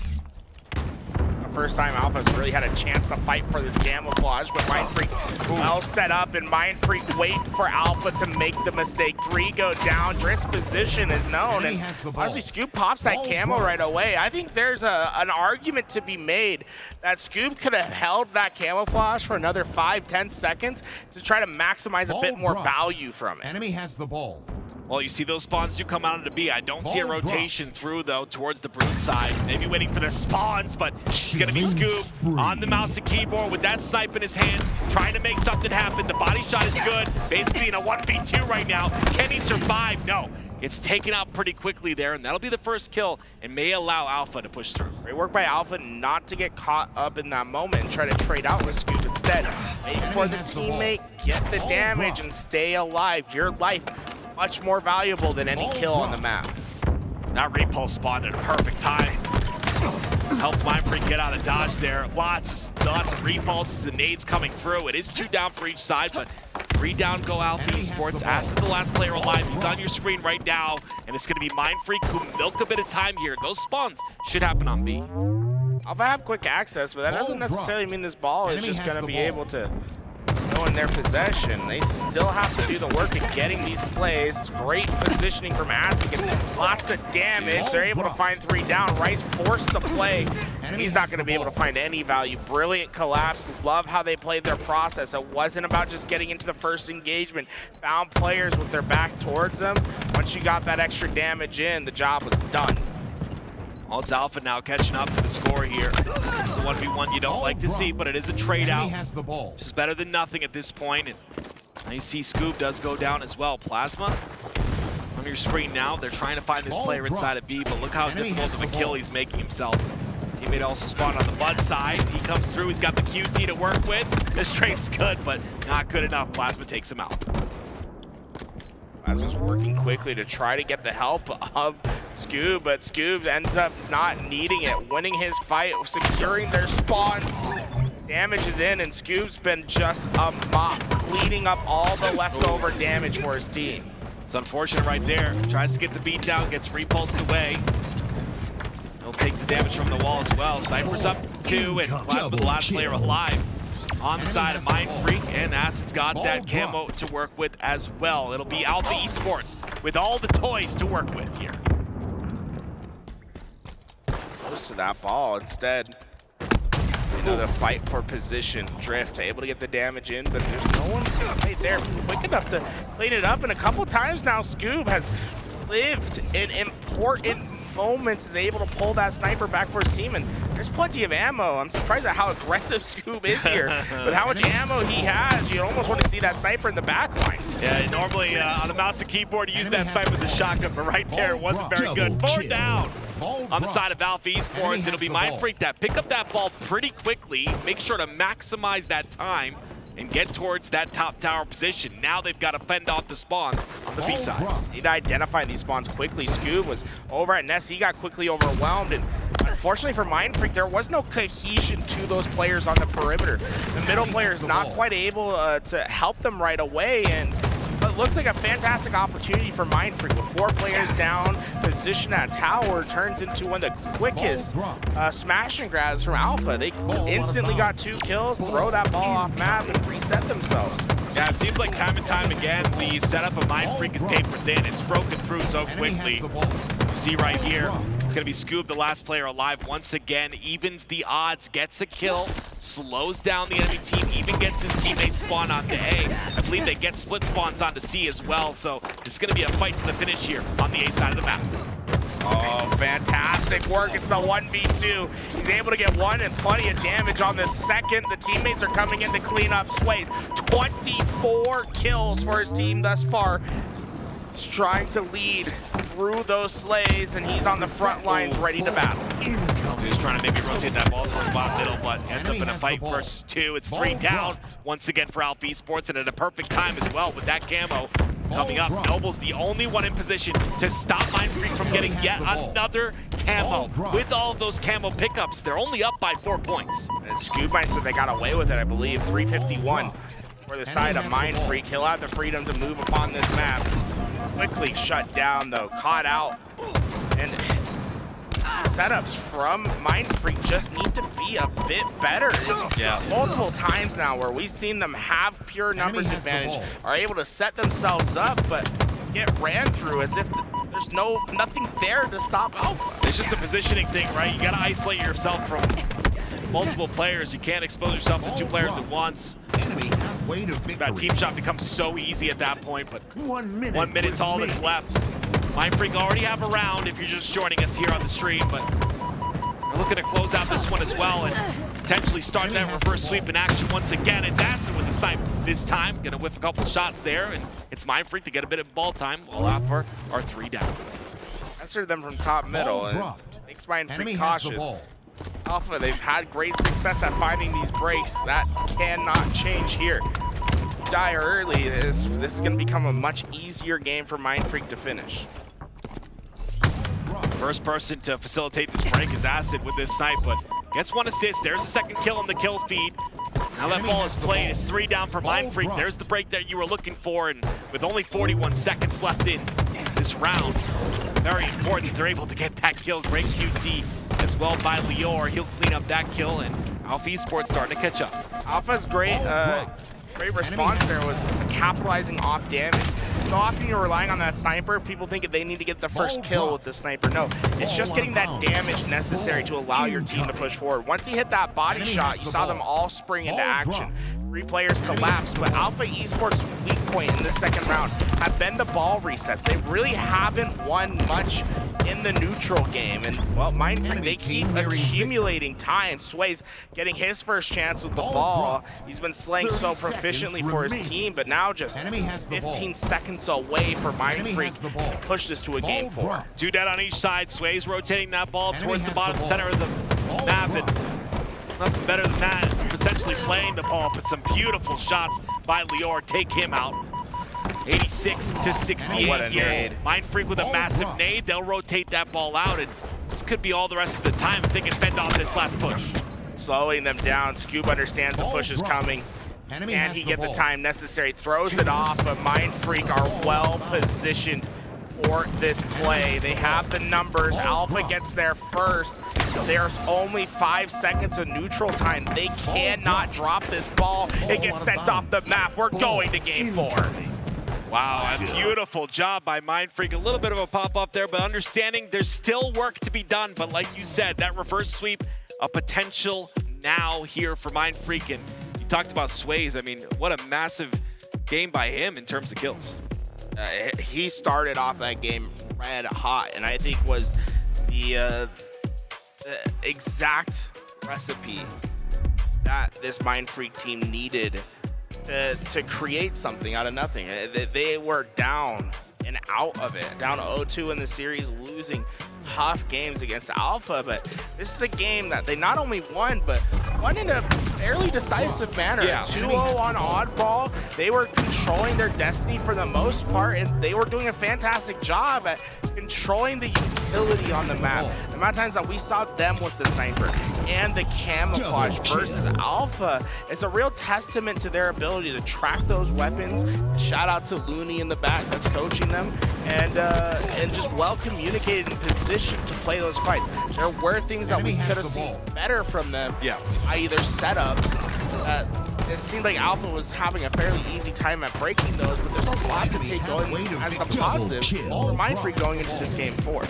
First time Alpha's really had a chance to fight for this camouflage, but Mindfreak well set up, and Mindfreak wait for Alpha to make the mistake. 3 go down, Drift's position is known, and honestly, Scoop pops that camo right away. I think there's an argument to be made that Scoop could have held that camouflage for another 5-10 seconds to try to maximize a bit more value from it. Enemy has the ball. Well, you see those spawns do come out into B. I don't see a rotation through, though, towards the Brute side. Maybe waiting for the spawns, but it's going to be Scoop on the mouse and keyboard with that snipe in his hands, trying to make something happen. The body shot is good, basically in a 1v2 right now. Can he survive? No. It's taken out pretty quickly there, and that'll be the first kill and may allow Alpha to push through. Great work by Alpha not to get caught up in that moment and try to trade out with Scoop. Instead, wait for the teammate, get the damage, and stay alive. Your life much more valuable than any kill on the map. That repulse spawned at a perfect time. Helped Mindfreak get out of dodge there. Lots of repulses and nades coming through. It is 2 down for each side, but 3 down go Alpha Esports. As the last player alive, he's on your screen right now, and it's going to be Mindfreak who milk a bit of time here. Those spawns should happen on B. Alpha have quick access, but that doesn't necessarily mean this ball is just going to be able to go in their possession. They still have to do the work of getting these slays. Great positioning from Acid, gets lots of damage. They're able to find 3 down. Rice forced to play, and he's not going to be able to find any value. Brilliant collapse. Love how they played their process. It wasn't about just getting into the first engagement. Found players with their back towards them. Once you got that extra damage in, the job was done. Well, it's Alpha now catching up to the score here. It's a 1v1 you don't like to see, but it is a trade out. Which is better than nothing at this point. And now you see Scoop does go down as well. Plasma on your screen now. They're trying to find this player inside of B, but look how difficult of a kill he's making himself. Teammate also spawned on the Bud side. He comes through, he's got the QT to work with. This strafe's good, but not good enough. Plasma takes him out. Plasma's working quickly to try to get the help of Scoob, but Scoob ends up not needing it, winning his fight, securing their spawns. Damage is in, and Scoob's been just a mop, cleaning up all the leftover damage for his team. It's unfortunate right there. Tries to get the beat down, gets repulsed away. He'll take the damage from the wall as well. Sniper's up 2, and Plasma the last player alive on the side of Mindfreak, and Acid's got that camo to work with as well. It'll be Alpha Esports with all the toys to work with here. Close to that ball instead. Another fight for position. Drift able to get the damage in, but there's no one right there quick enough to clean it up. And a couple times now, Scoob has lived in important moments, is able to pull that sniper back for his team, and there's plenty of ammo. I'm surprised at how aggressive Scoob is here. With how much ammo he has, you almost want to see that sniper in the back lines. Yeah, normally on the mouse and keyboard, you use that sniper as a shotgun, but right there, it wasn't very good. 4 down on the side of Alpha Esports. It'll be Mindfreak that pick up that ball pretty quickly, make sure to maximize that time, and get towards that top tower position. Now they've got to fend off the spawns on the B side. Need to identify these spawns quickly. Scoob was over at Ness. He got quickly overwhelmed, and unfortunately for Mindfreak, there was no cohesion to those players on the perimeter. The middle player is not quite able to help them right away, and it looked like a fantastic opportunity for Mindfreak. With 4 players down, position at tower turns into one of the quickest smash and grabs from Alpha. They instantly got 2 kills, throw that ball off map, and reset themselves. Yeah, it seems like time and time again, the setup of Mindfreak is paper thin. It's broken through so quickly. You see right here, It's going to be Scoob, the last player alive once again. Evens the odds, gets a kill, slows down the enemy team, even gets his teammates spawn onto A. I believe they get split spawns onto C as well, so it's going to be a fight to the finish here on the A side of the map. Oh, fantastic work. It's the 1v2. He's able to get one and plenty of damage on the second. The teammates are coming in to clean up Sways. 24 kills for his team thus far. He's trying to lead through those slays, and he's on the front lines ready to battle. He's trying to maybe rotate that ball towards bottom middle, but ends up in a fight versus 2. It's 3 down once again for Alpha Esports, and at a perfect time as well with that camo coming up. Noble's the only one in position to stop Mindfreak from getting yet another camo. With all of those camo pickups, they're only up by 4 points. And Scoobmeister, they got away with it, I believe. 351 for the side of Mindfreak. He'll have the freedom to move upon this map. Quickly shut down, though. Caught out. And setups from Mindfreak just need to be a bit better. It's multiple times now where we've seen them have pure numbers advantage, are able to set themselves up, but get ran through as if there's nothing there to stop Alpha. It's just a positioning thing, right? You got to isolate yourself from multiple players. You can't expose yourself to 2 players at once. That team shot becomes so easy at that point, but 1 minute's all that's left. Mindfreak already have a round if you're just joining us here on the stream, but we're looking to close out this one as well and potentially start that reverse sweep in action once again. It's Acid with the snipe this time. Gonna whiff a couple shots there, and it's Mindfreak to get a bit of ball time while Alpha are 3 down. Answer them from top middle and makes Mindfreak cautious. Alpha, they've had great success at finding these breaks. That cannot change here. Die early, this is going to become a much easier game for Mindfreak to finish. First person to facilitate this break is Acid with this snipe, but gets 1 assist. There's the second kill on the kill feed. Now that ball is played, it's 3 down for Mindfreak. There's the break that you were looking for, and with only 41 seconds left in this round, very important they're able to get that kill. Great QT as well by Lior. He'll clean up that kill, and Alpha Esports starting to catch up. Alpha's great response there was capitalizing off damage. So often you're relying on that sniper. People think they need to get the first kill with the sniper. No, it's just getting that damage necessary to allow your team to push forward. Once he hit that body shot, you saw them all spring into action. 3 players collapsed, but Alpha Esports' weak point in the second round have been the ball resets. They really haven't won much in the neutral game, and well, Mindfreak, they keep accumulating time. Sway's getting his first chance with the ball. He's been slaying so proficiently for his team, but now just 15 seconds away for Mindfreak to push this to a game 4. 2 dead on each side. Sway's rotating that ball towards the bottom center of the map, and nothing better than that. It's essentially playing the ball, but some beautiful shots by Lior take him out. 86 to 68 here. Mindfreak with a massive nade. They'll rotate that ball out, and this could be all the rest of the time if they can fend off this last push. Slowing them down. Scoob understands the push is coming. Can he get the time necessary? Throws it off, but Mindfreak are well positioned for this play. They have the numbers. Alpha gets there first. There's only 5 seconds of neutral time. They cannot drop this ball. It gets sent off the map. We're going to game 4. Wow, a beautiful job by Mindfreak. A little bit of a pop-up there, but understanding there's still work to be done. But like you said, that reverse sweep, a potential now here for Mindfreak. And you talked about Sways. I mean, what a massive game by him in terms of kills. He started off that game red hot, and I think was the exact recipe that this Mindfreak team needed to create something out of nothing. They were down and out of it, down 0-2 in the series, losing tough games against Alpha, but this is a game that they not only won, but won in a fairly decisive manner. 2-0 on oddball. They were controlling their destiny for the most part, and they were doing a fantastic job at controlling the utility on the map. The amount of times that we saw them with the sniper and the camouflage versus Alpha is a real testament to their ability to track those weapons. Shout out to Looney in the back that's coaching them, and just well communicated in position to play those fights. There were things that we could have seen better from them, i.e. their setups. It seemed like Alpha was having a fairly easy time at breaking those, but there's a lot to take going as the positive for Mindfreak going into this game 4.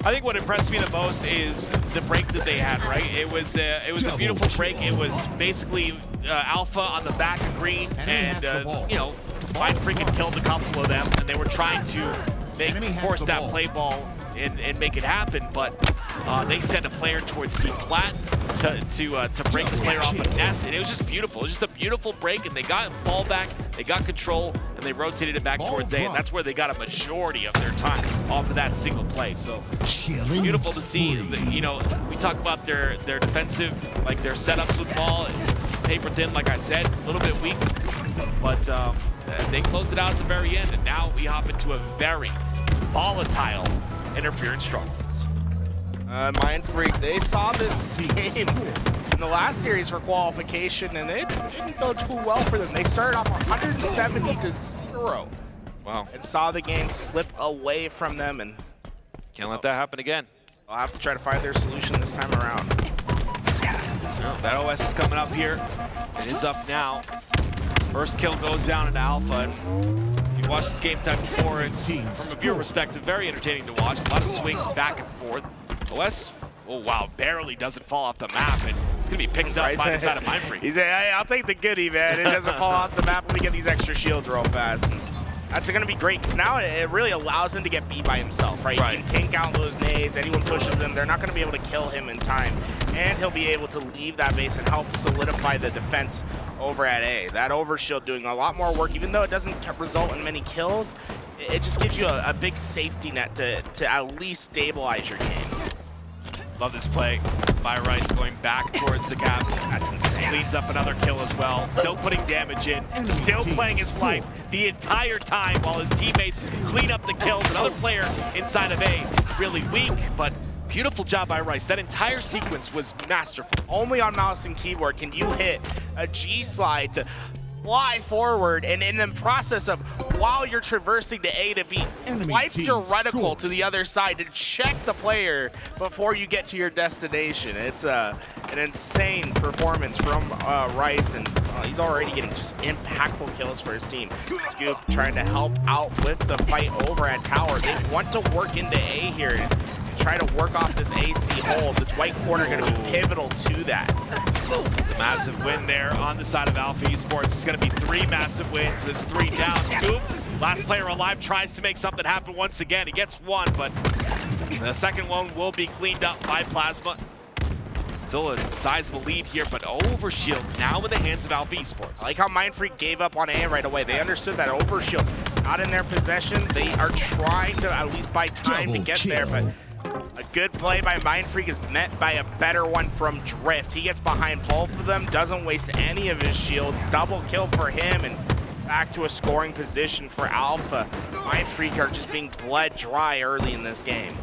I think what impressed me the most is the break that they had, right? It was a beautiful break. It was basically Alpha on the back of green, and you know, Mindfreak had killed a couple of them, and they were trying to force that play ball and make it happen, but they sent a player towards C plat to break the player off a nest, and it was just beautiful. It was just a beautiful break, and they got ball back, they got control, and they rotated it back towards A, and that's where they got a majority of their time off of that single play. So beautiful to see. You know, we talk about their defensive, like their setups with ball, paper thin, like I said, a little bit weak, but they closed it out at the very end, and now we hop into a very volatile interference struggles. Mindfreak, they saw this game in the last series for qualification, and it didn't go too well for them. They started off 170-0. Wow. And saw the game slip away from them, and can't let that happen again. They'll have to try to find their solution this time around. That OS is coming up here. It is up now. First kill goes down into Alpha. And if you watched this game time before, it's, from a viewer perspective, very entertaining to watch. A lot of swings back and forth. OS, oh wow, barely doesn't fall off the map, and it's going to be picked up by the side of Mindfreak. He said, hey, I'll take the goodie, man. It doesn't fall off the map. Let me get these extra shields real fast. And that's going to be great, because now it really allows him to get B by himself, right? He can tank out those nades. Anyone pushes him, they're not going to be able to kill him in time. And he'll be able to leave that base and help solidify the defense over at A. That overshield doing a lot more work, even though it doesn't result in many kills. It just gives you a big safety net to at least stabilize your game. Love this play by Rice going back towards the cap. That's insane. Cleans up another kill as well. Still putting damage in. Still playing his life the entire time while his teammates clean up the kills. Another player inside of A, really weak, but beautiful job by Rice. That entire sequence was masterful. Only on mouse and keyboard can you hit a G slide to fly forward, and in the process of, while you're traversing to A to B, wipe your reticle to the other side to check the player before you get to your destination. It's an insane performance from Rice, and he's already getting just impactful kills for his team. Scoop trying to help out with the fight over at Tower. They want to work into A here and try to work off this AC hold. This white corner going to be pivotal to that. It's a massive win there on the side of Alpha Esports. It's going to be 3 massive wins. It's 3 down. Scoop, last player alive, tries to make something happen once again. He gets 1, but the second one will be cleaned up by Plasma. Still a sizable lead here, but Overshield now in the hands of Alpha Esports. I like how Mindfreak gave up on A right away. They understood that Overshield not in their possession. They are trying to at least buy time to get there, but a good play by Mindfreak is met by a better one from Drift. He gets behind both of them, doesn't waste any of his shields. Double kill for him, and back to a scoring position for Alpha. Mindfreak are just being bled dry early in this game.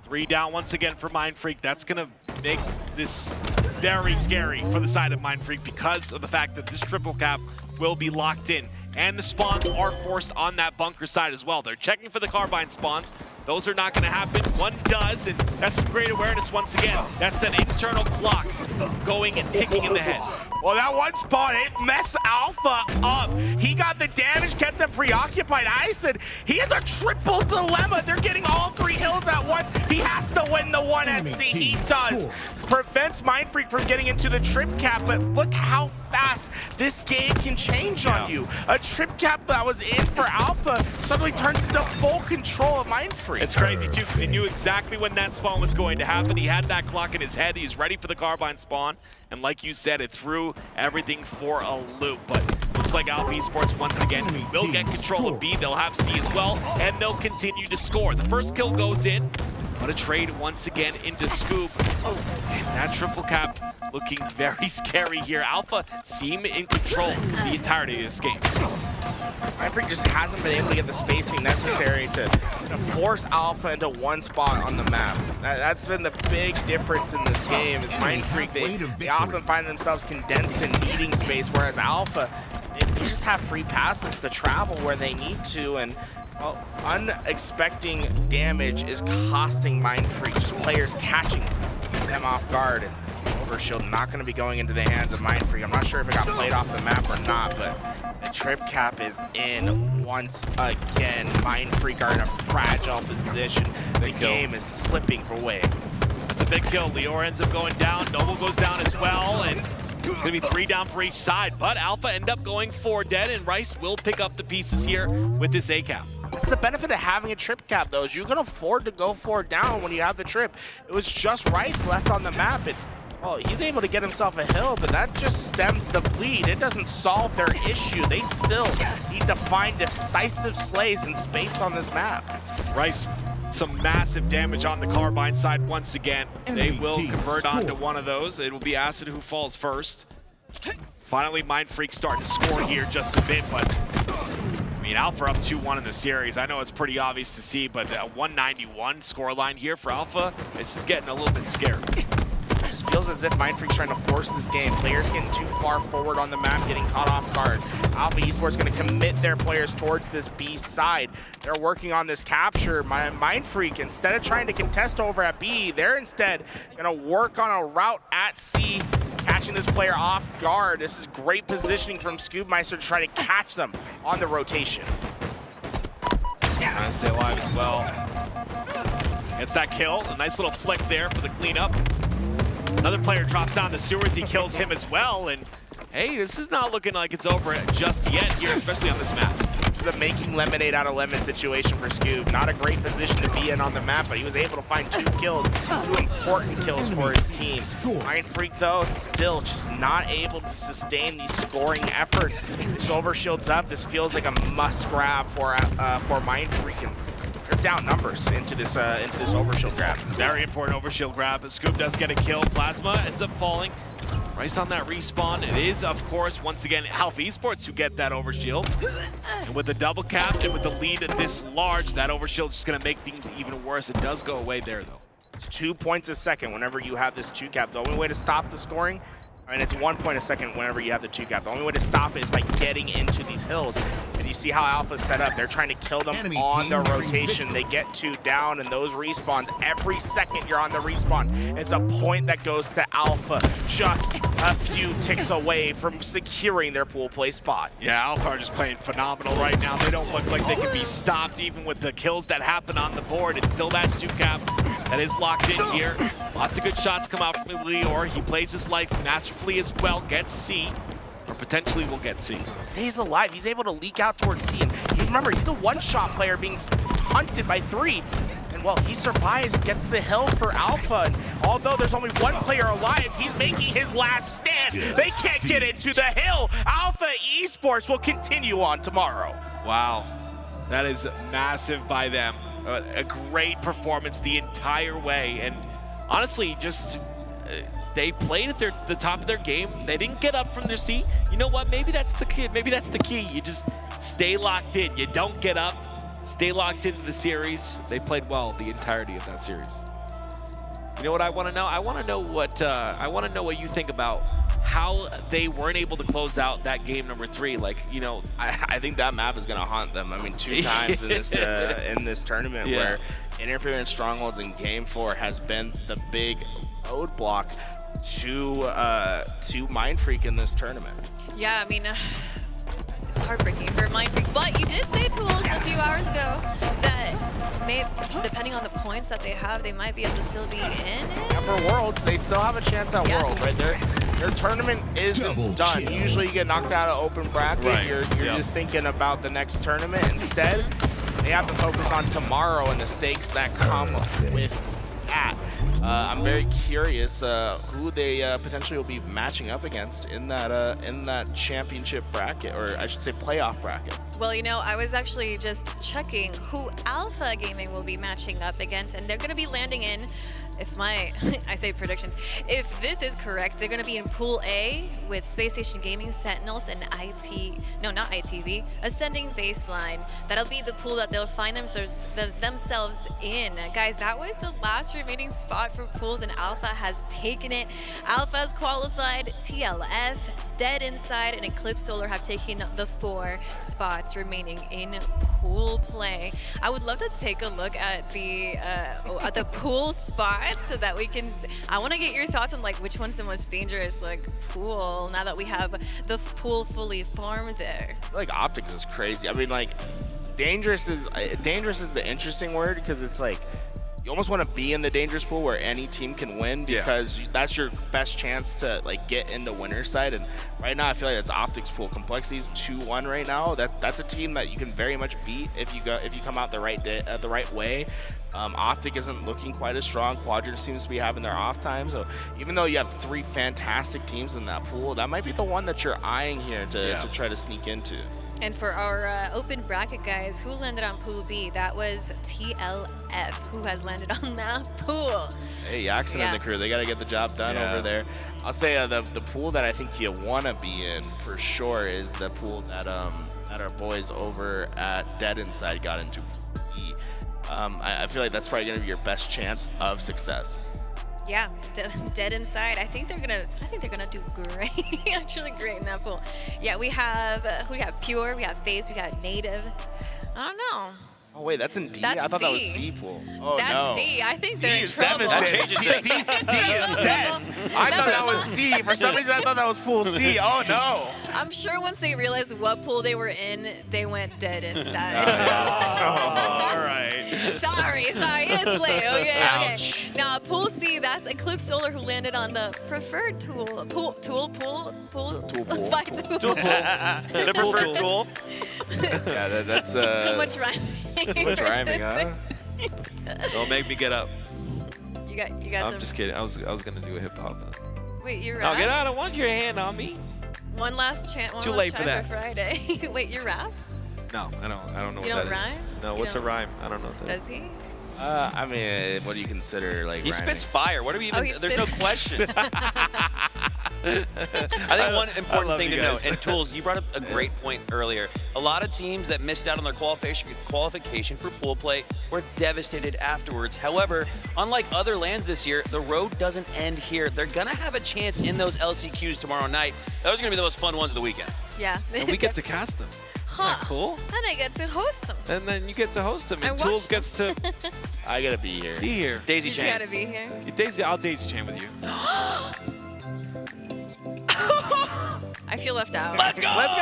3 down once again for Mindfreak. That's going to make this very scary for the side of Mindfreak because of the fact that this triple cap will be locked in. And the spawns are forced on that bunker side as well. They're checking for the carbine spawns. Those are not going to happen. One does, and that's some great awareness once again. That's that internal clock going and ticking in the head. Well, that one spawn, it messed Alpha up. He got the damage, kept them preoccupied. I said, he has a triple dilemma. They're getting all 3 hills at once. He has to win the 1 at C. He does. Prevents Mindfreak from getting into the trip cap, but look how fast this game can change on you. A trip cap that was in for Alpha suddenly turns into full control of Mindfreak. It's crazy too, because he knew exactly when that spawn was going to happen. He had that clock in his head. He's ready for the carbine spawn. And like you said, it threw everything for a loop. But looks like Alpha Esports once again will get control of B. They'll have C as well, and they'll continue to score. The first kill goes in, but a trade once again into Scoop. And that triple cap looking very scary here. Alpha seem in control the entirety of this game. Mindfreak just hasn't been able to get the spacing necessary to force Alpha into one spot on the map. That's been the big difference in this game, is Mindfreak, they often find themselves condensed in needing space, whereas Alpha, they just have free passes to travel where they need to, and well, unexpected damage is costing Mindfreak, just players catching them off guard. And overshield not going to be going into the hands of Mindfreak. I'm not sure if it got played off the map or not, but the trip cap is in once again. Mindfreak are in a fragile position. The game is slipping away. That's a big kill. Lior ends up going down. Noble goes down as well, and it's going to be 3 down for each side. But Alpha end up going 4 dead, and Rice will pick up the pieces here with this A cap. That's the benefit of having a trip cap, though, is you can afford to go 4 down when you have the trip. It was just Rice left on the map, and well, he's able to get himself a hill, but that just stems the bleed. It doesn't solve their issue. They still need to find decisive slays in space on this map. Rice, some massive damage on the Carbine side once again. They will convert onto one of those. It will be Acid who falls first. Finally, Mindfreak starting to score here just a bit, but I mean, Alpha up 2-1 in the series. I know it's pretty obvious to see, but a 191 scoreline here for Alpha, this is getting a little bit scary. It just feels as if Mindfreak's trying to force this game. Players getting too far forward on the map, getting caught off guard. Alpha Esports going to commit their players towards this B side. They're working on this capture. Mindfreak, instead of trying to contest over at B, they're instead going to work on a route at C, catching this player off guard. This is great positioning from Scoobmeister to try to catch them on the rotation. Trying to stay alive as well. Gets that kill. A nice little flick there for the cleanup. Another player drops down the sewers. He kills him as well. And hey, this is not looking like it's over just yet here, especially on this map. This is a making lemonade out of lemon situation for Scoob. Not a great position to be in on the map, but he was able to find 2 kills, 2 important kills for his team. Mindfreak, though, still just not able to sustain these scoring efforts. This overshield's up. This feels like a must grab for Mindfreak. And they're down numbers into this overshield grab. Very important overshield grab. Scoop does get a kill. Plasma ends up falling. Rice on that respawn. It is, of course, once again, Alpha Esports who get that overshield. And with the double cap and with the lead this large, that overshield is just going to make things even worse. It does go away there, though. It's 2 points a second whenever you have this 2 cap. The only way to stop the scoring, I mean, it's 1 point a second whenever you have the 2 cap. The only way to stop it is by getting into these hills. And you see how Alpha's set up. They're trying to kill them on the rotation. They get 2 down, and those respawns, every second you're on the respawn, it's a point that goes to Alpha, just a few ticks away from securing their pool play spot. Yeah, Alpha are just playing phenomenal right now. They don't look like they can be stopped even with the kills that happen on the board. It's still that 2 cap that is locked in here. Lots of good shots come out from Lior. He plays his life masterfully as well, gets C, or potentially will get C. Stays alive. He's able to leak out towards C. And remember, he's a one-shot player being hunted by 3. And well, he survives, gets the hill for Alpha. And although there's only 1 player alive, he's making his last stand. They can't get into the hill. Alpha Esports will continue on tomorrow. Wow, that is massive by them. A great performance the entire way. And honestly, just they played at the top of their game. They didn't get up from their seat. You know what? Maybe that's the key. Maybe that's the key. You just stay locked in. You don't get up. Stay locked into the series. They played well the entirety of that series. You know what I want to know? I want to know what you think about how they weren't able to close out that game number 3. Like, you know, I think that map is going to haunt them. I mean, 2 times in this tournament where interference strongholds in game 4 has been the big roadblock to Mindfreak in this tournament. Yeah, I mean, it's heartbreaking for Mindfreak. But you did say to us a few hours ago that depending on the points that they have, they might be able to still be in it. And for Worlds, they still have a chance at World, right? Their tournament isn't done. Usually you get knocked out of open bracket. Right. You're just thinking about the next tournament. Instead, they have to focus on tomorrow and the stakes that come with that. I'm very curious who they potentially will be matching up against in that championship bracket, or I should say playoff bracket. Well, you know, I was actually just checking who Alpha Gaming will be matching up against, and they're going to be landing in, I say predictions, if this is correct, they're going to be in Pool A with Space Station Gaming, Sentinels, and ITV, Ascending Baseline. That'll be the pool that they'll find themselves in. Guys, that was the last remaining spot for pools, and Alpha has taken it. Alpha's qualified. TLF, Dead Inside, and Eclipse Solar have taken the 4 spots remaining in pool play. I would love to take a look at the pool spot it so that we can. I want to get your thoughts on like which one's the most dangerous like pool now that we have the pool fully farmed there. Like Optics is crazy. I mean, like dangerous is the interesting word because it's like you almost want to be in the dangerous pool where any team can win because that's your best chance to like get into winner's side. And right now, I feel like it's Optics pool. Complexity's 2-1 right now. That's a team that you can very much beat if you come out the right way. Optic isn't looking quite as strong. Quadrant seems to be having their off time. So even though you have 3 fantastic teams in that pool, that might be the one that you're eyeing here to try to sneak into. And for our open bracket guys, who landed on Pool B? That was TLF, who has landed on that pool. Hey, Yaxon and the crew, they got to get the job done over there. I'll say the pool that I think you want to be in for sure is the pool that our boys over at Dead Inside got into. I feel like that's probably going to be your best chance of success. Yeah, Dead Inside. I think they're gonna do great. Actually, great in that pool. Yeah, we have who do we have? Pure. We have FaZe. We got Native. I don't know. Oh wait, that's in D? That's I thought D. that was C pool. Oh That's no. D. I think they're D in is trouble. devastating. D is dead. I thought that was C. For some reason, I thought that was pool C. Oh no. I'm sure once they realized what pool they were in, they went Dead Inside. All right. Sorry, it's late. Okay. Ouch. Now Pool C, that's Eclipse Solar who landed on the preferred tool. Tool pool. By tool. Tool pool. The preferred tool. Yeah, that's Too much rhyming. Too much rhyming, huh? Don't make me get up. You got I'm some. just kidding. I was gonna do a hip hop. Wait, you're No, rap? get out! I don't want your hand on me. One last chance. Too late for that. Friday. Wait, you rap? No, I don't know You what don't that is. rhyme? No, You what's a don't- rhyme? I don't know what that Does he? I mean, what do you consider like? He rhyming? spits fire. What do we even? he There's no spits- question. I think one important love thing you to guys. note, and Tools, you brought up a great point earlier. A lot of teams that missed out on their qualification for pool play were devastated afterwards. However, unlike other lands this year, the road doesn't end here. They're gonna have a chance in those LCQs tomorrow night. Those are gonna be the most fun ones of the weekend. Yeah. And we get to cast them. Isn't that cool? And I get to host them. And then you get to host them, I and watched Tools gets to I gotta be here. be here. Daisy You chain. gotta be here. Daisy, I'll daisy chain with you. I feel left out. Let's go! Let's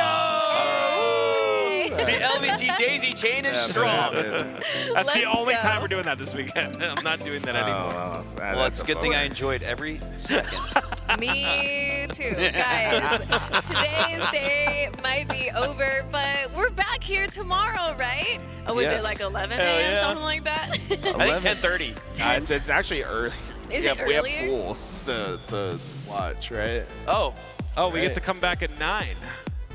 The LVT daisy chain is strong. That's Let's the only go. time we're doing that this weekend. I'm not doing that anymore. Well, it's a good thing I enjoyed every second. Me too, guys. Today's day might be over, but we're back here tomorrow, right? Oh, was Yes. it like 11 Hell a.m., yeah. something like that? I think 10:30. It's actually early. Is we it have, we have earlier? pools to watch, right? Oh. Oh, we get to come back at 9.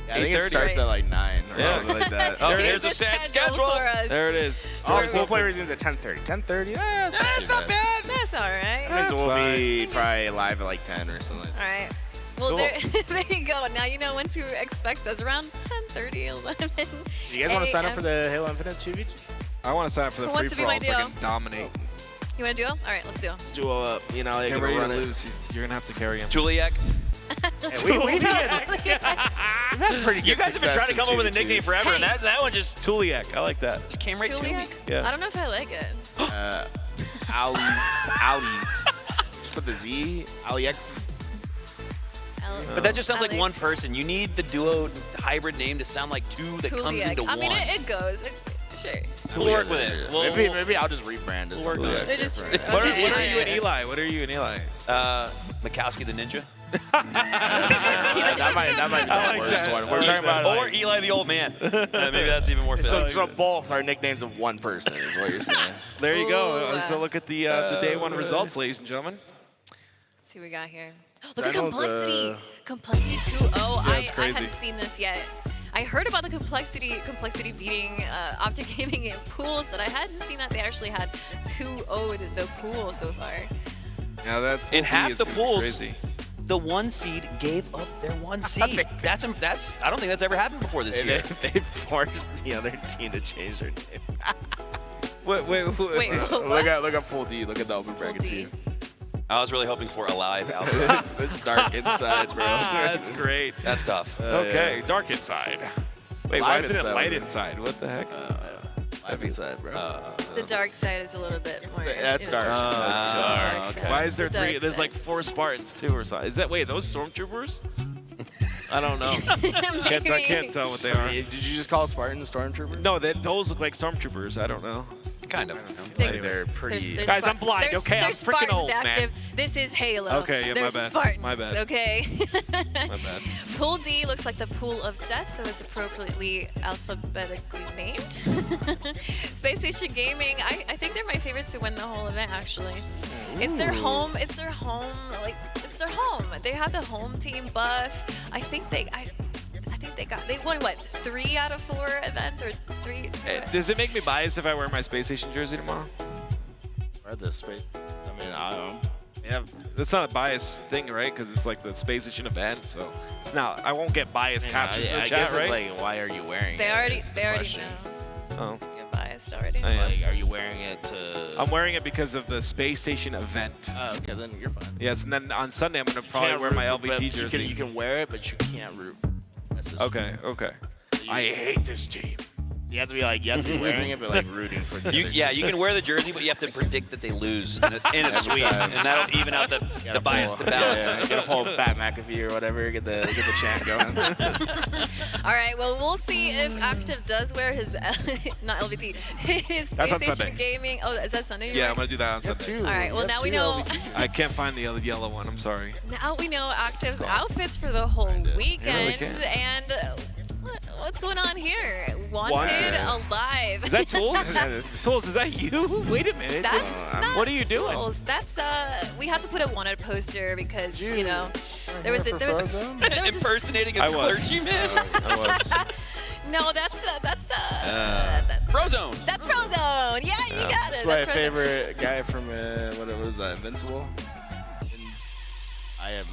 Yeah, I think it 8:30. starts at like 9 or Yeah. something like that. Oh, Here's there's the a set schedule schedule. for us. There it is. Oh, Doors pool open. play resumes at 10:30. 10:30? That's not bad. That's all right. That means That's we'll be probably live at like 10 or something. All right. Well, Cool. there you go. Now you know when to expect us around 10:30, 11. Do you guys want to sign up for the Halo Infinite 2v2? I want to sign up for the Who free wants to be for all my so I duo? can dominate. You want to do it? All right, let's do it. Let's duo up. You know, like Get ready to run it. lose. You're gonna have to carry him. Juliak. Hey, we've had pretty good You guys have been trying to come up with a 2v2s. nickname forever, and that one just Tuliak. I like that. just came right to me. Juliet? Yeah. I don't know if I like it. Ali's. Just put the Z. AliX. But that just sounds like Alex. one person. You need the duo hybrid name to sound like two that comes Tuliak. into I mean, one. it goes. Sure. We'll work with it. Maybe I'll just rebrand it. We'll work with it. It just- What are Okay, you alright. and Eli? What are you and Eli? Makowski the Ninja. that might be I the like worst that. one. I We're like talking about Or like, Eli the old man. Maybe that's even more so, fit. so both are nicknames of one person is what you're saying. There you go. Ooh. So look at the day one results, ladies and gentlemen. Let's see what we got here. Look at Sentinels, Complexity. Complexity 2-0. Yeah, it's I crazy. hadn't seen this yet. I heard about the Complexity beating Optic Gaming in pools, but I hadn't seen that they actually had 2-0'd the pool so far. Yeah, that In pool half B is the gonna be pools, crazy. the one seed gave up their one seed. That's I don't think that's ever happened before this year. They forced the other team to change their name. Wait. Wait, Look at full D. Look at the open bracket D. team. I was really hoping for Alive outside. it's dark inside, bro. That's great. That's tough. Okay, dark inside. Wait, why Live isn't it inside. light inside? What the heck? Heavy side, bro. The dark side is a little bit more. That's dark. Dark side. Why is there The dark 3? There's side. like 4 Spartans too, or something. Is that wait those stormtroopers? I don't know. I can't tell what they are. Did you just call Spartans stormtroopers? No, those look like stormtroopers. I don't know. Kind of. They're pretty. Guys, I'm blind. Okay, I'm freaking old, active. man. This is Halo. Okay, yeah, They're my bad. Spartans. My bad. Okay. My bad. Pool D looks like the pool of death, so it's appropriately alphabetically named. Space Station Gaming, I think they're my favorites to win the whole event, actually. It's their home. It's their home. Like, it's their home. They have the home team buff. I think they won what, 3 out of 4 events or 3? Does it make me biased if I wear my Space Station jersey tomorrow? Wear the space. I mean, I don't know. Yeah, that's not a biased thing, right? Because it's like the Space Station event, so it's not. I won't get biased casters in the I chat, guess right? it's like, why are you wearing They it? already is the know. question. Oh. You're biased already. I am. Like, are you wearing it to? I'm wearing it because of the Space Station event. Oh, okay, then you're fine. Yes, and then on Sunday I'm gonna probably Can't wear root my for- LVT but jersey. You can wear it, but you can't root. That's just Okay, okay. I hate this team. You have to be wearing it, but like rooting for the other Yeah, team. you can wear the jersey, but you have to predict that they lose in a sweep, and that'll even out the bias to balance. Yeah, get a whole Pat McAfee or whatever, get the chant going. All right, well, we'll see if Active does wear his, not LVT, his That's Space on Station Sunday. Gaming. Oh, is that Sunday? Yeah, I'm gonna do that on Sunday. All right, well, now we know. I can't find the yellow one. I'm sorry. Now we know Active's outfits for the whole weekend, can. and what's going on here? Wanted alive. Is that Tools? Tools, is that you? Wait a minute. That's not What are you doing? Tools. That's we had to put a wanted poster because you know there was Impersonating a I was. clergyman. I was. No, that's Frozone. That's Frozone. Yeah, you got it. That's my Frozone. favorite guy from what was that? Invincible. I am.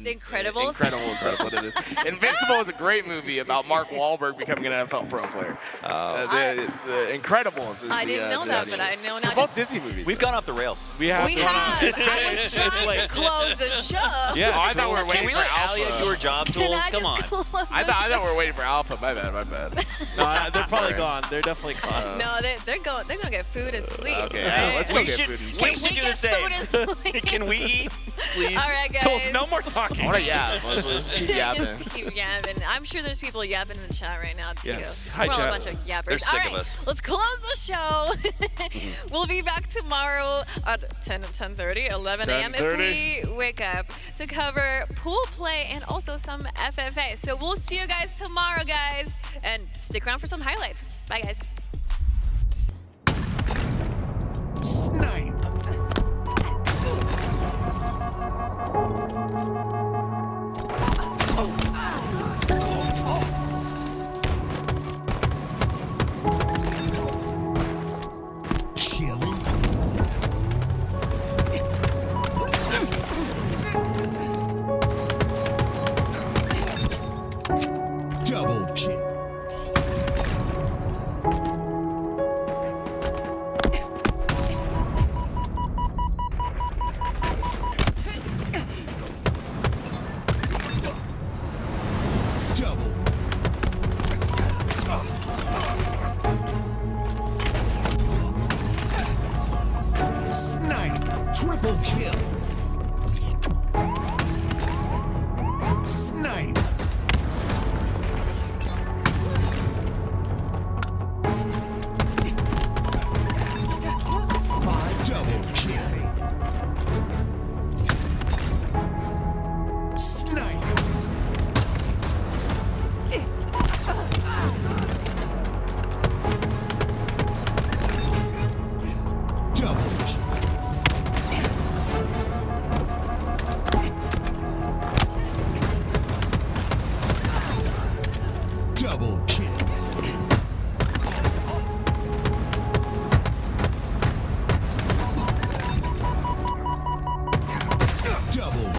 The Incredibles. Incredibles. That's what it is. Invincible is a great movie about Mark Wahlberg becoming an NFL pro player. The Incredibles. Is I didn't know that, but I know now. They're both Disney movies. We've gone off the rails. We have. I was trying to close the show. Yeah, I thought we were waiting Can we for let Allie Alpha. do her job, Can Tools? I Come on. just close I the thought show? we were waiting for Alpha. My bad. No, they're probably gone. They're definitely gone. No, they're gonna get food and sleep. Okay, right? let's go get food and We sleep. should do the get same. food and sleep? Can we eat, please? All right, guys. Tools, no more talking. I want to yap. Let's keep yapping. Just keep yapping. I'm sure there's people yapping in the chat right now too. Yes. Hi, We're all a chat. bunch of yappers. They're sick all of right, us. let's close the show. We'll be back tomorrow at 10:30, 11 a.m. if 10:30. we wake up to cover pool play and also some FFA. So we'll see you guys tomorrow, guys, and stick around for some highlights. Bye, guys. Snipe.